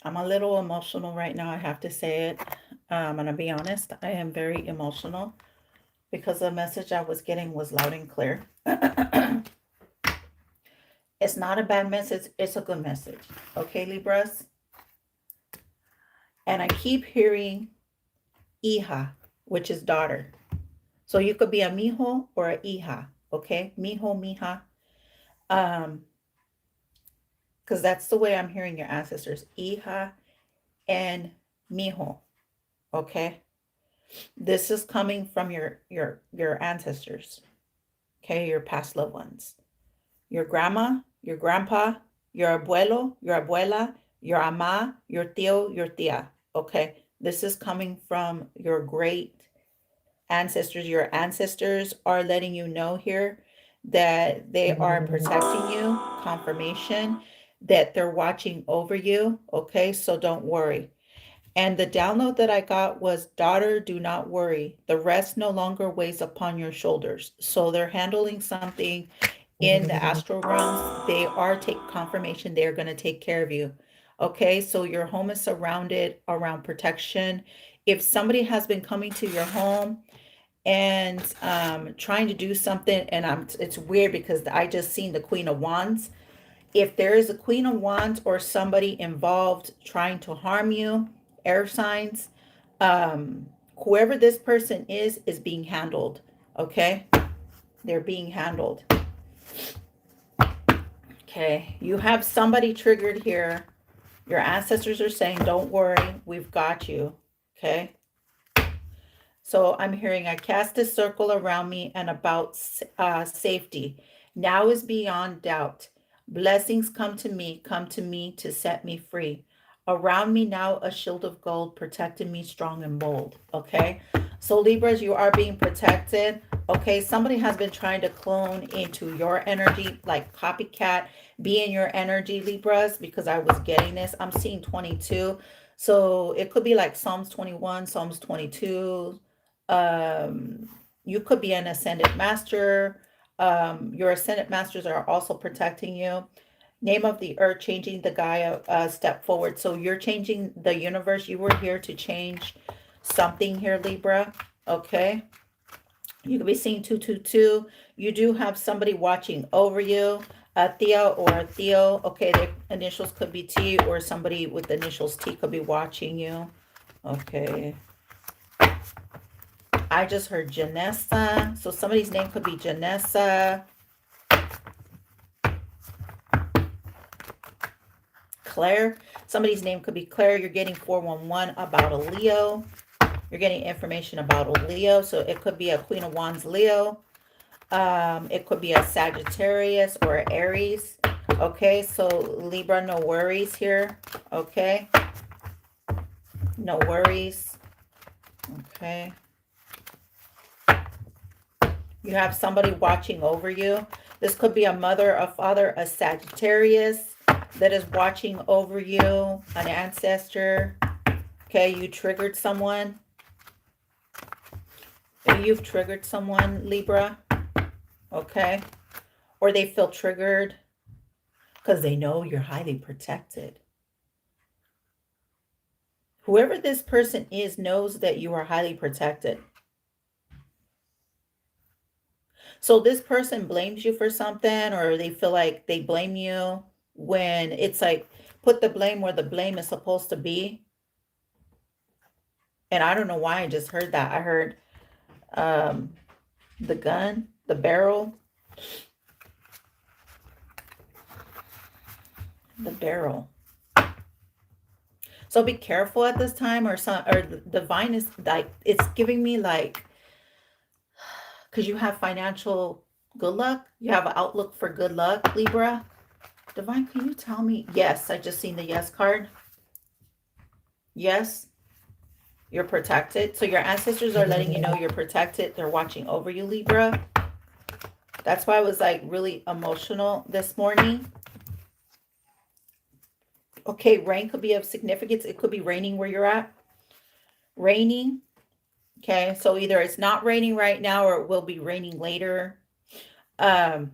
I'm a little emotional right now. I have to say it. I'm gonna be honest. I am very emotional because the message I was getting was loud and clear. It's not a bad message. It's a good message. Okay, Libras. And I keep hearing hija, which is daughter. So you could be a mijo or a hija. Okay, mijo, mija. Um, because that's the way I'm hearing your ancestors, hija and mijo. Okay, this is coming from your ancestors. Okay, your past loved ones, your grandma, your grandpa, your abuelo, your abuela, your ama, your tío, your tía. Okay, this is coming from your great ancestors. Your ancestors are letting you know here that they are protecting you, confirmation that they're watching over you. Okay, so don't worry. And the download that I got was, daughter, do not worry. The rest no longer weighs upon your shoulders. So they're handling something in the astral realms. They are take confirmation they're going to take care of you. Okay, so your home is surrounded around protection. If somebody has been coming to your home and trying to do something, and it's weird because I just seen the Queen of Wands. If there is a Queen of Wands or somebody involved trying to harm you, air signs, um, whoever this person is being handled. Okay, they're being handled. Okay, you have somebody triggered here. Your ancestors are saying, don't worry, we've got you. Okay, so I'm hearing, I cast a circle around me and about safety. Now is beyond doubt. Blessings come to me to set me free. Around me now a shield of gold protecting me strong and bold. Okay, so Libras, you are being protected. Okay, somebody has been trying to clone into your energy, like copycat, be in your energy, Libras, because I was getting this. I'm seeing 22. So it could be like Psalms 21, Psalms 22. um, you could be an ascended master. Your ascended masters are also protecting you. Name of the earth, changing the Gaia step forward. So you're changing the universe. You were here to change something here, Libra. Okay. You could be seeing 222. You do have somebody watching over you, a Thea or a Theo. Okay, their initials could be T, or somebody with the initials T could be watching you. Okay. I just heard Janessa. So somebody's name could be Janessa. Claire. Somebody's name could be Claire. You're getting 411 about a Leo. You're getting information about a Leo. So it could be a Queen of Wands Leo. It could be a Sagittarius or Aries. Okay, so Libra, no worries here. Okay. No worries. Okay. You have somebody watching over you. This could be a mother, a father, a Sagittarius that is watching over you, an ancestor. Okay, you triggered someone. You've triggered someone, Libra. Okay. Or they feel triggered because they know you're highly protected. Whoever this person is knows that you are highly protected. So this person blames you for something, or they feel like they blame you when it's like, put the blame where the blame is supposed to be. And I don't know why I just heard that. I heard um, the gun, the barrel, the barrel. So be careful at this time, or the divine is like, it's giving me like, because you have financial good luck, you have an outlook for good luck, Libra. Divine, can you tell me? Yes, I just seen the yes card. Yes, you're protected. So your ancestors are letting you know you're protected. They're watching over you, Libra. That's why I was like really emotional this morning. Okay, rain could be of significance. It could be raining where you're at. Raining. Okay, so either it's not raining right now or it will be raining later. Um,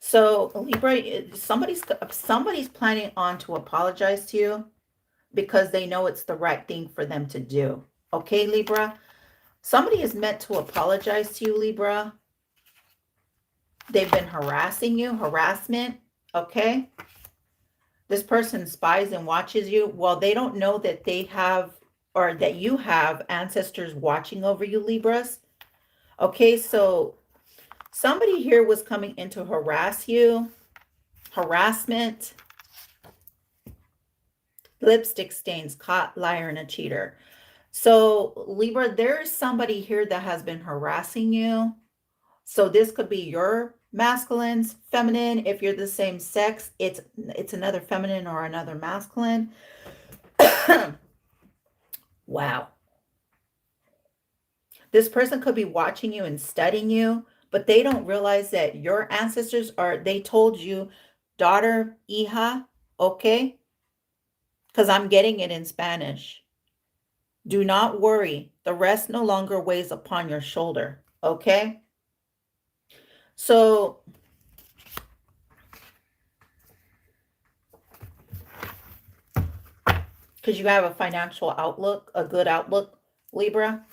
So Libra, somebody's planning on to apologize to you because they know it's the right thing for them to do. Okay, Libra? Somebody is meant to apologize to you, Libra. They've been harassing you, harassment. Okay? This person spies and watches you. Well, they don't know that they have or that you have ancestors watching over you, Libras. Okay, so somebody here was coming in to harass you, harassment, lipstick stains, caught, liar, and a cheater. So, Libra, there is somebody here that has been harassing you. So this could be your masculines, feminine. If you're the same sex, it's another feminine or another masculine. Wow. This person could be watching you and studying you, but they don't realize that your ancestors they told you, daughter, hija, okay? Because I'm getting it in Spanish. Do not worry. The rest no longer weighs upon your shoulder, okay? So, because you have a financial outlook, a good outlook, Libra.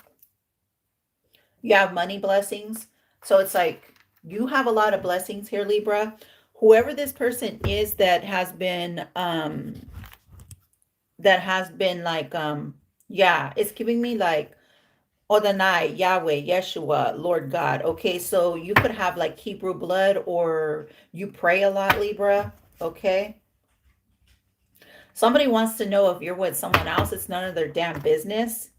You have money blessings. So it's like you have a lot of blessings here, Libra. Whoever this person is that has been like yeah, it's giving me like Odonai, Yahweh, Yeshua, Lord God. Okay, so you could have like Hebrew blood or you pray a lot, Libra. Okay. Somebody wants to know if you're with someone else. It's none of their damn business.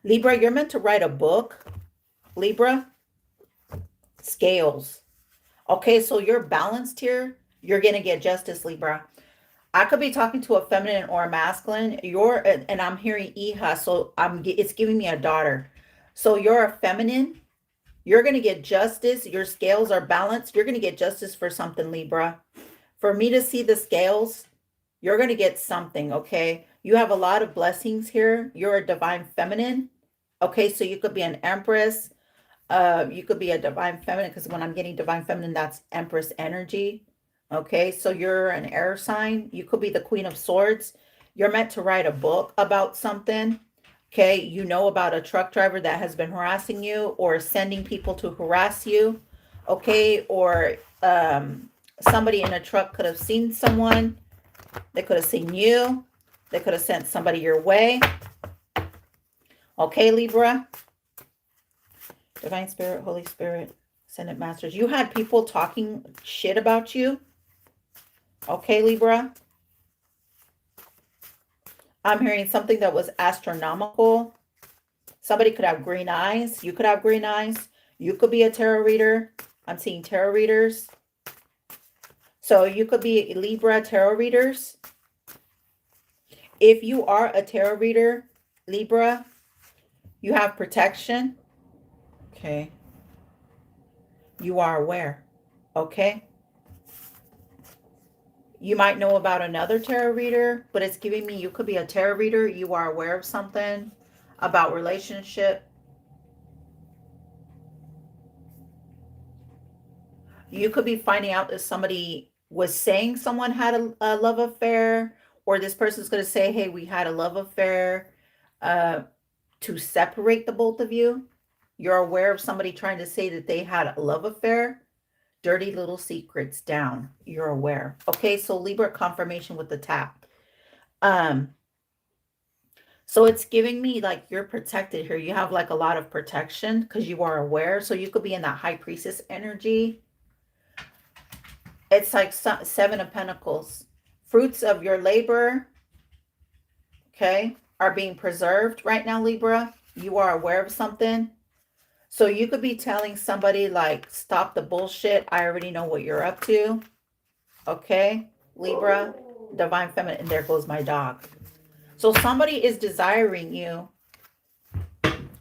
Libra, you're meant to write a book. Libra, scales. Okay, so you're balanced here. You're going to get justice, Libra. I could be talking to a feminine or a masculine. And I'm hearing Iha, so it's giving me a daughter. So you're a feminine. You're going to get justice. Your scales are balanced. You're going to get justice for something, Libra. For me to see the scales, you're going to get something, okay? You have a lot of blessings here. You're a divine feminine. Okay, so you could be an empress. You could be a divine feminine because when I'm getting divine feminine, that's empress energy. Okay, so you're an air sign. You could be the queen of swords. You're meant to write a book about something. Okay, you know about a truck driver that has been harassing you or sending people to harass you. Okay, or somebody in a truck could have seen someone. They could have seen you. They could have sent somebody your way. Okay, Libra. Divine Spirit, Holy Spirit, Ascended Masters. You had people talking shit about you. Okay, Libra. I'm hearing something that was astronomical. Somebody could have green eyes. You could have green eyes. You could be a tarot reader. I'm seeing tarot readers. So you could be Libra tarot readers. If you are a tarot reader, Libra, you have protection. Okay. You are aware. Okay. You might know about another tarot reader, but it's giving me you could be a tarot reader. You are aware of something about relationship. You could be finding out if somebody was saying someone had a love affair, or this person's going to say, hey, we had a love affair to separate the both of you. You're aware of somebody trying to say that they had a love affair. Dirty little secrets down. You're aware. Okay, so Libra confirmation with the tap. So it's giving me like you're protected here. You have like a lot of protection because you are aware. So you could be in that high priestess energy. It's like Seven of Pentacles. Fruits of your labor, okay, are being preserved right now, Libra. You are aware of something. So you could be telling somebody like, stop the bullshit. I already know what you're up to. Okay, Libra, divine feminine, and there goes my dog. So somebody is desiring you.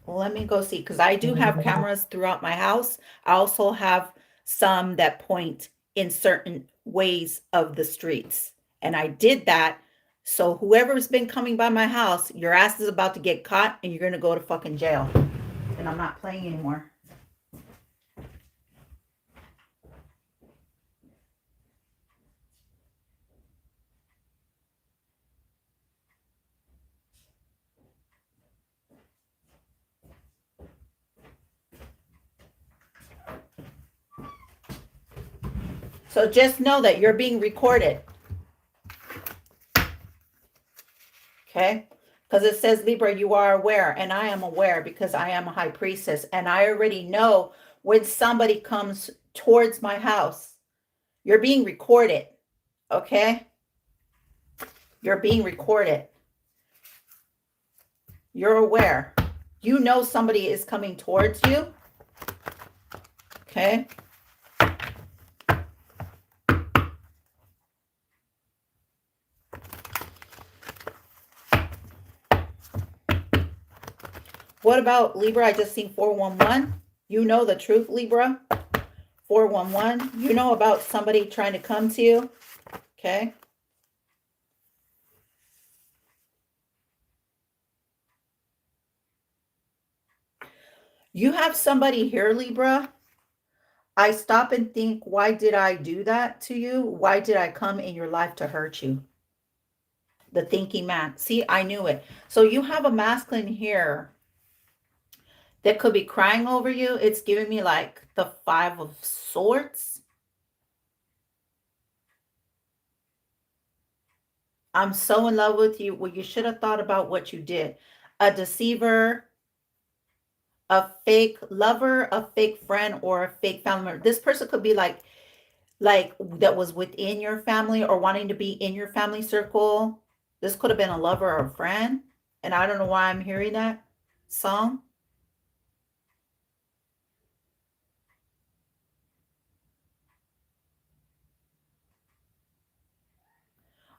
Let me go see, because I do have cameras throughout my house. I also have some that point in certain ways of the streets. And I did that. So whoever's been coming by my house, your ass is about to get caught and you're going to go to fucking jail. And I'm not playing anymore. So just know that you're being recorded. Okay? Because it says, Libra, you are aware, and I am aware because I am a high priestess, and I already know when somebody comes towards my house. You're being recorded. Okay? You're being recorded. You're aware. You know somebody is coming towards you. Okay? What about Libra? I just seen 411. You know the truth, Libra. 411. You know about somebody trying to come to you. Okay? You have somebody here, Libra. I stop and think, why did I do that to you? Why did I come in your life to hurt you? The thinking man. See, I knew it. So you have a masculine here that could be crying over you. It's giving me like the 5 of Swords. I'm so in love with you. Well, you should have thought about what you did. A deceiver, a fake lover, a fake friend, or a fake family member. This person could be like that was within your family or wanting to be in your family circle. This could have been a lover or a friend. And I don't know why I'm hearing that song.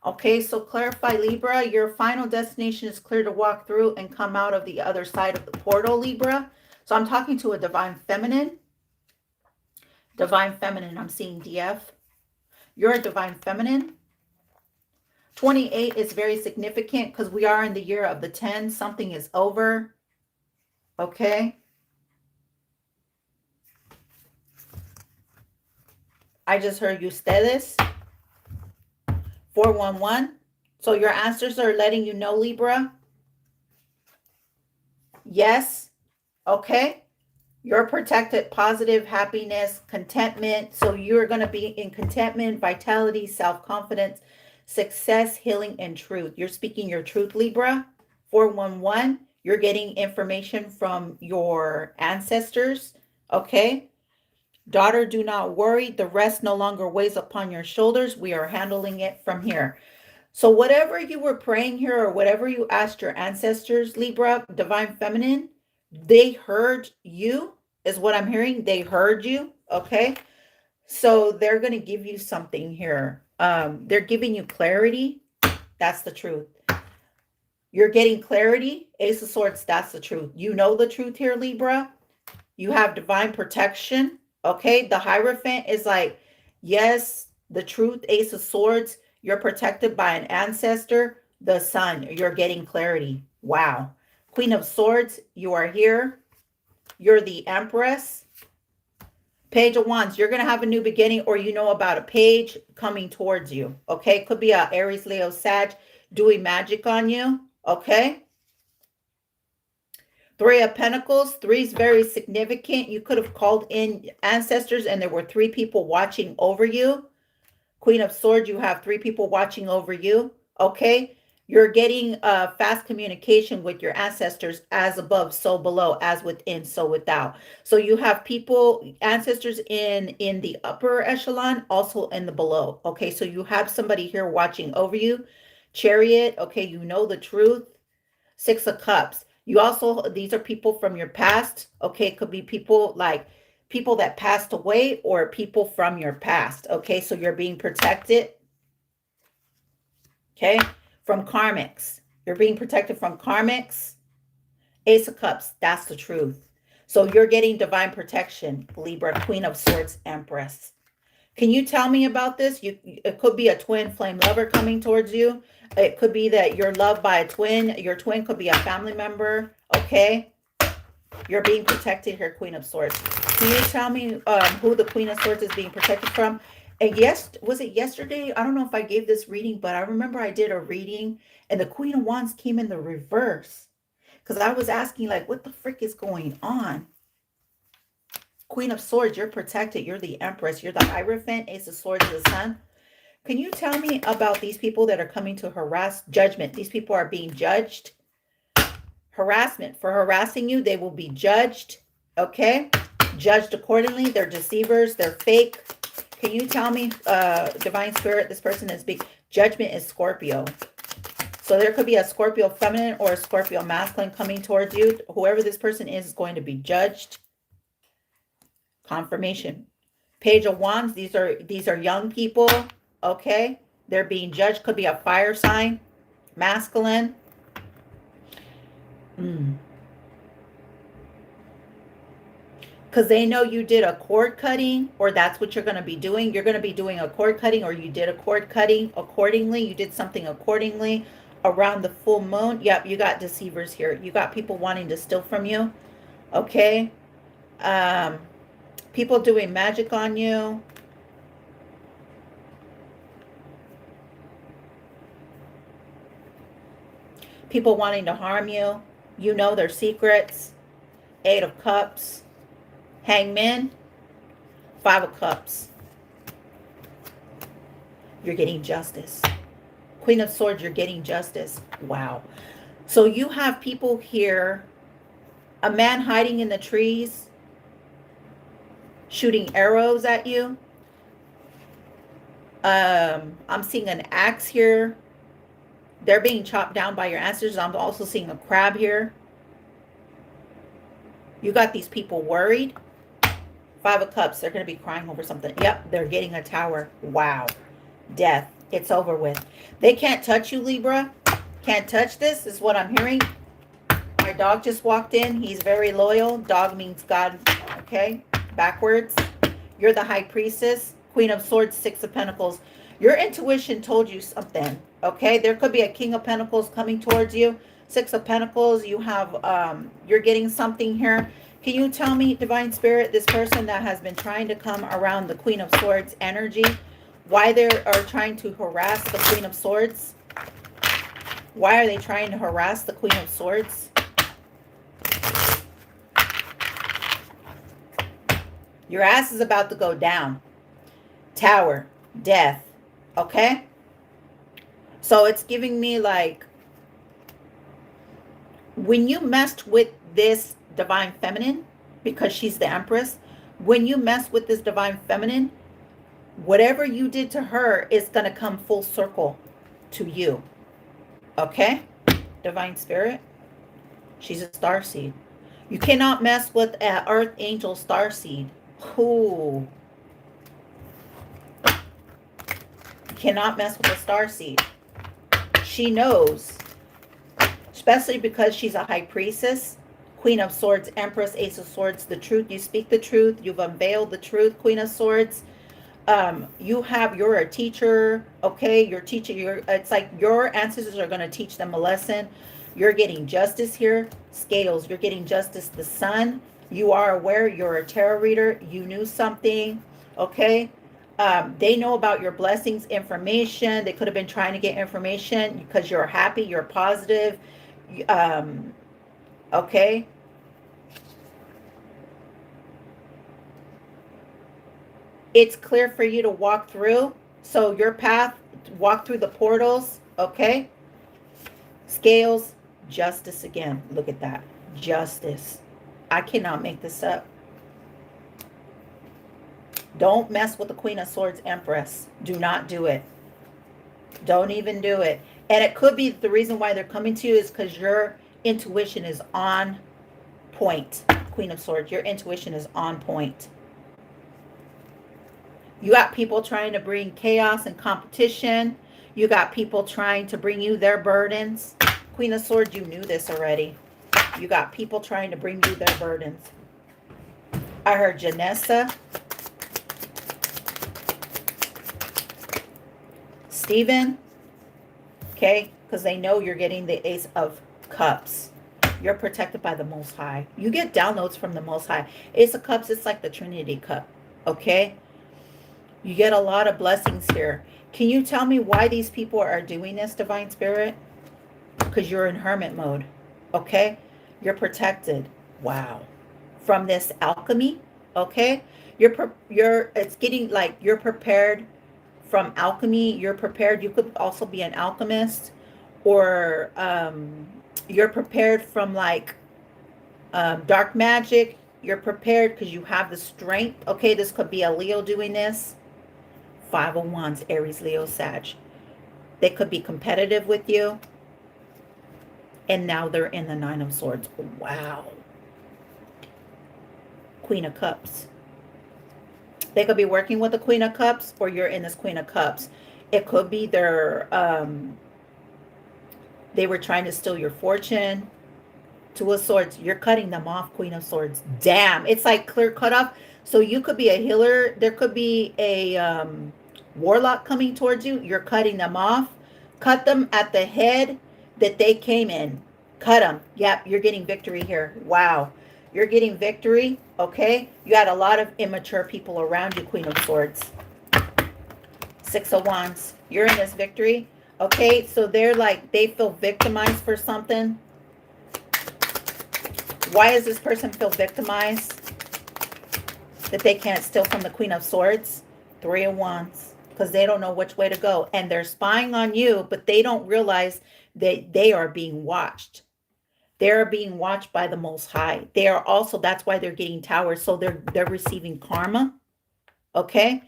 Okay, so clarify, Libra. Your final destination is clear to walk through and come out of the other side of the portal, Libra. So I'm talking to a divine feminine. Divine feminine, I'm seeing DF. You're a divine feminine. 28 is very significant because we are in the year of the 10. Something is over. Okay. I just heard ustedes. 411. So your answers are letting you know, Libra. Yes. Okay. You're protected, positive, happiness, contentment. So you're going to be in contentment, vitality, self-confidence, success, healing, and truth. You're speaking your truth, Libra. 411. You're getting information from your ancestors. Okay. Daughter, do not worry. The rest no longer weighs upon your shoulders. We are handling it from here. So whatever you were praying here or whatever you asked your ancestors, Libra, divine feminine, they heard you, is what I'm hearing. They heard you. Okay. So they're going to give you something here. They're giving you clarity. That's the truth. You're getting clarity. Ace of Swords. That's the truth. You know the truth here, Libra. You have divine protection. Okay. The Hierophant is like, yes, the truth. Ace of Swords. You're protected by an ancestor. The sun. You're getting clarity. Wow. Queen of Swords. You are here. You're the Empress. Page of Wands. You're going to have a new beginning, or you know about a page coming towards you. Okay. Could be a Aries, Leo, Sag doing magic on you. Okay. 3 of Pentacles. 3 is very significant. You could have called in ancestors and there were 3 people watching over you. Queen of Swords, you have 3 people watching over you. Okay. You're getting fast communication with your ancestors, as above, so below, as within, so without. So you have people, ancestors in the upper echelon, also in the below. Okay. So you have somebody here watching over you. Chariot. Okay. You know the truth. 6 of Cups. You also, these are people from your past. Okay. It could be people like people that passed away or people from your past. Okay. So you're being protected. Okay. From karmics. You're being protected from karmics. Ace of Cups. That's the truth. So you're getting divine protection. Libra, Queen of Swords, Empress. Can you tell me about this? It could be a twin flame lover coming towards you. It could be that you're loved by a twin. Your twin could be a family member. Okay. You're being protected here, Queen of Swords. Can you tell me who the Queen of Swords is being protected from? And yes, was it yesterday? I don't know if I gave this reading, but I remember I did a reading and the Queen of Wands came in the reverse. Because I was asking, like, what the frick is going on? Queen of Swords, you're protected. You're the Empress. You're the Hierophant. Ace of Swords is the Sun. Can you tell me about these people that are coming to harass? Judgment. These people are being judged. Harassment. For harassing you, they will be judged. Okay? Judged accordingly. They're deceivers. They're fake. Can you tell me, Divine Spirit, this person is big. Judgment is Scorpio. So there could be a Scorpio feminine or a Scorpio masculine coming towards you. Whoever this person is going to be judged. Confirmation. Page of Wands. These are young people. Okay. They're being judged. Could be a fire sign. Masculine. Because they know you did a cord cutting, or that's what you're going to be doing. You're going to be doing a cord cutting, or you did a cord cutting accordingly. You did something accordingly around the full moon. Yep, you got deceivers here. You got people wanting to steal from you. Okay. People doing magic on you. People wanting to harm you. You know their secrets. 8 of Cups. Hangman. 5 of Cups. You're getting justice. Queen of Swords, you're getting justice. Wow. So you have people here. A man hiding in the trees, shooting arrows at you. I'm seeing an axe here. They're being chopped down by your ancestors. I'm also seeing a crab here. You got these people worried. 5 of Cups. They're going to be crying over something. Yep, they're getting a tower. Wow. Death. It's over with. They can't touch you, Libra. Can't touch this is what I'm hearing. My dog just walked in. He's very loyal. Dog means God. Okay. Backwards. You're the High Priestess. Queen of Swords. 6 of Pentacles. Your intuition told you something. Okay. There could be a King of Pentacles coming towards you. 6 of Pentacles. You have, you're getting something here. Can you tell me, Divine Spirit, this person that has been trying to come around the Queen of Swords energy, why they are trying to harass the Queen of Swords? Why are they trying to harass the Queen of Swords? Your ass is about to go down. Tower. Death. Okay? So it's giving me like, when you messed with this Divine Feminine, because she's the Empress, when you mess with this Divine Feminine, whatever you did to her is going to come full circle to you. Okay? Divine Spirit. She's a starseed. You cannot mess with an Earth Angel starseed. Ooh. You cannot mess with a starseed. She knows. Especially because she's a High Priestess. Queen of Swords, Empress, Ace of Swords, the truth. You speak the truth. You've unveiled the truth, Queen of Swords. You're a teacher, okay? You're teaching, it's like your ancestors are going to teach them a lesson. You're getting justice here. Scales, you're getting justice. The Sun, you are aware, you're a tarot reader. You knew something, okay? They know about your blessings, information. They could have been trying to get information because you're happy, you're positive. Okay? It's clear for you to walk through. So your path, walk through the portals. Okay? Scales, justice again. Look at that. Justice. I cannot make this up. Don't mess with the Queen of Swords Empress. Do not do it. Don't even do it. And it could be the reason why they're coming to you is because your intuition is on point. Queen of Swords, your intuition is on point. You got people trying to bring chaos and competition. You got people trying to bring you their burdens. Queen of Swords, you knew this already. You got people trying to bring you their burdens. I heard Janessa. Stephen. Okay, because they know you're getting the Ace of Cups. You're protected by the Most High. You get downloads from the Most High. Ace of Cups, it's like the Trinity Cup. Okay? You get a lot of blessings here. Can you tell me why these people are doing this, Divine Spirit? Because you're in hermit mode. Okay? You're protected. Wow. From this alchemy. Okay? It's getting like you're prepared from alchemy. You're prepared. You could also be an alchemist, or you're prepared from like dark magic. You're prepared because you have the strength. Okay, this could be a Leo doing this. Five of Wands, Aries, Leo, Sag. They could be competitive with you. And now they're in the Nine of Swords. Wow. Queen of Cups. They could be working with the Queen of Cups, or you're in this Queen of Cups. It could be they were trying to steal your fortune. Two of Swords, you're cutting them off, Queen of Swords. Damn, it's like clear cut off. So you could be a healer. There could be a warlock coming towards you. You're cutting them off. Cut them at the head that they came in. Cut them. Yep, you're getting victory here. Wow. You're getting victory, okay? You had a lot of immature people around you, Queen of Swords. Six of Wands. You're in this victory, okay? So they're like, they feel victimized for something. Why does this person feel victimized? That they can't steal from the Queen of Swords? Three of Wands. Because they don't know which way to go. And they're spying on you, but they don't realize that they are being watched. They're being watched by the Most High. They are also, that's why they're getting towers. So they're receiving karma. Okay?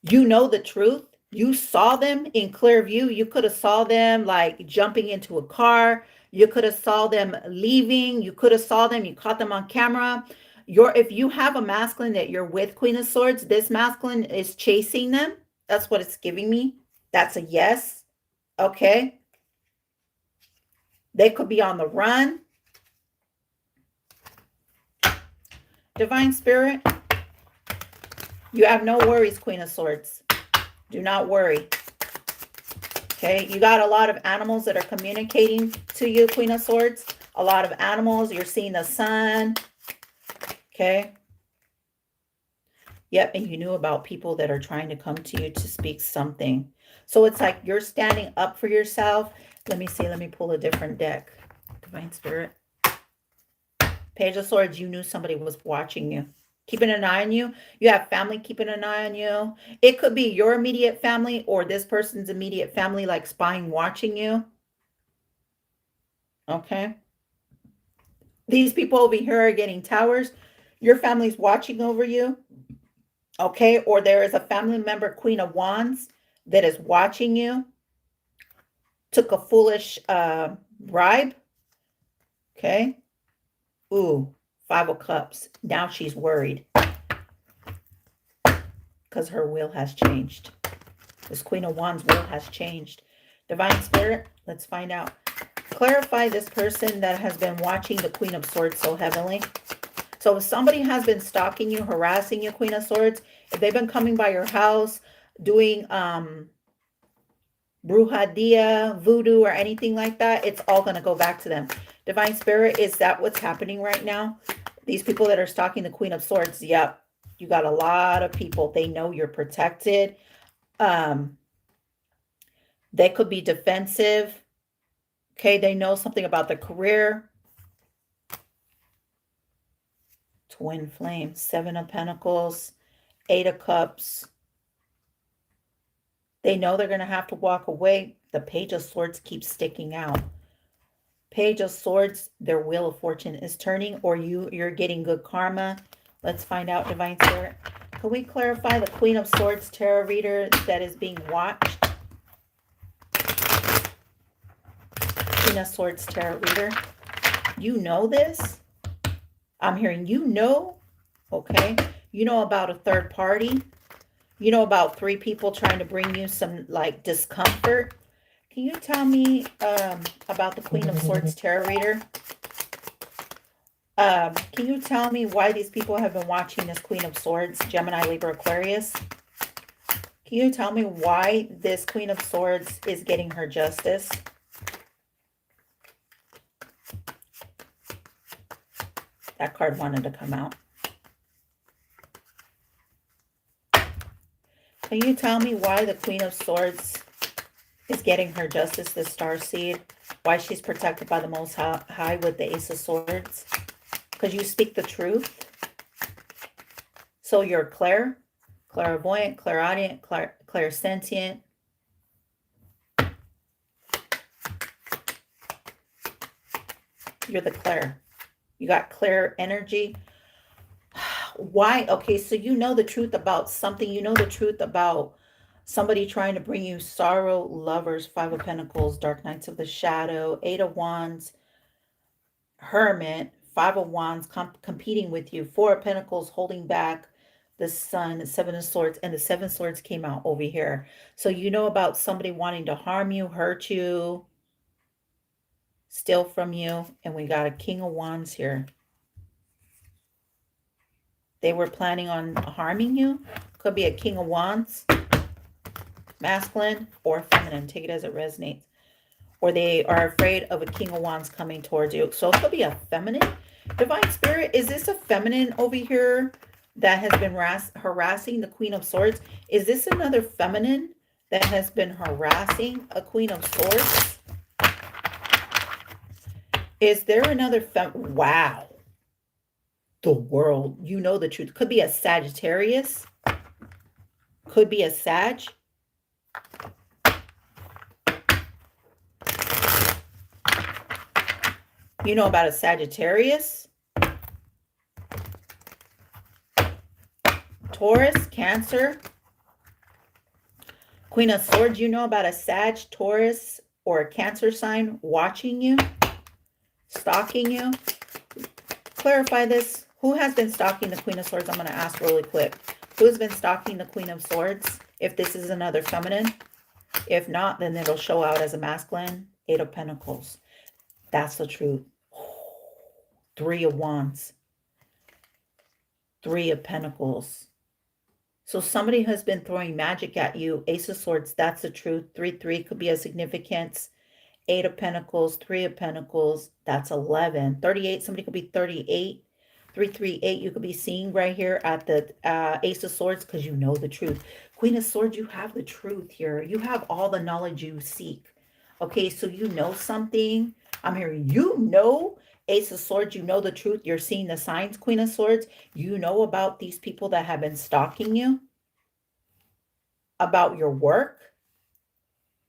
You know the truth. You saw them in clear view. You could have saw them like jumping into a car. You could have saw them leaving. You could have saw them. You caught them on camera. If you have a masculine that you're with, Queen of Swords, this masculine is chasing them. That's what it's giving me. That's a yes. Okay. They could be on the run. Divine Spirit, you have no worries, Queen of Swords. Do not worry. Okay, you got a lot of animals that are communicating to you, Queen of Swords. A lot of animals. You're seeing the sun. Okay. Yep, and you knew about people that are trying to come to you to speak something. So it's like you're standing up for yourself. Let me see. Let me pull a different deck. Divine Spirit. Page of Swords, you knew somebody was watching you. Keeping an eye on you. You have family keeping an eye on you. It could be your immediate family or this person's immediate family, like spying, watching you. Okay. These people over here are getting towers. Your family's watching over you. Okay. Or there is a family member, Queen of Wands, that is watching you. Took a foolish bribe. Okay. Ooh. Five of Cups. Now she's worried because her will has changed. This Queen of Wands will has changed. Divine Spirit, let's find out. Clarify this person that has been watching the Queen of Swords so heavily. So if somebody has been stalking you, harassing you, Queen of Swords, if they've been coming by your house, doing brujeria, voodoo, or anything like that, it's all going to go back to them. Divine Spirit, is that what's happening right now? These people that are stalking the Queen of Swords, yep. You got a lot of people. They know you're protected. They could be defensive. Okay, they know something about the career. Twin Flame, Seven of Pentacles, Eight of Cups. They know they're going to have to walk away. The Page of Swords keeps sticking out. Page of Swords, their wheel of fortune is turning, or you're getting good karma. Let's find out, Divine Spirit. Can we clarify the Queen of Swords tarot reader that is being watched? Queen of Swords tarot reader. You know this? I'm hearing you know. Okay. You know about a third party. You know about three people trying to bring you some like discomfort. Can you tell me about the Queen of Swords tarot reader? Can you tell me why these people have been watching this Queen of Swords, Gemini, Libra, Aquarius? Can you tell me why this Queen of Swords is getting her justice? That card wanted to come out. Can you tell me why the Queen of Swords is getting her justice, the Starseed? Why she's protected by the Most High with the Ace of Swords? Because you speak the truth. So you're clairvoyant, clairaudient, clairsentient. You're the clair. You got clear energy. Why? Okay, so you know the truth about something. You know the truth about somebody trying to bring you sorrow, lovers, Five of Pentacles, Dark Knights of the Shadow, Eight of Wands, Hermit, Five of Wands competing with you, Four of Pentacles holding back the Sun, Seven of Swords, and the Seven of Swords came out over here. So you know about somebody wanting to harm you, hurt you, steal from you, and we got a King of Wands here. They were planning on harming you. Could be a King of Wands, masculine or feminine. Take it as it resonates. Or they are afraid of a King of Wands coming towards you. So it could be a feminine. Divine Spirit, is this a feminine over here that has been harassing the Queen of Swords? Is this another feminine that has been harassing a Queen of Swords? Is there another wow. The World. You know the truth. Could be a Sagittarius. Could be a Sag. You know about a Sagittarius. Taurus, Cancer. Queen of Swords, you know about a Sag, Taurus, or a Cancer sign watching you, stalking you. Clarify this. Who has been stalking the Queen of Swords? I'm going to ask really quick. Who has been stalking the Queen of Swords? If this is another feminine. If not, then it'll show out as a masculine. Eight of Pentacles. That's the truth. Three of Wands. Three of Pentacles. So somebody has been throwing magic at you. Ace of Swords, that's the truth. 3-3 could be a significance. Eight of Pentacles, Three of Pentacles, that's 11. 38, somebody could be 38. 338, you could be seeing right here at the Ace of Swords because you know the truth. Queen of Swords, you have the truth here. You have all the knowledge you seek. Okay, so you know something. I'm hearing you know. Ace of Swords, you know the truth. You're seeing the signs, Queen of Swords. You know about these people that have been stalking you. About your work.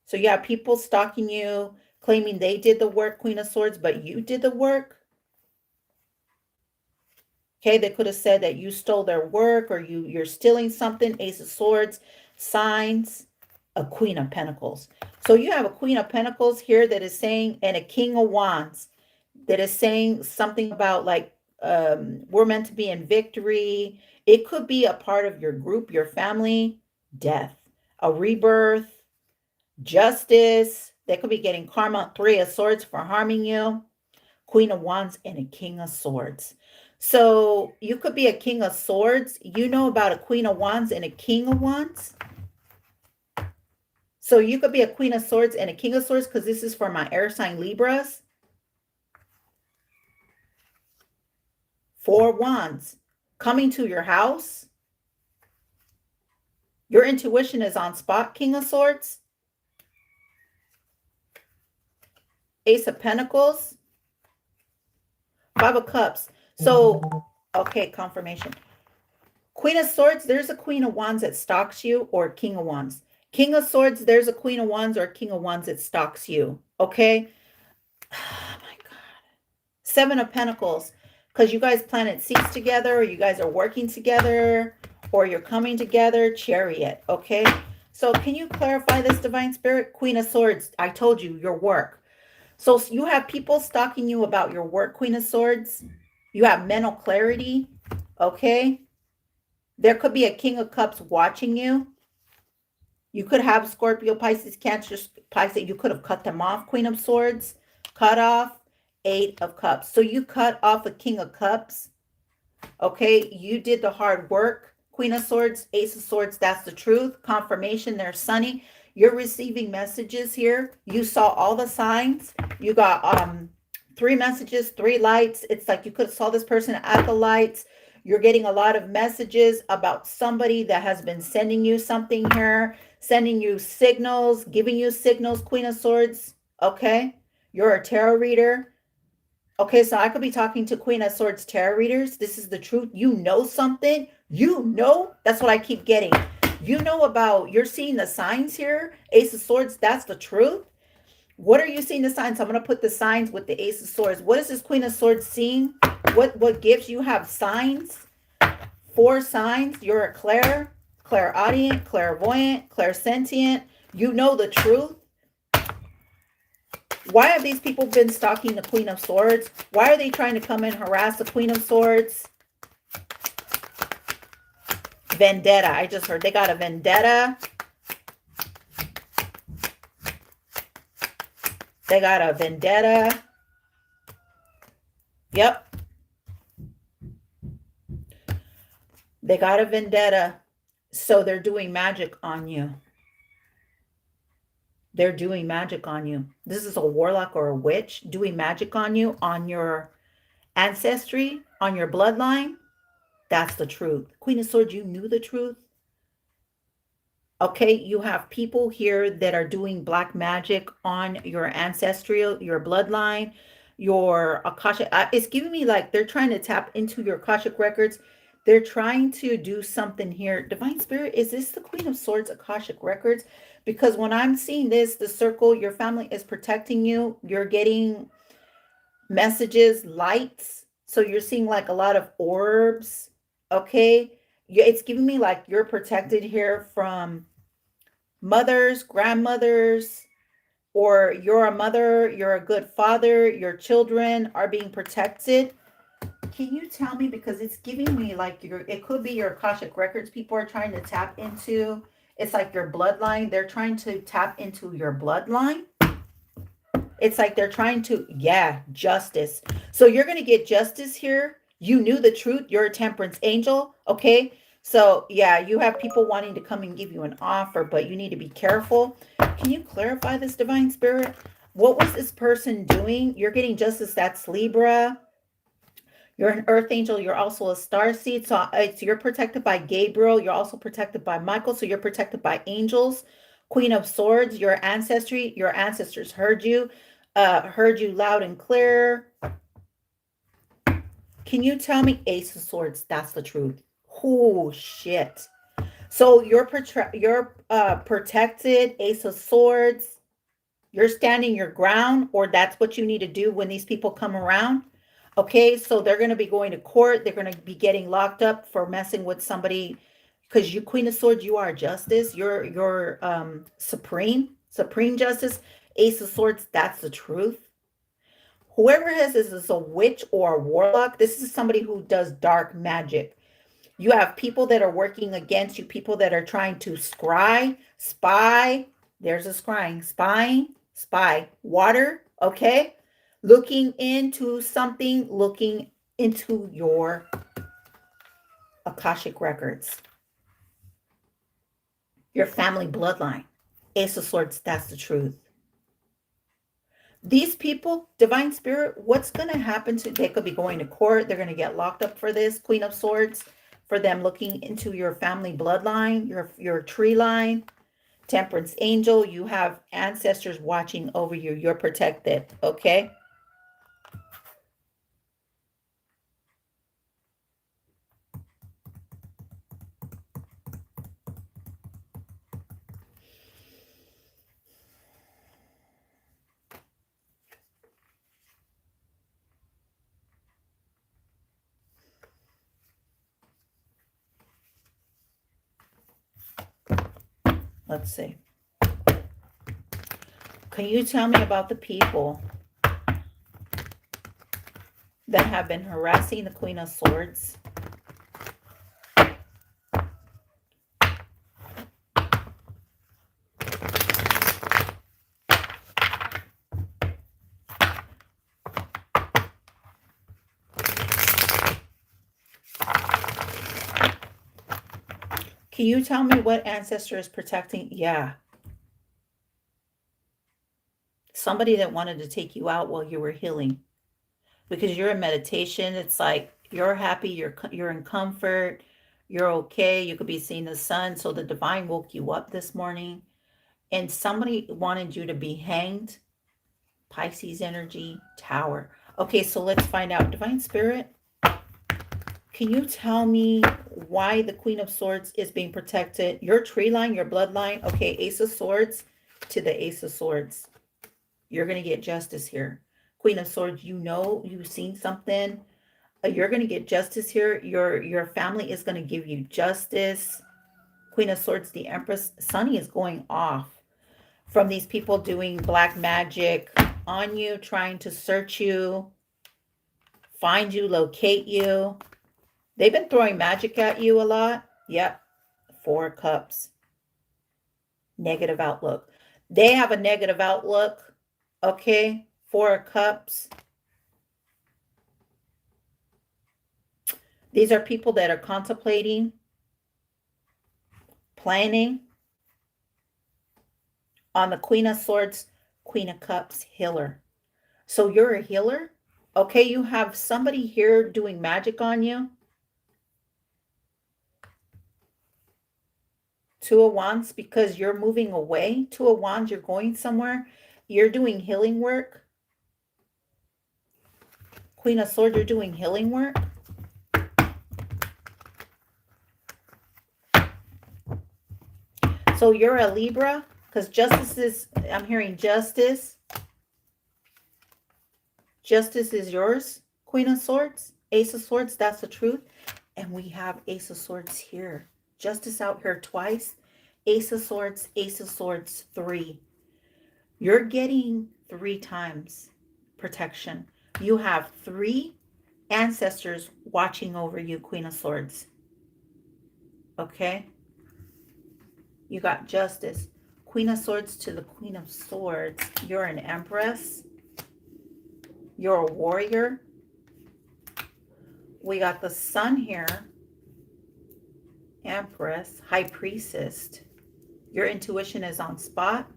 So you have people stalking you, claiming they did the work, Queen of Swords, but you did the work. Okay, they could have said that you stole their work or you're stealing something. Ace of Swords, signs, a Queen of Pentacles. So you have a Queen of Pentacles here that is saying, and a King of Wands that is saying something about like, we're meant to be in victory. It could be a part of your group, your family, death, a rebirth, justice. They could be getting karma. Three of Swords for harming you. Queen of Wands and a King of Swords. So you could be a King of Swords. You know about a Queen of Wands and a King of Wands. So you could be a Queen of Swords and a King of Swords because this is for my air sign Libras. Four Wands coming to your house. Your intuition is on spot, King of Swords. Ace of Pentacles. Five of Cups. So, okay, confirmation. Queen of Swords, there's a Queen of Wands that stalks you or King of Wands. King of Swords, there's a Queen of Wands or King of Wands that stalks you. Okay? Oh my God. Seven of Pentacles. Because you guys planted seeds together, or you guys are working together, or you're coming together. Chariot. Okay? So can you clarify this, Divine Spirit? Queen of Swords, I told you, your work. So you have people stalking you about your work, Queen of Swords. You have mental clarity, okay? There could be a King of Cups watching you. You could have Scorpio, Pisces, Cancer, Pisces. You could have cut them off, Queen of Swords. Cut off, Eight of Cups. So you cut off a King of Cups, okay? You did the hard work, Queen of Swords, Ace of Swords. That's the truth. Confirmation there, Sunny. You're receiving messages here. You saw all the signs. You got 3 messages, 3 lights. It's like you could have saw this person at the lights. You're getting a lot of messages about somebody that has been sending you something here, sending you signals, giving you signals, Queen of Swords. Okay. You're a tarot reader. Okay, so I could be talking to Queen of Swords tarot readers. This is the truth. You know something. You know. That's what I keep getting. You know about, you're seeing the signs here. Ace of Swords, that's the truth. What are you seeing the signs? I'm going to put the signs with the Ace of Swords. What is this Queen of Swords seeing? What gifts? You have signs. 4 signs. You're a clairaudient, clairvoyant, clairsentient. You know the truth. Why have these people been stalking the Queen of Swords? Why are they trying to come and harass the Queen of Swords? Vendetta. I just heard they got a vendetta. They got a vendetta. Yep. They got a vendetta. So they're doing magic on you. They're doing magic on you. This is a warlock or a witch doing magic on you, on your ancestry, on your bloodline. That's the truth. Queen of Swords, you knew the truth. Okay, you have people here that are doing black magic on your ancestral, your bloodline, your Akashic. It's giving me like they're trying to tap into your Akashic records. They're trying to do something here. Divine Spirit, is this the Queen of Swords Akashic records? Because when I'm seeing this, the circle, your family is protecting you. You're getting messages, lights. So you're seeing like a lot of orbs. Okay. It's giving me like you're protected here from mothers, grandmothers, or you're a mother, you're a good father, your children are being protected. Can you tell me, because it's giving me like it could be your Akashic records people are trying to tap into. It's like your bloodline. They're trying to tap into your bloodline. It's like they're trying to, yeah, justice. So you're going to get justice here. You knew the truth. You're a temperance angel. Okay. So yeah, you have people wanting to come and give you an offer, but you need to be careful. Can you clarify this, Divine Spirit? What was this person doing? You're getting justice. That's Libra. You're an earth angel. You're also a star seed. So you're protected by Gabriel. You're also protected by Michael. So you're protected by angels. Queen of Swords, your ancestry, your ancestors heard you loud and clear. Can you tell me, Ace of Swords? That's the truth. Oh, shit. So you're protected, Ace of Swords. You're standing your ground, or that's what you need to do when these people come around. Okay, so they're going to be going to court. They're going to be getting locked up for messing with somebody, because you, Queen of Swords, you are justice. You're supreme justice. Ace of Swords, that's the truth. Whoever has this is a witch or a warlock. This is somebody who does dark magic. You have people that are working against you, people that are trying to spy. There's a scrying, spy, water, okay? Looking into something, looking into your Akashic records, your family bloodline. Ace of Swords, that's the truth. These people, Divine Spirit, what's going to happen to, they could be going to court. They're going to get locked up for this, Queen of Swords, for them looking into your family bloodline, your tree line. Temperance angel, you have ancestors watching over you. You're protected, okay? Let's see. Can you tell me about the people that have been harassing the Queen of Swords? Can you tell me what ancestor is protecting? Yeah. Somebody that wanted to take you out while you were healing. Because you're in meditation. It's like you're happy, you're in comfort, you're okay. You could be seeing the sun. So the divine woke you up this morning. And somebody wanted you to be hanged. Pisces energy, Tower. Okay, so let's find out. Divine Spirit, can you tell me why the Queen of Swords is being protected? Your tree line, your bloodline. Okay, Ace of Swords to the Ace of Swords. You're going to get justice here. Queen of Swords, you know you've seen something. You're going to get justice here. Your family is going to give you justice. Queen of Swords, the Empress. Sunny is going off from these people doing black magic on you, trying to search you, find you, locate you. They've been throwing magic at you a lot. Yep. 4 cups. Negative outlook. They have a negative outlook. Okay. 4 cups. These are people that are contemplating, planning. On the Queen of Swords, Queen of Cups, healer. So you're a healer? Okay, you have somebody here doing magic on you. 2 of Wands, because you're moving away. 2 of Wands, you're going somewhere. You're doing healing work. Queen of Swords, you're doing healing work. So you're a Libra, because justice is, I'm hearing justice. Justice is yours, Queen of Swords. Ace of Swords, that's the truth. And we have Ace of Swords here. Justice out here twice. Ace of Swords, 3. You're getting 3 times protection. You have 3 ancestors watching over you, Queen of Swords. Okay? You got justice. Queen of Swords to the Queen of Swords. You're an Empress. You're a warrior. We got the Sun here. Empress, High Priestess. Your intuition is on spot.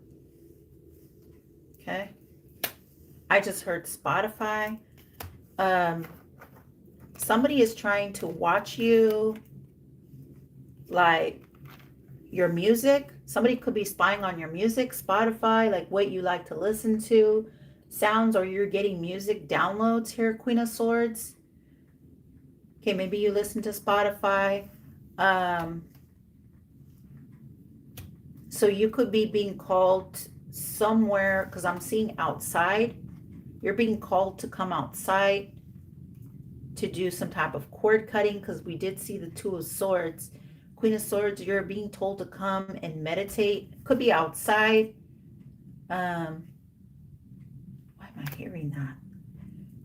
Okay. I just heard Spotify. Somebody is trying to watch you, like your music. Somebody could be spying on your music, Spotify, like what you like to listen to, sounds, or you're getting music downloads here, Queen of Swords. Okay, maybe you listen to Spotify. So you could be being called somewhere, because I'm seeing outside. You're being called to come outside to do some type of cord cutting, because we did see the 2 of Swords. Queen of Swords, you're being told to come and meditate. Could be outside. Why am I hearing that?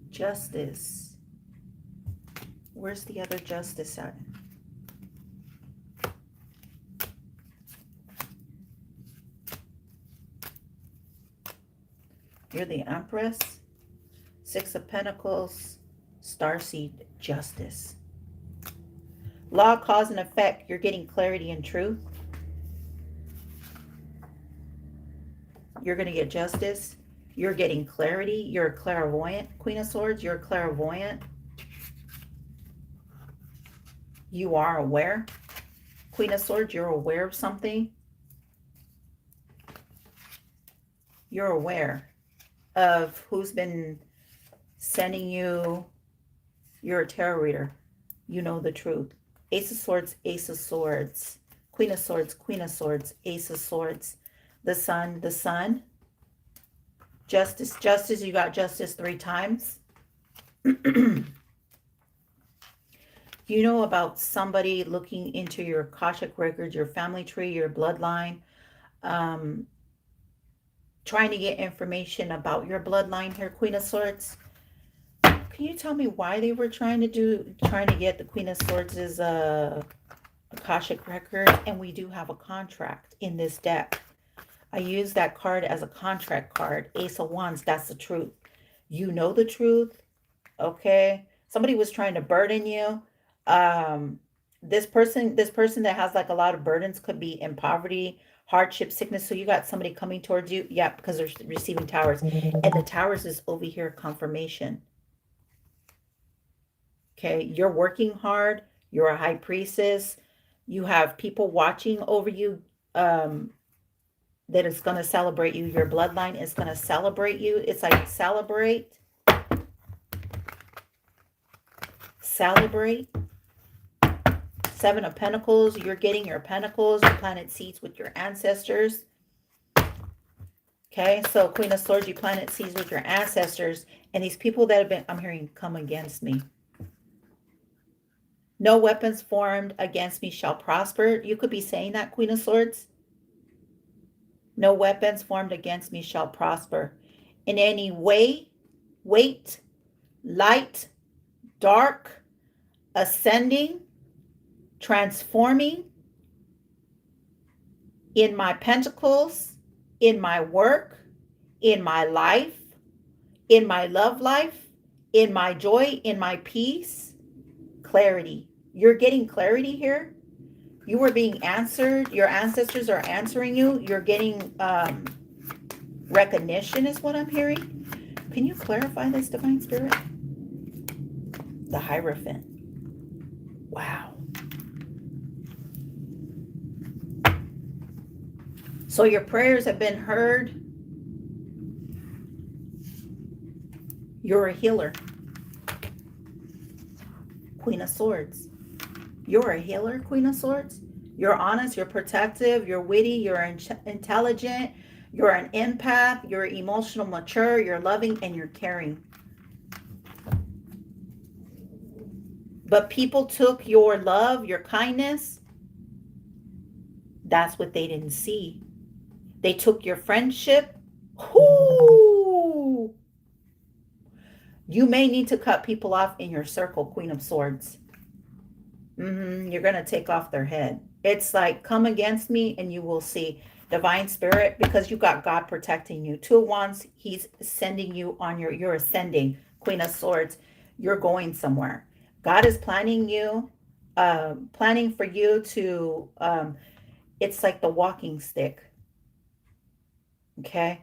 Justice. Where's the other justice at? You're the Empress. 6 of Pentacles. Starseed, justice. Law, cause, and effect. You're getting clarity and truth. You're going to get justice. You're getting clarity. You're a clairvoyant, Queen of Swords. You're a clairvoyant. You are aware. Queen of Swords, you're aware of something. You're aware of who's been sending you. You're a tarot reader. You know the truth. Ace of Swords, Ace of Swords. Queen of Swords, Queen of Swords, Ace of Swords. The Sun, the Sun. Justice, justice. You got justice 3 times. You know about somebody looking into your Akashic records, your family tree, your bloodline, trying to get information about your bloodline here, Queen of Swords. Can you tell me why they were trying to get the Queen of Swords' Akashic record? And we do have a contract in this deck. I use that card as a contract card. Ace of Wands, that's the truth. You know the truth, okay? Somebody was trying to burden you. This person that has like a lot of burdens could be in poverty, hardship, sickness. So you got somebody coming towards you. Yeah, because they're receiving towers. And the towers is over here, confirmation. Okay, you're working hard. You're a high priestess. You have people watching over you that is going to celebrate you. Your bloodline is going to celebrate you. It's like celebrate. celebrate. Seven of Pentacles, you're getting your pentacles. You planted seeds with your ancestors. Okay, so Queen of Swords, you planted seeds with your ancestors. And these people that have been, I'm hearing, come against me. No weapons formed against me shall prosper. You could be saying that, Queen of Swords. No weapons formed against me shall prosper. In any way, weight, light, dark, ascending, transforming, in my pentacles, in my work, in my life, in my love life, in my joy, in my peace, clarity. You're getting clarity here. You are being answered. Your ancestors are answering you. You're getting recognition is what I'm hearing. Can you clarify this, Divine Spirit? The Hierophant. Wow. So your prayers have been heard. You're a healer. Queen of Swords. You're a healer, Queen of Swords. You're honest, you're protective, you're witty, you're intelligent, you're an empath, you're emotional mature, you're loving, and you're caring. But people took your love, your kindness. That's what they didn't see. They took your friendship. Ooh. You may need to cut people off in your circle, Queen of Swords. You're going to take off their head. It's like, come against me and you will see. Divine Spirit, because you got God protecting you. Two of Wands, he's sending you on you're ascending. Queen of Swords, you're going somewhere. God is planning you, planning for you to, it's like the walking stick. Okay.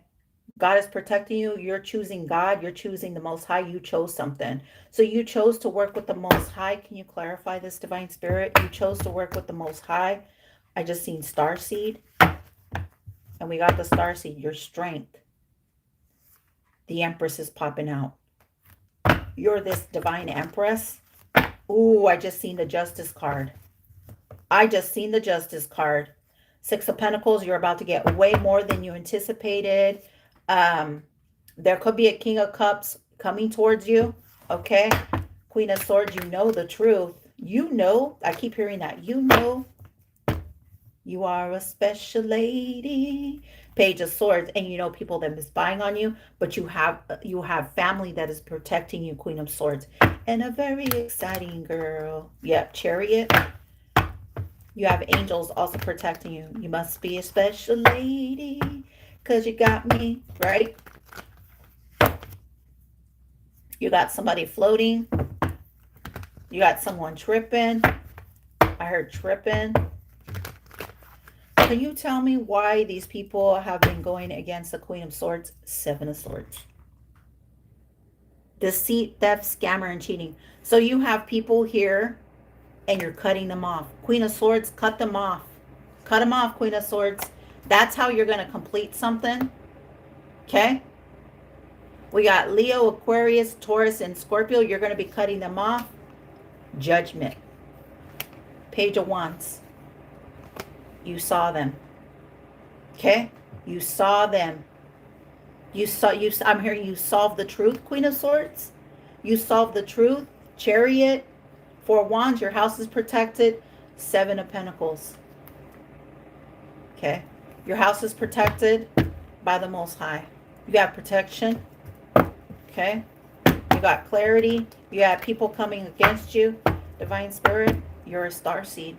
God is protecting you. You're choosing God. You're choosing the Most High. You chose something. So you chose to work with the Most High. Can you clarify this, Divine Spirit? You chose to work with the Most High. I just seen Starseed. And we got the Starseed. Your strength. The Empress is popping out. You're this Divine Empress. Ooh, I just seen the Justice card. I just seen the Justice card. Six of Pentacles. You're about to get way more than you anticipated. There could be a King of Cups coming towards you. Okay. Queen of Swords, you know the truth. You know, I keep hearing that. You know, you are a special lady. Page of Swords, and you know people that are spying on you, but you have family that is protecting you, Queen of Swords. And a very exciting girl. Yep, Chariot. You have angels also protecting you. You must be a special lady. Because you got me, right? You got somebody floating. You got someone tripping. I heard tripping. Can you tell me why these people have been going against the Queen of Swords? Seven of Swords. Deceit, theft, scammer, and cheating. So you have people here and you're cutting them off. Queen of Swords, cut them off. Cut them off, Queen of Swords. That's how you're going to complete something. Okay? We got Leo, Aquarius, Taurus, and Scorpio. You're going to be cutting them off. Judgment. Page of Wands. You saw them. Okay? You saw them. I'm hearing you solve the truth, Queen of Swords. You solve the truth. Chariot. Four of Wands. Your house is protected. Seven of Pentacles. Okay? Your house is protected by the Most High. You got protection. Okay? You got clarity. You have people coming against you. Divine Spirit, you're a starseed.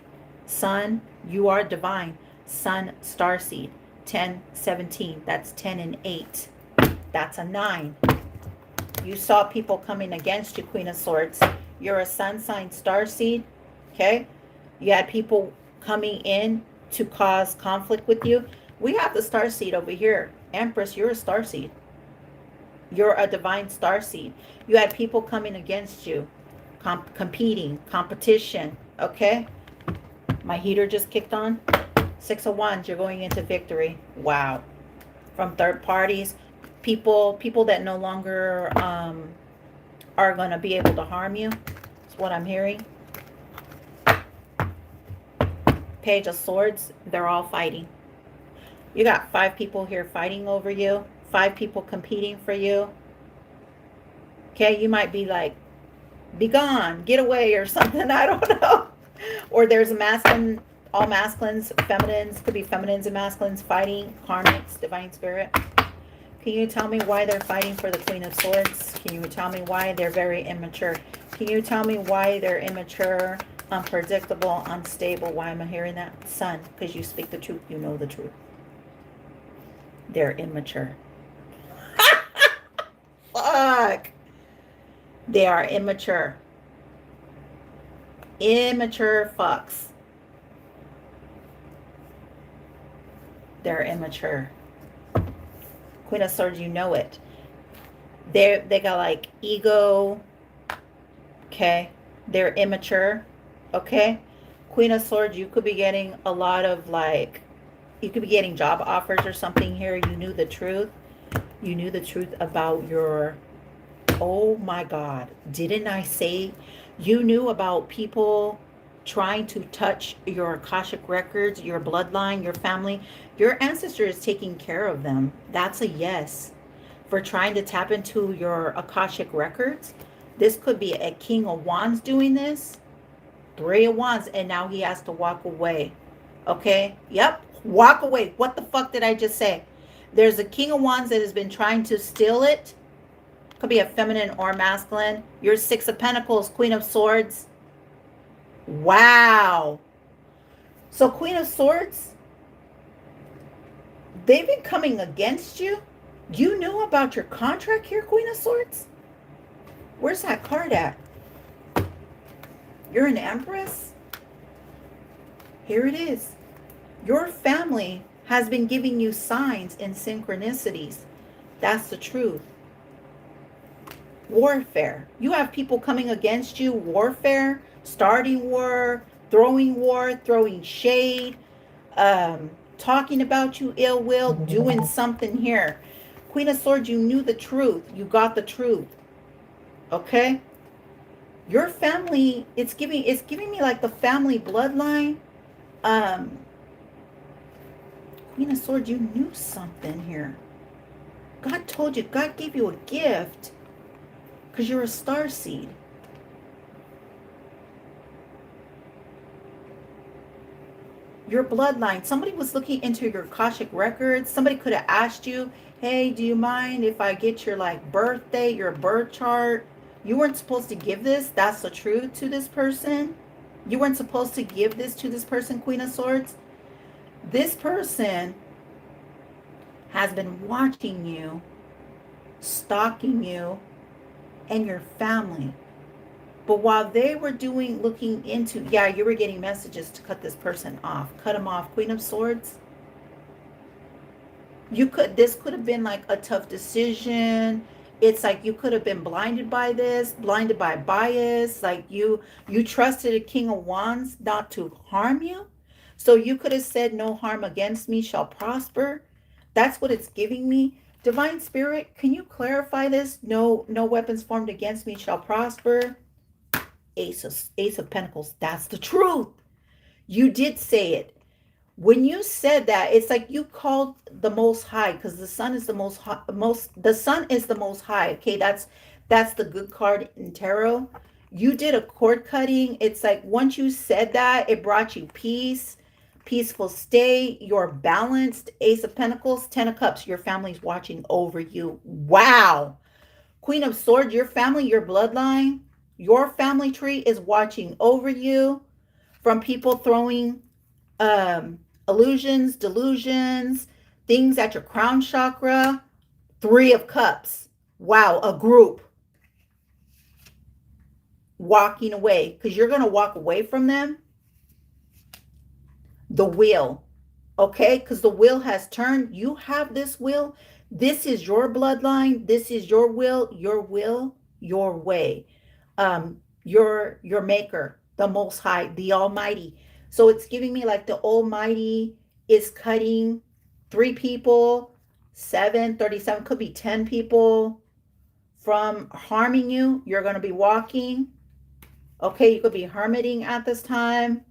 Sun, you are divine. Sun, starseed. 10, 17. That's 10 and 8. That's a 9. You saw people coming against you, Queen of Swords. You're a sun sign starseed. Okay? You had people coming in to cause conflict with you. We have the starseed over here. Empress, you're a starseed. You're a divine starseed. You had people coming against you, competing, competition. Okay? My heater just kicked on. Six of Wands, you're going into victory. Wow. From third parties, people that no longer are going to be able to harm you. That's what I'm hearing. Page of Swords, they're all fighting. You got 5 people here fighting over you, 5 people competing for you. Okay, you might be like, be gone, get away, or something. I don't know. Or there's a masculine, all masculines, feminines, could be feminines and masculines fighting, karmics, divine spirit. Can you tell me why they're fighting for the Queen of Swords? Can you tell me why they're very immature? Can you tell me why they're immature, unpredictable, unstable? Why am I hearing that? Sun, because you speak the truth, you know the truth. They're immature. Fuck. They are immature. Immature fucks. They're immature. Queen of Swords, you know it. They got like ego. Okay. They're immature. Okay. Queen of Swords, you could be getting a lot of like, you could be getting job offers or something here. You knew the truth. You knew the truth about your, oh my God. Didn't I say you knew about people trying to touch your Akashic records, your bloodline, your family? Your ancestor is taking care of them. That's a yes. For trying to tap into your Akashic records. This could be a King of Wands doing this. 3 of Wands, and now he has to walk away. Okay? Yep. Walk away. What the fuck did I just say? There's a King of Wands that has been trying to steal it. Could be a feminine or masculine. You're 6 of Pentacles, Queen of Swords. Wow. So Queen of Swords, they've been coming against you. You knew about your contract here, Queen of Swords? Where's that card at? You're an Empress? Here it is. Your family has been giving you signs and synchronicities. That's the truth. Warfare. You have people coming against you. Warfare. Starting war. Throwing shade. Talking about you ill will. Doing something here. Queen of Swords, you knew the truth. You got the truth. Okay? Your family, it's giving me like the family bloodline. Queen of Swords, you knew something here. God told you, God gave you a gift because you're a star seed. Your bloodline, somebody was looking into your Akashic records. Somebody could have asked you, hey, do you mind if I get your like birthday, your birth chart? You weren't supposed to give this. That's the truth to this person. You weren't supposed to give this to this person, Queen of Swords. This person has been watching you, stalking you, and your family. But while they were looking into, yeah, you were getting messages to cut this person off. Cut them off. Queen of Swords. This could have been like a tough decision. It's like you could have been blinded by this, blinded by bias. Like you trusted a King of Wands not to harm you. So you could have said, no harm against me shall prosper. That's what it's giving me. Divine Spirit, can you clarify this? No weapons formed against me shall prosper. Ace of Pentacles. That's the truth. You did say it. When you said that, it's like you called the Most High, because the sun is the most high. Okay, that's the good card in tarot. You did a cord cutting. It's like once you said that, it brought you peace, peaceful state. You're balanced. Ace of Pentacles, 10 of Cups. Your family's watching over you. Wow. Queen of Swords, your family, your bloodline, your family tree is watching over you from people throwing illusions, delusions, things at your crown chakra. 3 of Cups. Wow, a group walking away, because you're going to walk away from them. The wheel, okay, because the wheel has turned. You have this wheel. This is your bloodline. This is your will, your way. Your maker, the Most High, the Almighty. So it's giving me like the Almighty is cutting 3 people, 7, 37, could be 10 people from harming you. You're going to be walking. Okay, you could be hermiting at this time.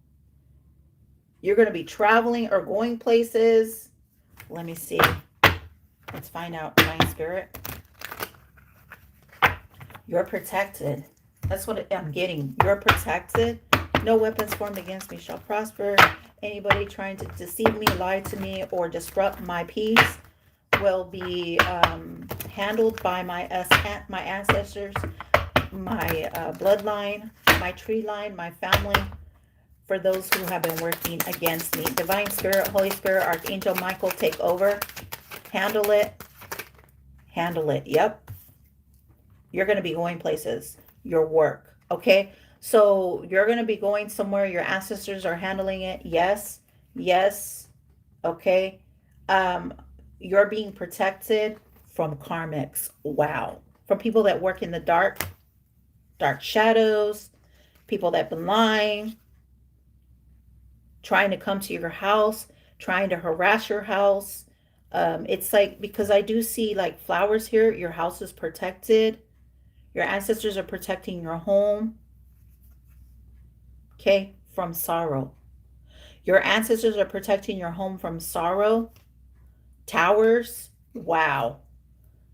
You're going to be traveling or going places. Let me see. Let's find out, Divine Spirit. You're protected. That's what I'm getting. You're protected. No weapons formed against me shall prosper. Anybody trying to deceive me, lie to me, or disrupt my peace will be handled by my ancestors, my bloodline, my tree line, my family, for those who have been working against me. Divine Spirit, Holy Spirit, Archangel Michael, take over. Handle it. Handle it. Yep. You're going to be going places. Your work. Okay? So you're going to be going somewhere. Your ancestors are handling it. Yes. Yes. Okay? You're being protected from karmics. Wow. From people that work in the dark shadows, people that been lying, trying to come to your house, trying to harass your house. It's like, because I do see like flowers here, your house is protected. Your ancestors are protecting your home, okay, from sorrow. Your ancestors are protecting your home from sorrow. Towers, wow.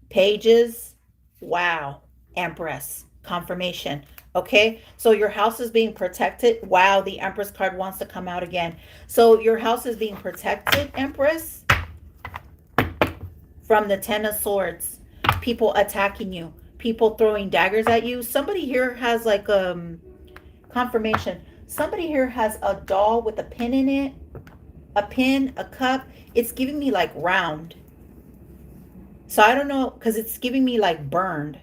Pages, wow. Empress, confirmation. Okay, so your house is being protected. Wow, the Empress card wants to come out again. So your house is being protected, Empress, from the Ten of Swords. People attacking you, people throwing daggers at you. Somebody here has like confirmation. Somebody here has a doll with a pin in it. A pin, a cup. It's giving me like round. So I don't know, because it's giving me like burned.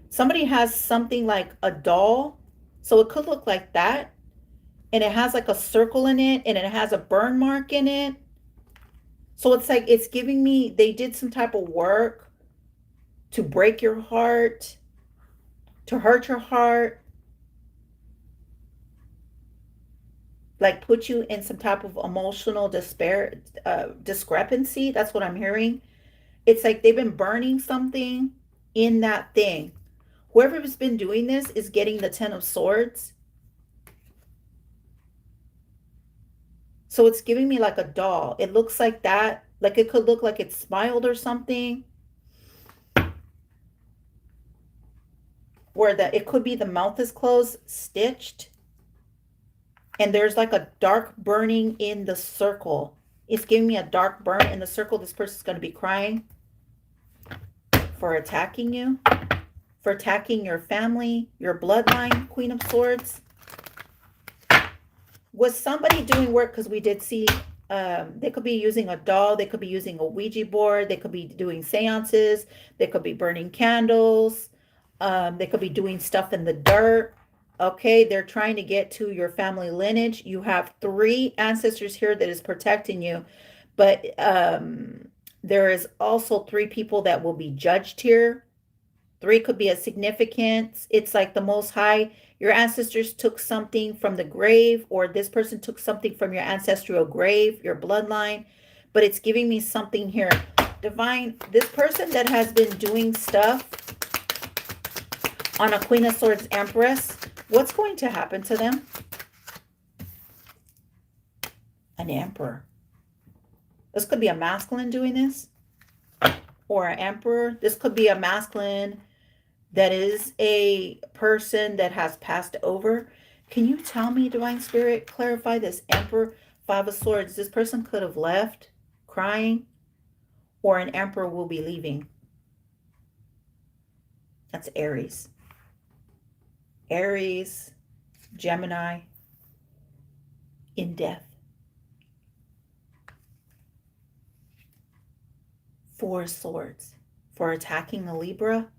Somebody has something like a doll. So it could look like that. And it has like a circle in it and it has a burn mark in it. So it's like it's giving me, they did some type of work to break your heart, to hurt your heart, like put you in some type of emotional discrepancy. That's what I'm hearing. It's like they've been burning something in that thing. Whoever has been doing this is getting the Ten of Swords. So it's giving me like a doll. It looks like that. Like it could look like it smiled or something. Where it could be the mouth is closed, stitched. And there's like a dark burning in the circle. It's giving me a dark burn in the circle. This person's going to be crying for attacking you, for attacking your family, your bloodline, Queen of Swords. Was somebody doing work? Because we did see they could be using a doll, they could be using a Ouija board, they could be doing seances, they could be burning candles, they could be doing stuff in the dirt. Okay, they're trying to get to your family lineage. You have 3 ancestors here that is protecting you, but there is also 3 people that will be judged here. 3 could be a significance. It's like the Most High. Your ancestors took something from the grave, or this person took something from your ancestral grave, your bloodline. But it's giving me something here. Divine, this person that has been doing stuff on a Queen of Swords Empress, what's going to happen to them? An Emperor. This could be a masculine doing this, or an Emperor. This could be a masculine that is a person that has passed over. Can you tell me, Divine Spirit, clarify this Emperor, 5 of Swords? This person could have left crying, or an Emperor will be leaving. That's Aries. Aries, Gemini, in death. 4 Swords for attacking a Libra.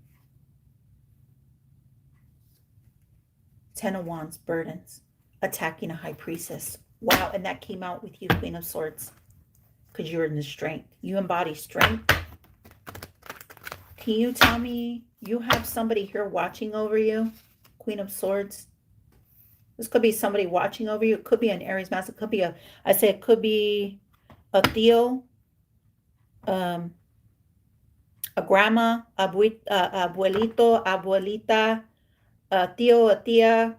10 of Wands, burdens, attacking a High Priestess. Wow, and that came out with you, Queen of Swords, because you're in the strength. You embody strength. Can you tell me, you have somebody here watching over you, Queen of Swords? This could be somebody watching over you. It could be an Aries Master. It could be it could be a tío, a grandma, abuelito, abuelita, a tío, a tía,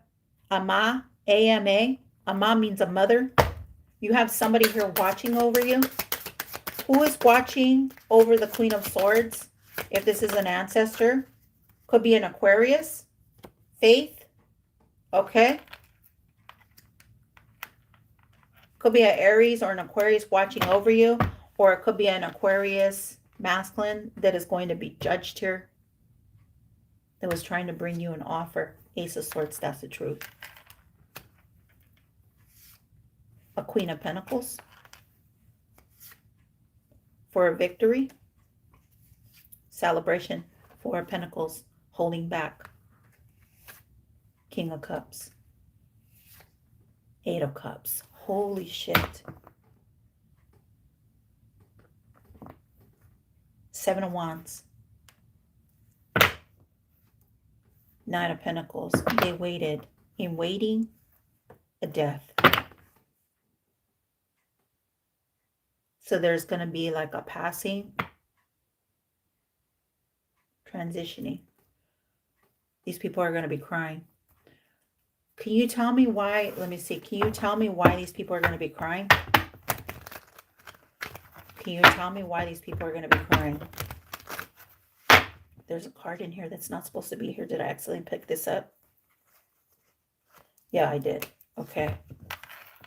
Ama, A-M-A. Ama means a mother. You have somebody here watching over you. Who is watching over the Queen of Swords? If this is an ancestor, could be an Aquarius, Faith, okay? Could be an Aries or an Aquarius watching over you, or it could be an Aquarius masculine that is going to be judged here, that was trying to bring you an offer. Ace of Swords, that's the truth. A Queen of Pentacles for a victory. Celebration, Four of Pentacles, holding back. King of Cups. Eight of Cups. Holy shit. Seven of Wands. Nine of Pentacles. They waited. In waiting, a death. So there's going to be like a passing, transitioning. These people are going to be crying. Can you tell me why? Let me see. Can you tell me why these people are going to be crying? Can you tell me why these people are going to be crying? There's a card in here that's not supposed to be here. Did I accidentally pick this up? Yeah, I did. Okay.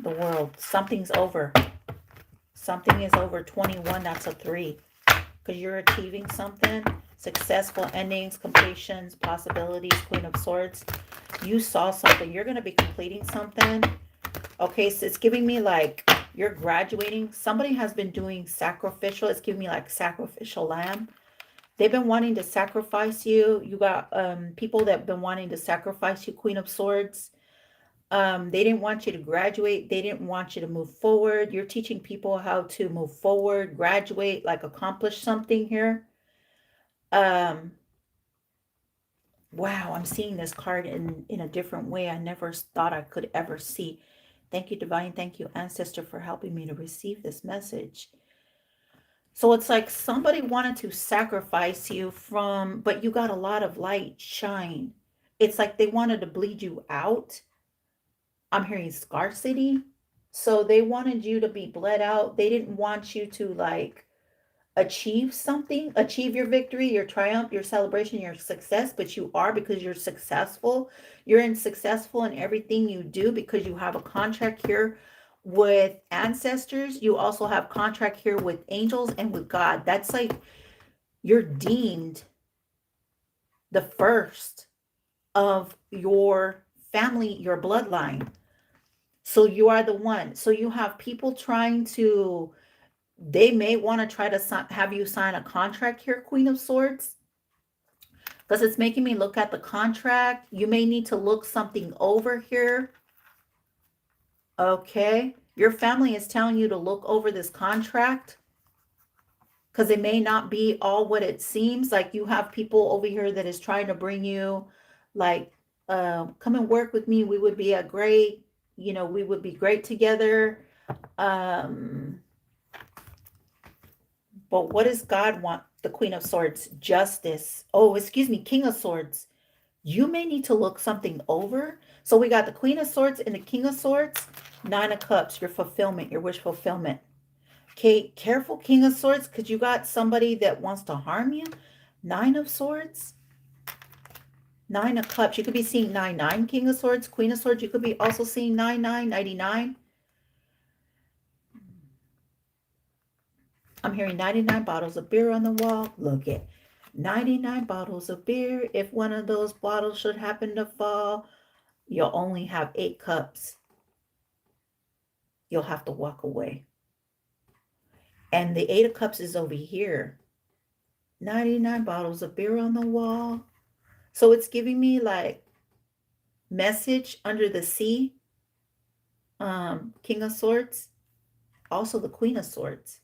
The World. Something's over. Something is over. 21, that's a 3. Because you're achieving something. Successful endings, completions, possibilities. Queen of Swords. You saw something. You're going to be completing something. Okay, so it's giving me like you're graduating. Somebody has been doing sacrificial. It's giving me like sacrificial lamb. They've been wanting to sacrifice you. You got people that have been wanting to sacrifice you, Queen of Swords. They didn't want you to graduate. They didn't want you to move forward. You're teaching people how to move forward, graduate, like accomplish something here. Wow, I'm seeing this card in a different way. I never thought I could ever see. Thank you, Divine. Thank you, Ancestor, for helping me to receive this message. So it's like somebody wanted to sacrifice you but you got a lot of light, shine. It's like they wanted to bleed you out. I'm hearing scarcity. So they wanted you to be bled out. They didn't want you to like achieve something, achieve your victory, your triumph, your celebration, your success, but you are, because you're successful. You're successful in everything you do because you have a contract here with ancestors. You also have contract here with angels and with God. That's like you're deemed the first of your family, your bloodline. So you are the one. So you have people trying to, they may want to try to have you sign a contract here, Queen of Swords, because it's making me look at the contract. You may need to look something over here. Okay. Your family is telling you to look over this contract because it may not be all what it seems. Like you have people over here that is trying to bring you like, come and work with me. We would be a great, we would be great together. But what does God want? The Queen of Swords, justice. Oh, excuse me, King of Swords. You may need to look something over. So we got the Queen of Swords and the King of Swords. Nine of Cups, your fulfillment, your wish fulfillment. Okay, careful, King of Swords, because you got somebody that wants to harm you. Nine of Swords. Nine of Cups. You could be seeing 9-9, King of Swords. Queen of Swords, you could be also seeing 9-9, 99. I'm hearing 99 bottles of beer on the wall. Look at 99 bottles of beer. If one of those bottles should happen to fall, you'll only have 8 cups. You'll have to walk away. And the 8 of Cups is over here. 99 bottles of beer on the wall. So it's giving me like message under the sea. King of Swords. Also the Queen of Swords.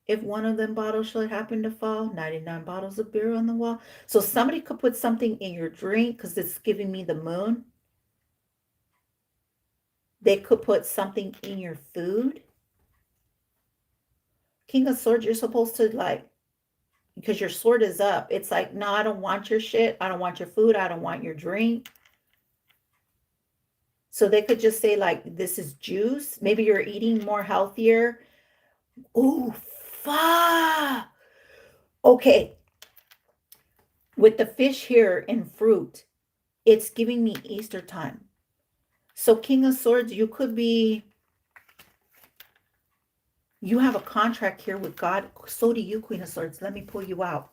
If one of them bottles should happen to fall, 99 bottles of beer on the wall. So somebody could put something in your drink because it's giving me the moon. They could put something in your food. King of Swords, you're supposed to like, because your sword is up. It's like, no, I don't want your shit. I don't want your food. I don't want your drink. So they could just say like, this is juice. Maybe you're eating more healthier. Ooh, fa. Okay. With the fish here and fruit, it's giving me Easter time. So King of Swords, you could be, you have a contract here with God. So do you, Queen of Swords. Let me pull you out.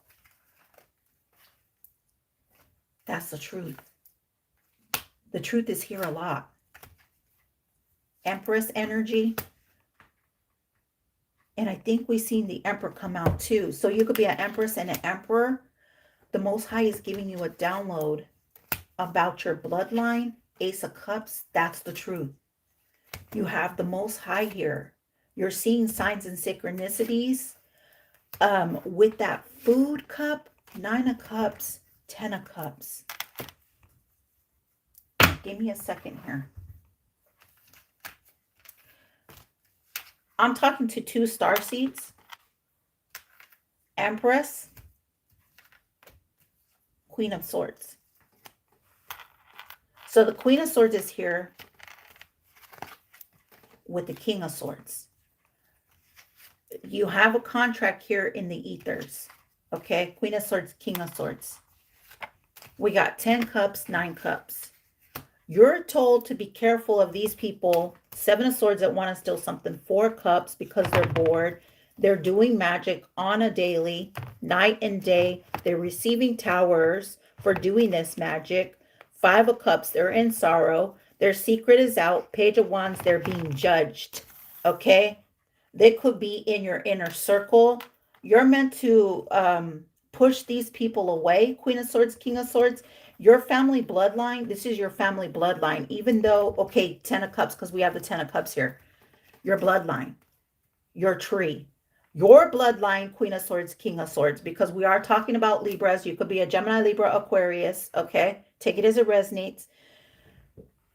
That's the truth. The truth is here a lot. Empress energy. And I think we've seen the Emperor come out too. So you could be an Empress and an Emperor. The Most High is giving you a download about your bloodline. Ace of Cups, that's the truth. You have the Most High here. You're seeing signs and synchronicities. With that food cup, 9 of Cups, 10 of Cups. Give me a second here. I'm talking to 2 star seeds. Empress, Queen of Swords. So the Queen of Swords is here with the King of Swords. You have a contract here in the ethers. Okay, Queen of Swords, King of Swords. We got 10 cups, 9 cups. You're told to be careful of these people. 7 of Swords that want to steal something. 4 cups because they're bored. They're doing magic on a daily, night and day. They're receiving towers for doing this magic. 5 of Cups, they're in sorrow. Their secret is out. Page of Wands, they're being judged. Okay? They could be in your inner circle. You're meant to push these people away. Queen of Swords, King of Swords. Your family bloodline, this is your family bloodline. Even though, okay, 10 of Cups, because we have the 10 of Cups here. Your bloodline, your tree. Your bloodline, Queen of Swords, King of Swords, because we are talking about Libras. You could be a Gemini, Libra, Aquarius, okay? Take it as it resonates.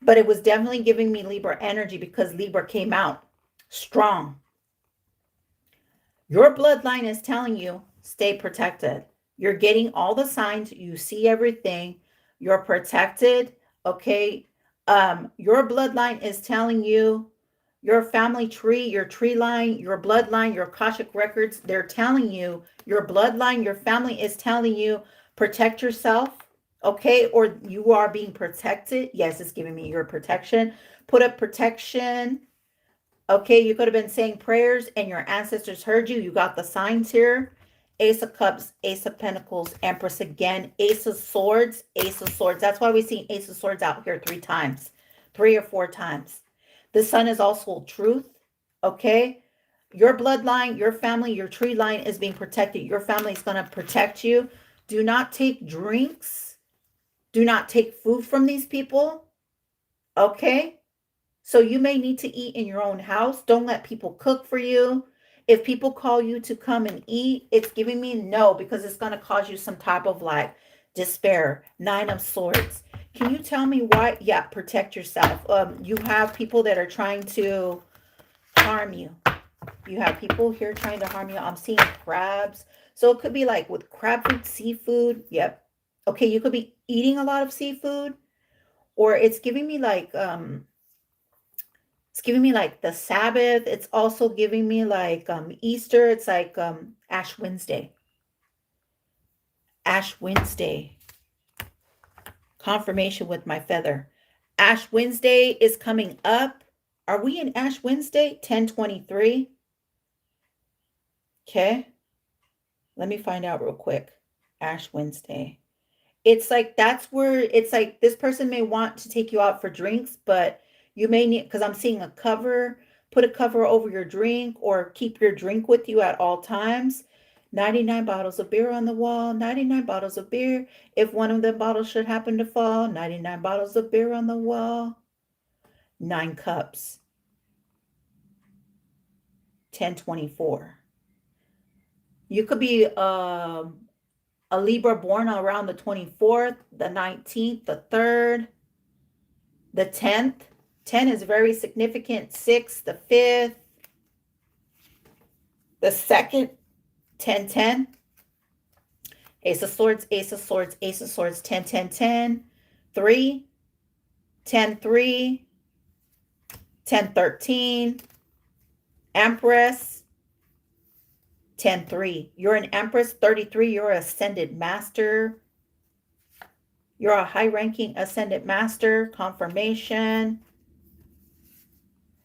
But it was definitely giving me Libra energy because Libra came out strong. Your bloodline is telling you, stay protected. You're getting all the signs. You see everything. You're protected, okay? Your bloodline is telling you, your family tree, your tree line, your bloodline, your Akashic records, they're telling you, your bloodline, your family is telling you, protect yourself, okay? Or you are being protected. Yes, it's giving me your protection. Put up protection. Okay, you could have been saying prayers and your ancestors heard you. You got the signs here. Ace of Cups, Ace of Pentacles, Empress again, Ace of Swords, Ace of Swords. That's why we've seen Ace of Swords out here 3 times, 3 or 4 times. The Sun is also truth, okay? Your bloodline, your family, your tree line is being protected. Your family is going to protect you. Do not take drinks. Do not take food from these people, okay? So you may need to eat in your own house. Don't let people cook for you. If people call you to come and eat, it's giving me no, because it's going to cause you some type of like despair. 9 of Swords. Can you tell me why? Yeah, protect yourself. You have people that are trying to harm you. You have people here trying to harm you. I'm seeing crabs. So it could be like with crab food, seafood. Yep. Okay, you could be eating a lot of seafood. Or it's giving me like it's giving me like the Sabbath. It's also giving me like Easter. It's like Ash Wednesday. Ash Wednesday. Confirmation with my feather. Ash Wednesday is coming up. Are we in Ash Wednesday? 10/23. Okay. Let me find out real quick. Ash Wednesday. It's like that's where it's like this person may want to take you out for drinks, but you may need, because I'm seeing a cover, put a cover over your drink or keep your drink with you at all times. 99 bottles of beer on the wall, 99 bottles of beer. If one of the bottles should happen to fall, 99 bottles of beer on the wall. 9 cups. 10/24. You could be a Libra born around the 24th, the 19th, the 3rd, the 10th. 10 is very significant. 6, the 5th, the 2nd, 10/10. Ace of Swords, Ace of Swords, Ace of Swords, 10/10/10. 3, 10/3. 1013. Empress, 10-3. You're an Empress. 33, you're an Ascended Master. You're a high-ranking Ascended Master. Confirmation.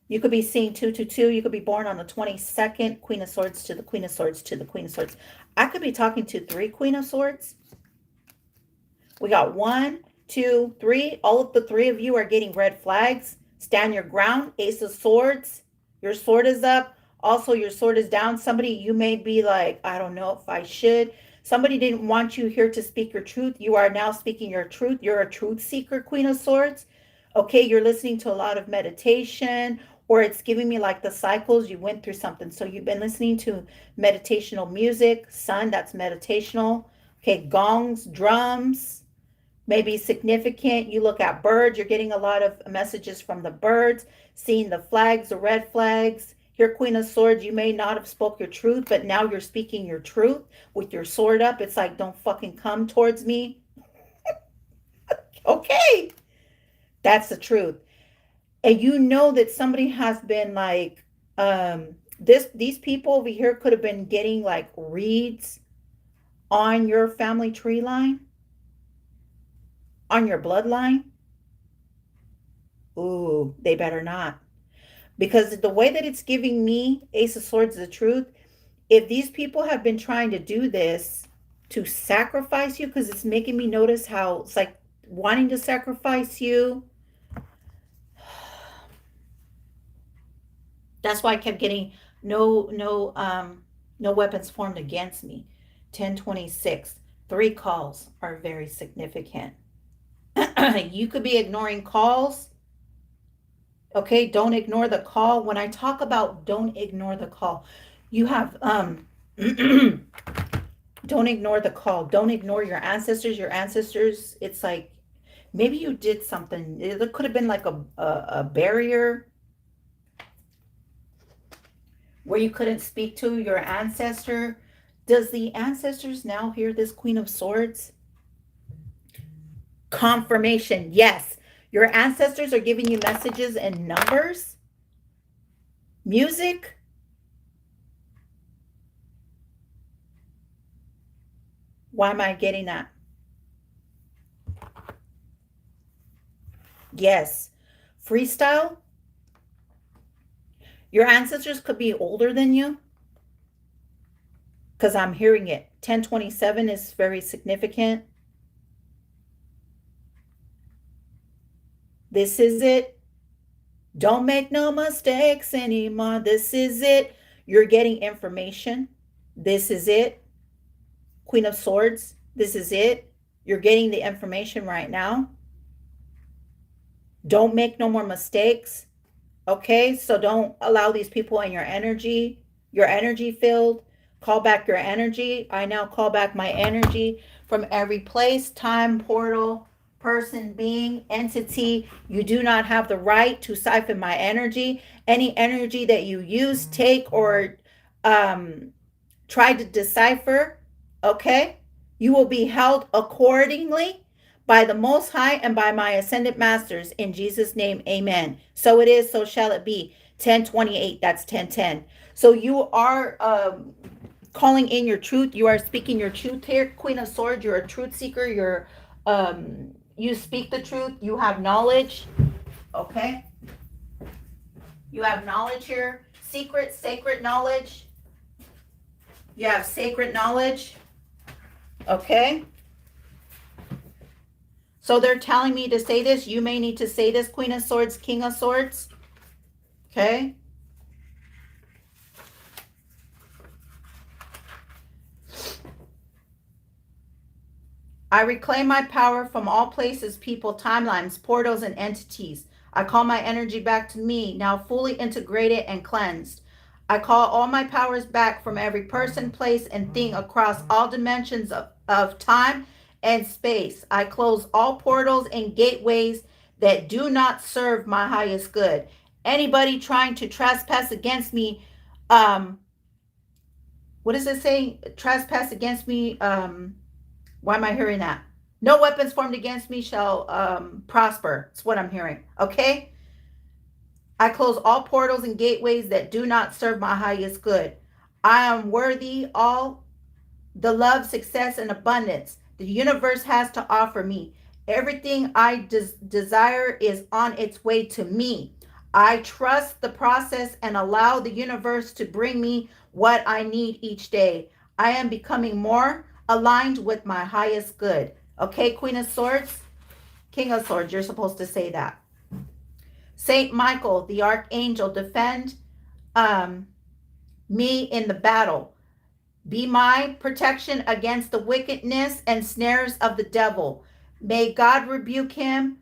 You could be seeing 222. You could be born on the 22nd. Queen of Swords to the Queen of Swords to the Queen of Swords. I could be talking to 3 Queen of Swords. We got 1, 2, 3. All of the 3 of you are getting red flags. Stand your ground. Ace of Swords. Your sword is up. Also, your sword is down. Somebody, you may be like, I don't know if I should. Somebody didn't want you here to speak your truth. You are now speaking your truth. You're a truth seeker, Queen of Swords. Okay, you're listening to a lot of meditation, or it's giving me like the cycles. You went through something. So you've been listening to meditational music. Sun, that's meditational. Okay, gongs, drums. Maybe significant. You look at birds. You're getting a lot of messages from the birds. Seeing the flags, the red flags. Here, Queen of Swords, you may not have spoke your truth, but now you're speaking your truth with your sword up. It's like, don't fucking come towards me. Okay. That's the truth. And you know that somebody has been like, these people over here could have been getting like reads on your family tree line, on your bloodline. Ooh, they better not. Because the way that it's giving me, Ace of Swords, the truth, if these people have been trying to do this to sacrifice you, because it's making me notice how it's like wanting to sacrifice you. That's why I kept getting no weapons formed against me. 1026. 3 calls are very significant. You could be ignoring calls. Okay, don't ignore the call. When I talk about don't ignore the call, you have don't ignore the call. Don't ignore your ancestors. Your ancestors, it's like maybe you did something. It could have been like a barrier where you couldn't speak to your ancestor. Does the ancestors now hear this Queen of Swords? Confirmation, yes. Your ancestors are giving you messages and numbers. Music. Why am I getting that? Yes. Freestyle. Your ancestors could be older than you. Because I'm hearing it. 1027 is very significant. This is it. Don't make no mistakes anymore. This is it. You're getting information. This is it. Queen of Swords. This is it. You're getting the information right now. Don't make no more mistakes. Okay, so don't allow these people in your energy field. Call back your energy. I now call back my energy from every place, time, portal, person, being, entity. You do not have the right to siphon my energy. Any energy that you use, take, or try to decipher, okay, you will be held accordingly by the Most High and by my ascended masters. In Jesus' name, amen. So it is, so shall it be. 1028, that's 1010. So you are calling in your truth. You are speaking your truth here, Queen of Swords. You're a truth seeker. You're you speak the truth. You have knowledge. Okay. You have knowledge here. Secret, sacred knowledge. You have sacred knowledge. Okay. So they're telling me to say this. You may need to say this, Queen of Swords, King of Swords. Okay. I reclaim my power from all places, people, timelines, portals, and entities. I call my energy back to me, now fully integrated and cleansed. I call all my powers back from every person, place, and thing across all dimensions of time and space. I close all portals and gateways that do not serve my highest good. Anybody trying to trespass against me, what does it say? Trespass against me, why am I hearing that? No weapons formed against me shall prosper. That's what I'm hearing. Okay? I close all portals and gateways that do not serve my highest good. I am worthy all the love, success, and abundance the universe has to offer me. Everything I desire is on its way to me. I trust the process and allow the universe to bring me what I need each day. I am becoming more aligned with my highest good. Okay, Queen of Swords, King of Swords, you're supposed to say that. Saint Michael, the archangel, defend me in the battle. Be my protection against the wickedness and snares of the devil. May God rebuke him.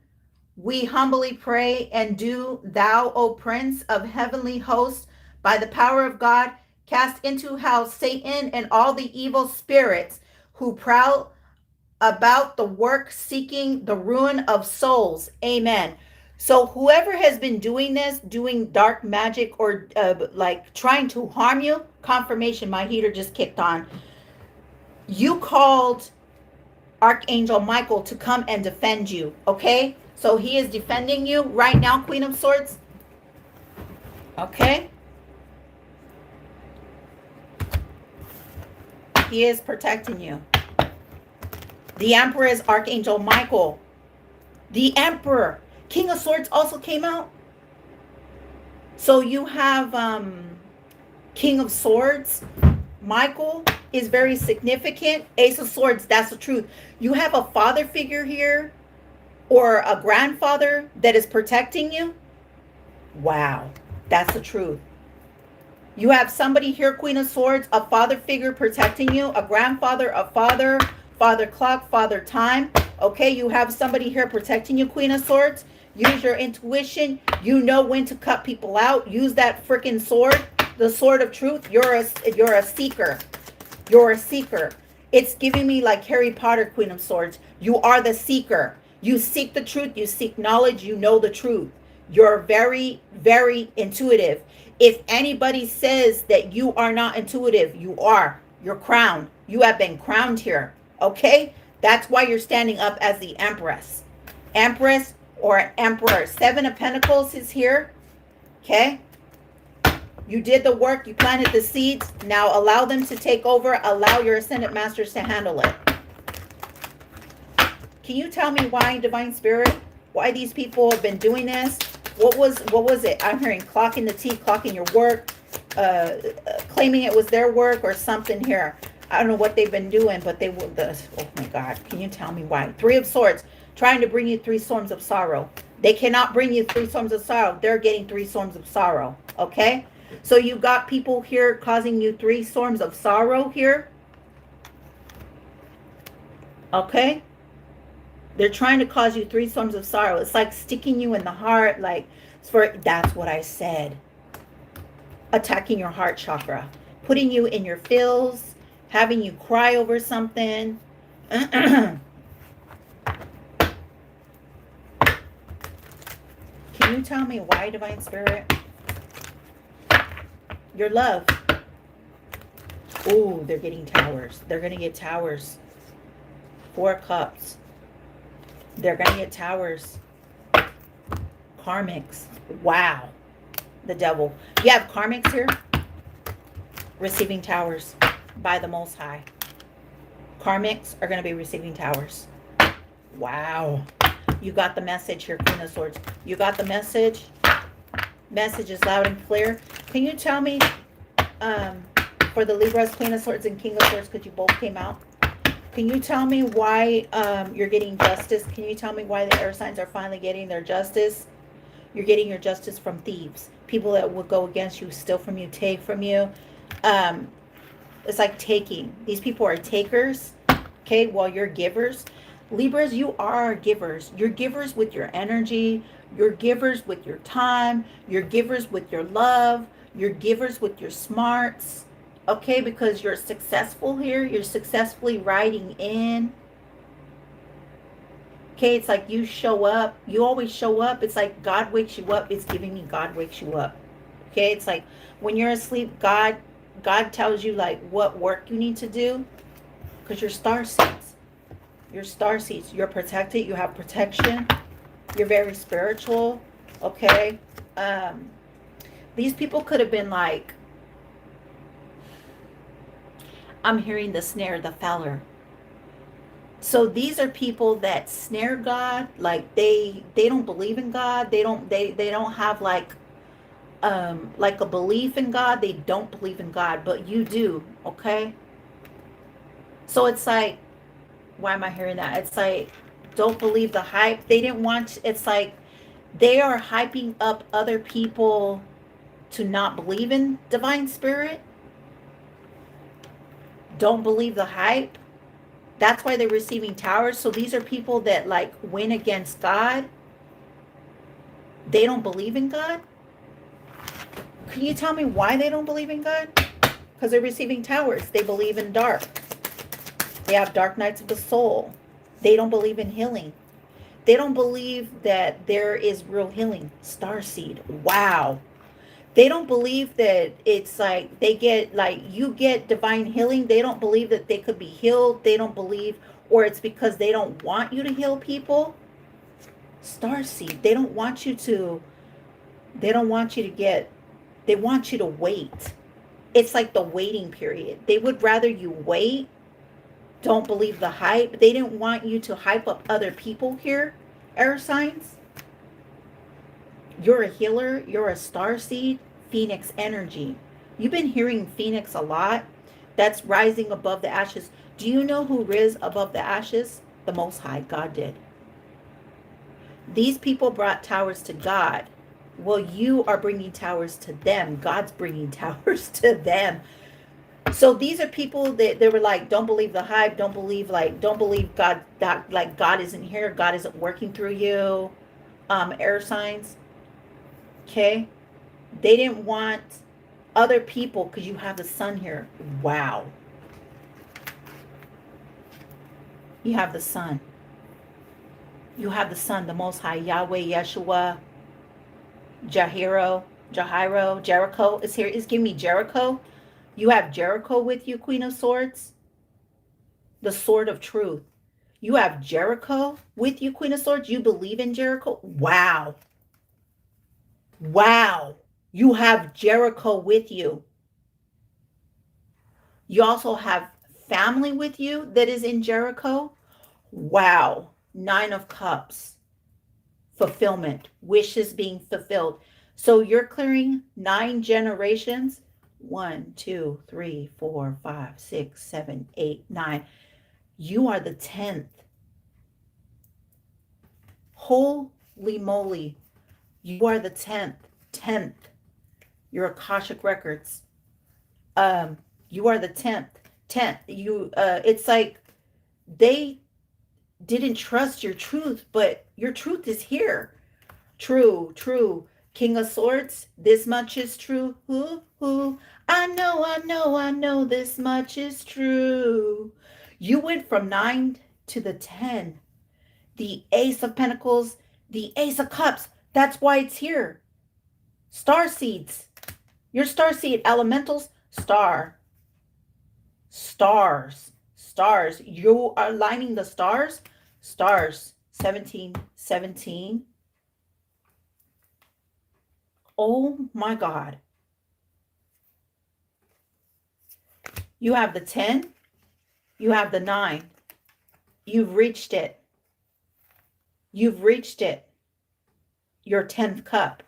We humbly pray, and do thou, O Prince of heavenly hosts, by the power of God, cast into hell Satan and all the evil spirits who prowl about the work seeking the ruin of souls. Amen. So whoever has been doing this, doing dark magic or like trying to harm you, confirmation, my heater just kicked on. You called Archangel Michael to come and defend you, okay? So he is defending you right now, Queen of Swords. Okay? He is protecting you. The Emperor is Archangel Michael. The Emperor. King of Swords also came out. So you have King of Swords. Michael is very significant. Ace of Swords, that's the truth. You have a father figure here or a grandfather that is protecting you. Wow, that's the truth. You have somebody here, Queen of Swords, a father figure protecting you, a grandfather, a father, father clock, father time. Okay, you have somebody here protecting you, Queen of Swords. Use your intuition. You know when to cut people out. Use that freaking sword, the sword of truth. You're a seeker. You're a seeker. It's giving me like Harry Potter, Queen of Swords. You are the seeker. You seek the truth. You seek knowledge. You know the truth. You're very, very intuitive. If anybody says that you are not intuitive, you are. You're crowned. You have been crowned here. Okay? That's why you're standing up as the Empress. Empress or Emperor. Seven of Pentacles is here. Okay? You did the work. You planted the seeds. Now allow them to take over. Allow your Ascended Masters to handle it. Can you tell me why, Divine Spirit? Why these people have been doing this? What was it? I'm hearing clocking the tea, clocking your work, claiming it was their work or something here. I don't know what they've been doing, but they will. Oh my God! Can you tell me why? Three of Swords, trying to bring you 3 storms of sorrow. They cannot bring you 3 storms of sorrow. They're getting 3 storms of sorrow. Okay, so you got people here causing you 3 storms of sorrow here. Okay. They're trying to cause you 3 storms of sorrow. It's like sticking you in the heart. Like, that's what I said. Attacking your heart chakra. Putting you in your feels. Having you cry over something. Can you tell me why, Divine Spirit? Your love. Oh, they're getting towers. They're going to get towers. 4 cups. They're going to get towers. Karmics. Wow. The devil. You have karmics here. Receiving towers by the Most High. Karmics are going to be receiving towers. Wow. You got the message here, Queen of Swords. You got the message. Message is loud and clear. Can you tell me, for the Libras, Queen of Swords and King of Swords, because you both came out, can you tell me why you're getting justice? Can you tell me why the air signs are finally getting their justice? You're getting your justice from thieves. People that will go against you, steal from you, take from you. It's like taking. These people are takers, okay, while you're givers. Libras, you are givers. You're givers with your energy. You're givers with your time. You're givers with your love. You're givers with your smarts. Okay, because you're successful here. You're successfully riding in. Okay, it's like you show up. You always show up. It's like God wakes you up. It's giving me God wakes you up. Okay, it's like when you're asleep, God tells you like what work you need to do. Because you're star seeds. You're star seeds. You're protected. You have protection. You're very spiritual. Okay. These people could have been like, I'm hearing the snare, the fowler. So these are people that snare God, like they don't believe in God. They don't have like a belief in God. They don't believe in God, but you do, okay? So it's like, why am I hearing that? It's like, don't believe the hype. They didn't want, it's like they are hyping up other people to not believe in divine spirit. Don't believe the hype. That's why they're receiving towers. So these are people that like went against God. They don't believe in God. Can you tell me why they don't believe in God? Because they're receiving towers. They believe in dark. They have dark nights of the soul. They don't believe in healing. They don't believe that there is real healing. Starseed. Wow. They don't believe that it's like they get like you get divine healing. They don't believe that they could be healed. They don't believe, or it's because they don't want you to heal people. Starseed. They don't want you to get, they want you to wait. It's like the waiting period. They would rather you wait. Don't believe the hype. They didn't want you to hype up other people here, air signs. You're a healer. You're a star seed. Phoenix energy. You've been hearing Phoenix a lot. That's rising above the ashes. Do you know who rose above the ashes? The Most High. God did. These people brought towers to God. Well, you are bringing towers to them. God's bringing towers to them. So these are people that they were like, don't believe the hype. Don't believe God, that like God isn't here. God isn't working through you. Air signs. Okay. They didn't want other people because you have the sun here. Wow. You have the sun. You have the sun, the Most High, Yahweh, Yeshua, Jericho is here. It's giving me Jericho. You have Jericho with you, Queen of Swords, the sword of truth. You have Jericho with you, Queen of Swords. You believe in Jericho. Wow. Wow. You have Jericho with you. You also have family with you that is in Jericho. Wow. 9 of Cups. Fulfillment. Wishes being fulfilled. So you're clearing 9 generations. 1, 2, 3, 4, 5, 6, 7, 8, 9. You are the 10th. Holy moly. You are the 10th. 10th. Your Akashic records. You are the 10th. 10th. You it's like they didn't trust your truth, but your truth is here. True, true. King of Swords, this much is true. Who? I know this much is true. You went from 9 to the 10. The Ace of Pentacles, the Ace of Cups. That's why it's here. Star seeds. Your star seed elementals, star. Stars. Stars. You are lining the stars. Stars. 17, 17. Oh my God. You have the 10. You have the 9. You've reached it. You've reached it. Your 10th cup.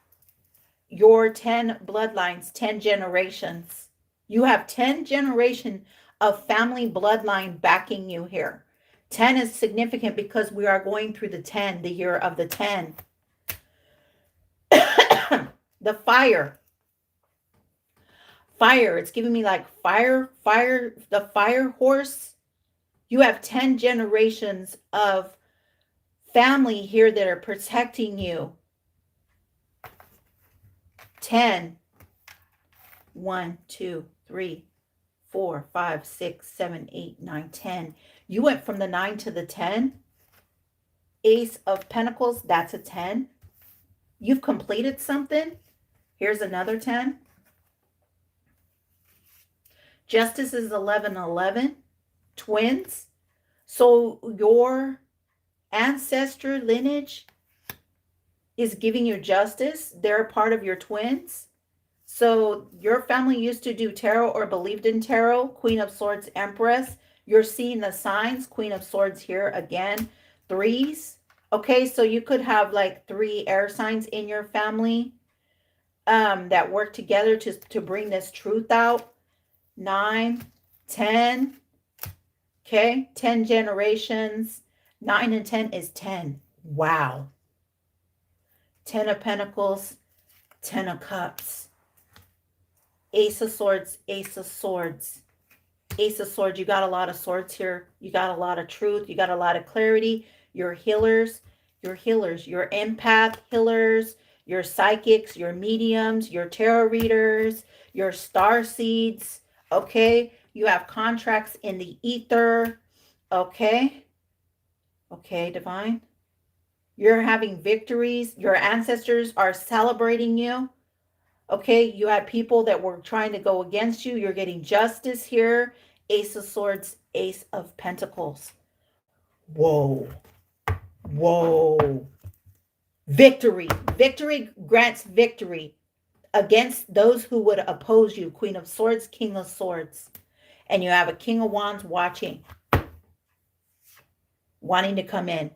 Your 10 bloodlines, 10 generations. You have 10 generation of family bloodline backing you here. 10 is significant because we are going through the 10, the year of the 10. The fire. Fire. It's giving me like fire, the fire horse. You have 10 generations of family here that are protecting you. 10. 1, 2, 3, 4, 5, 6, 7, 8, 9, 10. You went from the 9 to the 10. Ace of Pentacles, that's a 10. You've completed something. Here's another 10. Justice is 11, 11. Twins. So your ancestor lineage, is giving you justice. They're a part of your twins. So your family used to do tarot or believed in tarot. Queen of Swords, Empress. You're seeing the signs. Queen of Swords here again. Threes. Okay, so you could have like 3 air signs in your family that work together to bring this truth out. 9, 10. Okay, 10 generations. 9 and 10 is 10. Wow. 10 of Pentacles, 10 of Cups. Ace of Swords, Ace of Swords. Ace of Swords, you got a lot of swords here. You got a lot of truth. You got a lot of clarity. You're healers. You're healers. You're empath healers. You're psychics. You're mediums. You're tarot readers. You're star seeds. Okay. You have contracts in the ether. Okay. Okay, divine. You're having victories. Your ancestors are celebrating you. Okay, you had people that were trying to go against you. You're getting justice here. Ace of Swords, Ace of Pentacles. Whoa. Whoa. Victory. Victory grants victory against those who would oppose you. Queen of Swords, King of Swords. And you have a King of Wands watching. Wanting to come in.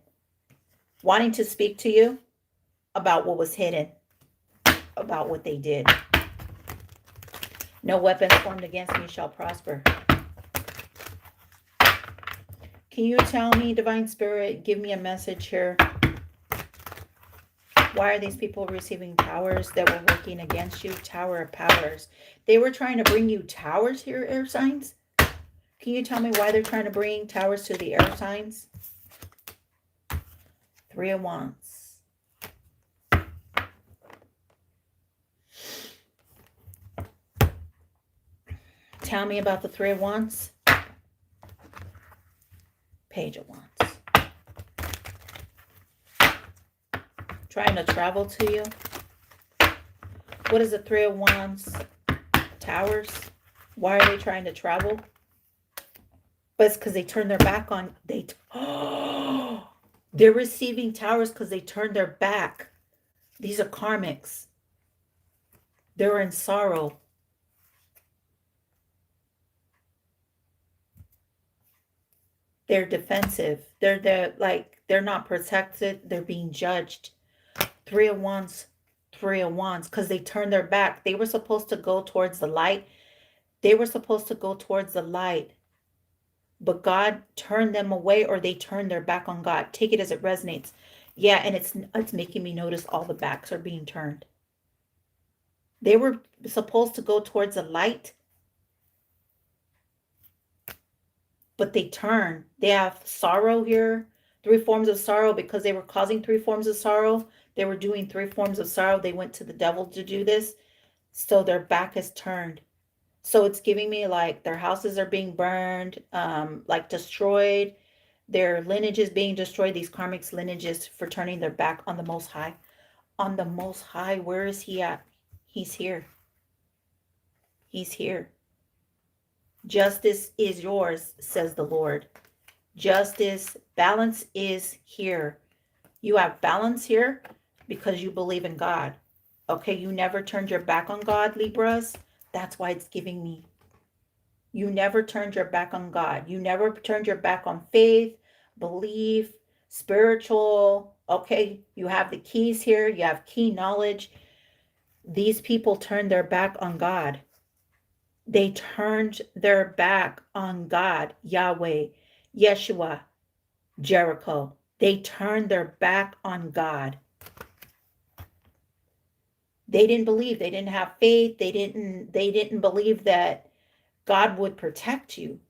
Wanting to speak to you about what was hidden. About what they did. No weapons formed against me shall prosper. Can you tell me, Divine Spirit, give me a message here. Why are these people receiving towers that were working against you? Tower of Powers. They were trying to bring you towers here, air signs. Can you tell me why they're trying to bring towers to the air signs? 3 of Wands. Tell me about the 3 of Wands. Page of Wands. Trying to travel to you. What is the 3 of Wands? Towers. Why are they trying to travel? But it's because they turned their back on. They're receiving towers because they turned their back. These are karmics. They're in sorrow. They're defensive. They're not protected. They're being judged. 3 of Wands, 3 of Wands, because they turned their back. They were supposed to go towards the light. They were supposed to go towards the light. But God turned them away, or they turned their back on God. Take it as it resonates. Yeah, and it's making me notice all the backs are being turned. They were supposed to go towards the light. But they turn. They have sorrow here. 3 forms of sorrow because they were causing 3 forms of sorrow. They were doing 3 forms of sorrow. They went to the devil to do this. So their back is turned. So it's giving me like their houses are being burned, like destroyed. Their lineage is being destroyed. These karmics lineages for turning their back on the Most High. On the Most High, where is he at? He's here. He's here. Justice is yours, says the Lord. Justice, balance is here. You have balance here because you believe in God. Okay, you never turned your back on God, Libras. That's why it's giving me. You never turned your back on God. You never turned your back on faith, belief, spiritual. Okay, you have the keys here. You have key knowledge. These people turned their back on God. They turned their back on God, Yahweh, Yeshua, Jericho. They turned their back on God. They didn't believe. They didn't have faith. They didn't believe that God would protect you.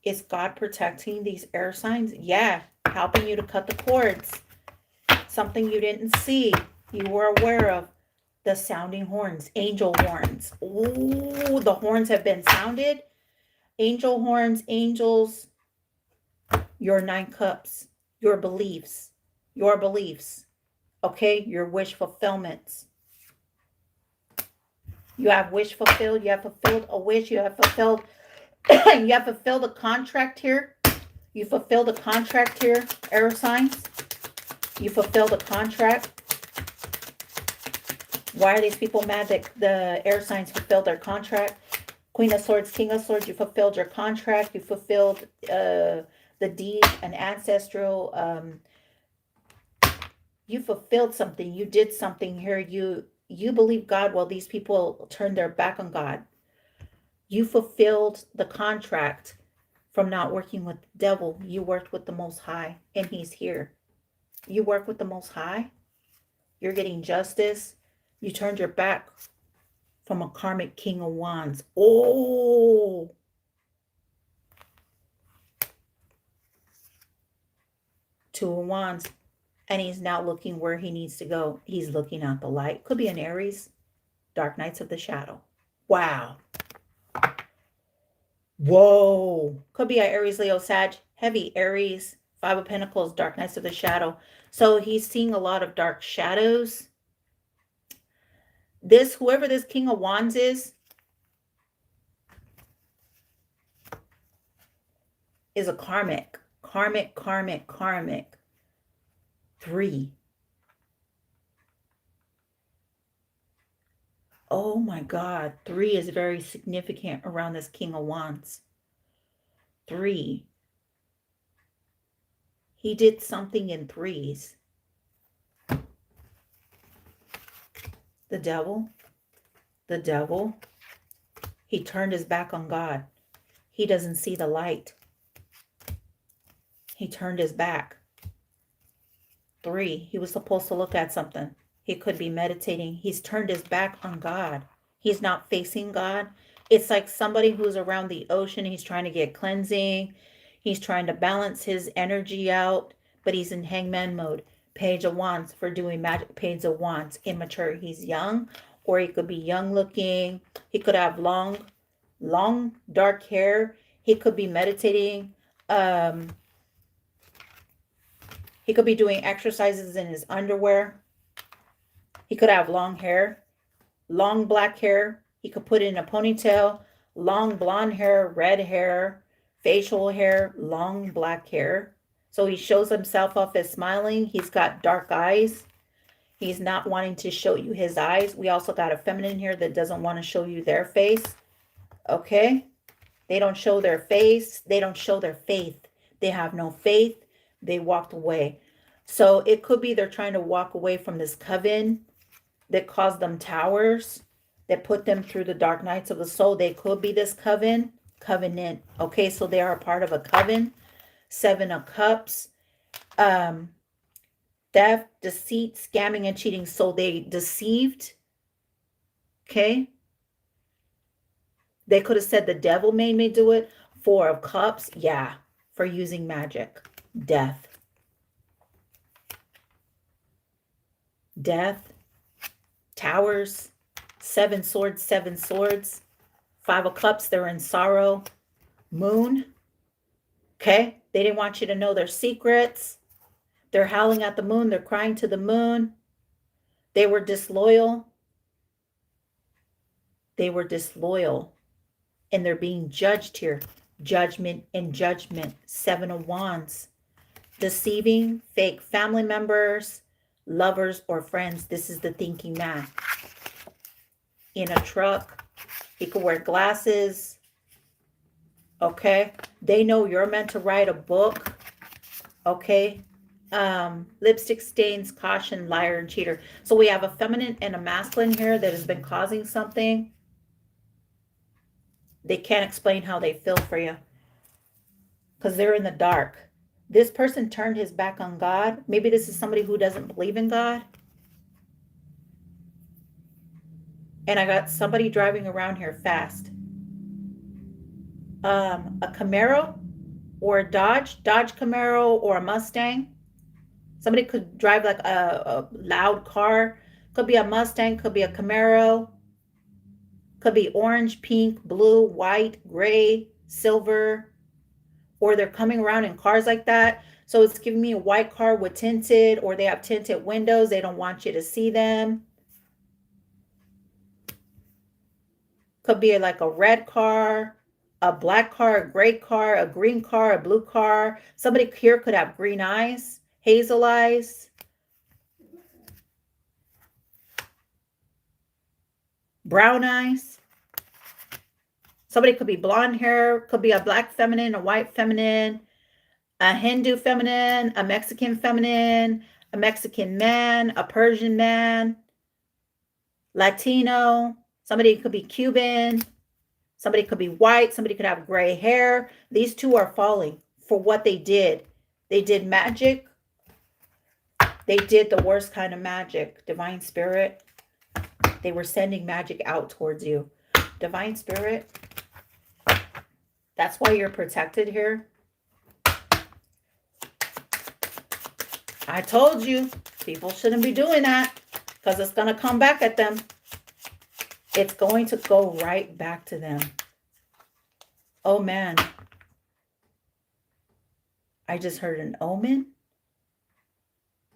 Is God protecting these air signs? Yeah, helping you to cut the cords. Something you didn't see, you were aware of. The sounding horns, angel horns. Oh, the horns have been sounded. Angel horns, angels. Your 9 cups, your beliefs. Okay, your wish fulfillments. You have wish fulfilled. You have fulfilled a wish. You have fulfilled. You have fulfilled a contract here. You fulfilled a contract here, air signs. You fulfilled a contract. Why are these people mad that the air signs fulfilled their contract? Queen of Swords, King of Swords, you fulfilled your contract. You fulfilled the deed, an ancestral. You fulfilled something. You did something here. You believe God while these people turned their back on God. You fulfilled the contract from not working with the devil. You worked with the Most High, and He's here. You work with the Most High. You're getting justice. You turned your back from a karmic King of Wands. Oh, Two of Wands. And he's now looking where he needs to go. He's looking at the light. Could be an Aries. Dark Nights of the Shadow. Wow. Whoa. Could be an Aries, Leo, Sag. Heavy Aries. Five of Pentacles. Dark Nights of the Shadow. So he's seeing a lot of dark shadows. Whoever this King of Wands is a karmic. Karmic. 3. Oh my God. 3 is very significant around this King of Wands. 3. He did something in 3s. The devil. He turned his back on God. He doesn't see the light. He turned his back. 3, he was supposed to look at something. He could be meditating. He's turned his back on God. He's not facing God. It's like somebody who's around the ocean. He's trying to get cleansing. He's trying to balance his energy out, but he's in hangman mode. Page of Wands for doing magic. Page of Wands, immature. He's young, or he could be young looking. He could have long dark hair. He could be meditating. He could be doing exercises in his underwear. He could have long hair, long black hair. He could put it in a ponytail, long blonde hair, red hair, facial hair, long black hair. So he shows himself off as smiling. He's got dark eyes. He's not wanting to show you his eyes. We also got a feminine here that doesn't want to show you their face. Okay? They don't show their face. They don't show their faith. They have no faith. They walked away. So it could be they're trying to walk away from this coven that caused them towers, that put them through the dark nights of the soul. They could be this covenant. Okay, so they are a part of a coven. 7 of Cups. Theft, deceit, scamming, and cheating. So they deceived. Okay. They could have said the devil made me do it. 4 of Cups. Yeah. For using magic. Death. Towers. 7 swords. 5 of Cups. They're in sorrow. Moon. Okay. They didn't want you to know their secrets. They're howling at the moon. They're crying to the moon. They were disloyal. And they're being judged here. Judgment and judgment. 7 of Wands. Deceiving, fake family members, lovers, or friends. This is the thinking man. In a truck. He could wear glasses. Okay. They know you're meant to write a book. Okay. Lipstick stains, caution, liar, and cheater. So we have a feminine and a masculine here that has been causing something. They can't explain how they feel for you because they're in the dark. This person turned his back on God. Maybe this is somebody who doesn't believe in God. And I got somebody driving around here fast. A Camaro or a Dodge Camaro or a Mustang. Somebody could drive like a loud car. Could be a Mustang, could be a Camaro. Could be orange, pink, blue, white, gray, silver. Or they're coming around in cars like that. So it's giving me a white car with tinted, or they have tinted windows. They don't want you to see them. Could be like a red car, a black car, a gray car, a green car, a blue car. Somebody here could have green eyes, hazel eyes. brown eyes. Somebody could be blonde hair, could be a black feminine, a white feminine, a Hindu feminine, a Mexican feminine, a Mexican man, a Persian man, Latino. Somebody could be Cuban. Somebody could be white. Somebody could have gray hair. These two are falling for what they did. They did magic. They did the worst kind of magic. Divine Spirit. They were sending magic out towards you. Divine Spirit. That's why you're protected here. I told you, people shouldn't be doing that because it's going to come back at them. It's going to go right back to them. Oh, man. I just heard an omen.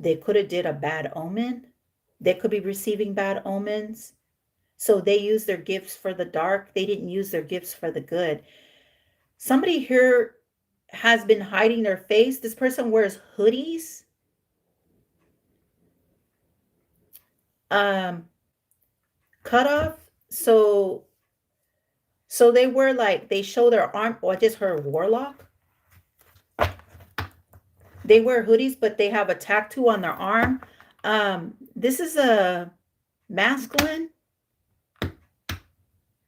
They could have did a bad omen. They could be receiving bad omens. So they used their gifts for the dark. They didn't use their gifts for the good. Somebody here has been hiding their face. This person wears hoodies. Cut off. So they were like, they show their arm. Oh, I just heard warlock. They wear hoodies, but they have a tattoo on their arm. This is a masculine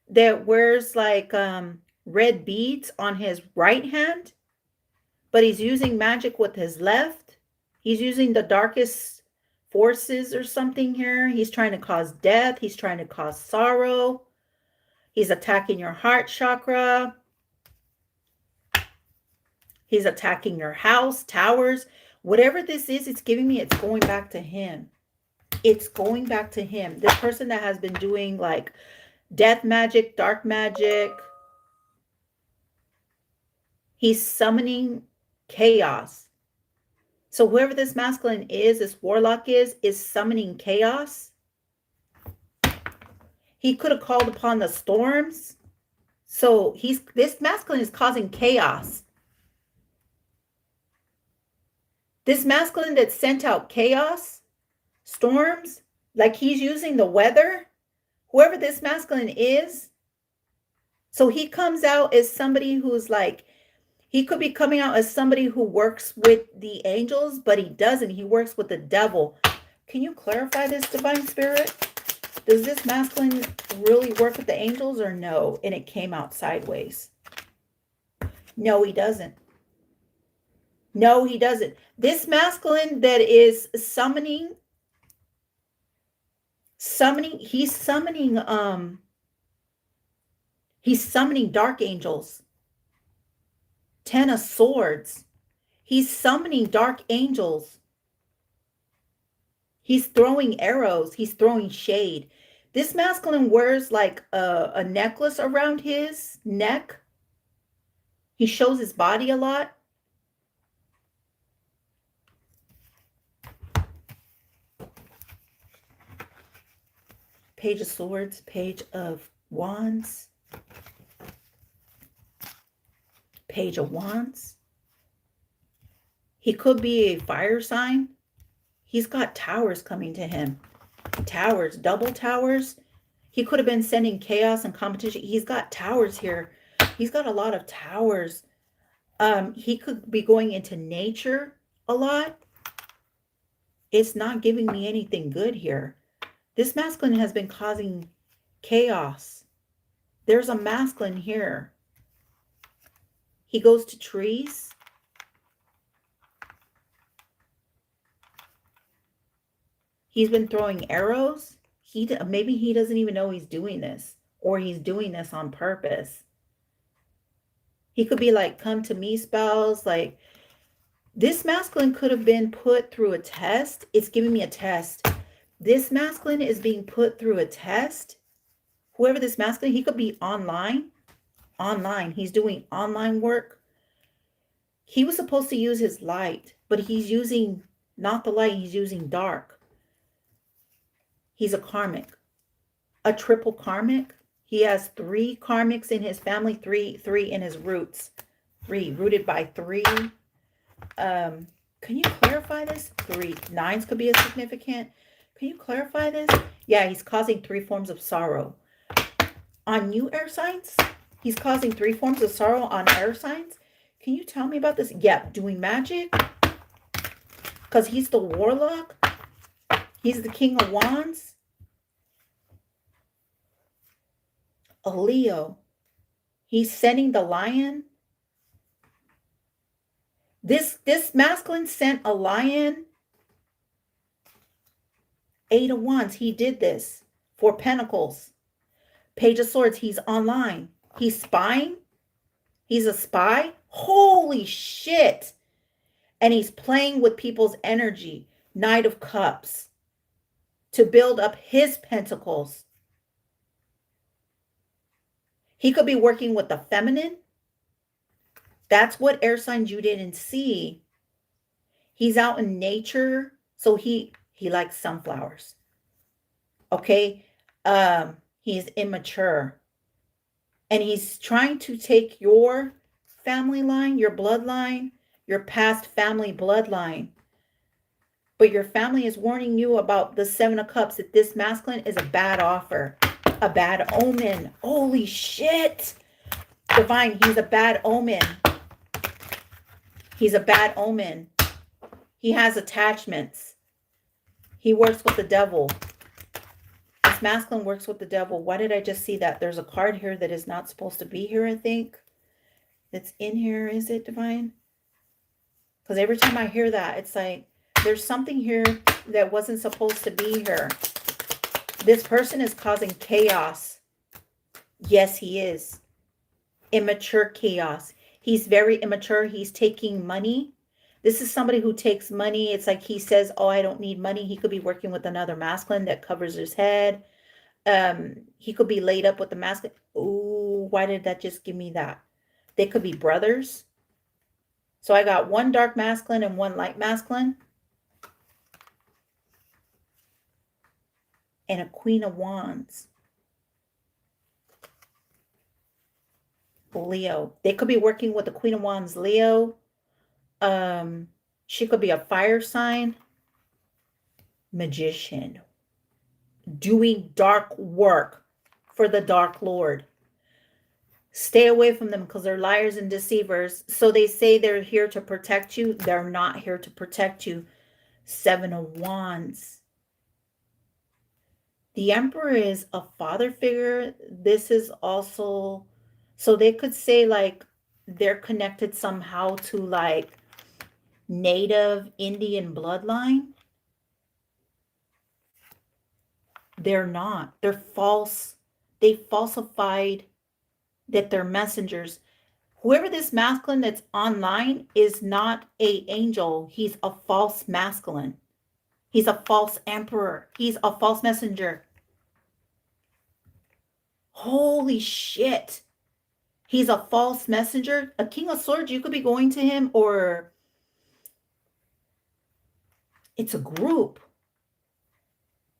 that wears like red beads on his right hand, but he's using magic with his left. He's using the darkest forces or something here. He's trying to cause death. He's trying to cause sorrow. He's attacking your heart chakra. He's attacking your house, towers. Whatever this is, it's giving me, it's going back to him. It's going back to him. This person that has been doing like death magic, dark magic. He's summoning chaos. So whoever this masculine is, this warlock is summoning chaos. He could have called upon the storms. So this masculine is causing chaos. This masculine that sent out chaos, storms, like he's using the weather, whoever this masculine is. So he comes out as somebody who's like, he could be coming out as somebody who works with the angels, but he doesn't. He works with the devil. Can you clarify this, Divine Spirit? Does this masculine really work with the angels or no? And it came out sideways. No, he doesn't. No, he doesn't. This masculine that is summoning, he's summoning dark angels. 10 of Swords. He's summoning dark angels. He's throwing arrows. He's throwing shade. This masculine wears like a necklace around his neck. He shows his body a lot. Page of Swords, Page of Wands. Page of Wands. He could be a fire sign. He's got towers coming to him. Towers, double towers. He could have been sending chaos and competition. He's got towers here. He's got a lot of towers. He could be going into nature a lot. It's not giving me anything good here. This masculine has been causing chaos. There's a masculine here. He goes to trees. He's been throwing arrows. Maybe he doesn't even know he's doing this, or he's doing this on purpose. He could be like, come to me spells. Like, this masculine could have been put through a test. It's giving me a test. This masculine is being put through a test. Whoever this masculine, he could be online. He's doing online work. He was supposed to use his light, but he's using not the light, he's using dark. He's a karmic, a triple karmic. He has 3 karmics in his family, three in his roots, 3 rooted by 3. Can you clarify this? 3 9s could be a significant. Can you clarify this? Yeah, he's causing 3 forms of sorrow. on you, air signs. He's causing 3 forms of sorrow on air signs. Can you tell me about this? Yeah, doing magic. Because he's the warlock. He's the king of wands. A Leo. He's sending the lion. This masculine sent a lion. 8 of wands. He did this. 4 pentacles. Page of swords. He's online. He's spying. He's a spy. Holy shit. And he's playing with people's energy. Knight of cups. To build up his pentacles. He could be working with the feminine. That's what air signs you didn't see. He's out in nature. So he likes sunflowers. Okay. He's immature. And he's trying to take your family line, your bloodline, your past family bloodline. But your family is warning you about the 7 of cups, that this masculine is a bad offer, a bad omen. Holy shit. Divine, he's a bad omen. He's a bad omen. He has attachments. He works with the devil. This masculine works with the devil. Why did I just see that? There's a card here that is not supposed to be here, I think. It's in here. Is it, Divine? Because every time I hear that, it's like, there's something here that wasn't supposed to be here. This person is causing chaos. Yes, he is. Immature chaos. He's very immature. He's taking money. This is somebody who takes money. It's like he says, oh, I don't need money. He could be working with another masculine that covers his head. He could be laid up with the masculine. Ooh, why did that just give me that? They could be brothers. So I got 1 dark masculine and 1 light masculine. And a Queen of Wands. Leo. They could be working with the Queen of Wands, Leo. She could be a fire sign. Magician. Doing dark work for the Dark Lord. Stay away from them because they're liars and deceivers. So they say they're here to protect you. They're not here to protect you. 7 of Wands. The Emperor is a father figure. This is also, so they could say like they're connected somehow to like Native Indian bloodline. They're not. They're false. They falsified that they're messengers. Whoever this masculine that's online is not an angel. He's a false masculine. He's a false emperor. He's a false messenger. Holy shit. He's a false messenger. A King of Swords, you could be going to him, or it's a group.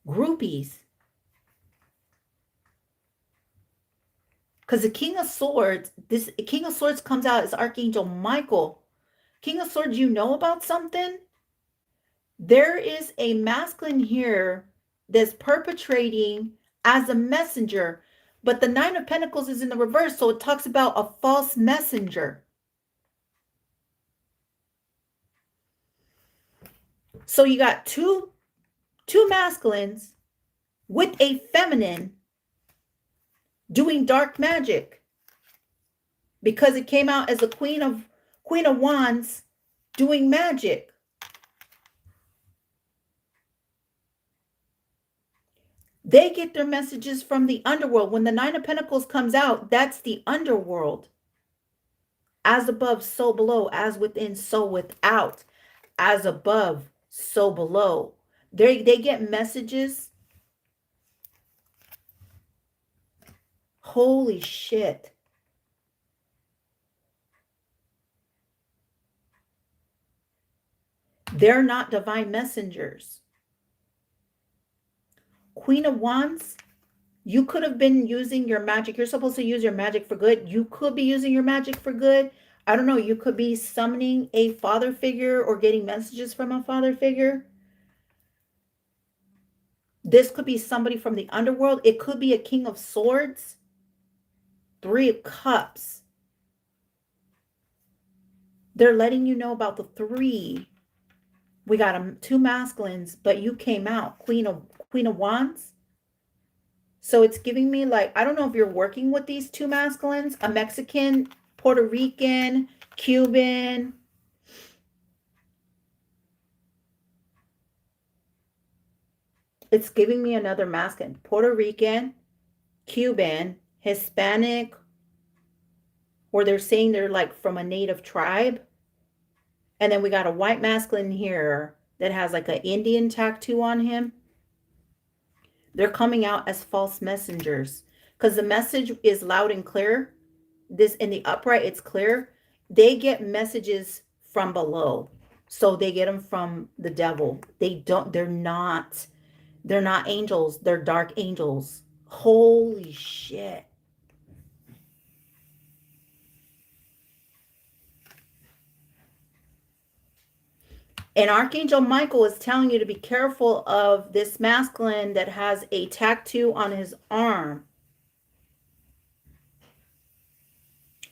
Groupies. Because the King of Swords, this King of Swords comes out as Archangel Michael. King of Swords, you know about something? There is a masculine here that's perpetrating as a messenger, but the 9 of Pentacles is in the reverse, so it talks about a false messenger. So you got two masculines with a feminine doing dark magic, because it came out as a Queen of Wands doing magic. They get their messages from the underworld. When the 9 of Pentacles comes out, that's the underworld. As above, so below. As within, so without. As above, so below. They get messages. Holy shit. They're not divine messengers. Queen of Wands, you could have been using your magic. You're supposed to use your magic for good. You could be using your magic for good. I don't know. You could be summoning a father figure or getting messages from a father figure. This could be somebody from the underworld. It could be a King of Swords. Three of Cups. They're letting you know about the three. We got two masculines, but you came out Queen of Wands. So it's giving me like, I don't know if you're working with these two masculines, a Mexican, Puerto Rican, Cuban. It's giving me another masculine, Puerto Rican, Cuban, Hispanic, or they're saying they're like from a native tribe. And then we got a white masculine here that has like an Indian tattoo on him. They're coming out as false messengers because the message is loud and clear. This in the upright, it's clear. They get messages from below. So they get them from the devil. They're not angels. They're dark angels. Holy shit. And Archangel Michael is telling you to be careful of this masculine that has a tattoo on his arm.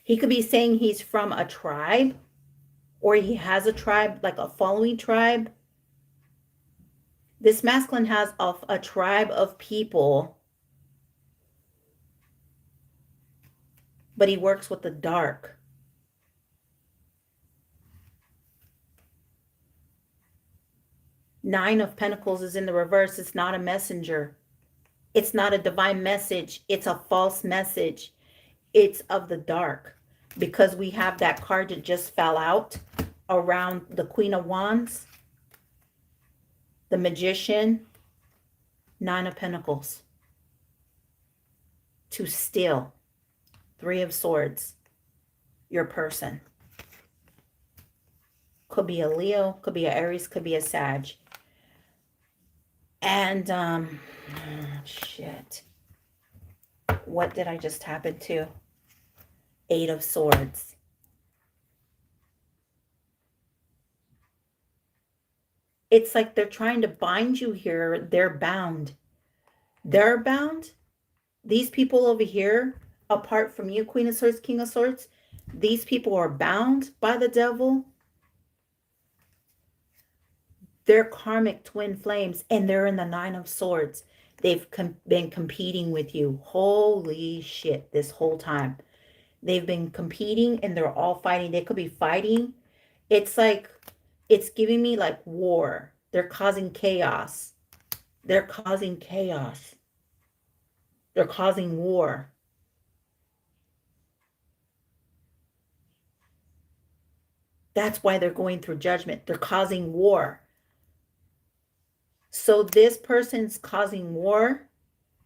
He could be saying he's from a tribe, or he has a tribe, like a following tribe. This masculine has a tribe of people, but he works with the dark. Nine of Pentacles is in the reverse. It's not a messenger. It's not a divine message. It's a false message. It's of the dark, because we have that card that just fell out around the Queen of Wands, the Magician, Nine of Pentacles. To steal. Three of Swords. Your person. Could be a Leo, could be an Aries, could be a Sag. And, shit. What did I just happen to? Eight of Swords. It's like they're trying to bind you here. They're bound. They're bound. These people over here, apart from you, Queen of Swords, King of Swords, these people are bound by the devil. They're karmic twin flames, and they're in the Nine of Swords. They've been competing with you. Holy shit, this whole time. They've been competing, and they're all fighting. They could be fighting. It's like, it's giving me like war. They're causing chaos. They're causing chaos. They're causing war. That's why they're going through judgment. They're causing war. So this person's causing war.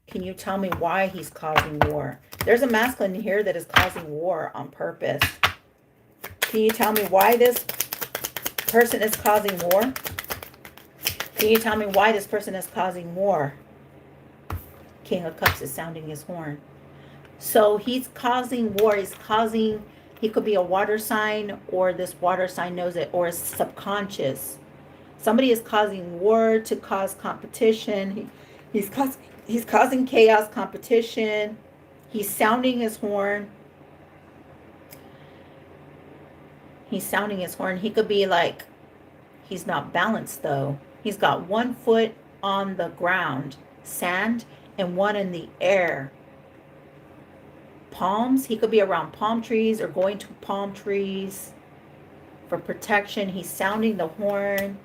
Can you tell me why he's causing war? There's a masculine here that is causing war on purpose. Can you tell me why this person is causing war? Can you tell me why this person is causing war? King of Cups is sounding his horn. So he's causing war. He could be a water sign, or this water sign knows it, or it's subconscious. Somebody is causing war to cause competition. He's causing chaos, competition. He's sounding his horn. He's sounding his horn. He could be like, he's not balanced though. He's got one foot on the ground, sand, and one in the air. Palms. He could be around palm trees or going to palm trees for protection. He's sounding the horn.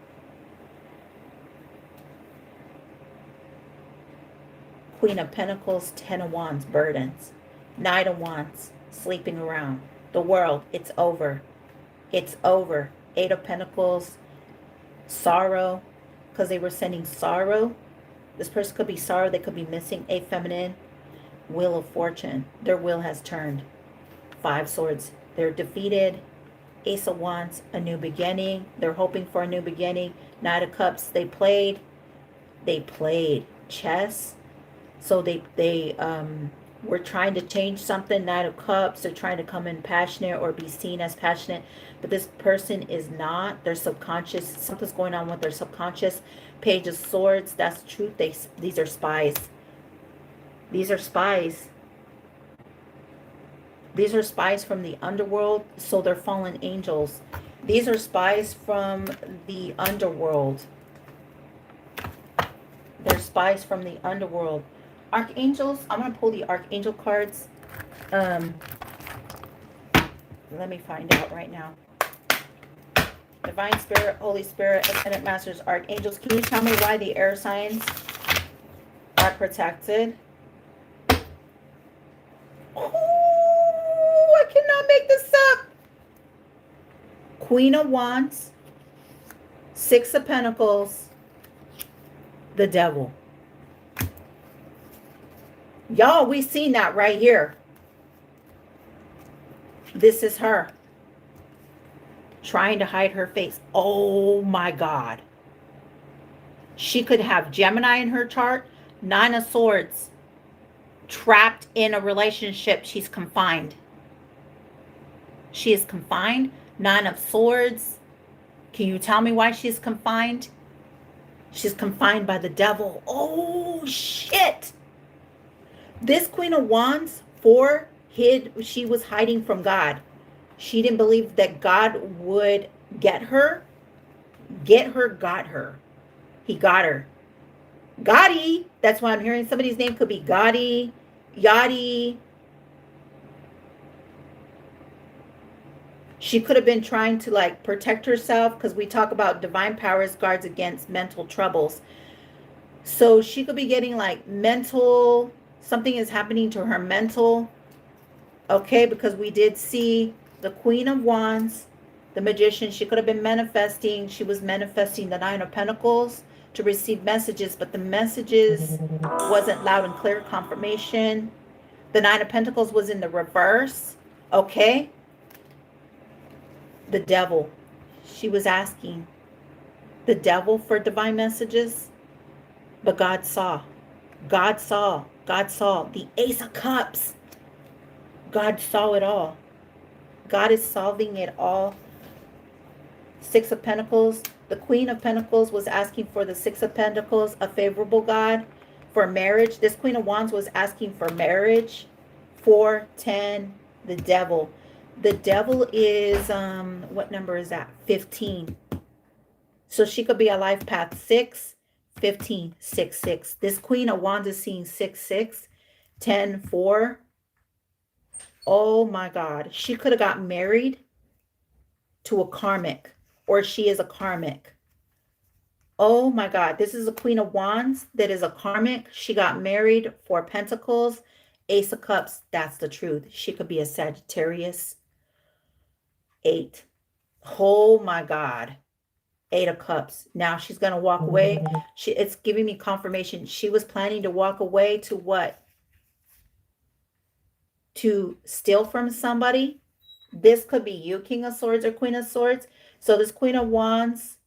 Queen of Pentacles, Ten of Wands, burdens. Knight of Wands, sleeping around. The world, it's over. It's over. Eight of Pentacles, sorrow, because they were sending sorrow. This person could be sorrow. They could be missing a feminine. Wheel of Fortune. Their wheel has turned. Five Swords. They're defeated. Ace of Wands, a new beginning. They're hoping for a new beginning. Knight of Cups, they played chess. So they were trying to change something. Knight of Cups, they're trying to come in passionate or be seen as passionate, but this person is not. Their subconscious, something's going on with their subconscious. Page of Swords, that's the truth. These are spies. These are spies. These are spies from the underworld, so they're fallen angels. These are spies from the underworld. They're spies from the underworld. Archangels, I'm going to pull the archangel cards. Let me find out right now. Divine Spirit, Holy Spirit, Ascended Masters, Archangels. Can you tell me why the air signs are protected? Oh, I cannot make this up. Queen of Wands, Six of Pentacles, the Devil. Y'all, we seen that right here. This is her trying to hide her face. Oh my God. She could have Gemini in her chart, Nine of Swords, trapped in a relationship. She's confined. She is confined. Nine of Swords. Can you tell me why she's confined? She's confined by the devil. Oh, shit. This Queen of Wands, she was hiding from God. She didn't believe that God would get her. Got her. He got her. Gotti. That's why I'm hearing somebody's name could be Gotti, Yachty. She could have been trying to like protect herself, because we talk about divine powers guards against mental troubles. So she could be getting like mental, something is happening to her mental. Okay, because we did see the Queen of Wands, the Magician. She could have been manifesting. She was manifesting the Nine of Pentacles to receive messages, but the messages wasn't loud and clear confirmation. The Nine of Pentacles was in the reverse. Okay. The Devil. She was asking the devil for divine messages, but God saw. God saw. God saw. The Ace of Cups. God saw it all. God is solving it all. Six of Pentacles. The Queen of Pentacles was asking for the Six of Pentacles, a favorable God, for marriage. This Queen of Wands was asking for marriage. 4, 10, the Devil. The Devil is, what number is that? 15. So she could be a life path 6, 15, 6, 6. This Queen of Wands is seeing 6, 6, 10, 4. Oh my God. She could have got married to a karmic, or she is a karmic. Oh my God. This is a Queen of Wands that is a karmic. She got married. 4 Pentacles, Ace of Cups. That's the truth. She could be a Sagittarius. 8. Oh my God. 8 of Cups. Now she's going to walk away. It's giving me confirmation. She was planning to walk away to what? To steal from somebody. This could be you, King of Swords or Queen of Swords. So this Queen of Wands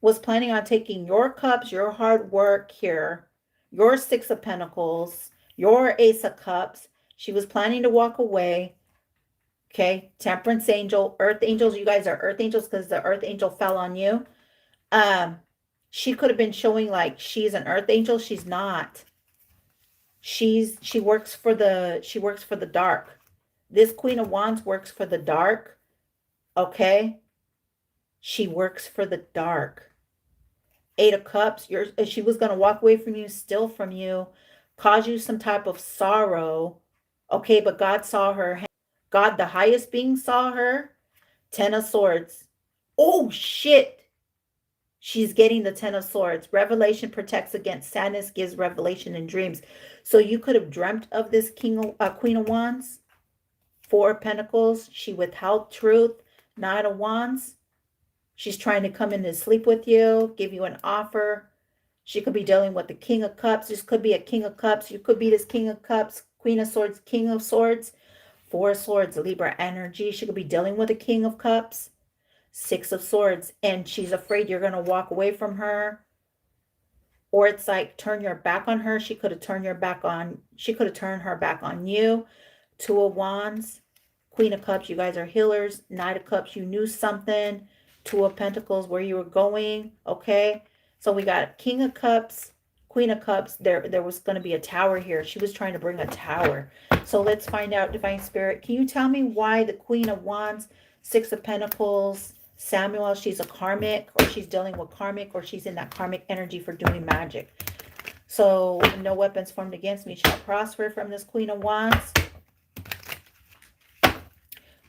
was planning on taking your cups, your hard work here, your 6 of Pentacles, your Ace of Cups. She was planning to walk away. Okay, Temperance Angel, Earth Angels. You guys are Earth Angels because the Earth Angel fell on you. She could have been showing like she's an Earth Angel. She's not. She works for the dark. This Queen of Wands works for the dark. Okay, she works for the dark. 8 of Cups. She was going to walk away from you, steal from you, cause you some type of sorrow. Okay, but God saw her. God, the highest being, saw her. 10 of Swords. Oh, shit. She's getting the 10 of Swords. Revelation protects against sadness, gives revelation in dreams. So you could have dreamt of this Queen of Wands. 4 of Pentacles. She withheld truth. 9 of Wands. She's trying to come in and sleep with you, give you an offer. She could be dealing with the King of Cups. This could be a King of Cups. You could be this King of Cups, Queen of Swords, King of Swords. 4 of Swords, Libra energy. She could be dealing with a King of Cups. 6 of Swords, and she's afraid you're going to walk away from her. Or it's like turn your back on her. She could have turned her back on you. 2 of Wands, Queen of Cups. You guys are healers. 9 of Cups, you knew something. 2 of Pentacles, where you were going. Okay, so we got King of Cups, Queen of Cups, there was going to be a tower here. She was trying to bring a tower. So let's find out, Divine Spirit. Can you tell me why the Queen of Wands, Six of Pentacles, Samuel, she's a karmic, or she's dealing with karmic, or she's in that karmic energy for doing magic. So no weapons formed against me shall prosper from this Queen of Wands.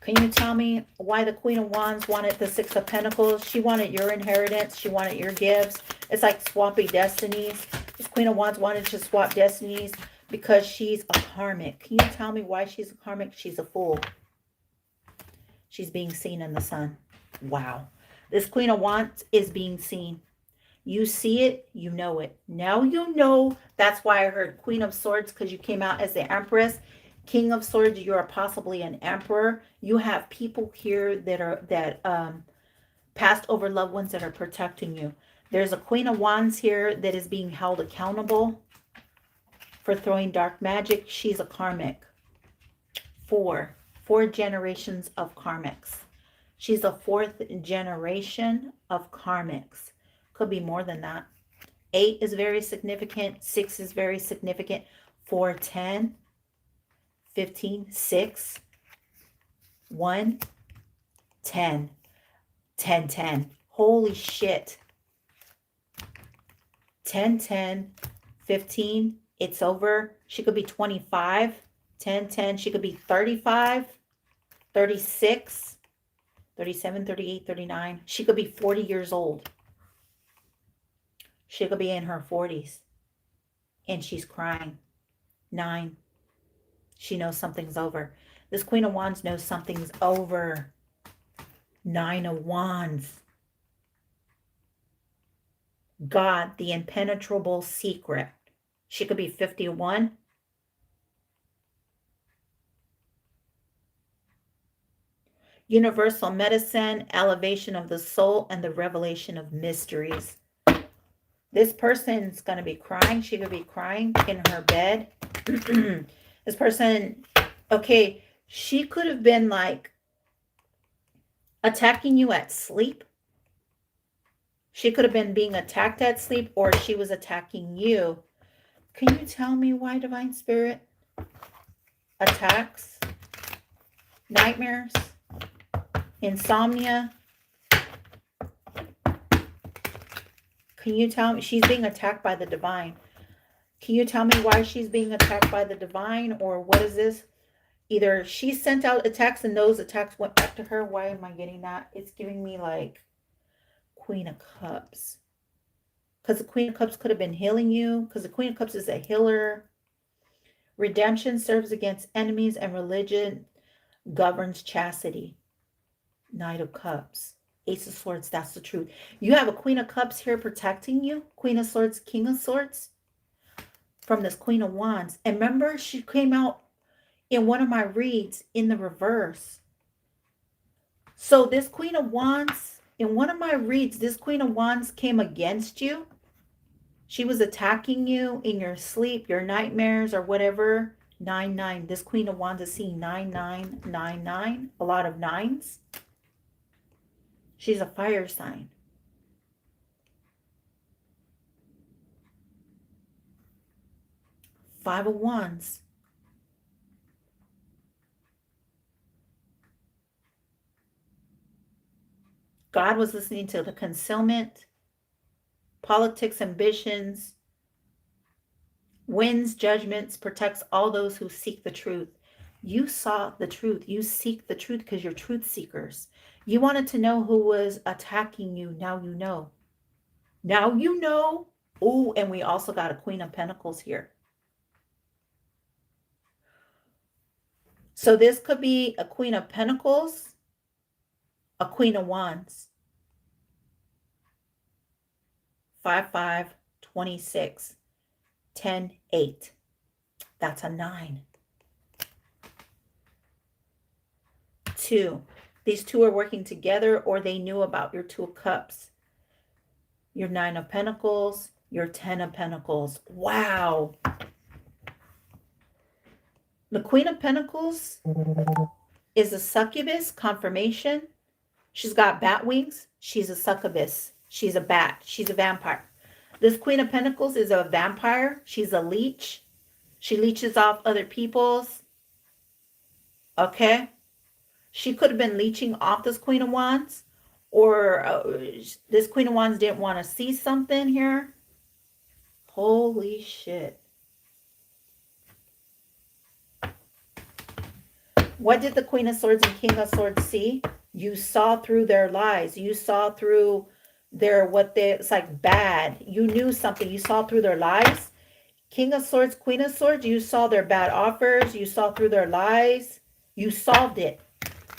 Can you tell me why the Queen of Wands wanted the Six of Pentacles? She wanted your inheritance. She wanted your gifts. It's like swapping destinies. This Queen of Wands wanted to swap destinies because she's a karmic. Can you tell me why she's a karmic? She's a fool. She's being seen in the sun. Wow. This Queen of Wands is being seen. You see it, you know it. Now you know. That's why I heard Queen of Swords, because you came out as the Empress. King of Swords, you are possibly an emperor. You have people here that passed over loved ones that are protecting you. There's a Queen of Wands here that is being held accountable for throwing dark magic. She's a karmic. Four generations of karmics. She's a fourth generation of karmics. Could be more than that. 8 is very significant. 6 is very significant. 4, 10. 15, 6, 1, 10, 10, 10. Holy shit. 10, 10, 15, it's over. She could be 25, 10, 10. She could be 35, 36, 37, 38, 39. She could be 40 years old. She could be in her 40s. And she's crying. 9. She knows something's over. This Queen of Wands knows something's over. 9 of Wands. God, the impenetrable secret. She could be 51. Universal medicine, elevation of the soul, and the revelation of mysteries. This person's going to be crying. She could be crying in her bed. This person, okay, she could have been like attacking you at sleep. She could have been being attacked at sleep, or she was attacking you. Can you tell me why, Divine Spirit? Attacks, nightmares, insomnia. Can you tell me? She's being attacked by the divine. Can you tell me why she's being attacked by the divine, or what is this? Either she sent out attacks and those attacks went back to her. Why am I getting that? It's giving me like Queen of Cups. Because the Queen of Cups could have been healing you. Because the Queen of Cups is a healer. Redemption serves against enemies, and religion governs chastity. Knight of Cups. Ace of Swords, that's the truth. You have a Queen of Cups here protecting you. Queen of Swords, King of Swords. From this Queen of Wands. And remember, she came out in one of my reads in the reverse. So this Queen of Wands, in one of my reads, this Queen of Wands came against you. She was attacking you in your sleep, your nightmares, or whatever. 9, 9. This Queen of Wands is seeing 9, 9, 9, 9. A lot of nines. She's a fire sign. Five of Wands. God was listening to the concealment, politics, ambitions, wins judgments, protects all those who seek the truth. You saw the truth. You seek the truth because you're truth seekers. You wanted to know who was attacking you. Now you know. Now you know. Oh, and we also got a Queen of Pentacles here. So this could be a Queen of Pentacles, a Queen of Wands. 5, 5, 26, 10, 8. That's a 9. 2. These two are working together, or they knew about your 2 of Cups. Your 9 of Pentacles, your 10 of Pentacles. Wow. The Queen of Pentacles is a succubus, confirmation. She's got bat wings. She's a succubus. She's a bat. She's a vampire. This Queen of Pentacles is a vampire. She's a leech. She leeches off other people's. Okay. She could have been leeching off this Queen of Wands. Or this Queen of Wands didn't want to see something here. Holy shit. What did the Queen of Swords and King of Swords see? You saw through their lies. You saw through their, it's like bad. You knew something. You saw through their lies. King of Swords, Queen of Swords, you saw their bad offers. You saw through their lies. You solved it.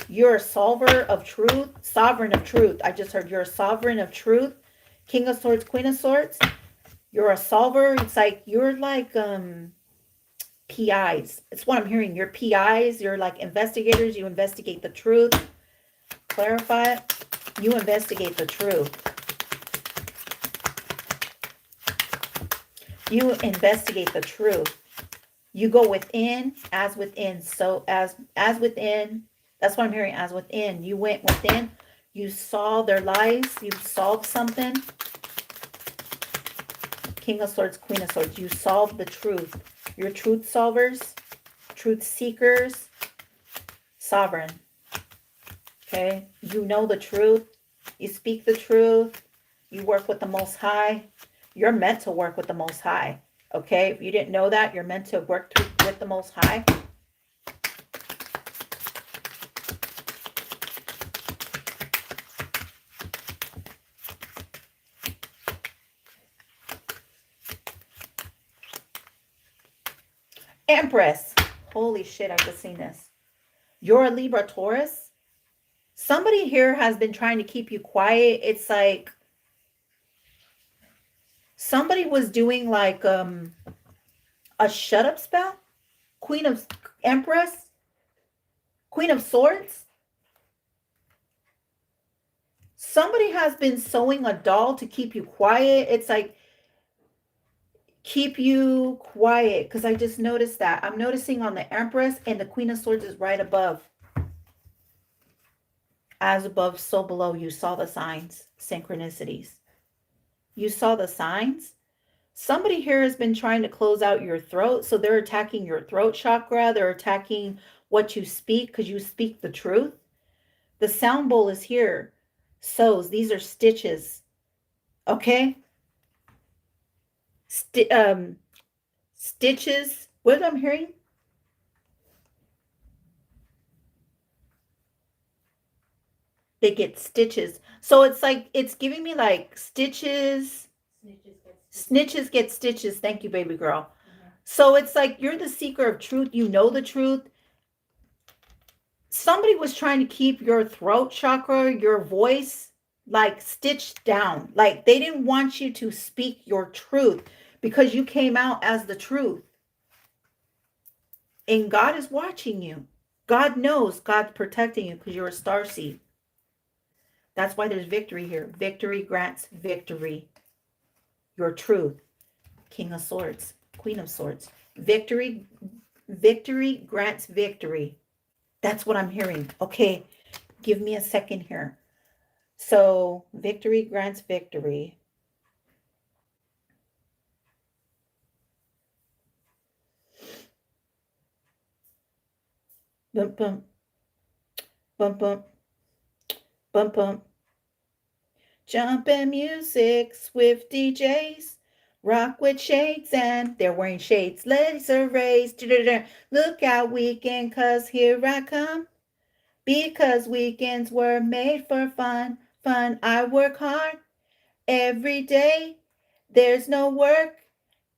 You're a solver of truth. Sovereign of truth. I just heard you're a sovereign of truth. King of Swords, Queen of Swords. You're a solver. It's like, you're like, PIs. It's what I'm hearing. You're PIs. You're like investigators. You investigate the truth. Clarify it. You investigate the truth. You investigate the truth. You go within, as within. So as within. That's what I'm hearing. As within. You went within. You saw their lies. You solved something. King of Swords, Queen of Swords. You solved the truth. You're truth solvers, truth seekers, sovereign. Okay? You know the truth. You speak the truth. You work with the Most High. You're meant to work with the Most High. Okay? If you didn't know that, you're meant to work with the Most High. Empress. Holy shit, I just seen this. You're a Libra Taurus. Somebody here has been trying to keep you quiet. It's like somebody was doing like a shut up spell. Queen of Empress. Queen of Swords. Somebody has been sewing a doll to keep you quiet. It's like keep you quiet, because I just noticed that. I'm noticing on the Empress, and the Queen of Swords is right above. As above, so below. You saw the signs, synchronicities. You saw the signs. Somebody here has been trying to close out your throat, so they're attacking your throat chakra. They're attacking what you speak, because you speak the truth. The sound bowl is here. Sews. These are stitches. Okay? Stitches. What I'm hearing? They get stitches. So it's like, it's giving me like stitches. Snitches get stitches. Thank you, baby girl. So it's like you're the seeker of truth. You know the truth. Somebody was trying to keep your throat chakra, your voice, like stitched down. Like they didn't want you to speak your truth, because you came out as the truth. And God is watching you. God knows. God's protecting you, because you're a starseed. That's why there's victory here. Victory grants victory. Your truth. King of Swords. Queen of Swords. Victory grants victory. That's what I'm hearing. Okay, give me a second here. So, victory grants victory. Bump, bump. Bump, bump. Bump, bump. Jumpin' music, swift DJs. Rock with shades, and they're wearing shades. Laser rays. Look out, weekend, 'cause here I come. Because weekends were made for fun. Fun, I work hard every day. There's no work,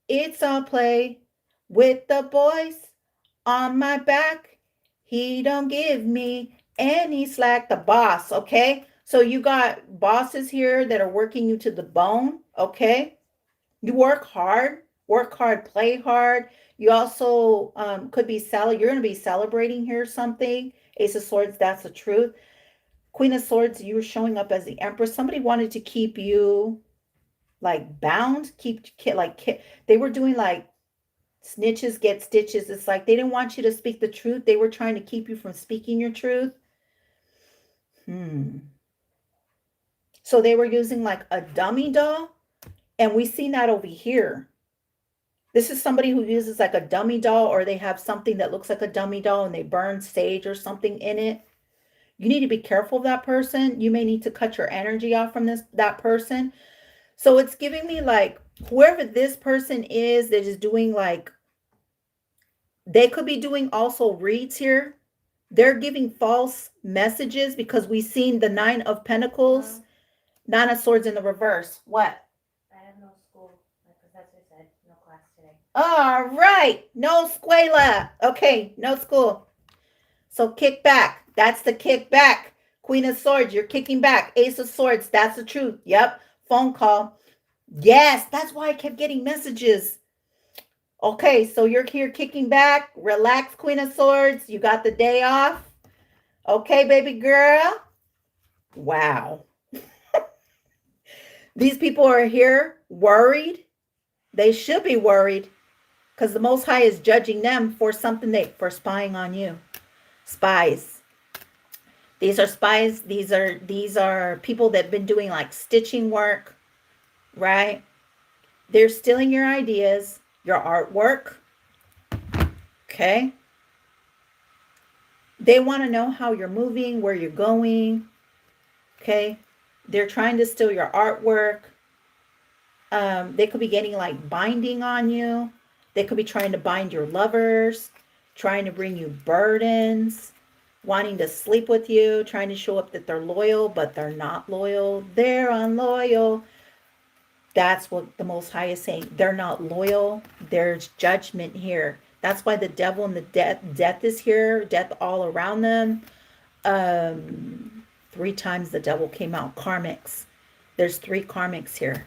it's all play. With the boys on my back, he don't give me any slack. The boss, okay? So you got bosses here that are working you to the bone, okay? You work hard, play hard. You also could be you're going to be celebrating here something. Ace of Swords, that's the truth. Queen of Swords, you were showing up as the Empress. Somebody wanted to keep you like bound, they were doing like snitches get stitches. It's like they didn't want you to speak the truth. They were trying to keep you from speaking your truth. So they were using like a dummy doll, And we seen that over here. This is somebody who uses like a dummy doll, or they have something that looks like a dummy doll and they burn sage or something in it. You need to be careful of that person. You may need to cut your energy off from that person. So it's giving me like whoever this person is that is doing like, they could be doing also reads here. They're giving false messages because we've seen the 9 of Pentacles, 9 of Swords in the reverse. What? I have no school, because that's what I said, no class today. All right. No escuela. Okay, no school. So kick back. That's the kick back. Queen of Swords, you're kicking back. Ace of Swords, that's the truth. Yep. Phone call. Yes, that's why I kept getting messages. Okay, so you're here kicking back. Relax, Queen of Swords. You got the day off. Okay, baby girl. Wow. These people are here worried. They should be worried because the Most High is judging them for something for spying on you. Spies. These are spies. These are people that have been doing like stitching work, right? They're stealing your ideas, your artwork. Okay. They want to know how you're moving, where you're going. Okay. They're trying to steal your artwork. They could be getting like binding on you. They could be trying to bind your lovers, trying to bring you burdens, wanting to sleep with you, trying to show up that they're loyal, but they're not loyal. They're unloyal. That's what the Most High is saying. They're not loyal. There's judgment here. That's why the devil and the death is here. Death all around them. 3 times the devil came out. Karmics. There's 3 karmics here.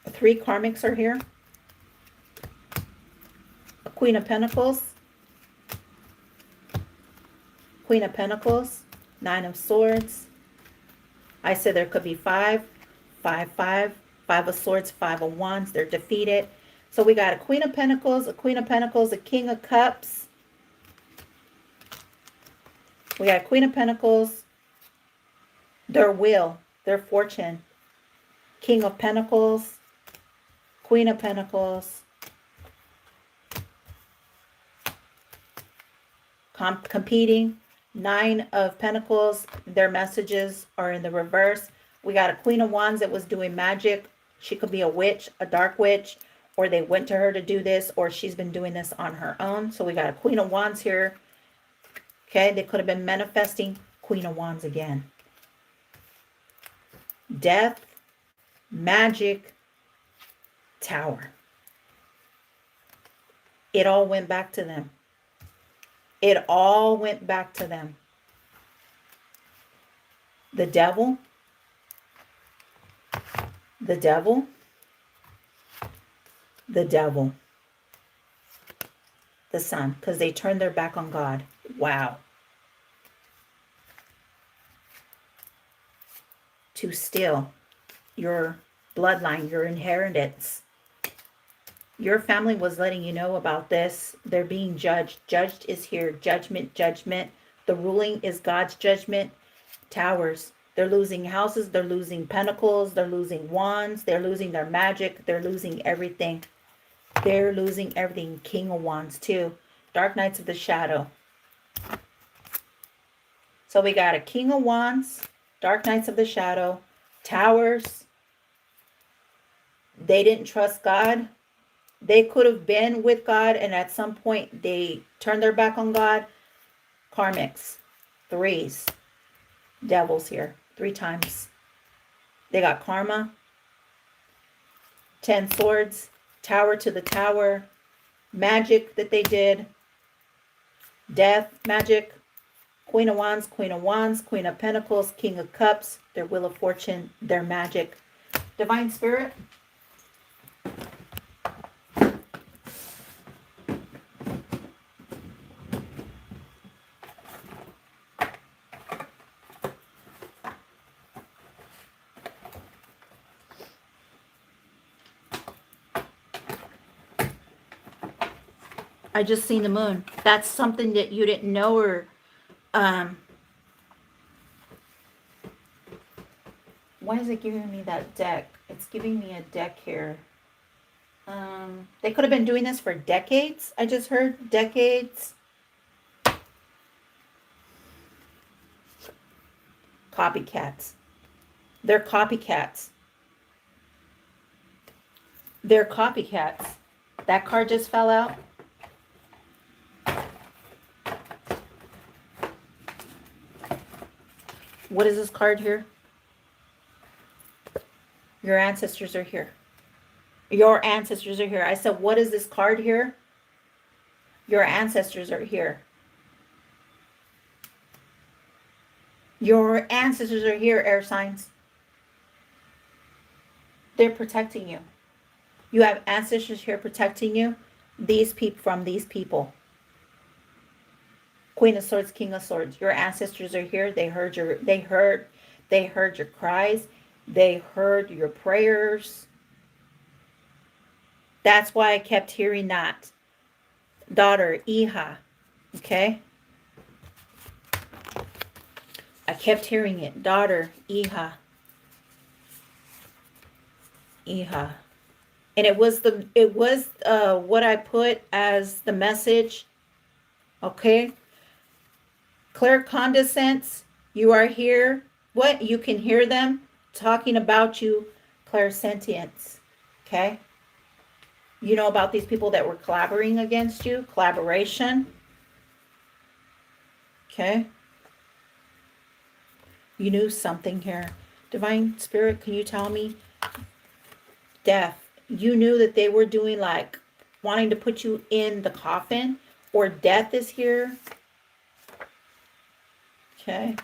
3 karmics are here. A Queen of Pentacles. Queen of Pentacles. 9 of Swords. I said there could be 5. 5, 5. 5 of Swords, 5 of Wands. They're defeated. So we got a Queen of Pentacles, a Queen of Pentacles, a King of Cups. We got a Queen of Pentacles. Their will, their fortune. King of Pentacles. Queen of Pentacles. Competing. 9 of Pentacles. Their messages are in the reverse. We got a Queen of Wands that was doing magic. She could be a witch, a dark witch, or they went to her to do this, or she's been doing this on her own. So we got a Queen of Wands here. Okay, they could have been manifesting. Queen of Wands again. Death, magic, Tower. It all went back to them. It all went back to them. The devil. The devil. The devil. The Sun. Because they turned their back on God. Wow. To steal your bloodline, your inheritance. Your family was letting you know about this. They're being judged. Judged is here. Judgment, judgment. The ruling is God's judgment. Towers. They're losing houses. They're losing pentacles. They're losing wands. They're losing their magic. They're losing everything. They're losing everything. King of Wands too. Dark Knights of the Shadow. So we got a King of Wands. Dark Knights of the Shadow. Towers. They didn't trust God. They could have been with God, and at some point they turned their back on God. Karmics. 3s. Devils here. 3 times. They got karma. 10 swords. Tower to the tower. Magic that they did. Death. Magic. Queen of Wands. Queen of Wands. Queen of Pentacles. King of Cups. Their Wheel of Fortune. Their magic. Divine Spirit. I just seen the moon. That's something that you didn't know, or Why is it giving me that deck? It's giving me a deck here. They could have been doing this for decades. I just heard decades. Copycats. They're copycats. They're copycats. That card just fell out. What is this card here? Your ancestors are here. Your ancestors are here. I said, what is this card here? Your ancestors are here. Your ancestors are here, air signs. They're protecting you. You have ancestors here protecting you. These people from these people. Queen of Swords, King of Swords. Your ancestors are here. They heard your cries. They heard your prayers. That's why I kept hearing that. Daughter, Iha. Okay? I kept hearing it. Daughter, Iha. Iha. And it was what I put as the message. Okay? Claircondescence, you are here. What? You can hear them talking about you. Clairsentience. Okay? You know about these people that were collaborating against you. Collaboration. Okay? You knew something here. Divine Spirit, can you tell me? Death. You knew that they were doing like wanting to put you in the coffin, or death is here. Okay.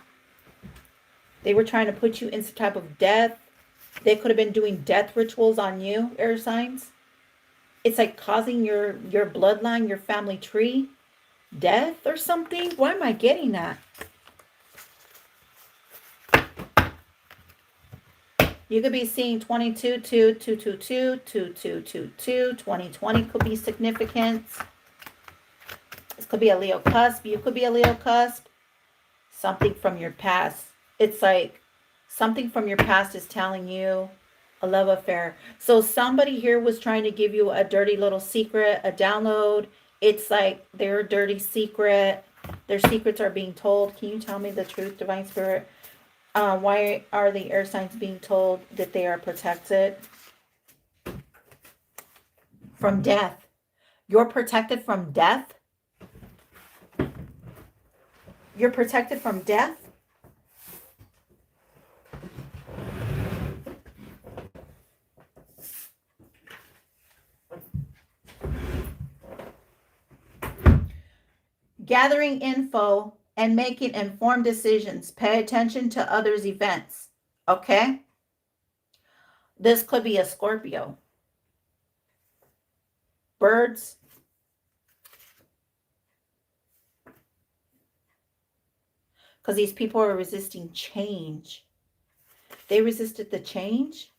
They were trying to put you in some type of death. They could have been doing death rituals on you, air signs. It's like causing your bloodline, your family tree, death or something. Why am I getting that? You could be seeing 22, 2, 222, 2222, 2020 could be significant. This could be a Leo cusp. You could be a Leo cusp. Something from your past. It's like something from your past is telling you a love affair. So somebody here was trying to give you a dirty little secret, a download. It's like their dirty secret. Their secrets are being told. Can you tell me the truth, Divine Spirit? Why are the air signs being told that they are protected from death? You're protected from death? You're protected from death? Gathering info and making informed decisions. Pay attention to others' events. Okay? This could be a Scorpio. Birds. Because these people are resisting change. They resisted the change.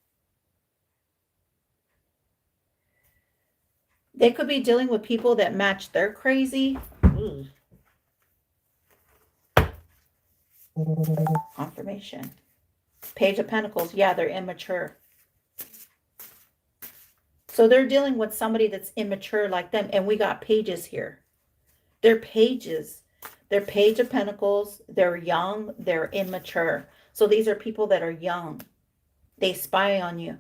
They could be dealing with people that match their crazy. Ooh. Confirmation. Page of Pentacles. Yeah, they're immature. So they're dealing with somebody that's immature like them. And we got pages here. They're pages. They're Page of Pentacles. They're young. They're immature. So these are people that are young. They spy on you.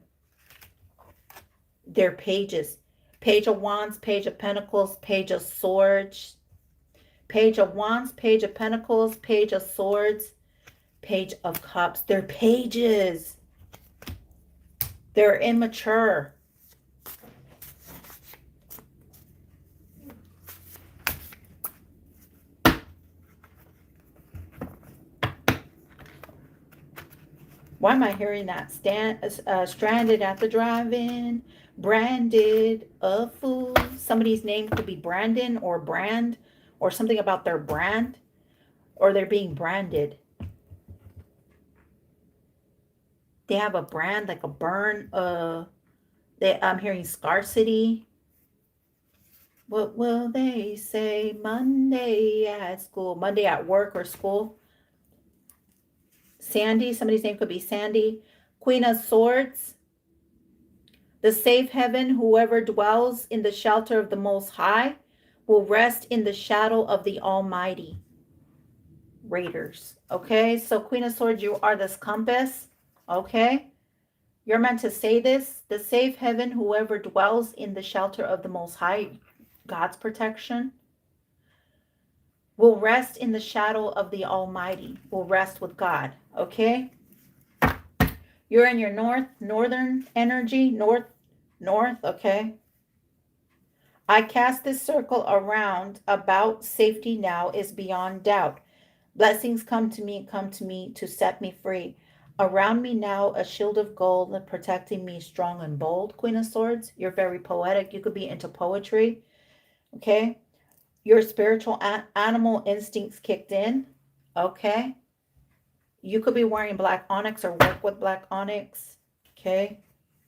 They're pages. Page of Wands, Page of Pentacles, Page of Swords. Page of Wands, Page of Pentacles, Page of Swords, Page of Cups. They're pages. They're immature. Why am I hearing that? Stranded at the drive-in, branded a fool. Somebody's name could be Brandon or Brand, or something about their brand, or they're being branded. They have a brand, like a burn. I'm hearing scarcity. What will they say Monday at school? Monday at work or school? Sandy, somebody's name could be Sandy. Queen of Swords, the safe haven, whoever dwells in the shelter of the Most High will rest in the shadow of the Almighty. Raiders. Okay, so Queen of Swords, you are this compass. Okay, you're meant to say this. The safe haven, whoever dwells in the shelter of the Most High, God's protection, will rest in the shadow of the Almighty, will rest with God. Okay, you're in your northern energy, north. Okay, I cast this circle around about safety now is beyond doubt. Blessings come to me to set me free. Around me now a shield of gold protecting me strong and bold. Queen of Swords, you're very poetic. You could be into poetry. Okay. Your spiritual animal instincts kicked in. Okay. You could be wearing black onyx or work with black onyx. Okay.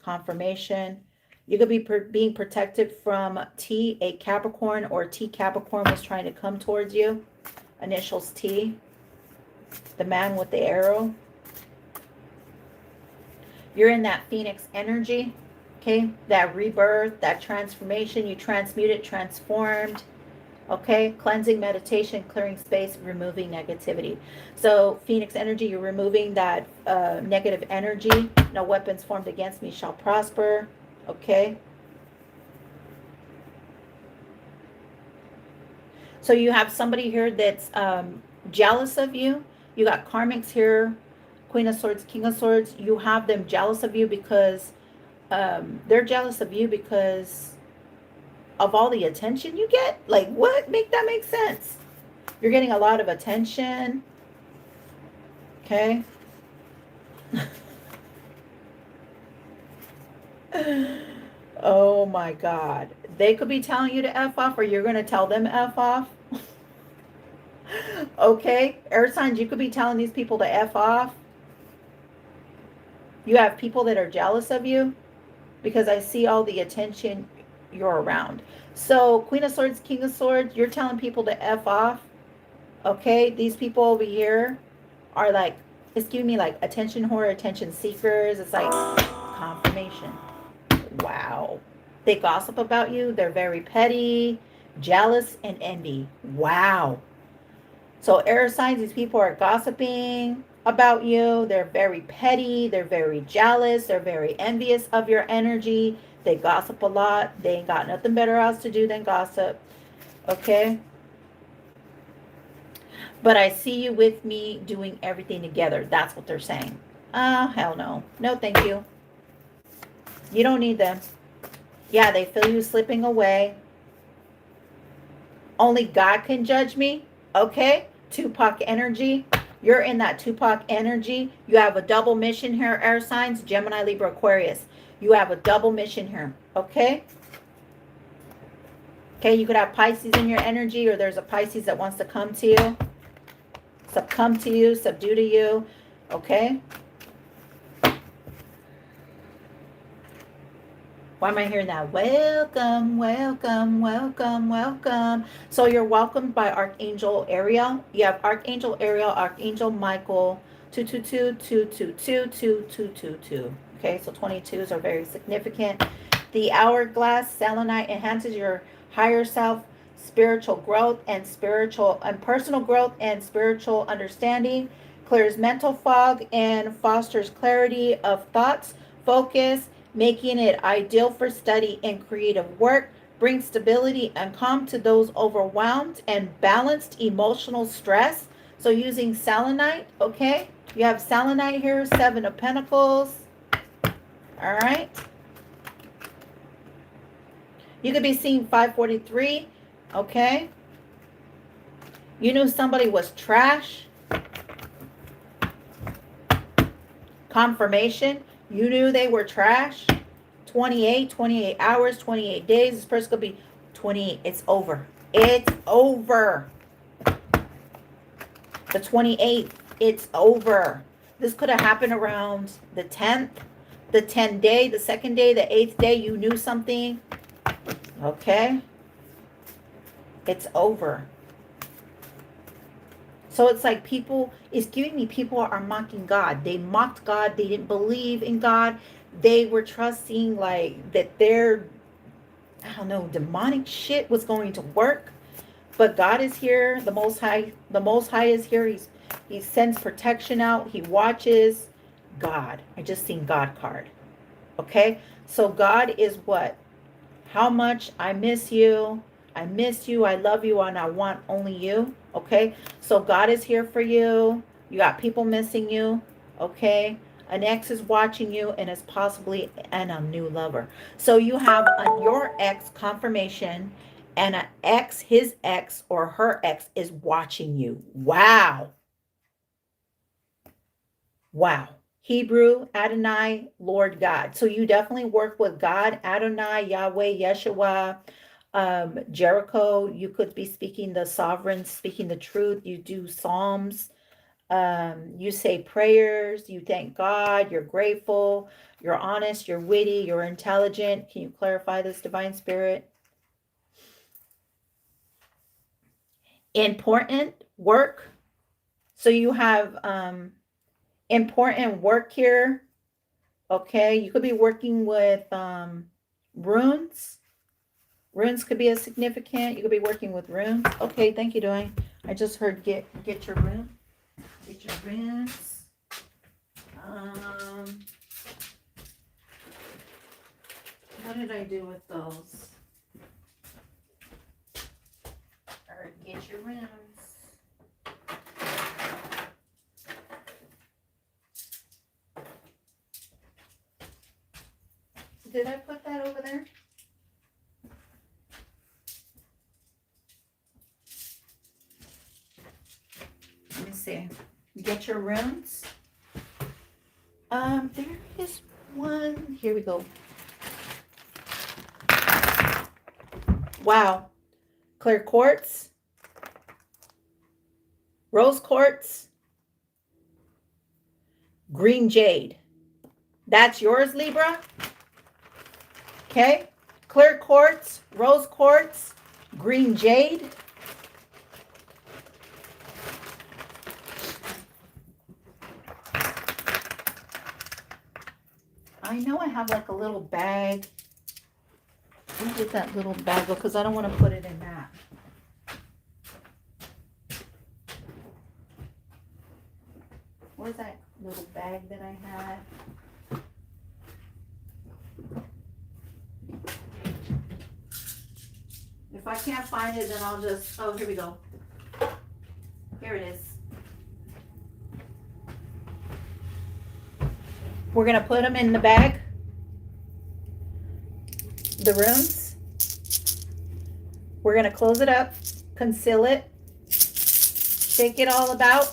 Confirmation. You could be being protected from T, a Capricorn, or T Capricorn was trying to come towards you. Initials T. The man with the arrow. You're in that Phoenix energy. Okay. That rebirth, that transformation. You transmuted, transformed. Okay, cleansing, meditation, clearing space, removing negativity. So Phoenix energy, you're removing that negative energy. No weapons formed against me shall prosper. Okay. So you have somebody here that's jealous of you. You got karmics here, Queen of Swords, King of Swords. You have them jealous of you because they're jealous of you because of all the attention you get. Like, what? Make that make sense. You're getting a lot of attention. Okay. Oh my God. They could be telling you to F off, or you're going to tell them F off. Okay. Air signs, you could be telling these people to F off. You have people that are jealous of you because I see all the attention you're around. So Queen of Swords, King of Swords, you're telling people to F off. Okay. These people over here are like, it's giving me like attention whore, attention seekers. It's like confirmation. Wow. They gossip about you. They're very petty, jealous, and envy. Wow. So air signs, these people are gossiping about you. They're very petty. They're very jealous. They're very envious of your energy. They gossip a lot. They ain't got nothing better else to do than gossip. Okay. But I see you with me doing everything together. That's what they're saying. Oh, hell no. No, thank you. You don't need them. Yeah, they feel you slipping away. Only God can judge me. Okay. Tupac energy. You're in that Tupac energy. You have a double mission here, air signs, Gemini, Libra, Aquarius. You have a double mission here. Okay. Okay, you could have Pisces in your energy, or there's a Pisces that wants to come to you. Succumb to you, subdue to you. Okay. Why am I hearing that? Welcome, welcome, welcome, welcome. So you're welcomed by Archangel Ariel. You have Archangel Ariel, Archangel Michael, 222, 222, 2222. Okay, so 22s are very significant. The hourglass selenite enhances your higher self, spiritual growth, and personal growth and spiritual understanding. Clears mental fog and fosters clarity of thoughts, focus, making it ideal for study and creative work. Brings stability and calm to those overwhelmed and balanced emotional stress. So using selenite, okay? You have selenite here, 7 of Pentacles. All right. You could be seeing 543, okay? You knew somebody was trash. Confirmation. You knew they were trash. 28 hours, 28 days. This person could be 28. It's over. It's over. The 28th, it's over. This could have happened around the 10th, the 10th day, the 2nd day, the 8th day. You knew something. Okay. It's over. So it's like people, it's giving me people are mocking God. They mocked God. They didn't believe in God. They were trusting like that their, I don't know, demonic shit was going to work. But God is here. The Most High is here. He sends protection out. He watches. God. I just seen God card. Okay? So God is what? How much I miss you. I miss you. I love you and I want only you. Okay? So God is here for you. You got people missing you. Okay? An ex is watching you and is possibly and a new lover. So you have your ex confirmation and an ex, his ex or her ex is watching you. Wow. Wow. Hebrew, Adonai, Lord God. So you definitely work with God, Adonai, Yahweh, Yeshua, Jericho. You could be speaking the sovereign, speaking the truth. You do Psalms. You say prayers. You thank God. You're grateful. You're honest. You're witty. You're intelligent. Can you clarify this, Divine Spirit? Important work. So you have important work here. Okay, you could be working with runes. Runes could be a significant. You could be working with runes. Okay, thank you, Dwayne. I just heard get your rune. Get your runes. What did I do with those? Or get your runes. Did I put that over there? Let me see. Get your runes. There is one. Here we go. Wow. Clear quartz. Rose quartz. Green jade. That's yours, Libra. Okay. Clear quartz, rose quartz, green jade. I know I have like a little bag. Where did that little bag go? Because I don't want to put it in that. Where's that little bag that I had? If I can't find it, then I'll just, oh, here we go. Here it is. We're going to put them in the bag. The runes. We're going to close it up, conceal it, shake it all about.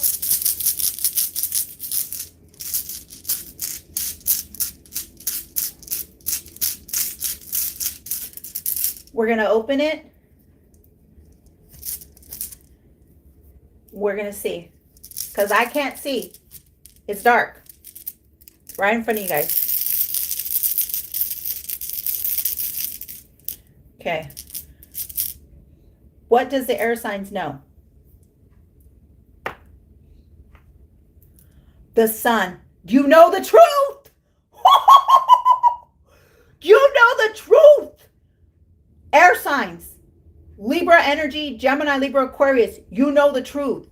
We're going to open it. We're going to see. Because I can't see. It's dark. Right in front of you guys. Okay. What does the air signs know? The sun. You know the truth. You know the truth. Air signs. Libra energy, Gemini, Libra, Aquarius. You know the truth.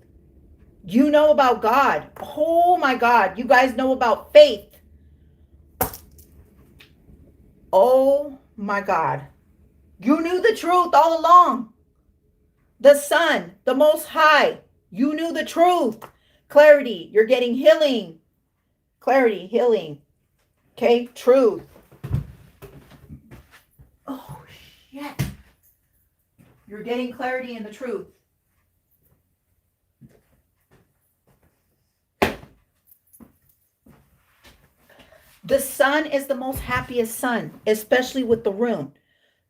You know about God. Oh my God. You guys know about faith. Oh my God. You knew the truth all along. The Sun, the Most High. You knew the truth. Clarity. You're getting healing. Clarity, healing. Okay, truth. Oh, shit. You're getting clarity in the truth. The sun is the most happiest sun, especially with the rune.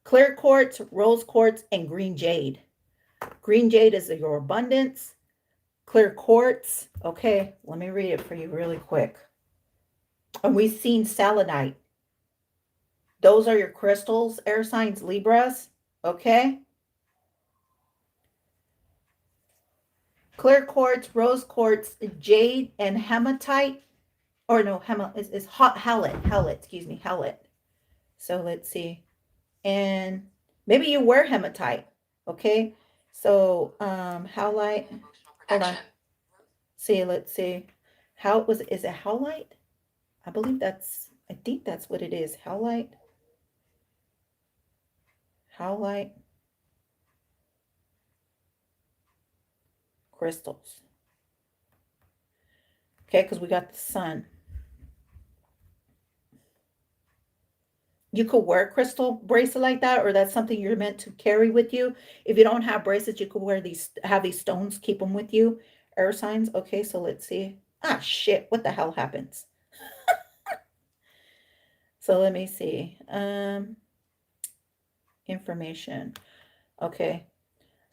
Clear quartz, rose quartz, and green jade. Green jade is your abundance. Clear quartz. Okay, let me read it for you really quick. And we've seen selenite. Those are your crystals, air signs, Libras. Okay. clear quartz, rose quartz, jade, and hematite. Or no, is hot howlet, excuse me, howlet. So let's see. And maybe you wear hematite. Okay. So howlite. Hold on. See, let's see. How was it? Is it howlite? I think that's what it is. Howlite. Howlite crystals. Okay, because we got the sun. You could wear a crystal bracelet like that, or that's something you're meant to carry with you. If you don't have bracelets, you could have these stones, keep them with you. Air signs. Okay, so let's see. Ah, shit. What the hell happens? So let me see. Information. Okay.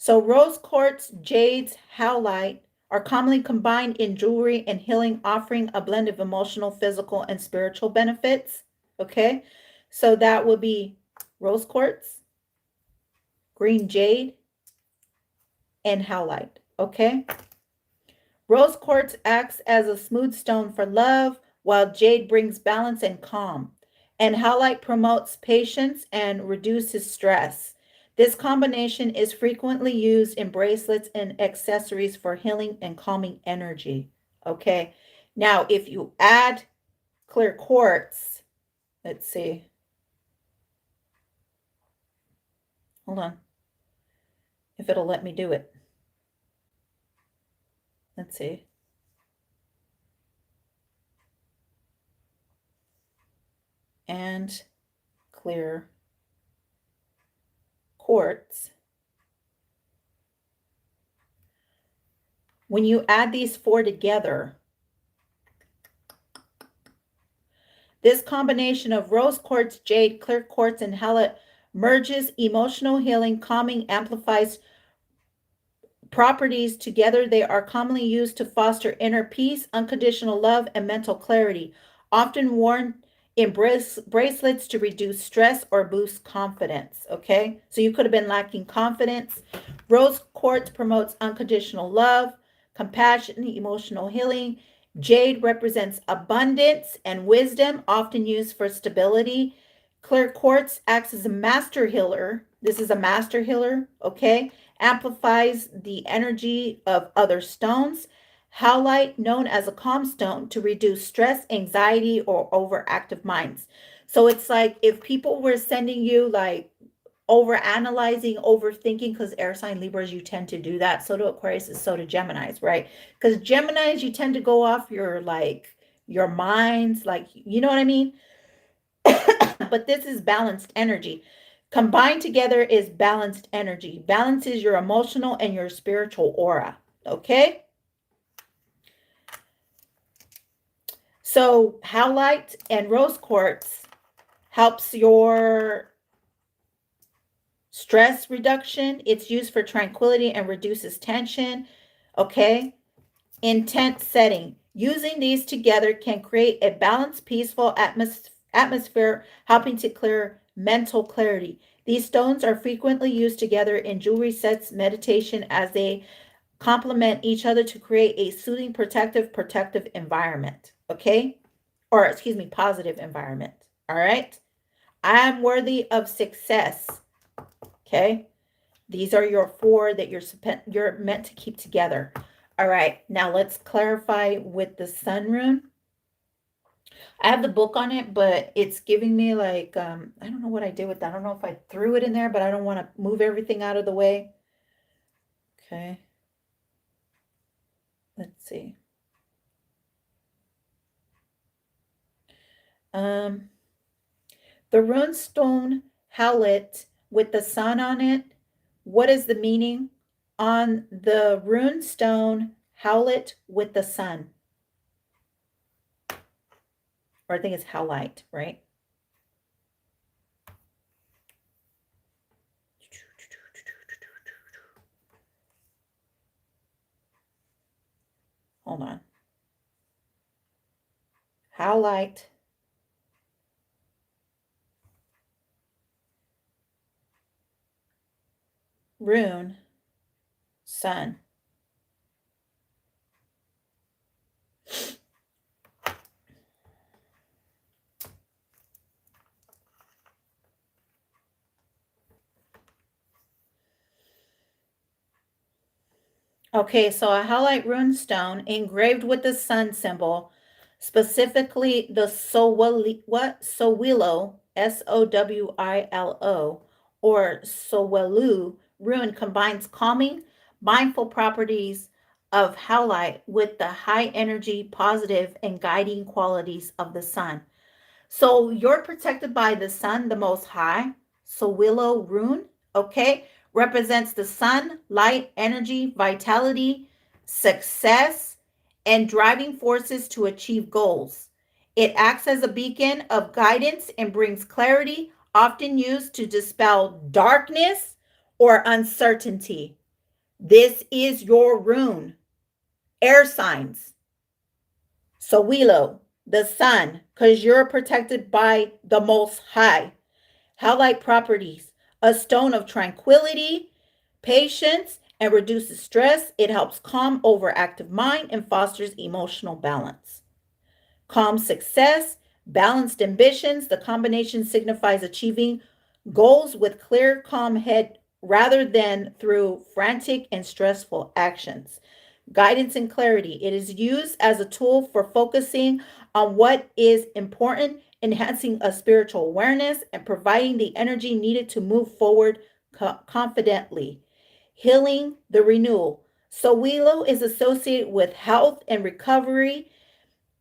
So rose quartz, jades, howlite are commonly combined in jewelry and healing, offering a blend of emotional, physical, and spiritual benefits. Okay. So that would be rose quartz, green jade, and howlite. Okay. Rose quartz acts as a smooth stone for love, while jade brings balance and calm. And howlite promotes patience and reduces stress. This combination is frequently used in bracelets and accessories for healing and calming energy. Okay. Now, if you add clear quartz, let's see. Hold on. If it'll let me do it. Let's see. And clear quartz. When you add these four together, this combination of rose quartz, jade, clear quartz, and howlite merges emotional healing, calming, amplifies properties together. They are commonly used to foster inner peace, unconditional love, and mental clarity, often worn in bracelets to reduce stress or boost confidence. Okay, so you could have been lacking confidence. Rose quartz promotes unconditional love, compassion, emotional healing. Jade represents abundance and wisdom, often used for stability. Clear quartz acts as a master healer. This is a master healer, okay? Amplifies the energy of other stones. Howlite, known as a calm stone, to reduce stress, anxiety, or overactive minds. So it's like if people were sending you like over analyzing, overthinking, because air sign Libras, you tend to do that. So do Aquarius, so do Geminis, right? Because Geminis, you tend to go off your minds, like, you know what I mean? But this is balanced energy. Combined together is balanced energy. Balance is your emotional and your spiritual aura. Okay? So howlite and rose quartz helps your stress reduction. It's used for tranquility and reduces tension. Okay? Intent setting. Using these together can create a balanced, peaceful atmosphere, helping to clear mental clarity. These stones are frequently used together in jewelry sets, meditation, as they complement each other to create a soothing, protective environment. Okay? Or, excuse me, positive environment. All right? I am worthy of success. Okay? These are your four that you're meant to keep together. All right, now let's clarify with the sun rune. I have the book on it, but it's giving me like, I don't know what I did with that. I don't know if I threw it in there, but I don't want to move everything out of the way. Okay. Let's see. Um, the rune stone howlet with the sun on it. What is the meaning on the rune stone howlet with the sun? Or I think it's howlite, right? Hold on. Howlite. Rune. Sun. Okay, so a halite rune stone engraved with the sun symbol, specifically the Sowilo, Sowilo, or Sowelu rune combines calming, mindful properties of halite with the high energy, positive, and guiding qualities of the sun. So you're protected by the sun, the most high. So willow rune, okay, represents the sun, light, energy, vitality, success, and driving forces to achieve goals. It acts as a beacon of guidance and brings clarity, often used to dispel darkness or uncertainty. This is your rune. Air signs. So Willow, the sun, because you're protected by the Most High. Halite properties: a stone of tranquility, patience, and reduces stress. It helps calm overactive mind and fosters emotional balance. Calm success, balanced ambitions. The combination signifies achieving goals with clear, calm head rather than through frantic and stressful actions. Guidance and clarity. It is used as a tool for focusing on what is important, enhancing a spiritual awareness, and providing the energy needed to move forward confidently. Healing the renewal. So Willow is associated with health and recovery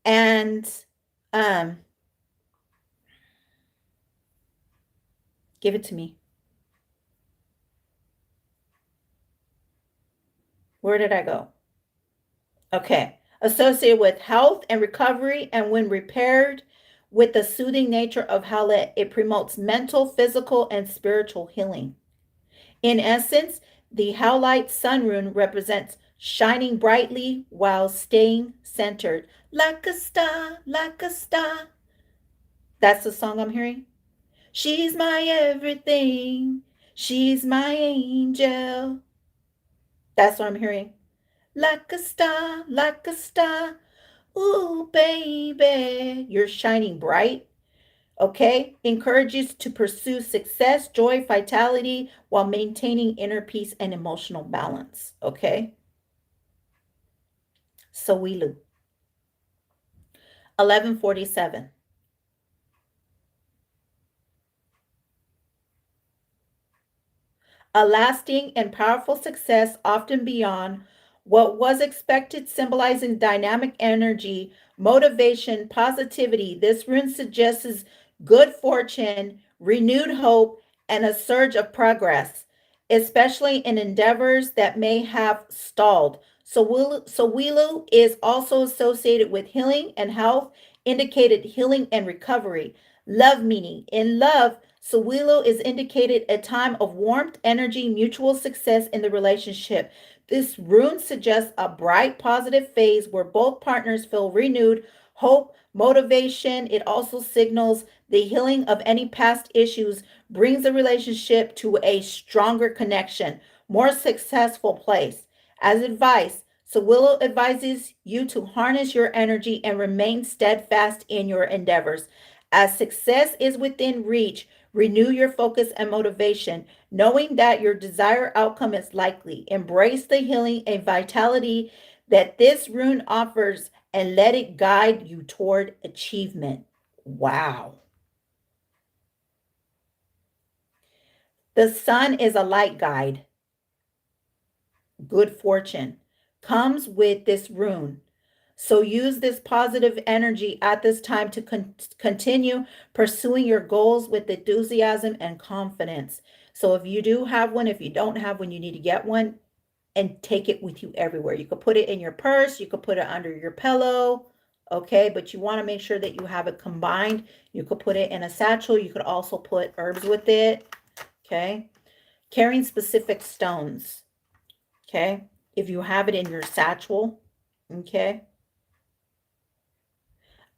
and um give it to me. Where did I go? Okay. Associated with health and recovery, and when repaired with the soothing nature of Hallett, it promotes mental, physical, and spiritual healing. In essence, the Howlite Sun Rune represents shining brightly while staying centered. Like a star, like a star. That's the song I'm hearing. She's my everything. She's my angel. That's what I'm hearing. Like a star, like a star. Ooh, baby. You're shining bright. Okay. Encourages to pursue success, joy, vitality while maintaining inner peace and emotional balance. Okay. Sawilu. 1147. A lasting and powerful success, often beyond what was expected, symbolizing dynamic energy, motivation, positivity. This rune suggests good fortune, renewed hope, and a surge of progress, especially in endeavors that may have stalled. So, Wilu is also associated with healing and health, indicated healing and recovery. Love meaning. In love, Sawilo is indicated a time of warmth, energy, mutual success in the relationship. This rune suggests a bright, positive phase where both partners feel renewed, hope, motivation. It also signals the healing of any past issues, brings the relationship to a stronger connection, more successful place. As advice, Sawilo advises you to harness your energy and remain steadfast in your endeavors. As success is within reach, renew your focus and motivation, knowing that your desired outcome is likely. Embrace the healing and vitality that this rune offers and let it guide you toward achievement. Wow. The sun is a light guide. Good fortune comes with this rune. So use this positive energy at this time to continue pursuing your goals with enthusiasm and confidence. So if you do have one, if you don't have one, you need to get one and take it with you everywhere. You could put it in your purse, you could put it under your pillow, okay? But you want to make sure that you have it combined. You could put it in a satchel. You could also put herbs with it, okay? Carrying specific stones, okay? If you have it in your satchel, okay?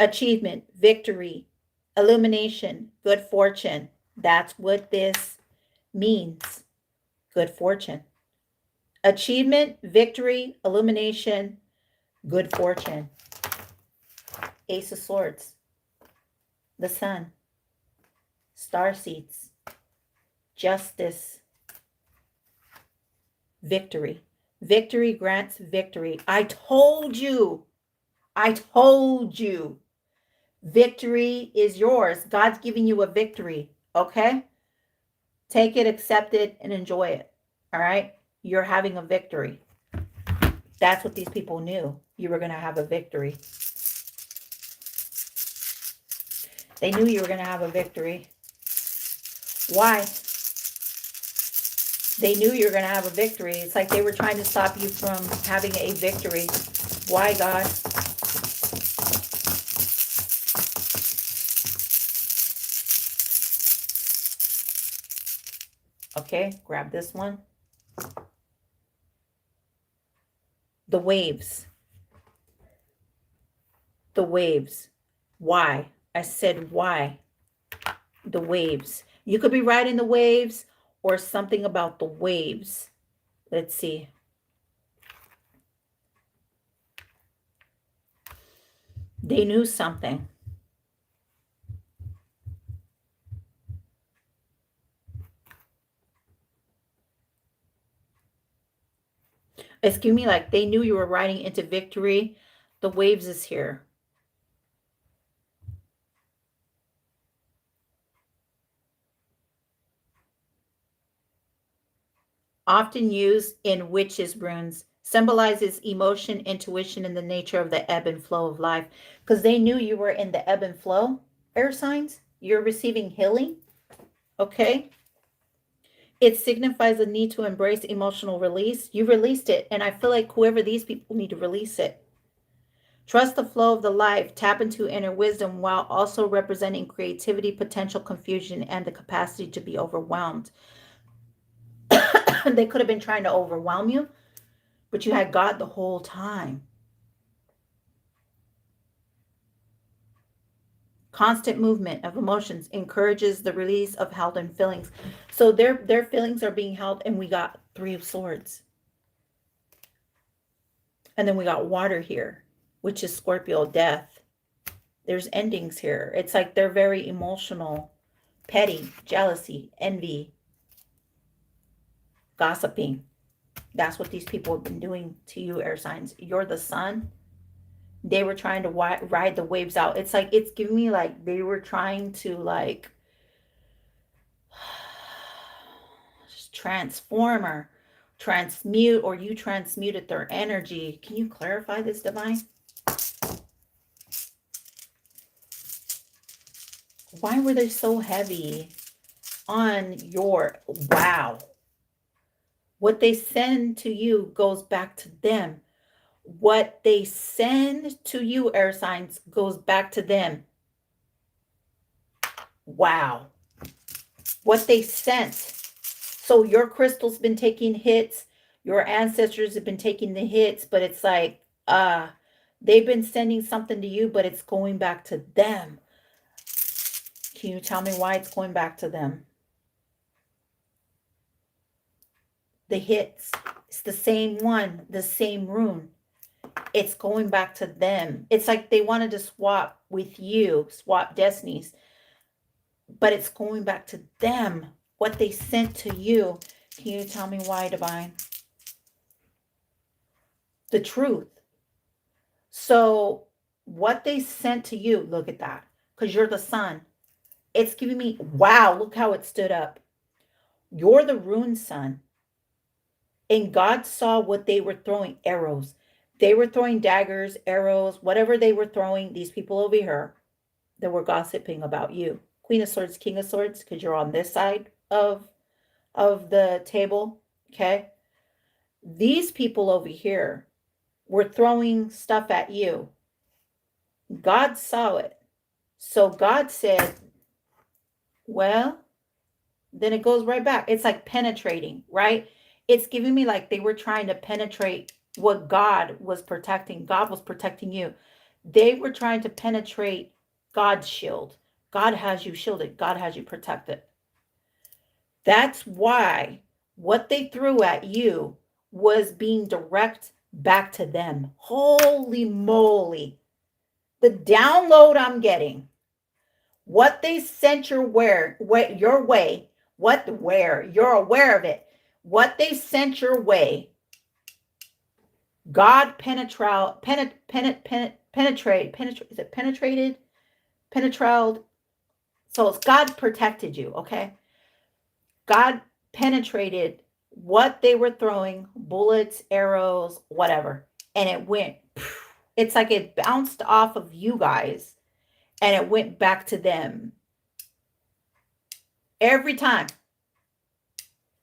Achievement, victory, illumination, good fortune. That's what this means. Good fortune. Achievement, victory, illumination, good fortune. Ace of Swords, the Sun, star seeds, justice, victory. Victory grants victory. I told you. I told you. Victory is yours. God's giving you a victory. Okay? Take it, accept it, and enjoy it. All right? You're having a victory. That's what these people knew. You were going to have a victory. They knew you were going to have a victory. Why? They knew you were going to have a victory. It's like they were trying to stop you from having a victory. Why, God? Okay, grab this one. The waves. The waves. Why? I said why? The waves. You could be riding the waves or something about the waves. Let's see. They knew something. Excuse me, like they knew you were riding into victory. The waves is here. Often used in witches' runes, symbolizes emotion, intuition, and the nature of the ebb and flow of life. Because they knew you were in the ebb and flow, air signs. You're receiving healing. Okay. It signifies a need to embrace emotional release. You released it. And I feel like whoever these people need to release it. Trust the flow of the life. Tap into inner wisdom while also representing creativity, potential confusion, and the capacity to be overwhelmed. They could have been trying to overwhelm you, but you had God the whole time. Constant movement of emotions encourages the release of held in feelings. So their feelings are being held, and we got 3 of Swords. And then we got water here, which is Scorpio, death. There's endings here. It's like they're very emotional, petty, jealousy, envy, gossiping. That's what these people have been doing to you, air signs. You're the sun. They were trying to ride the waves out. It's like, it's giving me like they were trying to like transform or transmute, or you transmuted their energy. Can you clarify this, divine? Why were they so heavy on your, wow. What they send to you goes back to them. What they send to you, air signs, goes back to them. Wow. What they sent. So your crystal's been taking hits. Your ancestors have been taking the hits, but it's like, they've been sending something to you, but it's going back to them. Can you tell me why it's going back to them? The hits. It's the same one, the same rune. It's going back to them. It's like they wanted to swap with you, swap destinies, but it's going back to them. What they sent to you. Can you tell me why, divine? The truth. So what they sent to you, look at that, because you're the sun. It's giving me, wow, look how it stood up. You're the rune sun. And God saw what they were throwing, arrows. They were throwing daggers, arrows, whatever they were throwing, these people over here that were gossiping about you. Queen of Swords, King of Swords, because you're on this side of the table, okay? These people over here were throwing stuff at you. God saw it. So God said, well, then it goes right back. It's like penetrating, right? It's giving me like they were trying to penetrate what God was protecting. God was protecting you. They were trying to penetrate God's shield. God has you shielded. God has you protected. That's why what they threw at you was being direct back to them. Holy moly. The download I'm getting. What they sent your way, you're aware of it. What they sent your way God penetrated. So it's God protected you, okay? God penetrated what they were throwing, bullets, arrows, whatever. And it went, it's like it bounced off of you guys and it went back to them. Every time.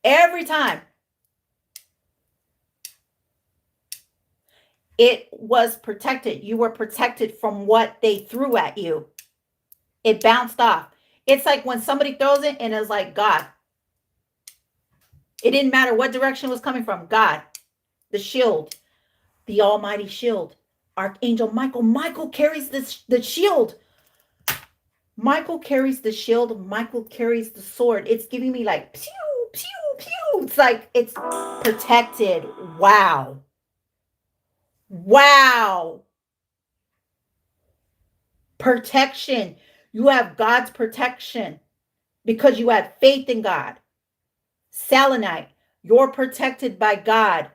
Every time. It was protected. You were protected from what they threw at you. It bounced off. It's like when somebody throws it and it's like, God. It didn't matter what direction it was coming from. God. The shield. The almighty shield. Archangel Michael. Michael carries the shield. Michael carries the shield. Michael carries the sword. It's giving me like pew, pew, pew. It's like it's protected. Wow. Wow. Protection. You have God's protection because you had faith in God. Selenite, you're protected by God.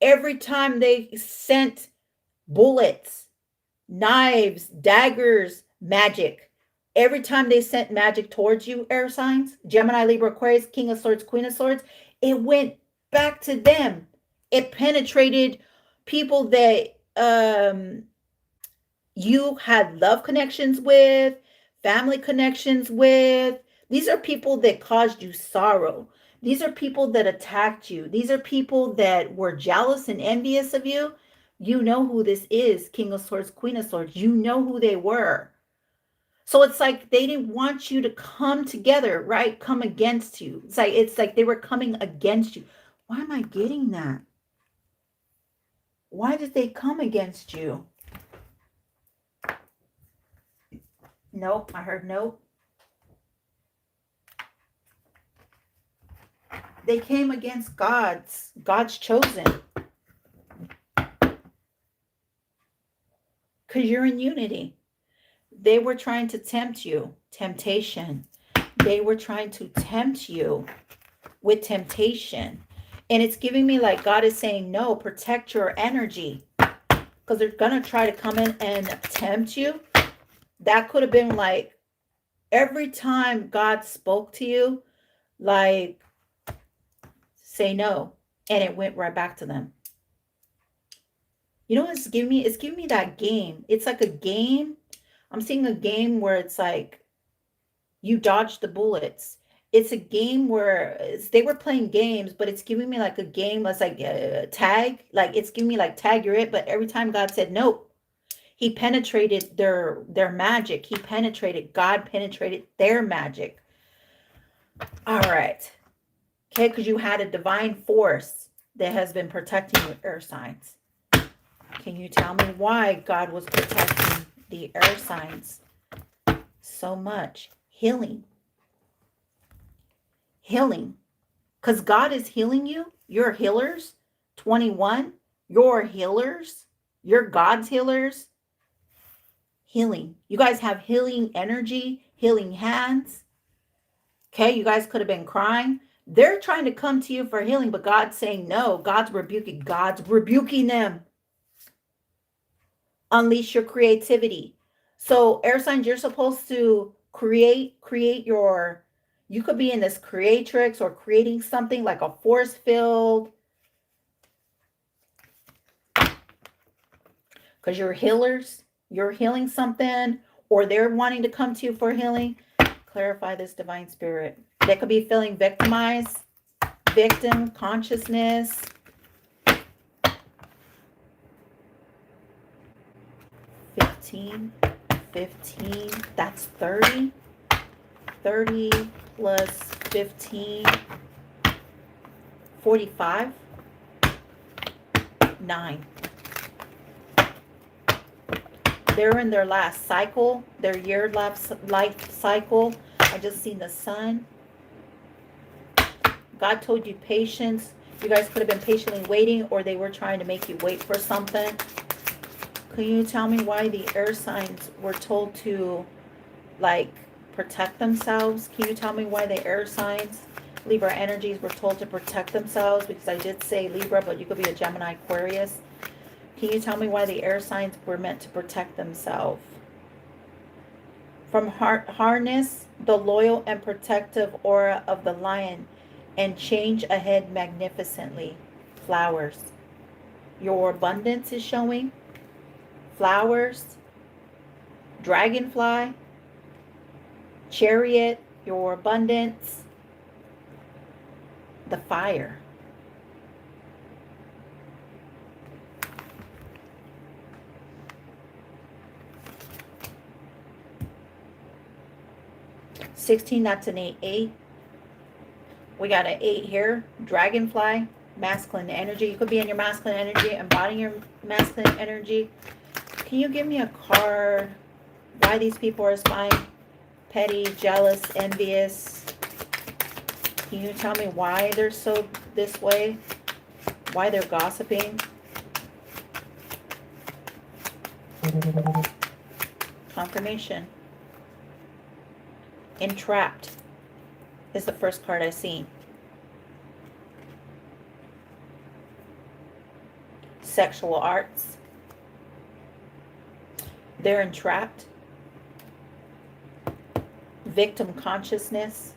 Every time they sent bullets, knives, daggers, magic, every time they sent magic towards you, air signs, Gemini, Libra, Aquarius, King of Swords, Queen of Swords, it went back to them. It penetrated people that you had love connections with, family connections with. These are people that caused you sorrow. These are people that attacked you. These are people that were jealous and envious of you. You know who this is, King of Swords, Queen of Swords. You know who they were. So it's like they didn't want you to come together, right? Come against you. It's like they were coming against you. Why am I getting that? Why did they come against you? Nope, I heard nope. They came against God's chosen. Because you're in unity. They were trying to tempt you. Temptation. They were trying to tempt you with temptation. And it's giving me like God is saying, no, protect your energy. Because they're going to try to come in and tempt you. That could have been like every time God spoke to you, like, say no. And it went right back to them. You know what it's giving me? It's giving me that game. It's like a game. I'm seeing a game where it's like you dodge the bullets. It's a game where they were playing games, but it's giving me like a game that's like tag. Like it's giving me like tag, you're it. But every time God said nope, he penetrated their magic. God penetrated their magic. All right. Okay, because you had a divine force that has been protecting your air signs. Can you tell me why God was protecting the air signs so much? Healing. Because God is healing you. You're healers. 21. You're healers. You're God's healers. Healing. You guys have healing energy, healing hands. Okay, you guys could have been crying. They're trying to come to you for healing, but God's saying no. God's rebuking them. Unleash your creativity. So air signs, you're supposed to create your, you could be in this creatrix or creating something like a force field. Because you're healers. You're healing something, or they're wanting to come to you for healing. Clarify this divine spirit. They could be feeling victimized, victim consciousness. 15, that's 30. 30 plus 15, 45, 9. They're in their last cycle, their year life cycle. I just seen the sun. God told you patience. You guys could have been patiently waiting, or they were trying to make you wait for something. Can you tell me why the air signs were told to, like, protect themselves? Can you tell me why the air signs, Libra energies, were told to protect themselves? Because I did say Libra, but you could be a Gemini, Aquarius. Can you tell me why the air signs were meant to protect themselves? From harness the loyal and protective aura of the lion and change ahead magnificently. Flowers. Your abundance is showing. Flowers. Dragonfly. Chariot. Your abundance. The fire. $16, that's an 8. We got an 8 here. Dragonfly, masculine energy. You could be in your masculine energy, embodying your masculine energy. Can you give me a card? Why these people are spying? Petty, jealous, envious. Can you tell me why they're so this way? Why they're gossiping? Confirmation. Entrapped is the first card I see. Sexual arts. They're entrapped. Victim consciousness.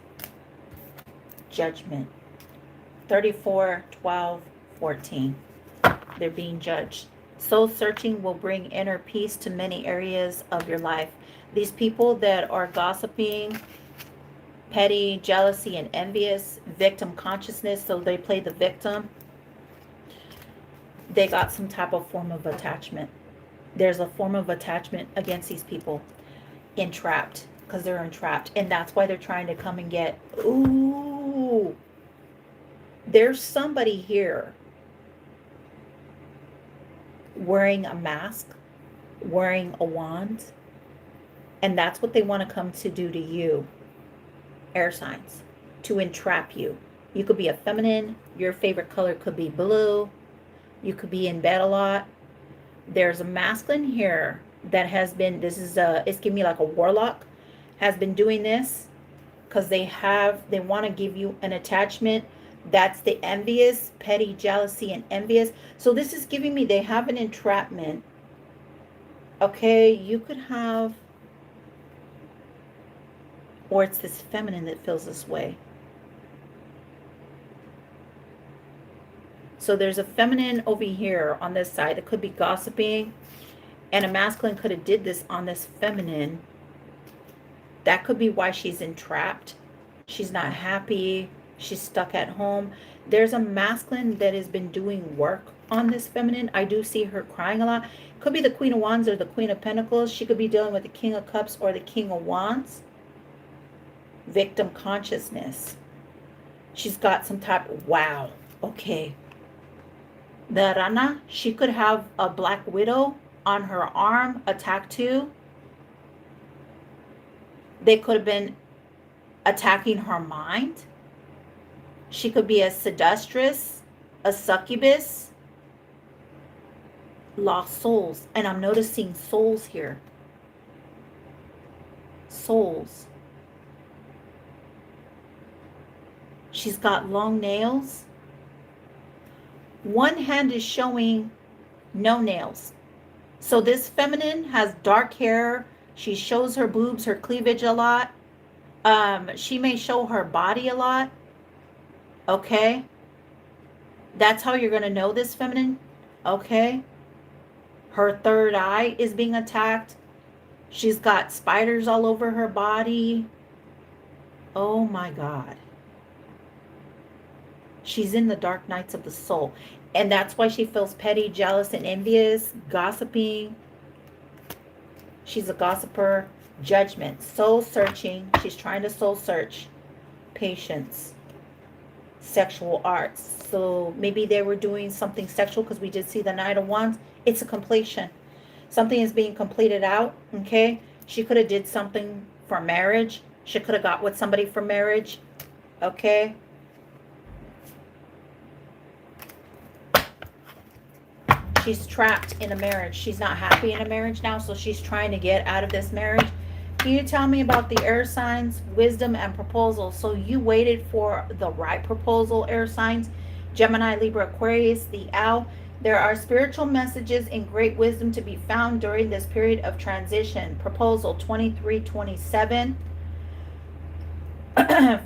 Judgment. 34, 12, 14. They're being judged. Soul searching will bring inner peace to many areas of your life. These people that are gossiping, petty, jealousy, and envious, victim consciousness, so they play the victim. They got some type of form of attachment. There's a form of attachment against these people. Entrapped, because they're entrapped. And that's why they're trying to come and get, ooh, there's somebody here wearing a mask, wearing a wand, and that's what they want to come to do to you, air signs, to entrap you. You could be a feminine. Your favorite color could be blue. You could be in bed a lot. There's a masculine here that has been, it's giving me like a warlock, has been doing this because they want to give you an attachment. That's the envious, petty, jealousy, and envious. So this is giving me, they have an entrapment. Okay, you could have, or it's this feminine that feels this way. So there's a feminine over here on this side that could be gossiping, and a masculine could have did this on this feminine. That could be why she's entrapped. She's not happy. She's stuck at home. There's a masculine that has been doing work on this feminine. I do see her crying a lot. Could be the Queen of Wands or the Queen of Pentacles. She could be dealing with the King of Cups or the King of Wands. Victim consciousness. She's got some type of, wow, okay. The Rana, she could have a black widow on her arm, a tattoo. They could have been attacking her mind. She could be a seductress, a succubus, lost souls. And I'm noticing souls here. Souls. She's got long nails. One hand is showing no nails. So this feminine has dark hair. She shows her boobs, her cleavage a lot. She may show her body a lot. Okay. That's how you're going to know this feminine. Okay. Her third eye is being attacked. She's got spiders all over her body. Oh my God. She's in the dark nights of the soul. And that's why she feels petty, jealous, and envious, gossiping. She's a gossiper. Judgment, soul searching. She's trying to soul search. Patience. Sexual arts. So maybe they were doing something sexual because we did see the Knight of Wands. It's a completion. Something is being completed out. Okay. She could have did something for marriage. She could have got with somebody for marriage. Okay. She's trapped in a marriage. She's not happy in a marriage now, so she's trying to get out of this marriage. Can you tell me about the air signs, wisdom, and proposal? So you waited for the right proposal, air signs. Gemini, Libra, Aquarius, the owl. There are spiritual messages and great wisdom to be found during this period of transition. Proposal 2327.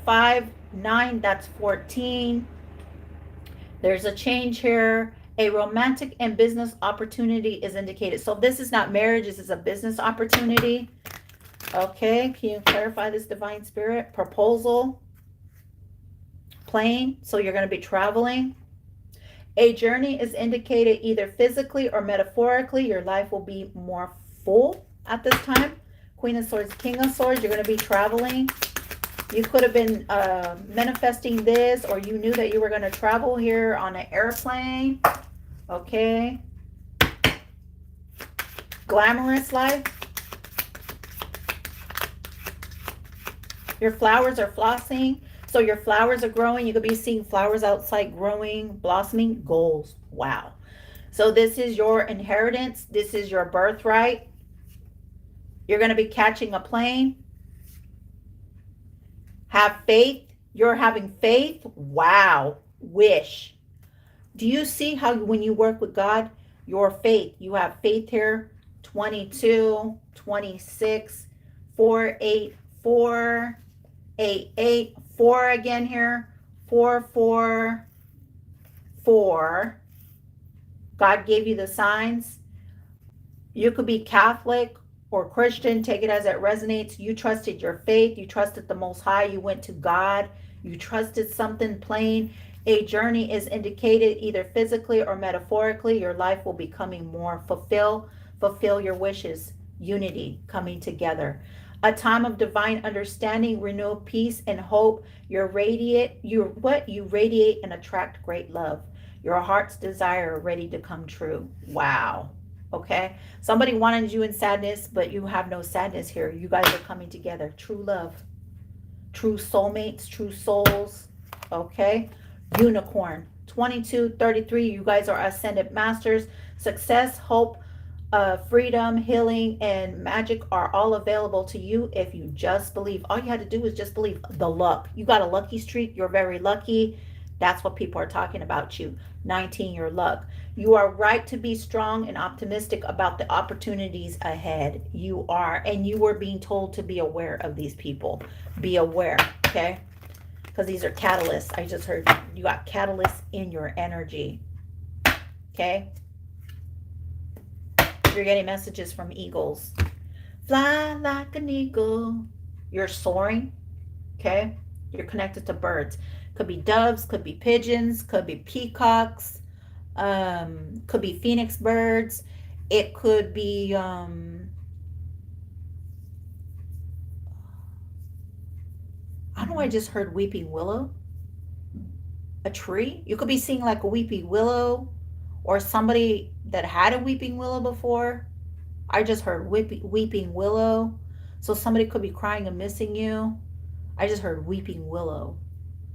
5, 9, that's 14. There's a change here. A romantic and business opportunity is indicated. So this is not marriage, this is a business opportunity. Okay, can you clarify this, divine spirit? Proposal, plane, so you're going to be traveling. A journey is indicated either physically or metaphorically. Your life will be more full at this time. Queen of Swords, King of Swords, you're going to be traveling. You could have been manifesting this, or you knew that you were going to travel here on an airplane. Okay. Glamorous life. Your flowers are flossing. So your flowers are growing. You could be seeing flowers outside growing, blossoming. Goals. Wow. So this is your inheritance. This is your birthright. You're going to be catching a plane. Have faith. You're having faith. Wow. Wish. Do you see how when you work with God, your faith, you have faith here, 22, 26, 4, 8, 4, 8, 8, 4 again here, 4, 4, 4. God gave you the signs. You could be Catholic or Christian, take it as it resonates. You trusted your faith, you trusted the Most High, you went to God, you trusted something plain. A journey is indicated either physically or metaphorically. Your life will be becoming more fulfill your wishes, unity coming together. A time of divine understanding, renewal, peace, and hope. You radiate and attract great love. Your heart's desire ready to come true. Wow. Okay. Somebody wanted you in sadness, but you have no sadness here. You guys are coming together. True love. True soulmates, true souls. Okay. Unicorn. 2233. You guys are ascended masters. Success, hope, freedom, healing, and magic are all available to you if you just believe. All you had to do is just believe. The luck. You got a lucky streak. You're very lucky. That's what people are talking about you. 19, your luck. You are right to be strong and optimistic about the opportunities ahead. You are. And you were being told to be aware of these people. Be aware. Okay. Because these are catalysts. I just heard you got catalysts in your energy. Okay. You're getting messages from eagles. Fly like an eagle. You're soaring. Okay. You're connected to birds. Could be doves, could be pigeons, could be peacocks, could be phoenix birds. It could be I don't know, I just heard weeping willow. A tree. You could be seeing like a weeping willow, or somebody that had a weeping willow before. I just heard weeping willow. So somebody could be crying and missing you. I just heard weeping willow.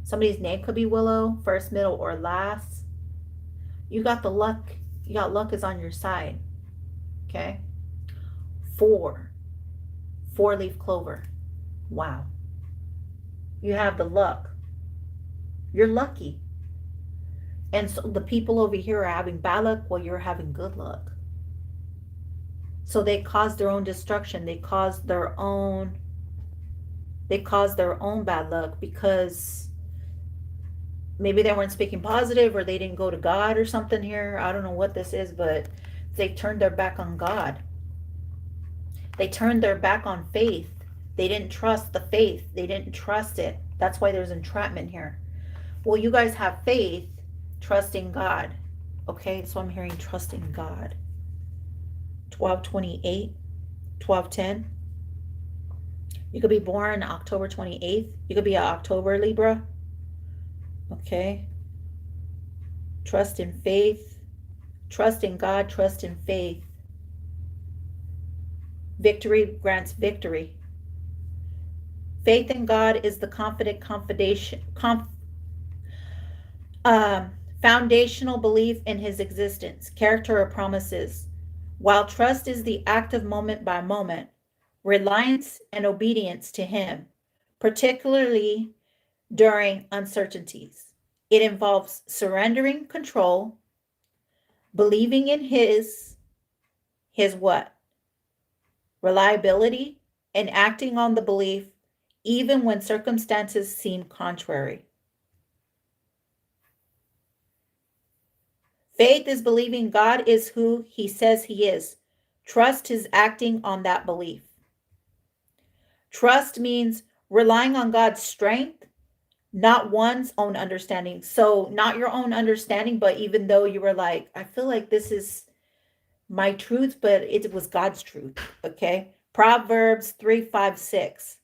Somebody's name could be Willow, first, middle, or last. You got the luck. You got luck is on your side. Okay. 4. 4-leaf clover. Wow. You have the luck. You're lucky. And so the people over here are having bad luck while you're having good luck. So they caused their own destruction. They caused their own bad luck because maybe they weren't speaking positive, or they didn't go to God or something here. I don't know what this is, but they turned their back on God. They turned their back on faith. They didn't trust the faith. They didn't trust it. That's why there's entrapment here. Well, you guys have faith, trusting God. Okay, so I'm hearing trusting God. 1228, 1210. You could be born October 28th. You could be an October Libra. Okay. Trust in faith. Trust in God. Trust in faith. Victory grants victory. Faith in God is the foundational belief in his existence, character, or promises. While trust is the active moment by moment, reliance and obedience to him, particularly during uncertainties. It involves surrendering control, believing in his what? Reliability, and acting on the belief even when circumstances seem contrary. Faith is believing God is who he says he is. Trust is acting on that belief. Trust means relying on God's strength, not one's own understanding. So, not your own understanding, but even though you were like, I feel like this is my truth, but it was God's truth. Okay. Proverbs 3:5-6.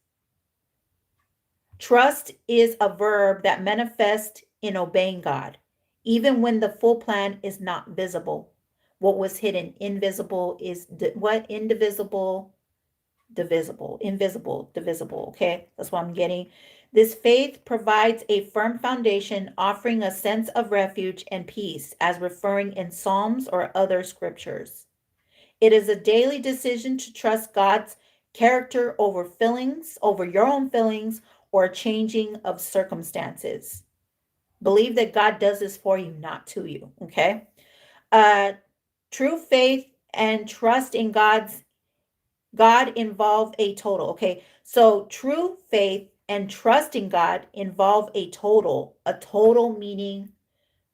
Trust is a verb that manifests in obeying God, even when the full plan is not visible. What was hidden, invisible, is what? Indivisible, divisible, invisible, divisible. Okay, that's what I'm getting. This faith provides a firm foundation, offering a sense of refuge and peace, as referring in Psalms or other scriptures. It is a daily decision to trust God's character over feelings, over your own feelings, or changing of circumstances. Believe that God does this for you, not to you. Okay. True faith and trust in God involve a total. Okay. So true faith and trust in God involve a total meaning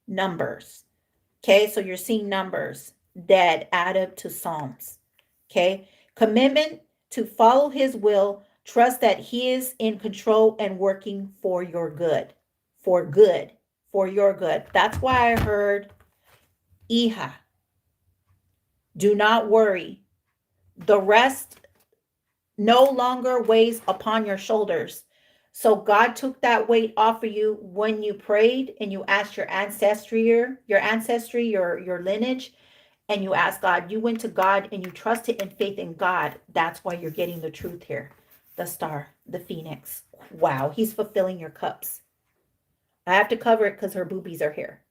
numbers. Okay. So you're seeing numbers that add up to Psalms. Okay. Commitment to follow his will, trust that he is in control and working for your good. For good. For your good. That's why I heard Iha. Do not worry. The rest no longer weighs upon your shoulders. So God took that weight off of you when you prayed and you asked your ancestry, your lineage, and you asked God. You went to God and you trusted in faith in God. That's why you're getting the truth here. The star, the phoenix. Wow, he's fulfilling your cups. I have to cover it because her boobies are here.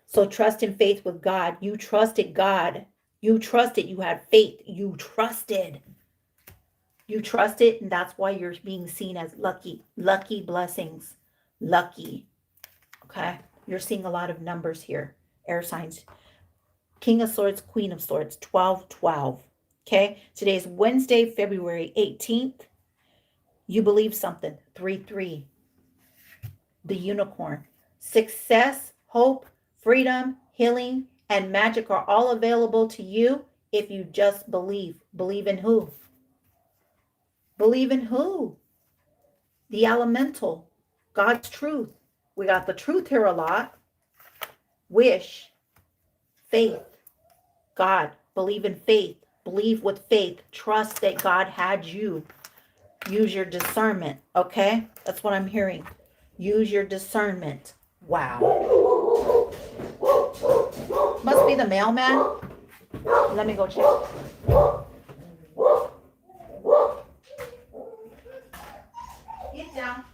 So trust in faith with God. You trusted God. You trusted. You had faith. You trusted. You trusted, and that's why you're being seen as lucky. Lucky blessings. Lucky. Okay? You're seeing a lot of numbers here. Air signs. King of Swords, Queen of Swords, 12-12. Okay? Today is Wednesday, February 18th. You believe something. 3-3. The unicorn. Success, hope, freedom, healing, and magic are all available to you if you just believe. Believe in who? Believe in who? The elemental. God's truth. We got the truth here a lot. Wish. Faith. God. Believe in faith. Believe with faith. Trust that God had you. Use your discernment. Okay? That's what I'm hearing. Use your discernment. Wow. Must be the mailman. Let me go check. Get down.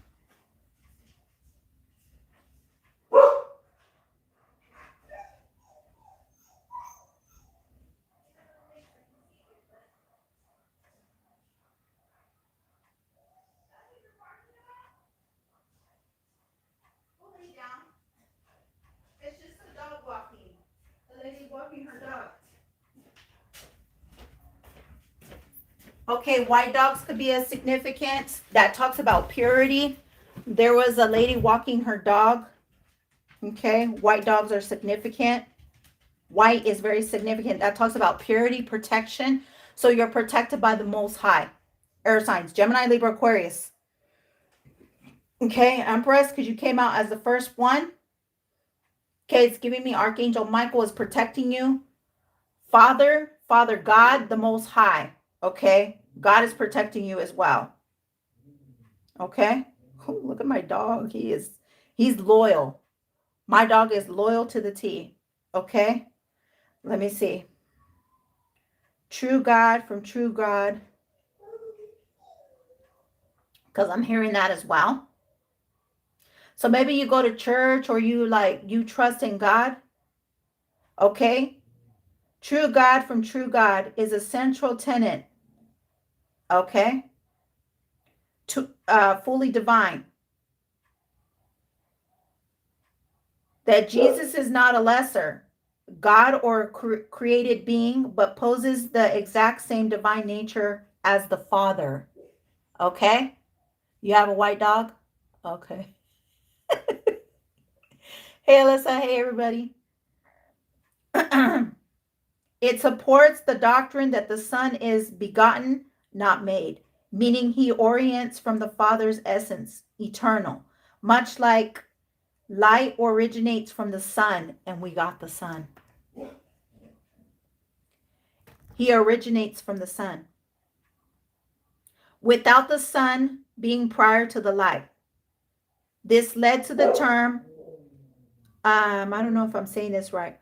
It's just a dog walking. The lady walking her dog. Okay, white dogs could be a significant. That talks about purity. There was a lady walking her dog. Okay, white dogs are significant. White is very significant. That talks about purity, protection. So you're protected by the Most High. Air signs, Gemini, Libra, Aquarius. Okay, Empress, because you came out as the first one. Okay, it's giving me Archangel Michael is protecting you. Father God, the Most High. Okay, God is protecting you as well. Okay, oh, look at my dog. He's loyal. My dog is loyal to the T. Okay, let me see. True God from True God. Because I'm hearing that as well. So maybe you go to church or you trust in God. Okay. True God from True God is a central tenet. Okay. Fully divine. That Jesus is not a lesser. God or created being, but poses the exact same divine nature as the Father. Okay? You have a white dog? Okay. Hey, Alyssa. Hey, everybody. It supports the doctrine that the Son is begotten, not made, meaning he orients from the Father's essence, eternal, much like light originates from the sun, and we got the sun. He originates from the sun. Without the sun being prior to the light. This led to the term, I don't know if I'm saying this right,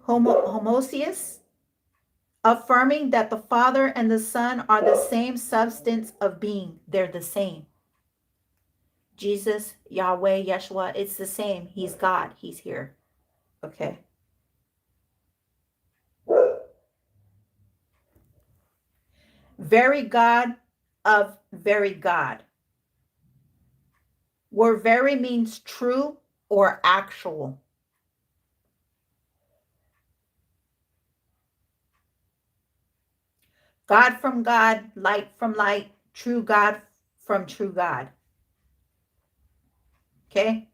homoousios, affirming that the Father and the Son are the same substance of being. They're the same. Jesus, Yahweh, Yeshua, it's the same. He's God. He's here. Okay. Very God of very God. Where very means true or actual. God from God, light from light, true God from true God. Okay?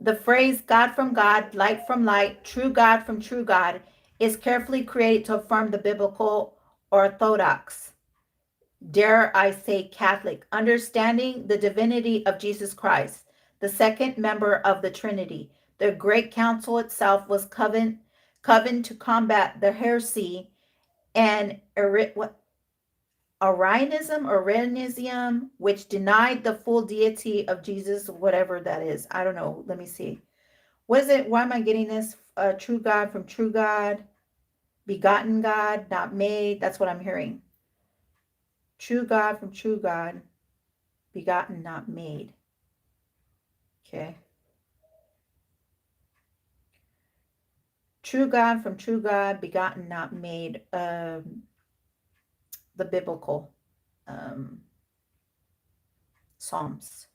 The phrase God from God, light from light, true God from true God is carefully created to affirm the biblical orthodox, dare I say Catholic, understanding the divinity of Jesus Christ, the second member of the Trinity. The Great Council itself was covenant to combat the heresy and Arianism, which denied the full deity of Jesus, whatever that is. I don't know. Let me see. What is it? Why am I getting this? True God from true God, begotten God, not made. That's what I'm hearing. True God from true God, begotten, not made. Okay. True God from true God, begotten, not made. The biblical Psalms.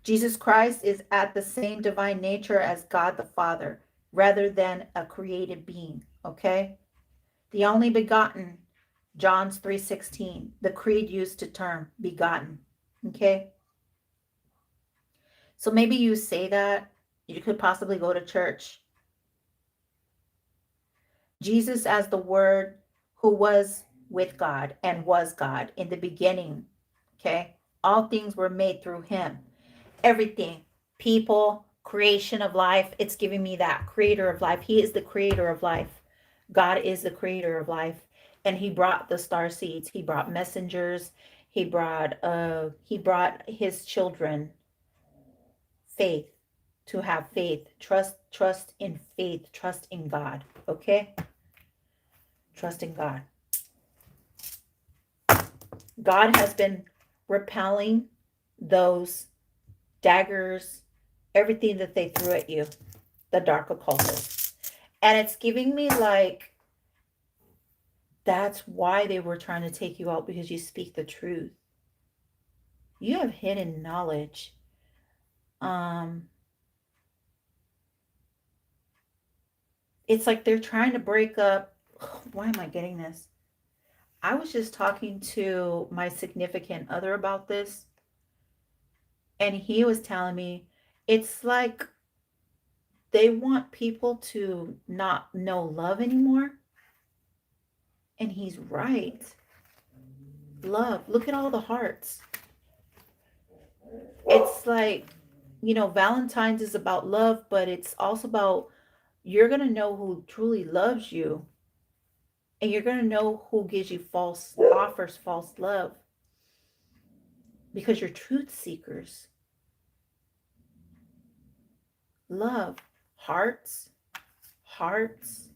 Jesus Christ is at the same divine nature as God the Father, rather than a created being. Okay. The only begotten, John's 3:16. The creed used to term begotten. Okay. So maybe you say that. You could possibly go to church. Jesus as the Word who was with God and was God in the beginning. Okay. All things were made through him. Everything, people, creation of life. It's giving me that creator of life. He is the creator of life. God is the creator of life. And he brought the star seeds. He brought messengers. He brought his children faith, to have faith, trust in faith, trust in God. Okay? Trust in God. God has been repelling those daggers, everything that they threw at you, the dark occultists. And it's giving me like, that's why they were trying to take you out, because you speak the truth. You have hidden knowledge. It's like they're trying to break up. Why am I getting this? I was just talking to my significant other about this, and he was telling me it's like they want people to not know love anymore. And he's right. Love. Look at all the hearts. It's like, Valentine's is about love, but it's also about, you're going to know who truly loves you. And you're going to know who gives you offers false love. Because you're truth seekers. Love. Hearts. Hearts.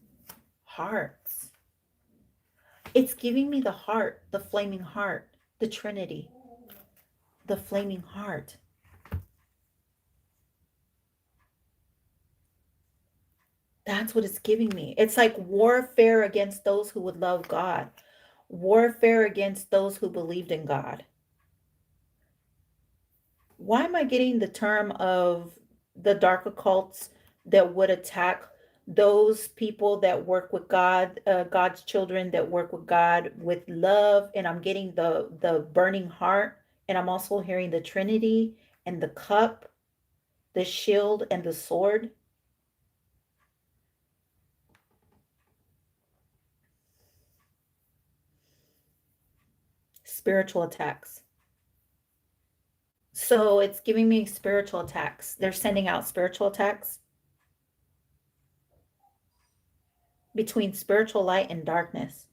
Hearts. It's giving me the heart, the flaming heart, the Trinity, the flaming heart. That's what it's giving me. It's like warfare against those who would love God. warfare against those who believed in God. Why am I getting the term of the dark occults that would attack those people that work with God, God's children that work with God with love? And I'm getting the burning heart, and I'm also hearing the Trinity and the cup, the shield and the sword. Spiritual attacks. So it's giving me spiritual attacks. They're sending out spiritual attacks between spiritual light and darkness.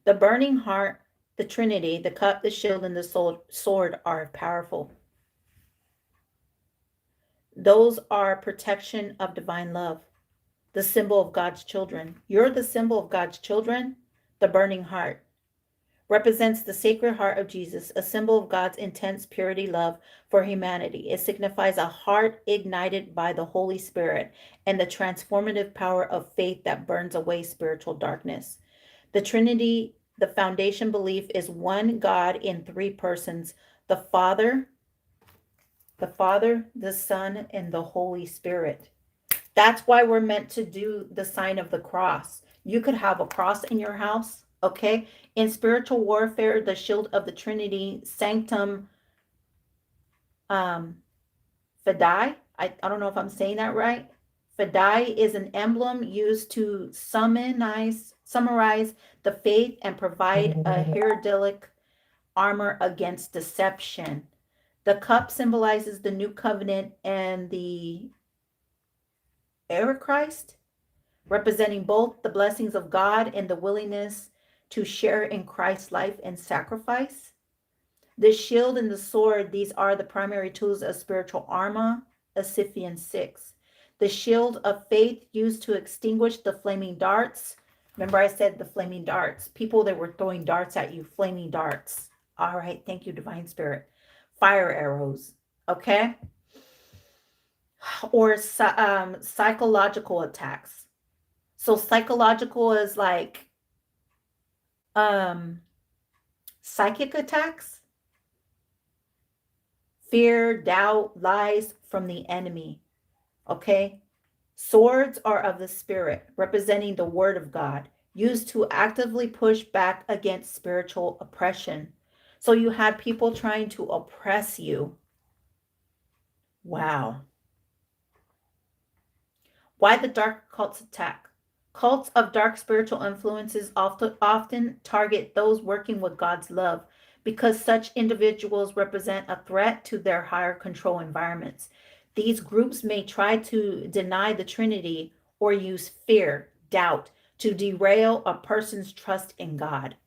The burning heart, the Trinity, the cup, the shield, and the sword are powerful. Those are protection of divine love, the symbol of God's children. You're the symbol of God's children. The burning heart represents the sacred heart of Jesus, a symbol of God's intense purity love for humanity. It signifies a heart ignited by the Holy Spirit and the transformative power of faith that burns away spiritual darkness. The Trinity, the foundation belief, is one God in three persons: the Father, the Son, and the Holy Spirit. That's why we're meant to do the sign of the cross. You could have a cross in your house, okay? In spiritual warfare, the shield of the Trinity, Sanctum Fidei. I don't know if I'm saying that right. Fidei is an emblem used to summarize the faith and provide a heraldic armor against deception. The cup symbolizes the new covenant and the Christ, representing both the blessings of God and the willingness to share in Christ's life and sacrifice. The shield and the sword, these are the primary tools of spiritual armor, Ephesians 6. The shield of faith used to extinguish the flaming darts. Remember I said the flaming darts. People that were throwing darts at you, flaming darts. All right, thank you, Divine Spirit. Fire arrows, okay? Or psychological attacks. So psychological is like psychic attacks, fear, doubt, lies from the enemy. Okay? Swords are of the Spirit, representing the Word of God, used to actively push back against spiritual oppression. So you had people trying to oppress you. Wow. Why the dark cults attack? Cults of dark spiritual influences often target those working with God's love because such individuals represent a threat to their higher control environments. These groups may try to deny the Trinity or use fear, doubt to derail a person's trust in God.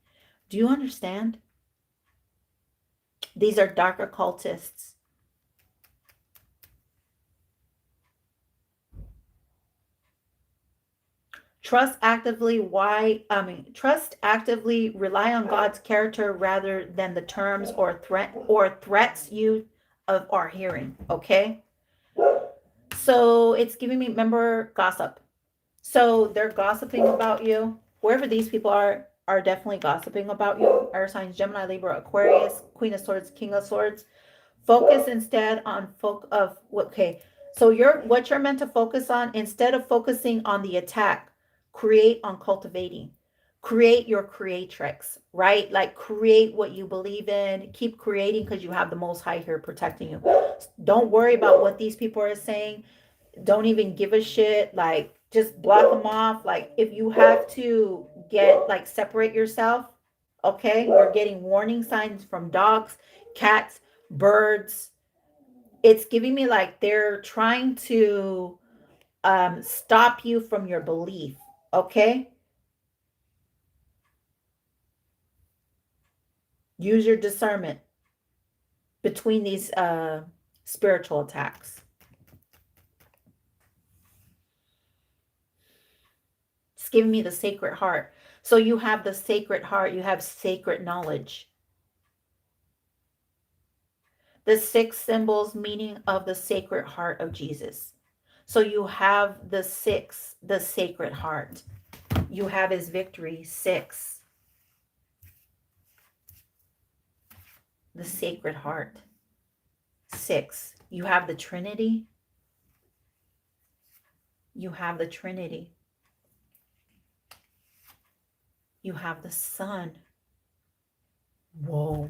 Do you understand? These are dark occultists. Trust actively rely on God's character rather than the terms or threats you are hearing. Okay. So it's giving me, remember, gossip. So they're gossiping about you. Wherever these people are definitely gossiping about you. Air signs, Gemini, Libra, Aquarius, Queen of Swords, King of Swords. Focus instead on okay. So what you're meant to focus on, instead of focusing on the attack, create on cultivating. Create your creatrix, right? Like create what you believe in. Keep creating because you have the Most High here protecting you. Don't worry about what these people are saying. Don't even give a shit. Like just block them off. Like if you have to separate yourself, okay? You're getting warning signs from dogs, cats, birds. It's giving me like they're trying to stop you from your belief, okay? Use your discernment between these spiritual attacks. It's giving me the sacred heart. So you have the sacred heart, you have sacred knowledge. The 6 symbols meaning of the sacred heart of Jesus. So you have the 6, the Sacred Heart. You have his victory, 6, the Sacred Heart, 6. You have the Trinity. You have the Trinity. You have the Son. Whoa.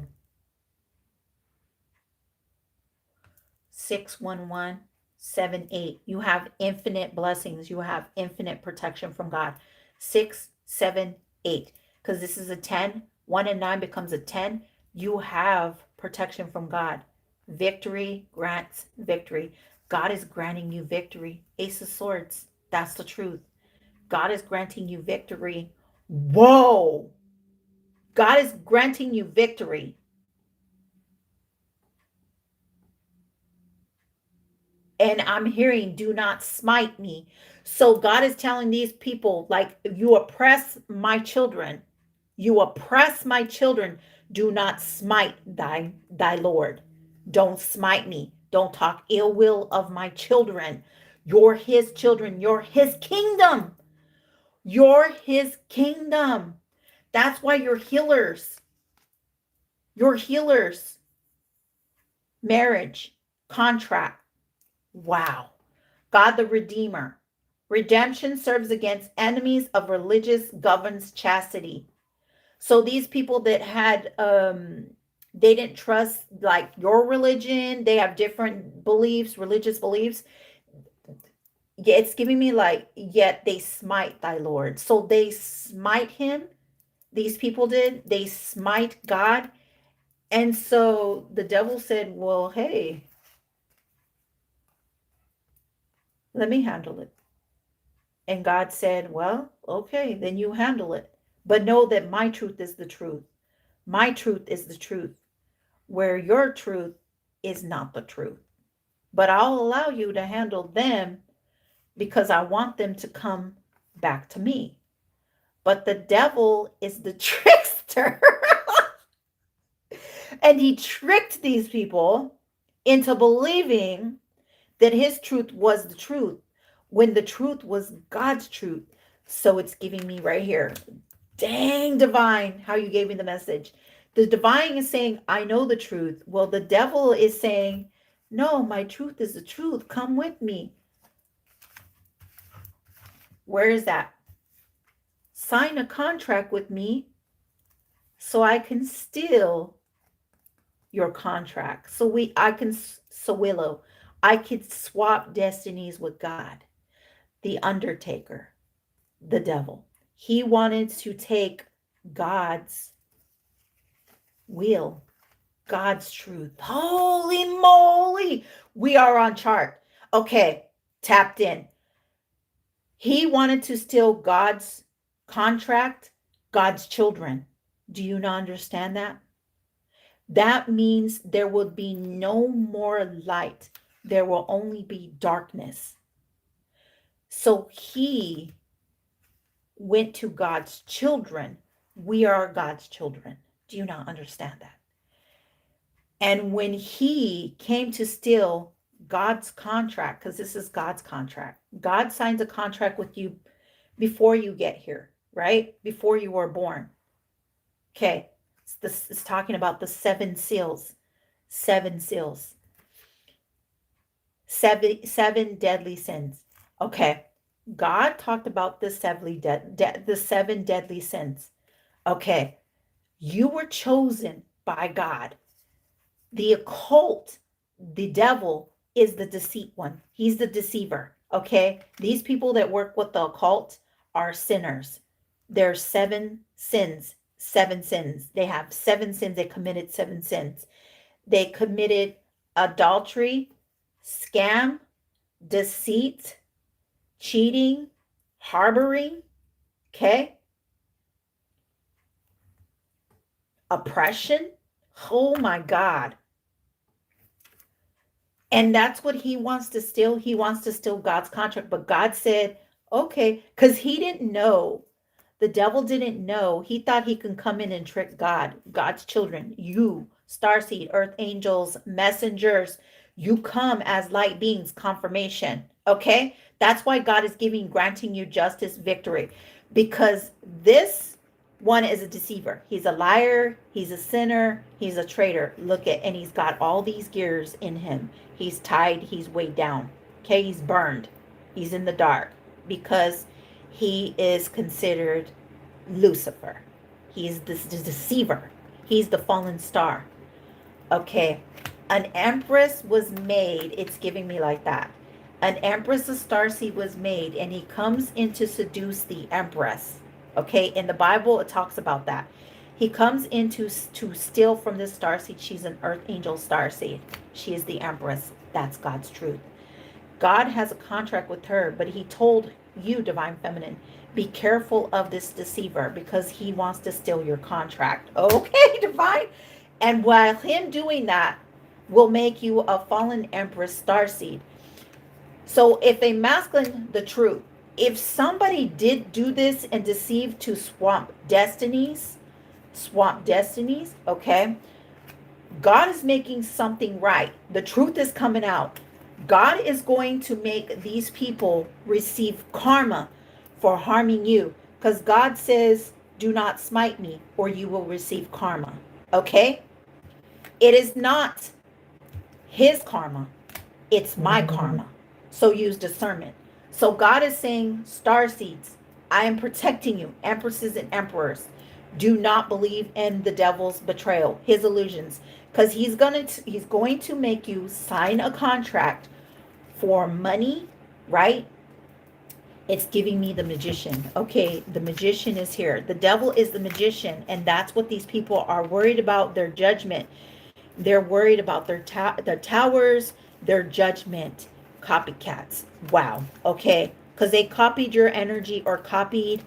611, 78. You have infinite blessings. You have infinite protection from God. 6, 7, 8. Because this is a 10. 1 and 9 becomes a 10. You have protection from God. Victory grants victory. God is granting you victory. Ace of Swords. That's the truth. God is granting you victory. Whoa. God is granting you victory. And I'm hearing, do not smite me. So God is telling these people, like, you oppress my children. You oppress my children. Do not smite thy Lord. Don't smite me. Don't talk ill will of my children. You're his children. You're his kingdom. You're his kingdom. That's why you're healers. You're healers. Marriage, contract. Wow. God the Redeemer. Redemption serves against enemies of religious governs chastity. So these people that had they didn't trust like your religion, they have different beliefs, religious beliefs. Yeah, it's giving me like, yet they smite thy Lord. So they smite him. These people did. They smite God. And so the devil said, well, hey, let me handle it. And God said, well, okay, then you handle it. But know that my truth is the truth. My truth is the truth, where your truth is not the truth. But I'll allow you to handle them because I want them to come back to me. But the devil is the trickster. And he tricked these people into believing that his truth was the truth when the truth was God's truth. So it's giving me right here. Dang, divine, how you gave me the message. The divine is saying, I know the truth. Well, the devil is saying, no, my truth is the truth. Come with me. Where is that? Sign a contract with me so I can steal your contract. I could swap destinies with God. The Undertaker, the devil. He wanted to take God's will, God's truth. Holy moly. We are on chart. Okay, tapped in. He wanted to steal God's contract, God's children. Do you not understand that? That means there will be no more light. There will only be darkness. So he went to God's children. We are God's children. Do you not understand that? And when he came to steal God's contract, because this is God's contract, God signs a contract with you before you get here, right? Before you were born. Okay. This is talking about the 7 seals. 7 seals. Seven deadly sins. Okay. God talked about the 7 deadly sins. Okay. You were chosen by God. The occult, the devil, is the deceit one. He's the deceiver. Okay. These people that work with the occult are sinners. There's 7 sins. 7 sins. They have 7 sins. They committed 7 sins. They committed adultery, scam, deceit, cheating, harboring, okay? Oppression. Oh my God. And that's what he wants to steal. He wants to steal God's contract. But God said, okay, because he didn't know. The devil didn't know. He thought he can come in and trick God, God's children, you, starseed, earth angels, messengers. You come as light beings, confirmation. Okay? That's why God is granting you justice, victory. Because this one is a deceiver. He's a liar. He's a sinner. He's a traitor. Look at, and he's got all these gears in him. He's tied. He's weighed down. Okay? He's burned. He's in the dark because he is considered Lucifer. He's the deceiver. He's the fallen star. Okay. An empress was made. It's giving me like that. An empress of starseed was made, and he comes in to seduce the empress. Okay. In the Bible, it talks about that. He comes in to steal from this starseed. She's an earth angel starseed. She is the empress. That's God's truth. God has a contract with her, but he told you, divine feminine, be careful of this deceiver because he wants to steal your contract. Okay, divine. And while him doing that will make you a fallen empress starseed. So if a masculine, the truth, if somebody did do this and deceive to swamp destinies, okay, God is making something right. The truth is coming out. God is going to make these people receive karma for harming you, because God says, do not smite me or you will receive karma. Okay? It is not his karma. It's my karma. So use discernment. So God is saying, starseeds, I am protecting you, empresses and emperors. Do not believe in the devil's betrayal, his illusions, because he's going to make you sign a contract for money, right? It's giving me the magician. Okay, the magician is here. The devil is the magician, and that's what these people are worried about, their judgment. They're worried about their towers, their judgment. Copycats. Wow. Okay, because they copied your energy or copied.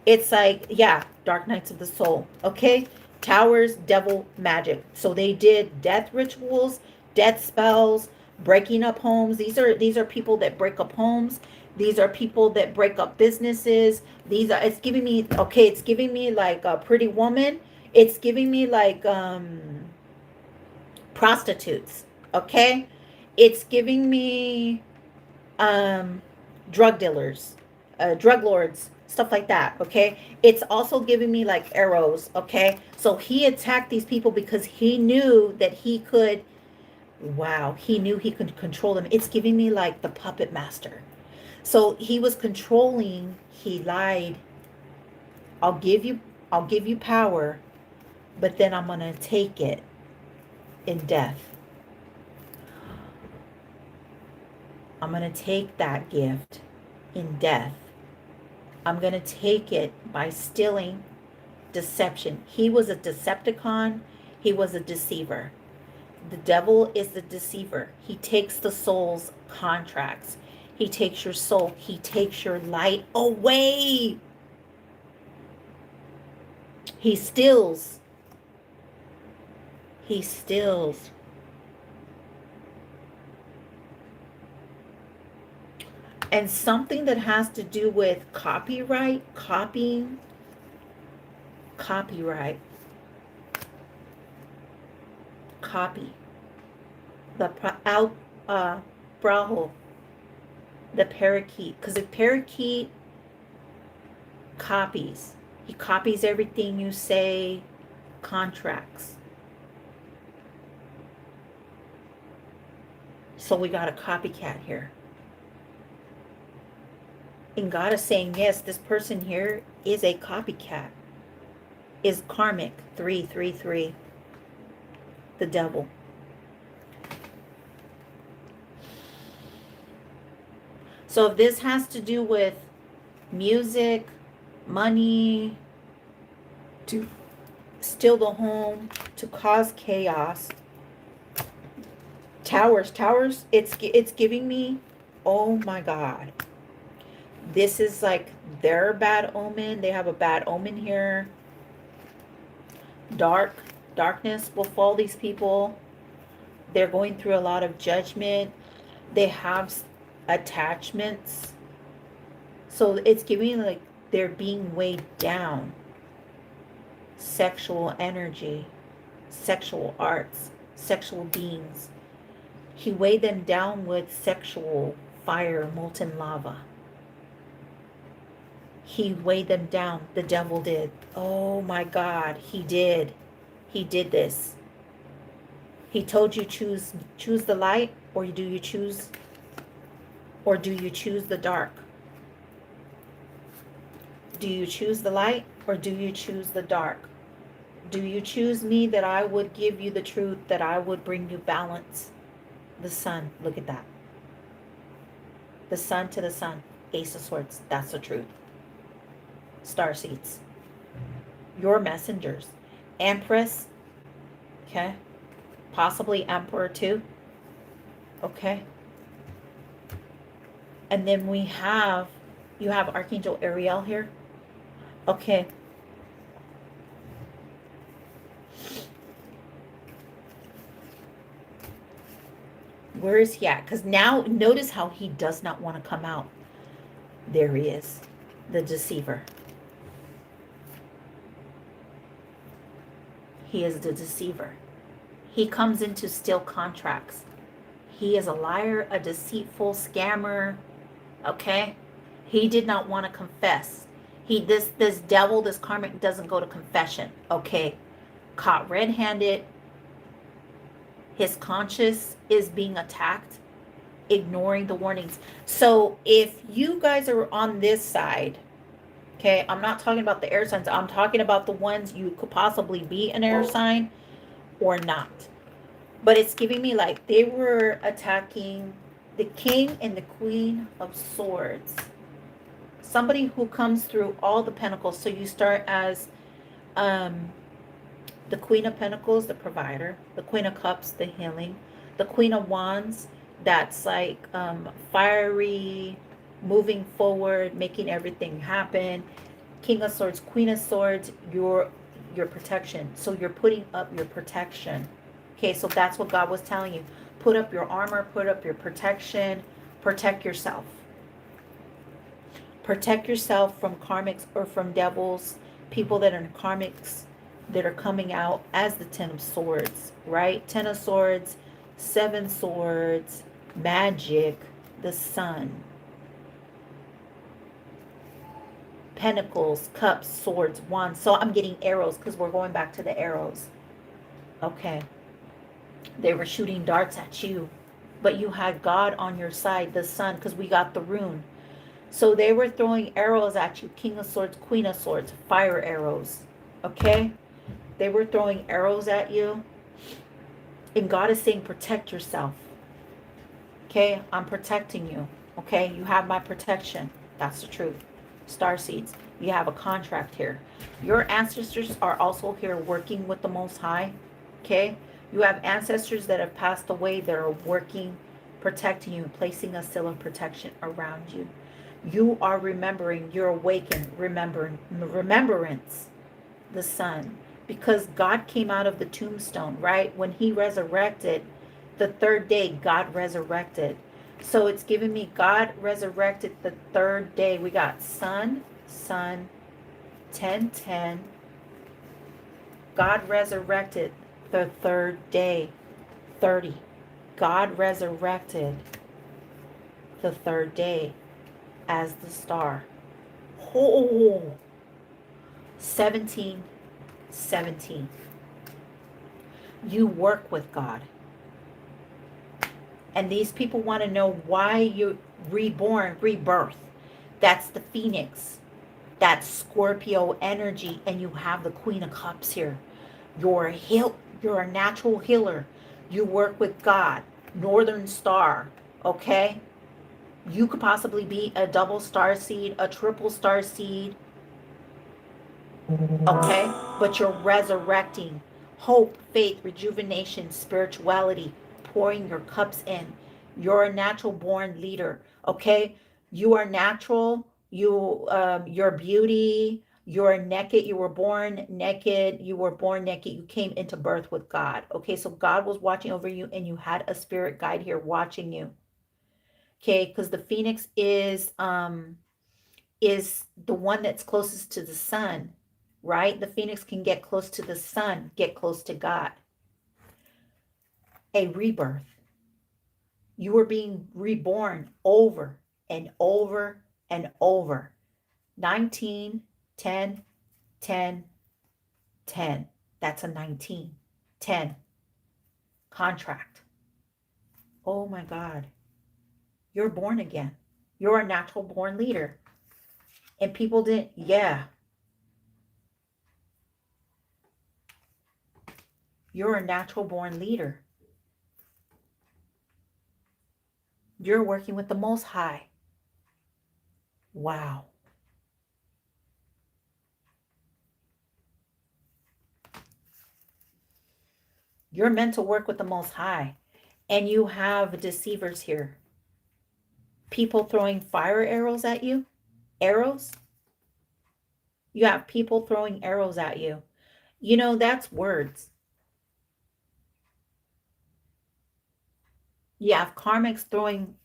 It's like, yeah, Dark Nights of the Soul. Okay, towers, devil, magic. So they did death rituals, death spells, breaking up homes. These are people that break up homes. These are people that break up businesses. It's giving me, okay, it's giving me like a Pretty Woman. It's giving me like prostitutes. Okay, it's giving me drug dealers, drug lords, stuff like that. Okay, it's also giving me like arrows. Okay, so he attacked these people because he knew that he could, wow, he knew he could control them. It's giving me like the puppet master. So he was controlling. He lied. I'll give you power, but then I'm going to take it in death. I'm going to take that gift in death. I'm going to take it by stealing, deception. He was a Decepticon. He was a deceiver. The devil is the deceiver. He takes the soul's contracts. He takes your soul. He takes your light away. He steals. He steals. And something that has to do with copyright, copying, copyright, copy. The Braho, the parakeet. Because the parakeet copies. He copies everything you say, contracts. So we got a copycat here. And God is saying, yes, this person here is a copycat. Is karmic. 333. The devil. So if this has to do with music, money, to steal the home, to cause chaos, towers, it's giving me, oh my God. This is like their bad omen. They have a bad omen here. Darkness will fall these people. They're going through a lot of judgment. They have attachments. So it's giving like they're being weighed down. Sexual energy, sexual arts, sexual beings. He weighed them down with sexual fire, molten lava. He weighed them down. The devil did. Oh my God, he did. He did this. He told you choose the light, or do you choose the dark? Do you choose the light, or do you choose the dark? Do you choose me, that I would give you the truth, that I would bring you balance? The sun, look at that. The sun to the sun, Ace of Swords, that's the truth. Star seeds, your messengers. Empress, okay? Possibly Emperor too, okay? And then you have Archangel Ariel here, okay? Where is he at? Because now notice how he does not want to come out. There he is, the deceiver. He is the deceiver. He comes in to steal contracts. He is a liar, a deceitful scammer. Okay? He did not want to confess. This devil, this karmic, doesn't go to confession. Okay? Caught red-handed. His conscience is being attacked, ignoring the warnings. So if you guys are on this side, okay, I'm not talking about the air signs. I'm talking about the ones you could possibly be an air sign or not. But it's giving me like they were attacking the King and the Queen of Swords. Somebody who comes through all the pentacles. So you start as the Queen of Pentacles, the provider. The Queen of Cups, the healing. The Queen of Wands, that's like fiery, moving forward, making everything happen. King of Swords, Queen of Swords, your protection. So you're putting up your protection. Okay, so that's what God was telling you. Put up your armor, put up your protection, protect yourself. Protect yourself from karmics or from devils, people that are karmics that are coming out as the Ten of Swords, right? Ten of Swords, Seven Swords, magic, the sun. Pentacles, cups, swords, wands. So I'm getting arrows because we're going back to the arrows. Okay. They were shooting darts at you, but you had God on your side, the sun, because we got the rune. So they were throwing arrows at you, King of Swords, Queen of Swords, fire arrows. Okay? They were throwing arrows at you. And God is saying, protect yourself. Okay? I'm protecting you. Okay? You have my protection. That's the truth. Starseeds, you have a contract here. Your ancestors are also here working with the Most High. Okay? You have ancestors that have passed away that are working, protecting you, placing a seal of protection around you. You are remembering, you're awakened, remembrance, the sun. Because God came out of the tombstone, right? When he resurrected, the third day, God resurrected. So it's giving me God resurrected the third day. We got sun, 10:10. God resurrected the third day, 30. God resurrected the third day as the star. Oh, 17. You work with God. And these people want to know why you're rebirth. That's the Phoenix. That's Scorpio energy. And you have the Queen of Cups here. You're a natural healer. You work with God. Northern Star. Okay? You could possibly be a double star seed, a triple star seed. Okay? But you're resurrecting hope, faith, rejuvenation, spirituality, pouring your cups in. You're a natural born leader. Okay? You are natural. Your beauty, you're naked. You were born naked. You were born naked. You came into birth with God. Okay? So God was watching over you and you had a spirit guide here watching you. Okay? Because the Phoenix is the one that's closest to the sun. Right? The Phoenix can get close to the sun, get close to God. A rebirth. You were being reborn over and over and over. 19, 10, 10, 10. That's a 19. 10. Contract. Oh my God. You're born again. You're a natural born leader. And people didn't, yeah. You're a natural born leader. You're working with the Most High. Wow. You're meant to work with the Most High. And you have deceivers here. People throwing fire arrows at you. Arrows. You have people throwing arrows at you. You know, that's words. You have karmics throwing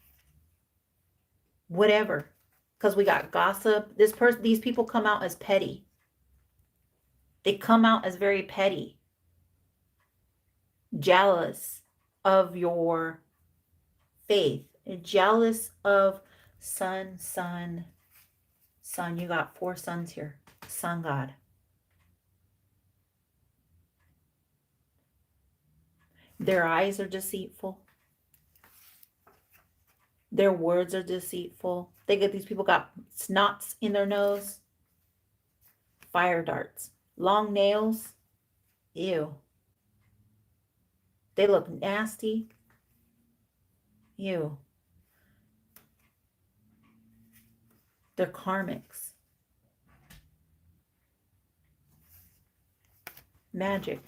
whatever. Because we got gossip. These people come out as petty. They come out as very petty. Jealous of your faith. Jealous of sun. You got 4 sons here. Sun God. Their eyes are deceitful. Their words are deceitful. These people got snots in their nose. Fire darts. Long nails. Ew. They look nasty. Ew. They're karmics. Magic.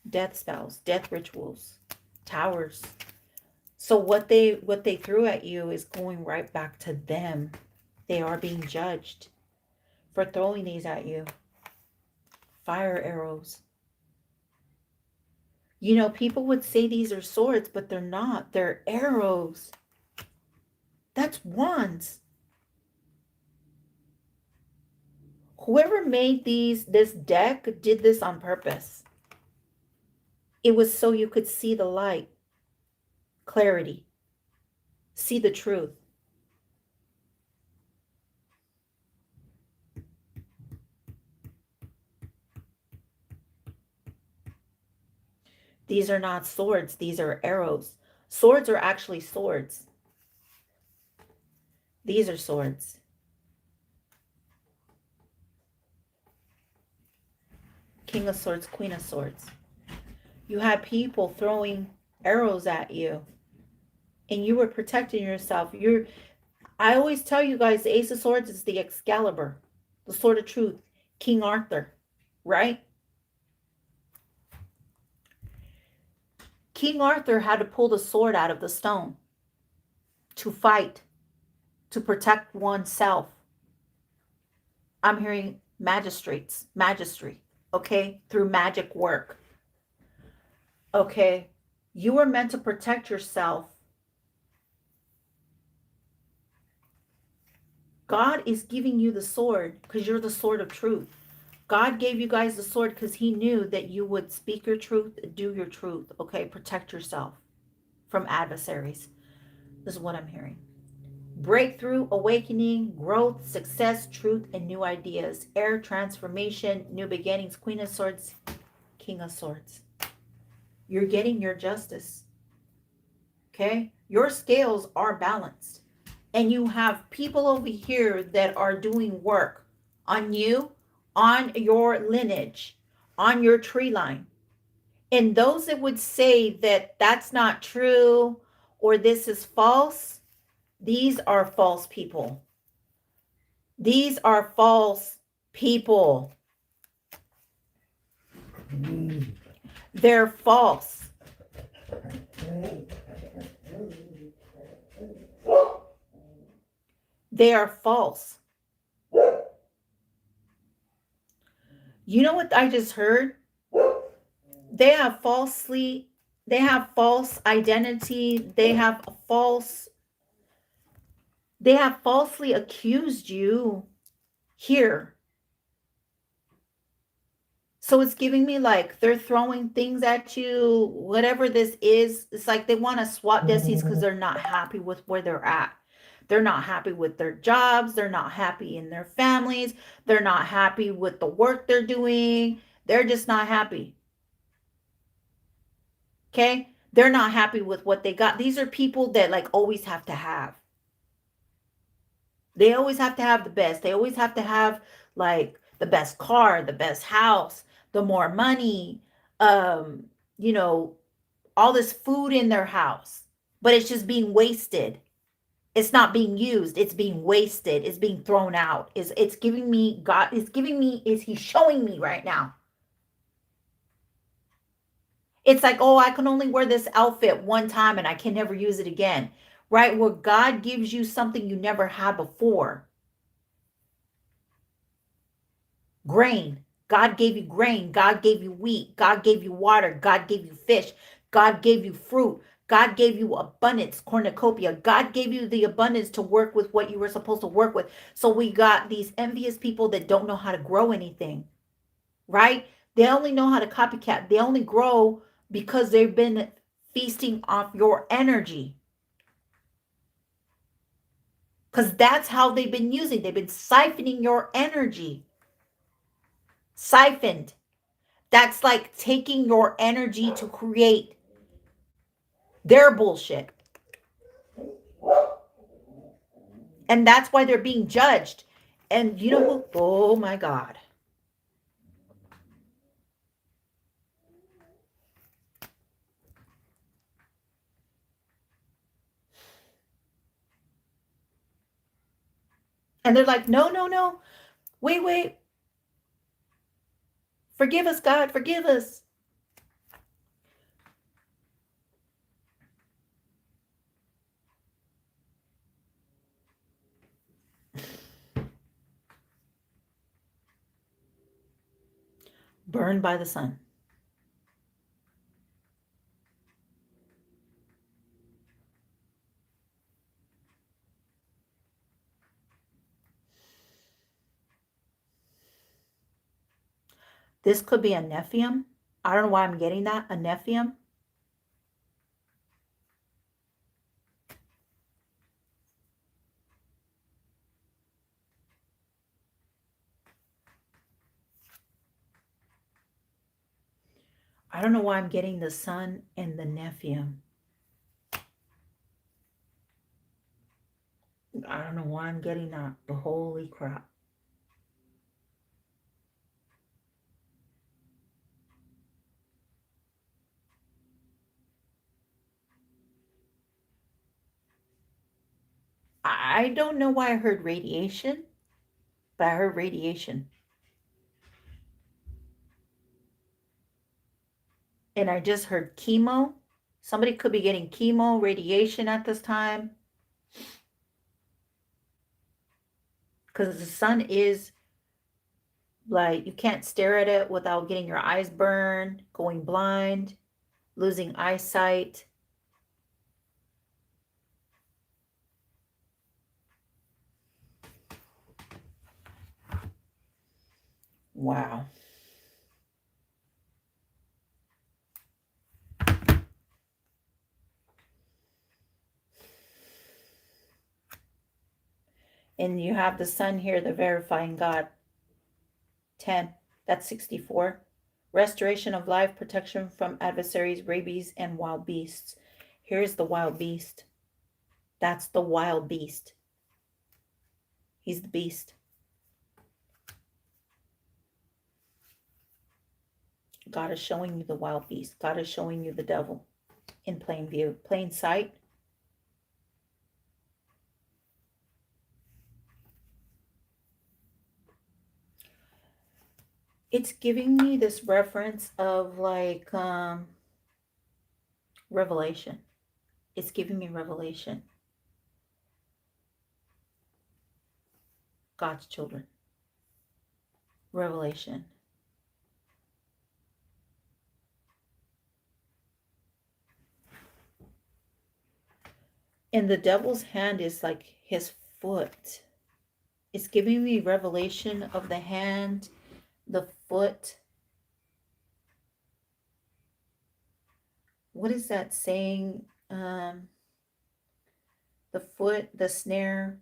Death spells. Death rituals. Towers. So what they threw at you is going right back to them. They are being judged for throwing these at you. Fire arrows. You know, people would say these are swords, but they're not. They're arrows. That's wands. Whoever made this deck did this on purpose. It was so you could see the light. Clarity. See the truth. These are not swords. These are arrows. Swords are actually swords. These are swords. King of Swords, Queen of Swords. You had people throwing arrows at you. And you were protecting yourself. I always tell you guys, the Ace of Swords is the Excalibur. The Sword of Truth. King Arthur. Right? King Arthur had to pull the sword out of the stone to fight, to protect oneself. I'm hearing magistry, okay, through magic work. Okay, you were meant to protect yourself. God is giving you the sword because you're the sword of truth. God gave you guys the sword because he knew that you would speak your truth, do your truth, okay? Protect yourself from adversaries. This is what I'm hearing. Breakthrough, awakening, growth, success, truth, and new ideas. Air transformation, new beginnings. Queen of Swords, King of Swords. You're getting your justice. Okay? Your scales are balanced. And you have people over here that are doing work on you, on your lineage, on your tree line. And those that would say that that's not true or this is false, these are false people. These are false people. They're false. They are false. You know what I just heard? They have false identity. They have falsely accused you here. So it's giving me like they're throwing things at you, whatever this is. It's like they want to swap destinies because they're not happy with where they're at. They're not happy with their jobs. They're not happy in their families. They're not happy with the work they're doing. They're just not happy. Okay? They're not happy with what they got. These are people that like always have to have. They always have to have the best. They always have to have like the best car, the best house, the more money, um, you know, all this food in their house. But it's just being wasted. It's not being used. It's being wasted. It's being thrown out. It's giving me God is giving me is he showing me right now. It's like, oh, I can only wear this outfit one time and I can never use it again. Right? Where God gives you something you never had before. Grain. God gave you grain. God gave you wheat. God gave you water. God gave you fish. God gave you fruit. God gave you abundance, cornucopia. God gave you the abundance to work with what you were supposed to work with. So we got these envious people that don't know how to grow anything, right? They only know how to copycat. They only grow because they've been feasting off your energy. Because that's how they've been using. They've been siphoning your energy. Siphoned. That's like taking your energy to create their bullshit. And that's why they're being judged. And you know who? Oh my God. And they're like, no, no, no. Wait, wait. Forgive us, God. Forgive us. Burned by the sun. This could be a Nephilim. I don't know why I'm getting that. A Nephilim. I don't know why I'm getting the sun and the Nephilim. I don't know why I'm getting that, but holy crap. I don't know why I heard radiation, but I heard radiation. And I just heard chemo. Somebody could be getting chemo, radiation at this time. Because the sun is like, you can't stare at it without getting your eyes burned, going blind, losing eyesight. Wow. And you have the sun here, the verifying God. 10. That's 64. Restoration of life, protection from adversaries, rabies, and wild beasts. Here's the wild beast. That's the wild beast. He's the beast. God is showing you the wild beast. God is showing you the devil in plain view, plain sight. It's giving me this reference of like revelation. It's giving me revelation. God's children. Revelation. And the devil's hand is like his foot. It's giving me revelation of the hand, the foot, what is that saying? The foot, the snare,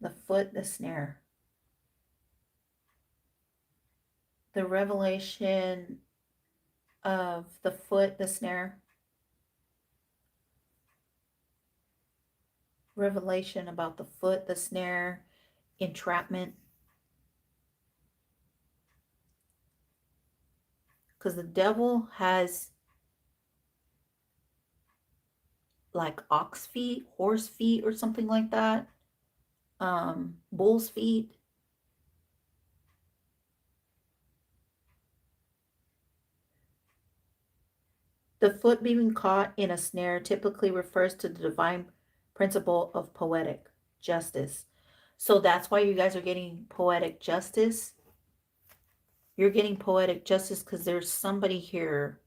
the foot, the snare. The revelation of the foot, the snare. Revelation about the foot, the snare, entrapment. Because the devil has like ox feet, horse feet, or something like that. Bull's feet. The foot being caught in a snare typically refers to the divine principle of poetic justice. So that's why you guys are getting poetic justice. You're getting poetic justice because there's somebody here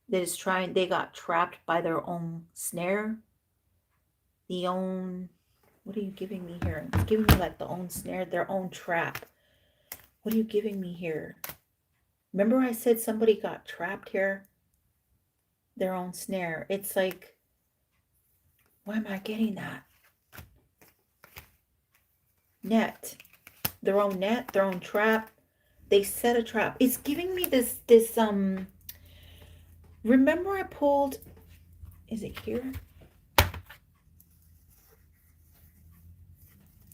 that is trying, they got trapped by their own snare. What are you giving me here? It's giving me like the own snare, their own trap. What are you giving me here? Remember I said somebody got trapped here? Their own snare. It's like, why am I getting that? Net. Their own net, their own trap. They set a trap. It's giving me this, remember I pulled, is it here?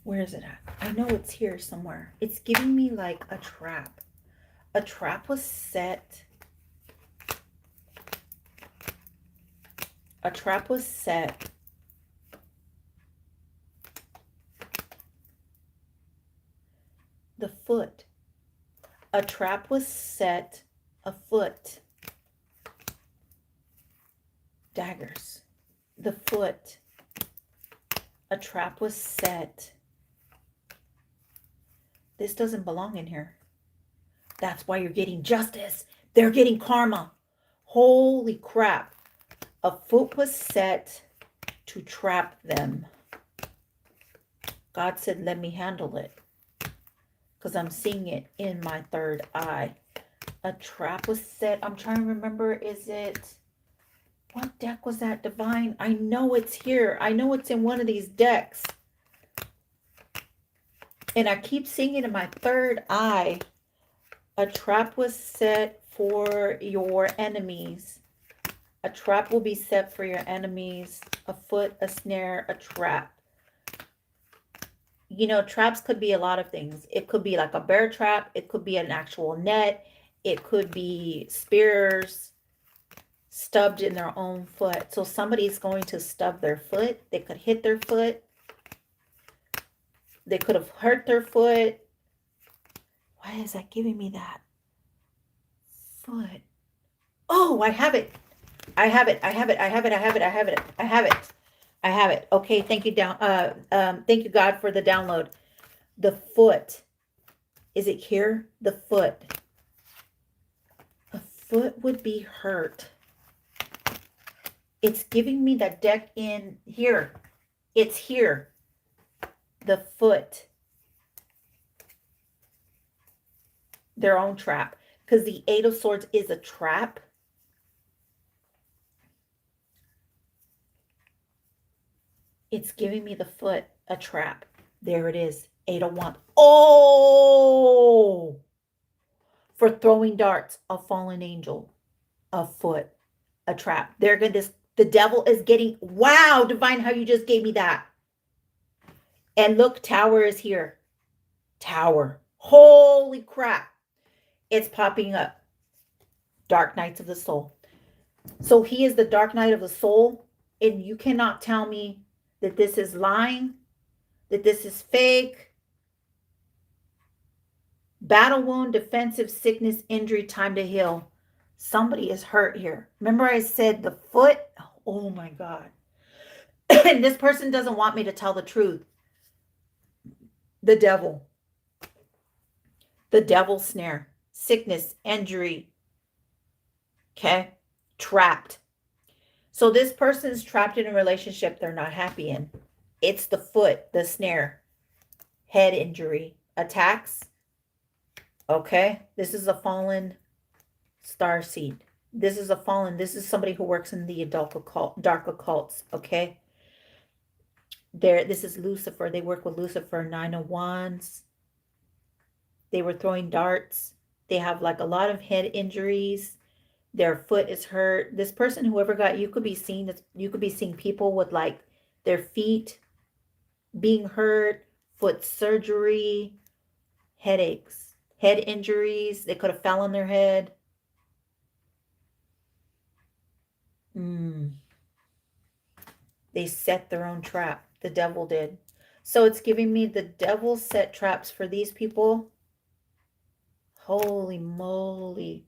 Where is it at? I know it's here somewhere. It's giving me like a trap. A trap was set. A trap was set. The foot. A trap was set afoot. Daggers. The foot. A trap was set. This doesn't belong in here. That's why you're getting justice. They're getting karma. Holy crap. A foot was set to trap them. God said, let me handle it. Because I'm seeing it in my third eye. A trap was set. I'm trying to remember, is it... What deck was that, Divine? I know it's here. I know it's in one of these decks. And I keep seeing it in my third eye. A trap was set for your enemies. A trap will be set for your enemies. A foot, a snare, a trap. You know, traps could be a lot of things. It could be like a bear trap. It could be an actual net. It could be spears stubbed in their own foot. So somebody's going to stub their foot. They could hit their foot. They could have hurt their foot. Why is that giving me that? Foot. Oh, I have it. I have it. I have it. I have it. I have it. I have it. I have it. I have it. Okay, thank you, thank you, God, for the download. The foot. Is it here? The foot. A foot would be hurt. It's giving me that deck in here. It's here. The foot. Their own trap. Because the Eight of Swords is a trap. It's giving me the foot, a trap. There it is. 8 of Wands. Oh! For throwing darts, a fallen angel, a foot, a trap. They're going to, the devil is getting, wow, Divine, how you just gave me that. And look, Tower is here. Tower. Holy crap. It's popping up. Dark Nights of the Soul. So he is the Dark Knight of the Soul. And you cannot tell me that this is lying, that this is fake. Battle wound, defensive, sickness, injury, time to heal. Somebody is hurt here. Remember I said the foot? Oh my God. And this person doesn't want me to tell the truth. The devil. The devil's snare. Sickness, injury. Okay? Trapped. So this person's trapped in a relationship they're not happy in. It's the foot, the snare, head injury, attacks. Okay, this is a fallen star seed. This is a fallen. This is somebody who works in the adult occult, dark occults. Okay. This is Lucifer. They work with Lucifer. 9 of Wands. They were throwing darts. They have like a lot of head injuries. Their foot is hurt. This person, whoever got, you could be seeing people with like their feet being hurt, foot surgery, headaches, head injuries. They could have fell on their head. They set their own trap. The devil did. So it's giving me the devil set traps for these people. Holy moly.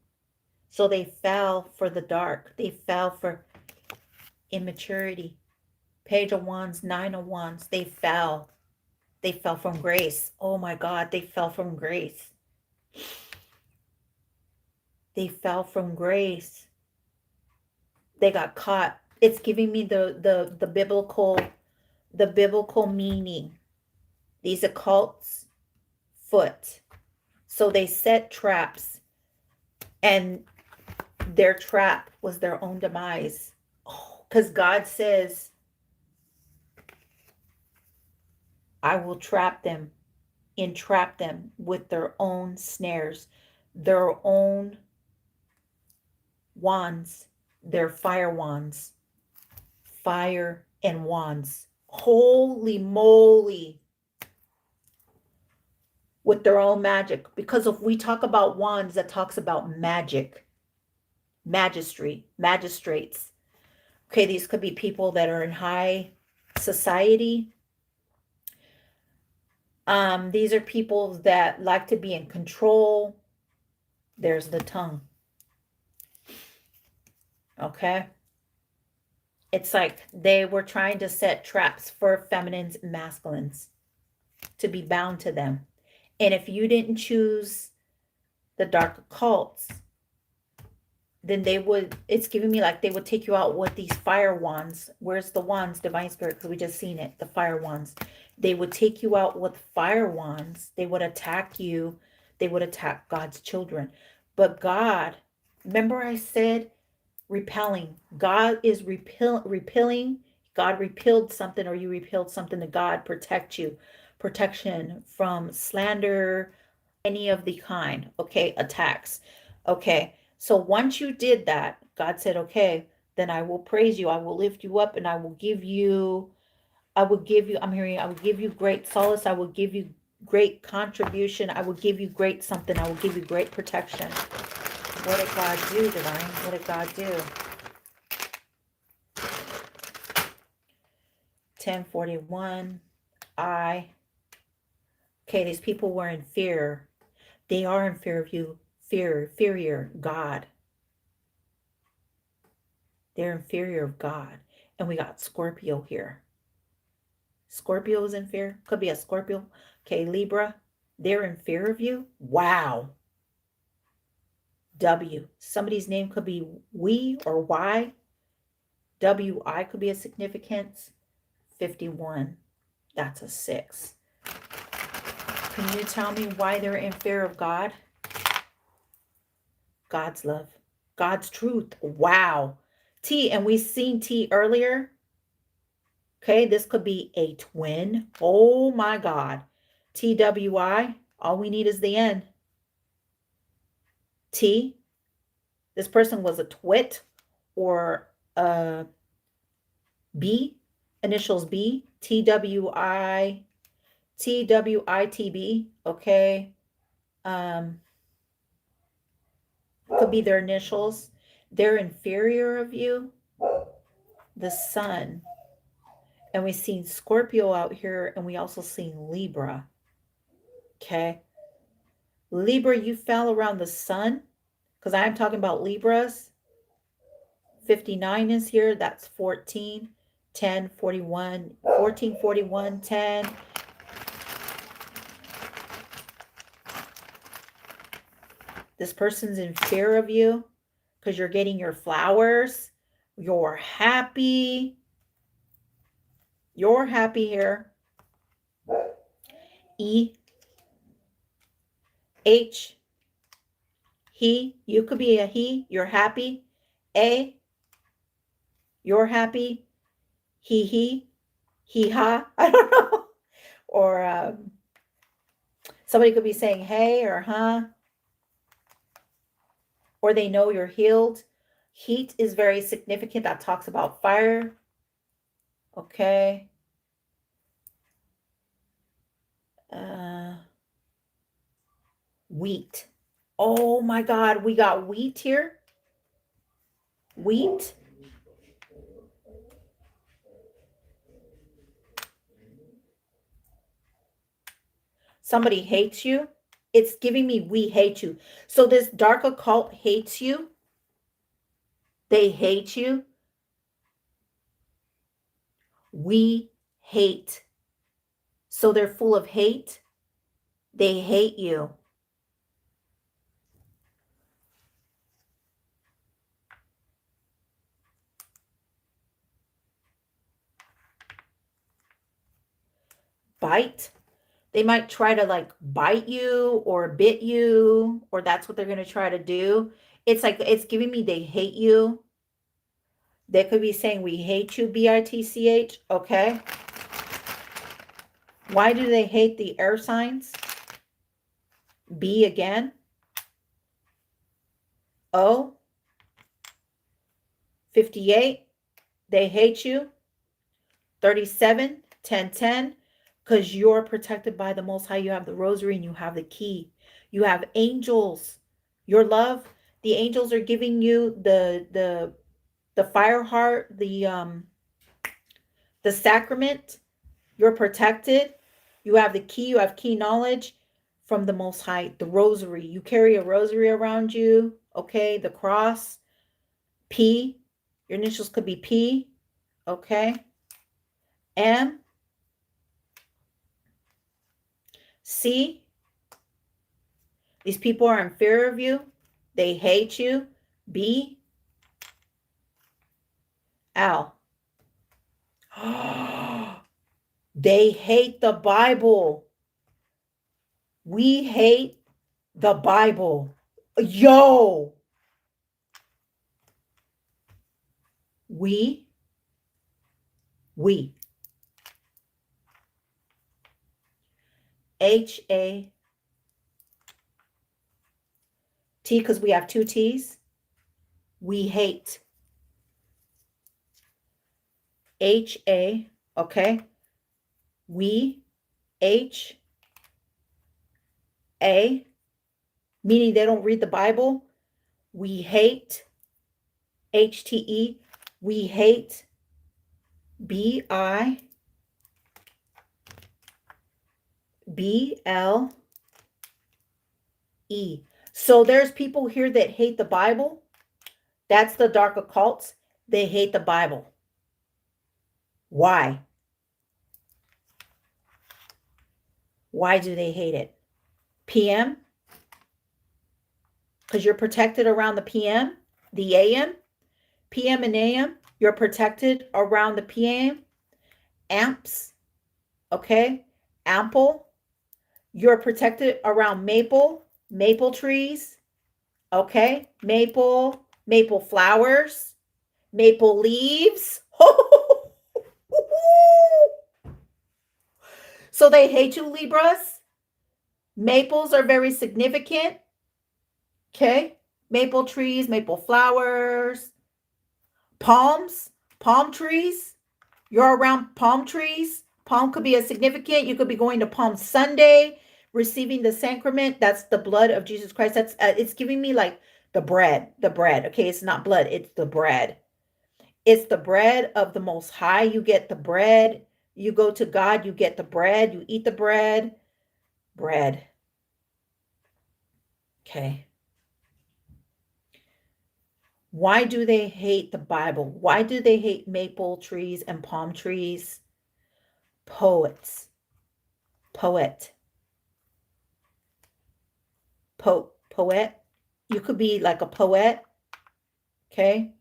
So they fell for the dark. They fell for immaturity. Page of Wands, 9 of Wands. They fell. They fell from grace. Oh my God, they fell from grace. They fell from grace. They got caught. It's giving me the biblical meaning. These occults foot. So they set traps, and their trap was their own demise. Because God says, I will entrap them with their own snares, their own wands, their fire wands, fire and wands. Holy moly. With their own magic. Because if we talk about wands, that talks about magic, magistrates. Okay, these could be people that are in high society. These are people that like to be in control. There's the tongue. Okay. It's like they were trying to set traps for feminines and masculines to be bound to them. And if you didn't choose the dark occults, then it's giving me like they would take you out with these fire wands. Where's the wands, divine spirit? Because we just seen it, the fire wands. They would take you out with fire wands. They would attack you. They would attack God's children. But God, remember I said repelling. God is repelling. God repelled something, or you repelled something to God. Protect you. Protection from slander, any of the kind. Okay, attacks. Okay. So once you did that, God said, okay, then I will praise you. I will lift you up, and I will give you, I will give you great solace. I will give you great contribution. I will give you great something. I will give you great protection. What did God do, divine? What did God do? 1041. Okay, these people were in fear. They are in fear of you. Inferior God. They're inferior of God. And we got Scorpio here. Scorpio is in fear. Could be a Scorpio. Okay, Libra. They're in fear of you. Wow. W. Somebody's name could be we or Y. WI could be a significance. 51. That's a 6. Can you tell me why they're in fear of God? God's love. God's truth. Wow. T, and we seen T earlier. Okay, this could be a twin. Oh my God. TWI. All we need is the N. T. This person was a twit or a B. Initials B. TWI. TWITB. Okay. Could be their initials. They're inferior of you. The sun. And we've seen Scorpio out here, and we also seen Libra. Okay. Libra, you fell around the sun, because I'm talking about Libras. 59 is here. That's 14, 10, 41, 14, 41, 10. This person's in fear of you because you're getting your flowers. You're happy. You're happy here. E. H. He. You could be a he. You're happy. A, you're happy. He, ha. I don't know. Or somebody could be saying hey or huh. Or they know you're healed. Heat is very significant. That talks about fire. Okay. Wheat. Oh my God, we got wheat here. Wheat. Somebody hates you. It's giving me we hate you. So this dark occult hates you. They hate you. We hate. So they're full of hate. They hate you. Bite. They might try to like bite you or bit you, or that's what they're going to try to do. It's like it's giving me they hate you. They could be saying we hate you, bitch. Okay. Why do they hate the air signs? B again. O. 58. They hate you. 37. 10, 10. Because you're protected by the Most High. You have the rosary and you have the key. You have angels. Your love. The angels are giving you the fire heart, the sacrament. You're protected. You have the key. You have key knowledge from the Most High. The rosary. You carry a rosary around you. Okay. The cross. P. Your initials could be P. Okay. M. C. These people are in fear of you. They hate you. B. L. They hate the Bible. We hate the Bible. Yo. We. H-A. T, because we have two T's. We hate. H-A. Okay. We. H. A. Meaning they don't read the Bible. We hate. H-T-E. We hate. B-I. B-L-E. So there's people here that hate the Bible. That's the dark occults. They hate the Bible. Why? Why do they hate it? PM? Because you're protected around the PM, the AM. PM and AM, you're protected around the PM. Amps, okay? Ample, you're protected around maple trees, okay? Maple flowers, maple leaves. So they hate you, Libras. Maples are very significant. Okay. Maple trees, maple flowers, palms, palm trees. You're around palm trees. Palm could be a significant. You could be going to Palm Sunday, receiving the sacrament. That's the blood of Jesus Christ. That's it's giving me like the bread. Okay, it's not blood. It's the bread. It's the bread of the Most High. You get the bread. You go to God. You get the bread. You eat the bread. Bread. Okay. Why do they hate the Bible? Why do they hate maple trees and palm trees? Poets. Poet. Poet. You could be like a poet. Okay.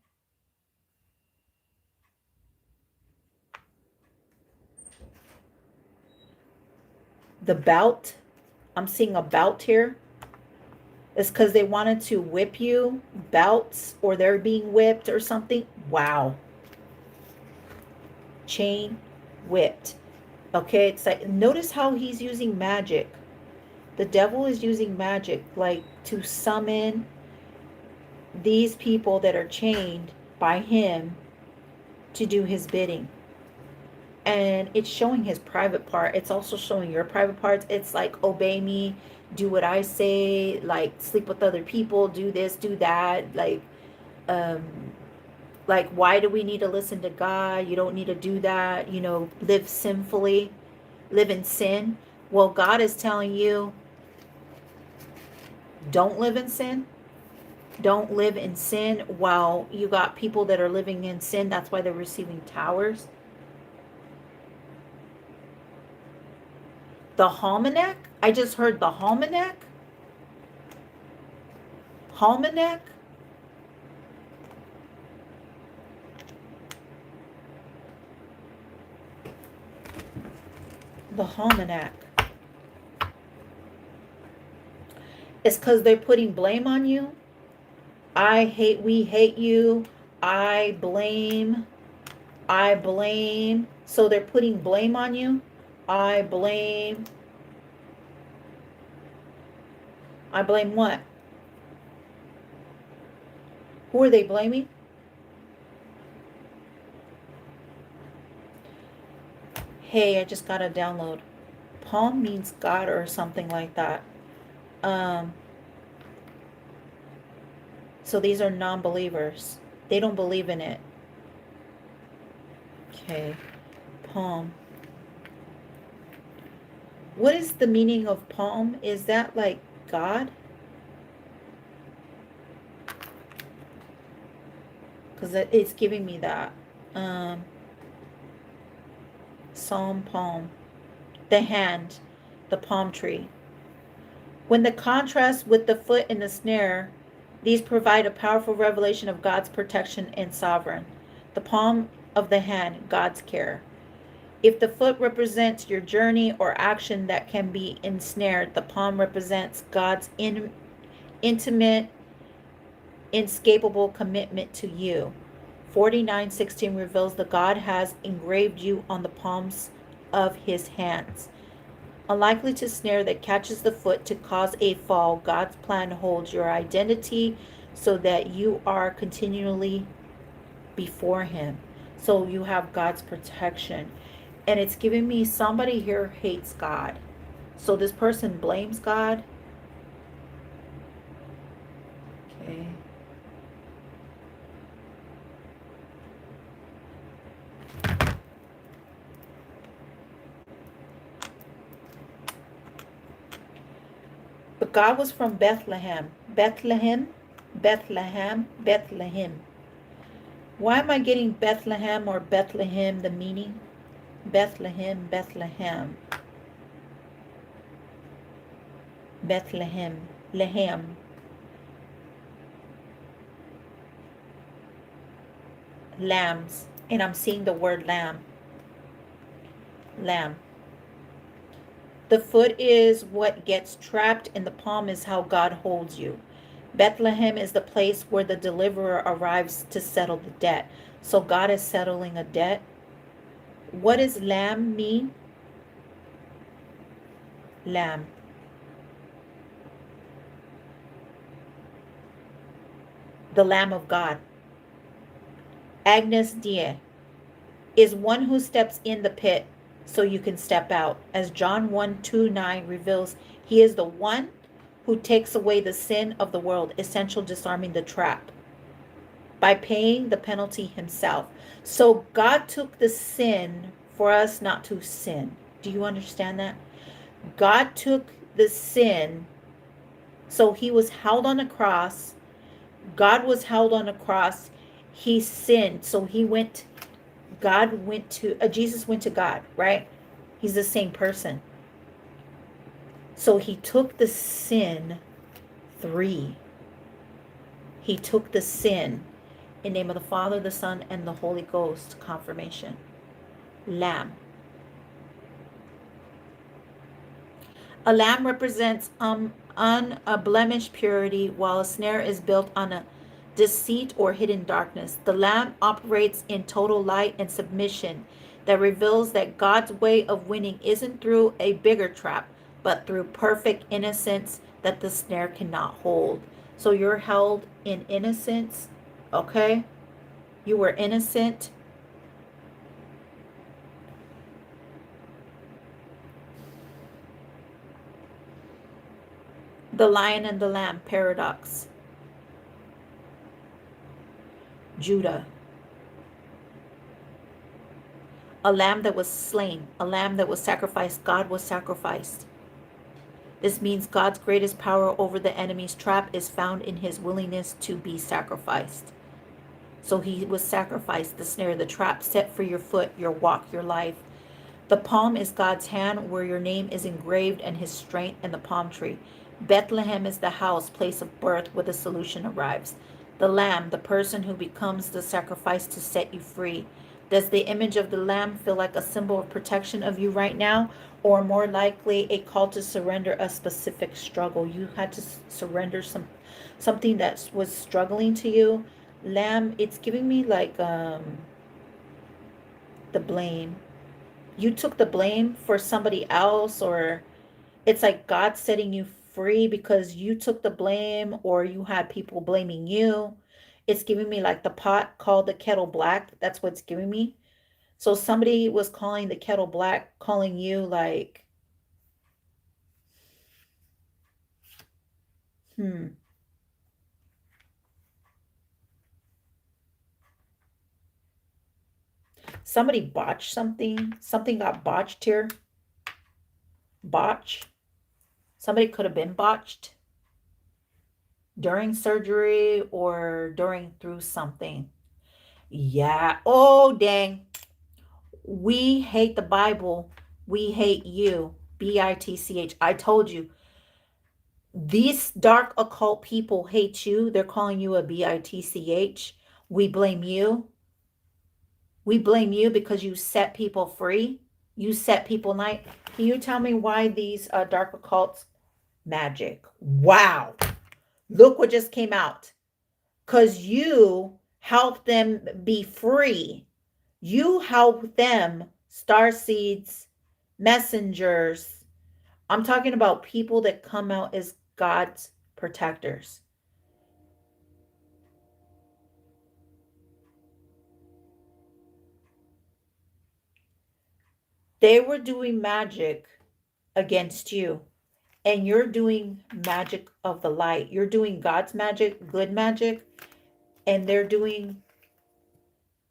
The belt. I'm seeing a belt here. It's because they wanted to whip you, belts, or they're being whipped or something. Wow. Chain whipped. Okay, it's like, notice how he's using magic. The devil is using magic, like to summon these people that are chained by him to do his bidding. And it's showing his private part. It's also showing your private parts. It's like, obey me, do what I say, like sleep with other people, do this, do that. Um, like, why do we need to listen to God? You don't need to do that. Live sinfully, live in sin. Well, God is telling you, don't live in sin. Don't live in sin while you got people that are living in sin. That's why they're receiving towers. The Halmanac? I just heard the Halmanac. Halmanac? The Halmanac. It's because they're putting blame on you. We hate you. I blame. So they're putting blame on you. I blame. I blame what? Who are they blaming? Hey, I just got a download. Palm means God or something like that. So these are non-believers. They don't believe in it. Okay. Palm. What is the meaning of palm? Is that like God? Because it's giving me that. Psalm palm. The hand. The palm tree. When the contrast with the foot in the snare, these provide a powerful revelation of God's protection and sovereign. The palm of the hand, God's care. If the foot represents your journey or action that can be ensnared, the palm represents God's intimate, inescapable commitment to you. 49:16 reveals that God has engraved you on the palms of his hands. Unlikely to snare that catches the foot to cause a fall, God's plan holds your identity so that you are continually before him. So you have God's protection. And it's giving me somebody here hates God. So this person blames God. Okay. But God was from Bethlehem. Bethlehem. Why am I getting Bethlehem or Bethlehem, the meaning? Bethlehem. Lehem. Lambs. And I'm seeing the word lamb. Lamb. The foot is what gets trapped, and the palm is how God holds you. Bethlehem is the place where the deliverer arrives to settle the debt. So God is settling a debt. What does lamb mean? Lamb. The Lamb of God. Agnus Dei is one who steps in the pit so you can step out. As John 1:2-9 reveals, he is the one who takes away the sin of the world, essential disarming the trap by paying the penalty himself. So God took the sin for us not to sin. Do you understand that? God took the sin, so he was held on a cross. God was held on a cross. He sinned, so Jesus went to God, right? He's the same person. So he took the sin. He took the sin in the name of the Father, the Son, and the Holy Ghost. Confirmation. Lamb. A lamb represents unblemished purity, while a snare is built on a deceit or hidden darkness. The lamb operates in total light and submission that reveals that God's way of winning isn't through a bigger trap, but through perfect innocence that the snare cannot hold. So you're held in innocence, okay? You were innocent. The lion and the lamb paradox. Judah. A lamb that was slain, a lamb that was sacrificed. God was sacrificed. This means God's greatest power over the enemy's trap is found in his willingness to be sacrificed. So he was sacrificed, the snare, the trap set for your foot, your walk, your life. The palm is God's hand where your name is engraved and his strength in the palm tree. Bethlehem is the house, place of birth where the solution arrives. The lamb, the person who becomes the sacrifice to set you free. Does the image of the lamb feel like a symbol of protection of you right now? Or more likely a call to surrender a specific struggle? You had to surrender something that was struggling to you. Lamb, it's giving me like the blame. You took the blame for somebody else, or it's like God setting you free because you took the blame, or you had people blaming you. It's giving me like the pot called the kettle black. That's what's giving me. So somebody was calling the kettle black, calling you like, somebody botched something. Something got botched here. Botch. Somebody could have been botched during surgery or through something. Yeah. Oh, dang. We hate the Bible. We hate you. BITCH. I told you. These dark occult people hate you. They're calling you a BITCH. We blame you. We blame you because you set people free. You set people night. Can you tell me why these dark occults? Magic. Wow. Look what just came out. Because you help them be free. You help them, star seeds, messengers. I'm talking about people that come out as God's protectors. They were doing magic against you, and you're doing magic of the light. You're doing God's magic, good magic, and they're doing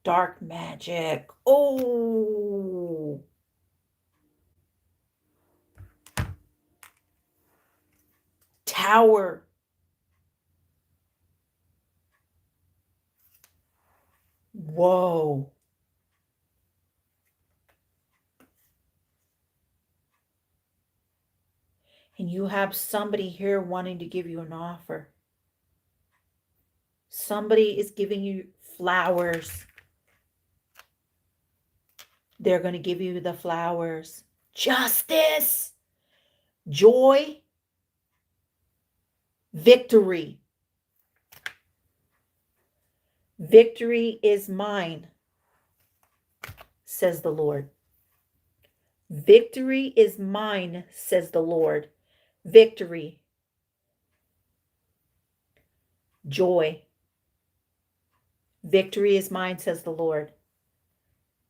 dark magic. Oh, Tower. Whoa. And you have somebody here wanting to give you an offer. Somebody is giving you flowers. They're going to give you the flowers. Justice, joy, victory. Victory is mine, says the Lord. Victory is mine, says the Lord. Victory. Joy. Victory is mine, says the Lord.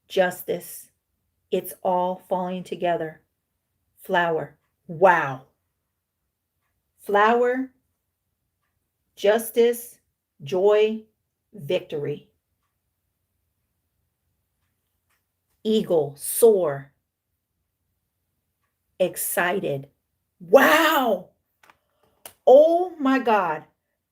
Justice. It's all falling together. Flower. Wow. Flower, justice, joy, victory. Eagle, soar. Excited. Wow. Oh my God.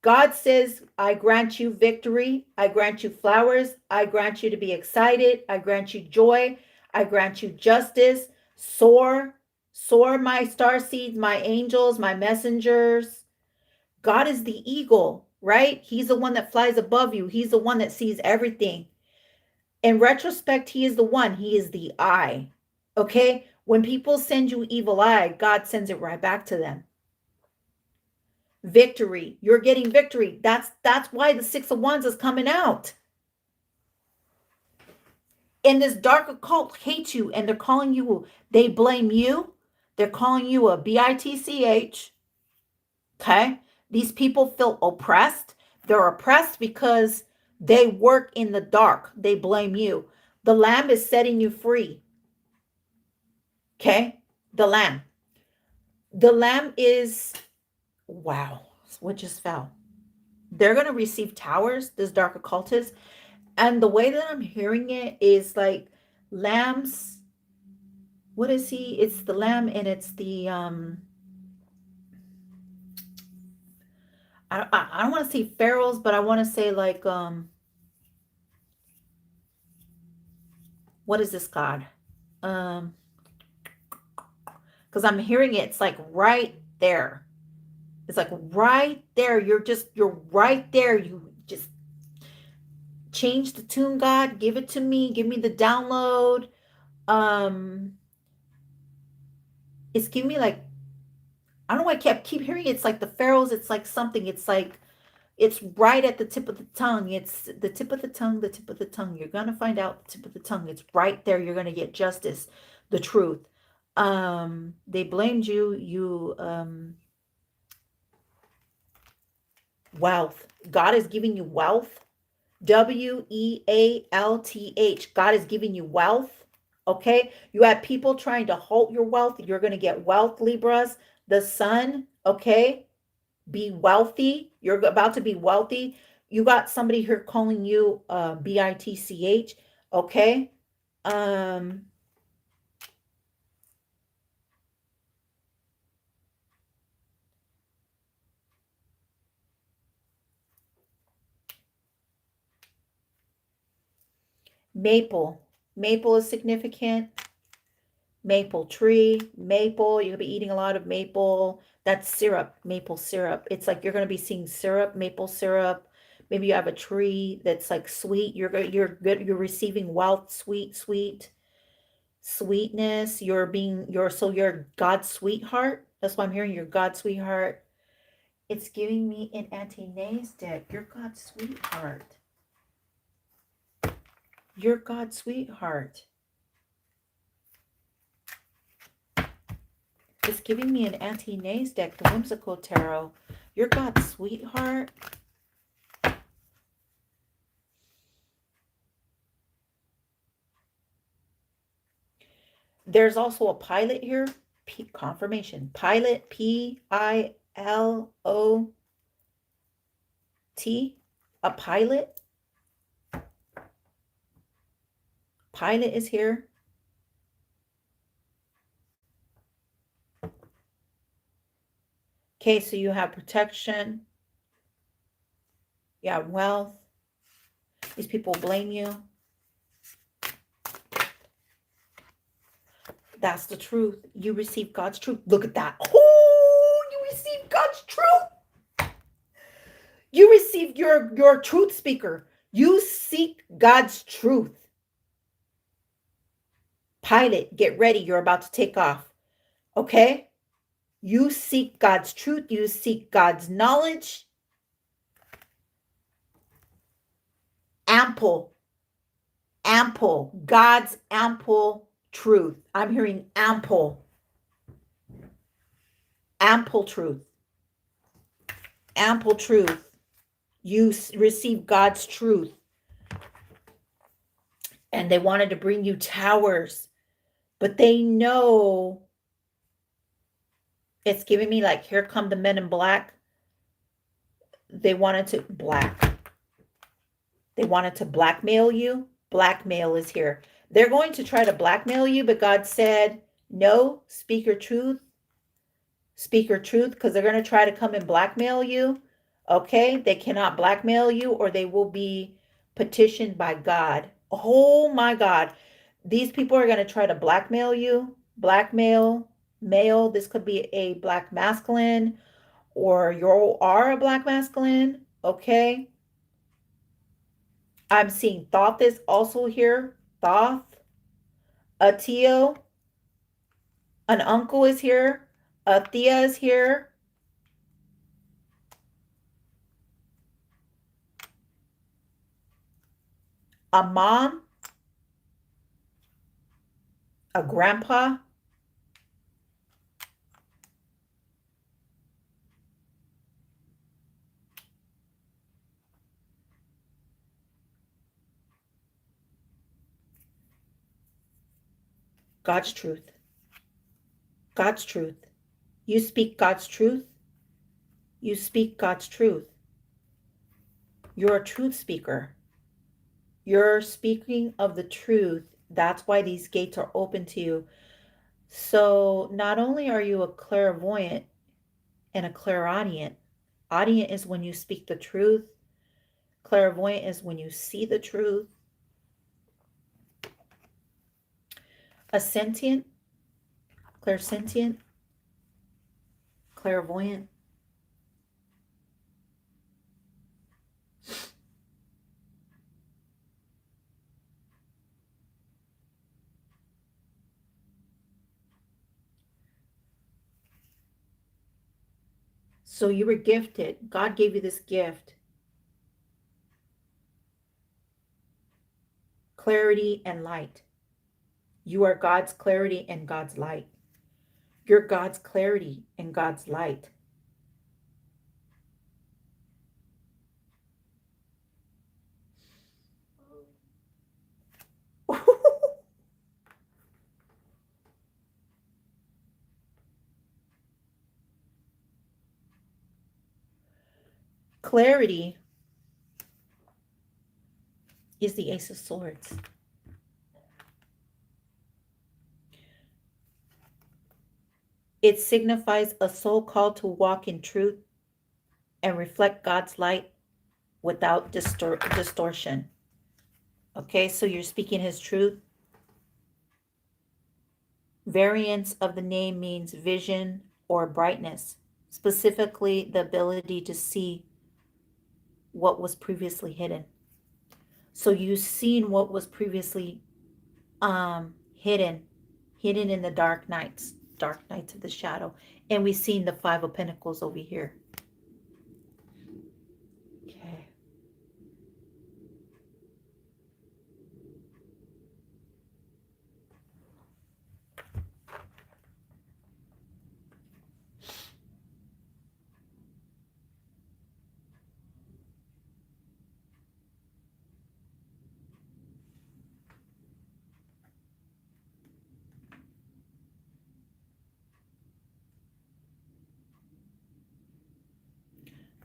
God says, I grant you victory. I grant you flowers. I grant you to be excited. I grant you joy. I grant you justice. Soar. Soar, my star seeds, my angels, my messengers. God is the eagle, right? He's the one that flies above you. He's the one that sees everything. In retrospect, he is the one. He is the eye. Okay? When people send you evil eye, God sends it right back to them. Victory. You're getting victory. That's why the Six of Wands is coming out. And this dark occult hates you, and they're calling you, they blame you. They're calling you a bitch. Okay? These people feel oppressed. They're oppressed because they work in the dark. They blame you. The Lamb is setting you free. Okay? The Lamb. The Lamb is, wow, what just fell? They're going to receive towers, this dark occultist. And the way that I'm hearing it is like lambs. What is he? It's the lamb, and it's the I don't want to say pharaohs, but I want to say like what is this god? Because I'm hearing it, it's like right there. It's like right there. You're right there. You just change the tune, God. Give it to me. Give me the download. It's giving me like, I don't know why I keep hearing it. It's like the pharaohs. It's like something. It's like it's right at the tip of the tongue. It's the tip of the tongue, the tip of the tongue. You're gonna find out the tip of the tongue. It's right there. You're gonna get justice, the truth. They blamed you. Wealth. God is giving you wealth. Wealth. God is giving you wealth. Okay. You have people trying to halt your wealth. You're going to get wealth, Libras. The sun. Okay. Be wealthy. You're about to be wealthy. You got somebody here calling you bitch. Okay. Maple. Maple is significant. Maple tree, maple. You're gonna be eating a lot of maple. That's syrup, maple syrup. It's like you're gonna be seeing syrup, maple syrup. Maybe you have a tree that's like sweet. You're good. You're receiving wealth, sweetness. You're God's sweetheart. That's why I'm hearing you're God's sweetheart. It's giving me an anti-nays deck. You're God's sweetheart. You're God's sweetheart. It's giving me an anti-nays deck, the Whimsical Tarot. You're God's sweetheart. There's also a pilot here. Confirmation. Pilot, Pilot. A pilot. Pilot is here. Okay, so you have protection. You have wealth. These people blame you. That's the truth. You receive God's truth. Look at that. Oh, you receive God's truth. You receive your truth speaker. You seek God's truth. Pilot, get ready. You're about to take off. Okay? You seek God's truth. You seek God's knowledge. Ample. God's ample truth. I'm hearing ample truth. Ample truth. You receive God's truth. And they wanted to bring you towers, but they know it's giving me like, here come the men in black. They wanted to blackmail you. Blackmail is here. They're going to try to blackmail you, but God said, no, speak your truth. Speak your truth, because they're going to try to come and blackmail you. Okay? They cannot blackmail you, or they will be petitioned by God. Oh my God. These people are going to try to blackmail you. Blackmail, male. This could be a black masculine, or you are a black masculine. Okay? I'm seeing Thoth is also here. Thoth. A Tio. An uncle is here. A Thea is here. a mom, a grandpa, God's truth. God's truth. You speak God's truth. You speak God's truth. You're a truth speaker. You're speaking of the truth. That's why these gates are open to you. So not only are you a clairvoyant and a clairaudient, audient is when you speak the truth. Clairvoyant is when you see the truth. A sentient, clairsentient, clairvoyant. So you were gifted. God gave you this gift. Clarity and light. You are God's clarity and God's light. You're God's clarity and God's light. Clarity is the Ace of Swords. It signifies a soul called to walk in truth and reflect God's light without distortion. Okay, so you're speaking his truth. Variance of the name means vision or brightness, specifically the ability to see what was previously hidden. So you've seen what was previously hidden in the dark nights of the shadow. And we've seen the Five of Pentacles over here. Okay.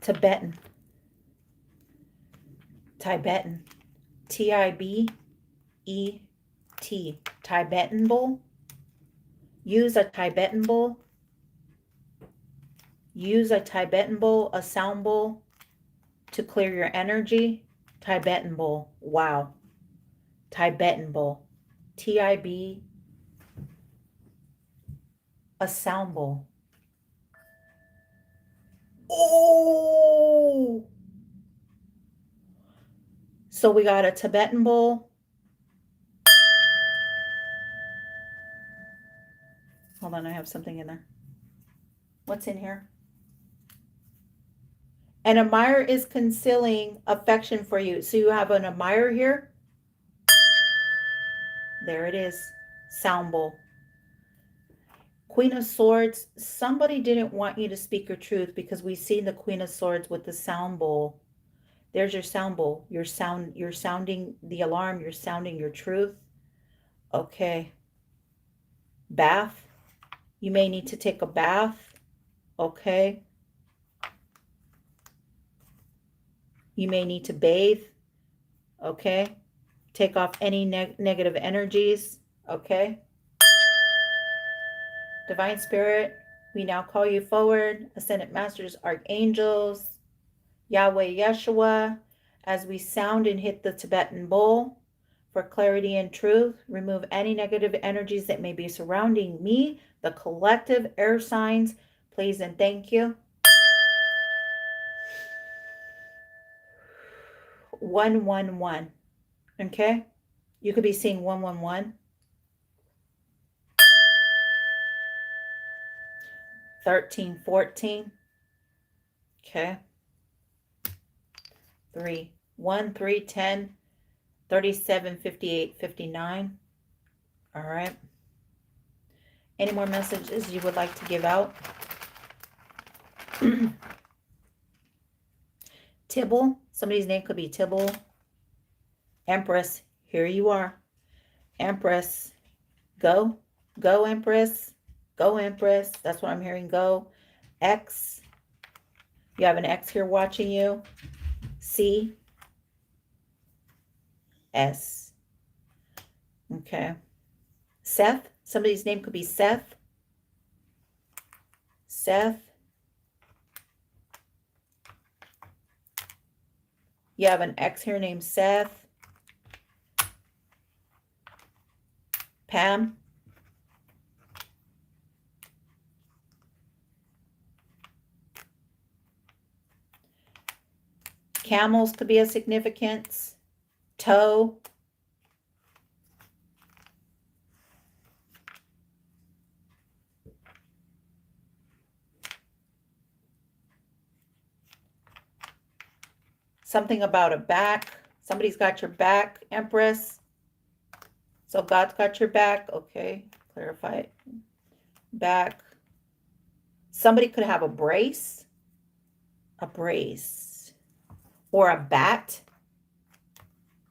Tibetan. T-I-B-E-T. Tibetan bowl. Use a Tibetan bowl. Use a Tibetan bowl, a sound bowl, to clear your energy. Tibetan bowl. Wow. Tibetan bowl. T-I-B. A sound bowl. Oh! So we got a Tibetan bowl. Hold on, I have something in there. What's in here? An admirer is concealing affection for you. So you have an admirer here. There it is. Sound bowl. Queen of Swords. Somebody didn't want you to speak your truth because we've seen the Queen of Swords with the sound bowl. There's your sound bowl. You're sounding the alarm. You're sounding your truth. Okay. Bath. You may need to take a bath. Okay. You may need to bathe. Okay. Take off any negative energies. Okay. Divine Spirit, we now call you forward. Ascended Masters, Archangels, Yahweh, Yeshua, as we sound and hit the Tibetan bowl for clarity and truth. Remove any negative energies that may be surrounding me, the collective air signs. Please and thank you. 111. Okay? You could be seeing 111. 13, 14. Okay. 3, 1, 3, 10. 37, 58, 59. All right. Any more messages you would like to give out? Tibble. Somebody's name could be Tibble. Empress. Here you are. Empress. Go. Go, Empress. Go, Empress. That's what I'm hearing. Go. X. You have an X here watching you. C. S. Okay. Seth. Somebody's name could be Seth. Seth. You have an X here named Seth. Pam. Camels could be a significance. Toe. Something about a back. Somebody's got your back, Empress. So God's got your back. Okay, clarify it. Back. Somebody could have a brace. A brace. Or a bat.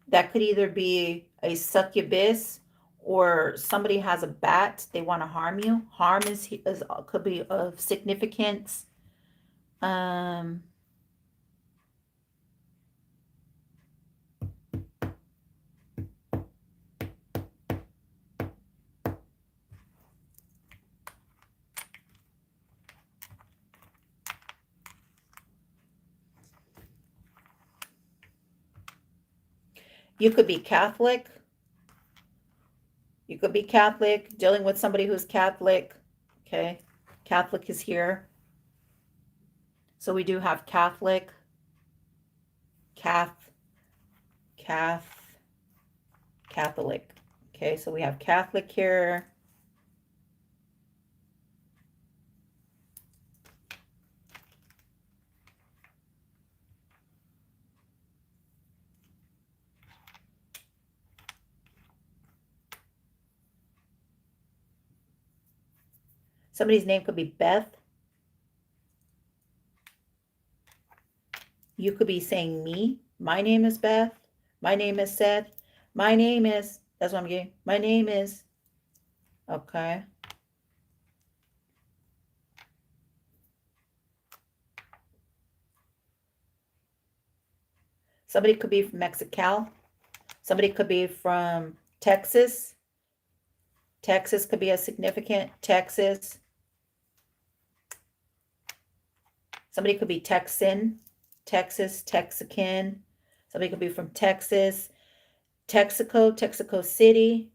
That could either be a succubus or somebody has a bat. They want to harm you. Harm is could be of significance. You could be Catholic. You could be Catholic, dealing with somebody who's Catholic. Okay. Catholic is here. So we do have Catholic. Catholic. Okay, so we have Catholic here. Somebody's name could be Beth. You could be saying me. My name is Beth. My name is Seth. My name is, that's what I'm getting. My name is, okay. Somebody could be from Mexicali. Somebody could be from Texas. Texas could be a significant Texas. Somebody could be Texan, Texas, Texican. Somebody could be from Texas. Texaco, Texaco City.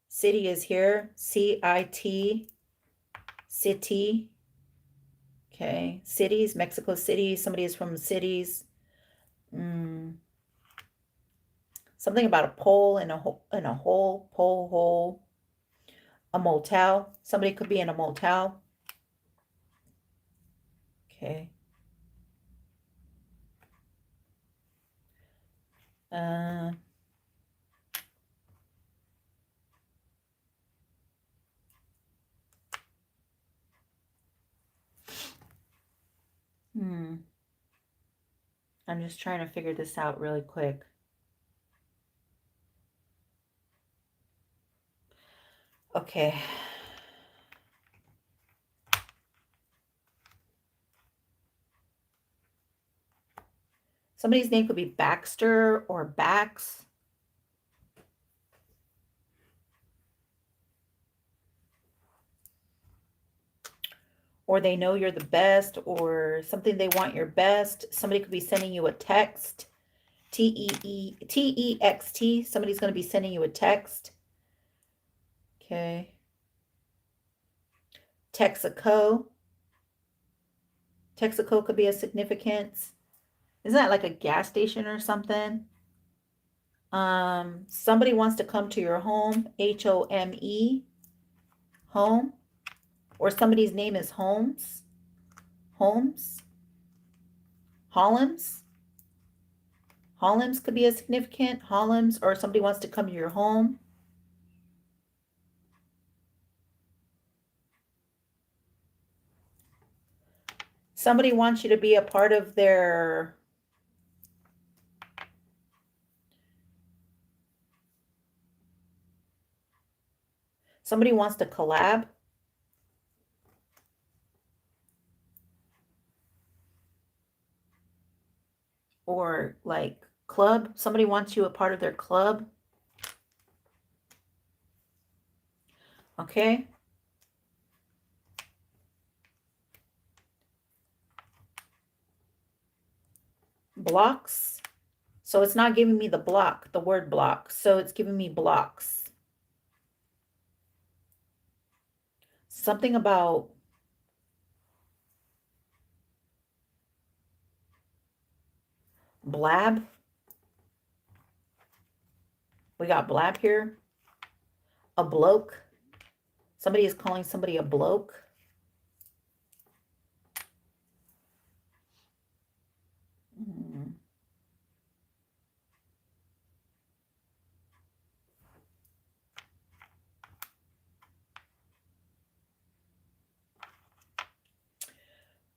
City is here. C-I-T. City. Okay. Cities, Mexico City. Somebody is from cities. Something about a pole in a hole, pole hole. A motel. Somebody could be in a motel. Okay. I'm just trying to figure this out really quick. Okay. Somebody's name could be Baxter or Bax. Or they know you're the best, or something they want your best. Somebody could be sending you a text. T-E-X-T. Somebody's going to be sending you a text. Okay. Texaco. Texaco could be a significance. Isn't that like a gas station or something? Somebody wants to come to your home. H-O-M-E. Home. Or somebody's name is Holmes. Holmes. Hollins. Hollands could be a significant. Hollands, or somebody wants to come to your home. Somebody wants you to be a part of their... Somebody wants to collab. Or like club. Somebody wants you a part of their club. Okay. Blocks. So it's not giving me the block, the word block. So it's giving me blocks. Something about blab. We got blab here. A bloke. Somebody is calling somebody a bloke.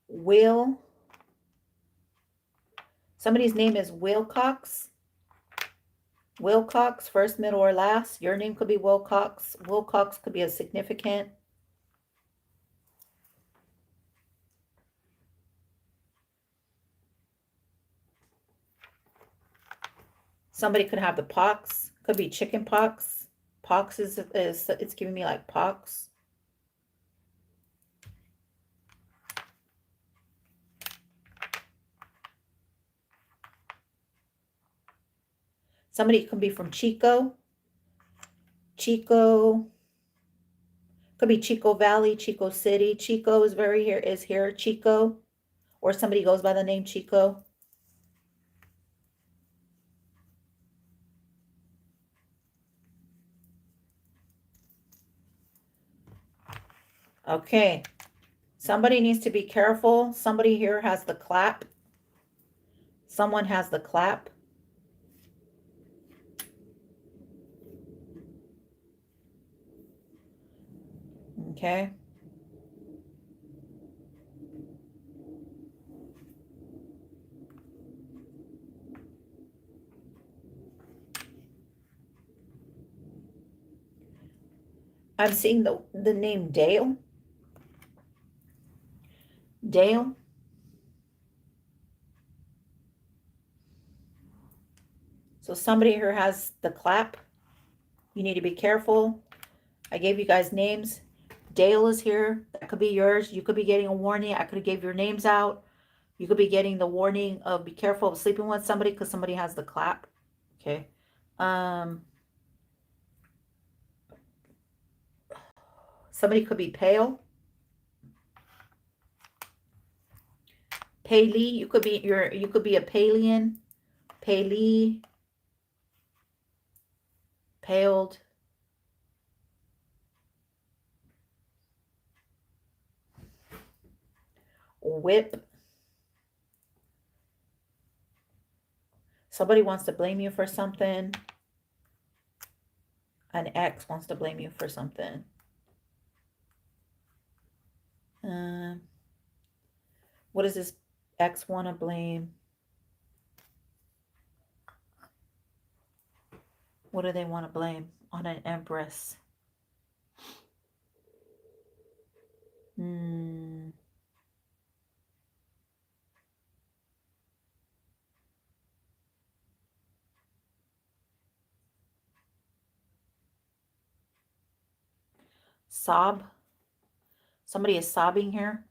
Will. Somebody's name is Wilcox. Wilcox, first, middle, or last. Your name could be Wilcox. Wilcox could be a significant. Somebody could have the pox. Could be chicken pox. Pox is it's giving me like pox. Somebody could be from Chico. Chico. Could be Chico Valley, Chico City. Chico is here. Chico. Or somebody goes by the name Chico. Okay. Somebody needs to be careful. Somebody here has the clap. Someone has the clap. Okay. I'm seeing the name Dale. Dale. So somebody here has the clap. You need to be careful. I gave you guys names. Dale is here. That could be yours. You could be getting a warning. I could have gave your names out. You could be getting the warning of be careful of sleeping with somebody because somebody has the clap. Okay. Somebody could be pale. Paley. You could be a Palian. Paley. Paled. Whip. Somebody wants to blame you for something. An ex wants to blame you for something. What does this ex want to blame? What do they want to blame on an empress? Sob. Somebody is sobbing here.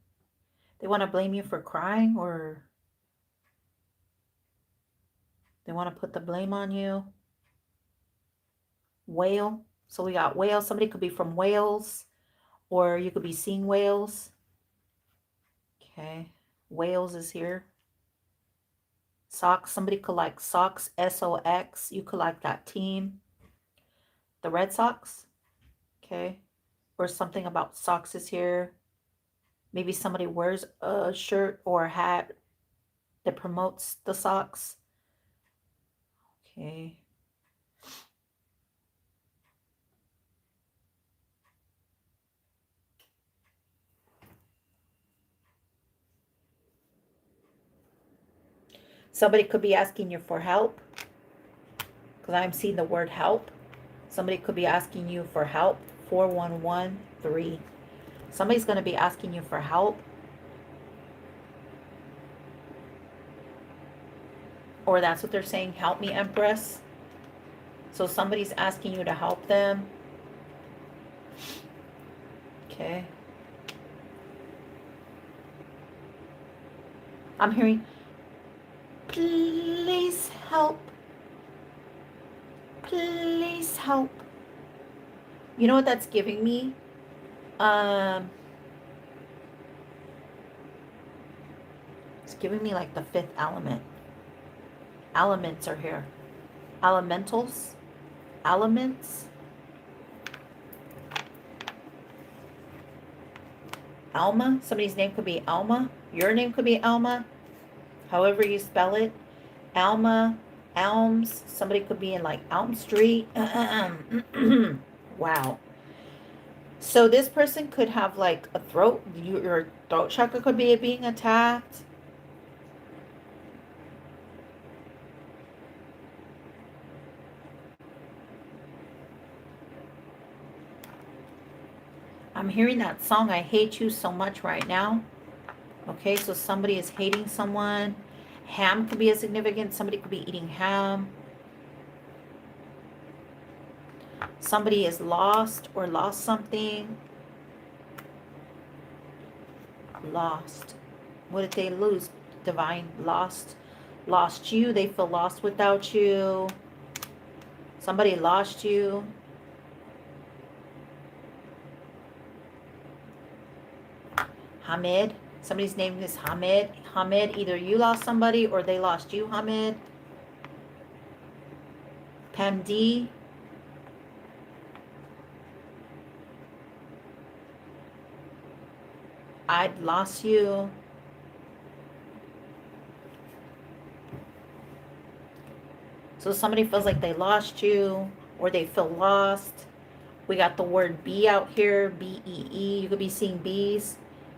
They want to blame you for crying, or they want to put the blame on you. Whale. So we got whale. Somebody could be from Wales, or you could be seeing whales. Okay. Wales is here. Sox. Somebody could like Sox. SOX. You could like that team. The Red Sox. Okay. Or something about socks is here. Maybe somebody wears a shirt or a hat that promotes the Sox. Okay. Somebody could be asking you for help, because I'm seeing the word help. Somebody could be asking you for help. 4113. Somebody's going to be asking you for help. Or that's what they're saying. Help me, Empress. So somebody's asking you to help them. Okay. I'm hearing, please help. Please help. You know what that's giving me? It's giving me like the fifth element. Elements are here. Elementals. Elements. Alma. Somebody's name could be Alma. Your name could be Alma. However you spell it. Alma. Elms. Somebody could be in like Elm Street. Wow. So this person could have like a throat. Your throat chakra could be being attacked. I'm hearing that song, I Hate You So Much, right now. Okay, so somebody is hating someone. Ham could be a significant. Somebody could be eating ham. Somebody is lost or lost something. Lost. What did they lose? Divine. Lost. Lost you. They feel lost without you. Somebody lost you. Hamid. Somebody's name is Hamid. Hamid, either you lost somebody or they lost you, Hamid. Pam D. I'd lost you. So somebody feels like they lost you or they feel lost. We got the word bee out here, B-E-E. You could be seeing bees.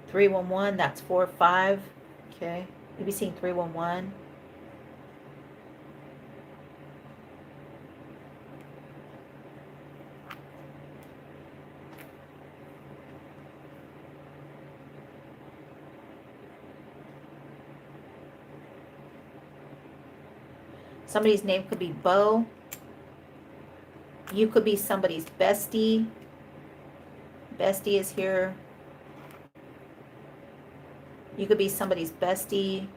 311, that's 4-5. Okay. You'd be seeing 311. Somebody's name could be Bo. You could be somebody's bestie. Bestie is here. You could be somebody's bestie.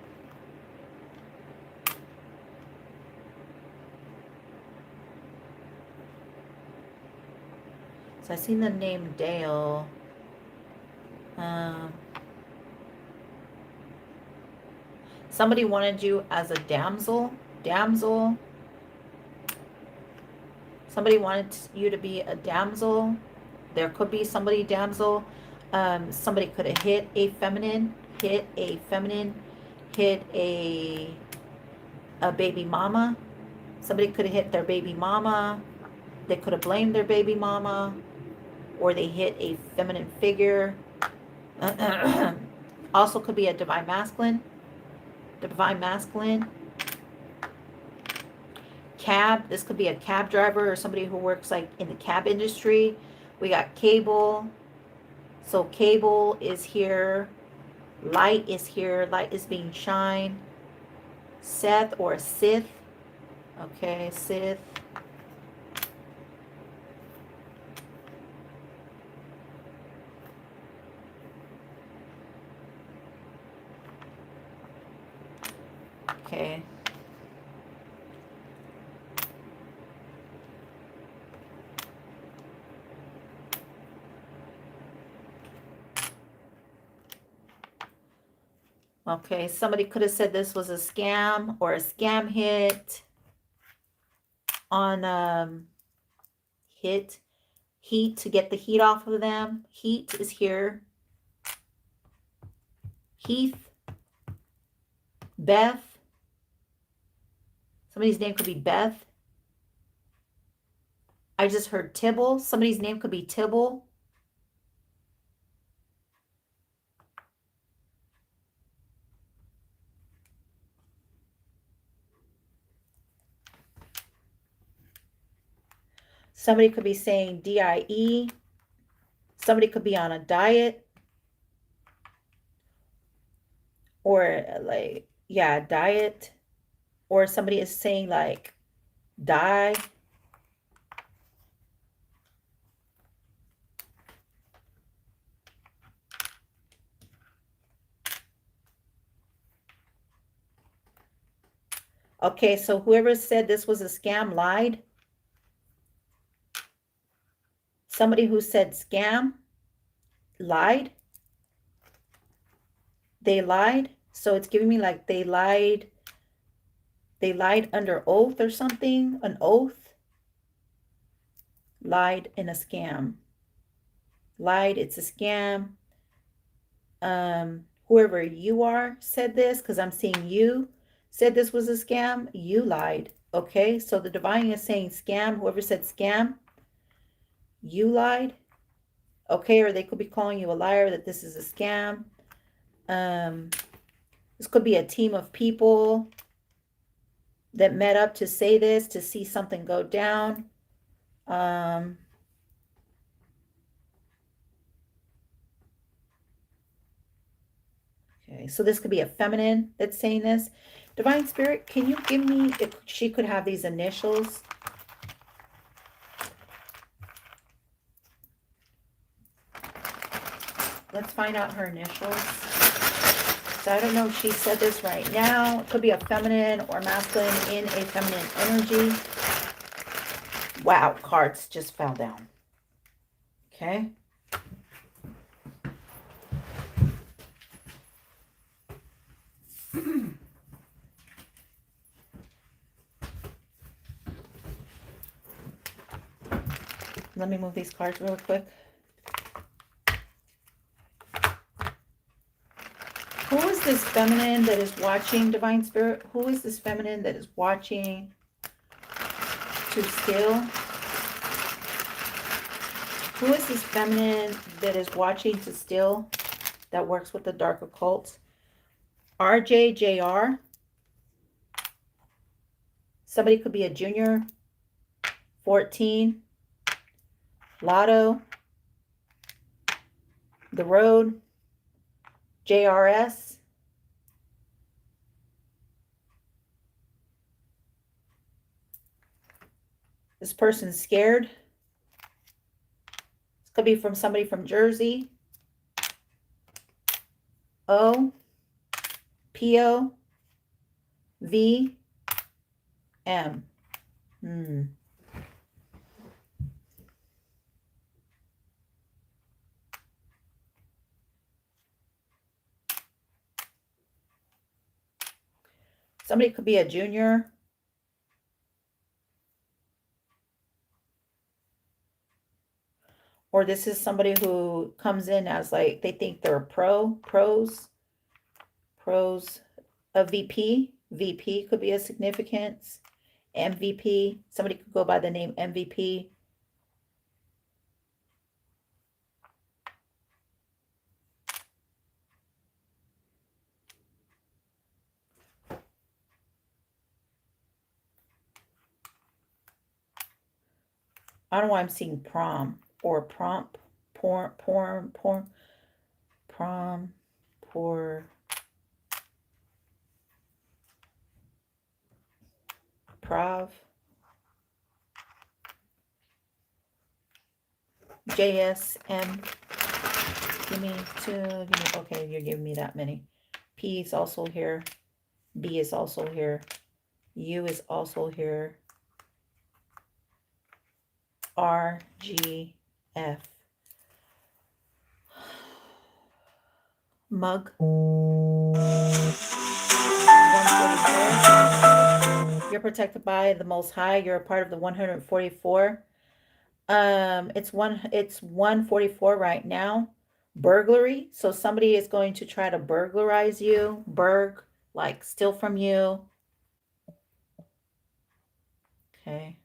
So I seen the name Dale. Somebody wanted you as a damsel. Damsel. Somebody wanted you to be a damsel. There could be somebody damsel. Somebody could have hit a feminine. Hit a feminine. Hit a baby mama. Somebody could have hit their baby mama. They could have blamed their baby mama. Or they hit a feminine figure. Also could be a divine masculine. Divine masculine. Cab. This could be a cab driver or somebody who works like in the cab industry. We got cable. So cable is here. Light is here. Light is being shined. Seth or Sith. Okay, Sith. Okay. Okay, somebody could have said this was a scam or a scam hit on heat to get the heat off of them. Heat is here. Heath. Beth. Somebody's name could be Beth. I just heard Tibble. Somebody's name could be Tibble. Somebody could be saying DIE. Somebody could be on a diet. Or like, yeah, diet. Or somebody is saying like die. Okay, so whoever said this was a scam lied. Somebody who said scam lied. They lied. So it's giving me like they lied. They lied under oath or something. An oath. Lied in a scam. Lied, it's a scam. Whoever you are said this, because I'm seeing you said this was a scam. You lied. Okay, so the divine is saying scam. Whoever said scam, you lied. Okay, or they could be calling you a liar, that this is a scam. This could be a team of people that met up to say this, to see something go down. Okay, so this could be a feminine that's saying this. Divine Spirit, can you give me if she could have these initials? Let's find out her initials. So I don't know if she said this right now. It could be a feminine or masculine in a feminine energy. Wow, cards just fell down. Okay. Let me move these cards real quick. Who is this feminine that is watching, Divine Spirit? Who is this feminine that is watching to steal? Who is this feminine that is watching to steal, that works with the dark occult? RJJR. Somebody could be a junior. 14. Lotto. The Road. JRS. This person's scared. This could be from somebody from Jersey. O. PO. V. M. Somebody could be a junior. Or this is somebody who comes in as like, they think they're pros, a VP. VP could be a significance. MVP. Somebody could go by the name MVP. I don't know why I'm seeing prom or prompt, prom, prov, JSM. Give me two, okay, you're giving me that many. P is also here. B is also here. U is also here. R, G, F. Mug. 144. You're protected by the Most High. You're a part of the 144. It's 144 right now. Burglary. So somebody is going to try to burglarize you. Like steal from you. Okay.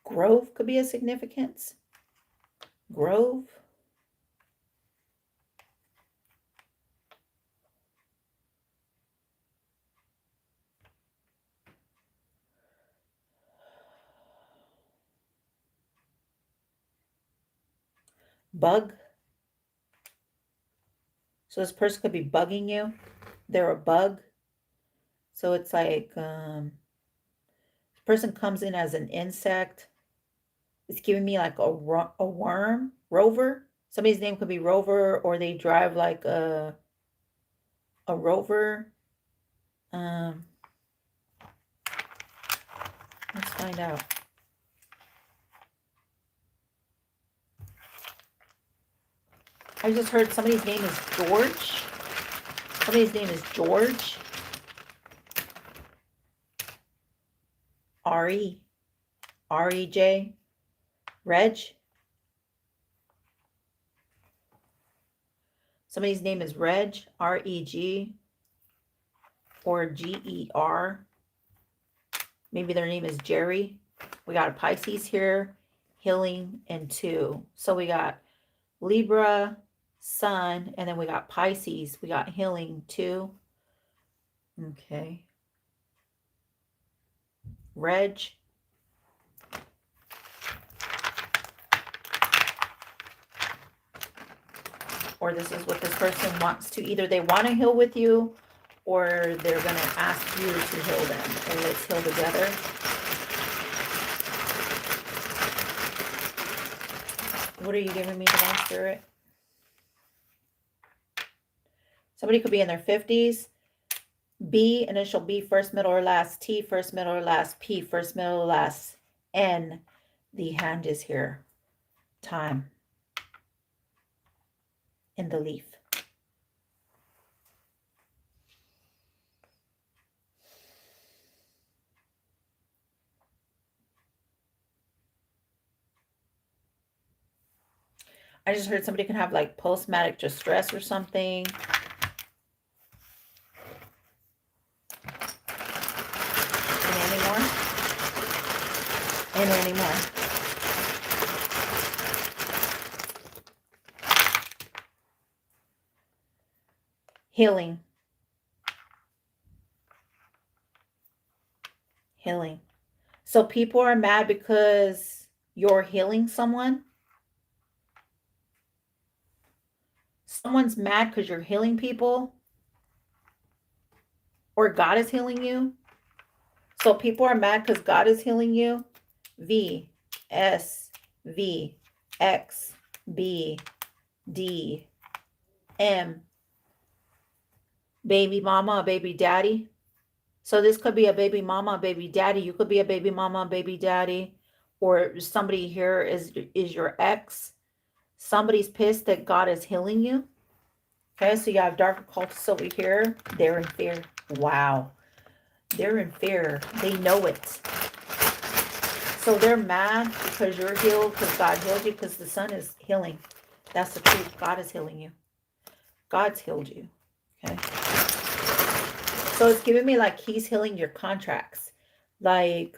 Grove could be a significance. Grove. Bug. So this person could be bugging you. They're a bug. So it's like this person comes in as an insect. It's giving me like a worm, Rover. Somebody's name could be Rover, or they drive like a Rover. Let's find out. I just heard somebody's name is George. Somebody's name is George. R-E. R-E-J. Reg. Somebody's name is Reg. R-E-G. Or G-E-R. Maybe their name is Jerry. We got a Pisces here. Healing and 2. So we got Libra, Sun, and then we got Pisces. We got healing 2. Okay. Reg. Or this is what this person wants to, either they want to heal with you, or they're going to ask you to heal them. And let's heal together. What are you giving me, Divine Spirit? Somebody could be in their 50s. B, initial B, first, middle, or last. T, first, middle, or last. P, first, middle, or last. N, the hand is here. Time. In the leaf. I just heard somebody can have like post-traumatic distress or something. And any more? And any more? Healing. Healing. So people are mad because you're healing someone. Someone's mad because you're healing people. Or God is healing you. So people are mad because God is healing you. V, S, V, X, B, D, M. Baby mama, baby daddy. So this could be a baby mama, baby daddy. You could be a baby mama, baby daddy. Or somebody here is your ex. Somebody's pissed that God is healing you. Okay, so you have dark occultists over here. They're in fear. Wow. They're in fear. They know it. So they're mad because you're healed, because God healed you, because the sun is healing. That's the truth. God is healing you. God's healed you. Okay. So it's giving me like he's healing your contracts. Like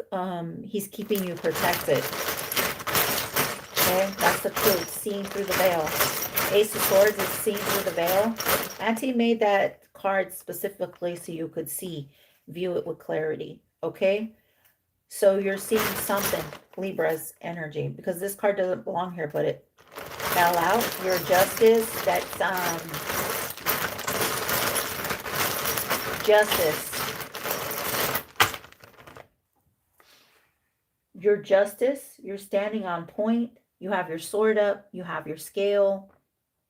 he's keeping you protected. Okay, that's the truth. Seeing through the veil. Ace of Swords is seeing through the veil. Auntie made that card specifically so you could see, view it with clarity. Okay, so you're seeing something, Libra's energy, because this card doesn't belong here, but it fell out. Your justice, that's justice. Your justice, you're standing on point. You have your sword up. You have your scale.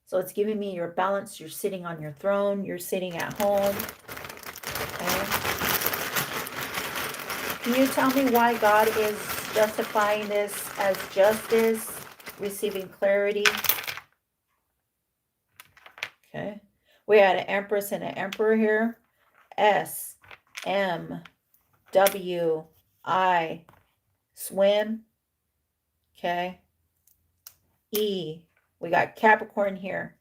So it's giving me your balance. You're sitting on your throne. You're sitting at home. Okay. Can you tell me why God is justifying this as justice? Receiving clarity. Okay. We had an Empress and an Emperor here. S, M, W, I, swim. Okay. E, we got Capricorn here.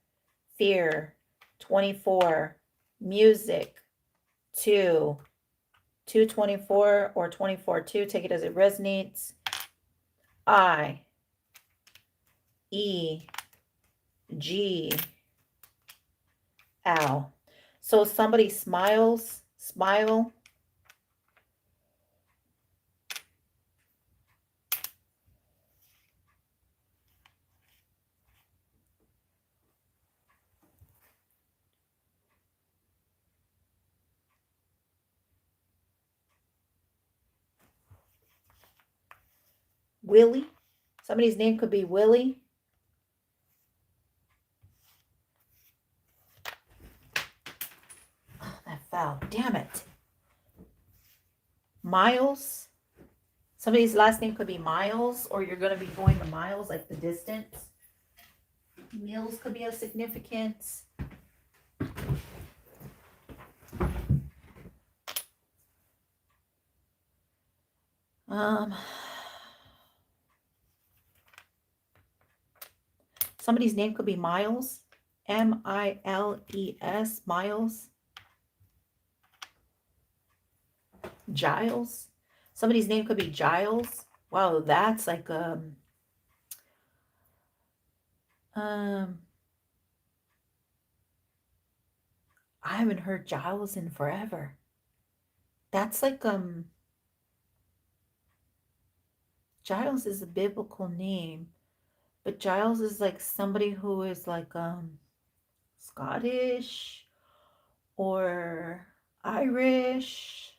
Fear, 24, music, 224 or 24-2. Take it as it resonates. I, E, G, L. So somebody smiles, smile. Willie. Somebody's name could be Willie. Oh, that fell. Damn it. Miles. Somebody's last name could be Miles, or you're going to be going the miles, like the distance. Meals could be of significance. Somebody's name could be Miles. Miles. Miles. Giles. Somebody's name could be Giles. Wow, that's like I haven't heard Giles in forever. That's like Giles is a biblical name, but Giles is like somebody who is like Scottish or Irish.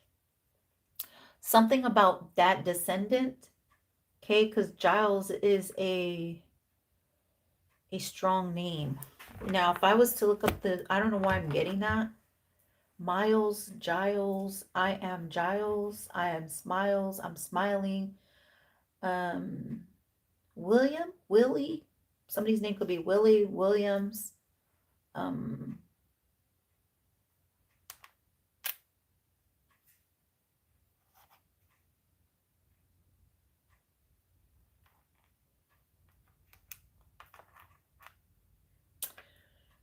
Something about that descendant. Okay, because Giles is a strong name. Now, if I was to look up I don't know why I'm getting that. Miles, Giles, I am Giles, I am Smiles, I'm smiling. William, Willie, somebody's name could be Willie, Williams.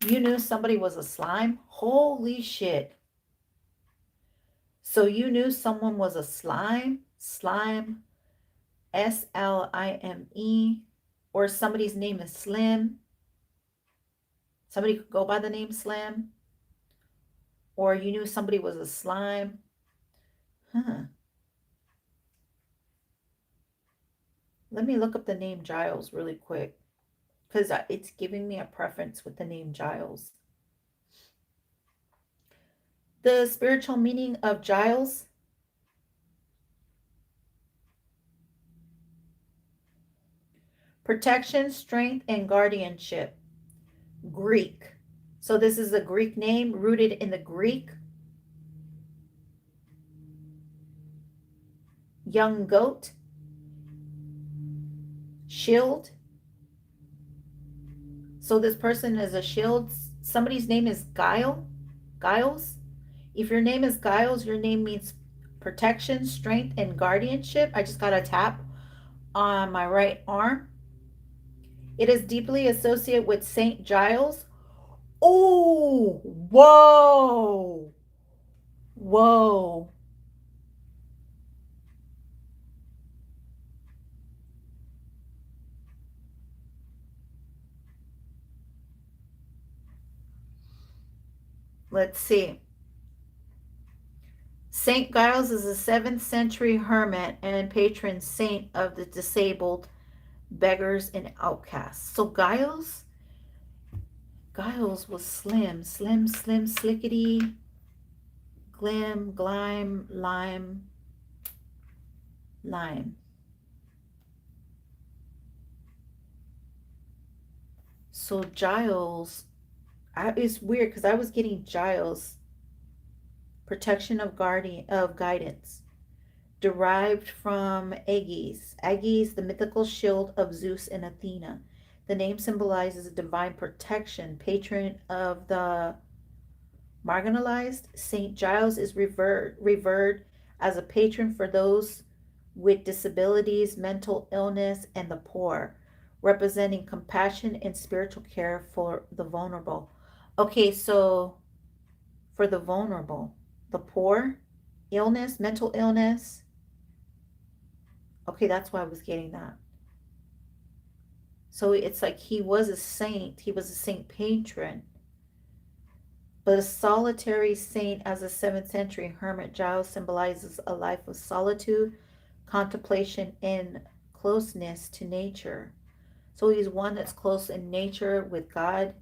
You knew somebody was a slime? Holy shit. So you knew someone was a slime? Slime, Slime, or somebody's name is Slim. Somebody could go by the name Slim. Or you knew somebody was a slime. Let me look up the name Giles really quick, because it's giving me a preference with the name Giles. The spiritual meaning of Giles. Protection, strength, and guardianship. Greek. So this is a Greek name rooted in the Greek. Young goat. Shield. So this person is a shield. Somebody's name is Giles. If your name is Giles, your name means protection, strength, and guardianship. I just got a tap on my right arm. It is deeply associated with Saint Giles. Oh, whoa. Whoa. Let's see. Saint Giles is a 7th century hermit and patron saint of the disabled, beggars, and outcasts. So Giles was slim, slickety, glim, glime, lime. So Giles, it's weird because I was getting Giles, protection of guidance, derived from Aegis, the mythical shield of Zeus and Athena. The name symbolizes divine protection, patron of the marginalized. Saint Giles is revered as a patron for those with disabilities, mental illness, and the poor, representing compassion and spiritual care for the vulnerable. Okay, so for the vulnerable, the poor, illness, mental illness. Okay, that's why I was getting that. So it's like he was a saint. He was a saint patron. But a solitary saint as a 7th century hermit, Giles symbolizes a life of solitude, contemplation, and closeness to nature. So he's one that's close in nature with God.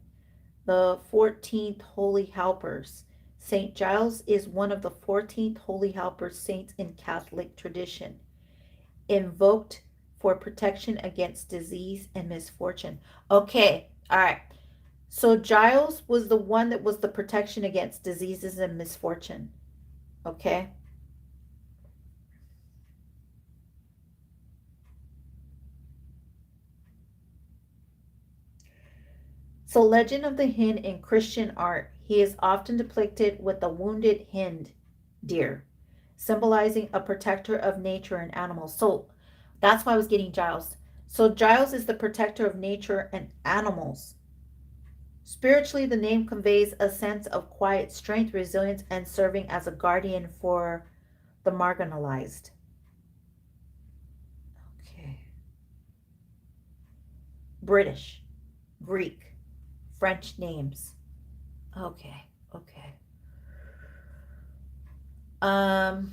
The 14th Holy Helpers. Saint Giles is one of the 14th Holy Helper saints in Catholic tradition, invoked for protection against disease and misfortune. Okay, all right. So Giles was the one that was the protection against diseases and misfortune. Okay. So Legend of the Hind in Christian art, he is often depicted with a wounded hind deer, symbolizing a protector of nature and animals. So that's why I was getting Giles. So Giles is the protector of nature and animals. Spiritually, the name conveys a sense of quiet strength, resilience, and serving as a guardian for the marginalized. Okay. British, Greek, French names. Okay, okay. Um,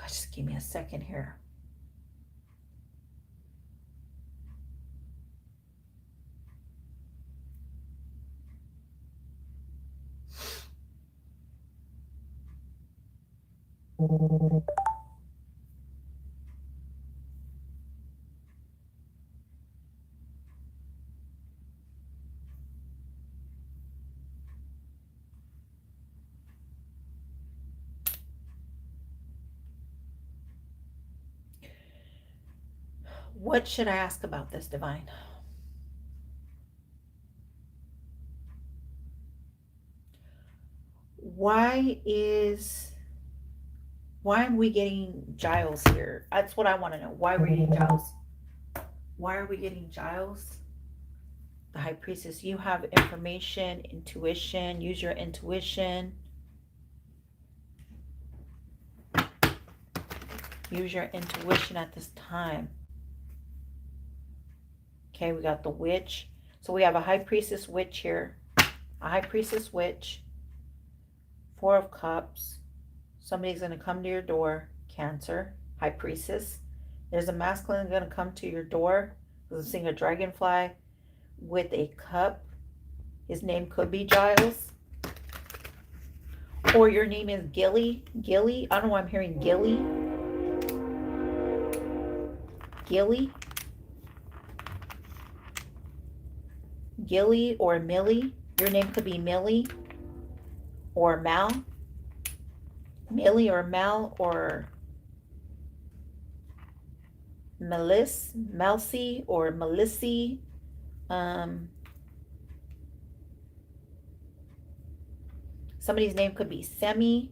just give me a second here. What should I ask about this, Divine? Why am we getting Giles here? That's what I want to know. Why are we getting Giles? Why are we getting Giles? The High Priestess, you have information, intuition, use your intuition. Use your intuition at this time. Okay, we got the witch. So we have a High Priestess witch here. A High Priestess witch. 4 of Cups. Somebody's going to come to your door. Cancer. High Priestess. There's a masculine going to come to your door. I'm seeing a dragonfly with a cup. His name could be Giles. Or your name is Gilly. Gilly. I don't know why I'm hearing Gilly. Gilly. Gilly or Millie. Your name could be Millie or Mal. Millie or Mal or Melcy or Melissy. Somebody's name could be Semi.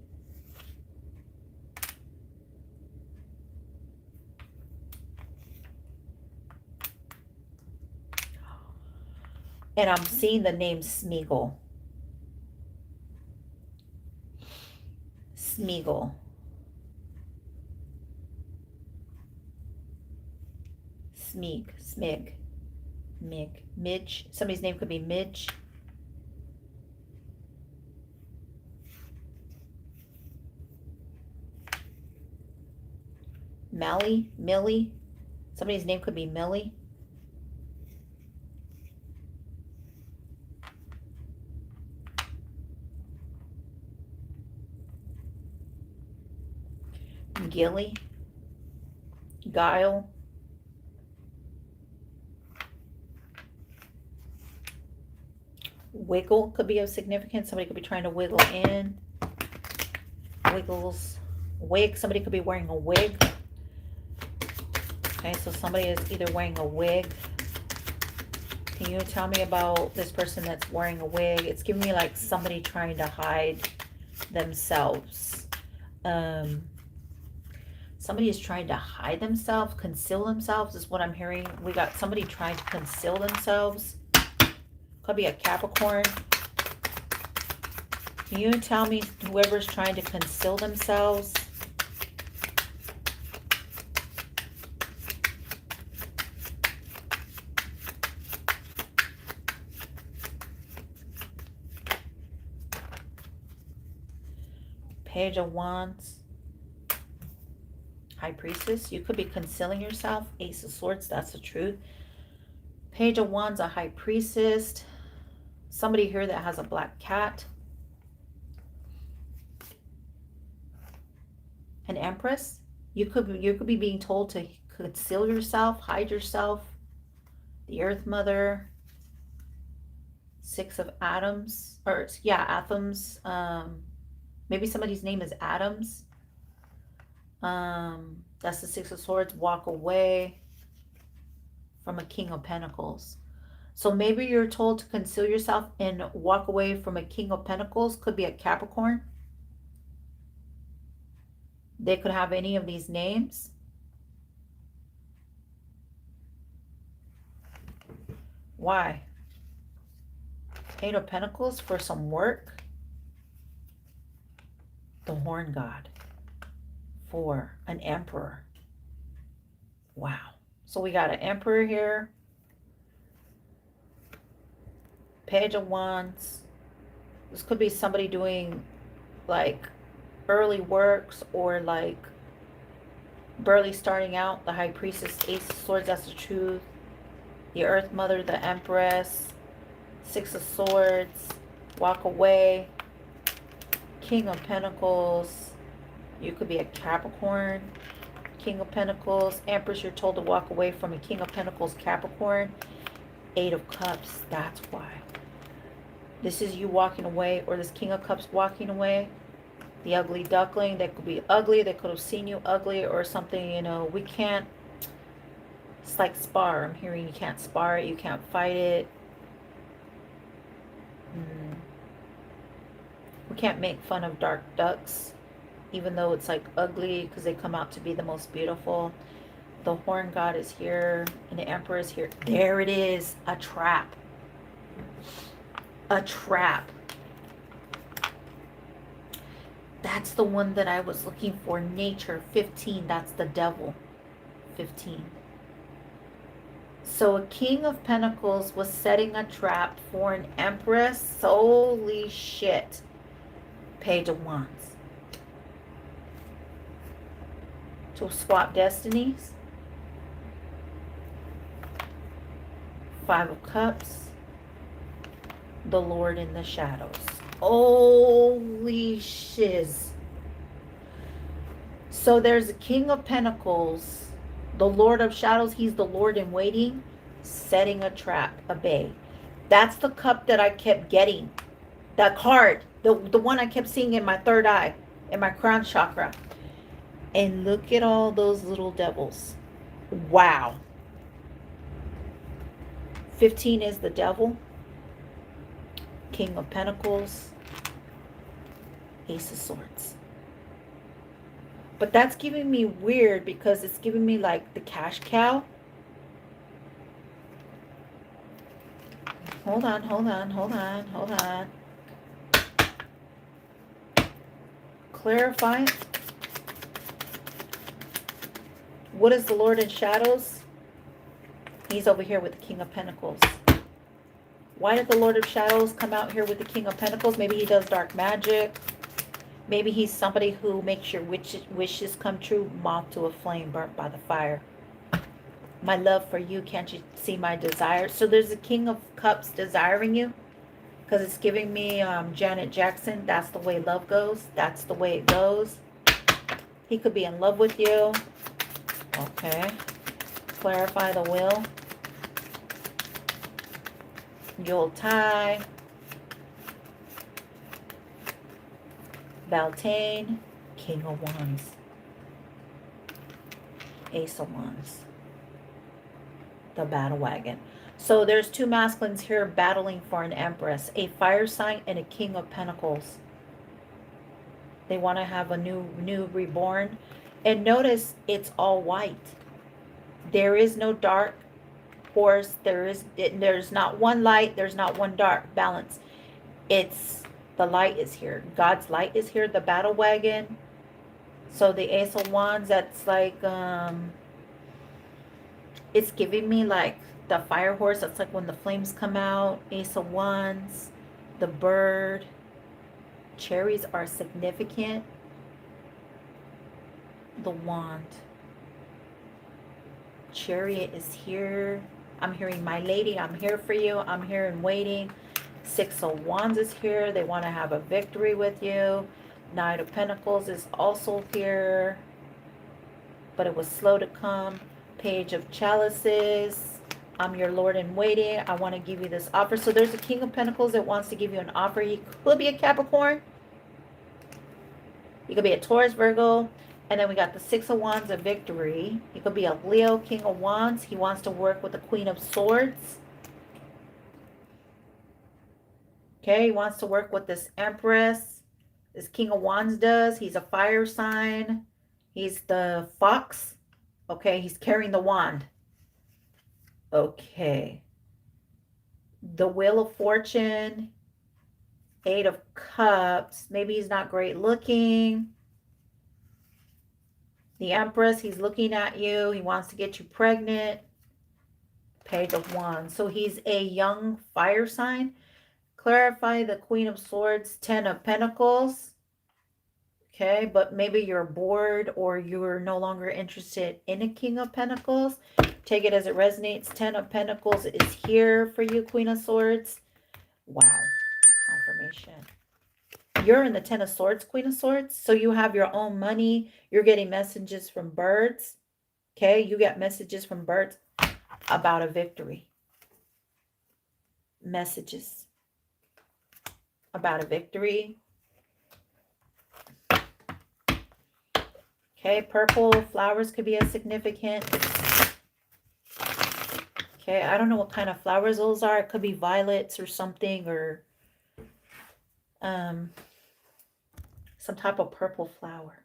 And I'm seeing the name Smeagol. Smeagol. Smig. Midge. Somebody's name could be Midge. Millie. Somebody's name could be Millie. Gilly. Guile. Wiggle could be of significance. Somebody could be trying to wiggle in. Wiggles. Wig. Somebody could be wearing a wig. Okay, so somebody is either wearing a wig. Can you tell me about this person that's wearing a wig? It's giving me like somebody trying to hide themselves. Somebody is trying to hide themselves, conceal themselves is what I'm hearing. We got somebody trying to conceal themselves. Could be a Capricorn. Can you tell me whoever's trying to conceal themselves? Page of Wands. High Priestess. You could be concealing yourself. Ace of Swords. That's the truth. Page of Wands, a High Priestess. Somebody here that has a black cat. An Empress. You could be being told to conceal yourself, hide yourself. The Earth Mother. Six of Atoms. Or, yeah, Atoms. Maybe somebody's name is Adams. That's the Six of Swords. Walk away from a King of Pentacles. So maybe you're told to conceal yourself and walk away from a King of Pentacles. Could be a Capricorn. They could have any of these names. Why? Eight of Pentacles for some work. The Horn God. For an Emperor. Wow. So we got an Emperor here. Page of Wands. This could be somebody doing like early works or like barely starting out. The High Priestess, Ace of Swords, that's the truth. The Earth Mother, the Empress. Six of Swords. Walk away. King of Pentacles. You could be a Capricorn. King of Pentacles. Empress, you're told to walk away from a King of Pentacles, Capricorn. Eight of Cups. That's why. This is you walking away, or this King of Cups walking away. The ugly duckling. They could be ugly. They could have seen you ugly or something. You know, we can't. It's like spar. I'm hearing you can't spar it. You can't fight it. We can't make fun of dark ducks, even though it's like ugly, because they come out to be the most beautiful. The Horn God is here, and the Emperor is here. There it is, a trap. A trap. That's the one that I was looking for. Nature, 15. That's the devil. 15. So a King of Pentacles was setting a trap for an Empress. Holy shit. Page of Wands. To swap destinies. Five of Cups. The Lord in the Shadows. Holy shiz. So there's a King of Pentacles. The Lord of Shadows. He's the Lord in waiting. Setting a trap. A bay. That's the cup that I kept getting. That card. The one I kept seeing in my third eye. In my crown chakra. And look at all those little devils. Wow. 15 is the devil. King of Pentacles. Ace of Swords. But that's giving me weird because it's giving me like the cash cow. Hold on, hold on, hold on, hold on. Clarify. What is the Lord in Shadows? He's over here with the King of Pentacles. Why did the Lord of Shadows come out here with the King of Pentacles? Maybe he does dark magic. Maybe he's somebody who makes your wishes come true. Moth to a flame, burnt by the fire. My love for you, can't you see my desire? So there's a King of Cups desiring you. Because it's giving me Janet Jackson. That's the way love goes. That's the way it goes. He could be in love with you. Okay. Clarify the will. Yuletide. Beltane. King of Wands. Ace of Wands. The battle wagon. So there's two masculines here battling for an Empress. A fire sign and a King of Pentacles. They want to have a new reborn. And notice it's all white. There is no dark horse. There's not one light, there's not one dark. Balance. It's the light is here. God's light is here, the battle wagon. So the Ace of Wands, that's like it's giving me like the fire horse. That's like when the flames come out. Ace of Wands, the bird. Cherries are significant. The wand. Chariot is here. I'm hearing my lady, I'm here for you. I'm here and waiting. Six of Wands is here. They want to have a victory with you. Knight of Pentacles is also here, but it was slow to come. Page of Chalices. I'm your Lord in waiting. I want to give you this offer. So there's a King of Pentacles that wants to give you an offer. He could be a Capricorn. He could be a Taurus, Virgo. And then we got the Six of Wands of victory. He could be a Leo, King of Wands. He wants to work with the Queen of Swords. Okay, he wants to work with this Empress. This King of Wands does. He's a fire sign. He's the fox. Okay, he's carrying the wand. Okay. The Wheel of Fortune. Eight of Cups. Maybe he's not great looking. The Empress, he's looking at you. He wants to get you pregnant. Page of Wands. So he's a young fire sign. Clarify the Queen of Swords, Ten of Pentacles. Okay, but maybe you're bored or you're no longer interested in a King of Pentacles. Take it as it resonates. Ten of Pentacles is here for you, Queen of Swords. Wow, confirmation. You're in the Ten of Swords, Queen of Swords. So you have your own money. You're getting messages from birds. Okay, you get messages from birds about a victory. Messages about a victory. Okay, purple flowers could be a significant. Okay, I don't know what kind of flowers those are. It could be violets or something, or some type of purple flower.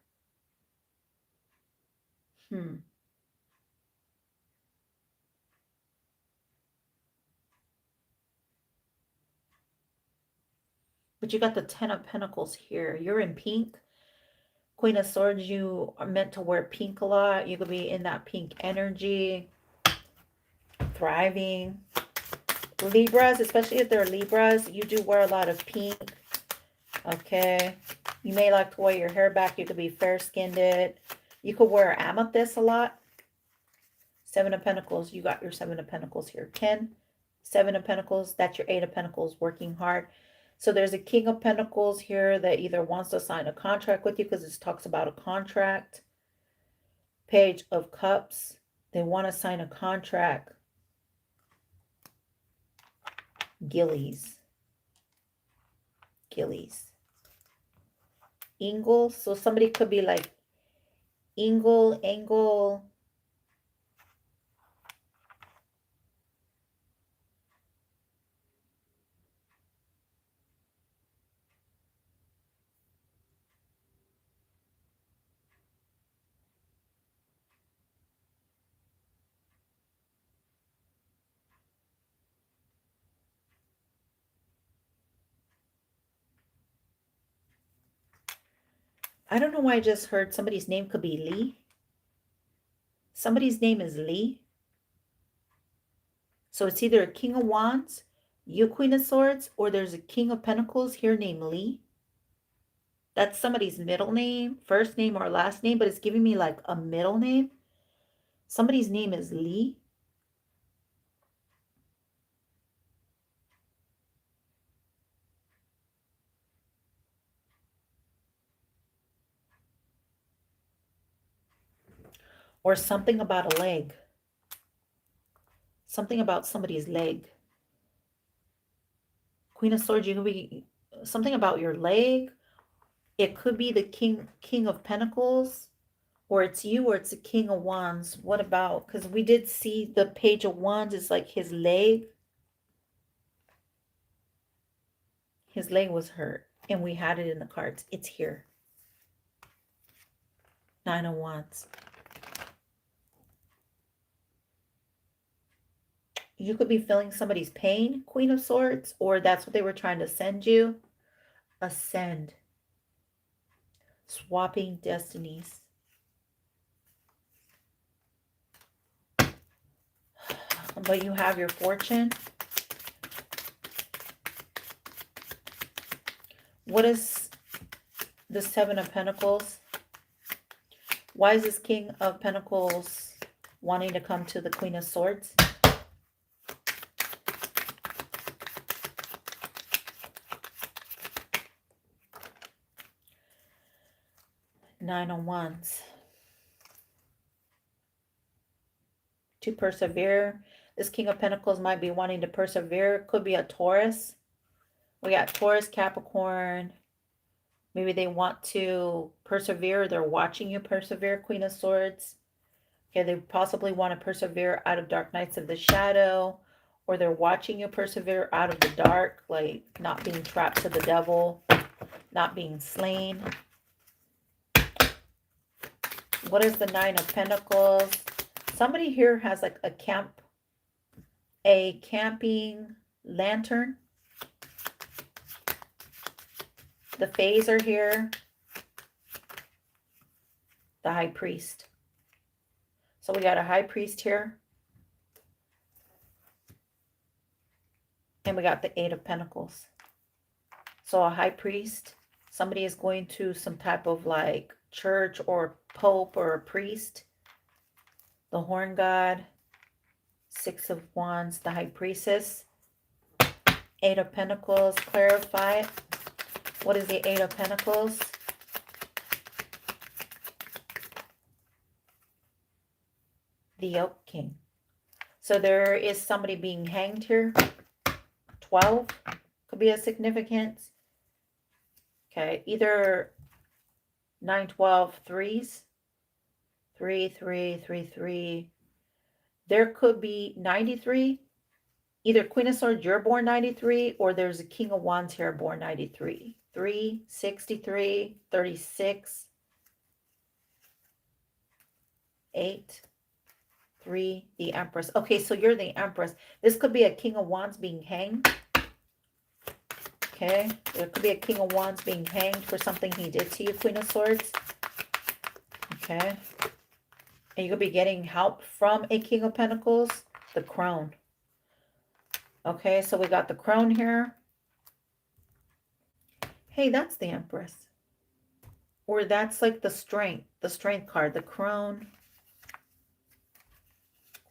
But you got the Ten of Pentacles here. You're in pink. Queen of Swords, you are meant to wear pink a lot. You could be in that pink energy. Thriving. Libras, especially if they're Libras, you do wear a lot of pink. Okay. You may like to wear your hair back. You could be fair-skinned. You could wear amethyst a lot. Seven of Pentacles. You got your Seven of Pentacles here. 10. Seven of Pentacles. That's your Eight of Pentacles working hard. So there's a King of Pentacles here that either wants to sign a contract with you because this talks about a contract. Page of Cups. They want to sign a contract. Gillies. Ingle. So somebody could be like Angle. I don't know why I just heard somebody's name could be Lee. Somebody's name is Lee. So it's either a King of Wands, you Queen of Swords, or there's a King of Pentacles here named Lee. That's somebody's middle name, first name or last name, but it's giving me like a middle name. Somebody's name is Lee. Or something about a leg. Something about somebody's leg. Queen of Swords, you could be something about your leg. It could be the King of Pentacles, or it's you, or it's the King of Wands. What about, because we did see the Page of Wands is like his leg. His leg was hurt, and we had it in the cards. It's here. Nine of Wands. You could be feeling somebody's pain, Queen of Swords, or that's what they were trying to send you. Ascend. Swapping destinies. But you have your fortune. What is the Seven of Pentacles? Why is this King of Pentacles wanting to come to the Queen of Swords? Nine of Wands. To persevere. This King of Pentacles might be wanting to persevere. Could be a Taurus. We got Taurus, Capricorn. Maybe they want to persevere. They're watching you persevere, Queen of Swords. Okay, they possibly want to persevere out of dark nights of the shadow, or they're watching you persevere out of the dark, like not being trapped to the devil, not being slain. What is the Nine of Pentacles? Somebody here has like a camping lantern. The Fays are here. The High Priest. So we got a High Priest here. And we got the Eight of Pentacles. So a High Priest. Somebody is going to some type of like church or pope or a priest. The Horn God. Six of Wands. The High Priestess. Eight of Pentacles. Clarify. What is the Eight of Pentacles? The Yoke King. So there is somebody being hanged here. 12 could be a significance. Okay, either 9, 12, threes. 3, 3, 3, 3. There could be 93. Either Queen of Swords, you're born 93, or there's a King of Wands here born 93. 3, 63, 36, 8, 3, the Empress. Okay, so you're the Empress. This could be a King of Wands being hanged. Okay, there could be a King of Wands being hanged for something he did to you, Queen of Swords. Okay. And you could be getting help from a King of Pentacles, the Crone. Okay, so we got the Crone here. Hey, that's the Empress. Or that's like the Strength card, the Crone.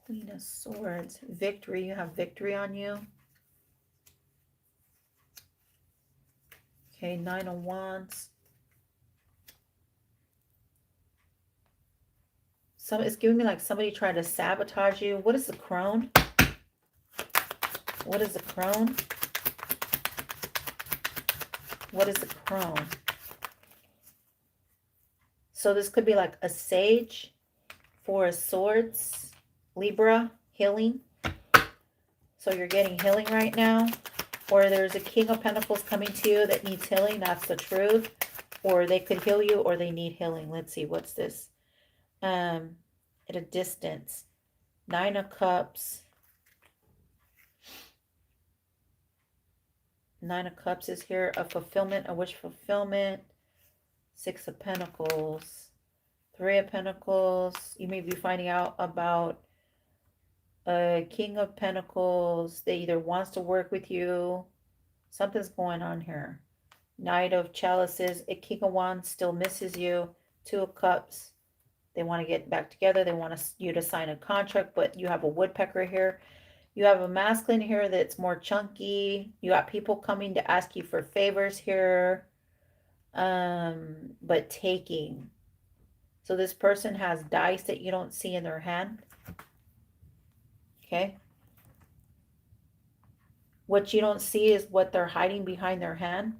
Queen of Swords, victory. You have victory on you. Okay, Nine of Wands. It's giving me like somebody tried to sabotage you. What is the Crone? What is the Crone? What is the Crone? So this could be like a Sage, Four of Swords, Libra, healing. So you're getting healing right now. Or there's a King of Pentacles coming to you that needs healing. That's the truth. Or they could heal you or they need healing. Let's see, what's this? At a distance. Nine of Cups. Nine of Cups is here. A fulfillment, a wish fulfillment. Six of Pentacles. Three of Pentacles. You may be finding out about a King of Pentacles. They either wants to work with you. Something's going on here. Knight of Chalices. A King of Wands still misses you. Two of Cups. They want to get back together. They want you to sign a contract, but you have a woodpecker here. You have a masculine here that's more chunky. You got people coming to ask you for favors here. But taking. So this person has dice that you don't see in their hand. Okay. What you don't see is what they're hiding behind their hand.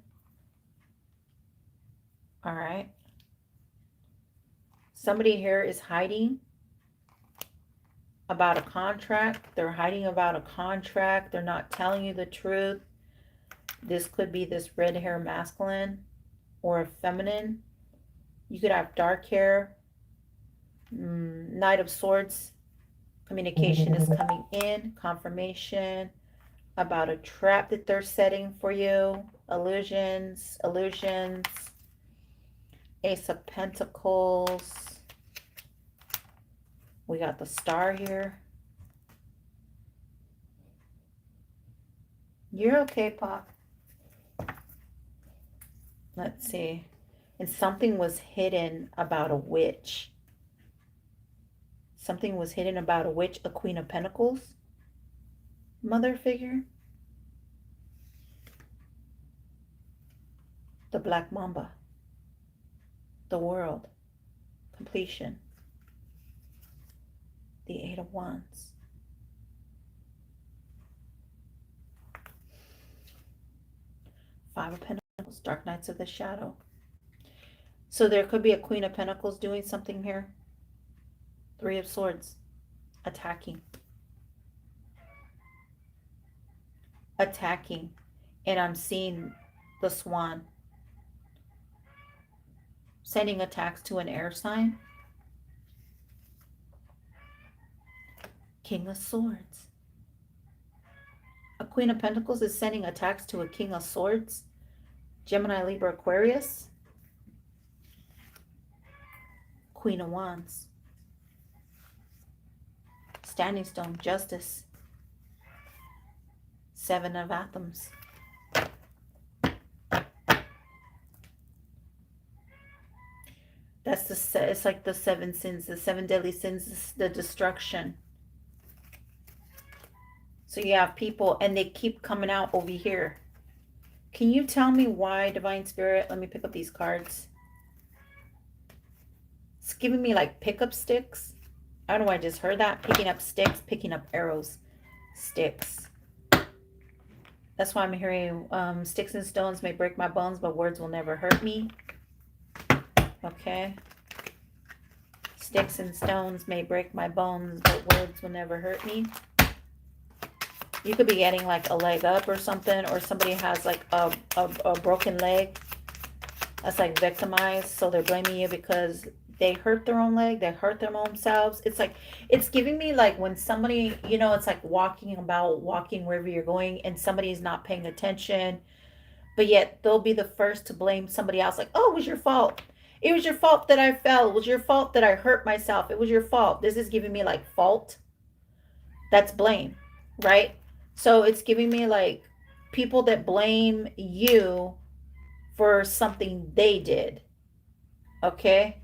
All right. Somebody here is hiding about a contract. They're hiding about a contract. They're not telling you the truth. This could be this red hair masculine or feminine. You could have dark hair. Knight of Swords. Communication is coming in. Confirmation about a trap that they're setting for you. Illusions. Ace of Pentacles. We got the Star here. You're okay, Pop. Let's see. And something was hidden about a witch. Something was hidden about a witch, a Queen of Pentacles. Mother figure. The Black Mamba. The World. Completion. The Eight of Wands. Five of Pentacles. Dark Knights of the Shadow. So there could be a Queen of Pentacles doing something here. Three of Swords. Attacking. And I'm seeing the Swan. Sending attacks to an air sign. King of Swords. A Queen of Pentacles is sending attacks to a King of Swords. Gemini, Libra, Aquarius. Queen of Wands. Standing Stone, Justice. Seven of Athens. That's it's like the seven sins, the seven deadly sins, the destruction. So you have people and they keep coming out over here. Can you tell me why, Divine Spirit? Let me pick up these cards. It's giving me like pickup sticks. I don't know why I just heard that. Picking up sticks, picking up arrows. Sticks. That's why I'm hearing sticks and stones may break my bones, but words will never hurt me. Okay. Sticks and stones may break my bones, but words will never hurt me. You could be getting like a leg up or something, or somebody has like a broken leg that's like victimized, so they're blaming you because they hurt their own leg, they hurt their own selves. It's like, it's giving me like when somebody, you know, it's like walking wherever you're going and somebody's not paying attention, but yet they'll be the first to blame somebody else. Like, oh, it was your fault. It was your fault that I fell. It was your fault that I hurt myself. It was your fault. This is giving me like fault. That's blame, right? So it's giving me like people that blame you for something they did. Okay?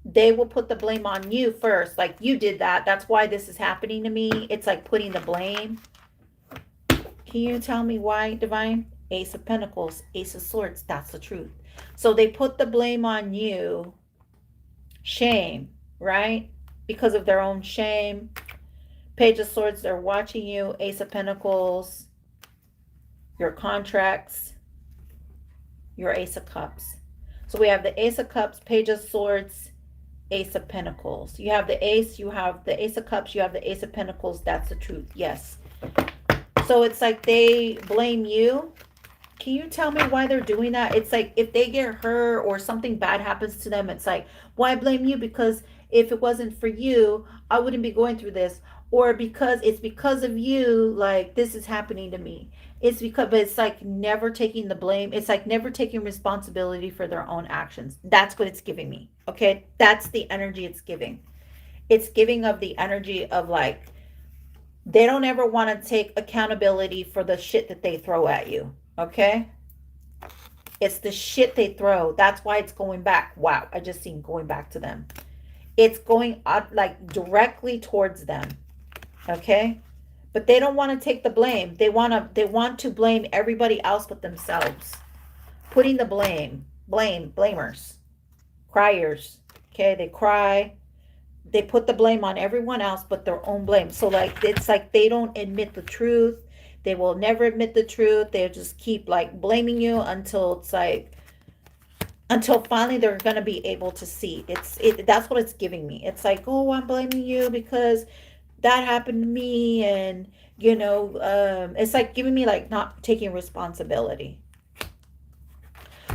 They will put the blame on you first. Like, you did that. That's why this is happening to me. It's like putting the blame. Can you tell me why, Divine? Ace of Pentacles, Ace of Swords. That's the truth. So they put the blame on you. Shame, right? Because of their own shame. Page of Swords, they're watching you. Ace of Pentacles, your contracts, your Ace of Cups. So we have the Ace of Cups, Page of Swords, Ace of Pentacles. You have the Ace, you have the Ace of Cups, you have the Ace of Pentacles. That's the truth. Yes. So it's like they blame you. Can you tell me why they're doing that? It's like if they get hurt or something bad happens to them, it's like, why blame you? Because if it wasn't for you, I wouldn't be going through this. Or because it's because of you, like this is happening to me. It's because, but it's like never taking the blame. It's like never taking responsibility for their own actions. That's what it's giving me. Okay. That's the energy it's giving. It's giving of the energy of like, they don't ever want to take accountability for the shit that they throw at you. Okay. It's the shit they throw. That's why it's going back. Wow. I just seen going back to them. It's going up like directly towards them. Okay. But they don't want to take the blame. They want to blame everybody else but themselves. Putting the blamers, criers. Okay. They cry. They put the blame on everyone else but their own blame. So like, it's like they don't admit the truth. They will never admit the truth. They'll just keep like blaming you until it's like, until finally they're going to be able to see. That's what it's giving me. It's like, oh, I'm blaming you because that happened to me. And, you know, it's like giving me like not taking responsibility.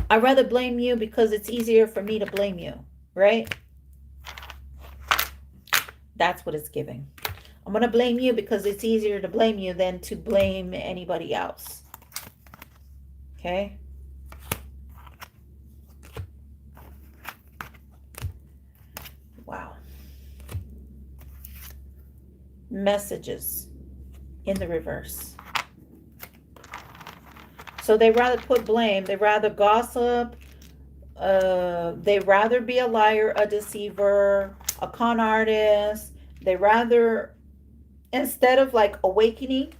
I'd rather blame you because it's easier for me to blame you, right? That's what it's giving. I'm going to blame you because it's easier to blame you than to blame anybody else. Okay? Wow. Messages in the reverse. So they rather put blame, they rather gossip, they rather be a liar, a deceiver, a con artist. They rather, instead of like awakening,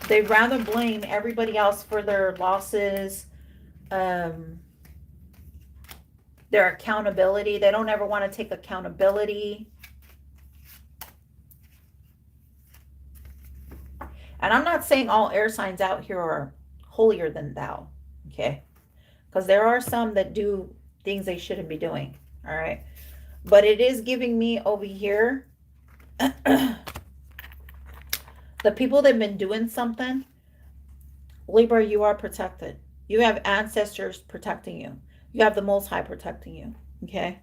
they rather blame everybody else for their losses, their accountability. They don't ever want to take accountability. And I'm not saying all air signs out here are holier than thou, okay? Because there are some that do things they shouldn't be doing, all right? But it is giving me over here, the people that have been doing something, Libra, you are protected. You have ancestors protecting you. You have the Most High protecting you, okay?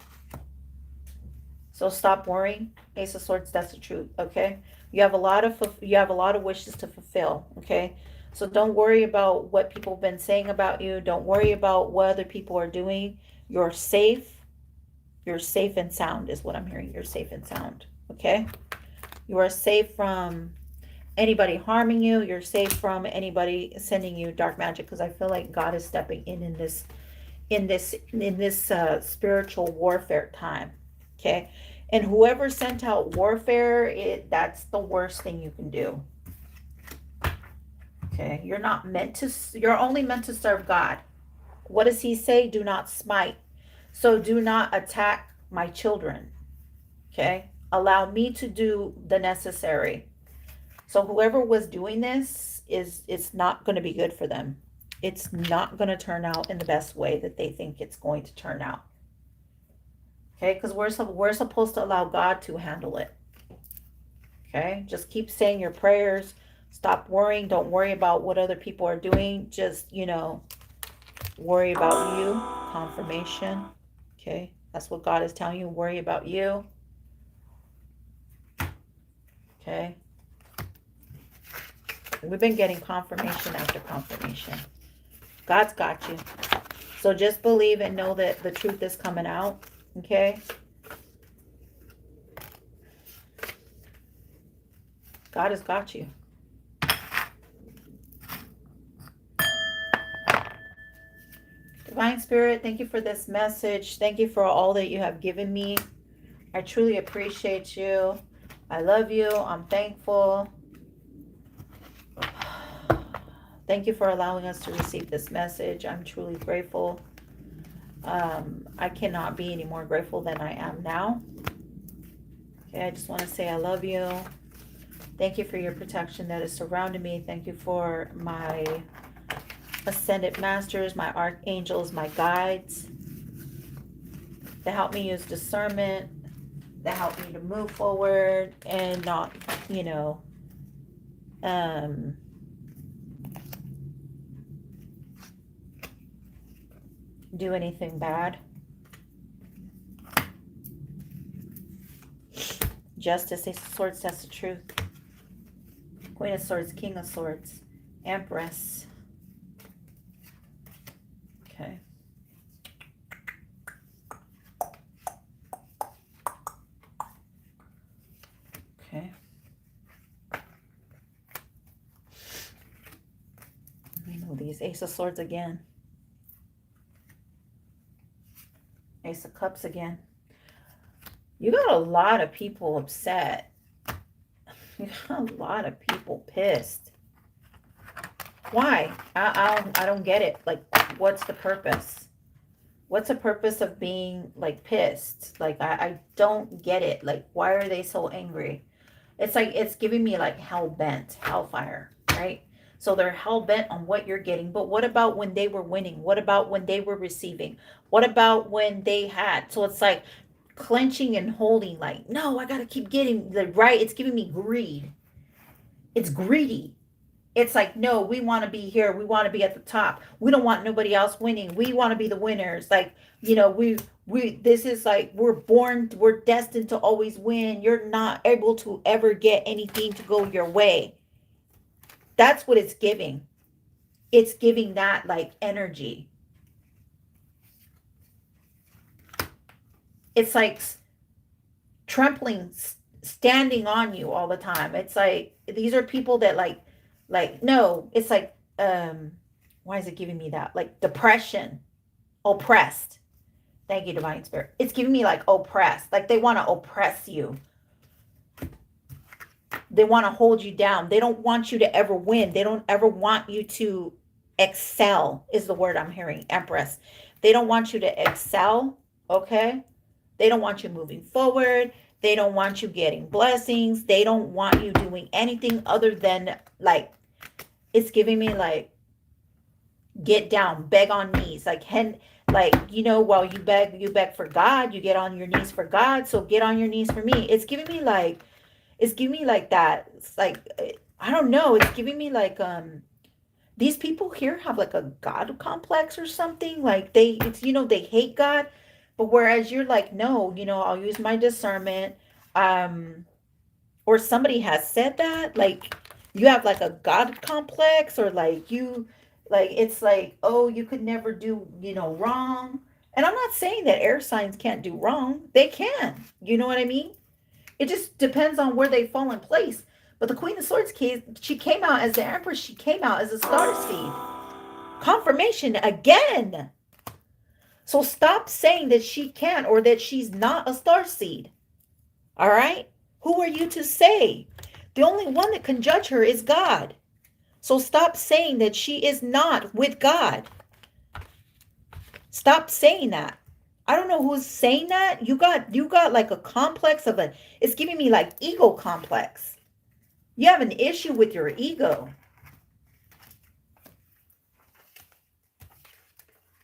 So stop worrying. Ace of Swords, that's the truth, okay? You have a lot of wishes to fulfill, okay? So don't worry about what people have been saying about you. Don't worry about what other people are doing. You're safe. You're safe and sound is what I'm hearing. You're safe and sound, okay? You are safe from anybody harming you. You're safe from anybody sending you dark magic, because I feel like God is stepping in this spiritual warfare time, okay? And whoever sent out warfare, that's the worst thing you can do. Okay, you're only meant to serve God. What does he say? Do not smite. So do not attack my children. Okay, allow me to do the necessary. So whoever was doing this it's not going to be good for them. It's not going to turn out in the best way that they think it's going to turn out. Okay, because we're supposed to allow God to handle it. Okay, just keep saying your prayers. Stop worrying. Don't worry about what other people are doing. Just, worry about you. Confirmation. Okay, that's what God is telling you. Worry about you. Okay. We've been getting confirmation after confirmation. God's got you. So just believe and know that the truth is coming out. Okay. God has got you. Divine Spirit, thank you for this message. Thank you for all that you have given me. I truly appreciate you. I love you. I'm thankful. Thank you for allowing us to receive this message. I'm truly grateful. I cannot be any more grateful than I am now. Okay, I just want to say I love you. Thank you for your protection that is surrounding me. Thank you for my ascended masters, my archangels, my guides that help me use discernment, that help me to move forward and not, do anything bad. Justice, Ace of Swords, that's the truth. Queen of Swords, King of Swords, Empress. Okay. Okay. I know these Ace of Swords again. Ace of Cups again. You got a lot of people upset. You got a lot of people pissed. Why? I don't get it. Like, what's the purpose? What's the purpose of being like pissed? Like, I don't get it. Like, why are they so angry? It's like, it's giving me like hellfire, right? So they're hell bent on what you're getting. But what about when they were winning? What about when they were receiving? What about when they had? So it's like clenching and holding, like, no, I got to keep getting the right. It's giving me greed. It's greedy. It's like, no, we want to be here. We want to be at the top. We don't want nobody else winning. We want to be the winners. Like, this is like, we're destined to always win. You're not able to ever get anything to go your way. That's what it's giving. It's giving that like energy. It's like trampling, standing on you all the time. It's like, these are people that no, it's like, why is it giving me that? Like depression, oppressed. Thank you, Divine Spirit. It's giving me like oppressed. Like they want to oppress you. They want to hold you down. They don't want you to ever win. They don't ever want you to excel, is the word I'm hearing, Empress. They don't want you to excel, okay? They don't want you moving forward. They don't want you getting blessings. They don't want you doing anything other than like, it's giving me like, get down, beg on knees. Like, while you beg for God, you get on your knees for God. So get on your knees for me. It's giving me like that. It's like, I don't know. It's giving me like, these people here have like a God complex or something. Like they hate God. But whereas you're like, no, I'll use my discernment. Or somebody has said that, like, you have like a God complex, or it's like, oh, you could never do, wrong. And I'm not saying that air signs can't do wrong. They can. You know what I mean? It just depends on where they fall in place. But the Queen of Swords case, she came out as the Empress. She came out as a star seed. Confirmation again. So stop saying that she can't or that she's not a star seed. All right? Who are you to say? The only one that can judge her is God. So stop saying that she is not with God. Stop saying that. I don't know who's saying that. You got like a complex it's giving me like ego complex. You have an issue with your ego.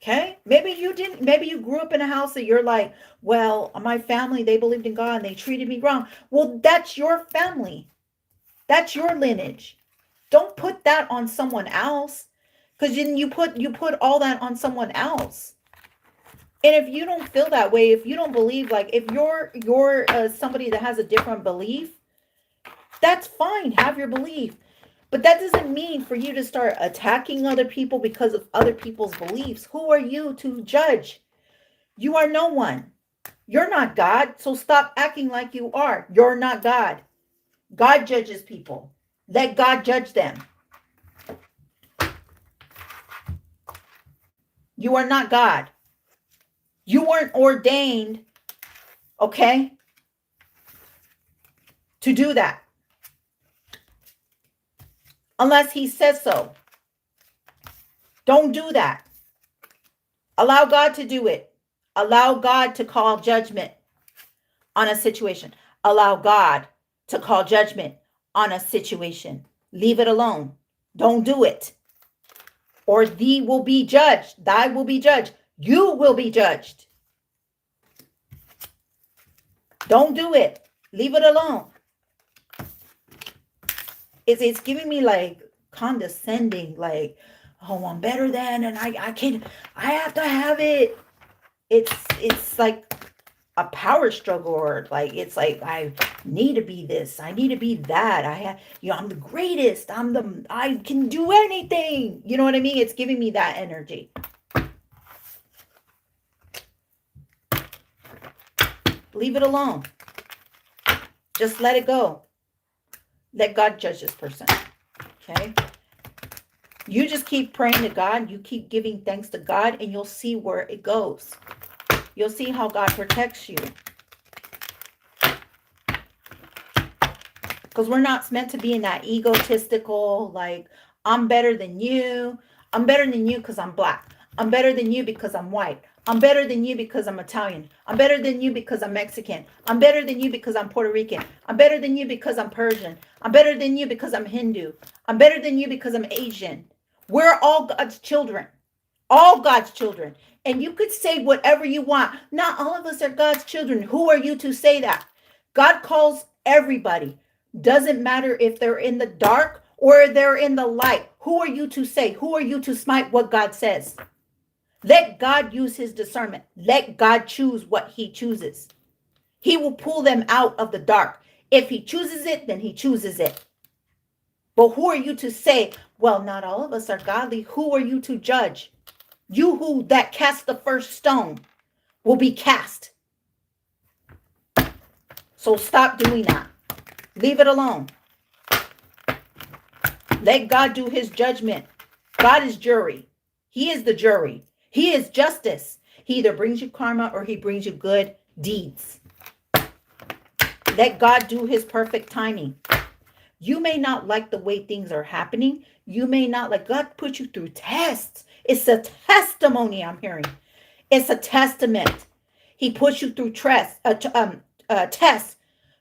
Okay? Maybe you grew up in a house that you're like, well, my family, they believed in God and they treated me wrong. Well, that's your family. That's your lineage. Don't put that on someone else, because then you put all that on someone else. And if you don't feel that way, if you don't believe, like if you're somebody that has a different belief, that's fine. Have your belief. But that doesn't mean for you to start attacking other people because of other people's beliefs. Who are you to judge? You are no one. You're not God. So stop acting like you are. You're not God. God judges people. Let God judge them. You are not God. You weren't ordained, okay, to do that. Unless he says so. Don't do that. Allow God to do it. Allow God to call judgment on a situation. Allow God to call judgment on a situation. Leave it alone. Don't do it. Or thee will be judged. Thy will be judged. You will be judged. Don't do it. Leave it alone. It's giving me like condescending, like, oh, I'm better than, and I have to have it. It's like a power struggle, or like, it's like, I need to be this, I need to be that. I'm the greatest. I can do anything. You know what I mean? It's giving me that energy. Leave it alone. Just let it go. Let God judge this person. Okay? You just keep praying to God. You keep giving thanks to God, and you'll see where it goes. You'll see how God protects you. Because we're not meant to be in that egotistical, like, I'm better than you. I'm better than you because I'm black. I'm better than you because I'm white. I'm better than you because I'm Italian. I'm better than you because I'm Mexican. I'm better than you because I'm Puerto Rican. I'm better than you because I'm Persian. I'm better than you because I'm Hindu. I'm better than you because I'm Asian. We're all God's children. All God's children. And you could say whatever you want. Not all of us are God's children. Who are you to say that? God calls everybody. Doesn't matter if they're in the dark or they're in the light. Who are you to say? Who are you to smite what God says? Let God use his discernment. Let God choose what he chooses. He will pull them out of the dark. If he chooses it, then he chooses it. But who are you to say, well, not all of us are godly? Who are you to judge? You who that cast the first stone will be cast. So stop doing that. Leave it alone. Let God do his judgment. God is jury. He is the jury. He is justice. He either brings you karma or he brings you good deeds. Let God do his perfect timing. You may not like the way things are happening. You may not like, God put you through tests. It's a testimony I'm hearing. It's a testament. He puts you through tests,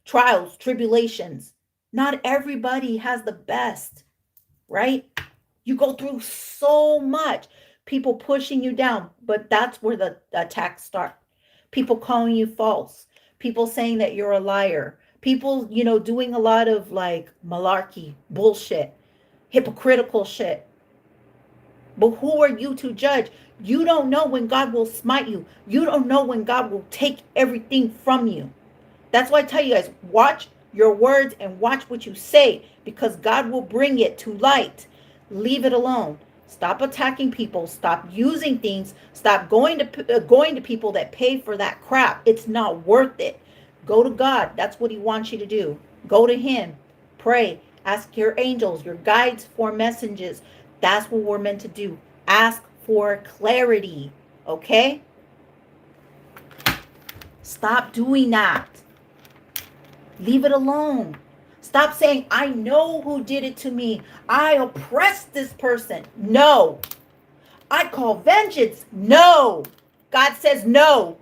trials, tribulations. Not everybody has the best, right? You go through so much. People pushing you down, but that's where the attacks start. People calling you false. People saying that you're a liar. People, doing a lot of like malarkey, bullshit, hypocritical shit. But who are you to judge? You don't know when God will smite you. You don't know when God will take everything from you. That's why I tell you guys, watch your words and watch what you say, because God will bring it to light. Leave it alone. Stop attacking people. Stop using things. Stop going to people that pay for that crap. It's not worth it. Go to God. That's what he wants you to do. Go to him. Pray. Ask your angels, your guides for messages. That's what we're meant to do. Ask for clarity. Okay? Stop doing that. Leave it alone. Stop saying, I know who did it to me. I oppressed this person. No. I call vengeance. No. God says no.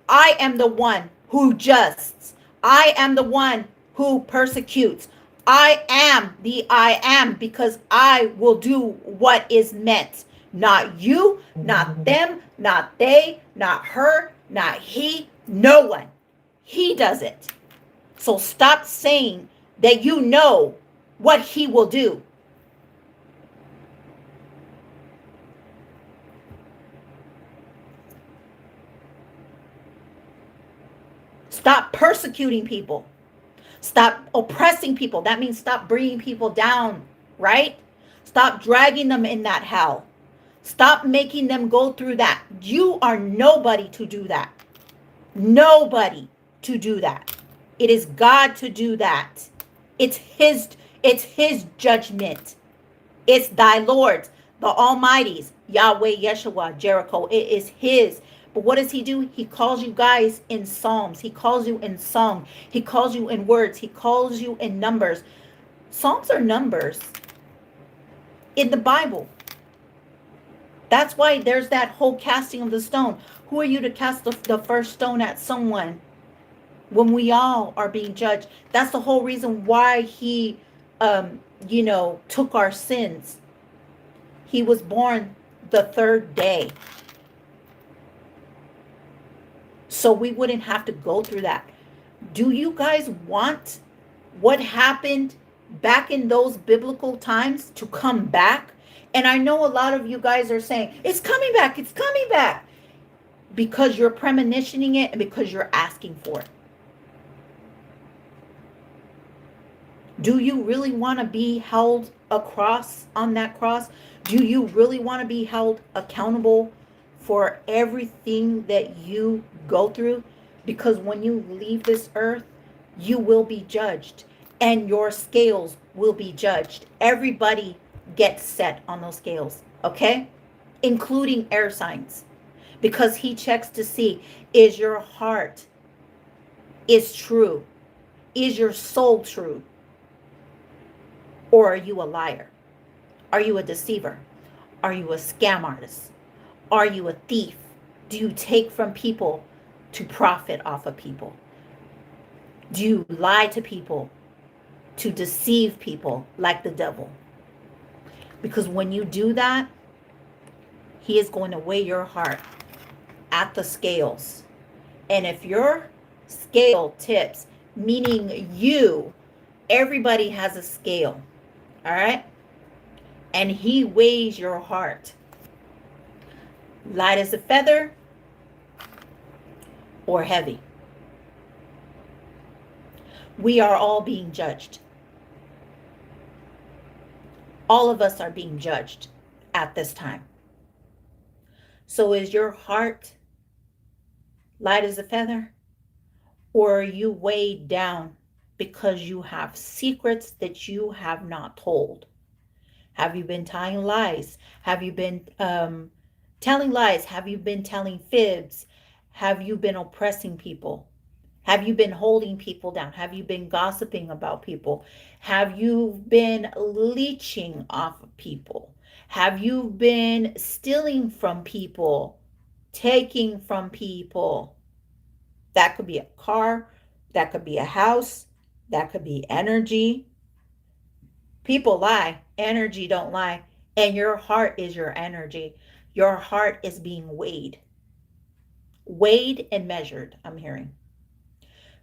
I am the one who justs. I am the one who persecutes. I am the I am, because I will do what is meant. Not you, not them, not they, not her, not he, no one. He does it. So stop saying that you know what he will do. Stop persecuting people. Stop oppressing people. That means stop bringing people down, right? Stop dragging them in that hell. Stop making them go through that. You are nobody to do that. Nobody to do that. It is God to do that. It's his judgment. It's thy Lord, the Almighty's, Yahweh, Yeshua, Jericho. It is his. But what does he do? He calls you guys in psalms. He calls you in song. He calls you in words. He calls you in numbers. Psalms are numbers in the Bible. That's why there's that whole casting of the stone. Who are you to cast the first stone at someone when we all are being judged? That's the whole reason why he, took our sins. He was born the third day, so we wouldn't have to go through that. Do you guys want what happened back in those biblical times to come back? And I know a lot of you guys are saying, it's coming back, it's coming back. Because you're premonitioning it and because you're asking for it. Do you really want to be held on that cross? Do you really want to be held accountable for everything that you go through? Because when you leave this earth, you will be judged and your scales will be judged. Everybody gets set on those scales, okay? Including air signs. Because he checks to see, is your heart is true? Is your soul true? Or are you a liar? Are you a deceiver? Are you a scam artist? Are you a thief? Do you take from people to profit off of people? Do you lie to people to deceive people like the devil? Because when you do that, he is going to weigh your heart at the scales. And if your scale tips, meaning everybody has a scale. All right? And he weighs your heart. Light as a feather or heavy. We are all being judged. All of us are being judged at this time. So is your heart light as a feather? Or are you weighed down because you have secrets that you have not told? Have you been telling lies? Have you been telling lies? Have you been telling fibs? Have you been oppressing people? Have you been holding people down? Have you been gossiping about people? Have you been leeching off of people? Have you been stealing from people? Taking from people? That could be a car, that could be a house, that could be energy. People lie, energy don't lie, and your heart is your energy. Your heart is being weighed. Weighed and measured, I'm hearing.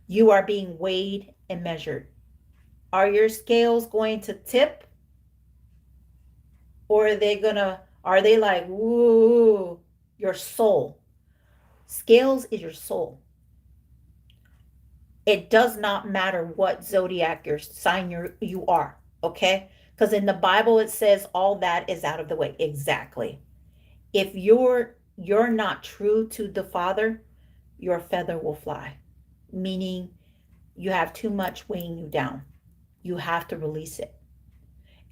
You are being weighed and measured. Are your scales going to tip? Or are they like, woo, your soul? Scales is your soul. It does not matter what zodiac your sign you are, okay? Because in the Bible it says all that is out of the way. Exactly. If you're not true to the Father, your feather will fly. Meaning you have too much weighing you down. You have to release it.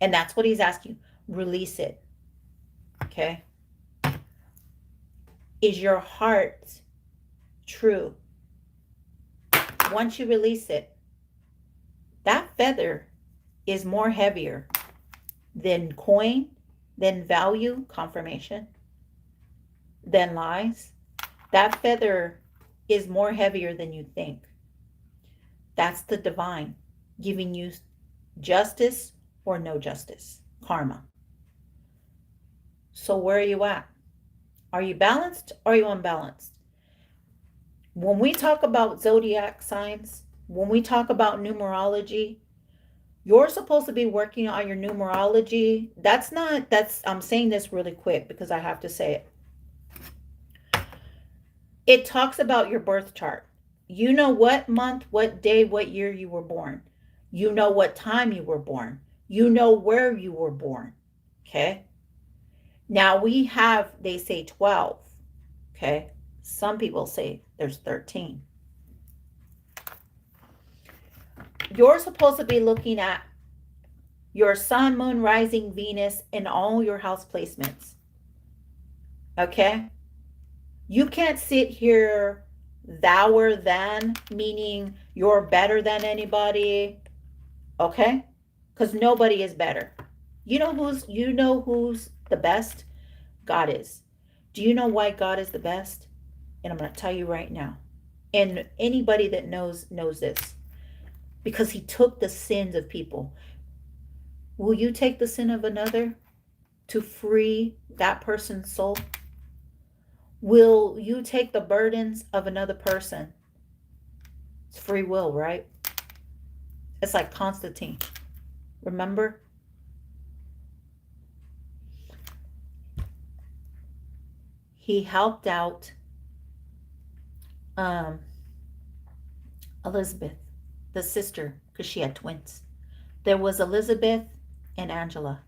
And that's what he's asking. Release it. Okay? Is your heart true? Once you release it, that feather is more heavier than coin, than value, confirmation, than lies. That feather is more heavier than you think. That's the divine giving you justice or no justice, karma. So where are you at? Are you balanced or are you unbalanced? When we talk about zodiac signs, when we talk about numerology, you're supposed to be working on your numerology. I'm saying this really quick because I have to say it. It talks about your birth chart. You know what month, what day, what year you were born. You know what time you were born. You know where you were born. Okay? Now they say 12. Okay? Some people say there's 13. You're supposed to be looking at your sun, moon, rising, Venus, and all your house placements. Okay? You can't sit here thouer than, meaning you're better than anybody. Okay? Because nobody is better. You know who's the best? God is. Do you know why God is the best? And I'm going to tell you right now. And anybody that knows this. Because he took the sins of people. Will you take the sin of another to free that person's soul? Will you take the burdens of another person? It's free will, right? It's like Constantine. Remember? He helped out Elizabeth, the sister, because she had twins. There was Elizabeth and Angela.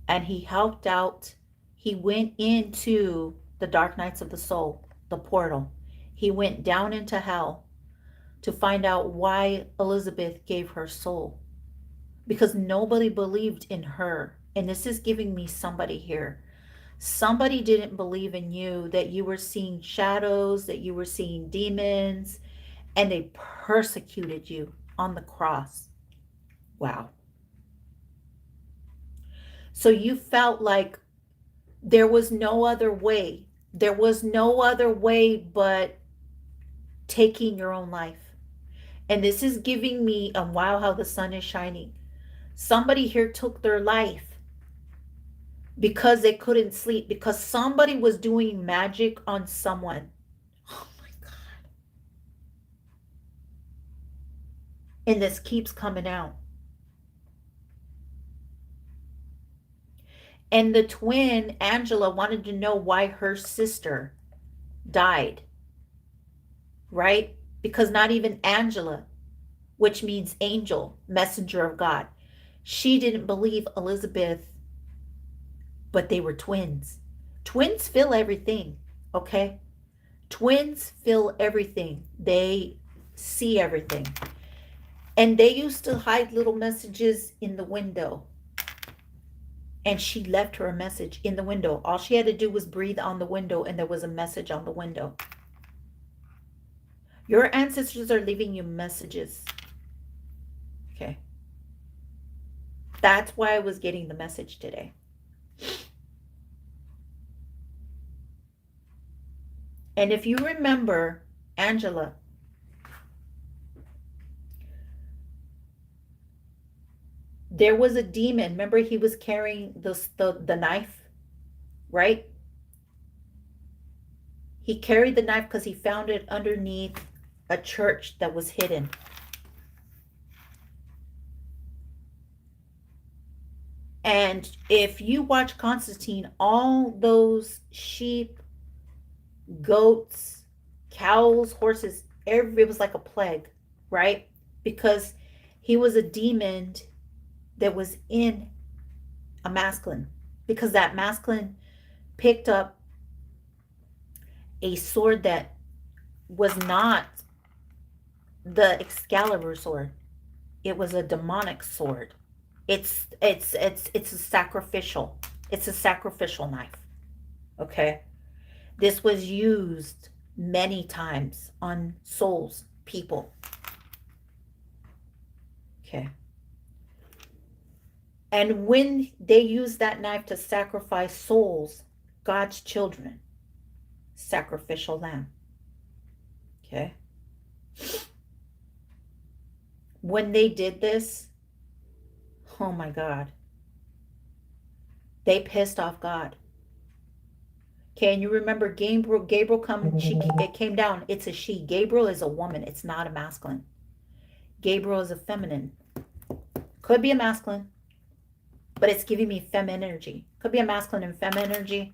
And he helped out. He went into the dark nights of the soul, the portal. He went down into hell to find out why Elizabeth gave her soul. Because nobody believed in her. And this is giving me somebody here. Somebody didn't believe in you, that you were seeing shadows, that you were seeing demons, and they persecuted you on the cross. Wow. So you felt like there was no other way. There was no other way but taking your own life. And this is giving me a wow, how the sun is shining. Somebody here took their life because they couldn't sleep, because somebody was doing magic on someone. Oh my God. And this keeps coming out. And the twin, Angela, wanted to know why her sister died, right? Because not even Angela, which means angel, messenger of God, she didn't believe Elizabeth, but they were twins. Twins feel everything, okay? Twins feel everything. They see everything. And they used to hide little messages in the window. And she left her a message in the window. All she had to do was breathe on the window, and there was a message on the window. Your ancestors are leaving you messages. Okay. That's why I was getting the message today. And if you remember, Angela, there was a demon. Remember, he was carrying the knife, right? He carried the knife because he found it underneath a church that was hidden. And if you watch Constantine, all those sheep, goats, cows, horses, it was like a plague, right? Because he was a demon that was in a masculine, because that masculine picked up a sword that was not the Excalibur sword. It was a demonic sword. It's a sacrificial. It's a sacrificial knife. Okay? This was used many times on souls, people. Okay. And when they use that knife to sacrifice souls, God's children, sacrificial lamb. Okay. When they did this, oh my God, they pissed off God. Okay, and you remember Gabriel it came down. It's a she. Gabriel is a woman. It's not a masculine. Gabriel is a feminine. Could be a masculine, but it's giving me feminine energy. Could be a masculine and feminine energy,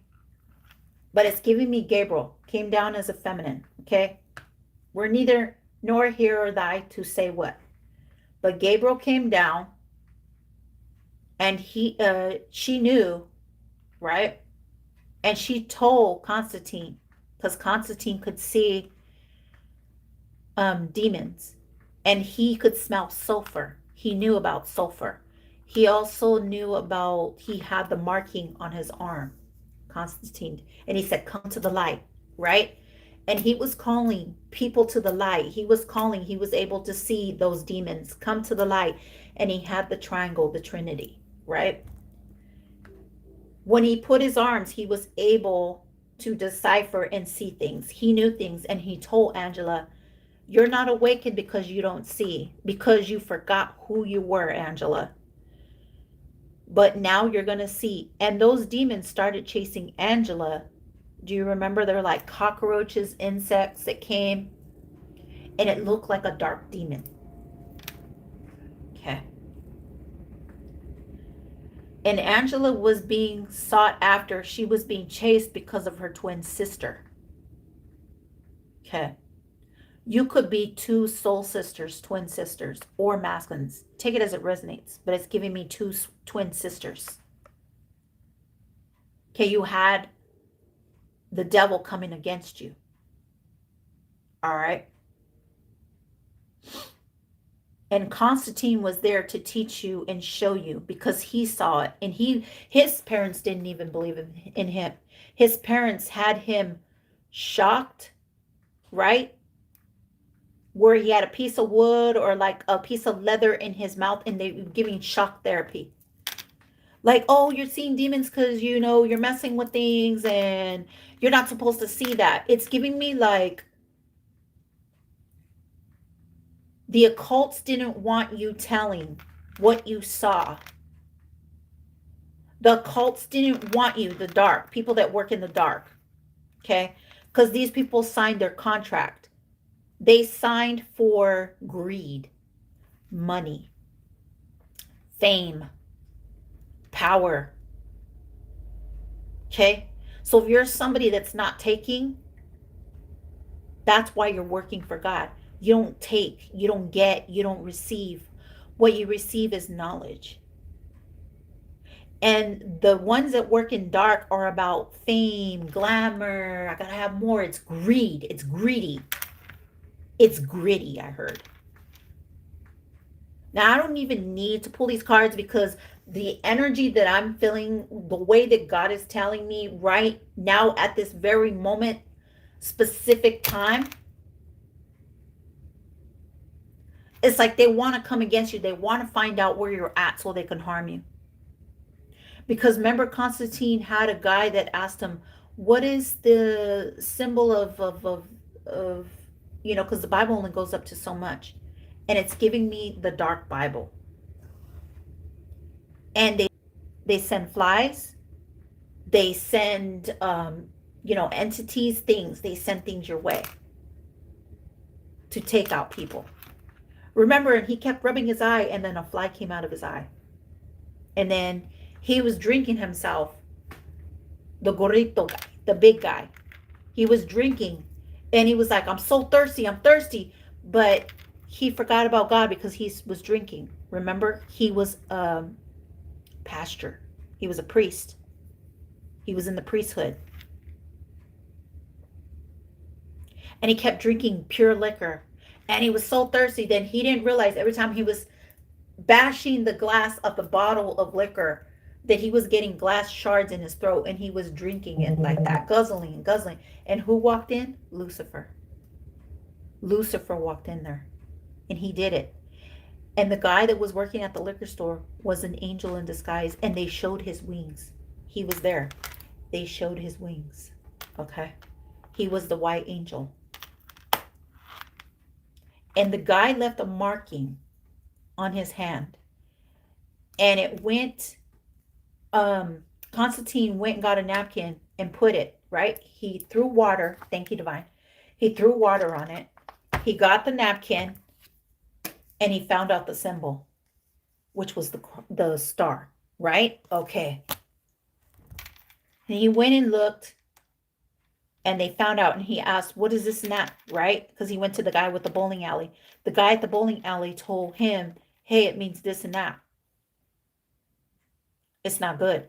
but it's giving me Gabriel. Came down as a feminine, okay? We're neither nor here or thy to say what. But Gabriel came down, and she knew, right? And she told Constantine, because Constantine could see demons, and he could smell sulfur. He knew about sulfur. He also knew about, he had the marking on his arm, Constantine. And he said, come to the light, right? And he was calling people to the light. He was able to see those demons come to the light. And he had the triangle, the Trinity, right? When he put his arms, he was able to decipher and see things. He knew things, and he told Angela, you're not awakened because you don't see, because you forgot who you were, Angela. But now you're going to see. And those demons started chasing Angela. Do you remember? They're like cockroaches, insects that came, and it looked like a dark demon. Okay. And Angela was being sought after. She was being chased because of her twin sister. Okay. You could be two soul sisters, twin sisters, or masculines. Take it as it resonates, but it's giving me two twin sisters. Okay, you had the devil coming against you. All right. And Constantine was there to teach you and show you, because he saw it. And his parents didn't even believe in him. His parents had him shocked, right? Where he had a piece of wood or like a piece of leather in his mouth, and they were giving shock therapy. Like, oh, you're seeing demons because, you're messing with things and you're not supposed to see that. It's giving me like, the occults didn't want you telling what you saw. The occults didn't want you, the dark, people that work in the dark, okay? Because these people signed their contract. They signed for greed, money, fame, power, Okay? So if you're somebody that's not taking, that's why you're working for God. You don't take, you don't get, you don't receive. What you receive is knowledge. And the ones that work in dark are about fame, glamour. I gotta have more. It's greed. It's greedy. It's gritty, I heard. Now, I don't even need to pull these cards because the energy that I'm feeling, the way that God is telling me right now at this very moment, specific time, it's like they want to come against you. They want to find out where you're at so they can harm you. Because remember, Constantine had a guy that asked him, what is the symbol of because the Bible only goes up to so much. And it's giving me the dark Bible. And they send flies, they send entities, things, they send things your way to take out people. Remember, he kept rubbing his eye, and then a fly came out of his eye. And then he was drinking himself, the gorrito guy, the big guy. He was drinking, and he was like, I'm so thirsty, I'm thirsty. But he forgot about God because he was drinking. Remember, he was pastor. He was a priest. He was in the priesthood. And he kept drinking pure liquor. And he was so thirsty, then he didn't realize every time he was bashing the glass of the bottle of liquor that he was getting glass shards in his throat, and he was drinking it like that, guzzling and guzzling. And who walked in? Lucifer. Lucifer walked in there, and he did it. And the guy that was working at the liquor store was an angel in disguise, and they showed his wings. He was there. They showed his wings. Okay? He was the white angel. And the guy left a marking on his hand. And it went, Constantine went and got a napkin and put it, right? He threw water. Thank you, Divine. He threw water on it. He got the napkin, and he found out the symbol, which was the star, right? Okay. And he went and looked, and they found out, and he asked, what is this and that, right? Because he went to the guy with the bowling alley. The guy at the bowling alley told him, hey, it means this and that. It's not good.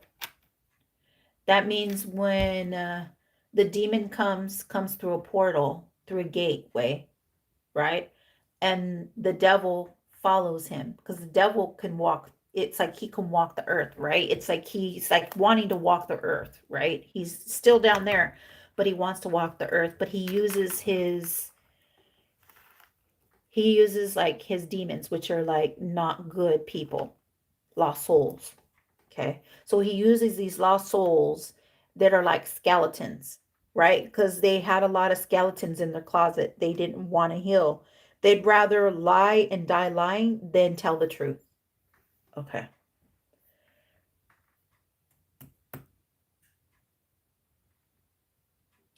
That means when the demon comes through a portal, through a gateway, right? And the devil follows him, because the devil can walk. It's like he can walk the earth, right? It's like he's like wanting to walk the earth, right? He's still down there, but he wants to walk the earth. But he uses like his demons, which are like not good people, lost souls. Okay, so he uses these lost souls that are like skeletons, right? Because they had a lot of skeletons in their closet. They didn't want to heal. They'd rather lie and die lying than tell the truth. Okay.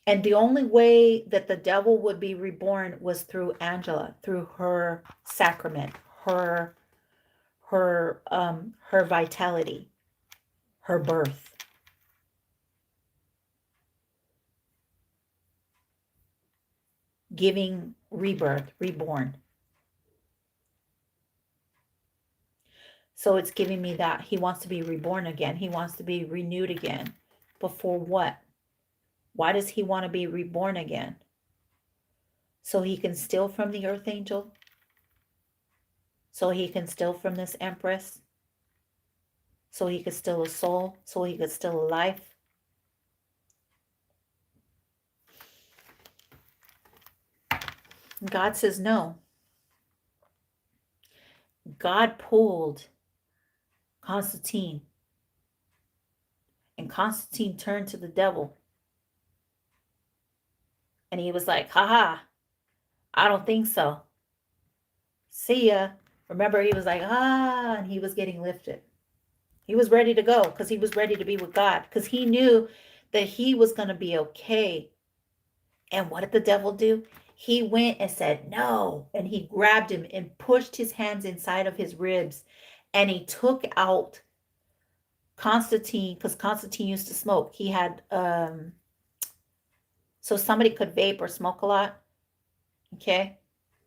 And the only way that the devil would be reborn was through Angela, through her sacrament, her vitality, her birth. Giving rebirth, reborn. So it's giving me that he wants to be reborn again. He wants to be renewed again. But for what? Why does he want to be reborn again? So he can steal from the earth angel? So he can steal from this empress? So he could steal a soul? So he could steal a life? God says no. God pulled Constantine. And Constantine turned to the devil. And he was like, haha, I don't think so. See ya. Remember, he was like, and he was getting lifted. He was ready to go because he was ready to be with God, because he knew that he was going to be okay. And what did the devil do? He went and said, no. And he grabbed him and pushed his hands inside of his ribs. And he took out Constantine, because Constantine used to smoke. He had so somebody could vape or smoke a lot, okay?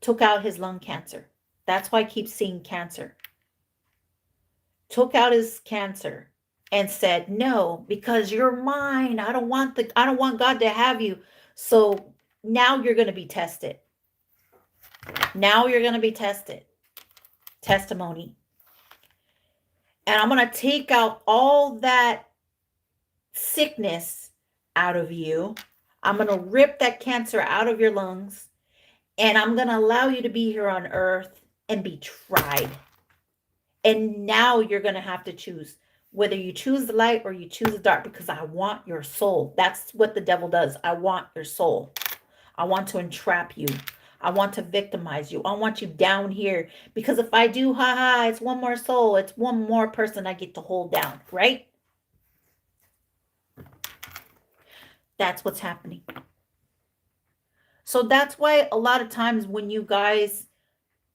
Took out his lung cancer. That's why I keep seeing cancer. Took out his cancer and said, "No, because you're mine. I don't want God to have you." So now you're going to be tested. Now you're going to be tested. Testimony. And I'm going to take out all that sickness out of you. I'm going to rip that cancer out of your lungs. And I'm going to allow you to be here on earth and be tried. And now you're going to have to choose whether you choose the light or you choose the dark, because I want your soul. That's what the devil does. I want your soul. I want to entrap you. I want to victimize you. I want you down here, because if I do, it's one more soul. It's one more person I get to hold down, right? That's what's happening. So that's why a lot of times when you guys,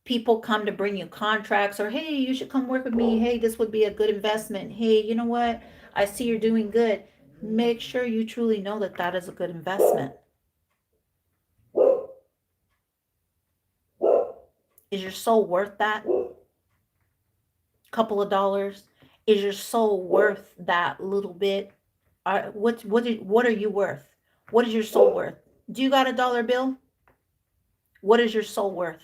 people come to bring you contracts, or, hey, you should come work with me. Hey, this would be a good investment. Hey, you know what? I see you're doing good. Make sure you truly know that that is a good investment. Is your soul worth that? Couple of dollars? Is your soul worth that little bit? What are you worth? What is your soul worth? Do you got a dollar bill? What is your soul worth?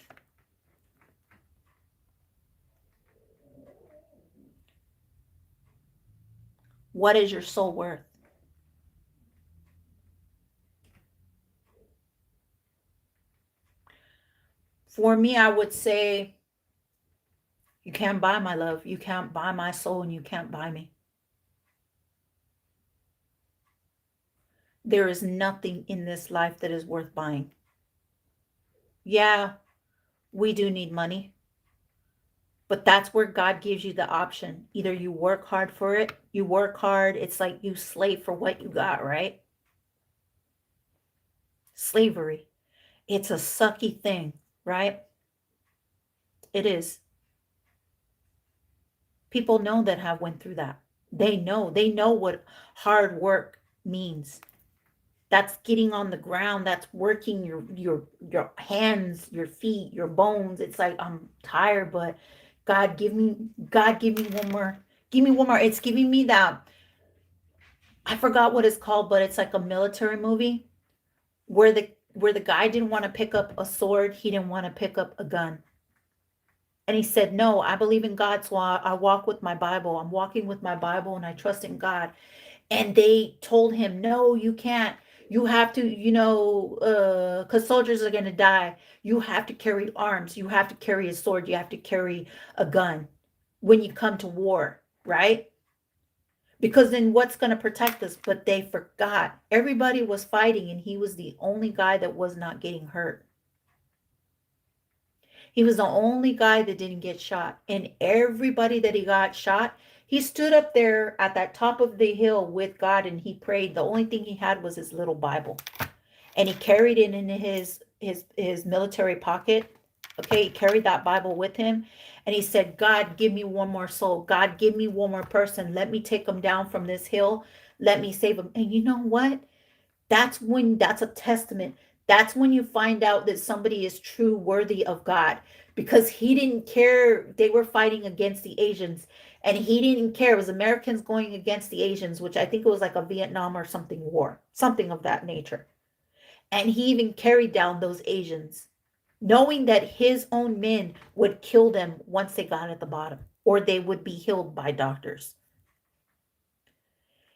What is your soul worth? For me, I would say, you can't buy my love. You can't buy my soul, and you can't buy me. There is nothing in this life that is worth buying. Yeah, we do need money, but that's where God gives you the option. Either you work hard for it, you work hard. It's like you slave for what you got, right? Slavery. It's a sucky thing, right? It is. People know that have went through that. They know what hard work means. That's getting on the ground. That's working your hands, your feet, your bones. It's like, I'm tired, but God give me one more. Give me one more. It's giving me that. I forgot what it's called, but it's like a military movie where the guy didn't want to pick up a sword. He didn't want to pick up a gun. And he said, "No, I believe in God, so I walk with my Bible. I'm walking with my Bible, and I trust in God." And they told him, "No, you can't. You have to, because soldiers are going to die. You have to carry arms. You have to carry a sword. You have to carry a gun when you come to war, right? Because then what's going to protect us?" But they forgot. Everybody was fighting, and he was the only guy that was not getting hurt. He was the only guy that didn't get shot. And everybody that he got shot, he stood up there at that top of the hill with God, and he prayed. The only thing he had was his little Bible. And he carried it in his military pocket. Okay, he carried that Bible with him. And he said, "God, give me one more soul. God, give me one more person. Let me take them down from this hill. Let me save them." And you know what? That's a testament. That's when you find out that somebody is true worthy of God, because he didn't care. They were fighting against the Asians, and he didn't care. It was Americans going against the Asians, which I think it was like a Vietnam or something war, something of that nature. And he even carried down those Asians, knowing that his own men would kill them once they got at the bottom, or they would be healed by doctors.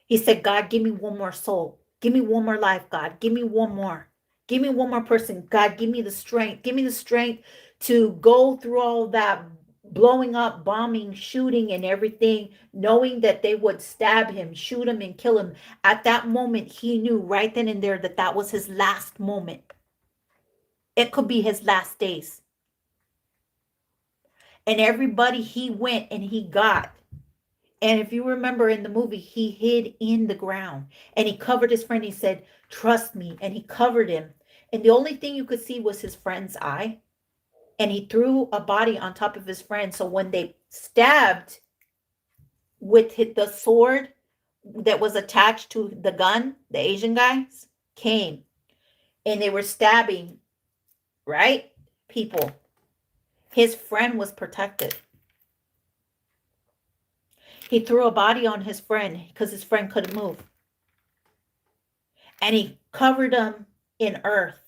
He said, "God, give me one more soul. Give me one more life, God. Give me one more. Give me one more person. God, give me the strength. Give me the strength to go through all that blowing up, bombing, shooting, and everything, knowing that they would stab him, shoot him, and kill him." At that moment, he knew right then and there that that was his last moment. It could be his last days. And everybody he went and he got. And if you remember in the movie, he hid in the ground and he covered his friend. He said, "Trust me." And he covered him. And the only thing you could see was his friend's eye. And he threw a body on top of his friend. So when they stabbed with the sword that was attached to the gun, the Asian guys came and they were stabbing, right? People. His friend was protected. He threw a body on his friend because his friend couldn't move. And he covered him in earth.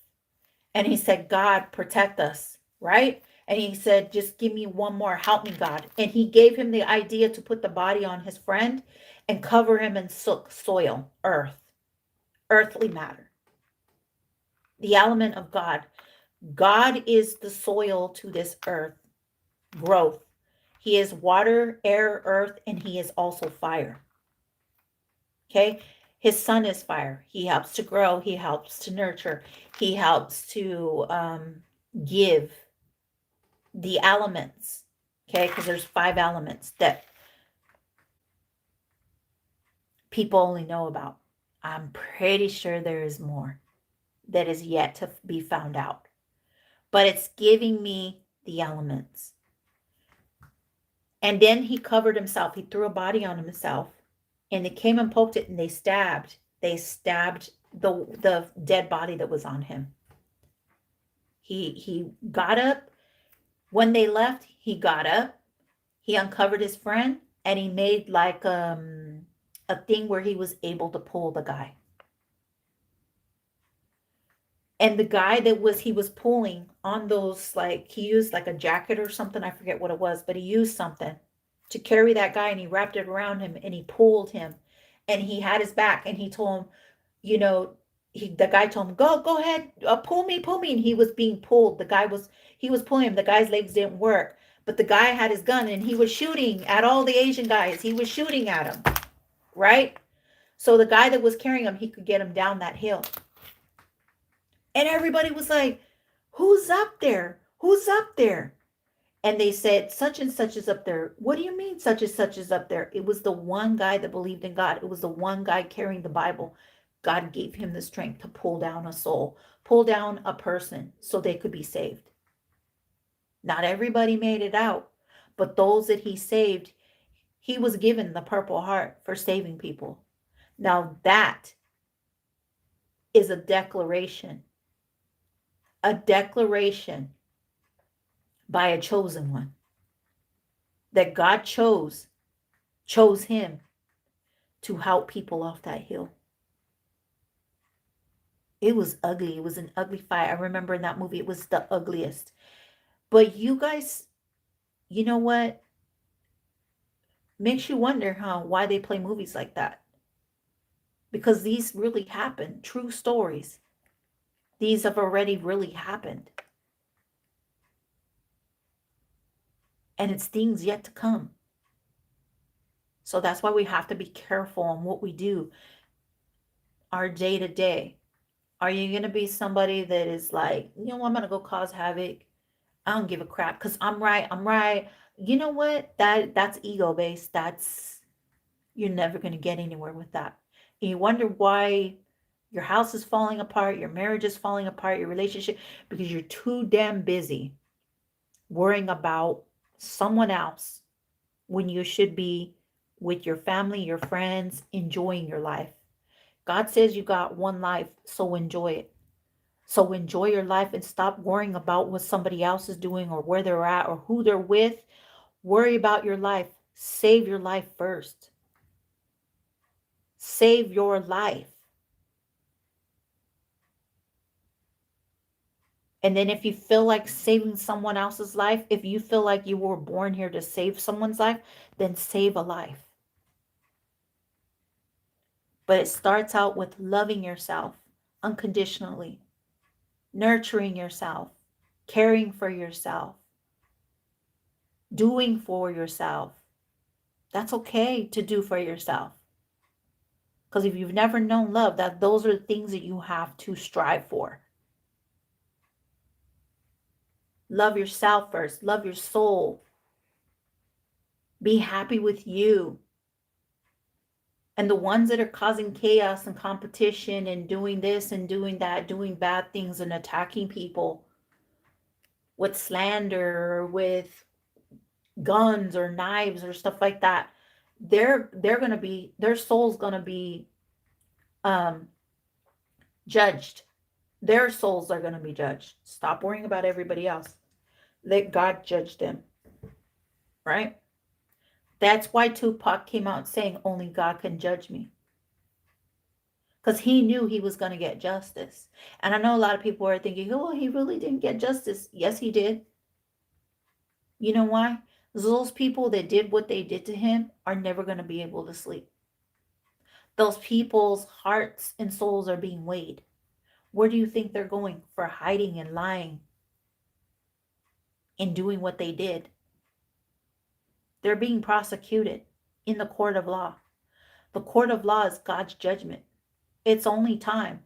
And he said, God, protect us, right? And he said, just give me one more. Help me, God. And he gave him the idea to put the body on his friend and cover him in soil, earth, earthly matter, the element of God. God is the soil to this earth, growth. He is water, air, earth, and he is also fire. Okay? His son is fire. He helps to grow. He helps to nurture. He helps to give the elements. Okay? Because there's 5 elements that people only know about. I'm pretty sure there is more that is yet to be found out. But it's giving me the elements. And then he covered himself. He threw a body on himself. And they came and poked it and they stabbed. They stabbed the dead body that was on him. He got up. When they left, he got up. He uncovered his friend and he made like a thing where he was able to pull the guy. And the guy that he was pulling on those, like, he used like a jacket or something. I forget what it was, but he used something to carry that guy and he wrapped it around him and he pulled him and he had his back and he told him, the guy told him, go ahead, pull me. And he was being pulled. He was pulling him. The guy's legs didn't work, but the guy had his gun and he was shooting at all the Asian guys. He was shooting at them, right? So the guy that was carrying him, he could get him down that hill. And everybody was like, who's up there? Who's up there? And they said, such and such is up there. What do you mean such and such is up there? It was the one guy that believed in God. It was the one guy carrying the Bible. God gave him the strength to pull down a soul, pull down a person so they could be saved. Not everybody made it out, but those that he saved, he was given the Purple Heart for saving people. Now that is a declaration by a chosen one that God chose him to help people off that hill. It was ugly. It was an ugly fight. I remember in that movie, it was the ugliest. But you guys, you know what? Makes you wonder why they play movies like that. Because these really happened. True stories. These have already really happened. And it's things yet to come. So that's why we have to be careful on what we do. Our day to day. Are you going to be somebody that is like, I'm going to go cause havoc. I don't give a crap because I'm right. You know what? That's ego based. You're never going to get anywhere with that. And you wonder why your house is falling apart, your marriage is falling apart, your relationship, because you're too damn busy worrying about someone else when you should be with your family, your friends, enjoying your life. God says you got one life, so enjoy it. So enjoy your life and stop worrying about what somebody else is doing or where they're at or who they're with. Worry about your life. Save your life first. Save your life. And then if you feel like saving someone else's life, if you feel like you were born here to save someone's life, then save a life. But it starts out with loving yourself unconditionally, nurturing yourself, caring for yourself, doing for yourself. That's okay to do for yourself. Because if you've never known love, those are the things that you have to strive for. Love yourself first. Love your soul. Be happy with you. And the ones that are causing chaos and competition and doing this and doing that, doing bad things and attacking people with slander or with guns or knives or stuff like that, They're going to be, their soul's going to be judged. Their souls are going to be judged. Stop worrying about everybody else. Let God judge them. Right? That's why Tupac came out saying only God can judge me. Because he knew he was going to get justice. And I know a lot of people are thinking, oh, he really didn't get justice. Yes, he did. You know why? Those people that did what they did to him are never going to be able to sleep. Those people's hearts and souls are being weighed. Where do you think they're going? For hiding and lying and doing what they did. They're being prosecuted in the court of law. The court of law is God's judgment. It's only time.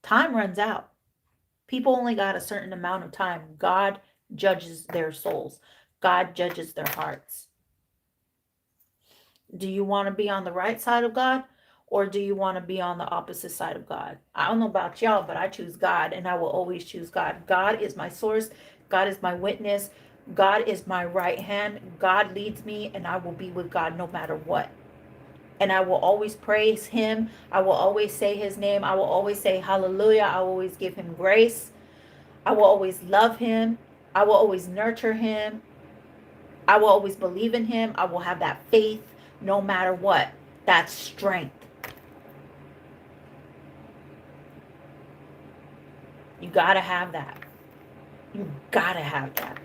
Time runs out. People only got a certain amount of time. God judges their souls. God judges their hearts. Do you want to be on the right side of God, or do you want to be on the opposite side of God? I don't know about y'all, but I choose God, and I will always choose God. God is my source. God is my witness. God is my right hand. God leads me, and I will be with God no matter what. And I will always praise him. I will always say his name. I will always say hallelujah. I will always give him grace. I will always love him. I will always nurture him. I will always believe in him. I will have that faith no matter what. That's strength. You got to have that. You got to have that.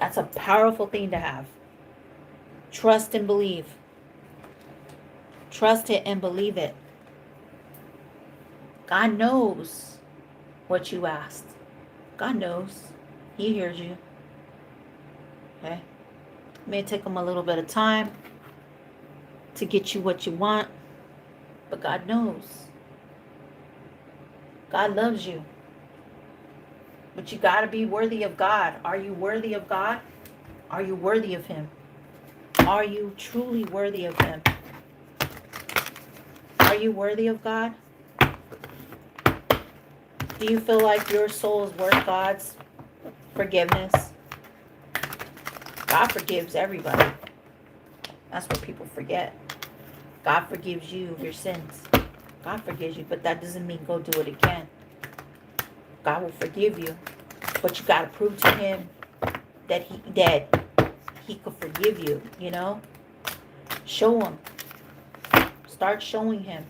That's a powerful thing to have. Trust and believe. Trust it and believe it. God knows what you asked. God knows. He hears you. Okay? It may take him a little bit of time to get you what you want, but God knows. God loves you. But you got to be worthy of God. Are you worthy of God? Are you worthy of him? Are you truly worthy of him? Are you worthy of God? Do you feel like your soul is worth God's forgiveness? God forgives everybody. That's what people forget. God forgives you of your sins. God forgives you, but that doesn't mean go do it again. God will forgive you, but you got to prove to him that he could forgive you, you know? Show him. Start showing him.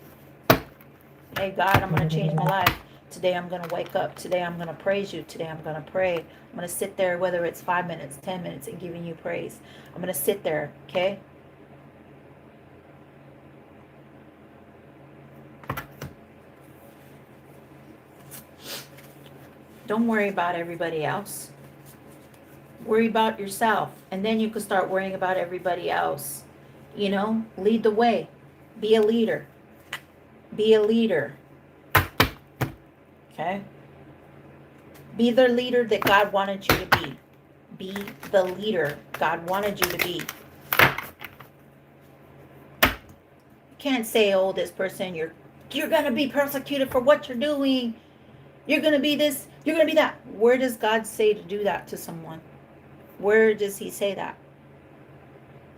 Hey, God, I'm going to change my life. Today I'm going to wake up. Today I'm going to praise you. Today I'm going to pray. I'm going to sit there, whether it's 5 minutes, 10 minutes, and giving you praise. I'm going to sit there, okay? Don't worry about everybody else. Worry about yourself. And then you can start worrying about everybody else. You know, lead the way. Be a leader. Be a leader. Okay? Be the leader that God wanted you to be. Be the leader God wanted you to be. You can't say, oh, this person, you're going to be persecuted for what you're doing. You're going to be this. You're going to be that. Where does God say to do that to someone? Where does he say that?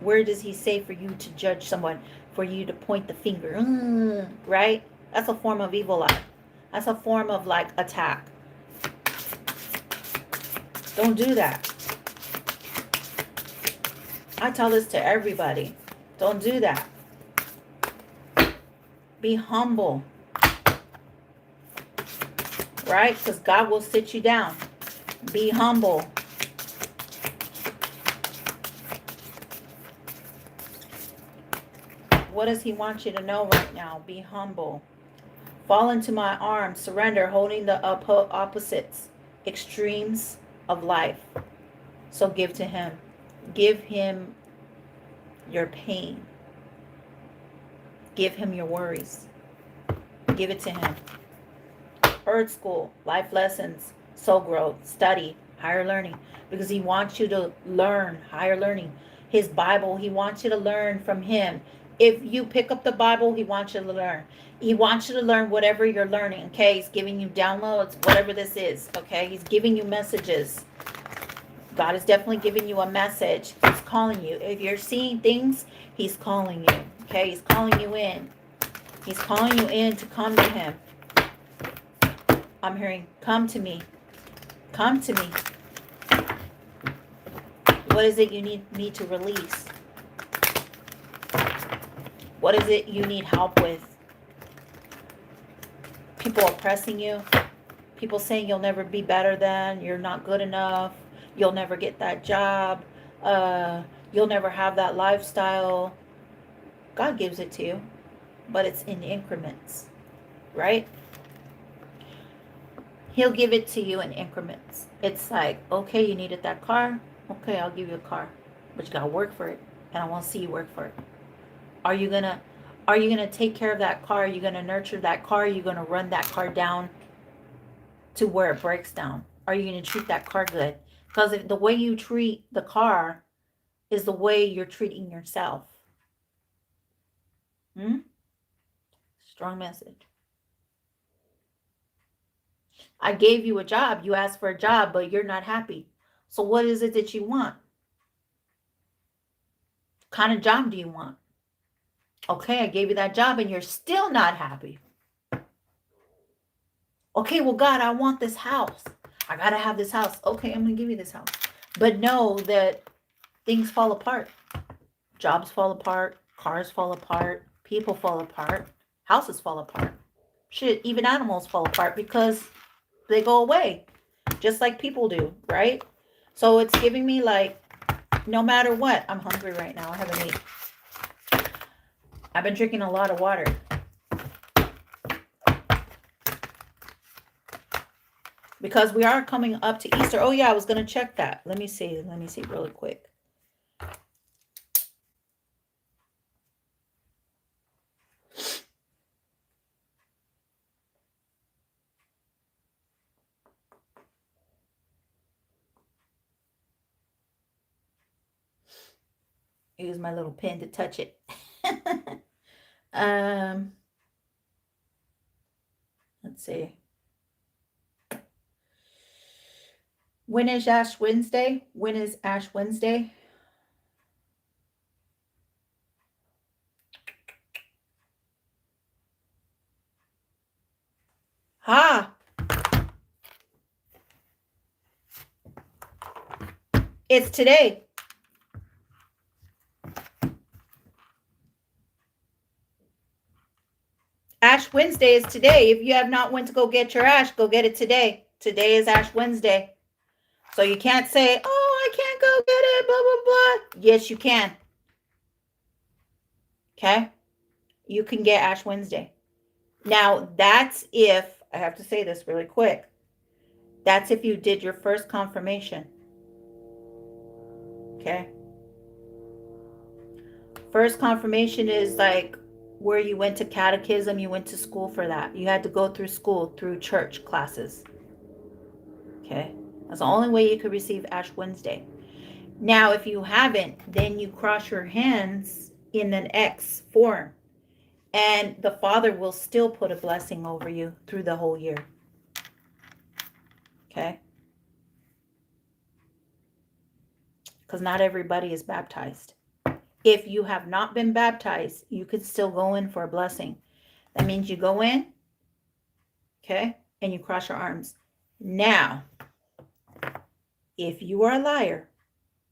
Where does he say for you to judge someone? For you to point the finger? Right? That's a form of evil eye. That's a form of like attack. Don't do that. I tell this to everybody. Don't do that. Be humble. Right? Because God will sit you down. Be humble. What does he want you to know right now? Be humble. Fall into my arms. Surrender, holding the opposites, extremes of life. So give to him. Give him your pain. Give him your worries. Give it to him. Earth School, life lessons, soul growth, study, higher learning. Because he wants you to learn higher learning. His Bible, he wants you to learn from him. If you pick up the Bible, he wants you to learn. He wants you to learn whatever you're learning, okay? He's giving you downloads, whatever this is, okay? He's giving you messages. God is definitely giving you a message. He's calling you. If you're seeing things, he's calling you, okay? He's calling you in. He's calling you in to come to him. I'm hearing, come to me. Come to me. What is it you need me to release? What is it you need help with? People oppressing you. People saying you'll never be better than, you're not good enough, you'll never get that job, you'll never have that lifestyle. God gives it to you, but it's in increments, right? He'll give it to you in increments. It's like, okay, you needed that car. Okay, I'll give you a car, but you gotta work for it, and I want to see you work for it. Are you gonna take care of that car? Are you gonna nurture that car? Are you gonna run that car down to where it breaks down? Are you going to treat that car good? Because if the way you treat the car is the way you're treating yourself. Strong message. I gave you a job. You asked for a job, but you're not happy. So what is it that you want? What kind of job do you want? Okay, I gave you that job and you're still not happy. Okay, well, God, I want this house. I got to have this house. Okay, I'm going to give you this house. But know that things fall apart. Jobs fall apart. Cars fall apart. People fall apart. Houses fall apart. Shit, even animals fall apart because they go away. Just like people do, right? So it's giving me like, no matter what, I'm hungry right now. I haven't eaten. I've been drinking a lot of water. Because we are coming up to Easter. Oh yeah, I was going to check that. Let me see really quick. Use my little pen to touch it. Let's see. When is Ash Wednesday? When is Ash Wednesday? Ha! It's today. Ash Wednesday is today. If you have not went to go get your ash, go get it today. Today is Ash Wednesday. So you can't say, oh, I can't go get it, blah, blah, blah. Yes, you can. Okay? You can get Ash Wednesday. Now, that's if, I have to say this really quick. That's if you did your first confirmation. Okay? First confirmation is like where you went to catechism, you went to school for that. You had to go through school, through church classes. Okay? That's the only way you could receive Ash Wednesday. Now, if you haven't, then you cross your hands in an X form. And the Father will still put a blessing over you through the whole year. Okay? Because not everybody is baptized. If you have not been baptized, you can still go in for a blessing. That means you go in, okay, and you cross your arms. Now, if you are a liar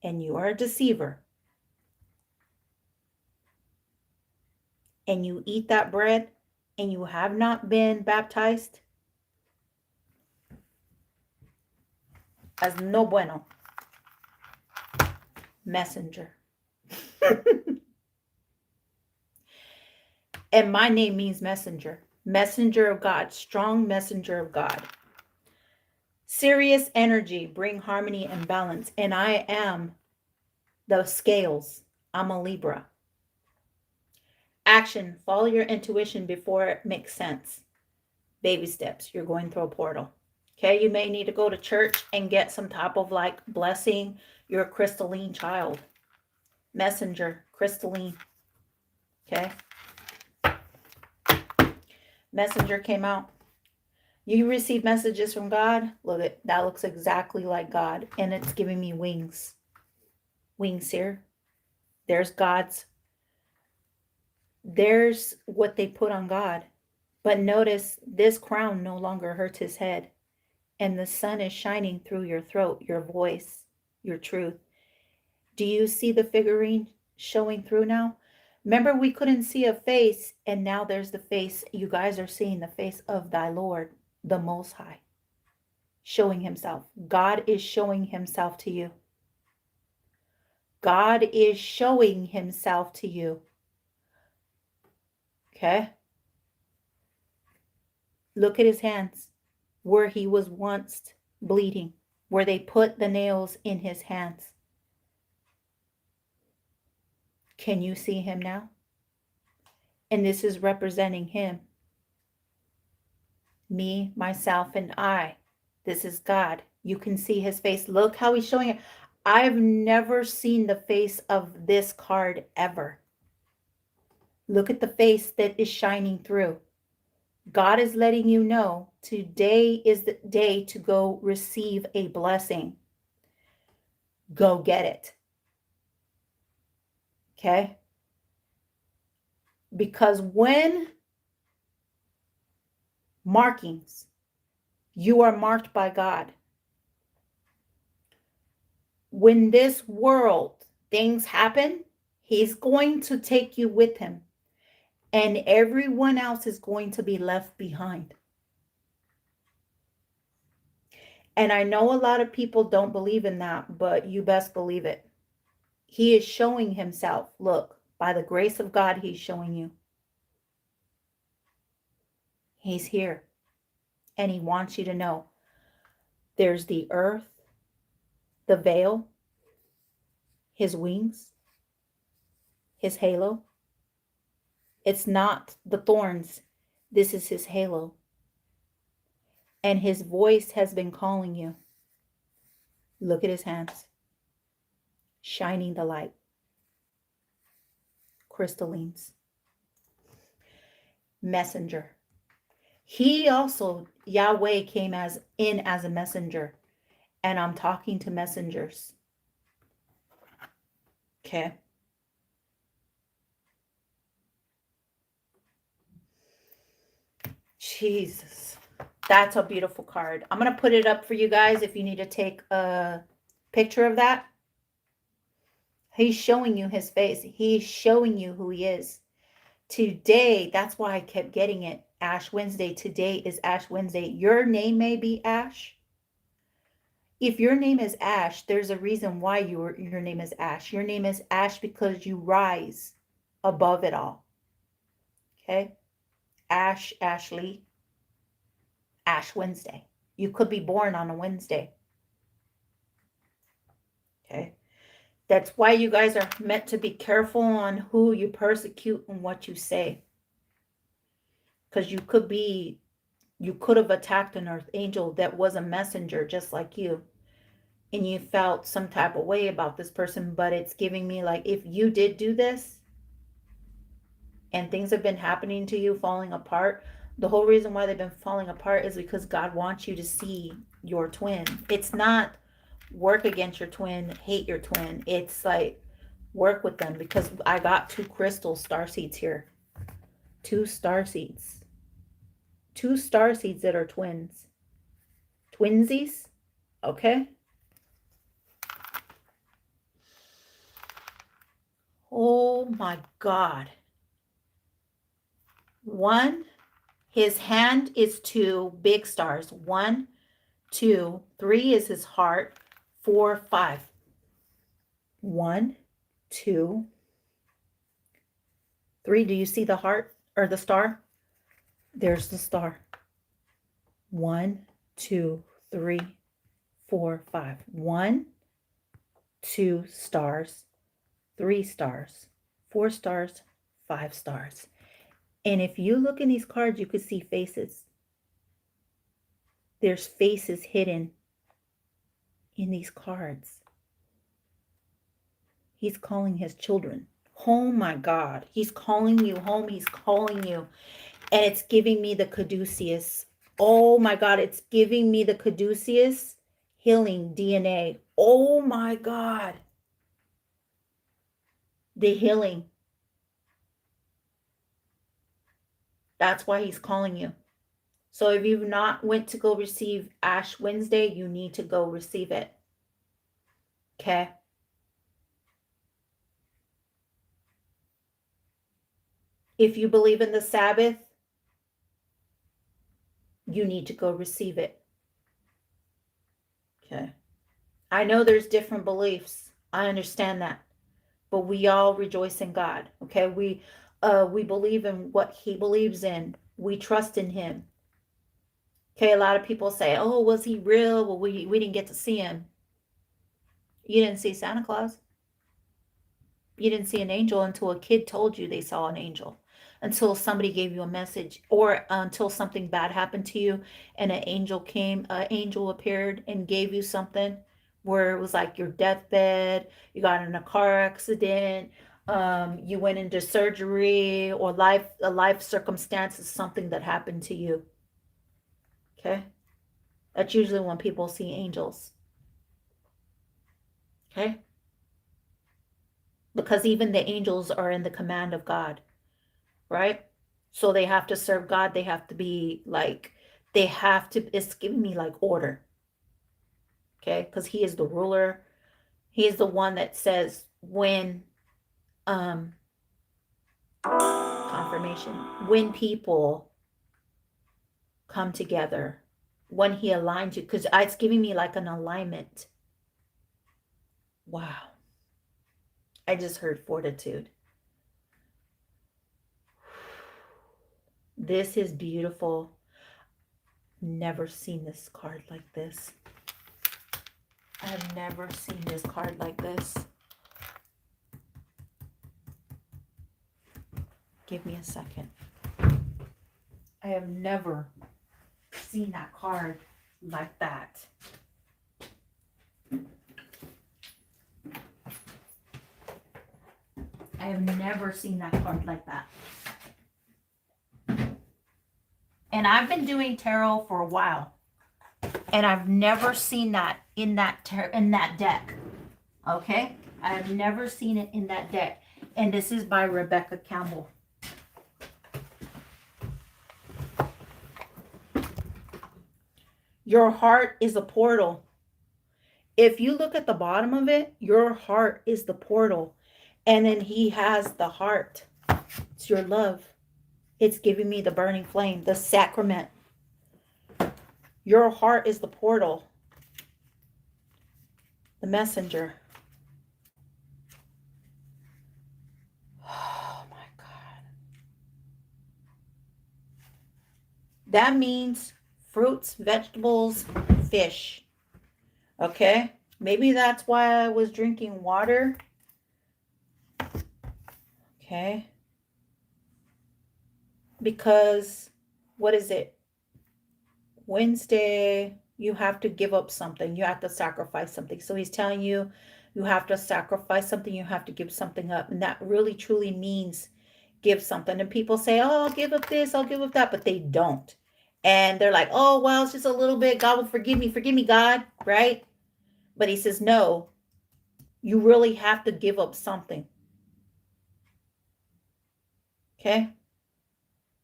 and you are a deceiver and you eat that bread and you have not been baptized, as no bueno, messenger. And my name means messenger. Messenger of God. Strong messenger of God. Serious energy. Bring harmony and balance. And I am the scales. I'm a Libra. Action. Follow your intuition before it makes sense. Baby steps. You're going through a portal. Okay. You may need to go to church and get some type of like blessing. You're a crystalline child. Messenger. Crystalline. Okay. Messenger came out. You receive messages from God. Look, that looks exactly like God. And it's giving me wings. Wings here. There's God's. There's what they put on God. But notice this crown no longer hurts his head. And the sun is shining through your throat, your voice, your truth. Do you see the figurine showing through now? Remember, we couldn't see a face, and now there's the face. You guys are seeing the face of thy Lord, the Most High, showing himself. God is showing himself to you. God is showing himself to you. Okay? Look at his hands, where he was once bleeding, where they put the nails in his hands. Can you see him now? And this is representing him. Me, myself, and I. This is God. You can see his face. Look how he's showing it. I've never seen the face of this card ever. Look at the face that is shining through. God is letting you know today is the day to go receive a blessing. Go get it. Okay? Because when markings, you are marked by God. When this world, things happen, he's going to take you with him. And everyone else is going to be left behind. And I know a lot of people don't believe in that, but you best believe it. He is showing himself. Look, by the grace of God, he's showing you. He's here. And he wants you to know there's the earth, the veil, his wings, his halo. It's not the thorns. This is his halo. And his voice has been calling you. Look at his hands. Shining the light. Crystallines. Messenger. He also, Yahweh came in as a messenger. And I'm talking to messengers. Okay. Jesus. That's a beautiful card. I'm going to put it up for you guys if you need to take a picture of that. He's showing you his face. He's showing you who he is. Today, that's why I kept getting it. Ash Wednesday. Today is Ash Wednesday. Your name may be Ash. If your name is Ash, there's a reason why your name is Ash. Your name is Ash because you rise above it all. Okay? Ash, Ashley, Ash Wednesday. You could be born on a Wednesday. Okay? That's why you guys are meant to be careful on who you persecute and what you say. Because you could have attacked an earth angel that was a messenger just like you. And you felt some type of way about this person, but it's giving me like, if you did do this and things have been happening to you, falling apart, the whole reason why they've been falling apart is because God wants you to see your twin. It's not work against your twin, hate your twin. It's like work with them, because I got 2 crystal star seeds here. 2 star seeds. 2 star seeds that are twins. Twinsies. Okay. Oh my God. 1, his hand is 2 big stars. 1, 2, 3 is his heart. 4, 5. 1, 2, 3. Do you see the heart or the star? There's the star. 1, 2, 3, 4, 5. 1, 2 stars, 3 stars, 4 stars, 5 stars. And if you look in these cards, you could see faces. There's faces hidden in these cards. He's calling his children. Oh my God. He's calling you home. He's calling you. And it's giving me the caduceus. Oh my God. It's giving me the caduceus healing DNA. Oh my God. The healing. That's why he's calling you. So if you've not went to go receive Ash Wednesday, you need to go receive it. Okay? If you believe in the Sabbath, you need to go receive it. Okay? I know there's different beliefs. I understand that. But we all rejoice in God. Okay? We believe in what he believes in. We trust in him. Okay, a lot of people say, "Oh, was he real?" Well, we didn't get to see him. You didn't see Santa Claus. You didn't see an angel until a kid told you they saw an angel, until somebody gave you a message, or until something bad happened to you and an angel appeared and gave you something where it was like your deathbed, you got in a car accident, you went into surgery, or a life circumstance is something that happened to you. Okay? That's usually when people see angels. Okay? Because even the angels are in the command of God, right? So they have to serve God. They have to be like, it's giving me like order. Okay. Because he is the ruler. He is the one that says when, confirmation, when people come together, when he aligns you, because it's giving me like an alignment. Wow. I just heard fortitude. This is beautiful. Never seen this card like this. I've never seen this card like this. Give me a second. I have never seen that card like that. I have never seen that card like that. And I've been doing tarot for a while, and I've never seen that in that deck. Okay? I have never seen it in that deck. And this is by Rebecca Campbell. Your heart is a portal. If you look at the bottom of it, your heart is the portal. And then he has the heart. It's your love. It's giving me the burning flame, the sacrament. Your heart is the portal, the messenger. Oh my God. That means fruits, vegetables, fish. Okay? Maybe that's why I was drinking water. Okay? Because, what is it? Wednesday, you have to give up something. You have to sacrifice something. So he's telling you, you have to sacrifice something. You have to give something up. And that really, truly means give something. And people say, "Oh, I'll give up this, I'll give up that," but they don't. And they're like, "Oh, well, it's just a little bit. God will forgive me. Forgive me, God." Right? But he says, no, you really have to give up something. Okay?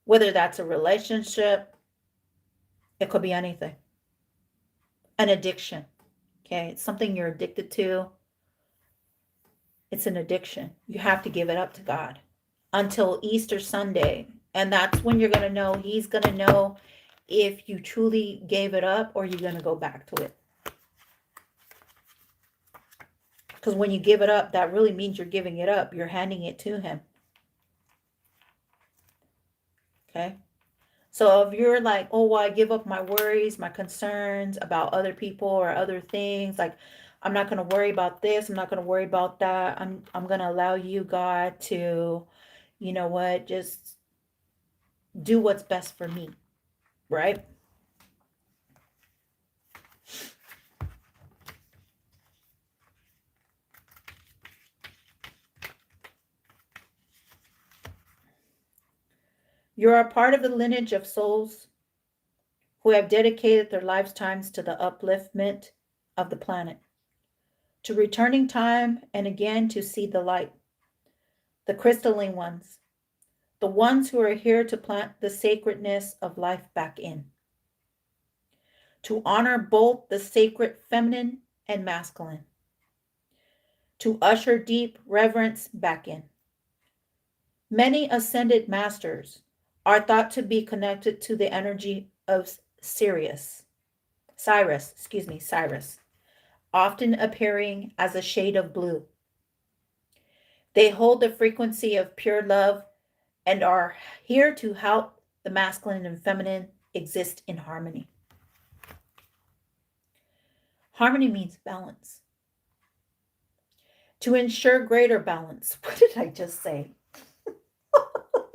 Whether that's a relationship, it could be anything. An addiction. Okay? It's something you're addicted to. It's an addiction. You have to give it up to God until Easter Sunday. And that's when you're going to know, he's going to know if you truly gave it up or you're going to go back to it. Because when you give it up, that really means you're giving it up. You're handing it to him. Okay? So if you're like, "Oh, well, I give up my worries, my concerns about other people or other things, like I'm not going to worry about this, I'm not going to worry about that. I'm going to allow you, God, to, you know what, just do what's best for me." Right? You're a part of the lineage of souls who have dedicated their lifetimes to the upliftment of the planet, to returning time and again to see the light. The crystalline ones, the ones who are here to plant the sacredness of life back in, to honor both the sacred feminine and masculine, to usher deep reverence back in. Many ascended masters are thought to be connected to the energy of Cyrus, often appearing as a shade of blue. They hold the frequency of pure love and are here to help the masculine and feminine exist in harmony. Harmony means balance. To ensure greater balance. What did I just say?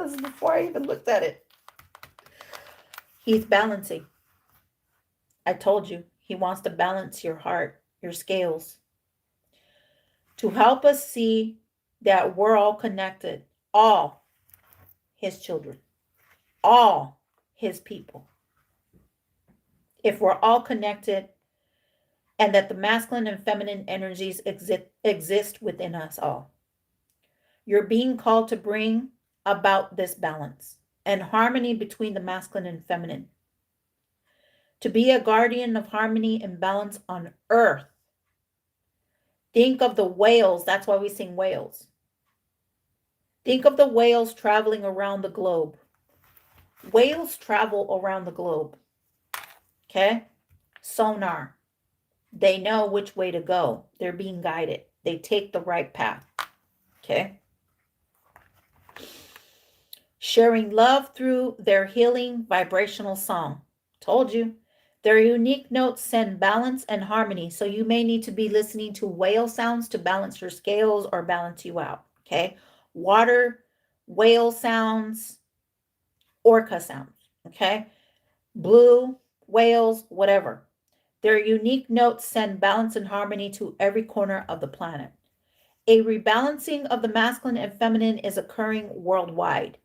This is before I even looked at it. He's balancing. I told you, he wants to balance your heart, your scales, to help us see that we're all connected, all his children, all his people. If we're all connected, and that the masculine and feminine energies exist within us all. You're being called to bring about this balance and harmony between the masculine and feminine. To be a guardian of harmony and balance on earth. Think of the whales. That's why we sing whales. Think of the whales traveling around the globe. Whales travel around the globe. Okay? Sonar. They know which way to go. They're being guided. They take the right path. Okay? Sharing love through their healing vibrational song. Told you. Their unique notes send balance and harmony. So you may need to be listening to whale sounds to balance your scales or balance you out. Okay? Water, whale sounds, orca sounds. Okay? Blue, whales, whatever. Their unique notes send balance and harmony to every corner of the planet. A rebalancing of the masculine and feminine is occurring worldwide,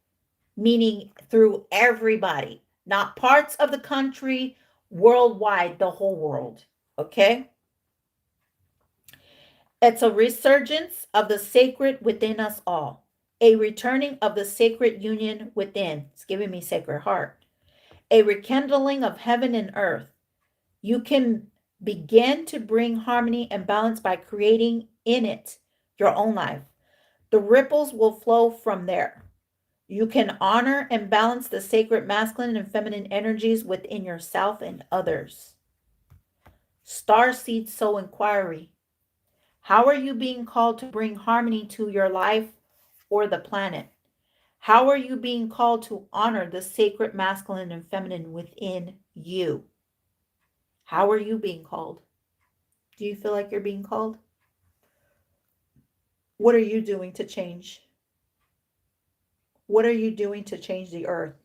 meaning through everybody, not parts of the country, worldwide, the whole world. Okay? It's a resurgence of the sacred within us all, a returning of the sacred union within. It's giving me Sacred Heart. A rekindling of heaven and earth. You can begin to bring harmony and balance by creating in it your own life. The ripples will flow from there. You can honor and balance the sacred masculine and feminine energies within yourself and others. Starseed Soul Inquiry. How are you being called to bring harmony to your life or the planet? How are you being called to honor the sacred masculine and feminine within you? How are you being called? Do you feel like you're being called? What are you doing to change? What are you doing to change the earth?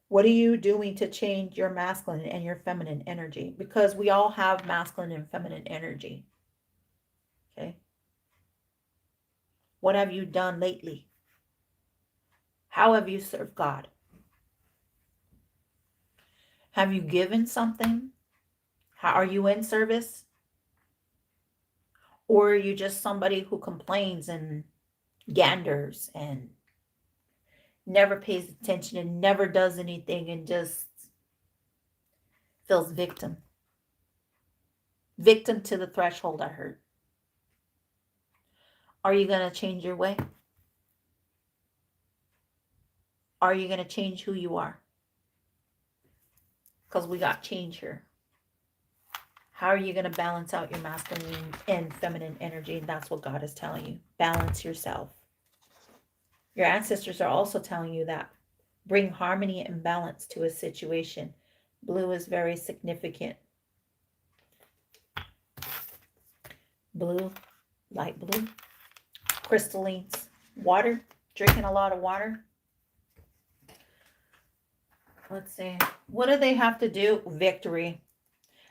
What are you doing to change your masculine and your feminine energy? Because we all have masculine and feminine energy. Okay. What have you done lately? How have you served God? Have you given something? How are you in service? Or are you just somebody who complains and ganders and never pays attention and never does anything and just feels victim? Victim to the threshold, I heard. Are you going to change your way? Are you going to change who you are? Because we got change here. How are you going to balance out your masculine and feminine energy? And that's what God is telling you. Balance yourself. Your ancestors are also telling you that. Bring harmony and balance to a situation. Blue is very significant. Blue, light blue, crystallines, water, drinking a lot of water. Let's see. What do they have to do? Victory.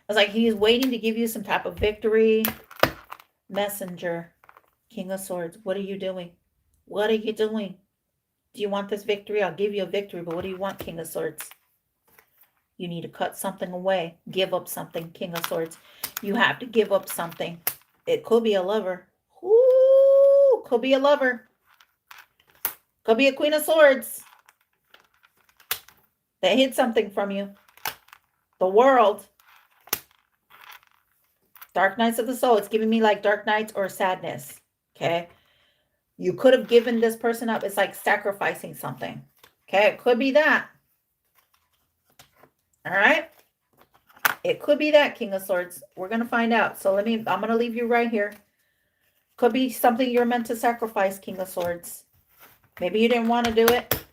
I was like, he's waiting to give you some type of victory. Messenger. King of Swords. What are you doing? What are you doing? Do you want this victory? I'll give you a victory, but what do you want, King of Swords? You need to cut something away. Give up something, King of Swords. You have to give up something. It could be a lover. Ooh, could be a lover. Could be a Queen of Swords. They hid something from you. The World. Dark Nights of the Soul. It's giving me like Dark Nights or sadness. Okay. You could have given this person up. It's like sacrificing something. Okay. It could be that. All right. It could be that, King of Swords. We're going to find out. So I'm going to leave you right here. Could be something you're meant to sacrifice, King of Swords. Maybe you didn't want to do it.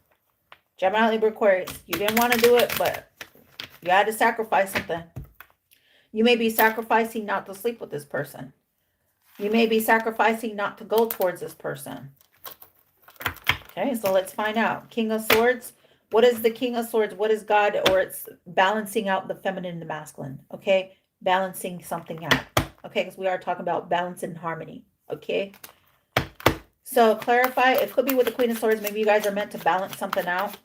Gemini, Libra, Aquarius. You didn't want to do it, but you had to sacrifice something. You may be sacrificing not to sleep with this person. You may be sacrificing not to go towards this person. Okay, so let's find out. King of Swords. What is the King of Swords? What is God? Or it's balancing out the feminine and the masculine. Okay, balancing something out. Okay, because we are talking about balance and harmony. Okay. So clarify. It could be with the Queen of Swords. Maybe you guys are meant to balance something out.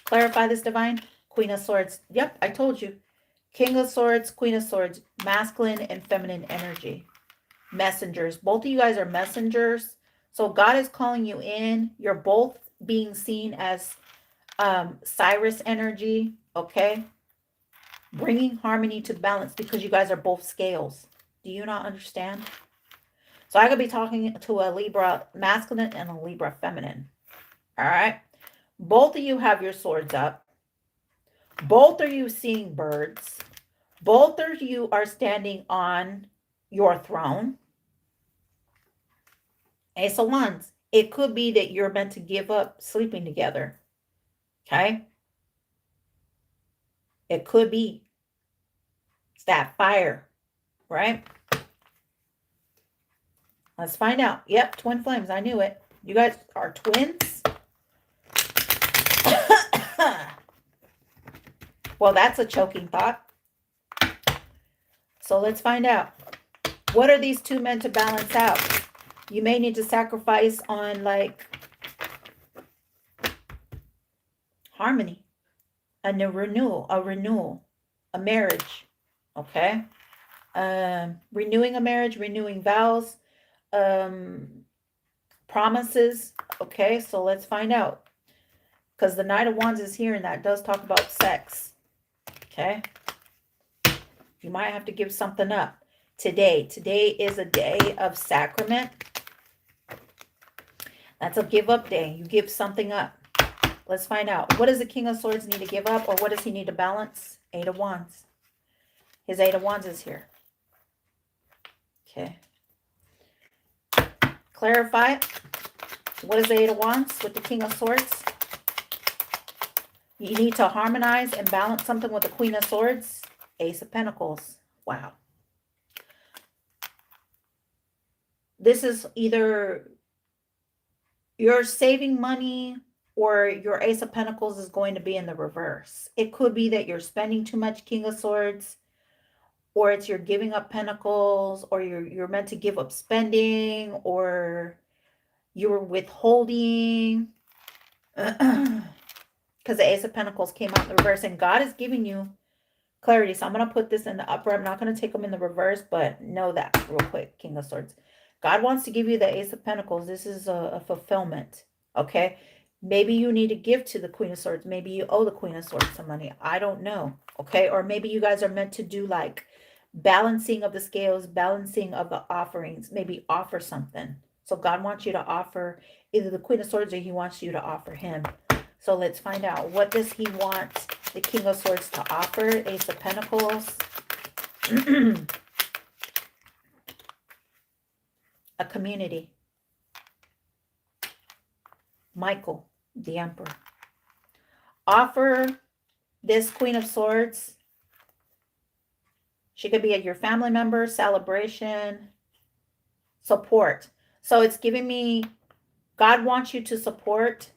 Clarify this, divine. Queen of Swords. Yep, I told you. King of Swords, Queen of Swords, masculine and feminine energy. Messengers. Both of you guys are messengers. So God is calling you in. You're both being seen as Cyrus energy. Okay. Bringing harmony to balance because you guys are both scales. Do you not understand? So I could be talking to a Libra masculine and a Libra feminine. All right. Both of you have your swords up. Both of you seeing birds. Both of you are standing on your throne. Ace of Wands. It could be that you're meant to give up sleeping together. Okay. It could be. It's that fire. Right? Let's find out. Yep, twin flames. I knew it. You guys are twins? Well, that's a choking thought. So let's find out. What are these two meant to balance out? You may need to sacrifice on like harmony, a renewal, a marriage. Okay. Renewing a marriage, renewing vows, promises. Okay. So let's find out. Because the Knight of Wands is here and that does talk about sex. Okay. You might have to give something up today. Today is a day of sacrament. That's a give up day. You give something up. Let's find out. What does the King of Swords need to give up, or what does he need to balance? Eight of Wands. His Eight of Wands is here. Okay. Clarify. What is the Eight of Wands with the King of Swords? You need to harmonize and balance something with the Queen of Swords. Ace of Pentacles. Wow. This is either you're saving money or your Ace of Pentacles is going to be in the reverse. It could be that you're spending too much, King of Swords, or it's you're giving up Pentacles, or you're meant to give up spending, or you're withholding. Because the Ace of Pentacles came out in the reverse, and God is giving you clarity. So I'm going to put this in the upper. I'm not going to take them in the reverse, but know that real quick, King of Swords. God wants to give you the Ace of Pentacles. This is a fulfillment, okay? Maybe you need to give to the Queen of Swords. Maybe you owe the Queen of Swords some money. I don't know, okay? Or maybe you guys are meant to do like balancing of the scales, balancing of the offerings. Maybe offer something. So God wants you to offer either the Queen of Swords or he wants you to offer him. So let's find out. What does he want the King of Swords to offer? Ace of Pentacles. A community. Michael, the Emperor. Offer this Queen of Swords. She could be at your family member, celebration, support. So it's giving me, God wants you to support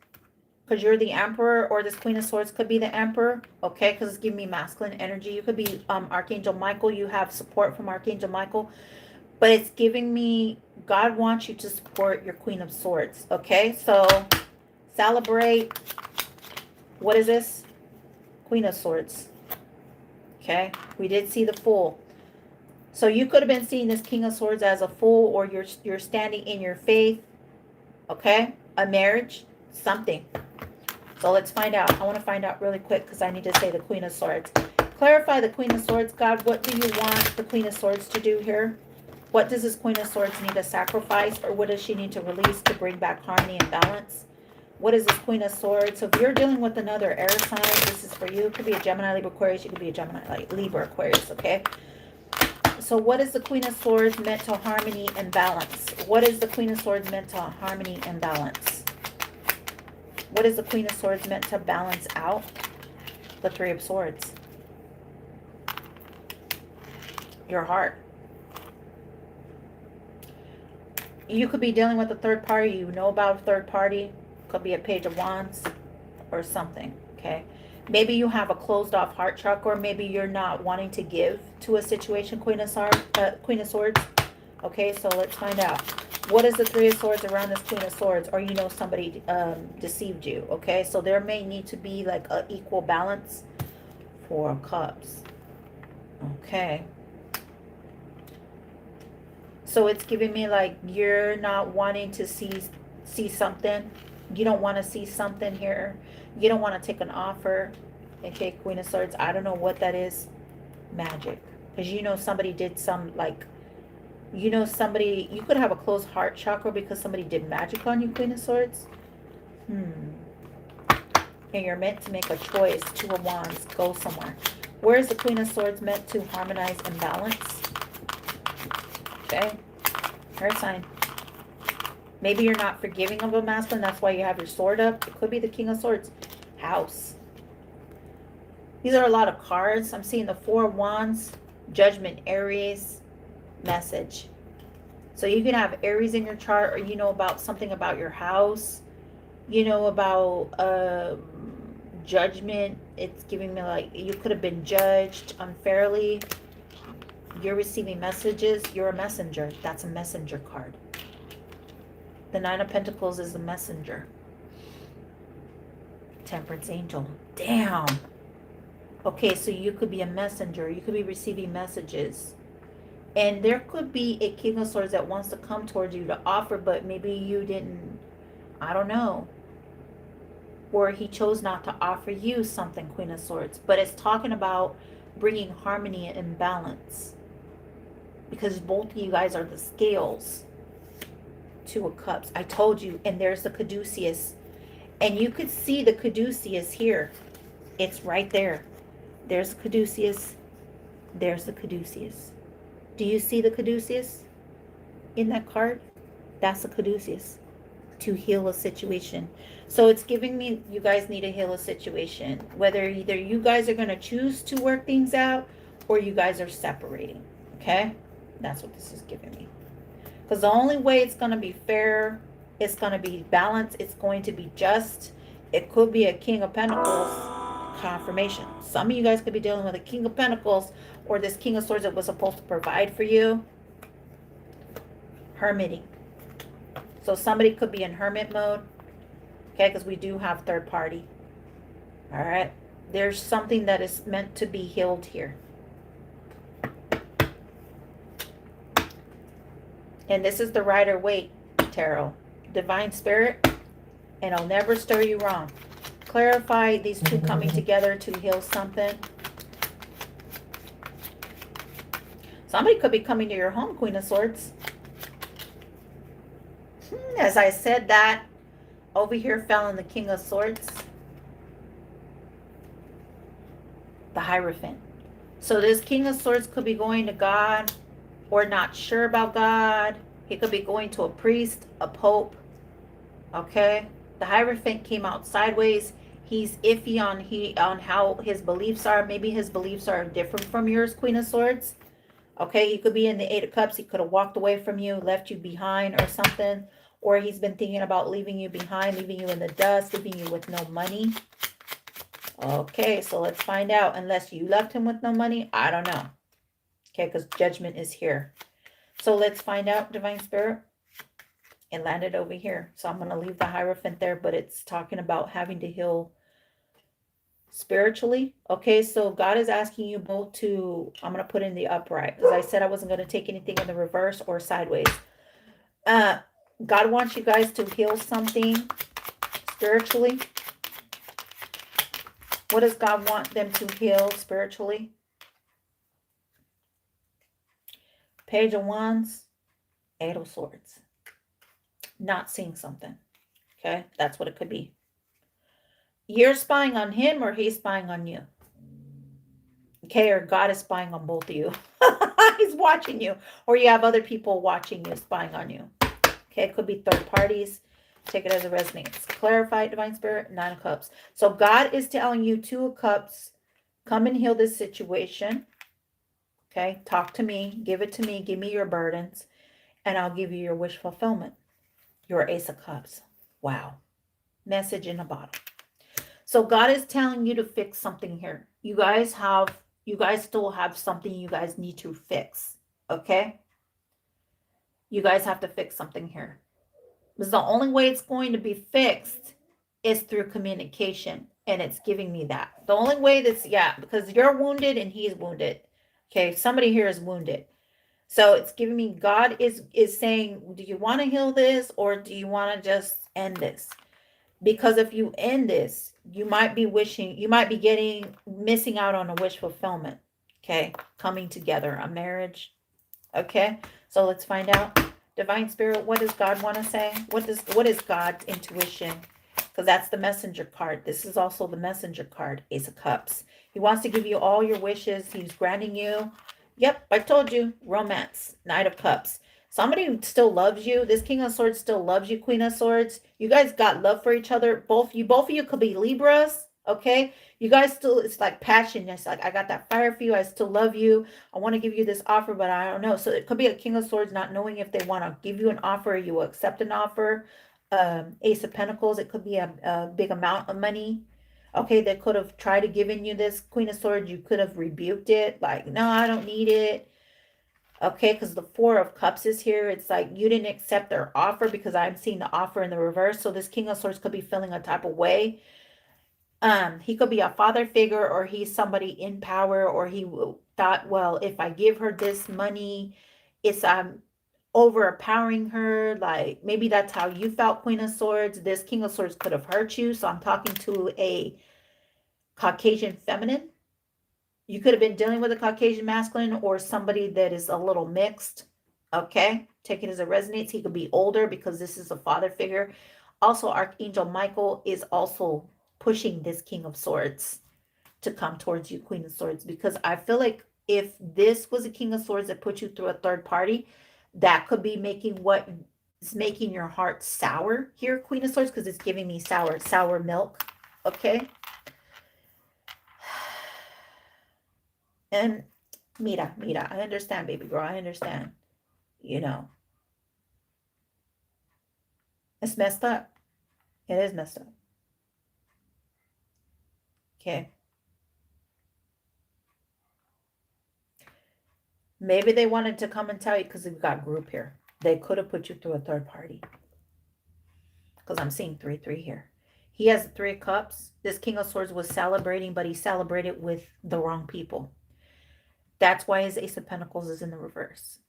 because you're the Emperor, or this Queen of Swords could be the Emperor, okay? Because it's giving me masculine energy. You could be Archangel Michael. You have support from Archangel Michael. But it's giving me God wants you to support your Queen of Swords. Okay, so celebrate. What is this? Queen of Swords. Okay, we did see the Fool. So you could have been seeing this King of Swords as a fool, or you're standing in your faith. Okay, a marriage, something. So let's find out. I want to find out really quick because I need to say the Queen of Swords. Clarify the Queen of Swords. God, what do you want the Queen of Swords to do here? What does this Queen of Swords need to sacrifice, or what does she need to release to bring back harmony and balance? What is this Queen of Swords? So if you're dealing with another air sign, this is for you. It could be a Gemini, Libra, Aquarius. It could be a Gemini, like Libra, Aquarius, okay? So what is the Queen of Swords meant to harmony and balance? What is the Queen of Swords meant to harmony and balance? What is the Queen of Swords meant to balance out? The Three of Swords. Your heart. You could be dealing with a third party. You know about a third party. Could be a Page of Wands or something, okay? Maybe you have a closed off heart chakra, or maybe you're not wanting to give to a situation, Queen of Swords. Okay, so let's find out. What is the Three of Swords around this Queen of Swords? Or you know somebody deceived you, okay? So there may need to be like an equal balance. Four of Cups. Okay. So it's giving me like you're not wanting to see something. You don't want to see something here. You don't want to take an offer. Okay, Queen of Swords. I don't know what that is. Magic. Because you know somebody did some like, you know somebody, you could have a closed heart chakra because somebody did magic on you, Queen of Swords. And you're meant to make a choice. Two of Wands. Go somewhere. Where is the Queen of Swords meant to harmonize and balance? Okay. Earth sign. Maybe you're not forgiving of a masculine. That's why you have your sword up. It could be the King of Swords. House. These are a lot of cards. I'm seeing the Four of Wands. Judgment. Aries. Message. So you can have Aries in your chart, or you know about something about your house. You know about judgment. It's giving me like you could have been judged unfairly. You're receiving messages. You're a messenger. That's a messenger card. The Nine of Pentacles is the messenger. Temperance angel. Damn. Okay, so you could be a messenger. You could be receiving messages. And there could be a King of Swords that wants to come towards you to offer, but maybe you didn't, I don't know. Or he chose not to offer you something, Queen of Swords. But it's talking about bringing harmony and balance. Because both of you guys are the scales. Two of Cups. I told you. And there's the caduceus. And you could see the caduceus here. It's right there. There's the caduceus. There's the caduceus. Do you see the caduceus in that card? That's the caduceus. To heal a situation. So it's giving me you guys need to heal a situation. Whether either you guys are going to choose to work things out or you guys are separating. Okay? That's what this is giving me. Because the only way it's going to be fair, it's going to be balanced, it's going to be just. It could be a King of Pentacles confirmation. Some of you guys could be dealing with a King of Pentacles or this King of Swords that was supposed to provide for you. Hermiting. So somebody could be in hermit mode. Okay, because we do have third party. All right. There's something that is meant to be healed here. And this is the Rider-Waite Tarot. Divine Spirit. And I'll never stir you wrong. Clarify these two coming together to heal something. Somebody could be coming to your home, Queen of Swords. As I said that, over here fell in the King of Swords. The Hierophant. So this King of Swords could be going to God or not sure about God. He could be going to a priest, a pope. Okay? The Hierophant came out sideways. He's iffy on how his beliefs are. Maybe his beliefs are different from yours, Queen of Swords. Okay, he could be in the Eight of Cups. He could have walked away from you, left you behind or something. Or he's been thinking about leaving you behind, leaving you in the dust, leaving you with no money. Okay, so let's find out. Unless you left him with no money, I don't know. Okay, because judgment is here. So let's find out, Divine Spirit. It landed over here. So I'm going to leave the Hierophant there, but it's talking about having to heal spiritually. Okay, so God is asking you both to, I'm going to put in the upright because I said I wasn't going to take anything in the reverse or sideways. God wants you guys to heal something spiritually. What does God want them to heal spiritually? Page of Wands, Eight of Swords. Not seeing something. Okay, that's what it could be. You're spying on him or he's spying on you. Okay, or God is spying on both of you. He's watching you. Or you have other people watching you, spying on you. Okay, it could be third parties. Take it as it resonates. Clarify, Divine Spirit, Nine of Cups. So God is telling you, Two of Cups, come and heal this situation. Okay, talk to me. Give it to me. Give me your burdens. And I'll give you your wish fulfillment. Your Ace of Cups. Wow. Message in a bottle. So God is telling you to fix something here. You guys still have something you guys need to fix. Okay? You guys have to fix something here. Because the only way it's going to be fixed is through communication. And it's giving me that. The only way because you're wounded and he's wounded. Okay, somebody here is wounded. So it's giving me, God is saying, do you want to heal this or do you want to just end this? Because if you end this, you might be missing out on a wish fulfillment. Okay, coming together, a marriage. Okay, so let's find out. Divine Spirit, what does God want to say? What is God's intuition? Because that's the messenger card. This is also the messenger card, Ace of Cups. He wants to give you all your wishes. He's granting you. Yep, I told you, romance, Knight of Cups. Somebody still loves you. This King of Swords still loves you, Queen of Swords. You guys got love for each other. Both of you could be Libras, okay? You guys still, it's like passion. It's like, I got that fire for you. I still love you. I want to give you this offer, but I don't know. So it could be a King of Swords not knowing if they want to give you an offer, you will accept an offer. Ace of Pentacles, it could be a big amount of money. Okay, they could have tried to giving you this Queen of Swords. You could have rebuked it. Like, no, I don't need it. Okay, because the Four of Cups is here. It's like you didn't accept their offer because I'm seeing the offer in the reverse. So this King of Swords could be feeling a type of way. He could be a father figure or he's somebody in power or he thought, well, if I give her this money, it's overpowering her. Like maybe that's how you felt, Queen of Swords. This King of Swords could have hurt you. So I'm talking to a Caucasian feminine. You could have been dealing with a Caucasian masculine or somebody that is a little mixed. Okay, take it as it resonates. He could be older because this is a father figure. Also, Archangel Michael is also pushing this King of Swords to come towards you, Queen of Swords, because I feel like if this was a King of Swords that put you through a third party, that could be making what is making your heart sour here, Queen of Swords, because it's giving me sour milk. Okay. And Mira, I understand, baby girl. I understand. You know, it's messed up. It is messed up. Okay. Maybe they wanted to come and tell you because we've got group here. They could have put you through a third party. Because I'm seeing 3-3 here. He has the Three of Cups. This King of Swords was celebrating, but he celebrated with the wrong people. That's why his Ace of Pentacles is in the reverse.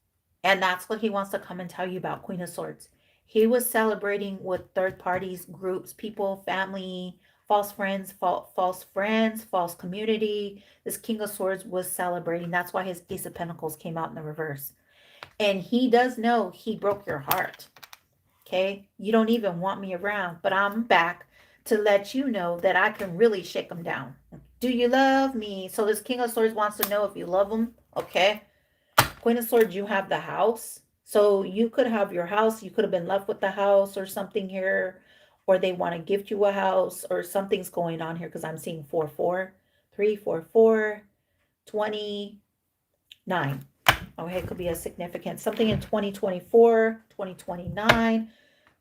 And that's what he wants to come and tell you about, Queen of Swords. He was celebrating with third parties, groups, people, family, false friends, false community. This King of Swords was celebrating. That's why his Ace of Pentacles came out in the reverse. And he does know he broke your heart. Okay? You don't even want me around, but I'm back to let you know that I can really shake them down. Do you love me? So this King of Swords wants to know if you love him. Okay. Queen of Swords, you have the house. So you could have your house. You could have been left with the house or something here. Or they want to gift you a house or something's going on here because I'm seeing 4-4. 3-4-4. 29. Okay, it could be a significant something in 2024, 2029,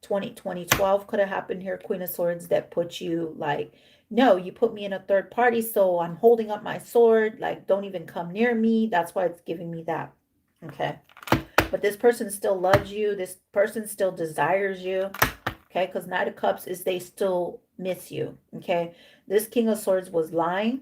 2012 could have happened here, Queen of Swords, that put you like, no, you put me in a third party, so I'm holding up my sword, like don't even come near me. That's why it's giving me that. Okay. but this person still loves you. This person still desires you. Okay, because Knight of Cups is they still miss you. Okay, this King of Swords was lying.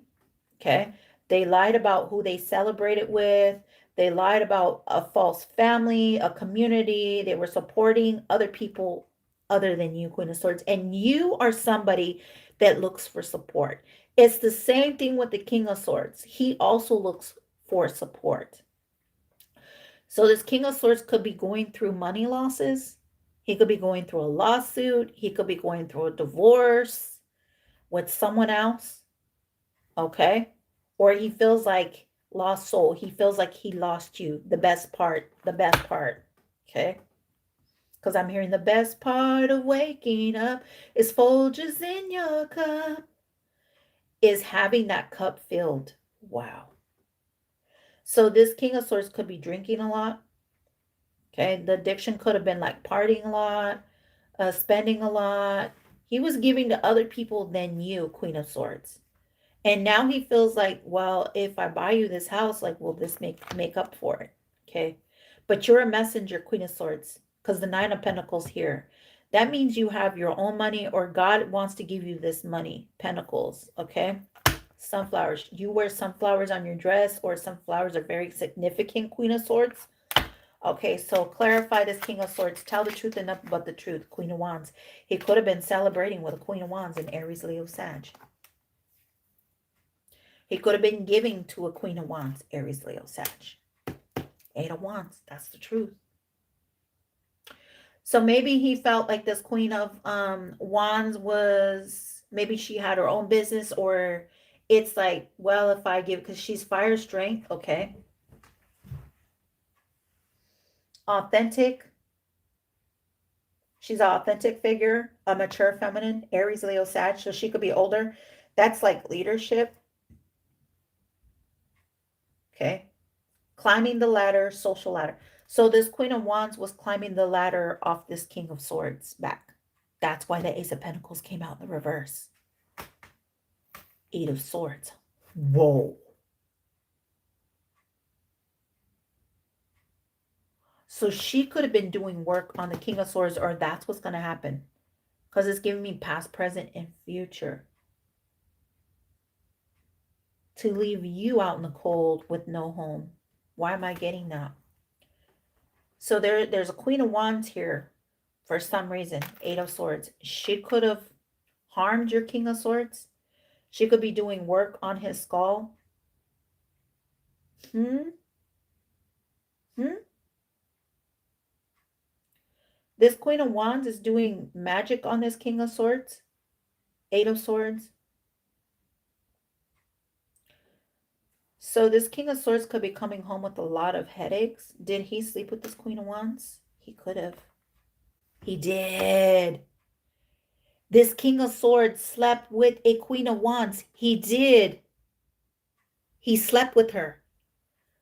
Okay, they lied about who they celebrated with. They lied about a false family, a community. They were supporting other people other than you, Queen of Swords. And you are somebody that looks for support. It's the same thing with the King of Swords. He also looks for support. So this King of Swords could be going through money losses. He could be going through a lawsuit. He could be going through a divorce with someone else. Okay? Or he feels like lost soul. He feels like he lost you. The best part. The best part. Okay? Because I'm hearing the best part of waking up is Folgers in your cup. Is having that cup filled. Wow. So this King of Swords could be drinking a lot. Okay, the addiction could have been like partying a lot, spending a lot. He was giving to other people than you, Queen of Swords. And now he feels like, well, if I buy you this house, like, will this make up for it? Okay. But you're a messenger, Queen of Swords, because the Nine of Pentacles here. That means you have your own money or God wants to give you this money, Pentacles. Okay. Sunflowers. You wear sunflowers on your dress, or sunflowers are very significant, Queen of Swords. Okay, so clarify this King of Swords. Tell the truth and nothing but the truth, Queen of Wands. He could have been celebrating with a Queen of Wands in Aries, Leo, Sag. He could have been giving to a Queen of Wands, Aries, Leo, Sag. Eight of Wands, that's the truth. So maybe he felt like this Queen of Wands was, maybe she had her own business, or it's like, well, if I give, because she's fire strength, okay. Authentic. She's an authentic figure, a mature feminine, Aries, Leo, Sag, so she could be older. That's like leadership. Okay. Climbing the ladder, social ladder. So this Queen of Wands was climbing the ladder off this King of Swords back. That's why the Ace of Pentacles came out in the reverse. Eight of Swords. Whoa. So she could have been doing work on the King of Swords, or that's what's going to happen. Because it's giving me past, present, and future. To leave you out in the cold with no home. Why am I getting that? So there's a Queen of Wands here for some reason. Eight of Swords. She could have harmed your King of Swords. She could be doing work on his skull. This Queen of Wands is doing magic on this King of Swords. Eight of Swords. So this King of Swords could be coming home with a lot of headaches. Did he sleep with this Queen of Wands? He could have. He did. This King of Swords slept with a Queen of Wands. He did. He slept with her.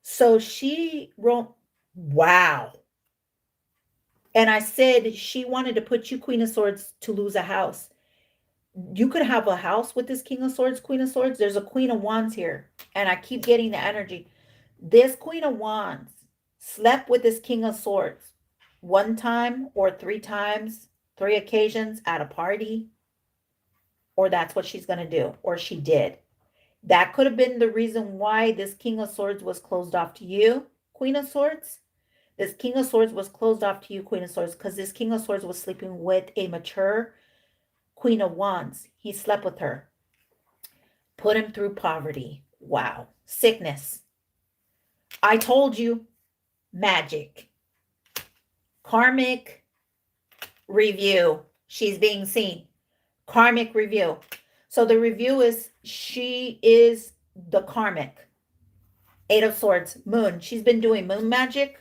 So she wrote, wow. And I said she wanted to put you, Queen of Swords, to lose a house. You could have a house with this King of Swords, Queen of Swords. There's a Queen of Wands here. And I keep getting the energy. This Queen of Wands slept with this King of Swords one time or three times, three occasions at a party. Or that's what she's going to do. Or she did. That could have been the reason why this King of Swords was closed off to you, Queen of Swords. This King of Swords was closed off to you, Queen of Swords, because this King of Swords was sleeping with a mature Queen of Wands. He slept with her. Put him through poverty. Wow. Sickness. I told you. Magic. Karmic review. She's being seen. Karmic review. So the review is she is the karmic. Eight of Swords. Moon. She's been doing moon magic.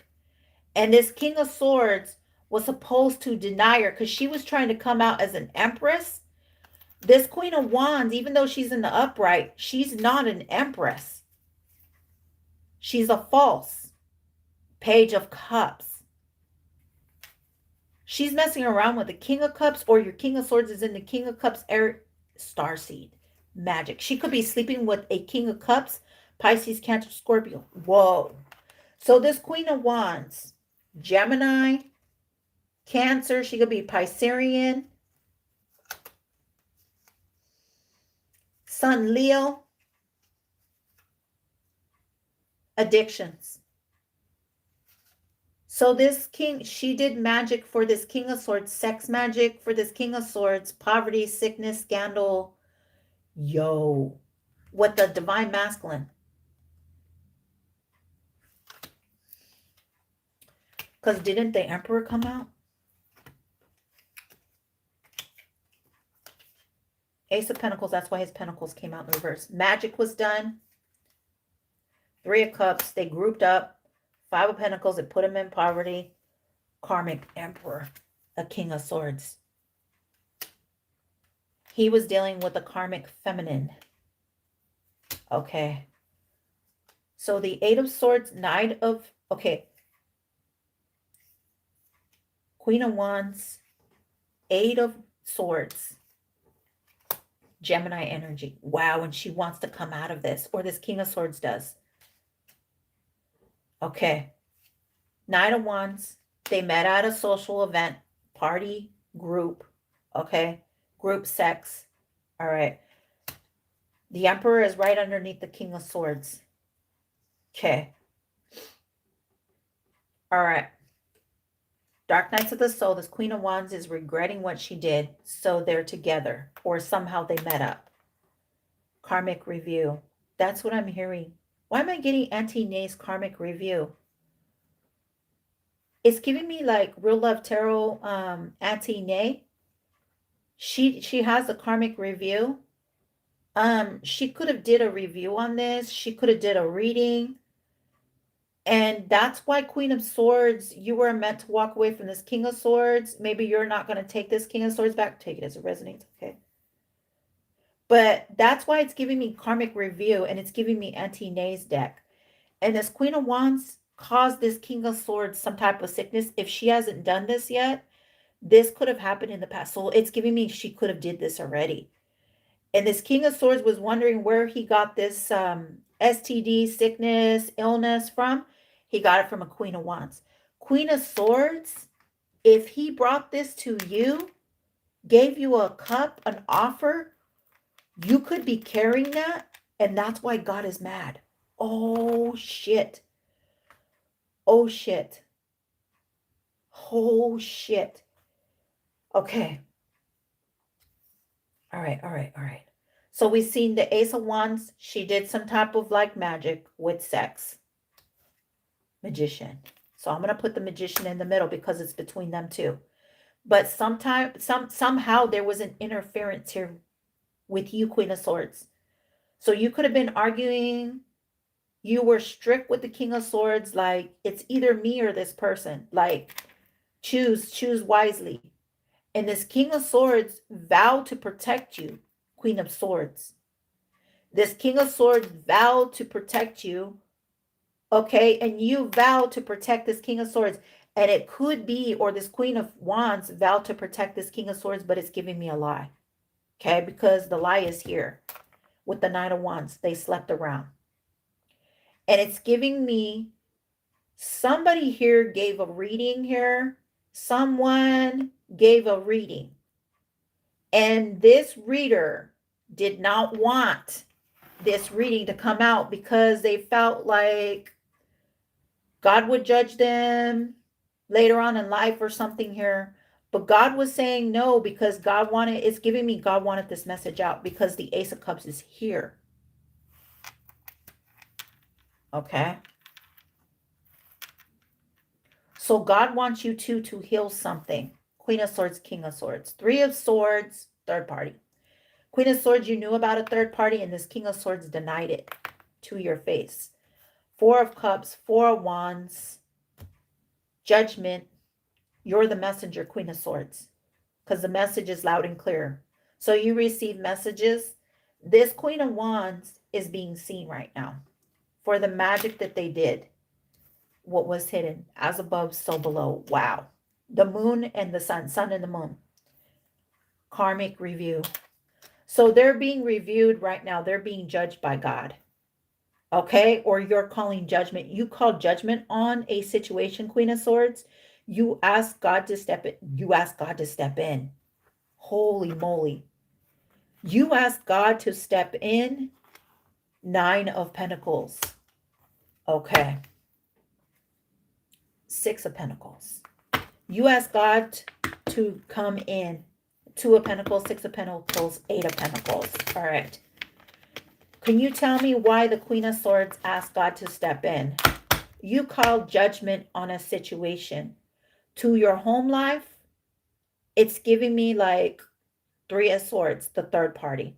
And this King of Swords was supposed to deny her because she was trying to come out as an empress. This Queen of Wands, even though she's in the upright, she's not an empress. She's a false Page of Cups. She's messing around with the King of Cups, or your King of Swords is in the King of Cups air starseed magic. She could be sleeping with a King of Cups, Pisces, Cancer, Scorpio. Whoa. So this Queen of Wands Gemini, Cancer. She could be Piscean. Sun, Leo. Addictions. So this king, she did magic for this King of Swords, sex magic for this King of Swords, poverty, sickness, scandal. Yo, with the divine masculine. Because didn't the Emperor come out? Ace of Pentacles, that's why his Pentacles came out in reverse. Magic was done. Three of Cups, they grouped up. Five of Pentacles, it put him in poverty. Karmic Emperor, a King of Swords. He was dealing with a karmic feminine. Okay. So the Eight of Swords, Knight of, okay. Queen of Wands, Eight of Swords. Gemini energy. Wow, and she wants to come out of this, or this King of Swords does. Okay. Knight of Wands. They met at a social event, party, group. Okay. Group sex. All right. The Emperor is right underneath the King of Swords. Okay. All right. Dark Nights of the Soul. This Queen of Wands is regretting what she did. So they're together. Or somehow they met up. Karmic review. That's what I'm hearing. Why am I getting Auntie Nay's karmic review? It's giving me like Real Love Tarot, Auntie Nay. She has a karmic review. She could have did a review on this. She could have did a reading. And that's why Queen of Swords, you were meant to walk away from this King of Swords. Maybe you're not going to take this King of Swords back. Take it as it resonates, okay? But that's why it's giving me karmic review, and it's giving me Auntie Nay's deck. And this Queen of Wands caused this King of Swords some type of sickness. If she hasn't done this yet, this could have happened in the past. So it's giving me she could have did this already. And this King of Swords was wondering where he got this STD, sickness, illness from. He got it from a Queen of Wands. Queen of Swords, if he brought this to you, gave you a cup, an offer, you could be carrying that, and that's why God is mad. Oh, shit. Oh, shit. Oh, shit. Okay. All right. So we've seen the Ace of Wands. She did some type of like magic with sex. Magician. So I'm going to put the Magician in the middle because it's between them two. But somehow there was an interference here with you, Queen of Swords. So you could have been arguing. You were strict with the King of Swords. Like, it's either me or this person. Like, choose wisely. And this King of Swords vowed to protect you, Queen of Swords. This King of Swords vowed to protect you. Okay, and you vowed to protect this King of Swords. And it could be, or this Queen of Wands vowed to protect this King of Swords, but it's giving me a lie. Okay, because the lie is here with the Knight of Wands. They slept around. And it's giving me, somebody here gave a reading here. Someone gave a reading. And this reader did not want this reading to come out because they felt like God would judge them later on in life or something here. But God was saying no, because God wanted, it's giving me God wanted this message out because the Ace of Cups is here. Okay. So God wants you to heal something. Queen of Swords, King of Swords. Three of Swords, third party. Queen of Swords, you knew about a third party, and this King of Swords denied it to your face. Four of Cups, Four of Wands, Judgment. You're the messenger, Queen of Swords, because the message is loud and clear. So you receive messages. This Queen of Wands is being seen right now for the magic that they did. What was hidden, as above, so below. Wow. The moon and the sun and the moon. Karmic review. So they're being reviewed right now. They're being judged by God. Okay, or you're calling judgment. You call judgment on a situation, Queen of Swords. You ask God to step in. You ask God to step in. Holy moly. You ask God to step in. Nine of Pentacles. Okay. Six of Pentacles. You ask God to come in. Two of Pentacles, Six of Pentacles, Eight of Pentacles. All right. Can you tell me why the Queen of Swords asked God to step in? You call judgment on a situation. To your home life, it's giving me like Three of Swords, the third party.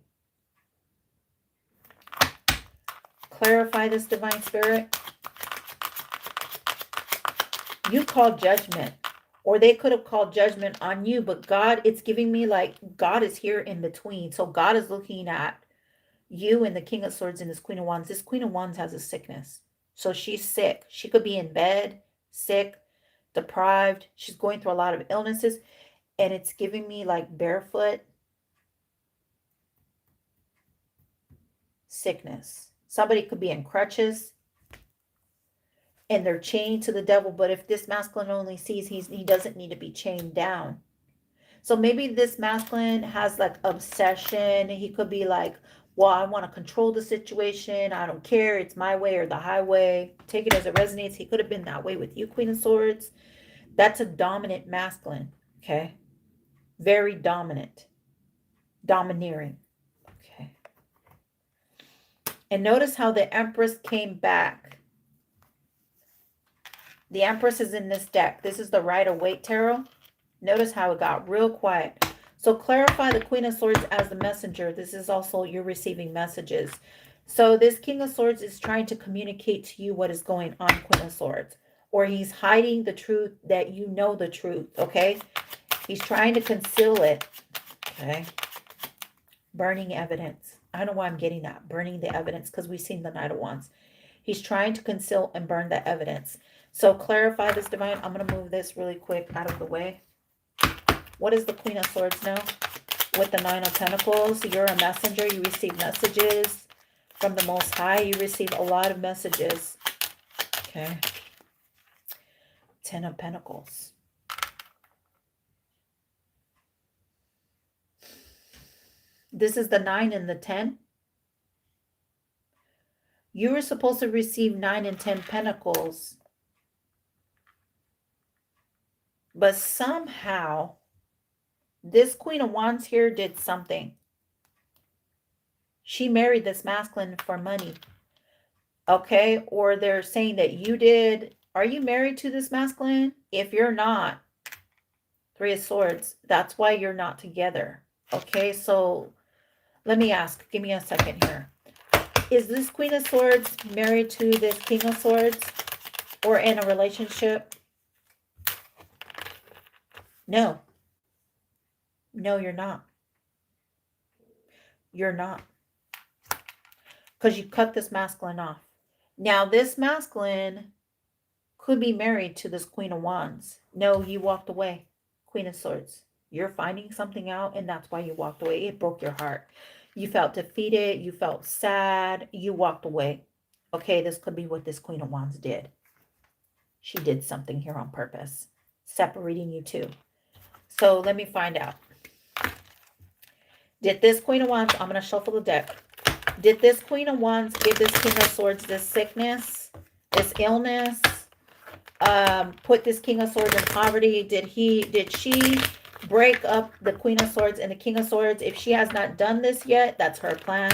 Clarify this, Divine Spirit. You call judgment, or they could have called judgment on you, but God, it's giving me like God is here in between. So God is looking at you and the King of Swords and this Queen of Wands. This Queen of Wands has a sickness. So she's sick. She could be in bed, sick, deprived. She's going through a lot of illnesses. And it's giving me like barefoot sickness. Somebody could be in crutches and they're chained to the devil. But if this masculine only sees he doesn't need to be chained down. So maybe this masculine has like obsession. He could be like, well, I want to control the situation. I don't care. It's my way or the highway. Take it as it resonates. He could have been that way with you, Queen of Swords. That's a dominant masculine. Okay. Very dominant. Domineering. Okay. And notice how the Empress came back. The Empress is in this deck. This is the Rider-Waite Tarot. Notice how it got real quiet. So clarify the Queen of Swords as the messenger. This is also you're receiving messages. So this King of Swords is trying to communicate to you what is going on, Queen of Swords. Or he's hiding the truth that you know the truth, okay? He's trying to conceal it, okay? Burning evidence. I don't know why I'm getting that. Burning the evidence because we've seen the Knight of Wands. He's trying to conceal and burn the evidence. So clarify this, Divine. I'm going to move this really quick out of the way. What does the Queen of Swords know? With the Nine of Pentacles, you're a messenger. You receive messages from the Most High. You receive a lot of messages. Okay. Ten of Pentacles. This is the 9 and the 10. You were supposed to receive 9 and 10 Pentacles. But somehow, this Queen of Wands here did something. She married this masculine for money. Okay? Or they're saying that you did. Are you married to this masculine? If you're not, Three of Swords, that's why you're not together. Okay? So let me ask. Give me a second here. Is this Queen of Swords married to this King of Swords? Or in a relationship? No. No, you're not. You're not. Because you cut this masculine off. Now, this masculine could be married to this Queen of Wands. No, you walked away. Queen of Swords. You're finding something out, and that's why you walked away. It broke your heart. You felt defeated. You felt sad. You walked away. Okay, this could be what this Queen of Wands did. She did something here on purpose, separating you two. So let me find out. Did this Queen of Wands, I'm going to shuffle the deck. Did this Queen of Wands give this King of Swords this sickness, this illness, put this King of Swords in poverty? Did she break up the Queen of Swords and the King of Swords? If she has not done this yet, that's her plan.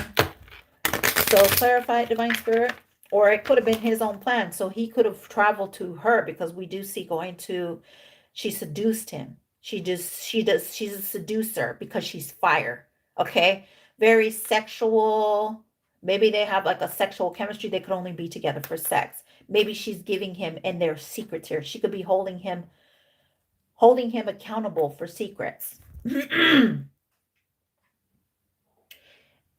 So clarify it, Divine Spirit. Or it could have been his own plan. So he could have traveled to her, because we do see going to, she seduced him. She's a seducer because she's fire. Okay. Very sexual. Maybe they have like a sexual chemistry. They could only be together for sex. Maybe she's giving him, and there's secrets here. She could be holding him accountable for secrets. Then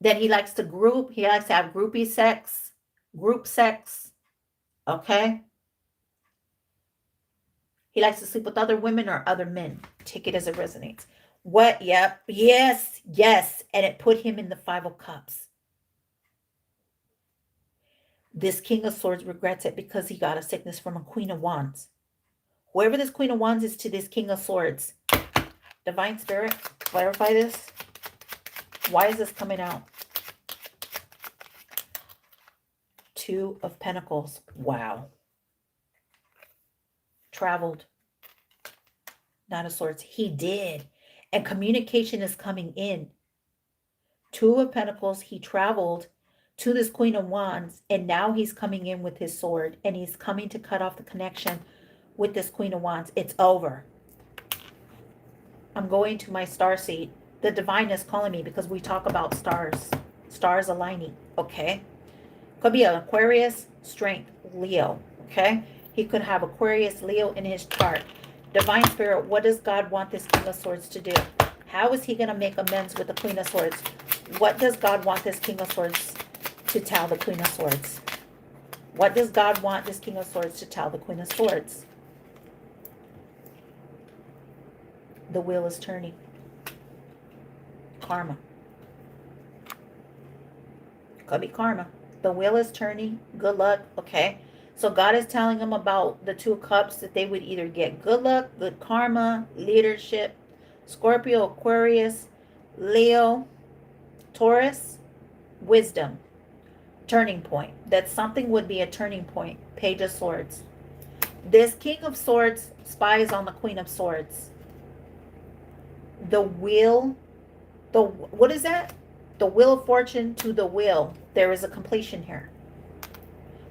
he likes to group. He likes to have groupie sex, group sex. Okay. He likes to sleep with other women or other men. Take it as it resonates. What? Yep. Yes. Yes. And it put him in the Five of Cups. This King of Swords regrets it because he got a sickness from a Queen of Wands. Whoever this Queen of Wands is to this King of Swords. Divine Spirit, clarify this. Why is this coming out? Two of Pentacles. Wow. Traveled. Nine of Swords. He did. And communication is coming in. Two of Pentacles. He traveled to this Queen of Wands. And now he's coming in with his sword. And he's coming to cut off the connection with this Queen of Wands. It's over. I'm going to my star seed. The divine is calling me because we talk about stars. Stars aligning. Okay. Could be an Aquarius, strength, Leo. Okay. He could have Aquarius, Leo in his chart. Divine Spirit, what does God want this King of Swords to do? How is he going to make amends with the Queen of Swords? What does God want this King of Swords to tell the Queen of Swords? What does God want this King of Swords to tell the Queen of Swords? The wheel is turning. Karma. Could be karma. The wheel is turning. Good luck. Okay. So God is telling them about the Two of Cups, that they would either get good luck, good karma, leadership. Scorpio, Aquarius, Leo, Taurus, wisdom. Turning point. That something would be a turning point. Page of Swords. This King of Swords spies on the Queen of Swords. The wheel, what is that? The wheel of fortune to the wheel. There is a completion here.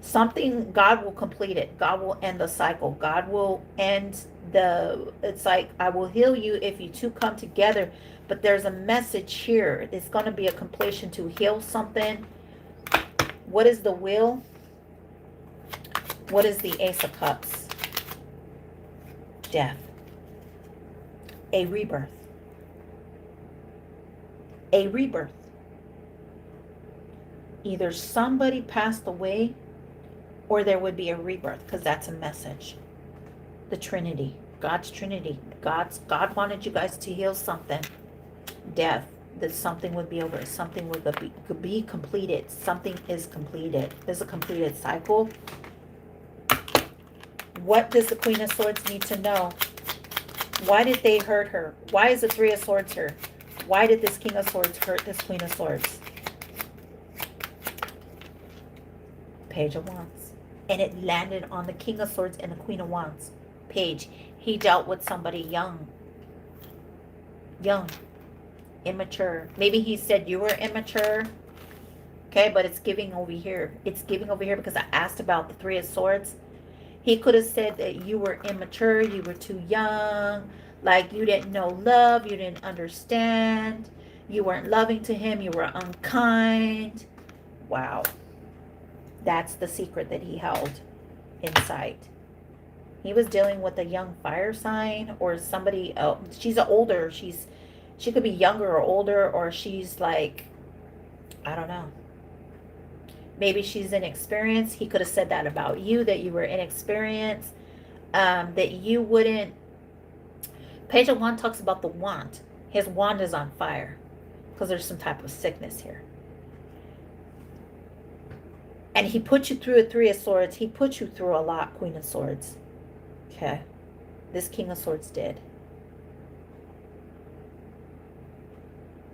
Something, God will complete it. God will end the cycle. God will end it's like, I will heal you if you two come together. But there's a message here. It's going to be a completion to heal something. What is the wheel? What is the Ace of Cups? Death. A rebirth. A rebirth. Either somebody passed away or there would be a rebirth, because that's a message. The Trinity. God's Trinity. God wanted you guys to heal something. Death. That something would be over. Something would be completed. Something is completed. There's a completed cycle. What does the Queen of Swords need to know? Why did they hurt her? Why is the Three of Swords here? Why did this King of Swords hurt this Queen of Swords? Page of Wands. And it landed on the King of Swords and the Queen of Wands. Page. He dealt with somebody young. Young. Immature. Maybe he said you were immature. Okay, but it's giving over here. It's giving over here because I asked about the Three of Swords. He could have said that you were immature. You were too young. Like you didn't know love. You didn't understand. You weren't loving to him. You were unkind. Wow. That's the secret that he held inside. He was dealing with a young fire sign or somebody else. She's older. She could be younger or older, or she's like, I don't know. Maybe she's inexperienced. He could have said that about you, that you were inexperienced, that you wouldn't. Page of Wands talks about the wand. His wand is on fire because there's some type of sickness here. And he put you through a Three of Swords. He put you through a lot, Queen of Swords. Okay. This King of Swords did.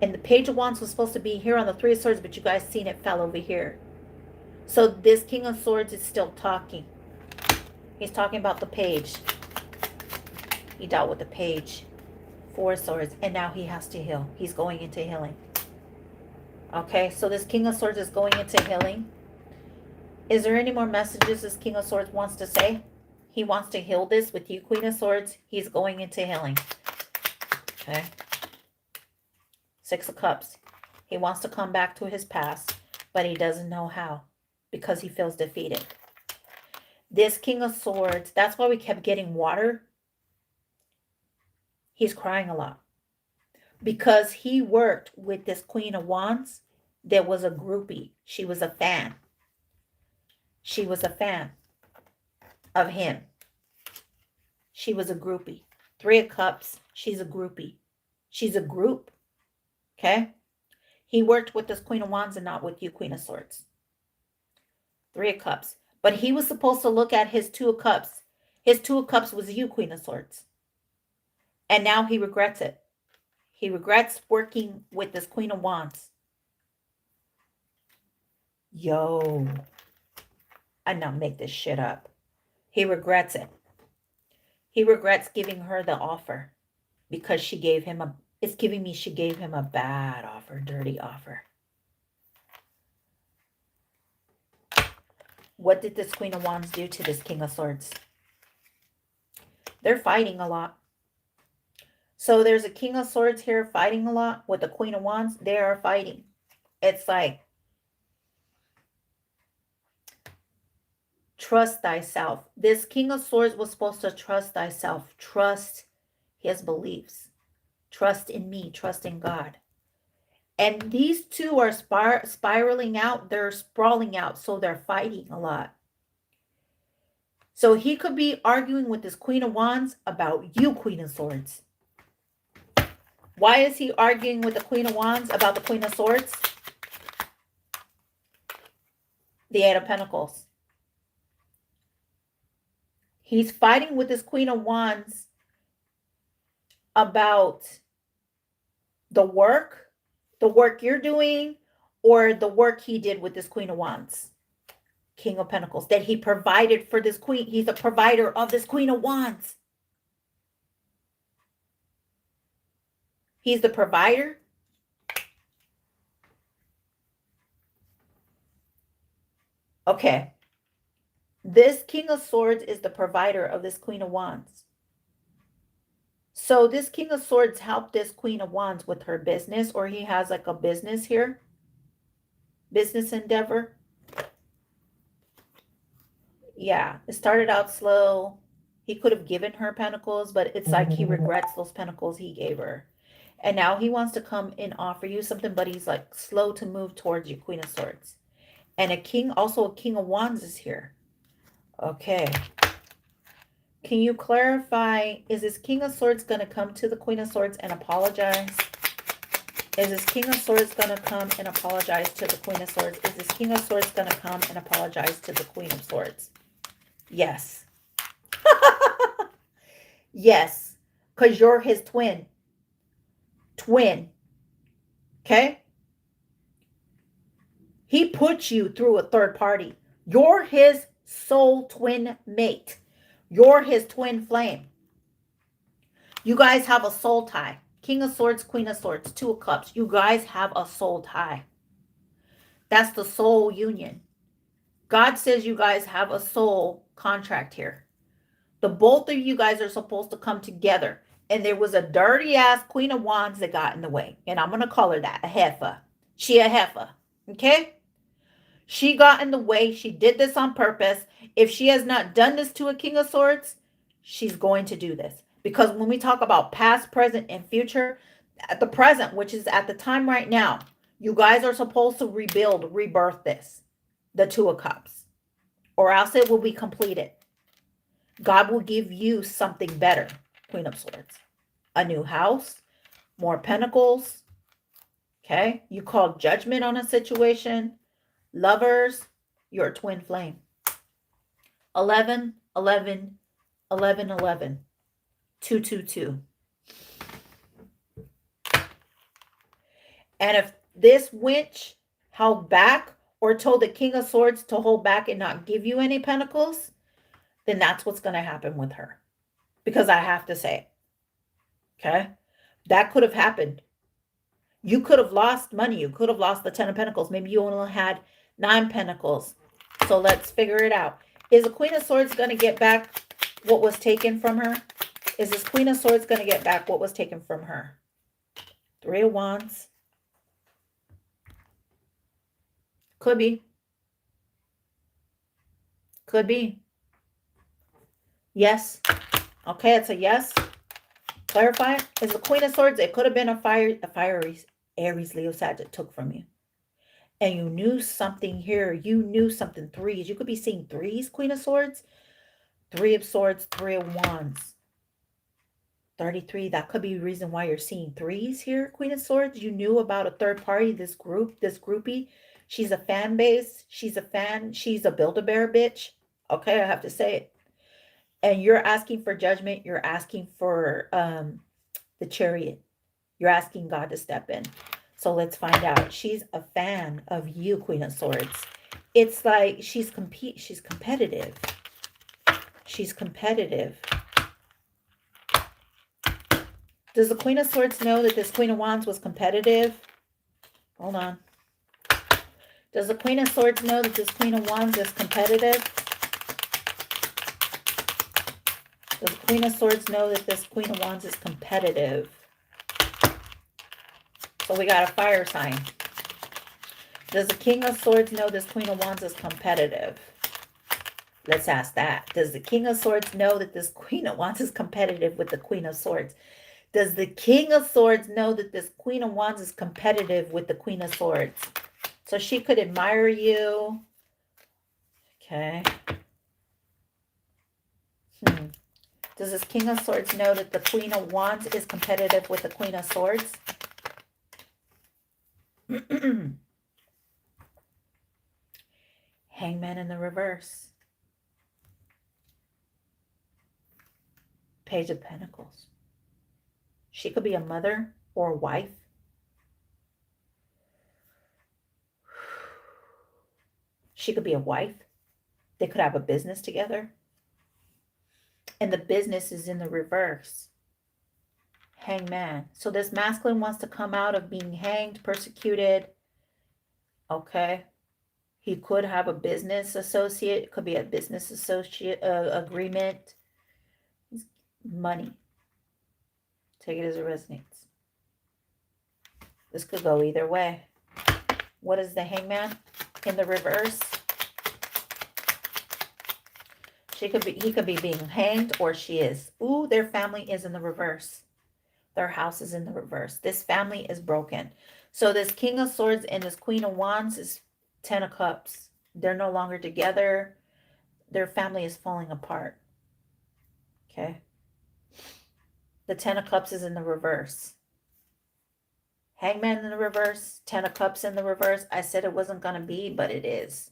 And the Page of Wands was supposed to be here on the Three of Swords, but you guys seen it fell over here. So this King of Swords is still talking. He's talking about the Page. He dealt with the Page. Four of Swords. And now he has to heal. He's going into healing. Okay, so this King of Swords is going into healing. Is there any more messages this King of Swords wants to say? He wants to heal this with you, Queen of Swords. He's going into healing. Okay. Six of Cups. He wants to come back to his past, but he doesn't know how because he feels defeated. This King of Swords, that's why we kept getting water. He's crying a lot because he worked with this Queen of Wands. There was a groupie. She was a fan. She was a fan of him. She was a groupie. Three of Cups. She's a groupie. She's a group. Okay? He worked with this Queen of Wands and not with you, Queen of Swords. Three of Cups. But he was supposed to look at his Two of Cups. His Two of Cups was you, Queen of Swords. And now he regrets it. He regrets working with this Queen of Wands. Yo. I not make this shit up. He regrets it. He regrets giving her the offer because she gave him it's giving me she gave him a bad offer, dirty offer. What did this Queen of Wands do to this King of Swords? They're fighting a lot. So there's a King of Swords here fighting a lot with the Queen of Wands. They are fighting. It's like, trust thyself. This King of Swords was supposed to trust thyself. Trust his beliefs. Trust in me. Trust in God. And these two are spiraling out. They're sprawling out. So they're fighting a lot. So he could be arguing with this Queen of Wands about you, Queen of Swords. Why is he arguing with the Queen of Wands about the Queen of Swords? The Eight of Pentacles. He's fighting with this Queen of Wands about the work you're doing, or the work he did with this Queen of Wands. King of Pentacles. That he provided for this queen. He's a provider of this Queen of Wands. He's the provider. Okay. This King of Swords is the provider of this Queen of Wands. So this King of Swords helped this Queen of Wands with her business, or he has like a business here. Business endeavor. Yeah, it started out slow. He could have given her pentacles, but it's like he regrets those pentacles he gave her. And now he wants to come and offer you something, but he's like slow to move towards you, Queen of Swords. And a King of Wands is here. Okay. Can you clarify, is this King of Swords going to come to the Queen of Swords and apologize? Is this King of Swords going to come and apologize to the Queen of Swords? Is this King of Swords going to come and apologize to the Queen of Swords? Yes. Yes. Because you're his twin. Twin. Okay? He put you through a third party. You're his soul twin mate. You're his twin flame. You guys have a soul tie. King of Swords, Queen of Swords, Two of Cups. You guys have a soul tie. That's the soul union. God says you guys have a soul contract here. The both of you guys are supposed to come together. And there was a dirty ass Queen of Wands that got in the way. And I'm going to call her that, a heifer. She a heifer. Okay? She got in the way. She did this on purpose. If she has not done this to a King of Swords, she's going to do this. Because when we talk about past, present, and future, at the present, which is at the time right now, you guys are supposed to rebuild, rebirth this. The Two of Cups. Or else it will be completed. God will give you something better, Queen of Swords. A new house, more pentacles. Okay? You call judgment on a situation. Lovers, you're a twin flame. 11, 11, 11, 11. 2, 2, 2. And if this witch held back or told the King of Swords to hold back and not give you any pentacles, then that's what's going to happen with her. Because I have to say it. Okay? That could have happened. You could have lost money. You could have lost the 10 of Pentacles. Maybe you only had 9 Pentacles. So let's figure it out. Is the Queen of Swords going to get back what was taken from her? Is this Queen of Swords going to get back what was taken from her? 3 of Wands. Could be. Could be. Yes. Okay, it's a yes. Clarify. Is the Queen of Swords, it could have been a fiery Aries, Leo, Sagittarius took from you. And you knew something here. You knew something. 3s. You could be seeing 3s, Queen of Swords. 3 of Swords, 3 of Wands. 33. That could be the reason why you're seeing 3s here, Queen of Swords. You knew about a third party, this group, this groupie. She's a fan base. She's a fan. She's a Build-A-Bear bitch. Okay, I have to say it. And you're asking for judgment. You're asking for the Chariot. You're asking God to step in. So let's find out. She's a fan of you, Queen of Swords. It's like she's competitive. She's competitive. Does the Queen of Swords know that this Queen of Wands was competitive? Hold on. Does the Queen of Swords know that this Queen of Wands is competitive? Does the Queen of Swords know that this Queen of Wands is competitive? So we got a fire sign. Does the King of Swords know this Queen of Wands is competitive? Let's ask that. Does the King of Swords know that this Queen of Wands is competitive with the Queen of Swords? Does the King of Swords know that this Queen of Wands is competitive with the Queen of Swords? So she could admire you. Okay. Does this King of Swords know that the Queen of Wands is competitive with the Queen of Swords? Hangman in the reverse. Page of Pentacles. She could be a mother or a wife. She could be a wife. They could have a business together. And the business is in the reverse. Hangman. So this masculine wants to come out of being hanged, persecuted. Okay. He could have a business associate. It could be a business associate agreement. Money. Take it as it resonates. This could go either way. What is the Hangman in the reverse? He could be being hanged, or she is. Ooh, their family is in the reverse. Their house is in the reverse. This family is broken. So this King of Swords and this Queen of Wands is 10 of Cups. They're no longer together. Their family is falling apart. Okay. The 10 of Cups is in the reverse. Hangman in the reverse. 10 of Cups in the reverse. I said it wasn't going to be, but it is.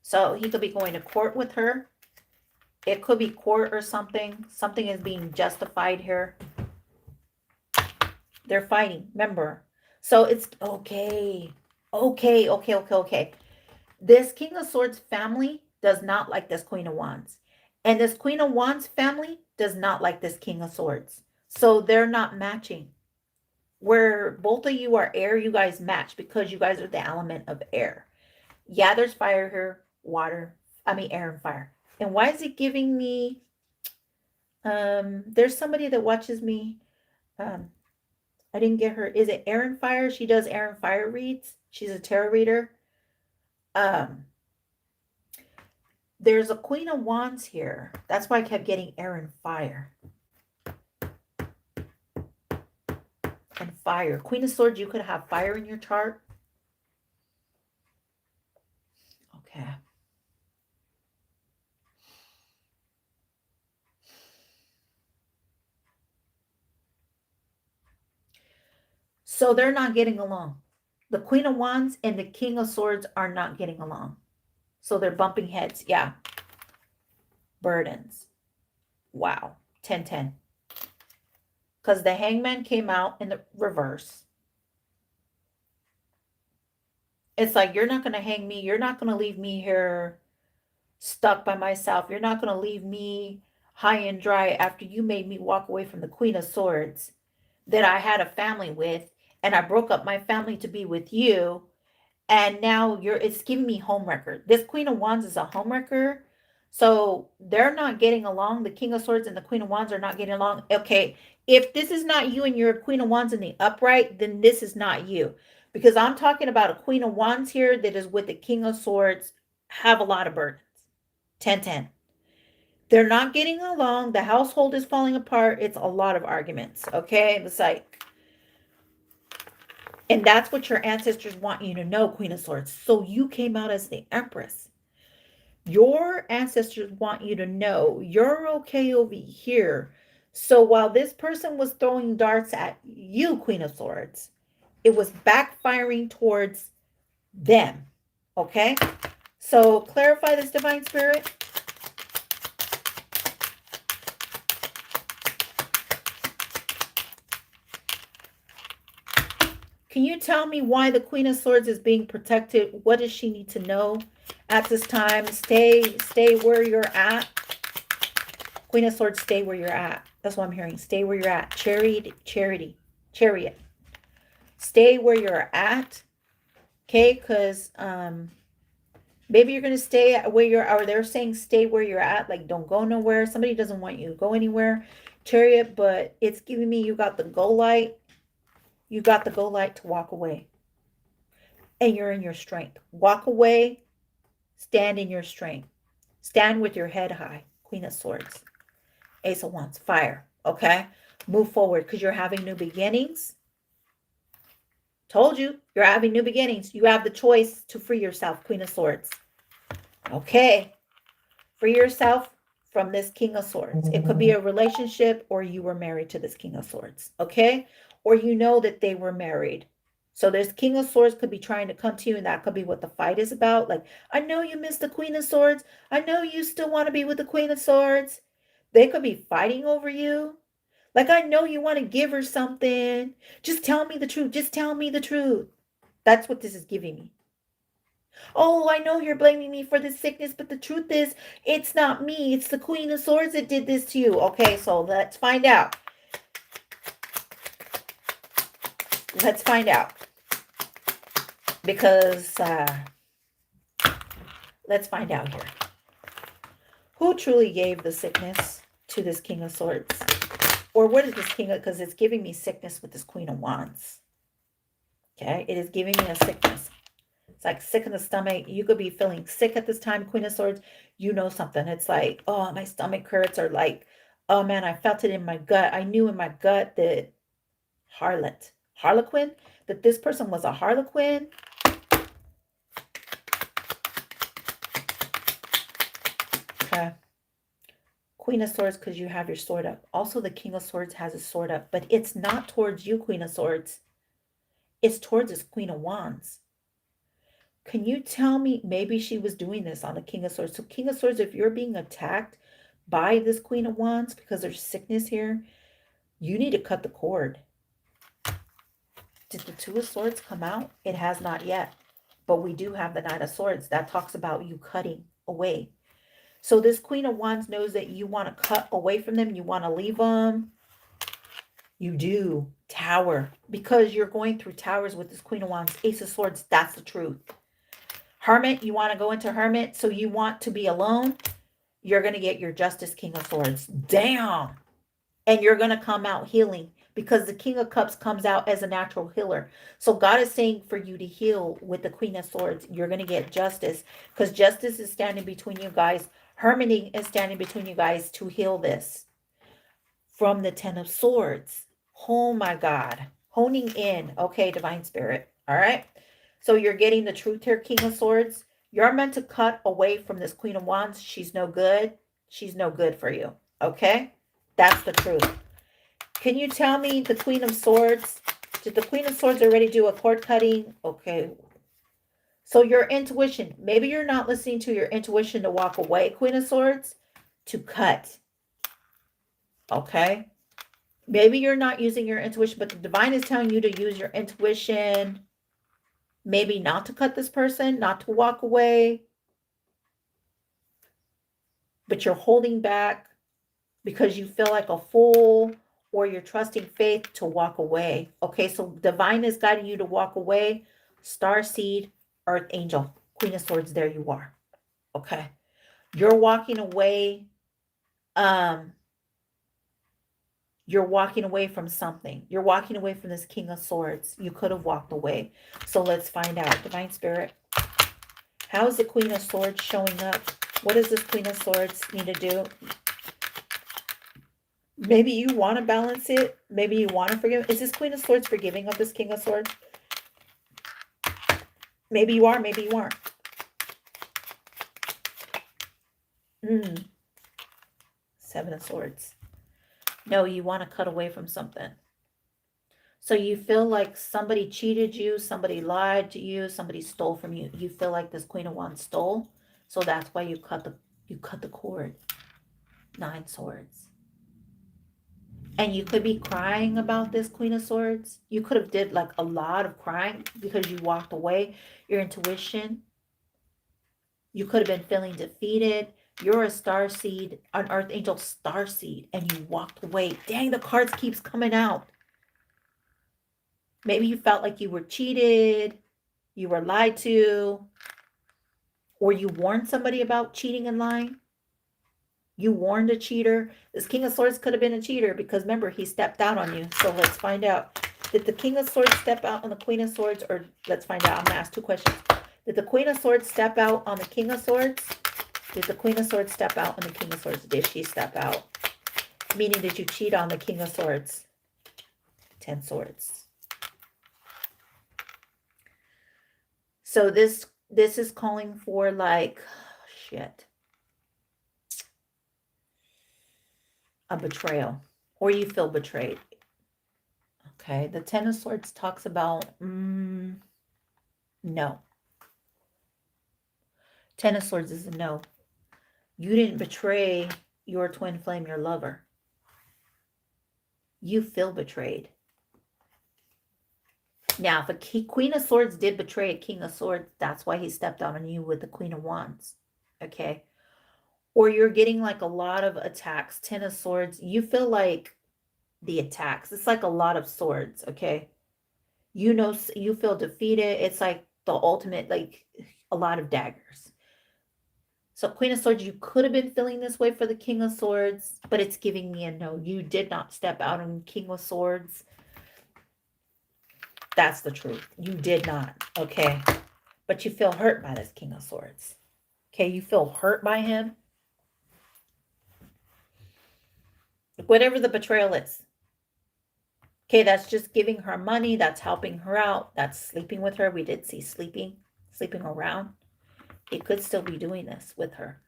So he could be going to court with her. It could be court or something. Something is being justified here. They're fighting. Remember. So it's okay. Okay. This King of Swords family does not like this Queen of Wands. And this Queen of Wands family does not like this King of Swords. So they're not matching. Where both of you are air, you guys match because you guys are the element of air. Yeah, there's fire here. Air and fire. And why is it giving me, there's somebody that watches me, I didn't get her, is it Air and Fire? She does Air and Fire reads. She's a tarot reader. There's a Queen of Wands here. That's why I kept getting Air and Fire. And fire. Queen of Swords, you could have fire in your chart. Okay. So they're not getting along. The Queen of Wands and the King of Swords are not getting along. So they're bumping heads. Yeah. Burdens. Wow. 10-10. Because the Hangman came out in the reverse. It's like, you're not going to hang me. You're not going to leave me here stuck by myself. You're not going to leave me high and dry after you made me walk away from the Queen of Swords that I had a family with. And I broke up my family to be with you. And now it's giving me homewrecker. This Queen of Wands is a homewrecker. So they're not getting along. The King of Swords and the Queen of Wands are not getting along. Okay, if this is not you and you're a Queen of Wands in the upright, then this is not you. Because I'm talking about a Queen of Wands here that is with the King of Swords, have a lot of burdens. 10-10. They're not getting along. The household is falling apart. It's a lot of arguments. Okay, it's like, and that's what your ancestors want you to know, Queen of Swords. So you came out as the Empress. Your ancestors want you to know you're okay over here. So while this person was throwing darts at you, Queen of Swords, It was backfiring towards them. Okay? So clarify this, Divine Spirit. Can you tell me why the Queen of Swords is being protected? What does she need to know at this time? Stay where you're at. Queen of Swords, stay where you're at. That's what I'm hearing. Stay where you're at. Chariot. Stay where you're at. Okay, because maybe you're going to stay where you're, or they're saying stay where you're at, like don't go nowhere. Somebody doesn't want you to go anywhere. Chariot, but it's giving me you got the go light. You got the go light to walk away. And you're in your strength. Walk away. Stand in your strength. Stand with your head high. Queen of Swords. Ace of Wands. Fire. Okay? Move forward because you're having new beginnings. Told you. You're having new beginnings. You have the choice to free yourself. Queen of Swords. Okay. Free yourself from this King of Swords. It could be a relationship or you were married to this King of Swords. Okay? Or you know that they were married. So this King of Swords could be trying to come to you and that could be what the fight is about. Like, I know you miss the Queen of Swords. I know you still want to be with the Queen of Swords. They could be fighting over you. Like, I know you want to give her something. Just tell me the truth. Just tell me the truth. That's what this is giving me. Oh, I know you're blaming me for this sickness, but the truth is, it's not me. It's the Queen of Swords that did this to you. Okay, so let's find out. Let's find out. Because, let's find out here. Who truly gave the sickness to this King of Swords? Or what is this King of, because it's giving me sickness with this Queen of Wands. Okay, it is giving me a sickness. It's like sick in the stomach. You could be feeling sick at this time, Queen of Swords. You know something. It's like, oh, my stomach hurts. Or like, oh man, I felt it in my gut. I knew in my gut that Harlequin, that this person was a Harlequin. Okay. Queen of Swords, because you have your sword up. Also, the King of Swords has a sword up, but it's not towards you, Queen of Swords. It's towards this Queen of Wands. Can you tell me, maybe she was doing this on the King of Swords. So King of Swords, if you're being attacked by this Queen of Wands because there's sickness here, you need to cut the cord. Did the Two of Swords come out? It has not yet. But we do have the Knight of Swords. That talks about you cutting away. So this Queen of Wands knows that you want to cut away from them. You want to leave them. You do. Tower. Because you're going through towers with this Queen of Wands. Ace of Swords. That's the truth. Hermit. You want to go into Hermit. So you want to be alone. You're going to get your Justice, King of Swords. Damn. And you're going to come out healing. Because the King of Cups comes out as a natural healer. So God is saying for you to heal with the Queen of Swords. You're going to get justice. Because justice is standing between you guys. Hermiting is standing between you guys to heal this. From the Ten of Swords. Oh my God. Honing in. Okay, Divine Spirit. All right. So you're getting the truth here, King of Swords. You're meant to cut away from this Queen of Wands. She's no good. She's no good for you. Okay. That's the truth. Can you tell me the Queen of Swords? Did the Queen of Swords already do a cord cutting? Okay. So your intuition, maybe you're not listening to your intuition to walk away, Queen of Swords, to cut. Okay. Maybe you're not using your intuition, but the divine is telling you to use your intuition. Maybe not to cut this person, not to walk away. But you're holding back because you feel like a fool or you're trusting faith to walk away. Okay, so divine is guiding you to walk away. Star seed, earth angel, Queen of Swords, there you are. Okay. You're walking away. You're walking away from something. You're walking away from this King of Swords. You could have walked away. So let's find out. Divine Spirit. How is the Queen of Swords showing up? What does this Queen of Swords need to do? Maybe you want to balance it. Maybe you want to forgive. Is this Queen of Swords forgiving of this King of Swords? Maybe you are. Maybe you aren't. Seven of Swords. No, you want to cut away from something. So you feel like somebody cheated you, somebody lied to you, somebody stole from you. You feel like this Queen of Wands stole. So that's why you cut the cord. 9 swords. And you could be crying about this Queen of Swords. You could have did like a lot of crying because you walked away. Your intuition. You could have been feeling defeated. You're a star seed, an earth angel star seed, and you walked away. Dang, the cards keeps coming out. Maybe you felt like you were cheated, you were lied to, or you warned somebody about cheating and lying. You warned a cheater. This King of Swords could have been a cheater because remember, he stepped out on you. So let's find out. Did the King of Swords step out on the Queen of Swords? Or let's find out. I'm going to ask 2 questions. Did the Queen of Swords step out on the King of Swords? Did the Queen of Swords step out on the King of Swords? Did she step out? Meaning, did you cheat on the King of Swords? 10 swords. So this is calling for like, shit. A betrayal, or you feel betrayed. Okay, the 10 of Swords talks about no. 10 of Swords is a no. You didn't betray your twin flame, your lover. You feel betrayed. Now, if a Queen of Swords did betray a King of Swords, that's why he stepped out on you with the Queen of Wands. Okay. Or you're getting like a lot of attacks. 10 of Swords. You feel like the attacks. It's like a lot of swords. Okay. You know, you feel defeated. It's like the ultimate, like a lot of daggers. So Queen of Swords, you could have been feeling this way for the King of Swords, but it's giving me a no. You did not step out on King of Swords. That's the truth. You did not. Okay. But you feel hurt by this King of Swords. Okay. You feel hurt by him. Whatever the betrayal is. Okay, that's just giving her money. That's helping her out. That's sleeping with her. We did see sleeping around. It could still be doing this with her.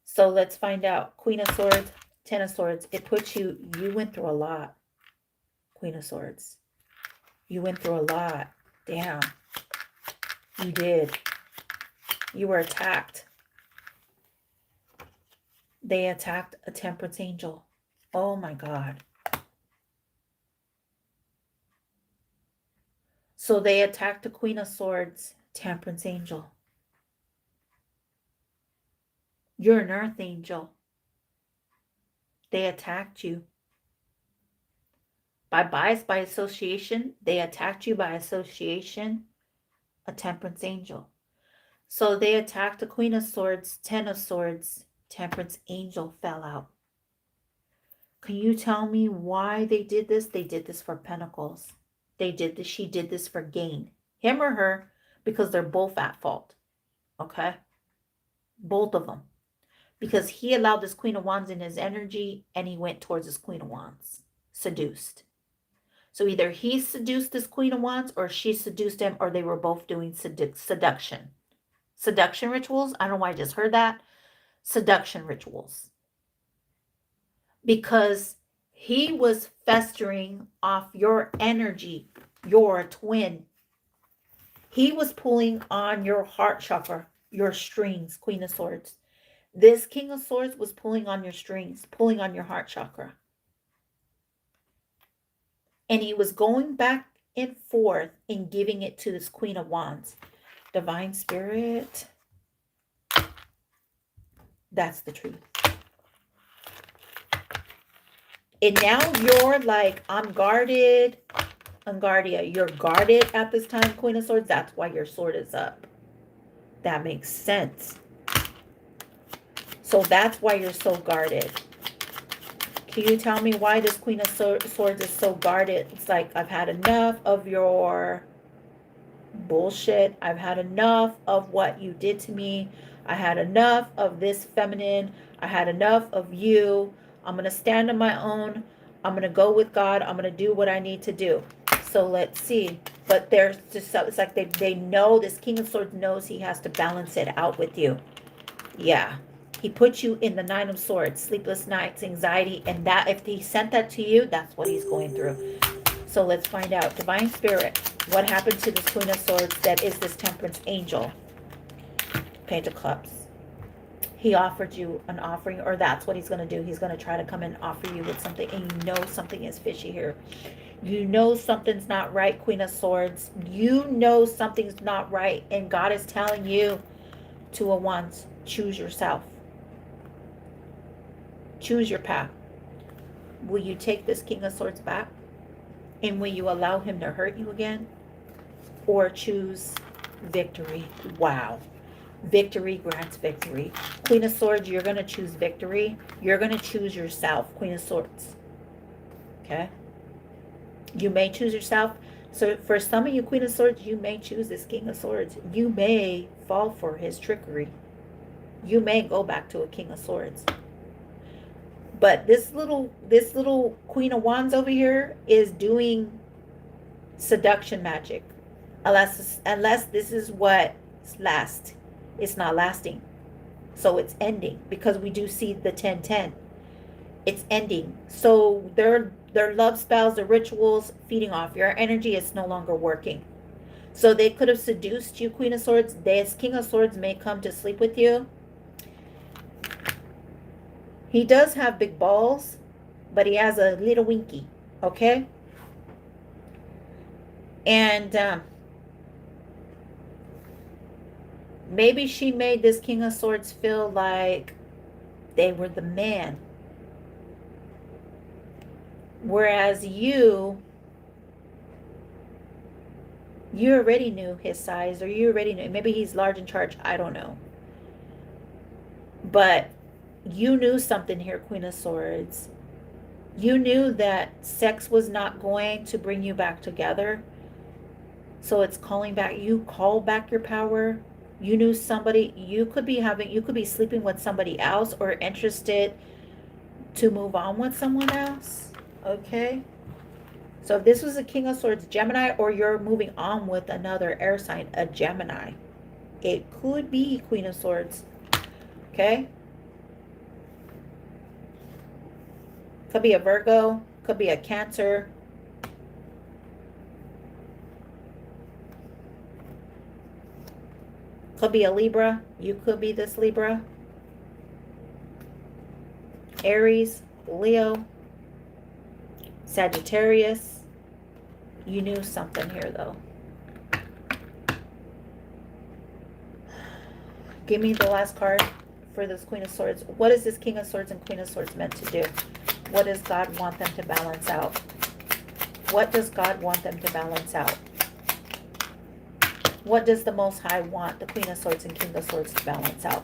So let's find out. Queen of Swords, 10 of Swords. It puts you went through a lot. Queen of Swords. You went through a lot. Damn. You did. You were attacked. They attacked a Temperance angel. Oh my God. So they attacked the Queen of Swords, Temperance angel. You're an earth angel. They attacked you. By bias, by association, they attacked you by association, a Temperance angel. So they attacked the Queen of Swords, 10 of Swords, Temperance angel fell out. Can you tell me why they did this? They did this for Pentacles. They did this. She did this for gain. Him or her, because they're both at fault. Okay? Both of them. Because he allowed this Queen of Wands in his energy and he went towards this Queen of Wands. Seduced. So either he seduced this Queen of Wands or she seduced him, or they were both doing seduction. Seduction rituals. I don't know why I just heard that. Seduction rituals. Because he was festering off your energy, your twin. He was pulling on your heart chakra, your strings, Queen of Swords. This King of Swords was pulling on your strings, pulling on your heart chakra. And he was going back and forth and giving it to this Queen of Wands. Divine Spirit. That's the truth. And now you're like, I'm guarded. Unguardia, you're guarded at this time, Queen of Swords. That's why your sword is up. That makes sense. So that's why you're so guarded. Can you tell me why this Queen of Swords is so guarded? It's like, I've had enough of your bullshit. I've had enough of what you did to me. I had enough of this feminine. I had enough of you. I'm going to stand on my own. I'm going to go with God. I'm going to do what I need to do. So let's see. But there's just, it's like they know, this King of Swords knows he has to balance it out with you. Yeah. He put you in the 9 of Swords, sleepless nights, anxiety, and that if he sent that to you, that's what he's going through. So let's find out. Divine Spirit, what happened to this Queen of Swords that is this Temperance Angel? Page of Cups. He offered you an offering, or that's what he's going to do. He's going to try to come and offer you with something, and you know something is fishy here. You know something's not right, Queen of Swords. You know something's not right, and God is telling you, Two of Wands, choose yourself. Choose your path. Will you take this King of Swords back? And will you allow him to hurt you again? Or choose victory? Wow. Victory grants victory. Queen of Swords, you're going to choose victory. You're going to choose yourself, Queen of Swords. Okay? You may choose yourself. So for some of you, Queen of Swords, you may choose this King of Swords. You may fall for his trickery. You may go back to a King of Swords. But this little Queen of Wands over here is doing seduction magic. Unless this is what's last. It's not lasting. So it's ending, because we do see the 10-10. It's ending. So their love spells, the rituals, feeding off your energy, is no longer working. So they could have seduced you, Queen of Swords. This King of Swords may come to sleep with you. He does have big balls, but he has a little winky, okay? And maybe she made this King of Swords feel like they were the man. Whereas you already knew his size, or you already knew. Maybe he's large in charge. I don't know. But you knew something here, Queen of Swords. You knew that sex was not going to bring you back together. So it's calling back. You call back your power. You knew somebody. You could be sleeping with somebody else, or interested to move on with someone else. Okay. So if this was a King of Swords Gemini, or you're moving on with another air sign, a Gemini, it could be Queen of Swords. Okay. Could be a Virgo, could be a Cancer. Could be a Libra. You could be this Libra. Aries, Leo, Sagittarius. You knew something here, though. Give me the last card for this Queen of Swords. What is this King of Swords and Queen of Swords meant to do? What does God want them to balance out? What does God want them to balance out? What does the Most High want the Queen of Swords and King of Swords to balance out?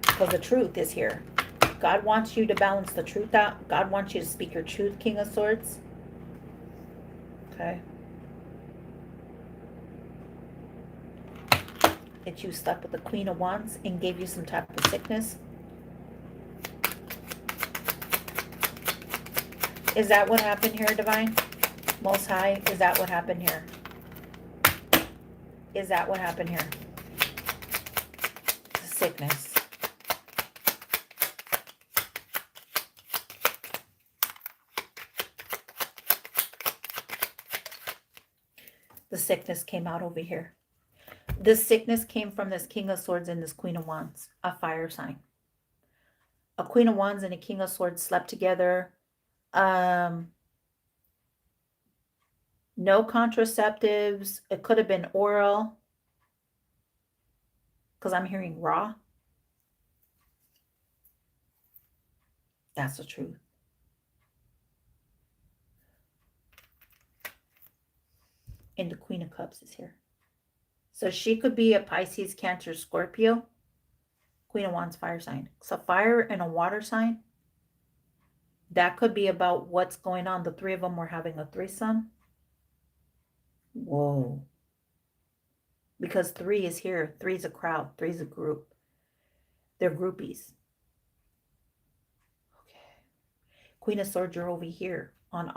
Because the truth is here. God wants you to balance the truth out. God wants you to speak your truth, King of Swords. Okay. That you slept with the Queen of Wands and gave you some type of sickness. Is that what happened here, Divine? Most High, is that what happened here? Is that what happened here? The sickness. The sickness came out over here. This sickness came from this King of Swords and this Queen of Wands, a fire sign. A Queen of Wands and a King of Swords slept together. No contraceptives. It could have been oral, because I'm hearing raw. That's the truth. And the Queen of Cups is here. So she could be a Pisces, Cancer, Scorpio. Queen of Wands, fire sign. So fire and a water sign. That could be about what's going on. The three of them were having a threesome. Whoa. Because 3 is here. 3 is a crowd. 3 is a group. They're groupies. Okay. Queen of Swords, you're over here on the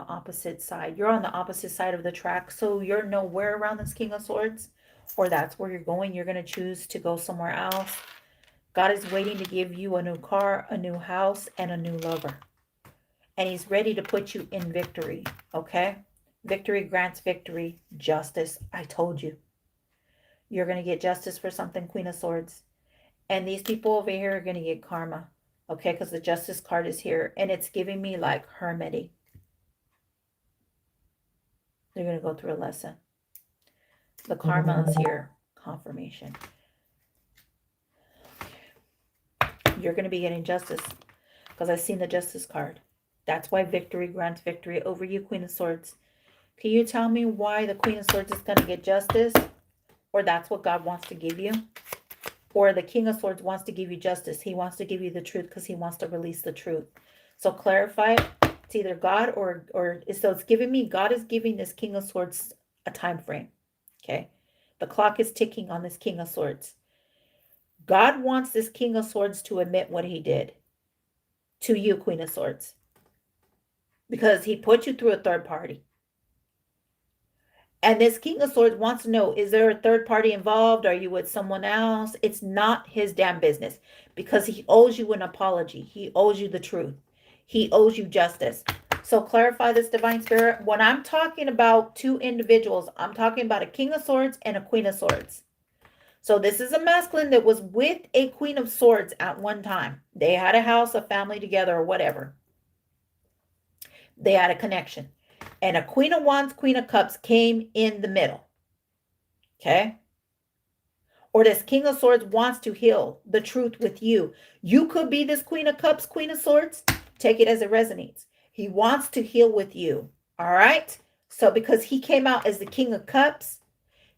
opposite side. You're on the opposite side of the track. So you're nowhere around this King of Swords, or that's where you're going. You're going to choose to go somewhere else. God is waiting to give you a new car, a new house, and a new lover. And he's ready to put you in victory, okay? Victory grants victory, justice. I told you. You're going to get justice for something, Queen of Swords. And these people over here are going to get karma, okay? Because the justice card is here. And it's giving me like hermity. They're going to go through a lesson. The karma is here. Confirmation. You're going to be getting justice. Because I've seen the justice card. That's why victory grants victory over you, Queen of Swords. Can you tell me why the Queen of Swords is going to get justice? Or that's what God wants to give you? Or the King of Swords wants to give you justice. He wants to give you the truth because he wants to release the truth. So clarify it. It's either God or so it's giving me, God is giving this King of Swords a time frame. Okay. The clock is ticking on this King of Swords. God wants this King of Swords to admit what he did to you, Queen of Swords. Because he put you through a third party. And this King of Swords wants to know, is there a third party involved? Are you with someone else? It's not his damn business because he owes you an apology. He owes you the truth. He owes you justice. So clarify this, Divine Spirit. When I'm talking about two individuals, I'm talking about a King of Swords and a Queen of Swords. So this is a masculine that was with a Queen of Swords at one time. They had a house, a family together, or whatever. They had a connection. And a Queen of Wands, Queen of Cups came in the middle. Okay? Or this King of Swords wants to heal the truth with you. You could be this Queen of Cups, Queen of Swords. Take it as it resonates. He wants to heal with you. All right? So because he came out as the King of Cups,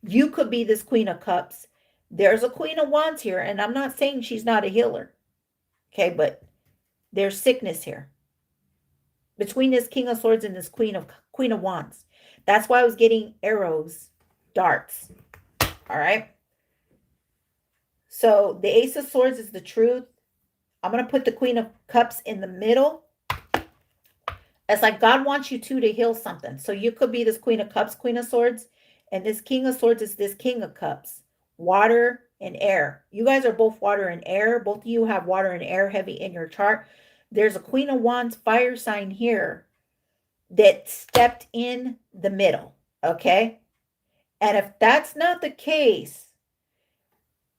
you could be this Queen of Cups. There's a Queen of Wands here, and I'm not saying she's not a healer. Okay, but there's sickness here. Between this King of Swords and this Queen of Wands. That's why I was getting arrows, darts. All right. So the Ace of Swords is the truth. I'm going to put the Queen of Cups in the middle. It's like God wants you two to heal something. So you could be this Queen of Cups, Queen of Swords. And this King of Swords is this King of Cups. Water and air. You guys are both water and air. Both of you have water and air heavy in your chart. There's a Queen of Wands fire sign here that stepped in the middle, okay? And if that's not the case,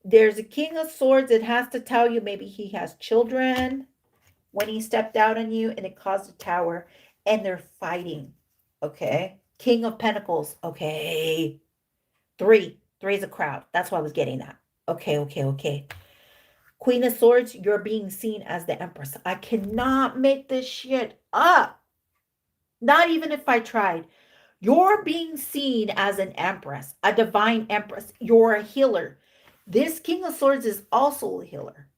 there's a King of Swords that has to tell you maybe he has children when he stepped out on you and it caused a tower and they're fighting, okay? King of Pentacles, okay. Three is a crowd. That's why I was getting that. Okay. Queen of Swords, you're being seen as the Empress. I cannot make this shit up. Not even if I tried. You're being seen as an Empress, a divine Empress. You're a healer. This King of Swords is also a healer.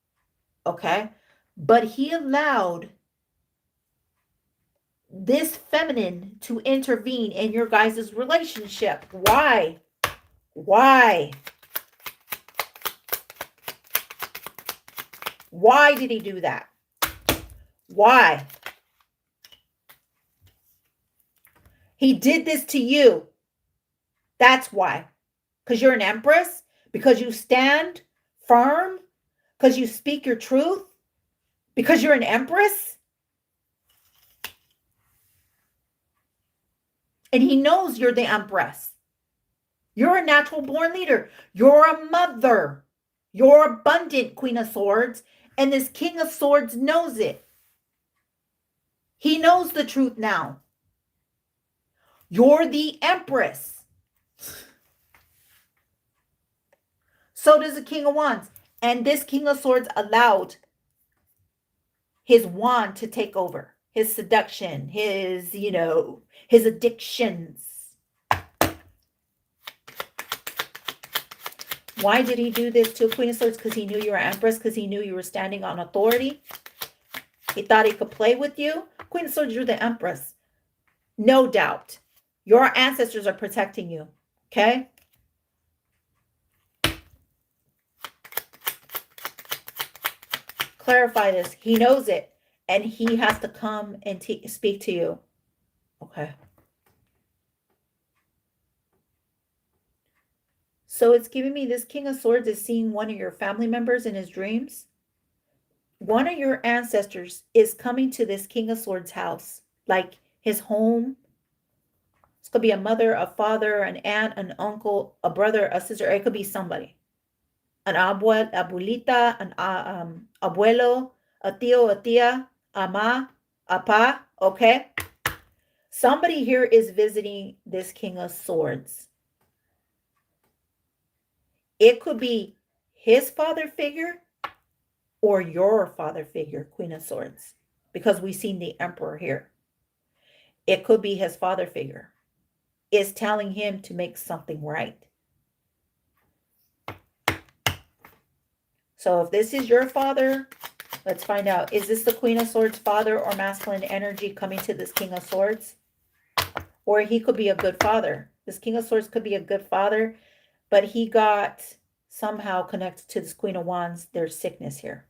Okay? But he allowed this feminine to intervene in your guys' relationship. Why? Why did he do that? Why? He did this to you. That's why. Because you're an Empress? Because you stand firm? Because you speak your truth? Because you're an Empress? And he knows you're the Empress. You're a natural born leader. You're a mother. You're abundant, Queen of Swords. And this King of Swords knows it. He knows the truth now. You're the Empress. So does the King of Wands. And this King of Swords allowed his wand to take over. His seduction, his addictions. Why did he do this to a Queen of Swords? Because he knew you were Empress, because he knew you were standing on authority. He thought he could play with you. Queen of Swords, you're the Empress. No doubt. Your ancestors are protecting you. Okay? Clarify this. He knows it. And he has to come and speak to you. Okay. So it's giving me this King of Swords is seeing one of your family members in his dreams. one of your ancestors is coming to this King of Swords house, like his home. It could be a mother, a father, an aunt, an uncle, a brother, a sister. It could be somebody. An abuelita, an abuelo, a tío, a tía, ama, apa, okay? Somebody here is visiting this King of Swords. It could be his father figure or your father figure, Queen of Swords, because we've seen the Emperor here. It could be his father figure is telling him to make something right. So if this is your father, let's find out. Is this the Queen of Swords father or masculine energy coming to this King of Swords? Or he could be a good father. This King of Swords could be a good father, but he got somehow connected to this Queen of Wands. There's sickness here.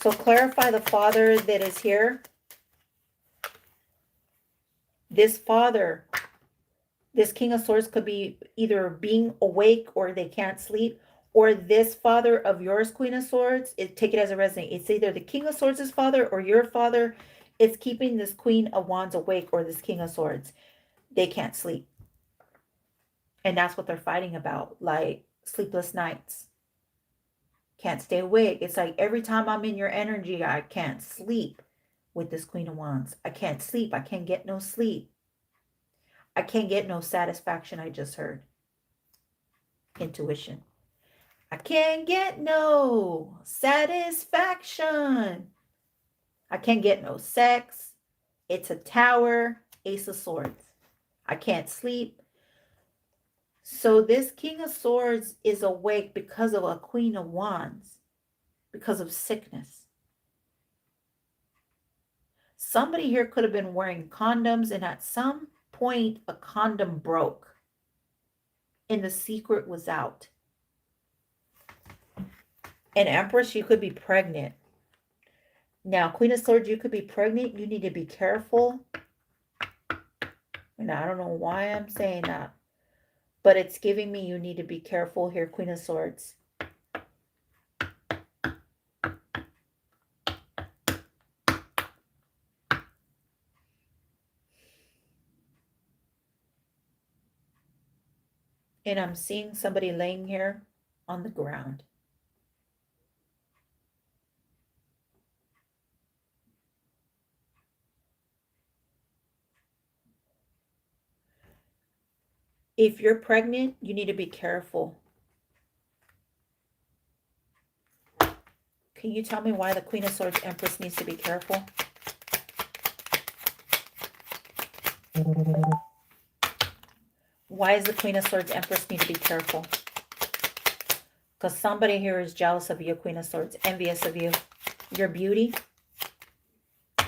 So clarify the father that is here. This father, this King of Swords could be either being awake or they can't sleep, or this father of yours, Queen of Swords, take it as a resonate. It's either the King of Swords' father or your father. It's keeping this Queen of Wands awake or this King of Swords. They can't sleep. And that's what they're fighting about, like sleepless nights. Can't stay awake. It's like every time I'm in your energy, I can't sleep with this Queen of Wands. I can't sleep. I can't get no sleep. I can't get no satisfaction. I just heard. Intuition. I can't get no satisfaction. I can't get no sex. It's a Tower, Ace of Swords. I can't sleep. So this King of Swords is awake because of a Queen of Wands, because of sickness. Somebody here could have been wearing condoms, and at some point a condom broke and the secret was out. And Empress, you could be pregnant. Now, Queen of Swords, you could be pregnant. You need to be careful. And I don't know why I'm saying that, but it's giving me you need to be careful here, Queen of Swords. And I'm seeing somebody laying here on the ground. If you're pregnant, you need to be careful. Can you tell me why the Queen of Swords Empress needs to be careful? Why does the Queen of Swords Empress need to be careful? Because somebody here is jealous of you, Queen of Swords, envious of you, your beauty.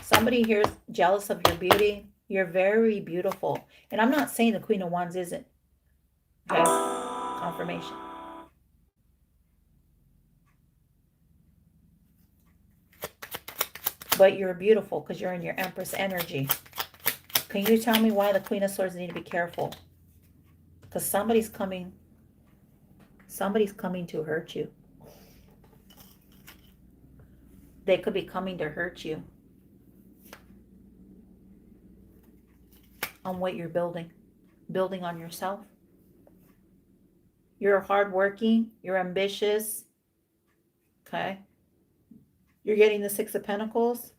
Somebody here is jealous of your beauty. You're very beautiful. And I'm not saying the Queen of Wands isn't. Okay? Confirmation. But you're beautiful because you're in your Empress energy. Can you tell me why the Queen of Swords need to be careful? Because somebody's coming to hurt you. They could be coming to hurt you on what you're building on yourself. You're hardworking, you're ambitious, okay? You're getting the Six of Pentacles.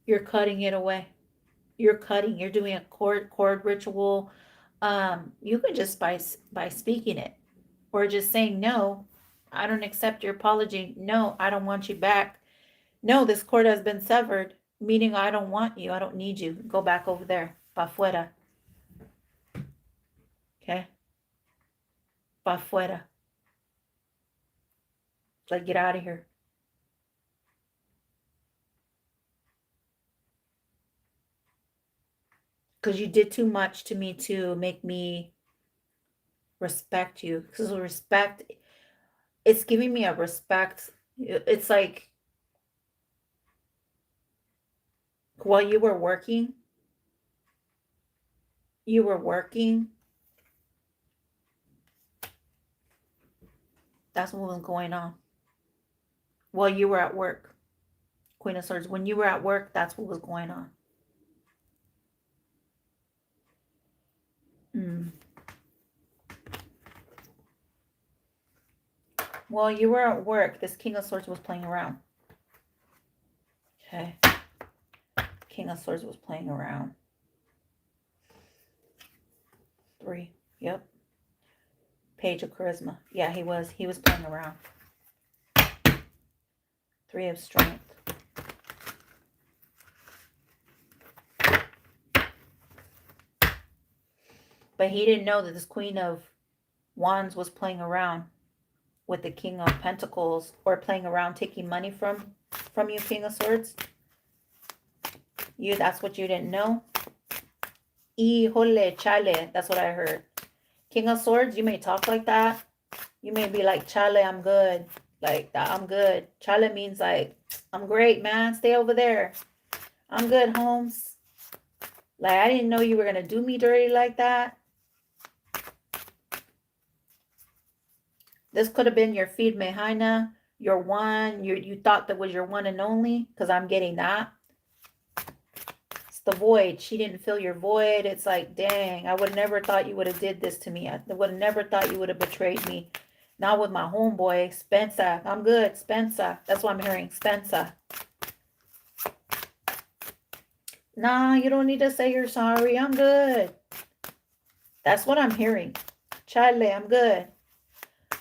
You're cutting it away. You're doing a cord ritual. You can just by speaking it or just saying, no, I don't accept your apology. No, I don't want you back. No, this cord has been severed, meaning I don't want you. I don't need you. Go back over there. Pa fuera. Okay? Pa fuera. Like, get out of here. Because you did too much to me to make me respect you. Because respect, it's giving me a respect. It's like while you were working, That's what was going on. Well, you were at work. Queen of Swords. When you were at work, that's what was going on. Well, you were at work. This King of Swords was playing around. Okay. King of Swords was playing around. 3. Yep. Page of Charisma. Yeah, he was. He was playing around. 3 of Strength. But he didn't know that this Queen of Wands was playing around with the King of Pentacles, or playing around taking money from you, King of Swords. That's what you didn't know. Híjole, chale. That's what I heard. King of Swords, you may talk like that. You may be like, chale, I'm good. Like, I'm good. Chale means like, I'm great, man. Stay over there. I'm good, Holmes. Like, I didn't know you were going to do me dirty like that. This could have been your feed Mehaina, your one. You thought that was your one and only, because I'm getting that. It's the void. She didn't fill your void. It's like, dang, I would have never thought you would have did this to me. I would have never thought you would have betrayed me. Not with my homeboy, Spencer. I'm good, Spencer. That's what I'm hearing, Spencer. Nah, you don't need to say you're sorry. I'm good. That's what I'm hearing. Chale, I'm good.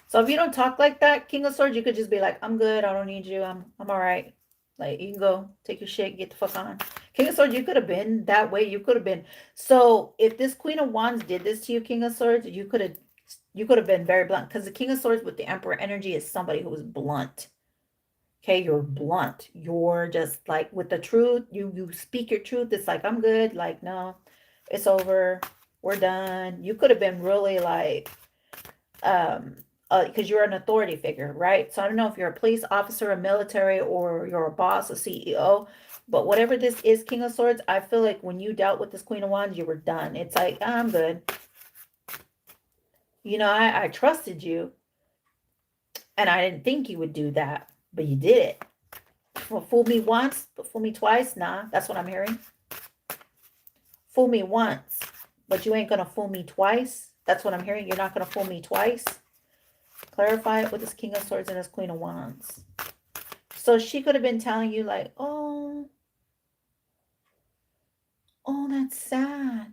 So if you don't talk like that, King of Swords, you could just be like, I'm good. I don't need you. I'm all right. Like, you can go take your shit, get the fuck on. King of Swords, you could have been that way. You could have been. So if this Queen of Wands did this to you, King of Swords, you could have been very blunt, because the King of Swords with the Emperor energy is somebody who is blunt. Okay, you're blunt. You're just like, with the truth, you speak your truth. It's like, I'm good. Like, no, it's over. We're done. You could have been really like, because you're an authority figure, right? So I don't know if you're a police officer, a military, or you're a boss, a CEO, but whatever this is, King of Swords, I feel like when you dealt with this Queen of Wands, you were done. It's like, I'm good. You know, I trusted you, and I didn't think you would do that, but you did it. Well, fool me once, but fool me twice? Nah, that's what I'm hearing. Fool me once, but you ain't gonna fool me twice. That's what I'm hearing. You're not gonna fool me twice. Clarify it with this King of Swords and this Queen of Wands. So she could have been telling you like, oh, that's sad.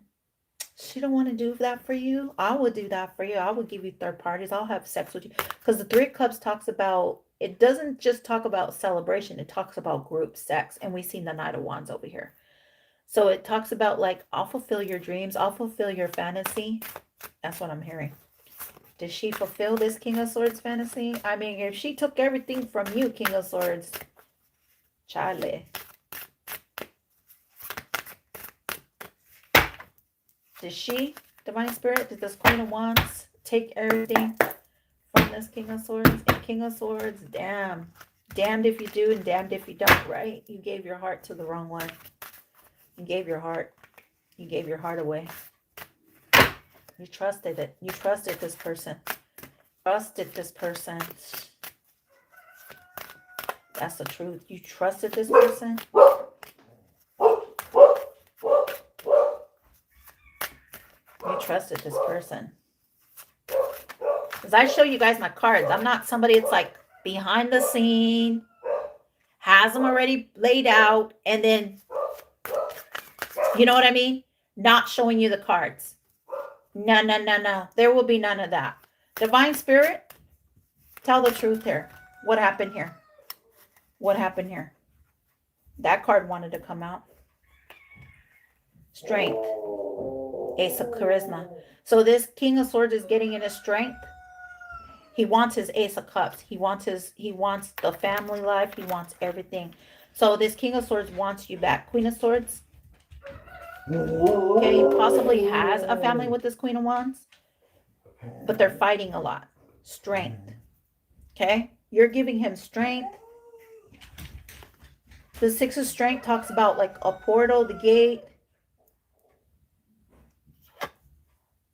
She don't want to do that for you. I would do that for you. I would give you third parties. I'll have sex with you. Because the 3 of Cups talks about, it doesn't just talk about celebration. It talks about group sex. And we've seen the Knight of Wands over here. So it talks about like, I'll fulfill your dreams. I'll fulfill your fantasy. That's what I'm hearing. Did she fulfill this King of Swords fantasy? I mean, if she took everything from you, King of Swords, chale. Did she, Divine Spirit, did this Queen of Wands take everything from this King of Swords? And King of Swords, damn. Damned if you do and damned if you don't, right? You gave your heart to the wrong one. You gave your heart. You gave your heart away. You trusted it. You trusted this person. Trusted this person. That's the truth. You trusted this person. You trusted this person. Because I show you guys my cards. I'm not somebody that's like behind the scene, has them already laid out, and then, you know what I mean? Not showing you the cards. No, no, no, no. There will be none of that. Divine Spirit, tell the truth here. What happened here? What happened here? That card wanted to come out. Strength. Ace of Charisma. So this King of Swords is getting in his strength. He wants his Ace of Cups. He wants the family life. He wants everything. So this King of Swords wants you back. Queen of Swords. Okay, he possibly has a family with this Queen of Wands, but they're fighting a lot. Strength. Okay, you're giving him strength. The 6 of Strength talks about like a portal, the gate.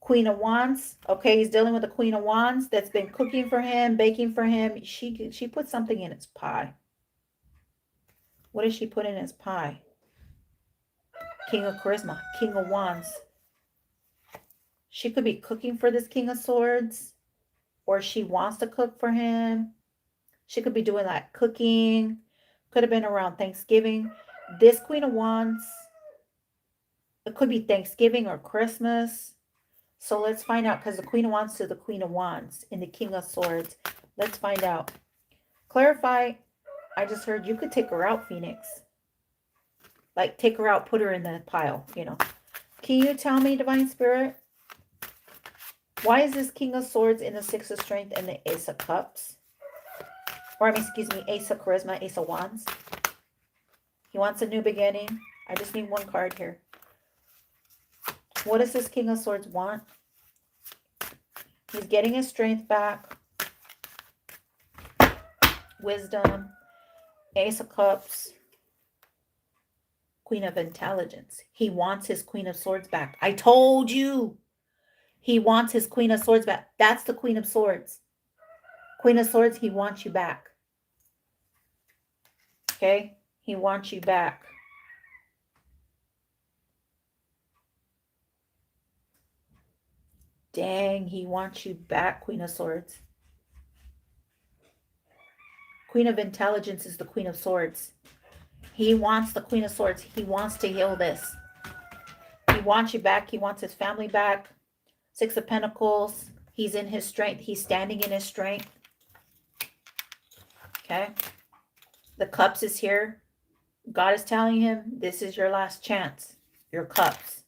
Queen of Wands. Okay, he's dealing with the Queen of Wands that's been cooking for him, baking for him. She put something in his pie. What did she put in his pie? King of Charisma, King of Wands. She could be cooking for this King of Swords, or she wants to cook for him. She could be doing like cooking. Could have been around Thanksgiving. This Queen of Wands, it could be Thanksgiving or Christmas. So let's find out, because the Queen of Wands to the Queen of Wands in the King of Swords. Let's find out. Clarify. I just heard you could take her out, Phoenix. Like take her out, put her in the pile, you know. Can you tell me, Divine Spirit? Why is this King of Swords in the Six of Strength and the Ace of Cups? Or, I mean, excuse me, Ace of Charisma, Ace of Wands. He wants a new beginning. I just need one card here. What does this King of Swords want? He's getting his strength back. Wisdom. Ace of Cups. Queen of Intelligence. He wants his Queen of Swords back. I told you. He wants his Queen of Swords back. That's the Queen of Swords. Queen of Swords, he wants you back. Okay? He wants you back. Dang, he wants you back, Queen of Swords. Queen of Intelligence is the Queen of Swords. He wants the Queen of Swords. He wants to heal this. He wants you back. He wants his family back. Six of Pentacles. He's in his strength. He's standing in his strength. Okay. The Cups is here. God is telling him, this is your last chance. Your Cups.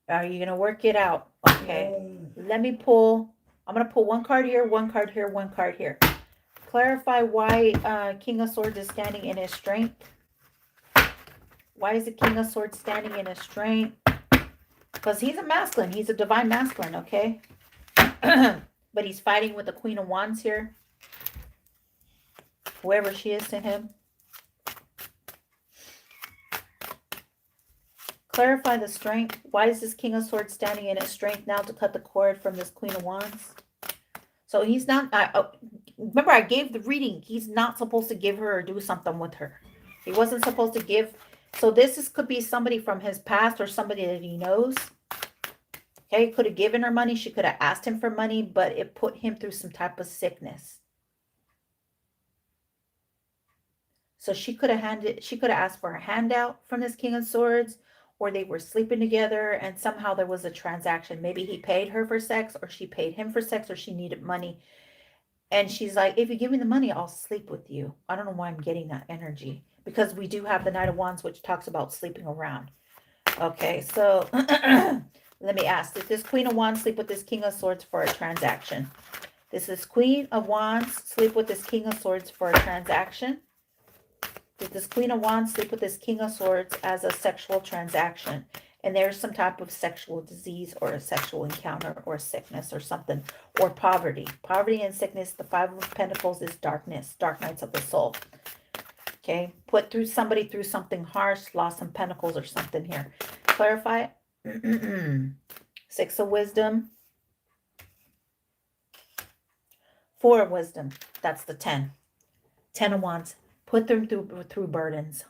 Are you going to work it out? Okay. Let me pull. I'm going to pull one card here, one card here, one card here. Clarify why King of Swords is standing in his strength. Why is the King of Swords standing in his strength? Because he's a masculine. He's a divine masculine, okay? But he's fighting with the Queen of Wands here. Whoever she is to him. Clarify the strength. Why is this King of Swords standing in his strength now to cut the cord from this Queen of Wands? So he's not... remember, I gave the reading. He's not supposed to give her or do something with her. He wasn't supposed to give... So this could be somebody from his past or somebody that he knows. Okay, could have given her money. She could have asked him for money, but it put him through some type of sickness. So she could have asked for a handout from this King of Swords, or they were sleeping together and somehow there was a transaction. Maybe he paid her for sex, or she paid him for sex, or she needed money. And she's like, if you give me the money, I'll sleep with you. I don't know why I'm getting that energy. Because we do have the Knight of Wands, which talks about sleeping around. Okay, so let me ask. Did this Queen of Wands sleep with this King of Swords for a transaction? This is Queen of Wands sleep with this King of Swords for a transaction. Did this Queen of Wands sleep with this King of Swords as a sexual transaction? And there's some type of sexual disease or a sexual encounter or sickness or something. Or poverty. Poverty and sickness. The Five of Pentacles is darkness. Dark nights of the soul. Okay, put through somebody through something harsh, lost some pentacles or something here. Clarify it. Six of Wisdom. Four of Wisdom. That's the 10. 10 of Wands. Put them through burdens.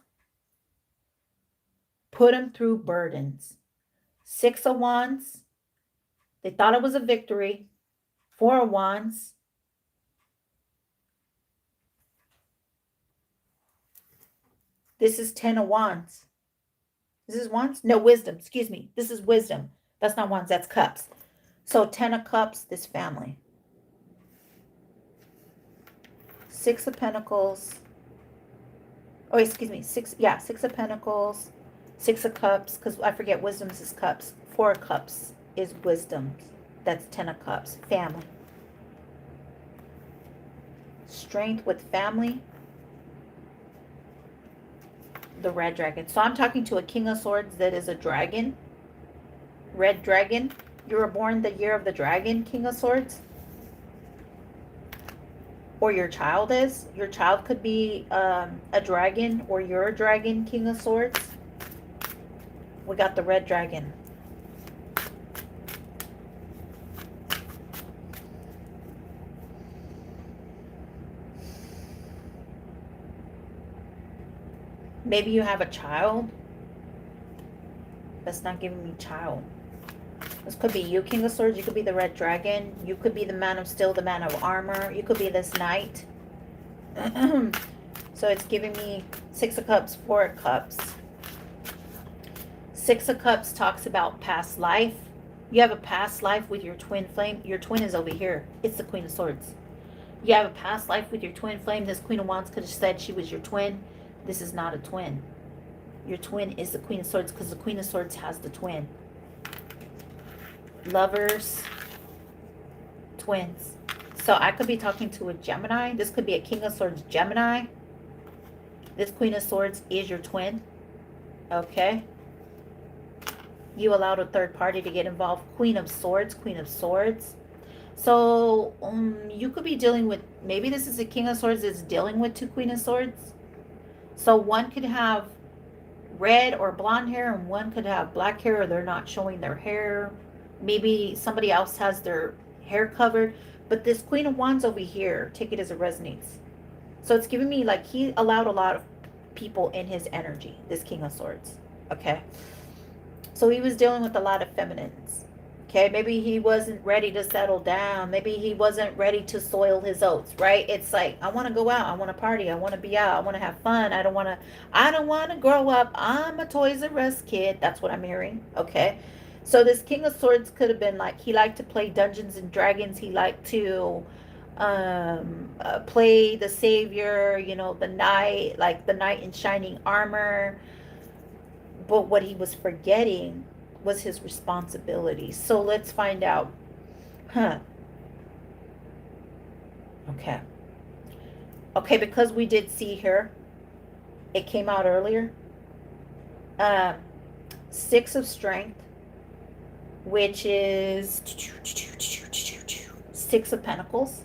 Put them through burdens. Six of Wands. They thought it was a victory. Four of Wands. This is 10 of Wands. This is Wands? No, Wisdom. Excuse me. This is Wisdom. That's not Wands. That's Cups. So 10 of Cups, this family. Six of Pentacles. Oh, excuse me. Six of Pentacles. Six of Cups. Because I forget Wisdom's is Cups. Four of Cups is Wisdom. That's 10 of Cups. Family. Strength with family. The red dragon. So I'm talking to a King of Swords that is a dragon. Red dragon. You were born the year of the dragon, King of Swords. Or your child is. Your child could be a dragon, or you're a dragon, King of Swords. We got the red dragon. Maybe you have a child. That's not giving me child. This could be you, King of Swords. You could be the Red Dragon. You could be the Man of Steel, the Man of Armor. You could be this Knight. So it's giving me 6 of Cups, 4 of Cups. 6 of Cups talks about past life. You have a past life with your twin flame. Your twin is over here. It's the Queen of Swords. You have a past life with your twin flame. This Queen of Wands could have said she was your twin. This is not a twin. Your twin is the Queen of Swords because the Queen of Swords has the twin. Lovers, twins. So I could be talking to a Gemini. This could be a King of Swords Gemini. This Queen of Swords is your twin. Okay. You allowed a third party to get involved. Queen of Swords, Queen of Swords. So you could be dealing with, maybe this is a King of Swords that's dealing with 2 Queen of Swords. So one could have red or blonde hair and one could have black hair, or they're not showing their hair. Maybe somebody else has their hair covered. But this Queen of Wands over here, take it as it resonates. So it's giving me like he allowed a lot of people in his energy, this King of Swords. Okay. So he was dealing with a lot of feminines. Okay. Maybe he wasn't ready to settle down. Maybe he wasn't ready to soil his oats, right? It's like, I want to go out. I want to party. I want to be out. I want to have fun. I don't want to grow up. I'm a Toys R Us kid. That's what I'm hearing. Okay. So this King of Swords could have been like, he liked to play Dungeons and Dragons. He liked to play the savior, you know, the knight, like the knight in shining armor. But what he was forgetting was his responsibility. So let's find out. Okay. Okay, because we did see here, it came out earlier. 6 of Strength, which is 6 of Pentacles.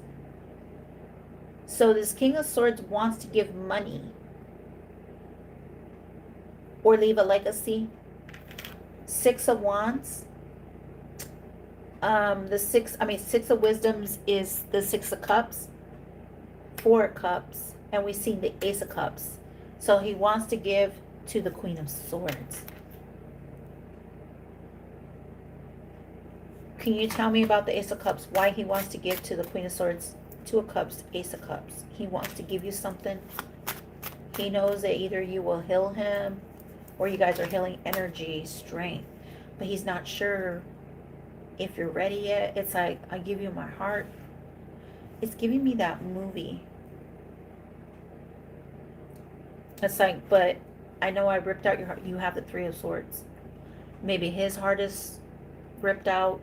So this King of Swords wants to give money or leave a legacy. 6 of Wands. The 6 of Wisdoms is the 6 of Cups. 4 of Cups. And we see the Ace of Cups. So he wants to give to the Queen of Swords. Can you tell me about the Ace of Cups? Why he wants to give to the Queen of Swords? 2 of Cups, Ace of Cups. He wants to give you something. He knows that either you will heal him or you guys are healing energy, strength. But he's not sure if you're ready yet. It's like, I give you my heart. It's giving me that movie. It's like, but I know I ripped out your heart. You have the 3 of Swords. Maybe his heart is ripped out.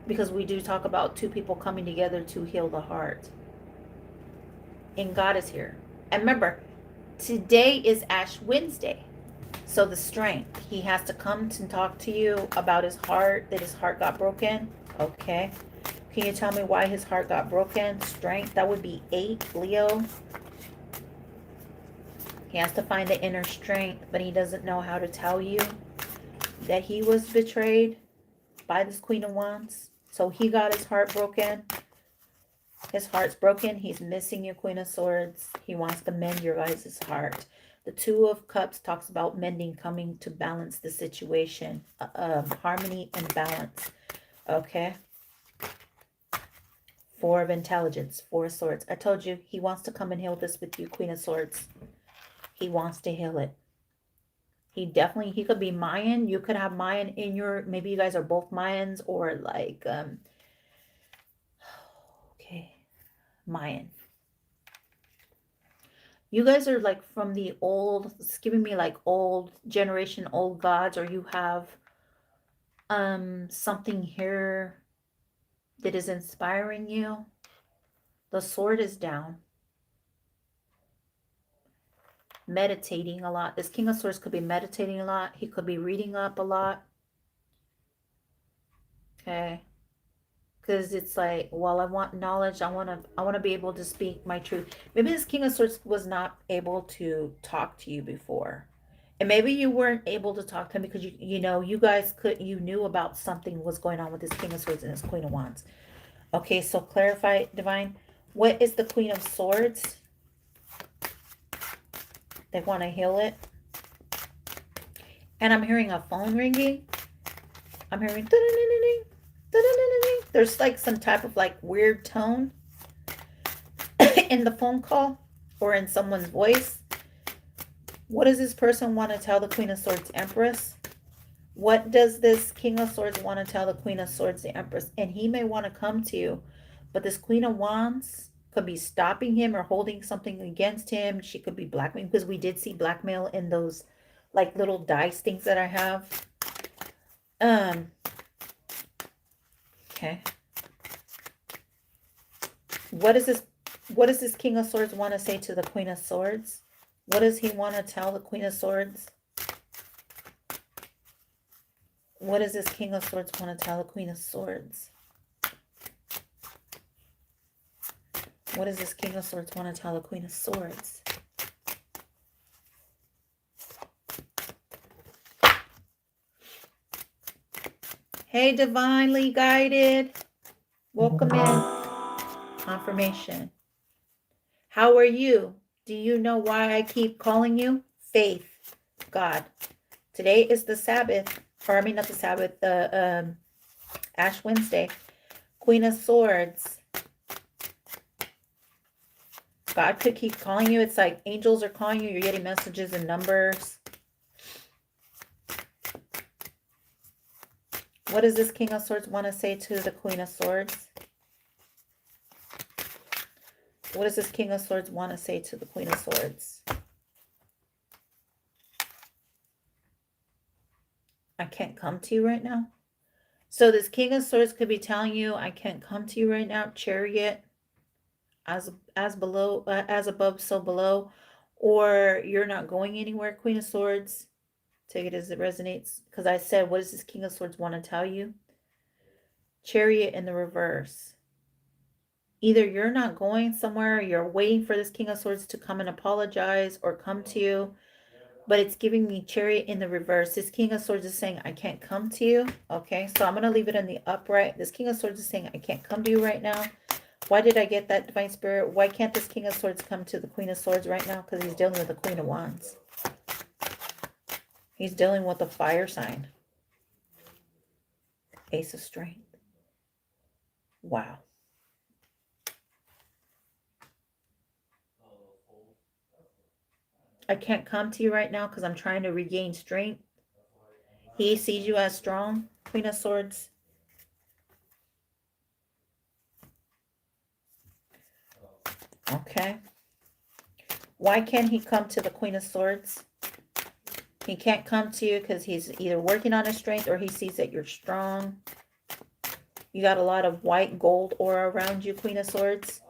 Because we do talk about 2 people coming together to heal the heart. And God is here. And remember, today is Ash Wednesday. So the strength. He has to come to talk to you about his heart, that his heart got broken. Okay. Can you tell me why his heart got broken? Strength. That would be 8, Leo. He has to find the inner strength, but he doesn't know how to tell you that he was betrayed by this Queen of Wands. So he got his heart broken. His heart's broken. He's missing your Queen of Swords. He wants to mend your guys' heart. The 2 of Cups talks about mending, coming to balance the situation. Harmony and balance. Okay. 4 of Intelligence. 4 of Swords. I told you, he wants to come and heal this with you, Queen of Swords. He wants to heal it. He could be Mayan. You could have Mayan in your, maybe you guys are both Mayans or like, okay, Mayan. You guys are like from the old, it's giving me like old generation, old gods, or you have something here that is inspiring you. The sword is down. Meditating a lot. This King of Swords could be meditating a lot. He could be reading up a lot. Okay. Because it's like, well, I want knowledge. I want to be able to speak my truth. Maybe this King of Swords was not able to talk to you before. And maybe you weren't able to talk to him because you knew about something was going on with this King of Swords and this Queen of Wands. Okay, so clarify, Divine. What is the Queen of Swords? They want to heal it. And I'm hearing a phone ringing. I'm hearing ding, ding. There's like some type of like weird tone in the phone call or in someone's voice. What does this person want to tell the Queen of Swords Empress? What does this King of Swords want to tell the Queen of Swords the Empress? And he may want to come to you, but this Queen of Wands could be stopping him or holding something against him. She could be blackmailing, because we did see blackmail in those like little dice things that I have. Okay. What does this King of Swords want to say to the Queen of Swords? What does he want to tell the Queen of Swords? What does this King of Swords want to tell the Queen of Swords? What does this King of Swords want to tell the Queen of Swords? Hey, divinely guided. Welcome in. Confirmation. How are you? Do you know why I keep calling you? Faith. God. Today is the Sabbath. Or I mean not the Sabbath. The Ash Wednesday. Queen of Swords. God could keep calling you. It's like angels are calling you. You're getting messages and numbers. What does this King of Swords want to say to the Queen of Swords? What does this King of Swords want to say to the Queen of Swords? I can't come to you right now. So this King of Swords could be telling you, I can't come to you right now. Chariot. As below, as above, so below. Or you're not going anywhere, Queen of Swords. Take it as it resonates. Because I said, what does this King of Swords want to tell you? Chariot in the reverse. Either you're not going somewhere, you're waiting for this King of Swords to come and apologize or come to you. But it's giving me Chariot in the reverse. This King of Swords is saying, I can't come to you. Okay, so I'm going to leave it in the upright. This King of Swords is saying, I can't come to you right now. Why did I get that, Divine Spirit? Why can't this King of Swords come to the Queen of Swords right now? Because he's dealing with the Queen of Wands. He's dealing with a fire sign. Ace of Strength. Wow. I can't come to you right now because I'm trying to regain strength. He sees you as strong, Queen of Swords. Okay. Why can't he come to the Queen of Swords? He can't come to you because he's either working on his strength or he sees that you're strong. You got a lot of white gold aura around you, Queen of Swords.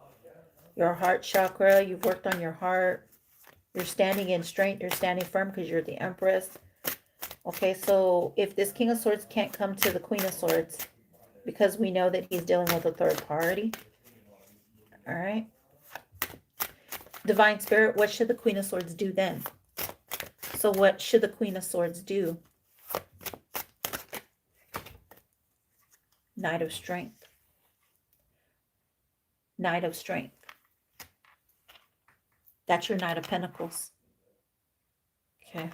Your heart chakra, you've worked on your heart. You're standing in strength. You're standing firm because you're the Empress. Okay, so if this King of Swords can't come to the Queen of Swords, because we know that he's dealing with a third party. All right. Divine Spirit, what should the Queen of Swords do then? So what should the Queen of Swords do? Knight of Strength. Knight of Strength. That's your Knight of Pentacles. Okay.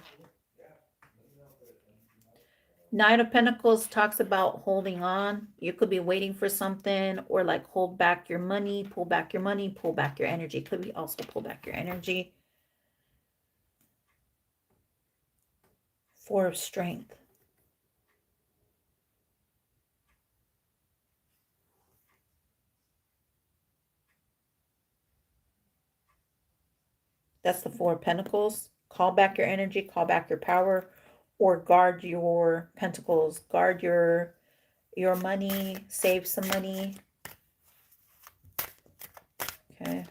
Knight of Pentacles talks about holding on. You could be waiting for something, or like hold back your money, pull back your money, pull back your energy. Could be also pull back your energy. Four of Strength. That's the Four of Pentacles. Call back your energy, call back your power, or guard your pentacles. Guard your money, save some money. Okay.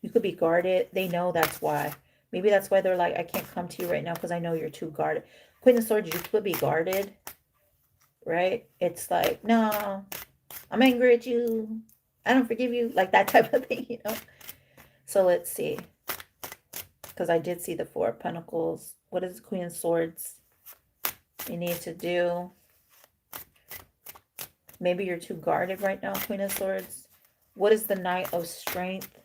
You could be guarded. They know that's why. Maybe that's why they're like, I can't come to you right now because I know you're too guarded. Queen of Swords, you could be guarded. Right? It's like, no, I'm angry at you. I don't forgive you. Like that type of thing, you know? So let's see. Because I did see the Four of Pentacles. What is the Queen of Swords you need to do? Maybe you're too guarded right now, Queen of Swords. What is the Knight of Strength?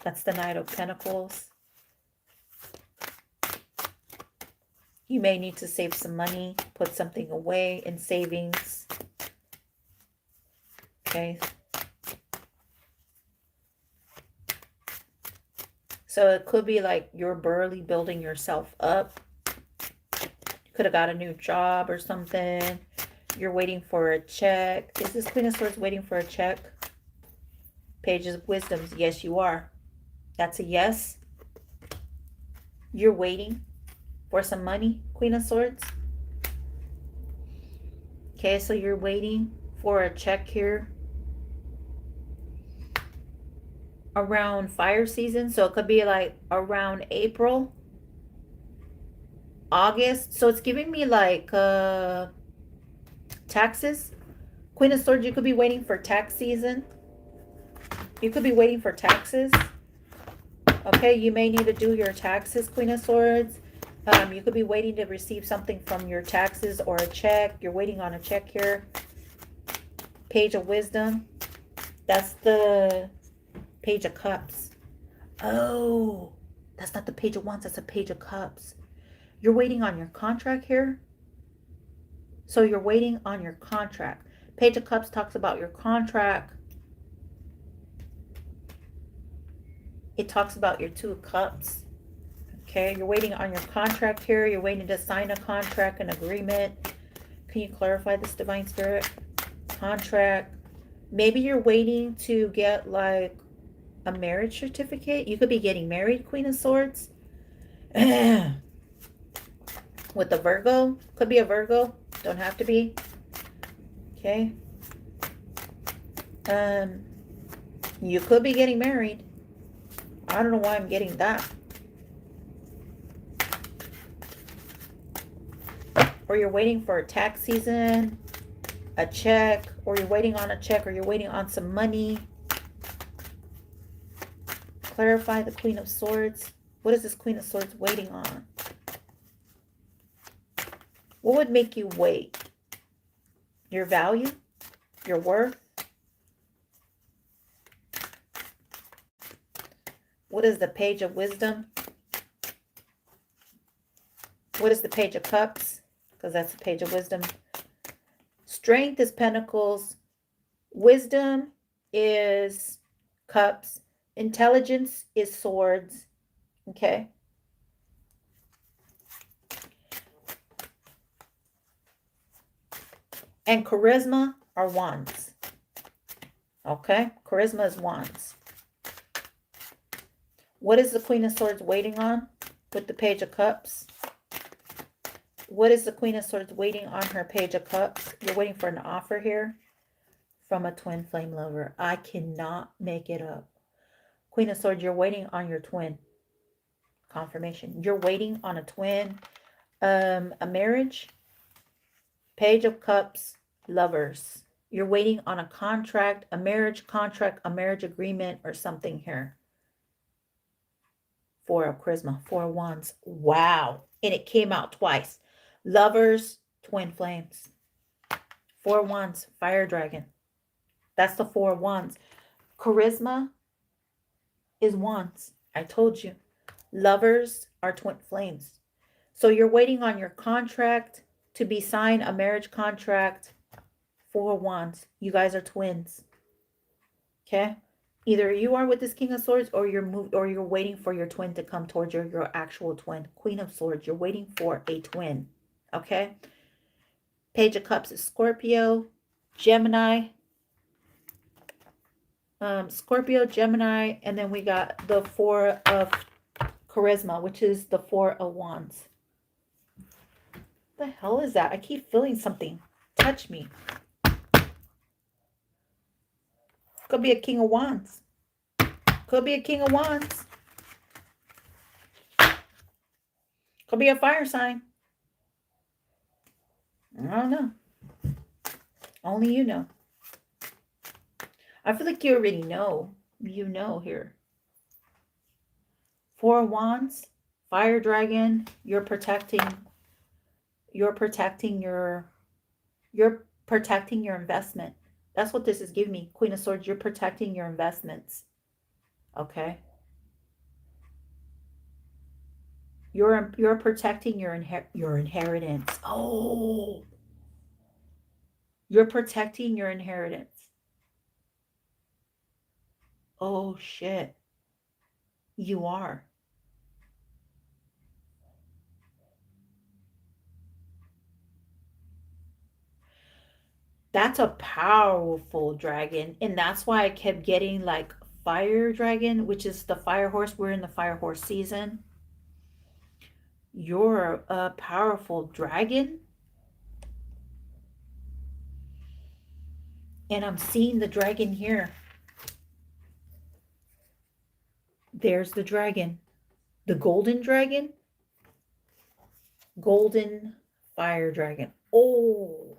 That's the Knight of Pentacles. You may need to save some money, put something away in savings. Okay. So it could be like you're barely building yourself up. You could have got a new job or something. You're waiting for a check. Is this Queen of Swords waiting for a check? Pages of Wisdoms. Yes, you are. That's a yes. You're waiting for some money, Queen of Swords. Okay, so you're waiting for a check here around fire season. So it could be like around April, August. So it's giving me like taxes. Queen of Swords, you could be waiting for tax season. You could be waiting for taxes. Okay, you may need to do your taxes, Queen of Swords. You could be waiting to receive something from your taxes or a check. You're waiting on a check here. Page of Wisdom. That's the Page of Cups. Oh, that's not the Page of Wands. That's a Page of Cups. You're waiting on your contract here. So you're waiting on your contract. Page of Cups talks about your contract. It talks about your Two of Cups. Okay, you're waiting on your contract here. You're waiting to sign a contract, an agreement. Can you clarify this, Divine Spirit? Contract. Maybe you're waiting to get like a marriage certificate. You could be getting married, Queen of Swords. With the Virgo. Could be a Virgo. Don't have to be. Okay. You could be getting married. I don't know why I'm getting that. Or you're waiting for a tax season, a check, or you're waiting on a check, or you're waiting on some money. Clarify the Queen of Swords. What is this Queen of Swords waiting on? What would make you wait? Your value? Your worth? What is the Page of Wisdom? What is the Page of Cups? Because that's the Page of Wisdom. Strength is Pentacles. Wisdom is Cups. Intelligence is Swords. Okay. And charisma are Wands. Okay. Charisma is Wands. What is the Queen of Swords waiting on with the Page of Cups? What is the Queen of Swords waiting on her Page of Cups? You're waiting for an offer here from a twin flame lover. I cannot make it up. Queen of Swords, you're waiting on your twin. Confirmation. You're waiting on a twin. A marriage. Page of Cups, Lovers. You're waiting on a contract, a marriage contract, a marriage agreement, or something here. Four of Charisma, Four of Wands. Wow. And it came out twice. Lovers, twin flames. Four of Wands, fire dragon. That's the Four of Wands. Charisma is Wands. I told you. Lovers are twin flames. So you're waiting on your contract to be signed, a marriage contract. Four of Wands. You guys are twins. Okay? Either you are with this King of Swords or you're waiting for your twin to come towards you, your actual twin. Queen of Swords, you're waiting for a twin. Okay? Page of Cups is Scorpio, Gemini. Scorpio, Gemini, and then we got the Four of Charisma, which is the Four of Wands. What the hell is that? I keep feeling something. Touch me. Could be a King of Wands. Could be a King of Wands. Could be a fire sign. I don't know. Only you know. I feel like you already know. You know here. Four of Wands, fire dragon. You're protecting your investment. That's what this is giving me. Queen of Swords, you're protecting your investments. Okay. You're protecting your inheritance. Oh, you're protecting your inheritance. Oh shit. You are. That's a powerful dragon. And that's why I kept getting like fire dragon, which is the fire horse. We're in the fire horse season. You're a powerful dragon. And I'm seeing the dragon here. There's the dragon. The golden dragon. Golden fire dragon. Oh.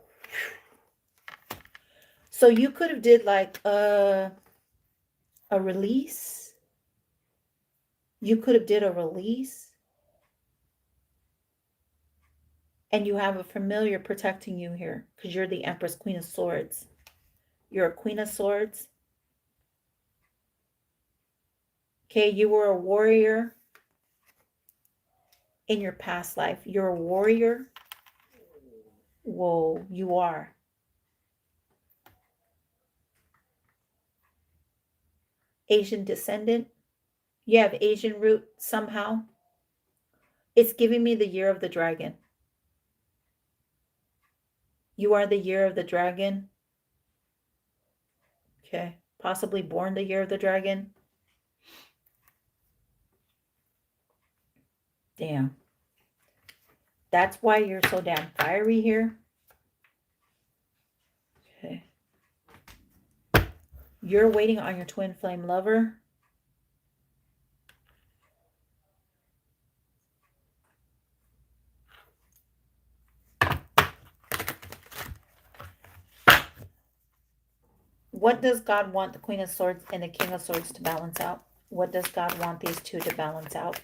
So you could have did like a release. You could have did a release. And you have a familiar protecting you here because you're the Empress, Queen of Swords. You're a Queen of Swords. Okay, you were a warrior in your past life. You're a warrior. Whoa, you are. Asian descendant. You have Asian root somehow. It's giving me the year of the dragon. You are the year of the dragon. Okay, possibly born the year of the dragon. Damn. That's why you're so damn fiery here. Okay. You're waiting on your twin flame lover. What does God want the Queen of Swords and the King of Swords to balance out? What does God want these two to balance out?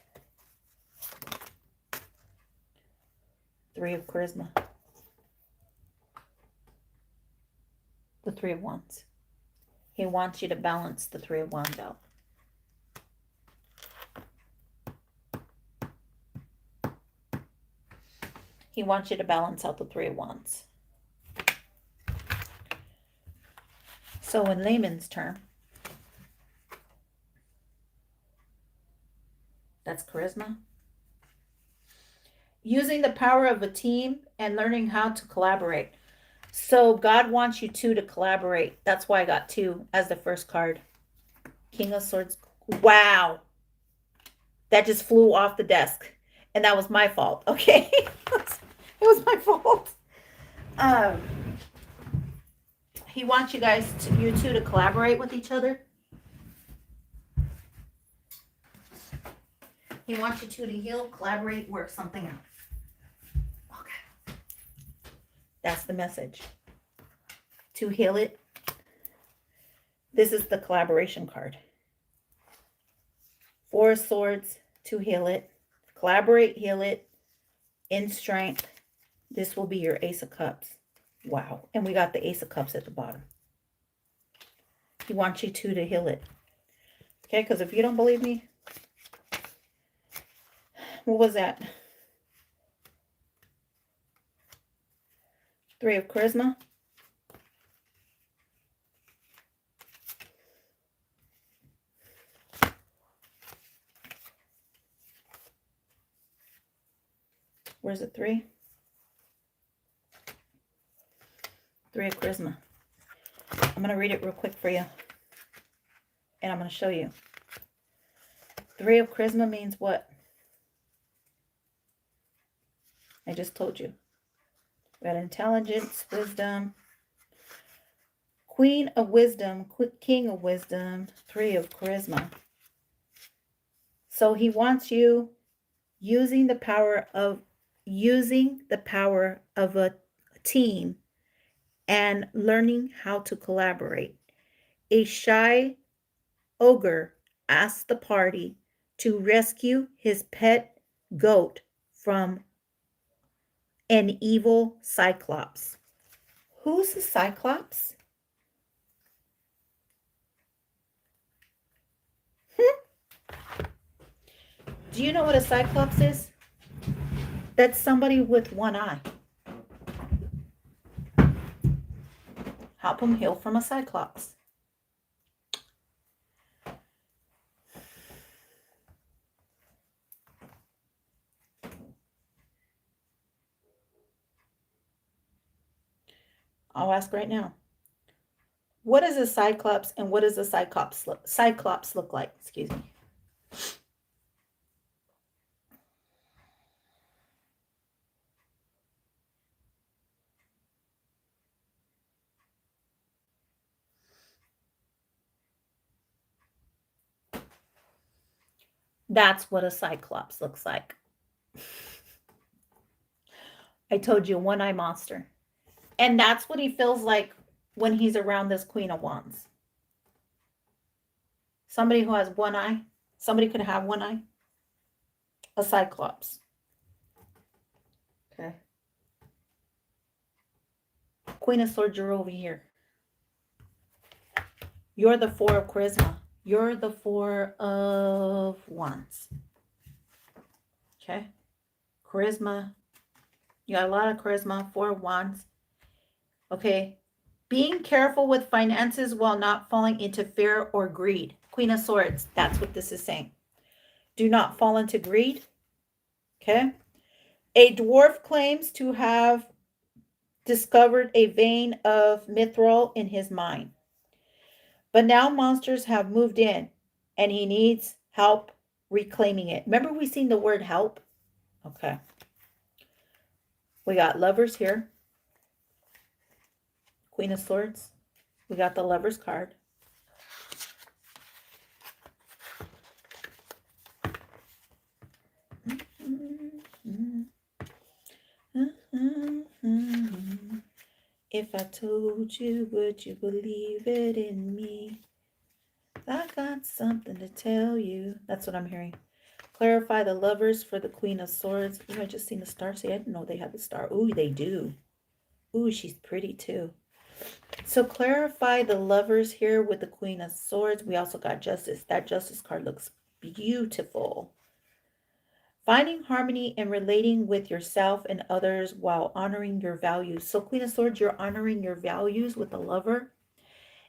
Three of Charisma. The Three of Wands. He wants you to balance the Three of Wands out. He wants you to balance out the Three of Wands. So in layman's term, that's charisma. Using the power of a team and learning how to collaborate. So God wants you two to collaborate. That's why I got two as the first card. King of Swords. Wow. That just flew off the desk. And that was my fault. Okay. It was my fault. He wants you guys, you two, to collaborate with each other. He wants you two to heal, collaborate, work something out. Okay. That's the message. To heal it. This is the collaboration card. Four of Swords, to heal it. Collaborate, heal it. In strength. This will be your Ace of Cups. Wow. And we got the Ace of Cups at the bottom. He wants you two to heal it. Okay, because if you don't believe me, what was that? Three of Charisma. Where's the three? Three of Charisma. I'm going to read it real quick for you. And I'm going to show you. Three of Charisma means what? I just told you. We got intelligence, wisdom. Queen of Wisdom, King of Wisdom, Three of Charisma. So he wants you using the power of a team and learning how to collaborate. A shy ogre asked the party to rescue his pet goat from an evil Cyclops. Who's the Cyclops? Do you know what a Cyclops is? That's somebody with one eye. Help him heal from a cyclops. I'll ask right now. What is a cyclops and what does a cyclops look like? Excuse me. That's what a cyclops looks like. I told you, one-eye monster. And that's what he feels like when he's around this Queen of Wands. Somebody who has one eye. Somebody could have one eye. A cyclops. Okay. Queen of Swords, you're over here. You're the Four of Charisma. You're the Four of Wands. Okay. Charisma. You got a lot of charisma. Four of Wands. Okay. Being careful with finances while not falling into fear or greed. Queen of Swords. That's what this is saying. Do not fall into greed. Okay. A dwarf claims to have discovered a vein of mithril in his mine. But now monsters have moved in and he needs help reclaiming it. Remember we seen the word help? Okay. We got Lovers here. Queen of Swords. We got the Lovers card. If I told you, would you believe it in me? I got something to tell you. That's what I'm hearing. Clarify the Lovers for the Queen of Swords. You I just seen the star. See, I didn't know they had the star. Ooh, they do. Ooh, she's pretty too. So clarify the Lovers here with the Queen of Swords. We also got Justice. That Justice card looks beautiful. Finding harmony and relating with yourself and others while honoring your values. So Queen of Swords, you're honoring your values with the Lover.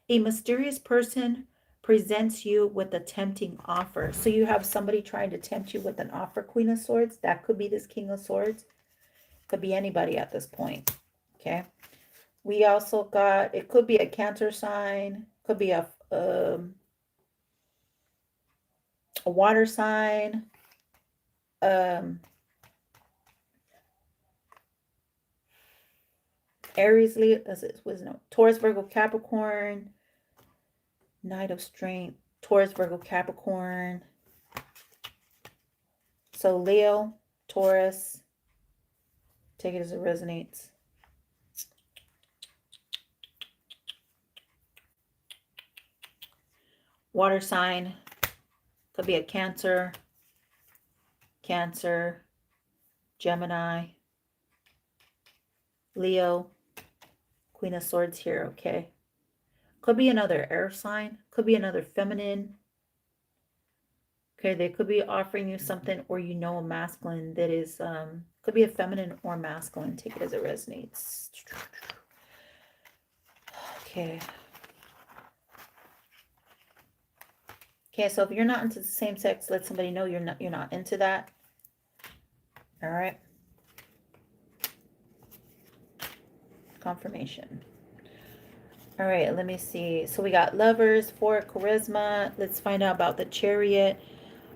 A mysterious person presents you with a tempting offer. So you have somebody trying to tempt you with an offer, Queen of Swords. That could be this King of Swords. Could be anybody at this point. Okay. We also got, it could be a Cancer sign. Could be a water sign. Aries, Leo, Taurus, Virgo, Capricorn, Knight of Strength, Taurus, Virgo, Capricorn. So Leo, Taurus, take it as it resonates. Water sign, could be a Cancer, Gemini, Leo, Queen of Swords here, okay. Could be another air sign, could be another feminine. Okay, they could be offering you something, or you know a masculine that is, could be a feminine or masculine. Take it as it resonates. Okay. Okay, so if you're not into the same sex, let somebody know you're not into that. All right. Confirmation. All right, let me see. So we got Lovers, for Charisma. Let's find out about the Chariot.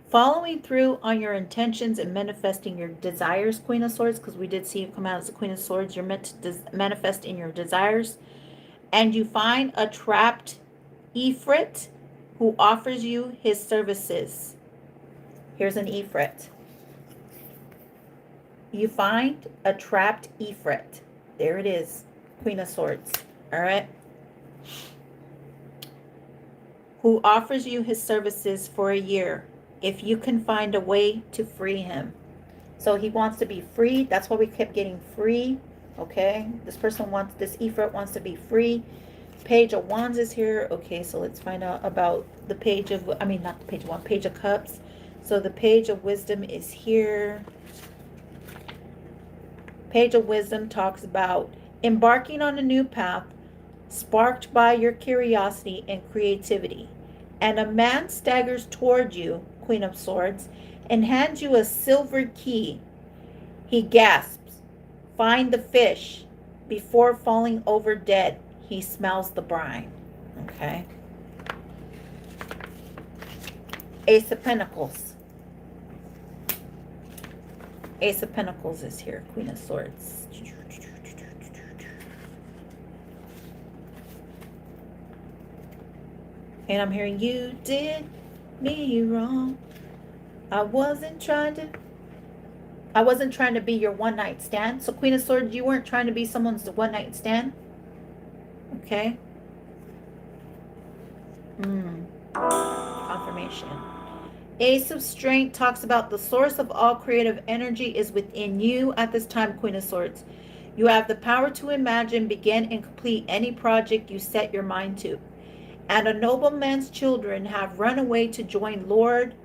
Following through on your intentions and manifesting your desires, Queen of Swords, because we did see you come out as the Queen of Swords. You're meant to manifest in your desires. And you find a trapped Ifrit who offers you his services. Here's an Ifrit. You find a trapped Ifrit. There it is. Queen of Swords. All right. Who offers you his services for a year if you can find a way to free him. So he wants to be freed. That's why we kept getting free. Okay. This Ifrit wants to be free. Page of Wands is here. Okay, so let's find out about the Page of, not the Page of Wands, Page of Cups. So the Page of Wisdom is here. Page of Wisdom talks about embarking on a new path sparked by your curiosity and creativity. And a man staggers toward you, Queen of Swords, and hands you a silver key. He gasps, "Find the fish." Before falling over dead, he smells the brine. Okay. Ace of Pentacles. Ace of Pentacles is here, Queen of Swords. And I'm hearing, you did me wrong. I wasn't trying to be your one night stand. So Queen of Swords, you weren't trying to be someone's one night stand. Okay. Confirmation. Ace of Strength talks about the source of all creative energy is within you at this time, Queen of Swords. You have the power to imagine, begin, and complete any project you set your mind to. And a nobleman's children have run away to join Lord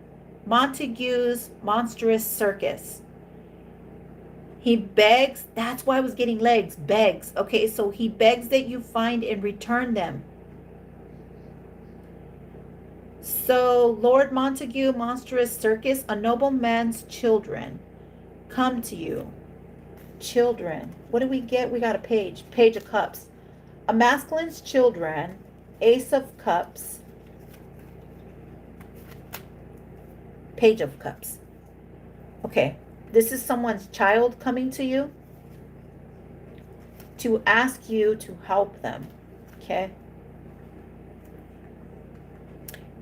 Montague's monstrous circus. He begs, that's why I was getting legs, begs. Okay, so he begs that you find and return them. So, Lord Montague, monstrous circus, a nobleman's children come to you. Children. What do we get? We got a page. Page of Cups. A masculine's children. Ace of Cups. Page of Cups. Okay. This is someone's child coming to you to ask you to help them. Okay.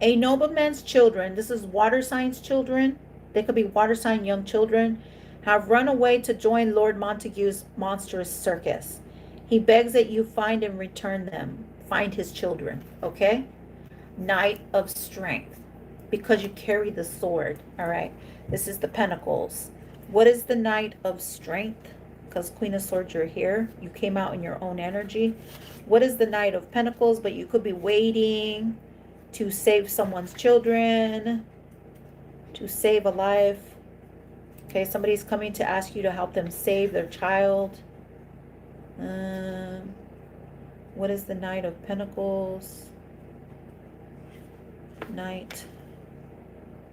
A nobleman's children, this is water signs children, they could be water sign young children, have run away to join Lord Montague's monstrous circus. He begs that you find and return them. Find his children, okay? Knight of Strength, because you carry the sword, all right? This is the Pentacles. What is the Knight of Strength? Because Queen of Swords, you're here. You came out in your own energy. What is the Knight of Pentacles? But you could be waiting to save someone's children, to save a life. Okay, somebody's coming to ask you to help them save their child. What is the Knight of Pentacles? Knight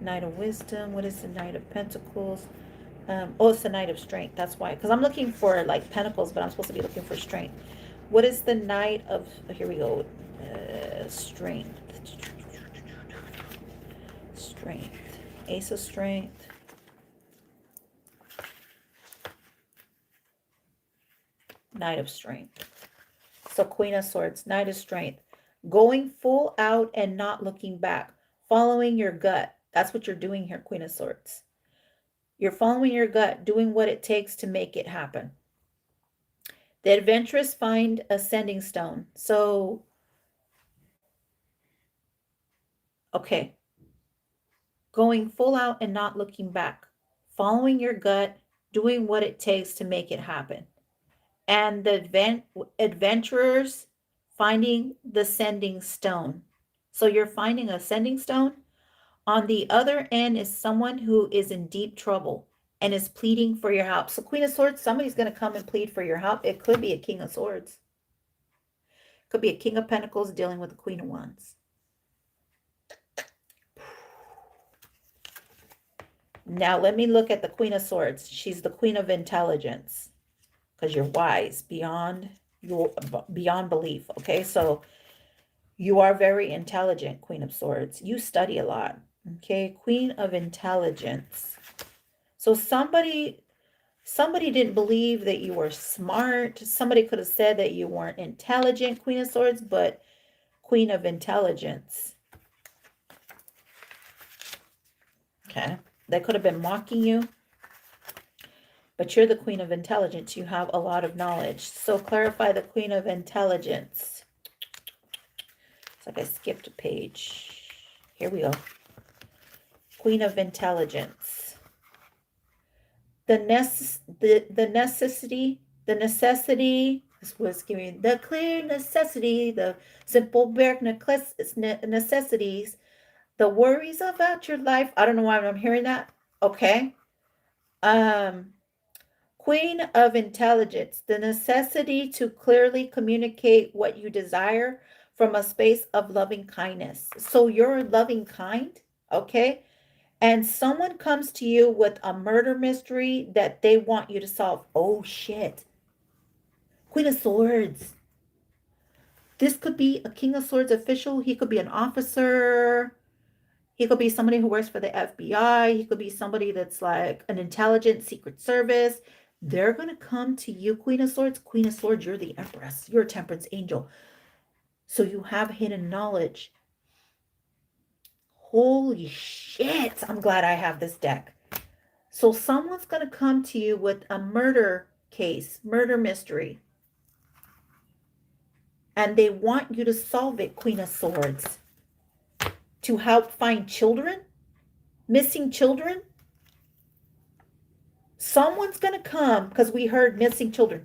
of Wisdom. What is the Knight of Pentacles? Oh, it's the Knight of Strength. That's why. Because I'm looking for like Pentacles, but I'm supposed to be looking for Strength. What is the Knight of... Here we go. Strength. Strength. Ace of Strength. Knight of Strength. So Queen of Swords, Knight of Strength. Going full out and not looking back. Following your gut. That's what you're doing here, Queen of Swords. You're following your gut, doing what it takes to make it happen. The adventurous find a sending stone. So, okay. Going full out and not looking back. Following your gut, doing what it takes to make it happen. And the adventurers finding the sending stone. So you're finding a sending stone. On the other end is someone who is in deep trouble and is pleading for your help. So Queen of Swords, somebody's going to come and plead for your help. It could be a King of Swords. It could be a King of Pentacles dealing with the Queen of Wands. Now let me look at the Queen of Swords. She's the Queen of Intelligence because you're wise beyond belief. Okay, so you are very intelligent, Queen of Swords. You study a lot. Okay, Queen of Intelligence. So somebody didn't believe that you were smart. Somebody could have said that you weren't intelligent, Queen of Swords, but Queen of Intelligence. Okay, they could have been mocking you, but you're the Queen of Intelligence. You have a lot of knowledge. So clarify the Queen of Intelligence. It's like I skipped a page. Here we go. Queen of Intelligence. The necessity, this was giving the clear necessity, the simple bare necessities, the worries about your life. I don't know why I'm hearing that. Okay. Queen of Intelligence, the necessity to clearly communicate what you desire from a space of loving kindness. So you're loving kind, okay? And someone comes to you with a murder mystery that they want you to solve. Oh shit. Queen of Swords. This could be a King of Swords official. He could be an officer. He could be somebody who works for the FBI. He could be somebody that's like an intelligence secret service. They're going to come to you, Queen of Swords. Queen of Swords, you're the Empress. You're a temperance angel. So you have hidden knowledge. Holy shit. I'm glad I have this deck. So someone's going to come to you with a murder case, murder mystery. And they want you to solve it, Queen of Swords. To help find children, missing children. Someone's going to come, because we heard missing children,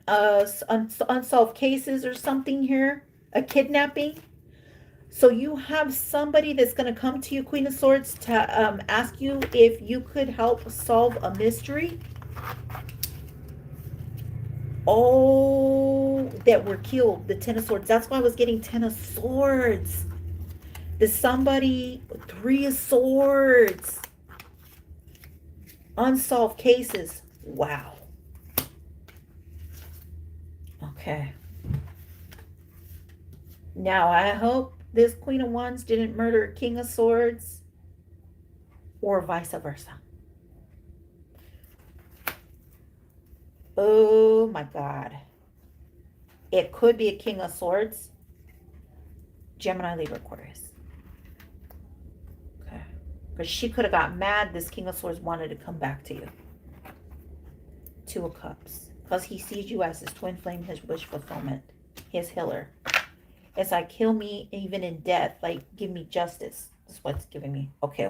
unsolved cases or something here, a kidnapping. So you have somebody that's going to come to you, Queen of Swords, to ask you if you could help solve a mystery. Oh, that were killed, the Ten of Swords. That's why I was getting Ten of Swords. There's somebody, Three of Swords. Unsolved cases. Wow. Okay. Now, I hope this Queen of Wands didn't murder King of Swords or vice versa. Oh my God. It could be a King of Swords. Gemini, Libra, Aquarius. Okay. Because she could have got mad this King of Swords wanted to come back to you. Two of Cups. Because he sees you as his twin flame, his wish fulfillment, his healer. It's like, heal me even in death. Like, give me justice. That's what it's giving me. Okay.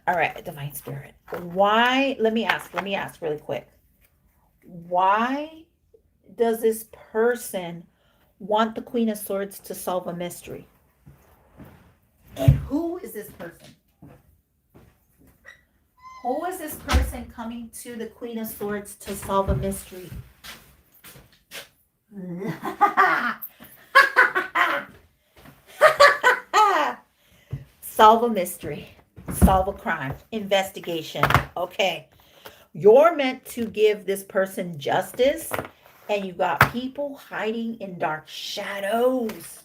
All right, Divine Spirit. Why? Let me ask really quick. Why does this person want the Queen of Swords to solve a mystery? And who is this person? Who is this person coming to the Queen of Swords to solve a mystery? Solve a mystery. Solve a crime. Investigation. Okay. You're meant to give this person justice, and you got people hiding in dark shadows.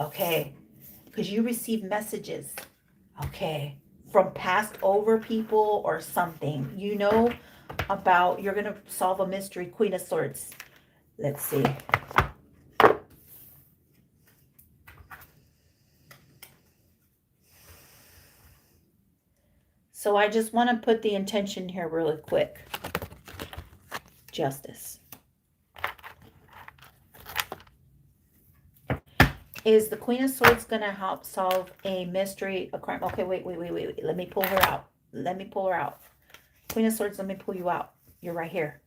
Okay. Because you receive messages. Okay. From passed over people or something. You know about, you're going to solve a mystery. Queen of Swords. Let's see. So I just want to put the intention here really quick. Justice. Is the Queen of Swords going to help solve a mystery, a crime? Okay, wait. Let me pull her out. Queen of Swords, let me pull you out. You're right here.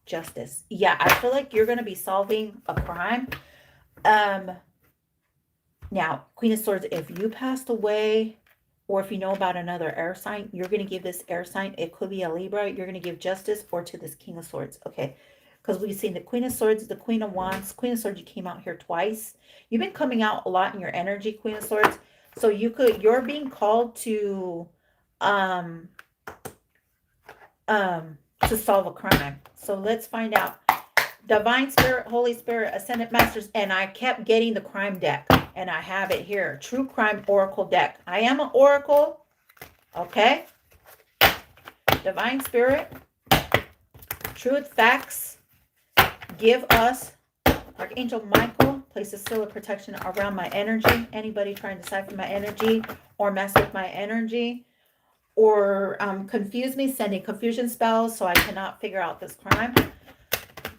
Justice. Yeah, I feel like you're going to be solving a crime. Now, Queen of Swords, if you passed away, or if you know about another air sign, you're going to give this air sign. It could be a Libra. You're going to give justice, or to this King of Swords. Okay. Because we've seen the Queen of Swords, the Queen of Wands. Queen of Swords, you came out here twice. You've been coming out a lot in your energy, Queen of Swords. So you're being called to solve a crime. So let's find out. Divine Spirit, Holy Spirit, Ascendant Masters, and I kept getting the crime deck, and I have it here. True Crime Oracle deck. I am an oracle. Okay. Divine Spirit, truth, facts. Give us, Archangel Michael, place a seal of protection around my energy. Anybody trying to siphon my energy or mess with my energy or confuse me, sending confusion spells so I cannot figure out this crime.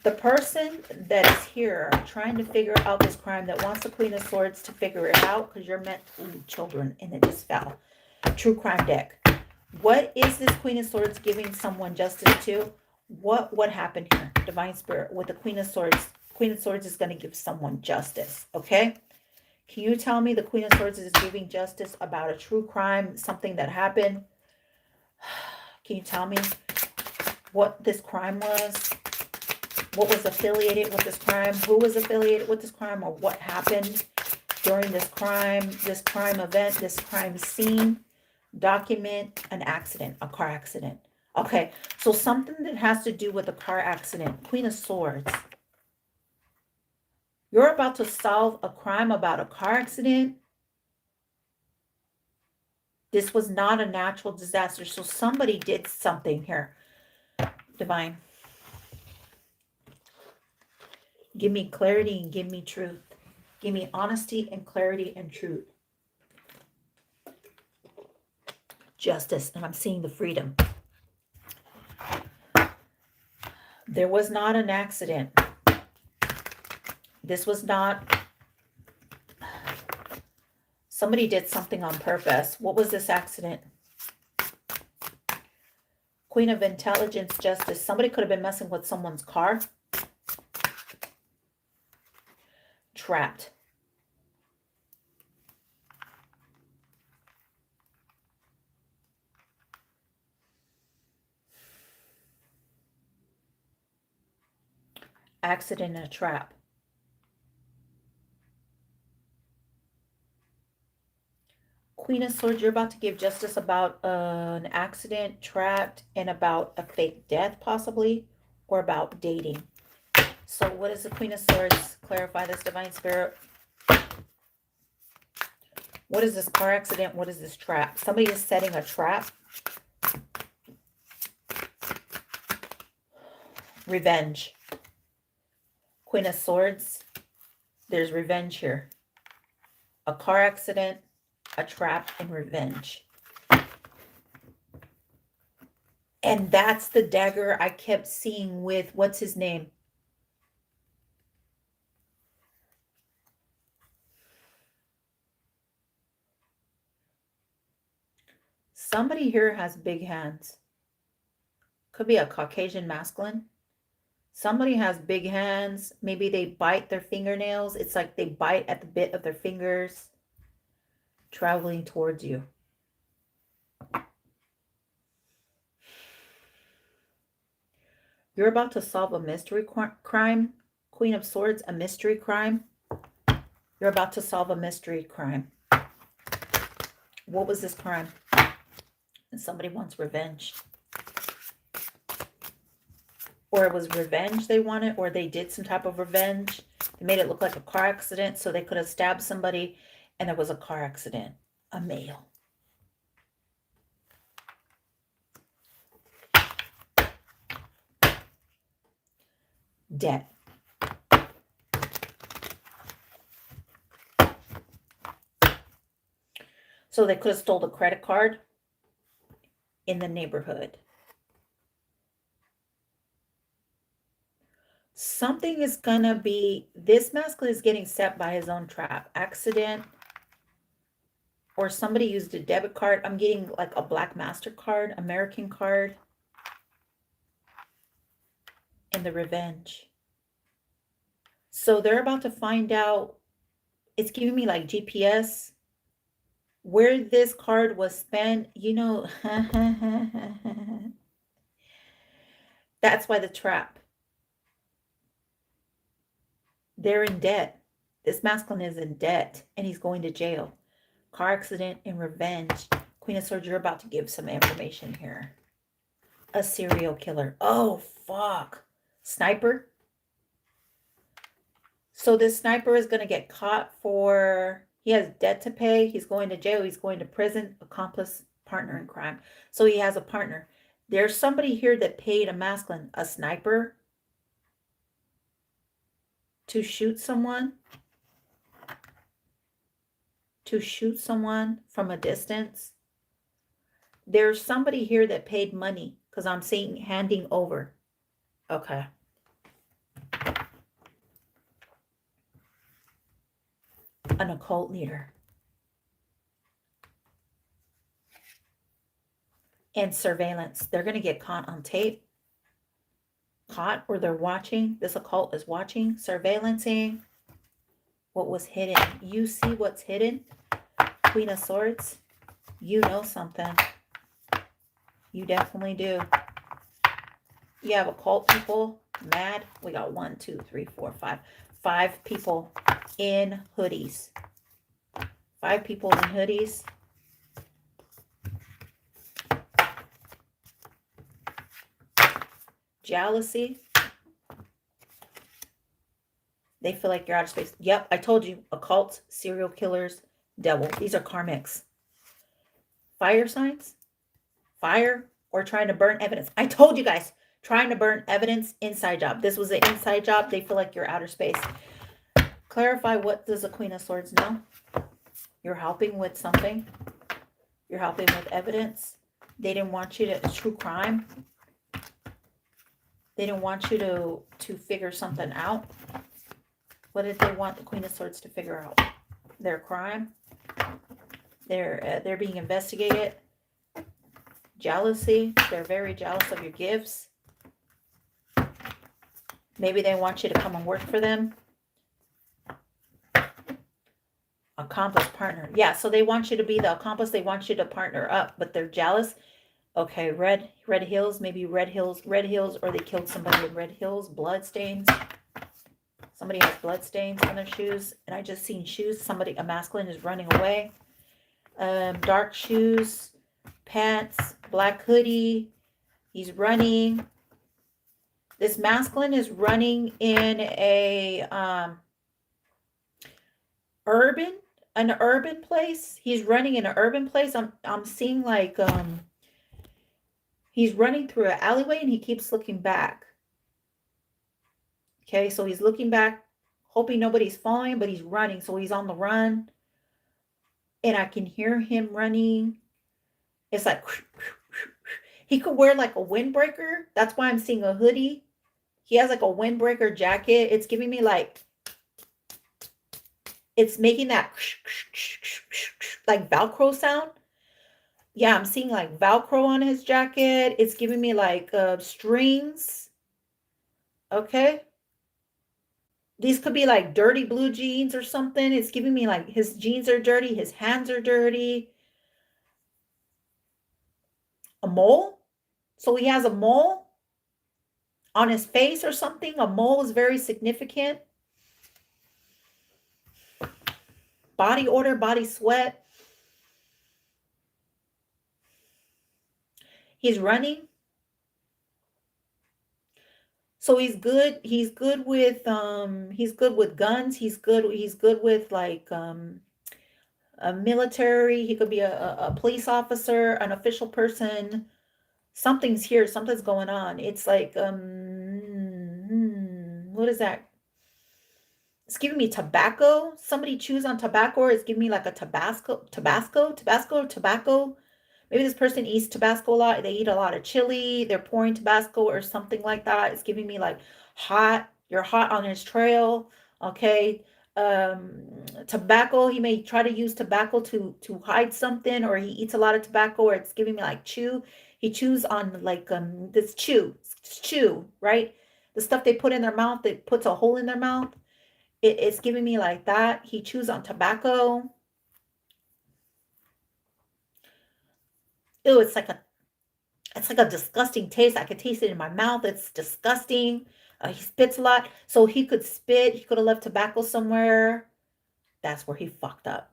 The person that is here trying to figure out this crime, that wants the Queen of Swords to figure it out, because you're meant to children, and it just fell. True Crime deck. What is this Queen of Swords giving someone justice to? What happened here? Divine Spirit with the Queen of Swords. Queen of Swords is going to give someone justice. Okay. Can you tell me the Queen of Swords is giving justice about a true crime, something that happened? Can you tell me? what this crime was, what was affiliated with this crime, who was affiliated with this crime, or what happened during this crime event, this crime scene. Document an accident, a car accident. Okay, so something that has to do with a car accident. Queen of Swords. You're about to solve a crime about a car accident. This was not a natural disaster, so somebody did something here. Divine. Give me clarity and give me truth. Give me honesty and clarity and truth. Justice, and I'm seeing the freedom. There was not an accident. This was not... Somebody did something on purpose. What was this accident? Queen of Intelligence, Justice. Somebody could have been messing with someone's car. Trapped. Accident and a trap. Queen of Swords, you're about to give justice about an accident, trapped, and about a fake death possibly, or about dating. So what is the Queen of Swords? Clarify this, Divine Spirit. What is this car accident? What is this trap? Somebody is setting a trap. Revenge. Queen of Swords. There's revenge here. A car accident, a trap, and revenge. And that's the dagger I kept seeing with, what's his name? Somebody here has big hands. Could be a Caucasian masculine. Somebody has big hands. Maybe they bite their fingernails. It's like they bite at the bit of their fingers. Traveling towards you. You're about to solve a mystery crime. Queen of Swords, a mystery crime. You're about to solve a mystery crime. What was this crime? And somebody wants revenge. Or it was revenge they wanted, or they did some type of revenge. They made it look like a car accident, so they could have stabbed somebody, and it was a car accident. A male. Debt. So they could have stole a credit card in the neighborhood. Something is gonna be, this masculine is getting set by his own trap. Accident, or somebody used a debit card. I'm getting like a Black MasterCard, American card. And the revenge. So they're about to find out, it's giving me like GPS, where this card was spent, you know. That's why the trap. They're in debt. This masculine is in debt and he's going to jail. Car accident and revenge. Queen of Swords, you're about to give some information here. A serial killer. Oh, fuck. Sniper. So this sniper is going to get caught for, he has debt to pay. He's going to jail. He's going to prison. Accomplice, partner in crime. So he has a partner. There's somebody here that paid a masculine, a sniper, to shoot someone. To shoot someone from a distance. There's somebody here that paid money, because I'm seeing handing over. Okay. An occult leader. And surveillance. They're going to get caught on tape. Caught, or they're watching. This occult is watching, surveillancing what was hidden. You see what's hidden? Queen of Swords. You know something. You definitely do. You have occult people mad. We got 1, 2, 3, 4, 5. 5 people in hoodies. 5 people in hoodies. Jealousy. They feel like you're out of space. Yep, I told you. Occults, serial killers, devil. These are karmics. Fire signs. Fire or trying to burn evidence. I told you guys. Trying to burn evidence, inside job. This was an inside job. They feel like you're outer space. Clarify, what does the Queen of Swords know? You're helping with something. You're helping with evidence. They didn't want you to, true crime. They didn't want you to figure something out. What did they want the Queen of Swords to figure out? Their crime. They're being investigated. Jealousy. They're very jealous of your gifts. Maybe they want you to come and work for them. Accomplice partner. Yeah, so they want you to be the accomplice. They want you to partner up, but they're jealous. Okay, Red Hills, maybe Red Hills, or they killed somebody in Red Hills. Blood stains. Somebody has blood stains on their shoes, and I just seen shoes. A masculine is running away. Dark shoes, pants, black hoodie. He's running. This masculine is running in a an urban place. He's running in an urban place. I'm seeing like he's running through an alleyway and he keeps looking back. Okay, so he's looking back, hoping nobody's following, but he's running. So he's on the run. And I can hear him running. It's like he could wear like a windbreaker. That's why I'm seeing a hoodie. He has like a windbreaker jacket. It's giving me like, it's making that like Velcro sound. Yeah, I'm seeing like Velcro on his jacket. It's giving me like strings. Okay. These could be like dirty blue jeans or something. It's giving me like his jeans are dirty. His hands are dirty. A mole. So he has a mole on his face or something. A mole is very significant. Body odor, body sweat. He's running. So he's good. He's good with guns. He's good with like a military. He could be a police officer, an official person. Something's here. Something's going on. It's like what is that? It's giving me tobacco. Somebody chews on tobacco, or it's giving me like a Tabasco. Maybe this person eats Tabasco a lot. They eat a lot of chili. They're pouring Tabasco or something like that. It's giving me like hot. You're hot on his trail. Okay. Tobacco. He may try to use tobacco to hide something, or he eats a lot of tobacco, or it's giving me like chew. He chews on like this chew, right? The stuff they put in their mouth, that puts a hole in their mouth. It's giving me like that. He chews on tobacco. Ew, it's like a disgusting taste. I could taste it in my mouth. It's disgusting. He spits a lot. So he could spit. He could have left tobacco somewhere. That's where he fucked up.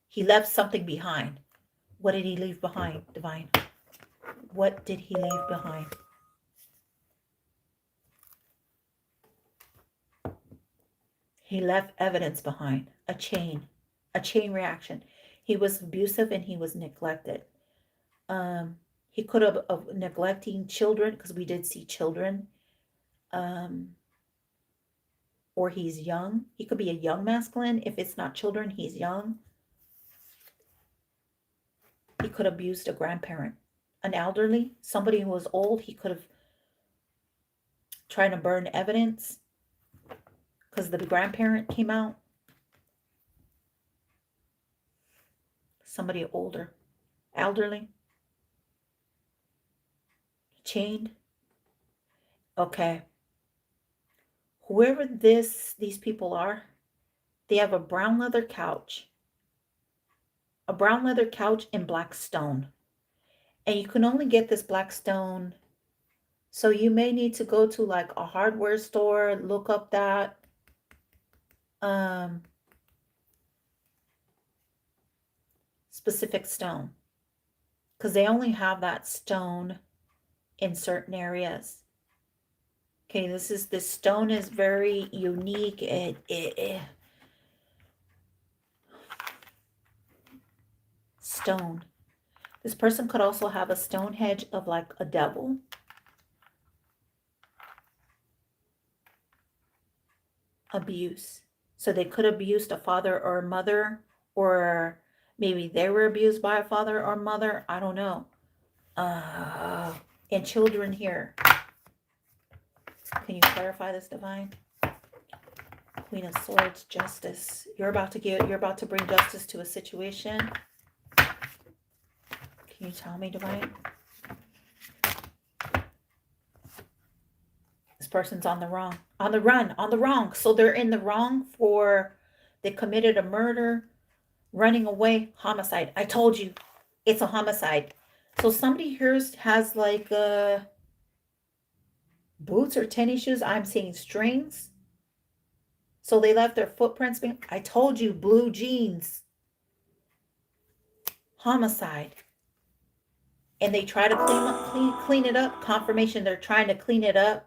He left something behind. What did he leave behind, Divine? What did he leave behind? He left evidence behind. A chain reaction. He was abusive and he was neglected. He could have neglecting children, because we did see children. Or he's young. He could be a young masculine. If it's not children, he's young. He could have abused a grandparent, an elderly, somebody who was old. He could have tried to burn evidence because the grandparent came out. Somebody older, elderly. Chained. Okay. Whoever these people are, they have a brown leather couch. A brown leather couch in black stone. And you can only get this black stone So you may need to go to like a hardware store, look up that specific stone, because they only have that stone in certain areas. Okay, this stone is very unique. Stone. This person could also have a stone hedge of like a devil. Abuse. So they could abuse a father or a mother, or maybe they were abused by a father or mother. I don't know. And children here. Can you clarify this, divine? Queen of Swords, justice. You're about to bring justice to a situation. Can you tell me, divine? This person's on the wrong, on the run, on the wrong. So they're in the wrong for, they committed a murder, running away, homicide. I told you, it's a homicide. So somebody here has like boots or tennis shoes. I'm seeing strings. So they left their footprints behind. I told you, blue jeans. Homicide. And they try to clean it up. Confirmation, they're trying to clean it up.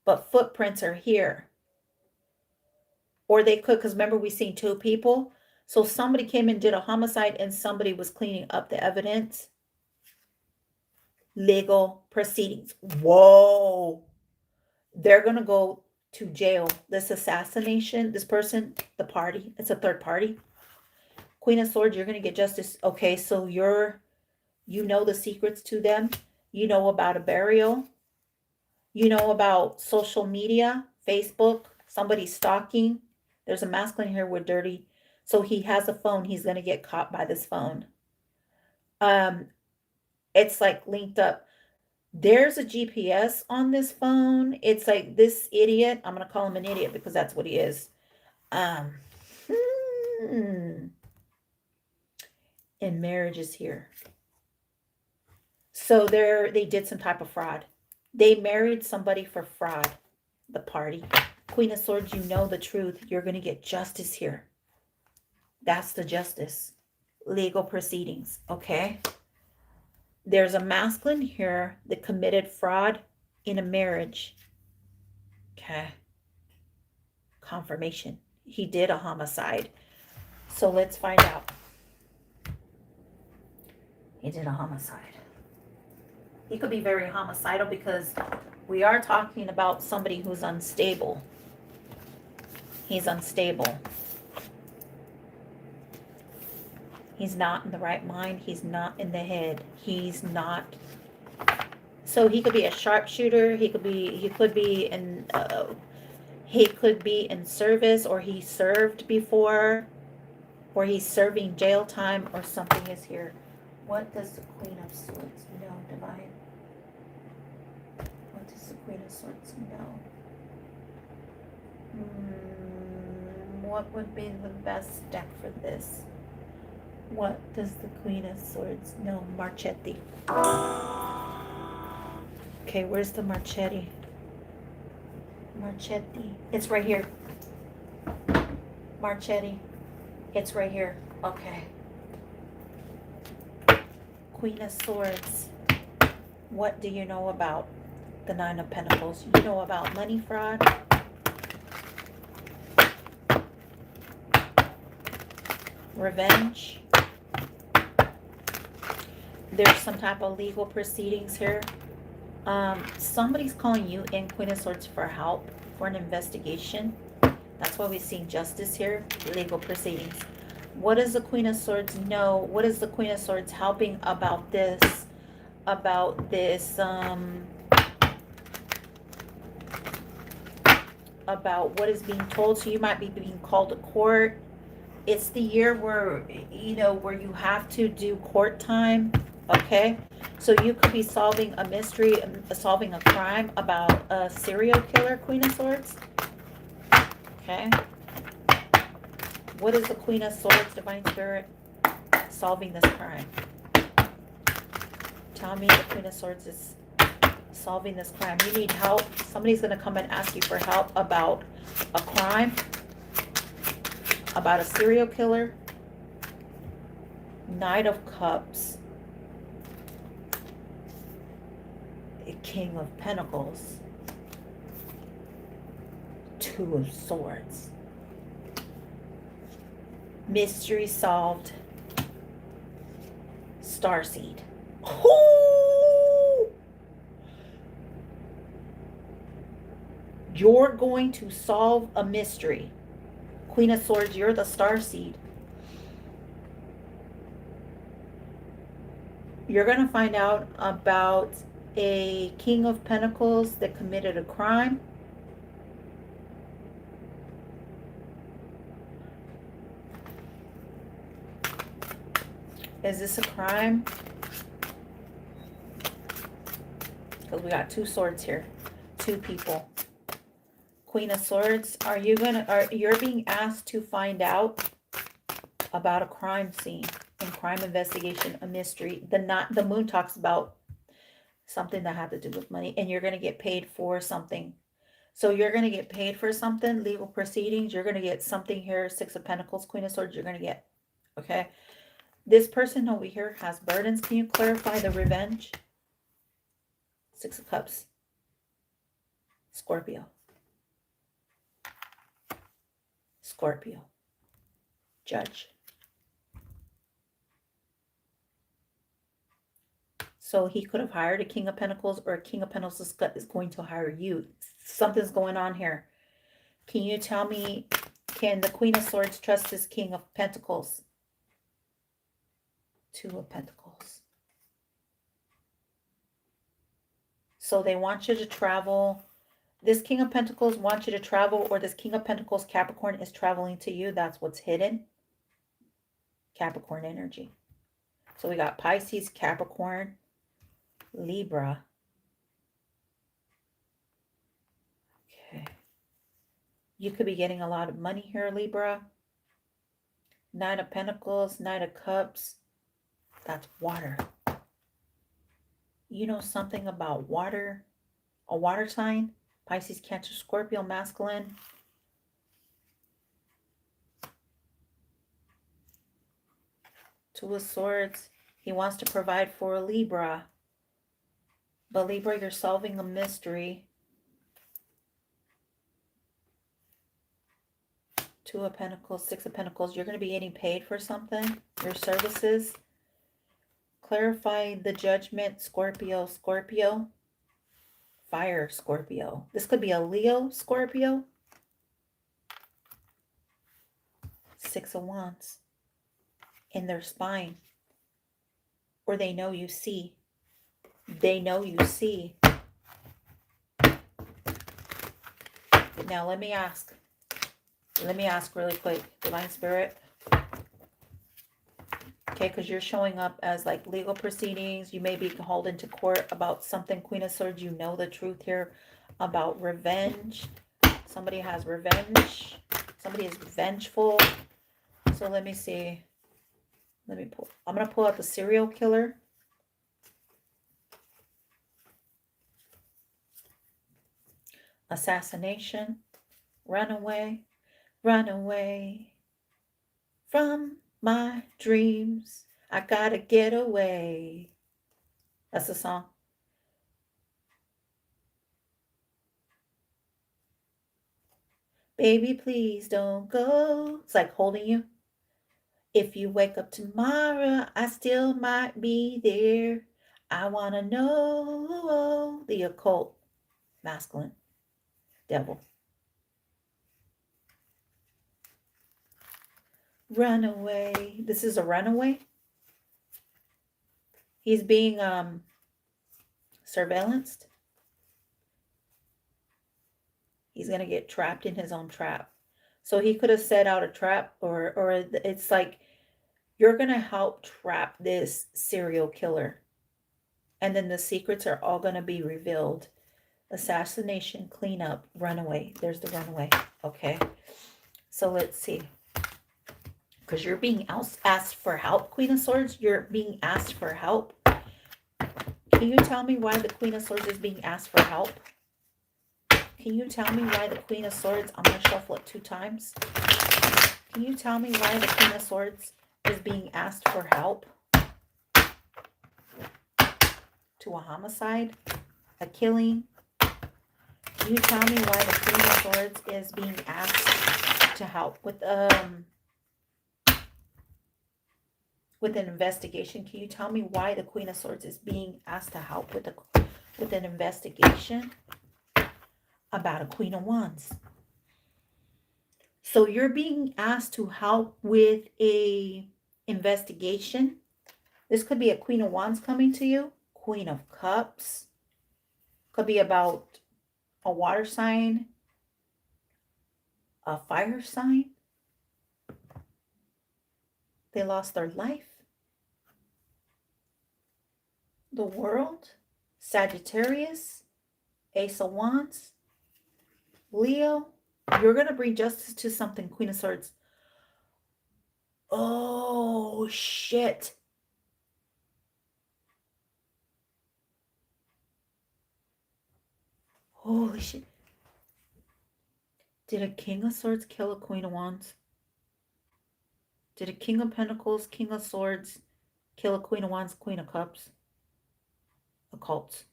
But footprints are here. Or they could, because remember we seen two people. So somebody came and did a homicide and somebody was cleaning up the evidence. Legal proceedings. Whoa. They're going to go to jail. This assassination, this person, the party, it's a third party. Queen of Swords, you're going to get justice. Okay, so you know the secrets to them. You know about a burial. You know about social media, Facebook, somebody stalking. There's a masculine here with dirty. So he has a phone. He's going to get caught by this phone. It's like linked up. There's a GPS on this phone. It's like this idiot. I'm going to call him an idiot because that's what he is. And marriage is here. So they did some type of fraud. They married somebody for fraud. The party. Queen of Swords, you know the truth. You're going to get justice here. That's the justice. Legal proceedings. Okay. There's a masculine here that committed fraud in a marriage. Okay. Confirmation. He did a homicide. So let's find out. He did a homicide. He could be very homicidal because we are talking about somebody who's unstable. He's unstable. He's not in the right mind. He's not in the head. He's not. So he could be a sharpshooter. He could be in service, or he served before, or he's serving jail time, or something is here. What does the Queen of Swords know, divine? What does the Queen of Swords know? What would be the best deck for this? What does the Queen of Swords know? Marchetti. Okay, where's the Marchetti? Marchetti. It's right here. Marchetti. It's right here. Okay. Queen of Swords. What do you know about the Nine of Pentacles? You know about money fraud. Revenge. There's some type of legal proceedings here. Somebody's calling you in, Queen of Swords, for help, for an investigation. That's why we're seeing justice here. Legal proceedings. What does the Queen of Swords know? What is the Queen of Swords helping about this? About this, about what is being told. So you might be being called to court. It's the year where, where you have to do court time. Okay. So you could be solving a mystery, solving a crime about a serial killer, Queen of Swords. Okay. What is the Queen of Swords, Divine Spirit, solving this crime? Tell me the Queen of Swords is solving this crime. You need help. Somebody's going to come and ask you for help about a crime, about a serial killer. Knight of Cups. King of Pentacles. Two of Swords. Mystery solved. Starseed. Ooh! You're going to solve a mystery. Queen of Swords, you're the Starseed. You're going to find out about a King of Pentacles that committed a crime. Is this a crime? Because we got two swords here. Two people. Queen of Swords, you're being asked to find out about a crime scene and crime investigation, a mystery. The moon talks about something that had to do with money, and you're going to get paid for something. So you're going to get paid for something, legal proceedings. You're going to get something here, Six of Pentacles, Queen of Swords, you're going to get, okay? This person over here has burdens. Can you clarify the revenge? Six of Cups. Scorpio. Scorpio. Judge. So he could have hired a King of Pentacles, or a King of Pentacles is going to hire you. Something's going on here. Can you tell me, can the Queen of Swords trust this King of Pentacles? Two of Pentacles. So they want you to travel. This King of Pentacles wants you to travel, or this King of Pentacles Capricorn is traveling to you. That's what's hidden. Capricorn energy. So we got Pisces, Capricorn, Libra. Okay. You could be getting a lot of money here, Libra. Nine of Pentacles, Knight of Cups. That's water. You know something about water? A water sign? Pisces, Cancer, Scorpio, masculine. Two of Swords. He wants to provide for a Libra. But Libra, you're solving a mystery. Two of Pentacles, Six of Pentacles. You're going to be getting paid for something. Your services. Clarify the judgment. Scorpio, Scorpio. Fire, Scorpio. This could be a Leo, Scorpio. Six of Wands. In their spine. Or they know you see. They know you see. Now let me ask. Let me ask really quick. Divine Spirit. Okay, because you're showing up as like legal proceedings. You may be hauled into court about something. Queen of Swords, you know the truth here about revenge. Somebody has revenge. Somebody is vengeful. So let me see. Let me pull. I'm going to pull out the serial killer. Assassination. Runaway. Run away from my dreams. I gotta get away. That's the song. Baby, please don't go. It's like holding you. If you wake up tomorrow, I still might be there. I want to know the occult, masculine, devil. Runaway. This is a runaway. He's being surveillanced. He's going to get trapped in his own trap. So he could have set out a trap, or it's like you're going to help trap this serial killer. And then the secrets are all going to be revealed. Assassination, cleanup, runaway. There's the runaway. Okay. So let's see. Because you're being asked for help, Queen of Swords. You're being asked for help. Can you tell me why the Queen of Swords is being asked for help? Can you tell me why the Queen of Swords, I'm going to shuffle it 2 times. Can you tell me why the Queen of Swords is being asked for help? To a homicide? A killing? Can you tell me why the Queen of Swords is being asked to help with an investigation? Can you tell me why the Queen of Swords is being asked to help with an investigation about a Queen of Wands? So you're being asked to help with a investigation. This could be a Queen of Wands coming to you, Queen of Cups. Could be about a water sign, a fire sign. They lost their life. The World, Sagittarius, Ace of Wands, Leo. You're going to bring justice to something, Queen of Swords. Oh, shit. Holy shit. Did a King of Swords kill a Queen of Wands? Did a King of Pentacles, King of Swords kill a Queen of Wands, Queen of Cups? Occults.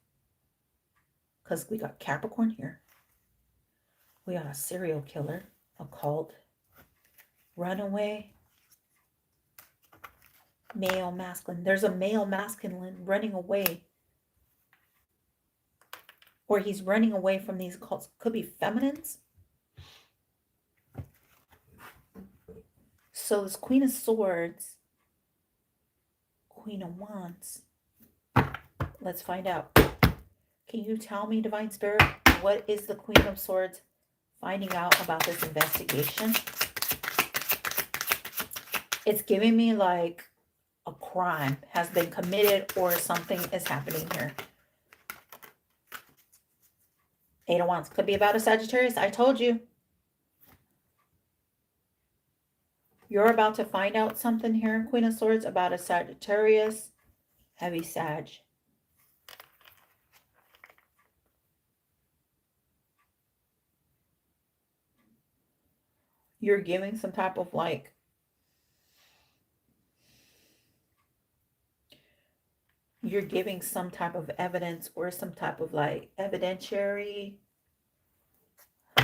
Because we got Capricorn here. We got a serial killer, occult, runaway, male masculine. There's a male masculine running away. Or he's running away from these occults. Could be feminines. So this Queen of Swords, Queen of Wands. Let's find out. Can you tell me, Divine Spirit, what is the Queen of Swords finding out about this investigation? It's giving me like a crime has been committed or something is happening here. 8 of Wands could be about a Sagittarius. I told you. You're about to find out something here, Queen of Swords, about a Sagittarius. Heavy Sag. You're giving some type of like you're giving some type of evidence or some type of like evidentiary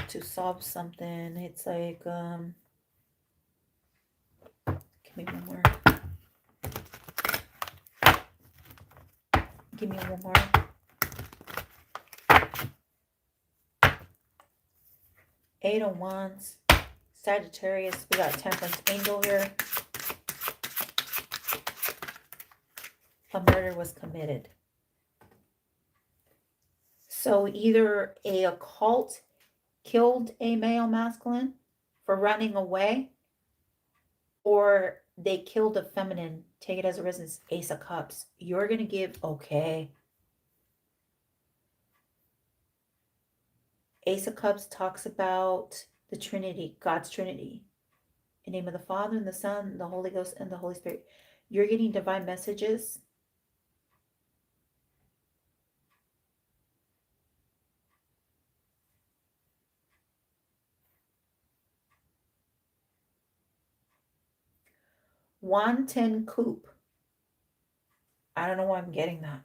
to solve something. It's like give me one more. Give me one more. Eight of Wands, Sagittarius. We got Temperance Angel here. A murder was committed. So either a occult killed a male masculine for running away, or they killed a feminine. Take it as a residence. Ace of Cups. You're going to give, okay. Ace of Cups talks about the Trinity, God's Trinity. In the name of the Father, and the Son, and the Holy Ghost, and the Holy Spirit. You're getting divine messages. Wanton Coupe. I don't know why I'm getting that.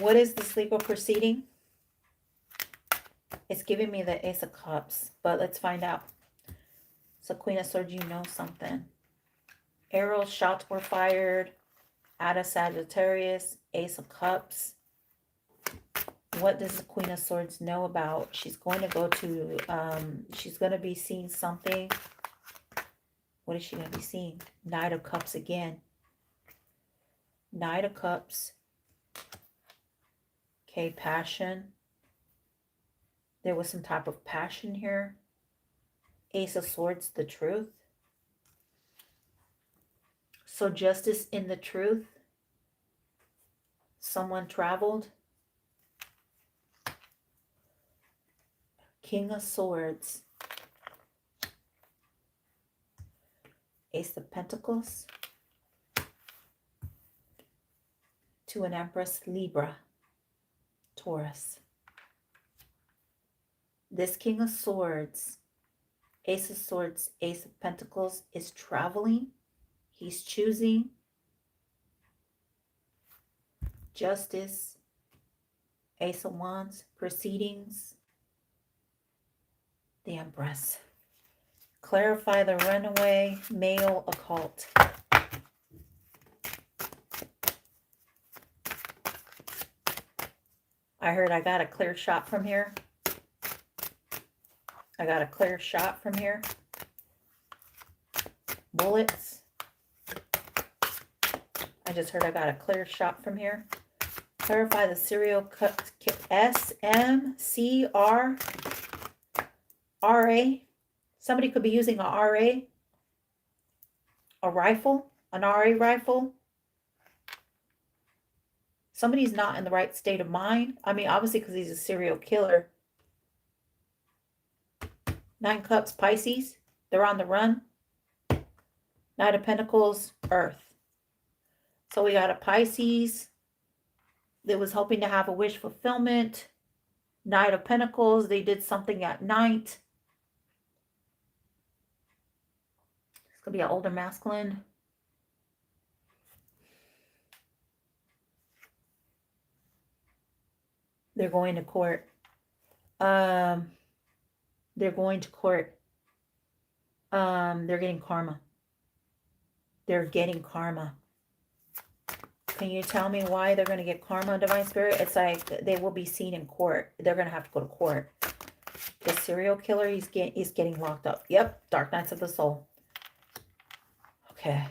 What is this legal proceeding? It's giving me the Ace of Cups, but let's find out. So Queen of Swords, you know something. Arrows, shots were fired at a Sagittarius. Ace of Cups. What does the Queen of Swords know about? She's going to go to, she's going to be seeing something. What is she going to be seeing? Knight of Cups again. Knight of Cups. Okay, passion. There was some type of passion here. Ace of Swords, the truth. So justice in the truth. Someone traveled. King of Swords. Ace of Pentacles. to an Empress, Libra, Taurus. This King of Swords, Ace of Swords, Ace of Pentacles is traveling. He's choosing justice, Ace of Wands, proceedings, the Empress. Clarify the runaway, male occult. I heard I got a clear shot from here. I got a clear shot from here. Bullets. I just heard I got a clear shot from here. Clarify the serial SMCR. Somebody could be using a RA, a rifle, an RA rifle. Somebody's not in the right state of mind. I mean, obviously, because he's a serial killer. 9 Cups, Pisces. They're on the run. Knight of Pentacles, Earth. So we got a Pisces that was hoping to have a wish fulfillment. Knight of Pentacles, they did something at night. It's going to be an older masculine. They're going to court. They're going to court. They're getting karma. They're getting karma. Can you tell me why they're going to get karma, Divine Spirit? It's like they will be seen in court. They're going to have to go to court. The serial killer, he's getting locked up. Yep, Dark Nights of the Soul. Okay.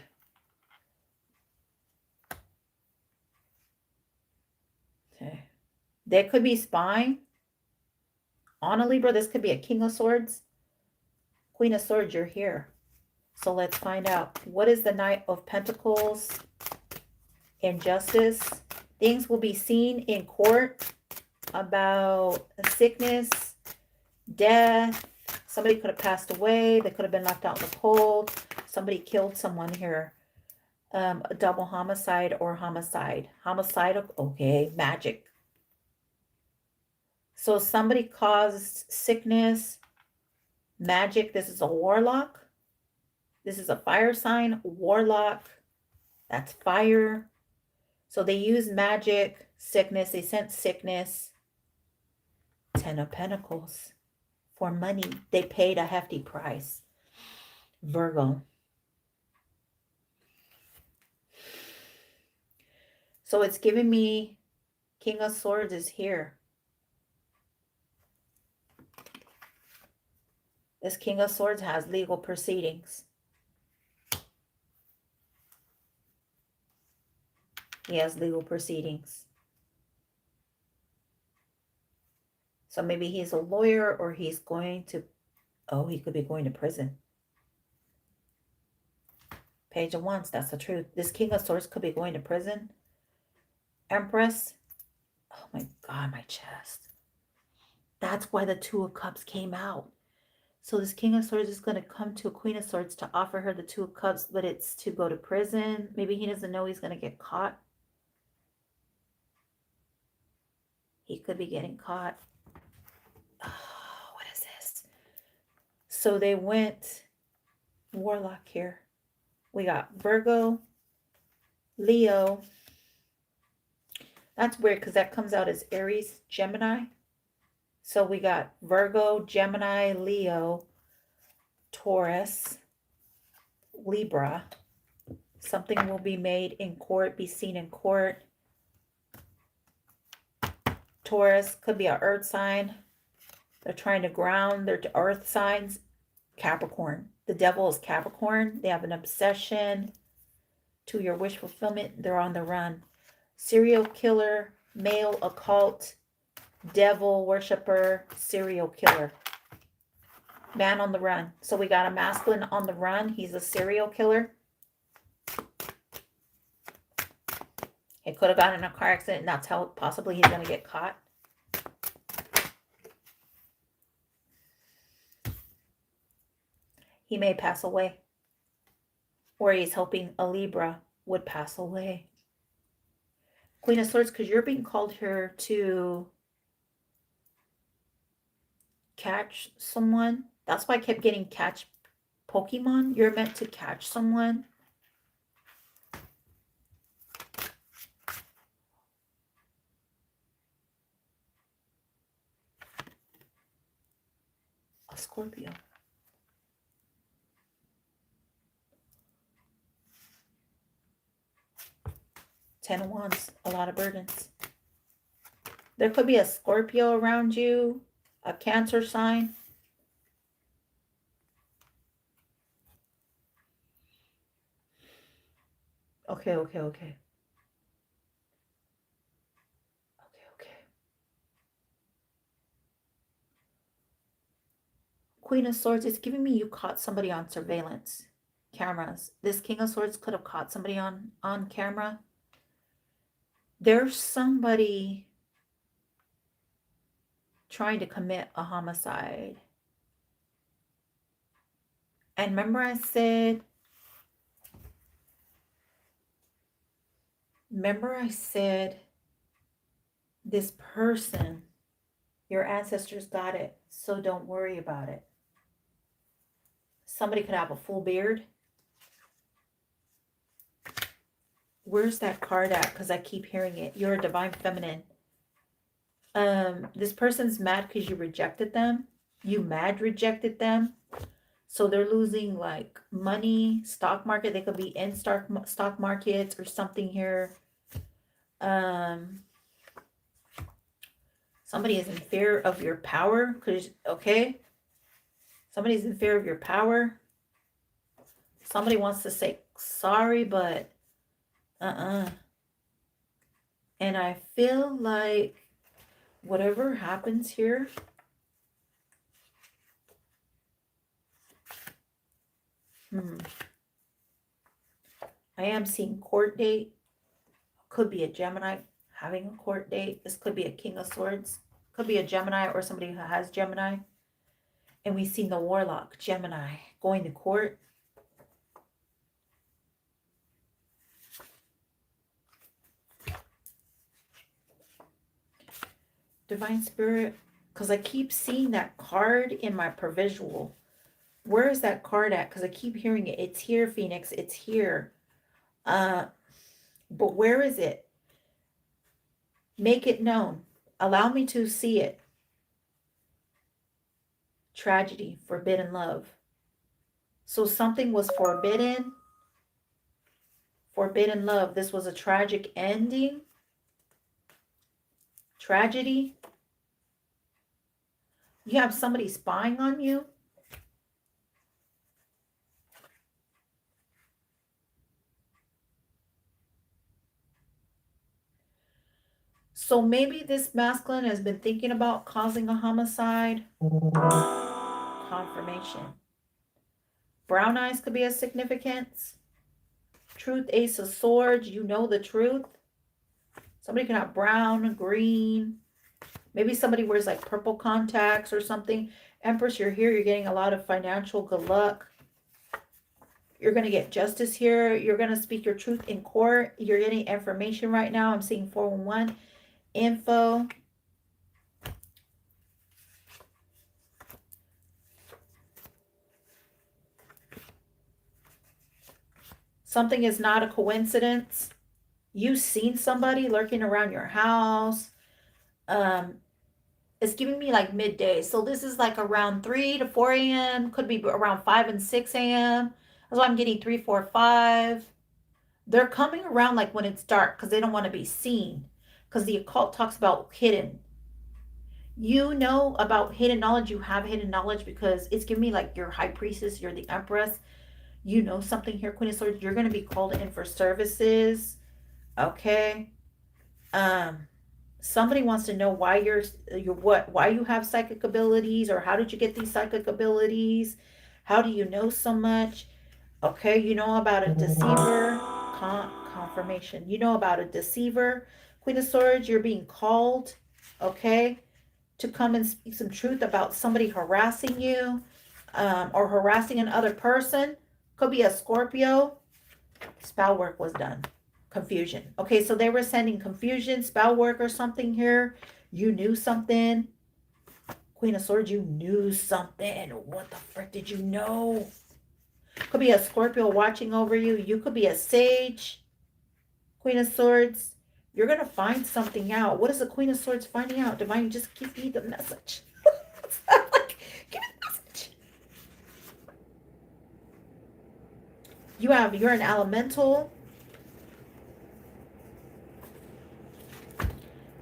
Okay. They could be spying on a Libra. This could be a King of Swords. Queen of Swords, you're here. So let's find out. What is the Knight of Pentacles? Injustice. Things will be seen in court about a sickness, death. Somebody could have passed away. They could have been left out in the cold. Somebody killed someone here. A double homicide or homicide. Homicidal. Okay, magic. So somebody caused sickness, magic. This is a warlock. This is a fire sign, warlock. That's fire. So they use magic, sickness. They sent sickness. 10 of Pentacles. For money. They paid a hefty price. Virgo. So it's giving me King of Swords is here. This King of Swords has legal proceedings. He has legal proceedings. So maybe he's a lawyer or he's going to, oh, he could be going to prison. Page of Wands, that's the truth. This King of Swords could be going to prison. Empress. Oh my God, my chest. That's why the Two of Cups came out. So this King of Swords is going to come to a Queen of Swords to offer her the Two of Cups, but it's to go to prison. Maybe he doesn't know he's going to get caught. He could be getting caught. Oh, what is this? So they went warlock here. We got Virgo, Leo. That's weird because that comes out as Aries, Gemini. So we got Virgo, Gemini, Leo, Taurus, Libra. Something will be made in court, be seen in court. Taurus could be an earth sign. They're trying to ground their earth signs. Capricorn. The devil is Capricorn. They have an obsession to your wish fulfillment. They're on the run. Serial killer, male occult, devil worshiper, serial killer. Man on the run. So we got a masculine on the run. He's a serial killer. He could have gotten in a car accident and that's how possibly he's going to get caught. He may pass away. Or he's hoping a Libra would pass away. Queen of Swords, because you're being called here to catch someone. That's why I kept getting catch Pokemon. You're meant to catch someone. A Scorpio. Ten of Wands, a lot of burdens. There could be a Scorpio around you, a Cancer sign. Okay. Okay. Queen of Swords, it's giving me you caught somebody on surveillance cameras. This King of Swords could have caught somebody on camera. There's somebody trying to commit a homicide. And remember I said this person, your ancestors got it, so don't worry about it. Somebody could have a full beard. Where's that card at? Because I keep hearing it. You're a divine feminine. This person's mad because you rejected them. You rejected them. So they're losing like money, stock market. They could be in stock markets or something here. Somebody is in fear of your power. Okay. Somebody's in fear of your power. Somebody wants to say sorry, but and I feel like whatever happens here, I am seeing court date. Could be a Gemini having a court date. This could be a King of Swords. Could be a Gemini or somebody who has Gemini. And we've seen the Warlock, Gemini, going to court. Divine Spirit, because I keep seeing that card in my provisual. Where is that card at? Because I keep hearing it. It's here, Phoenix. It's here. But where is it? Make it known. Allow me to see it. Tragedy, forbidden love. So something was forbidden. Forbidden love. This was a tragic ending. Tragedy. You have somebody spying on you. So maybe this masculine has been thinking about causing a homicide. Confirmation. Brown eyes could be a significance. Truth, Ace of Swords. You know the truth. Somebody can have brown, green. Maybe somebody wears like purple contacts or something. Empress, you're here. You're getting a lot of financial good luck. You're going to get justice here. You're going to speak your truth in court. You're getting information right now. I'm seeing 411 info. Something is not a coincidence. You've seen somebody lurking around your house. It's giving me like midday. So this is like around 3 to 4 a.m. Could be around 5 and 6 a.m. That's why I'm getting 3, 4, 5. They're coming around like when it's dark because they don't want to be seen. Because the occult talks about hidden. You know about hidden knowledge. You have hidden knowledge because it's giving me like you're high priestess. You're the empress. You know something here, Queen of Swords. You're going to be called in for services. Okay. Somebody wants to know why why you have psychic abilities, or how did you get these psychic abilities? How do you know so much? Okay, you know about a deceiver. Confirmation. You know about a deceiver. Queen of Swords, you're being called, okay, to come and speak some truth about somebody harassing you, or harassing another person. Could be a Scorpio. Spell work was done. Confusion. Okay, so they were sending confusion, spell work or something here. You knew something. Queen of Swords, you knew something. What the frick did you know? Could be a Scorpio watching over you. You could be a sage. Queen of Swords, you're going to find something out. What is the Queen of Swords finding out? Divine, just give me the message. Like, give me the message. You're an elemental.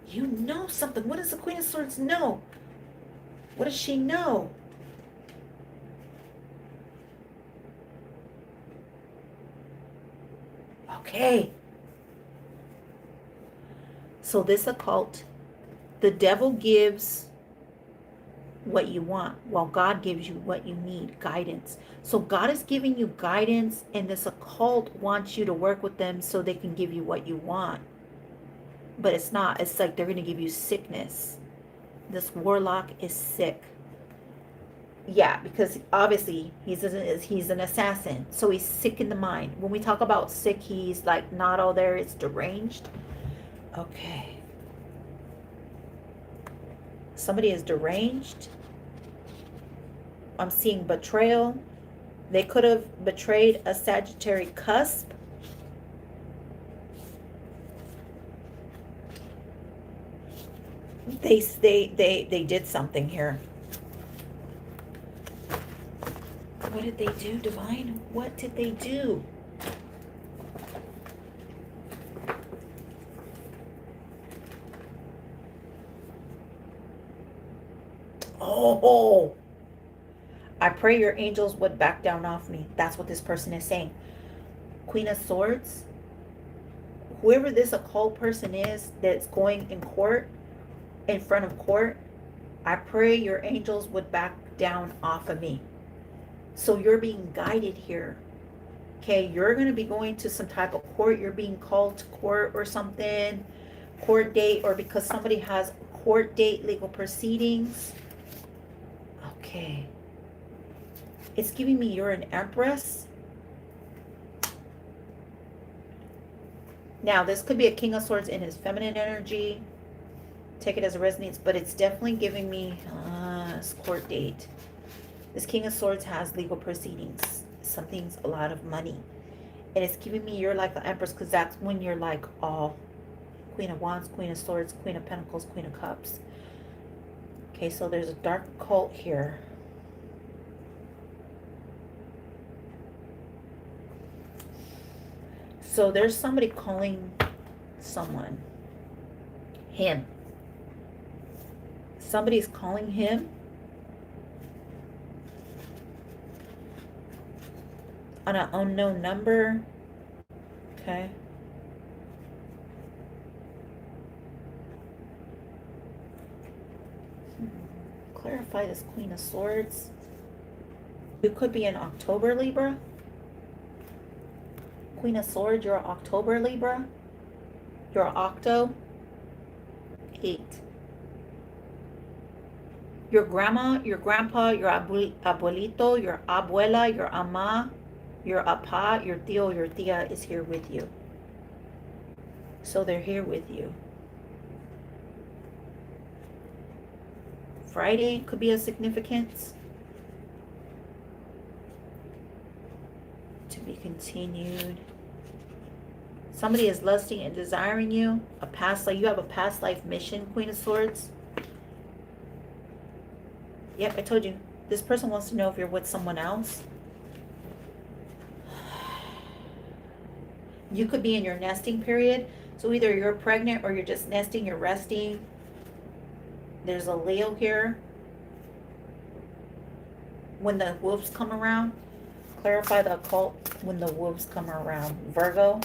You know something. What does the Queen of Swords know? What does she know? Okay. So this occult, the devil gives what you want while God gives you what you need, guidance. So God is giving you guidance, and this occult wants you to work with them so they can give you what you want. But it's not. It's like they're going to give you sickness. This warlock is sick. Yeah, because obviously he's an assassin. So he's sick in the mind. When we talk about sick, he's like not all there. It's deranged. Okay. Somebody is deranged. I'm seeing betrayal. They could have betrayed a Sagittarius cusp. They did something here. What did they do, Divine? What did they do? Oh, I pray your angels would back down off me. That's what this person is saying. Queen of Swords, whoever this occult person is that's going in court, in front of court, I pray your angels would back down off of me. So you're being guided here. Okay, you're going to be going to some type of court. You're being called to court or something. Court date, or because somebody has court date, legal proceedings. Okay. It's giving me you're an empress. Now, this could be a King of Swords in his feminine energy. Take it as it resonates, but it's definitely giving me court date. This King of Swords has legal proceedings. Something's a lot of money. And it's giving me you're like an empress, because that's when you're like all Queen of Wands, Queen of Swords, Queen of Pentacles, Queen of Cups. Okay, so there's a dark occult here. So there's somebody calling someone. Him. Somebody's calling him. On an unknown number. Okay. Clarify this Queen of Swords. You could be in October, Libra. Queen of Swords, you're October, Libra. You're Octo. 8. Your grandma, your grandpa, your abuelito, your abuela, your ama, your apa, your tío, your tía is here with you. So they're here with you. Friday could be a significance. To be continued. Somebody is lusting and desiring you. A past life. You have a past life mission, Queen of Swords. Yep, I told you. This person wants to know if you're with someone else. You could be in your nesting period. So either you're pregnant or you're just nesting, you're resting. There's a Leo here. When the wolves come around, clarify the occult when the wolves come around. Virgo,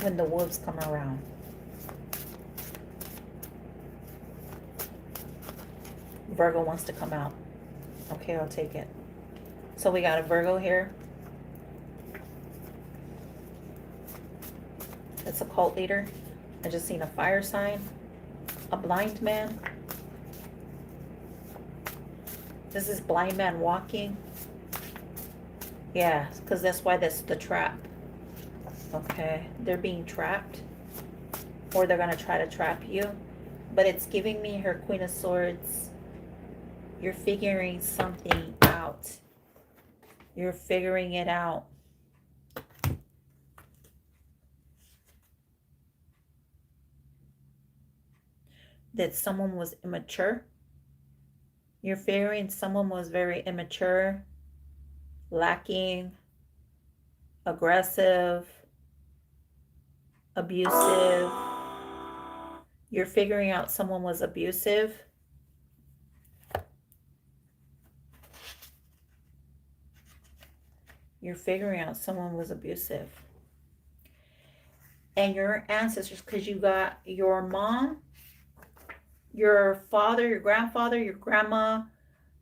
when the wolves come around. Virgo wants to come out. Okay, I'll take it. So we got a Virgo here. It's a cult leader. I just seen a fire sign. A blind man. This is blind man walking. Yeah, because that's why that's the trap. Okay, they're being trapped, or they're going to try to trap you. But it's giving me her Queen of Swords. You're figuring something out. You're figuring it out. That someone was immature. You're figuring someone was very immature, lacking, aggressive, abusive. You're figuring out someone was abusive. You're figuring out someone was abusive. And your ancestors, because you got your mom, your father, your grandfather, your grandma,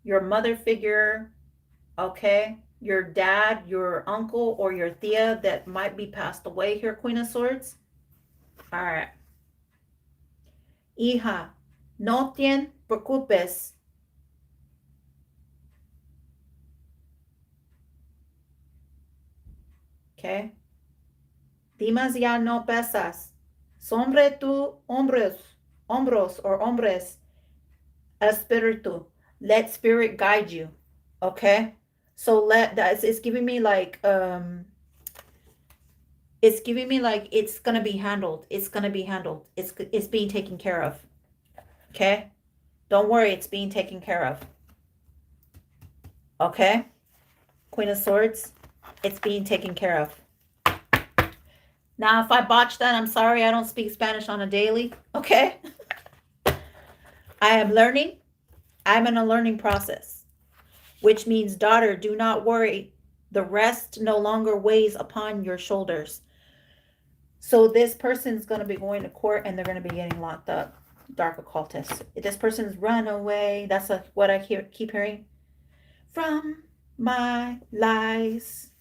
your mother figure, okay? Your dad, your uncle, or your tia that might be passed away here, Queen of Swords. All right. Hija, no te preocupes. Okay. Dimas ya no pesas. Sobre tu hombros or hombres, espíritu. Let spirit guide you. Okay. So let that it's giving me like it's giving me like it's gonna be handled. It's gonna be handled. It's being taken care of. Okay. Don't worry, it's being taken care of. Okay. Queen of Swords, it's being taken care of. Now, if I botch that, I'm sorry. I don't speak Spanish on a daily. Okay. I am learning. I'm in a learning process, which means, daughter, do not worry. The rest no longer weighs upon your shoulders. So this person's going to be going to court and they're going to be getting locked up. Dark occultist. This person's run away. That's what I keep hearing. From my lies.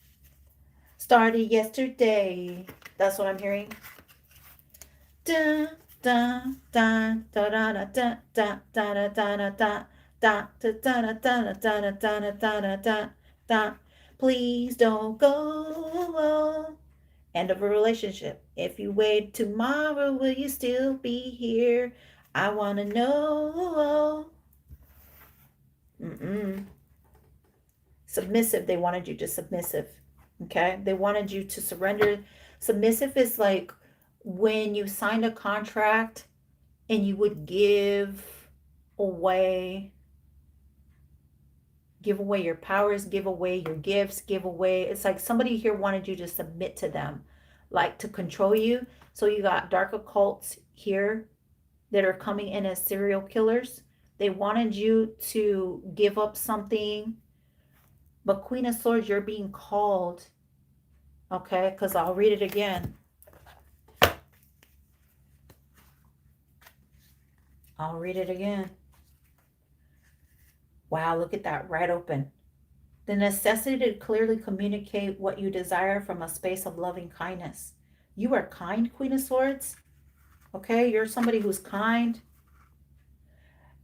Started yesterday. That's what I'm hearing. Dun, dun, dun, da da da da da da da da da da da da da da da da da da. Please don't go. End of a relationship. If you wait tomorrow, will you still be here? I want to know. Submissive. They wanted you to submissive. Okay. They wanted you to surrender. Submissive is like when you signed a contract and you would give away your powers, give away your gifts, give away. It's like somebody here wanted you to submit to them, like to control you. So you got dark occults here that are coming in as serial killers. They wanted you to give up something. But Queen of Swords, you're being called. Okay, because I'll read it again. I'll read it again. Wow, look at that, right open. The necessity to clearly communicate what you desire from a space of loving kindness. You are kind, Queen of Swords. Okay, you're somebody who's kind.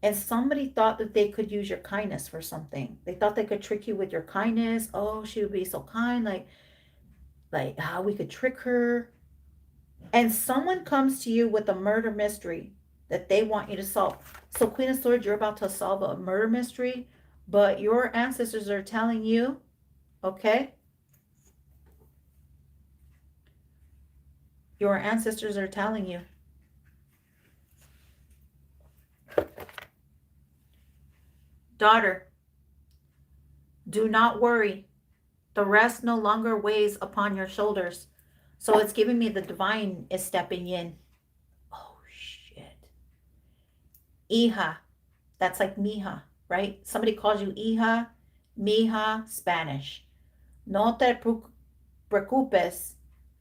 And somebody thought that they could use your kindness for something. They thought they could trick you with your kindness. Oh, she would be so kind. Like how we could trick her. And someone comes to you with a murder mystery that they want you to solve. So Queen of Swords, you're about to solve a murder mystery, but your ancestors are telling you, okay? Your ancestors are telling you. Daughter, do not worry. The rest no longer weighs upon your shoulders. So it's giving me the divine is stepping in. Oh, shit. Hija. That's like mija, right? Somebody calls you hija, mija, Spanish. No te preocupes.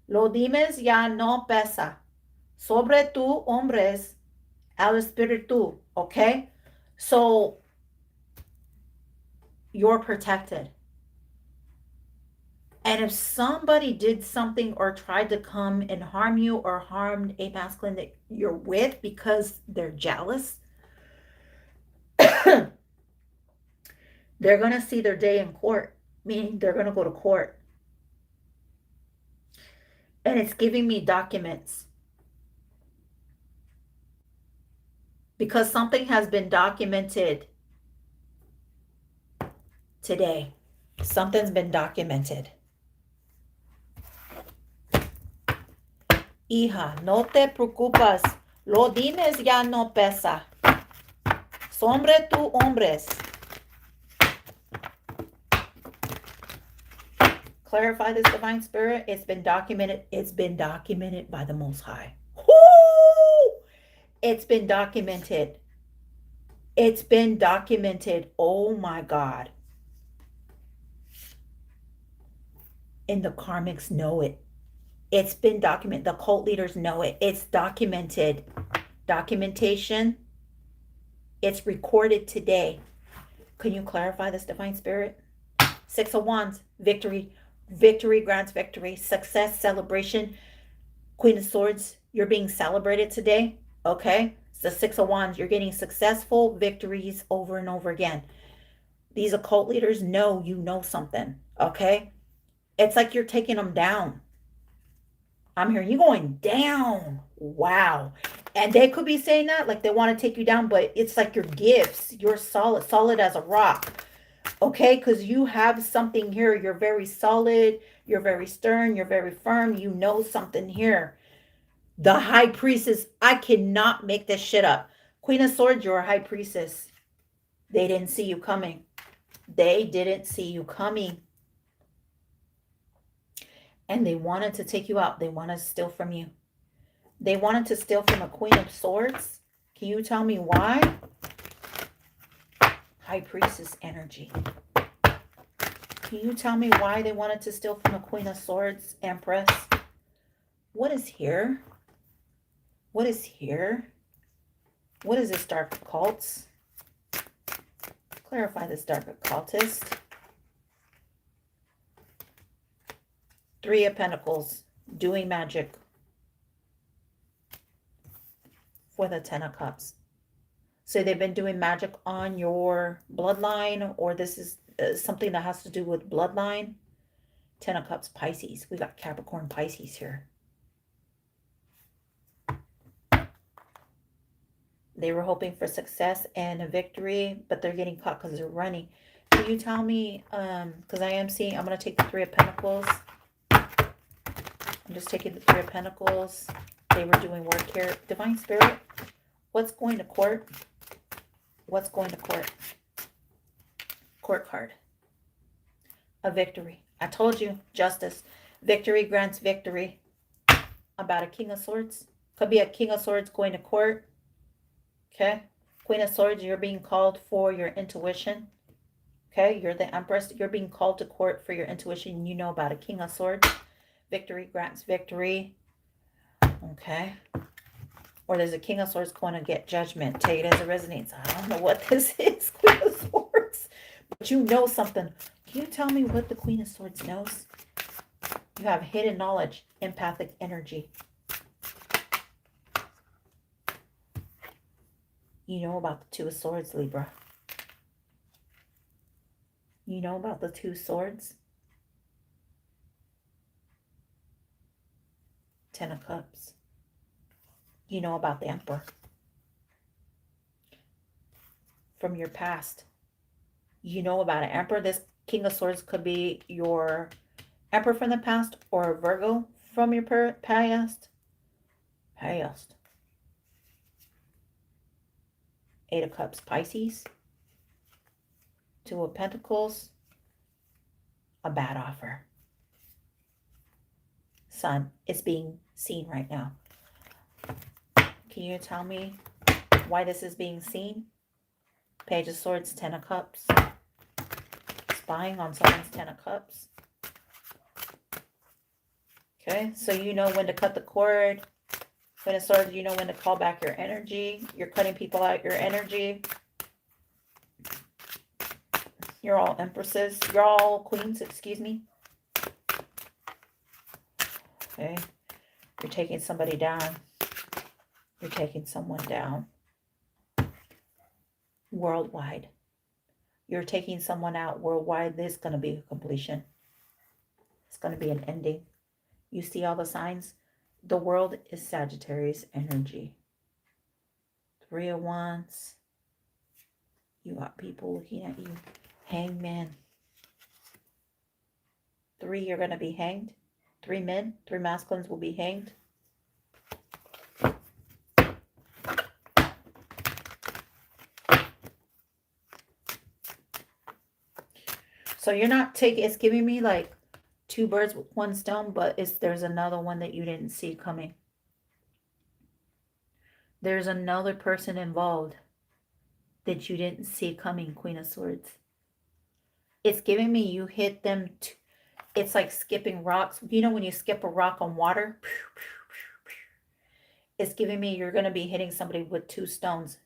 Lo dimes ya no pesa. Sobre tu hombres al espíritu. Okay? So you're protected. And if somebody did something or tried to come and harm you or harmed a masculine that you're with because they're jealous, they're going to see their day in court, meaning they're going to go to court. And it's giving me documents. Because something has been documented today. Something's been documented. Hija, no te preocupas. Lo dines ya no pesa. Sombre tu hombres. Clarify this, divine spirit. It's been documented. It's been documented by the Most High. Woo! It's been documented. It's been documented. Oh my God. And the karmics know it. It's been documented. The cult leaders know it. It's documented. Documentation. It's recorded today. Can you clarify this, divine spirit? 6 of Wands, victory. Victory grants victory. Success, celebration. Queen of Swords, you're being celebrated today. Okay? It's the 6 of Wands. You're getting successful victories over and over again. These occult leaders know you know something. Okay? It's like you're taking them down. I'm hearing you going down. Wow. And they could be saying that like they want to take you down, but it's like your gifts. You're solid as a rock. Okay? Because you have something here. You're very solid. You're very stern. You're very firm. You know something here. The high priestess. I cannot make this shit up. Queen of Swords, you're a high priestess. They didn't see you coming. They didn't see you coming. And they wanted to take you out. They wanted to steal from you. They wanted to steal from a Queen of Swords. Can you tell me why? High Priestess energy. Can you tell me why they wanted to steal from a Queen of Swords, Empress? What is here? What is here? What is this dark occults? Clarify this dark occultist. 3 of Pentacles, doing magic. For the 10 of Cups. So they've been doing magic on your bloodline, or this is something that has to do with bloodline. 10 of Cups, Pisces. We got Capricorn, Pisces here. They were hoping for success and a victory, but they're getting caught because they're running. Can you tell me, because I am seeing, I'm going to take the 3 of Pentacles. I'm just taking the 3 of Pentacles. They were doing work here. Divine Spirit, what's going to court? What's going to court? Court card. A victory. I told you, justice. Victory grants victory. About a King of Swords. Could be a King of Swords going to court. Okay. Queen of Swords, you're being called for your intuition. Okay. You're the Empress. You're being called to court for your intuition. You know about a King of Swords. Victory grants victory. Okay. Or there's a King of Swords going to get judgment. Take it as it resonates. I don't know what this is, Queen of Swords. But you know something. Can you tell me what the Queen of Swords knows? You have hidden knowledge, empathic energy. You know about the 2 of Swords, Libra. You know about the 2 Swords. 10 of Cups. You know about the Emperor. From your past. You know about an Emperor. This King of Swords could be your Emperor from the past or a Virgo from your past. Past. 8 of Cups, Pisces. 2 of Pentacles. A bad offer. Sun, it's being seen right now. Can you tell me why this is being seen? Page of Swords, 10 of Cups. Spying on someone's 10 of Cups. Okay, so you know when to cut the cord. Queen of Swords, you know when to call back your energy. You're cutting people out your energy. You're all empresses. You're all queens, excuse me. Okay, you're taking somebody down. You're taking someone down. Worldwide. You're taking someone out worldwide. This is going to be a completion. It's going to be an ending. You see all the signs? The world is Sagittarius energy. 3 of Wands. You got people looking at you. Hangman. 3, you're going to be hanged. 3 men, 3 masculines will be hanged. So you're not taking, it's giving me like 2 birds with 1 stone, but there's another one that you didn't see coming. There's another person involved that you didn't see coming, Queen of Swords. It's giving me you hit them. It's like skipping rocks. You know when you skip a rock on water? It's giving me you're going to be hitting somebody with 2 stones.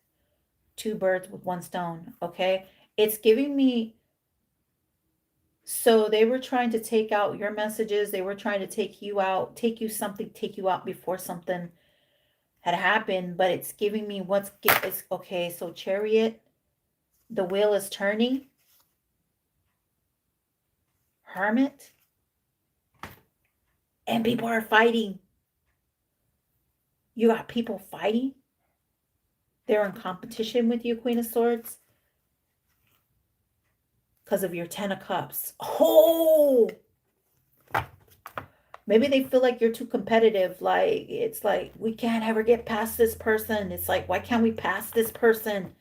2 birds with 1 stone, okay? It's giving me, so they were trying to take out your messages. They were trying to take you out, take you out before something had happened, but it's giving me it's okay. So Chariot, the wheel is turning. Hermit, and people are fighting. You got people fighting. They're in competition with you, Queen of Swords, because of your 10 of Cups. Oh, maybe they feel like you're too competitive. Like, it's like, we can't ever get past this person. It's like, why can't we pass this person?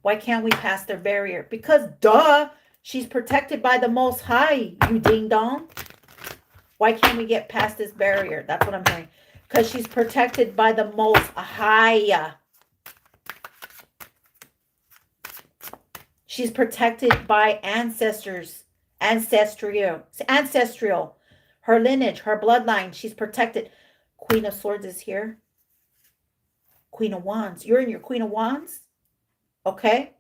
Why can't we pass their barrier? Because, duh, she's protected by the Most High, you ding dong. Why can't we get past this barrier? That's what I'm hearing. Because she's protected by the Most High. She's protected by ancestors. Ancestral. Her lineage, her bloodline. She's protected. Queen of Swords is here. Queen of Wands. You're in your Queen of Wands? Okay.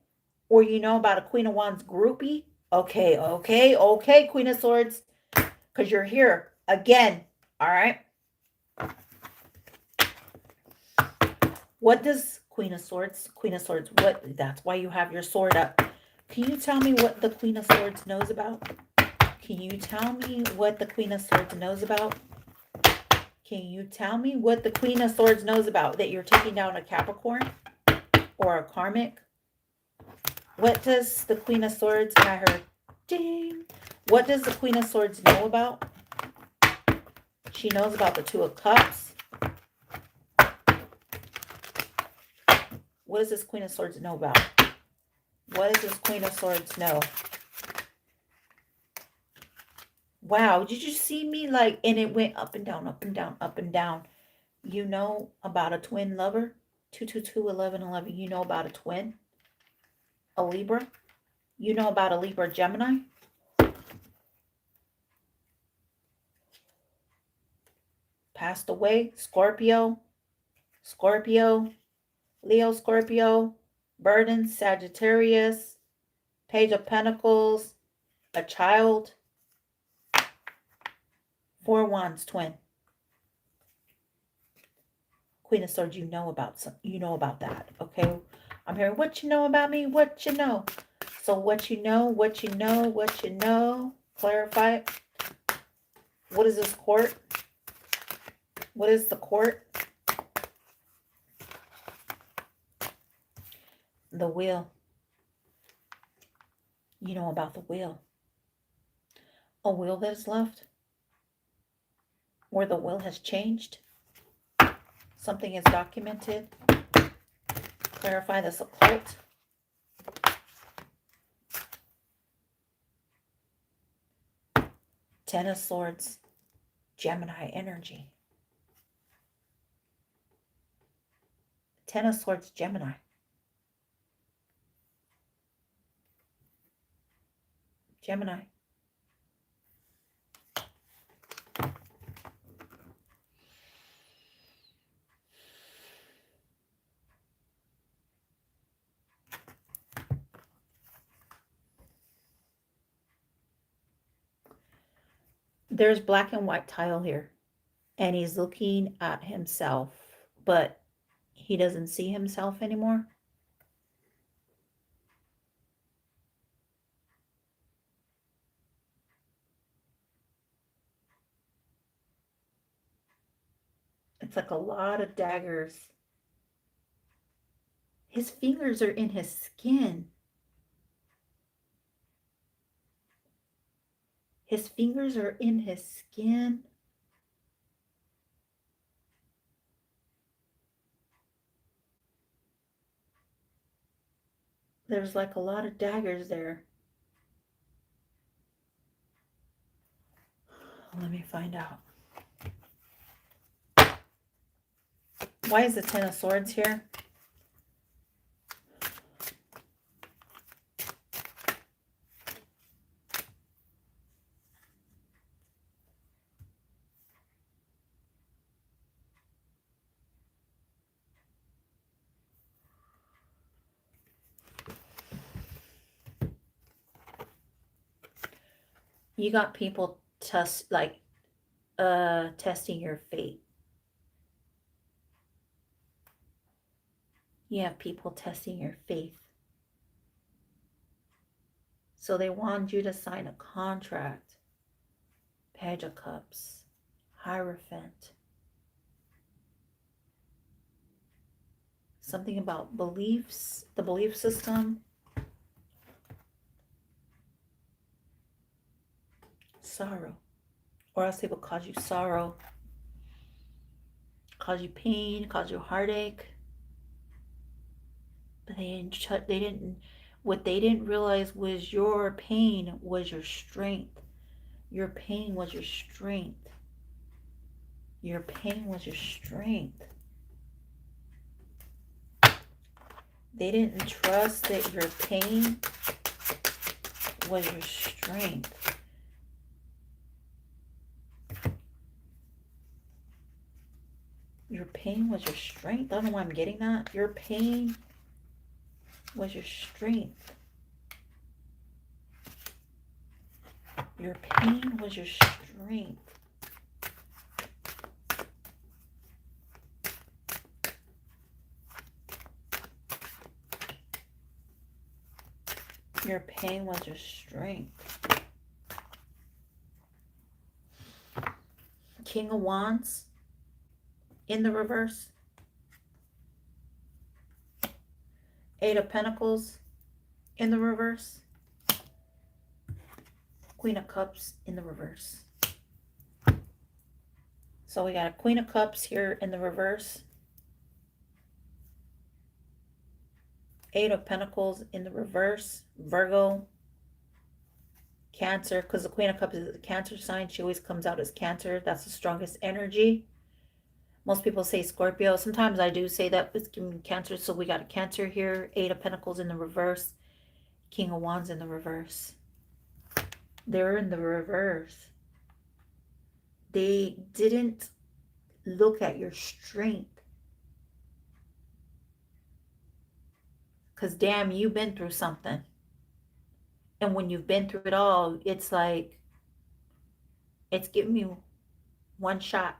Or you know about a Queen of Wands groupie? Okay, Queen of Swords. Because you're here again. All right. What does Queen of Swords? What? That's why you have your sword up. Can you tell me what the Queen of Swords knows about? Can you tell me what the Queen of Swords knows about? Can you tell me what the Queen of Swords knows about? That you're taking down a Capricorn or a karmic? What does the Queen of Swords, and I heard ding. What does the Queen of Swords know about? She knows about the 2 of Cups. What does this Queen of Swords know about? What does this Queen of Swords know? Wow, did you see me? Like, and it went up and down, up and down, up and down. You know about a twin lover? 222, 1111. You know about a twin? A Libra? You know about a Libra Gemini? Passed away? Scorpio? Leo, Scorpio, burden, Sagittarius, Page of Pentacles, a child, 4 Wands, twin. Queen of Swords, you know about that, okay? I'm hearing what you know about me, what you know. So what you know, clarify it. What is this court? What is the court? The wheel. You know about the wheel. A wheel that is left. Where the will has changed. Something is documented. Clarify this occult. Ten of Swords. Gemini energy. 10 of Swords, Gemini. Gemini. There's black and white tile here. And he's looking at himself. But he doesn't see himself anymore. It's like a lot of daggers. His fingers are in his skin. His fingers are in his skin. There's like a lot of daggers there. Let me find out. Why is the Ten of Swords here? You got people testing your fate. You have people testing your faith. So they want you to sign a contract. Page of Cups, Hierophant. Something about beliefs, the belief system. Sorrow. Or else they will cause you sorrow, cause you pain, cause you heartache. But what they didn't realize was your pain was your strength. Your pain was your strength. Your pain was your strength. They didn't trust that your pain was your strength. Your pain was your strength. I don't know why I'm getting that. Your pain was your strength. Your pain was your strength. Your pain was your strength. King of Wands in the reverse. Eight of Pentacles in the reverse. Queen of Cups in the reverse. So we got a Queen of Cups here in the reverse. Eight of Pentacles in the reverse. Virgo. Cancer, because the Queen of Cups is a Cancer sign. She always comes out as Cancer. That's the strongest energy. Most people say Scorpio. Sometimes I do say that it's giving Cancer. So we got a Cancer here. Eight of Pentacles in the reverse. King of Wands in the reverse. They're in the reverse. They didn't look at your strength. Because damn, you've been through something. And when you've been through it all, it's like, it's giving me one shot.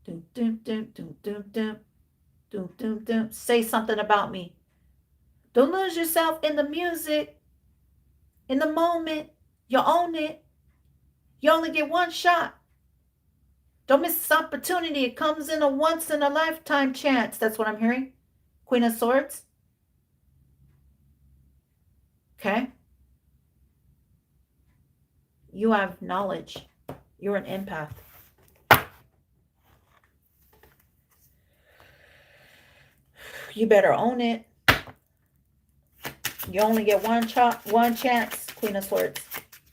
Doom, doom, doom, doom, doom, doom, doom, doom, doom. Say something about me. Don't lose yourself in the music, in the moment. You own it. You only get one shot. Don't miss this opportunity. It comes in a once in a lifetime chance. That's what I'm hearing. Queen of Swords. Okay. You have knowledge. You're an empath. You better own it. You only get one chance, Queen of Swords.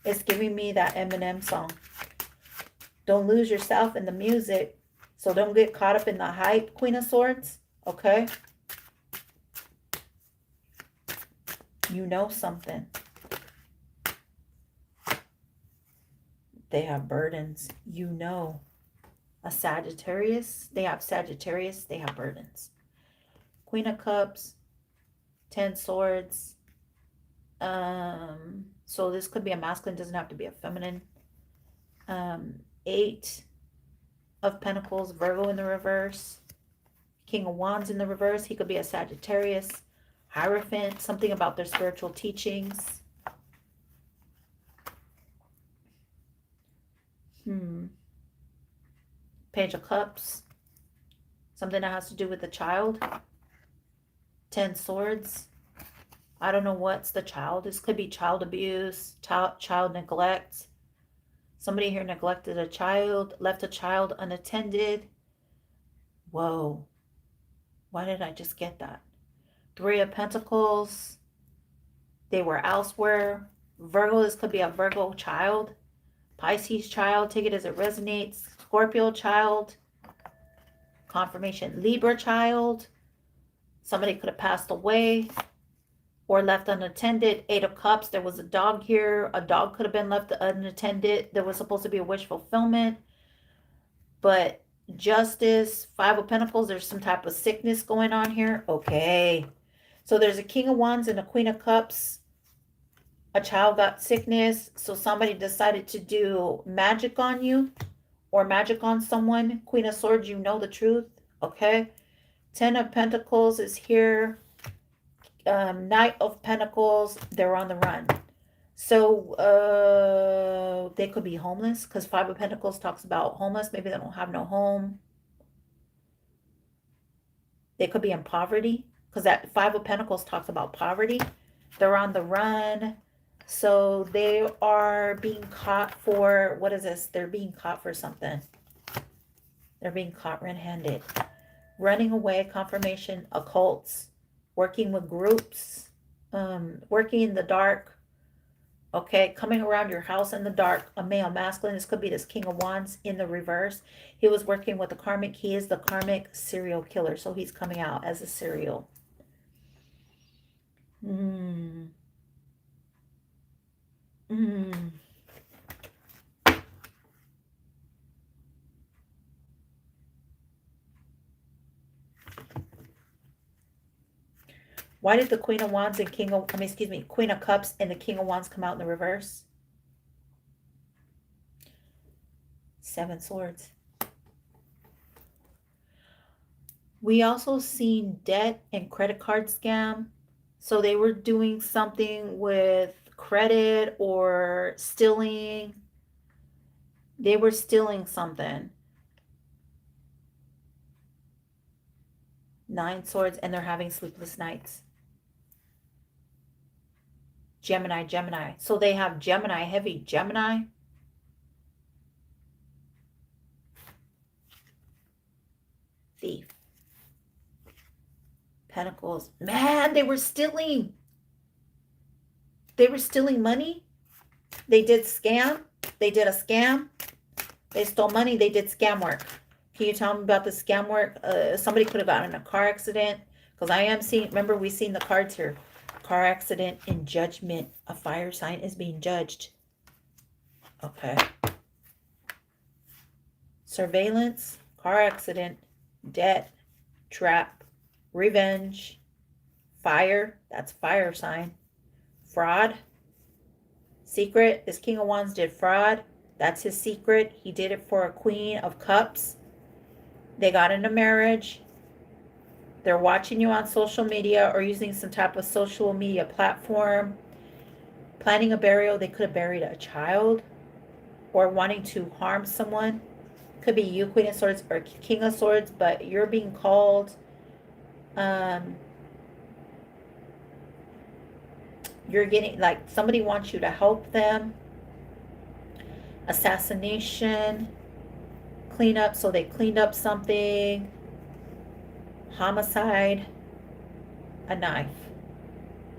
It's giving me that Eminem song. Don't lose yourself in the music. So don't get caught up in the hype, Queen of Swords. Okay? You know something. They have burdens. You know. A Sagittarius. They have Sagittarius. They have burdens. Queen of Cups. 10 Swords. So this could be a masculine. Doesn't have to be a feminine. 8 of Pentacles. Virgo in the reverse. King of Wands in the reverse. He could be a Sagittarius. Hierophant. Something about their spiritual teachings. Page of Cups. Something that has to do with the child. 10 Swords. I don't know what's the child. This could be child abuse, child neglect. Somebody here neglected a child, left a child unattended. Whoa. Why did I just get that? 3 of Pentacles. They were elsewhere. Virgo, this could be a Virgo child. Pisces child, take it as it resonates. Scorpio child. Confirmation, Libra child. Somebody could have passed away or left unattended. 8 of Cups, there was a dog here. A dog could have been left unattended. There was supposed to be a wish fulfillment. But Justice, 5 of Pentacles, there's some type of sickness going on here. Okay. So there's a King of Wands and a Queen of Cups. A child got sickness. So somebody decided to do magic on you or magic on someone. Queen of Swords, you know the truth. Okay. 10 of Pentacles is here. Knight of Pentacles, they're on the run. So they could be homeless because 5 of Pentacles talks about homeless. Maybe they don't have no home. They could be in poverty because that 5 of Pentacles talks about poverty. They're on the run. So they are being caught for, what is this? They're being caught for something. They're being caught red-handed. Running away, confirmation, occults, working with groups, working in the dark. Okay, coming around your house in the dark, a male, masculine. This could be this King of Wands in the reverse. He was working with the karmic. He is the karmic serial killer. So he's coming out as a serial. Why did the Queen of Wands and Queen of Cups and the King of Wands come out in the reverse? 7 Swords. We also seen debt and credit card scam. So they were doing something with credit or stealing. They were stealing something. 9 Swords, and they're having sleepless nights. Gemini. So they have Gemini, heavy Gemini. Thief. Pentacles. Man, they were stealing. They were stealing money. They did scam. They did a scam. They stole money. They did scam work. Can you tell me about the scam work? Somebody could have gotten in a car accident. Because I am seeing, remember we seen the cards here. Car accident and judgment. A fire sign is being judged. Okay. Surveillance, car accident, debt, trap, revenge, fire. That's fire sign. Fraud. Secret. This King of Wands did fraud. That's his secret. He did it for a Queen of Cups. They got in a marriage. They're watching you on social media or using some type of social media platform. Planning a burial. They could have buried a child or wanting to harm someone. Could be you, Queen of Swords or King of Swords, but you're being called. You're getting, like, somebody wants you to help them. Assassination. Clean up. So they cleaned up something. Homicide, a knife,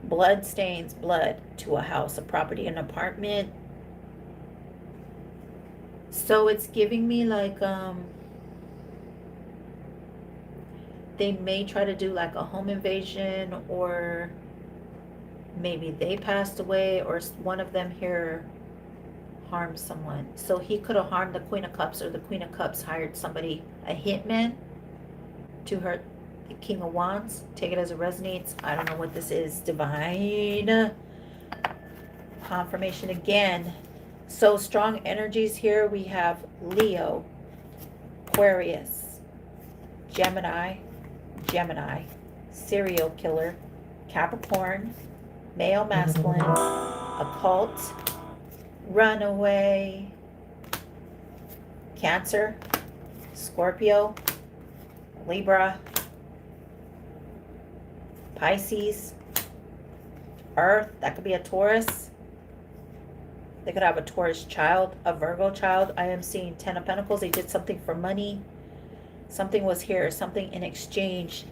blood stains, blood to a house, a property, an apartment. So it's giving me like, they may try to do like a home invasion, or maybe they passed away, or one of them here harmed someone. So he could have harmed the Queen of Cups, or the Queen of Cups hired somebody, a hitman, to hurt the King of Wands. Take it as it resonates. I don't know what this is. Divine confirmation again. So strong energies here. We have Leo, Aquarius, Gemini, serial killer, Capricorn, male, masculine, occult, runaway, Cancer, Scorpio, Libra, Pisces, Earth. That could be a Taurus. They could have a Taurus child, a Virgo child. I am seeing 10 of Pentacles. They did something for money. Something was here, something in exchange.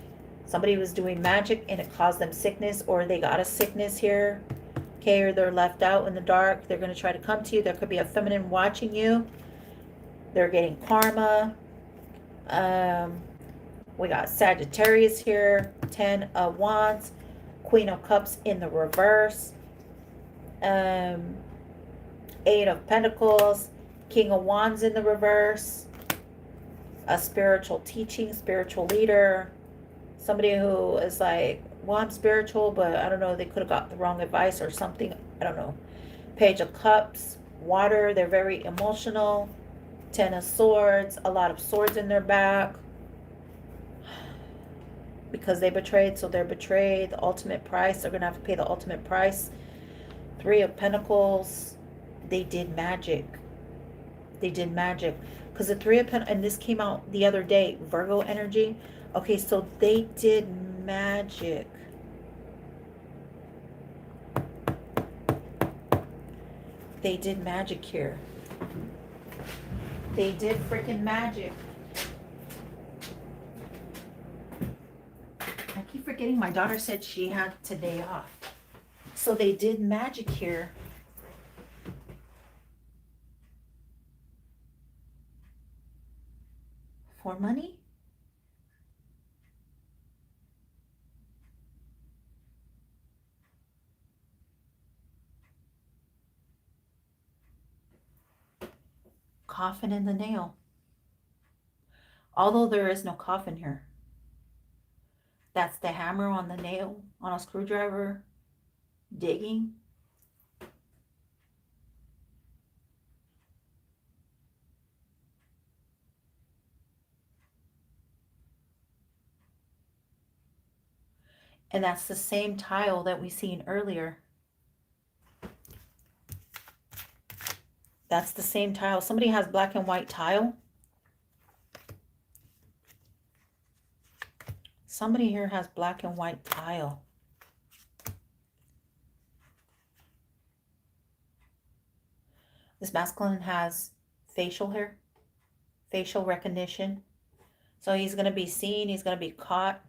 Somebody was doing magic and it caused them sickness, or they got a sickness here. Okay, or they're left out in the dark. They're going to try to come to you. There could be a feminine watching you. They're getting karma. We got Sagittarius here. 10 of Wands. Queen of Cups in the reverse. 8 of Pentacles. King of Wands in the reverse. A spiritual teaching, spiritual leader. Somebody who is like, well, I'm spiritual, but I don't know, they could have got the wrong advice or something. I don't know. Page of Cups, water. They're very emotional. 10 of Swords, a lot of swords in their back. Because they betrayed, so they're betrayed. The ultimate price, they're going to have to pay the ultimate price. 3 of Pentacles, they did magic. They did magic. Because the 3 of Pentacles, and this came out the other day, Virgo energy. Okay, so they did magic. They did magic here. They did freaking magic. I keep forgetting my daughter said she had today off. So they did magic here. For money? Coffin in the nail. Although there is no coffin here. That's the hammer on the nail, on a screwdriver, digging. And that's the same tile that we seen earlier. That's the same tile. Somebody has black and white tile. Somebody here has black and white tile. This masculine has facial hair, facial recognition. So he's going to be seen. He's going to be caught.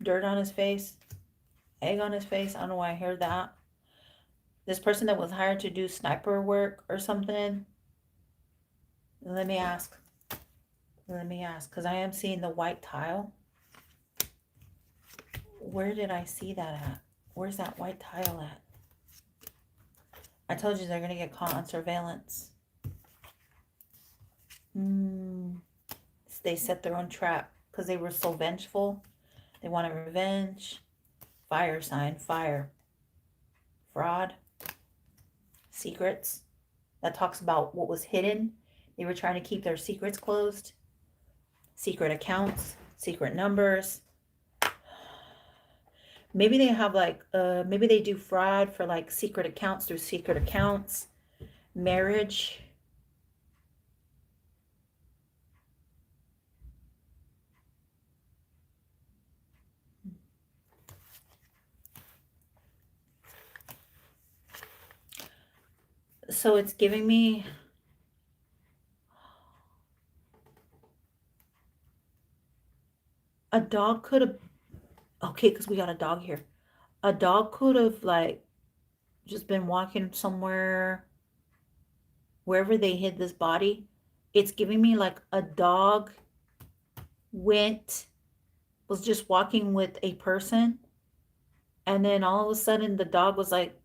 Dirt on his face, egg on his face. I don't know why I heard that. This person that was hired to do sniper work or something. Let me ask. Let me ask, because I am seeing the white tile. Where did I see that at? Where's that white tile at? I told you they're going to get caught on surveillance. They set their own trap because they were so vengeful. They wanted revenge. Fire sign, fire. Fraud. Secrets. That talks about what was hidden. They were trying to keep their secrets closed. Secret accounts, secret numbers. Maybe they have like, maybe they do fraud for like secret accounts through secret accounts. Marriage. So it's giving me a dog could have, okay, because we got a dog here. A dog could have like just been walking somewhere, wherever they hid this body. It's giving me like a dog was just walking with a person, and then all of a sudden the dog was like,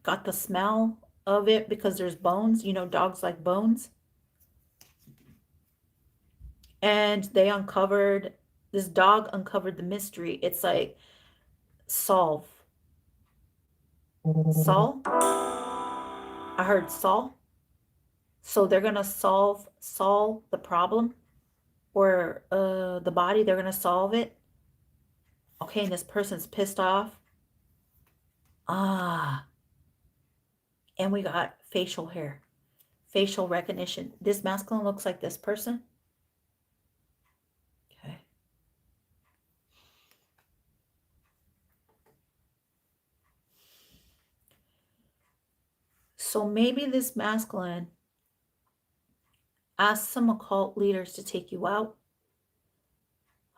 got the smell of it because there's bones. You know, dogs like bones. And this dog uncovered the mystery. It's like, solve. Saul? I heard Saul. So they're going to solve the problem, or the body, they're going to solve it. Okay, and this person's pissed off. And we got facial hair, facial recognition. This masculine looks like this person. Okay. So maybe this masculine asked some occult leaders to take you out.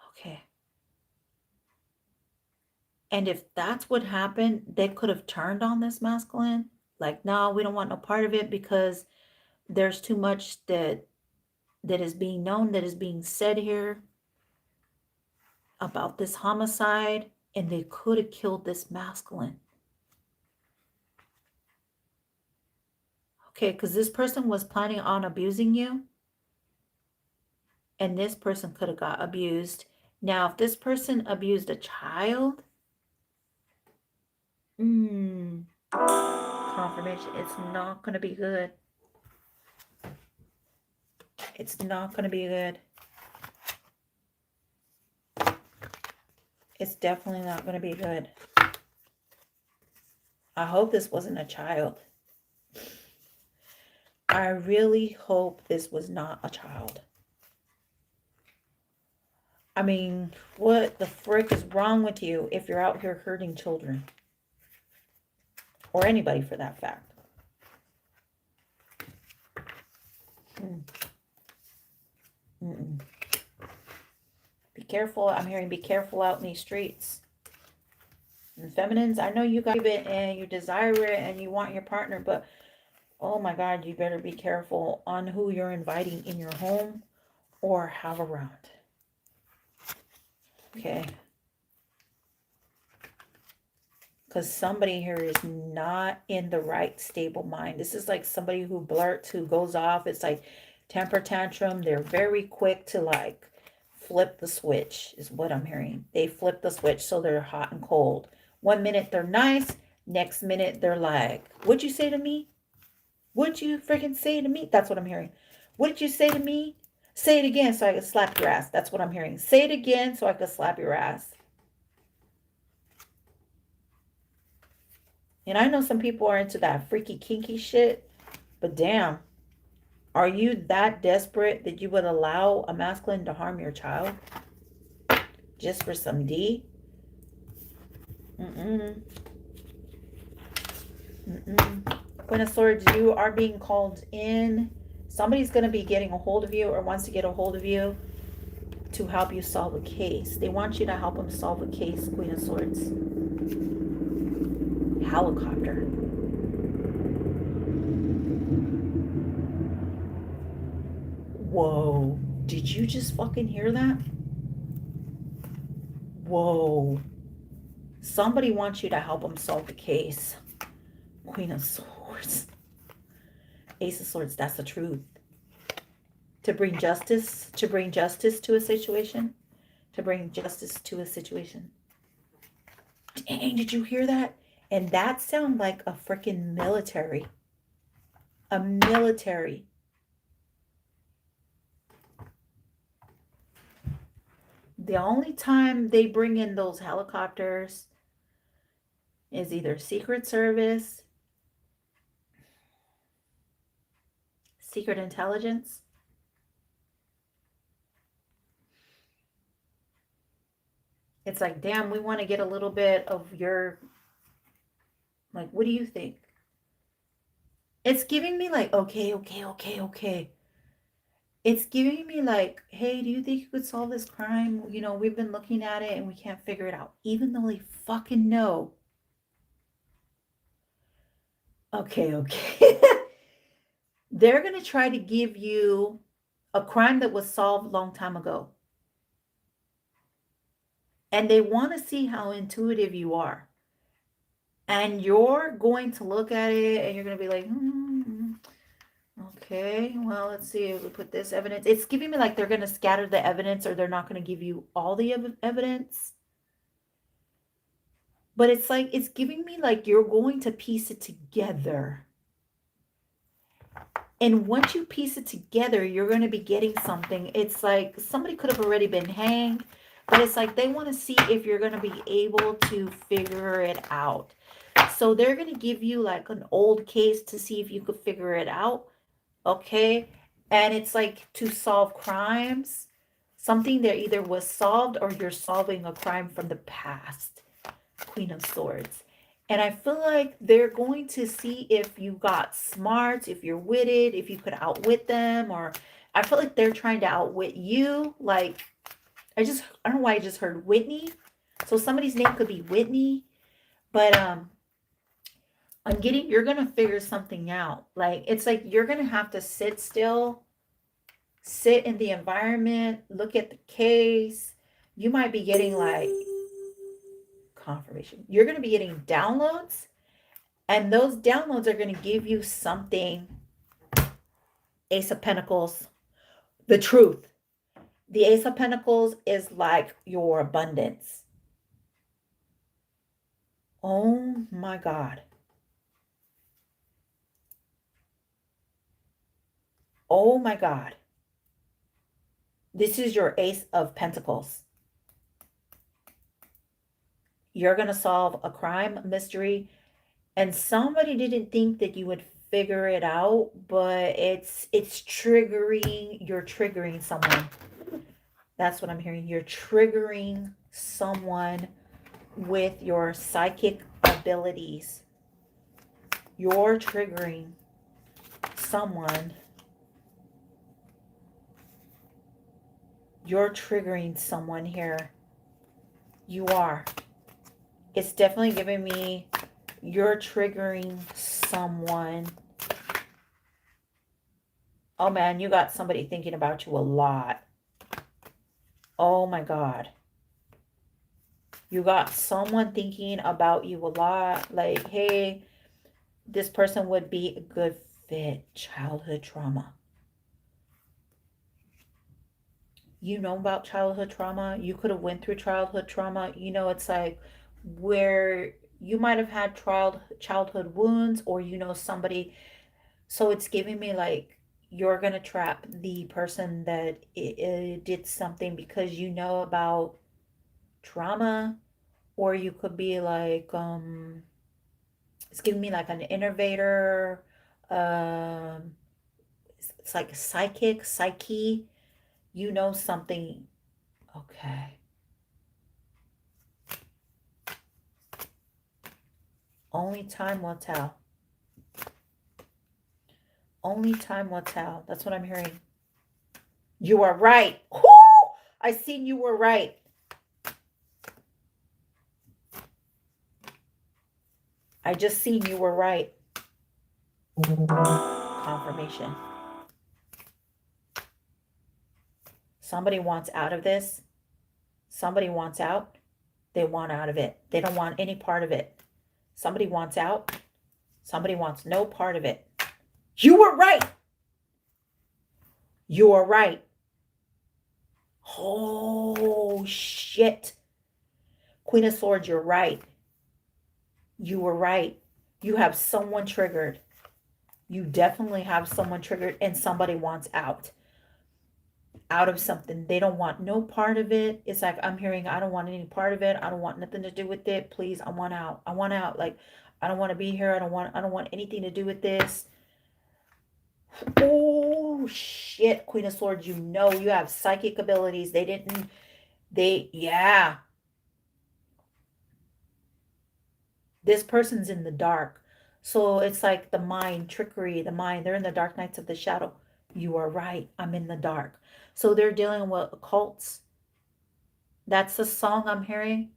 Okay. And if that's what happened, they could have turned on this masculine. Like, no, we don't want no part of it because there's too much that is being known, that is being said here about this homicide, and they could have killed this masculine. Okay, because this person was planning on abusing you, and this person could have got abused. Now, if this person abused a child, confirmation, it's not going to be good. It's not going to be good. It's definitely not going to be good. I hope this wasn't a child. I really hope this was not a child. I mean, what the frick is wrong with you if you're out here hurting children? Or anybody for that fact. Be careful. I'm hearing be careful out in these streets. And feminines, I know you got it and you desire it and you want your partner, but oh my God, you better be careful on who you're inviting in your home or have around. Okay. Because somebody here is not in the right stable mind. This is like somebody who blurts, who goes off. It's like temper tantrum. They're very quick to like flip the switch is what I'm hearing. They flip the switch, so they're hot and cold. 1 minute they're nice. Next minute they're like, what'd you say to me? What'd you freaking say to me? That's what I'm hearing. What did you say to me? Say it again so I can slap your ass. That's what I'm hearing. Say it again so I can slap your ass. And I know some people are into that freaky kinky shit, but damn, are you that desperate that you would allow a masculine to harm your child just for some D? Queen of Swords, you are being called in. Somebody's going to be getting a hold of you or wants to get a hold of you to help you solve a case. They want you to help them solve a case, Queen of Swords. Helicopter. Whoa. Did you just fucking hear that? Whoa. Somebody wants you to help them solve the case. Queen of Swords. Ace of Swords, that's the truth. To bring justice to a situation. To bring justice to a situation. Dang, did you hear that? And that sounds like a freaking military. A military. The only time they bring in those helicopters is either Secret Service, Secret Intelligence, it's like, damn, we want to get a little bit of your, like, what do you think? It's giving me like, okay. It's giving me like, hey, do you think you could solve this crime? You know, we've been looking at it and we can't figure it out, even though they fucking know. Okay. They're going to try to give you a crime that was solved a long time ago. And they want to see how intuitive you are. And you're going to look at it and you're going to be like, okay, well, let's see if we put this evidence. It's giving me like they're going to scatter the evidence or they're not going to give you all the evidence. But it's like, it's giving me like you're going to piece it together. And once you piece it together, you're going to be getting something. It's like somebody could have already been hanged, but it's like they want to see if you're going to be able to figure it out. So they're going to give you like an old case to see if you could figure it out. Okay. And it's like to solve crimes, something that either was solved or you're solving a crime from the past. Queen of Swords. And I feel like they're going to see if you got smart, if you're witted, if you could outwit them, or I feel like they're trying to outwit you. Like, I don't know why I just heard Whitney. So somebody's name could be Whitney, but I'm getting, you're gonna figure something out. Like, it's like you're gonna have to sit still, sit in the environment, look at the case. You might be getting like confirmation. You're gonna be getting downloads, and those downloads are gonna give you something. Ace of Pentacles, the truth. The Ace of Pentacles is like your abundance. Oh my God. Oh my God. This is your Ace of Pentacles. You're going to solve a crime, mystery, and somebody didn't think that you would figure it out, but it's triggering, you're triggering someone. That's what I'm hearing. You're triggering someone with your psychic abilities. You're triggering someone. You're triggering someone here. You are. It's definitely giving me you're triggering someone. Oh man, you got somebody thinking about you a lot. Oh my God. You got someone thinking about you a lot. Like, hey, this person would be a good fit. Childhood trauma. You know about childhood trauma. You could have went through childhood trauma. You know, it's like where you might have had childhood wounds, or you know somebody. So it's giving me like you're going to trap the person that it did something because you know about trauma, or you could be like it's giving me like an innovator, it's like psyche, you know something. Okay. Only time will tell. Only time will tell. That's what I'm hearing. You are right. Whoo! I seen you were right. I just seen you were right. Confirmation. Somebody wants out of this. Somebody wants out. They want out of it. They don't want any part of it. Somebody wants out. Somebody wants no part of it. You were right. You are right. Oh, shit. Queen of Swords, you're right. You were right. You have someone triggered. You definitely have someone triggered, and somebody wants out. Out of something. They don't want no part of it. It's like I'm hearing, I don't want any part of it. I don't want nothing to do with it. Please, I want out. I want out. Like, I don't want to be here. I don't want anything to do with this. Oh shit, Queen of Swords, you know you have psychic abilities. Yeah. This person's in the dark. So it's like the mind, trickery, the mind. They're in the dark nights of the shadow. You are right. I'm in the dark. So they're dealing with occults. That's the song I'm hearing.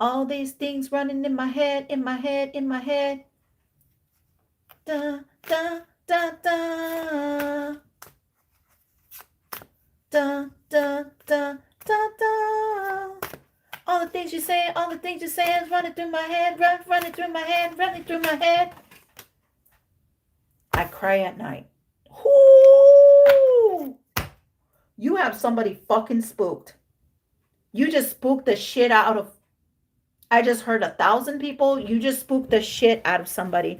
All these things running in my head, in my head, in my head. Da, da, da, da. Da, da, da, da, da. All the things you say is running through my head, running through my head, running through my head. I cry at night. Ooh. You have somebody fucking spooked. You just spooked the shit out of. I just heard 1,000 people. You just spooked the shit out of somebody.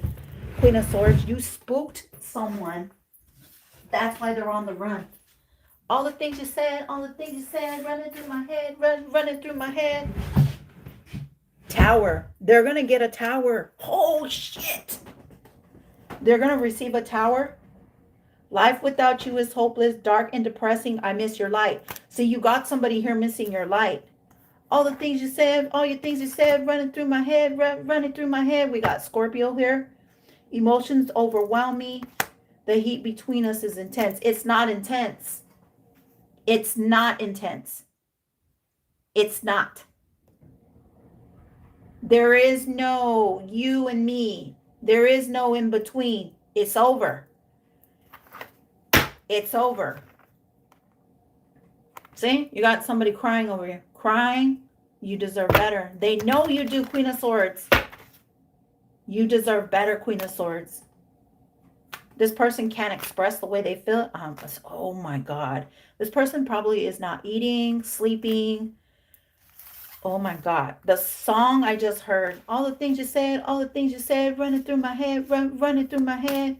Queen of Swords, you spooked someone. That's why they're on the run. All the things you said, running through my head, running through my head. Tower. They're going to get a tower. Oh, shit. They're going to receive a tower. Life without you is hopeless, dark and depressing. I miss your light. See, you got somebody here missing your light. All the things you said, all your things you said running through my head, running through my head. We got Scorpio here. Emotions overwhelm me. The heat between us is intense. It's not intense. It's not intense. It's not. There is no you and me. There is no in between. It's over. It's over. See, you got somebody crying over you. Crying, you deserve better. They know you do, Queen of Swords. You deserve better, Queen of Swords. This person can't express the way they feel. Oh my God. This person probably is not eating, sleeping. Oh my God. The song I just heard. All the things you said, all the things you said, running through my head, running through my head.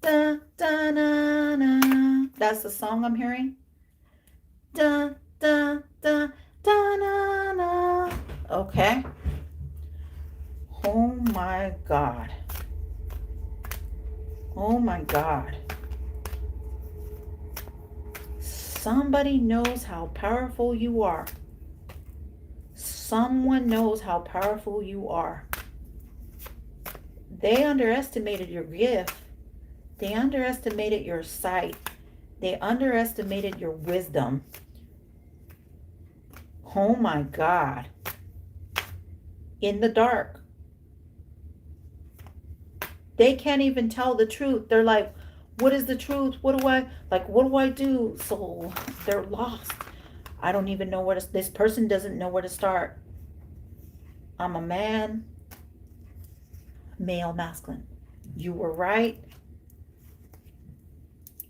Da, da, na, na. That's the song I'm hearing. Da, da, da, da, na, na. Okay. Oh my God. Oh my God. Somebody knows how powerful you are. Someone knows how powerful you are. They underestimated your gift. They underestimated your sight. They underestimated your wisdom. Oh my God. In the dark. They can't even tell the truth. They're like, what is the truth? What do I do? So they're lost. I don't even know where to, this person doesn't know where to start. I'm a man, male, masculine. You were right.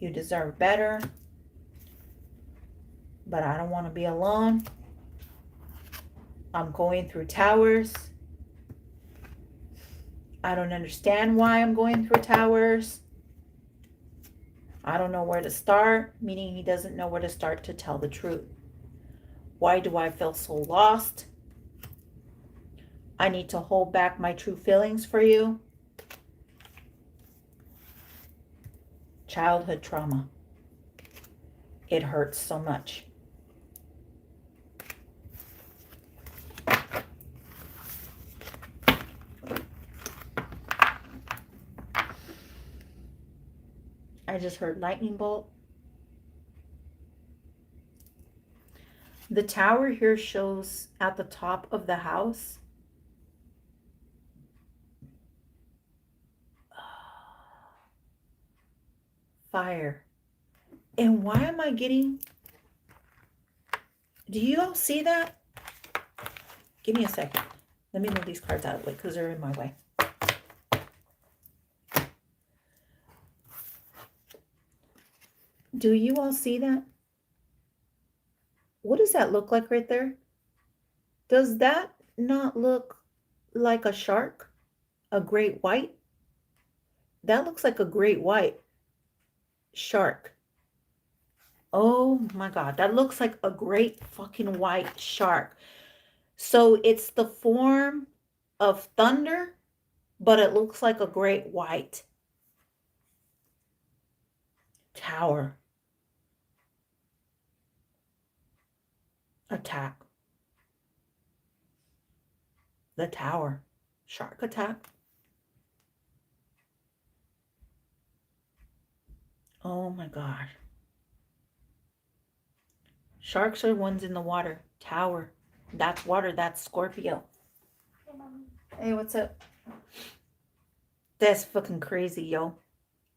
You deserve better. But I don't want to be alone. I'm going through towers. I don't understand why I'm going through towers. I don't know where to start, meaning he doesn't know where to start to tell the truth. Why do I feel so lost? I need to hold back my true feelings for you. Childhood trauma. It hurts so much. I just heard lightning bolt. The tower here shows at the top of the house. Fire. And why am I getting... Do you all see that? Give me a second. Let me move these cards out of the way because they're in my way. Do you all see that? What does that look like right there? Does that not look like a shark? A great white? That looks like a great white shark. Oh my God, that looks like a great fucking white shark. So it's the form of thunder, but it looks like a great white tower. Attack. The tower. Shark attack. Oh my God. Sharks are ones in the water. Tower. That's water. That's Scorpio. Hey, Mommy. Hey, what's up? That's fucking crazy, yo.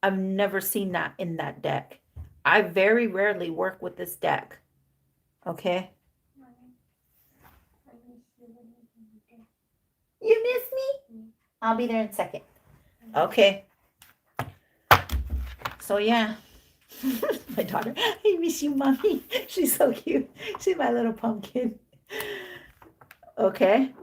I've never seen that in that deck. I very rarely work with this deck. Okay? Mommy, I miss you when you do. You miss me? I'll be there in a second. Okay. So yeah. My daughter. I miss you, Mommy. She's so cute. She's my little pumpkin. Okay.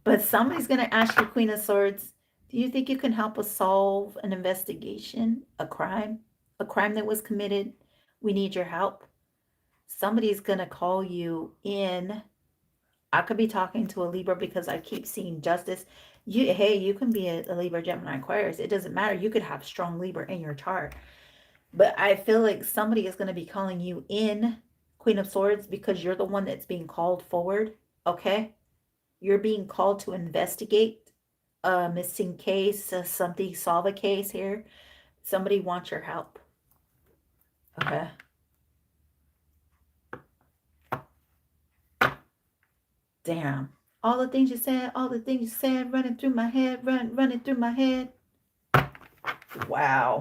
But somebody's going to ask you, Queen of Swords, do you think you can help us solve an investigation, a crime that was committed? We need your help. Somebody's going to call you in I could be talking to a Libra because I keep seeing justice. You can be a Libra, Gemini, Aquarius. It doesn't matter. You could have strong Libra in your chart. But I feel like somebody is going to be calling you in, Queen of Swords, because you're the one that's being called forward. Okay? You're being called to investigate a missing case, something, solve a case here. Somebody wants your help. Okay? Damn. All the things you said, running through my head, running through my head. Wow.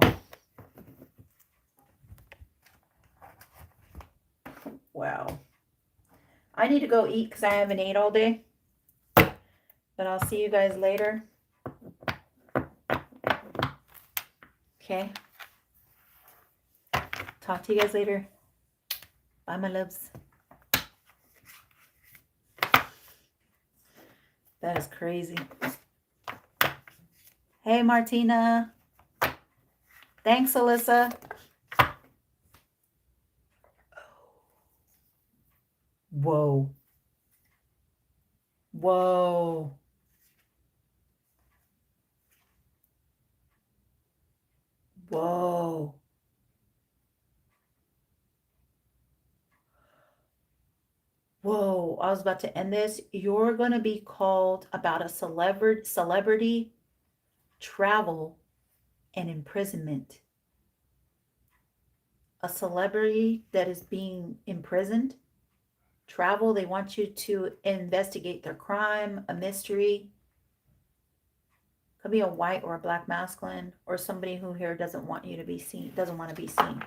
Wow. I need to go eat because I haven't ate all day. But I'll see you guys later. Okay. Talk to you guys later. Bye, my loves. That is crazy. Hey, Martina. Thanks, Alyssa. Whoa. Whoa. Whoa. Whoa. I was about to end this. You're going to be called about a celebrity travel and imprisonment. A celebrity that is being imprisoned. Travel, they want you to investigate their crime, a mystery. Could be a white or a black masculine, or somebody who here doesn't want you to be seen, doesn't want to be seen.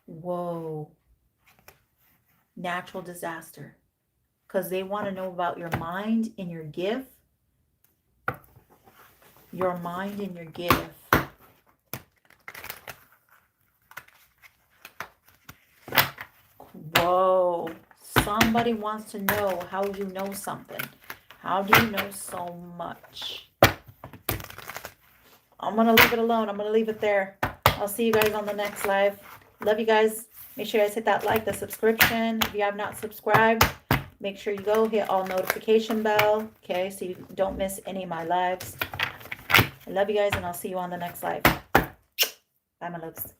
Whoa. Natural disaster. Because they want to know about your mind and your gift. Your mind and your gift. Whoa. Somebody wants to know how you know something. How do you know so much? I'm going to leave it alone. I'm going to leave it there. I'll see you guys on the next live. Love you guys. Make sure you guys hit that like, the subscription. If you have not subscribed, make sure you go hit all notification bell. Okay, so you don't miss any of my lives. I love you guys, and I'll see you on the next live. Bye, my loves.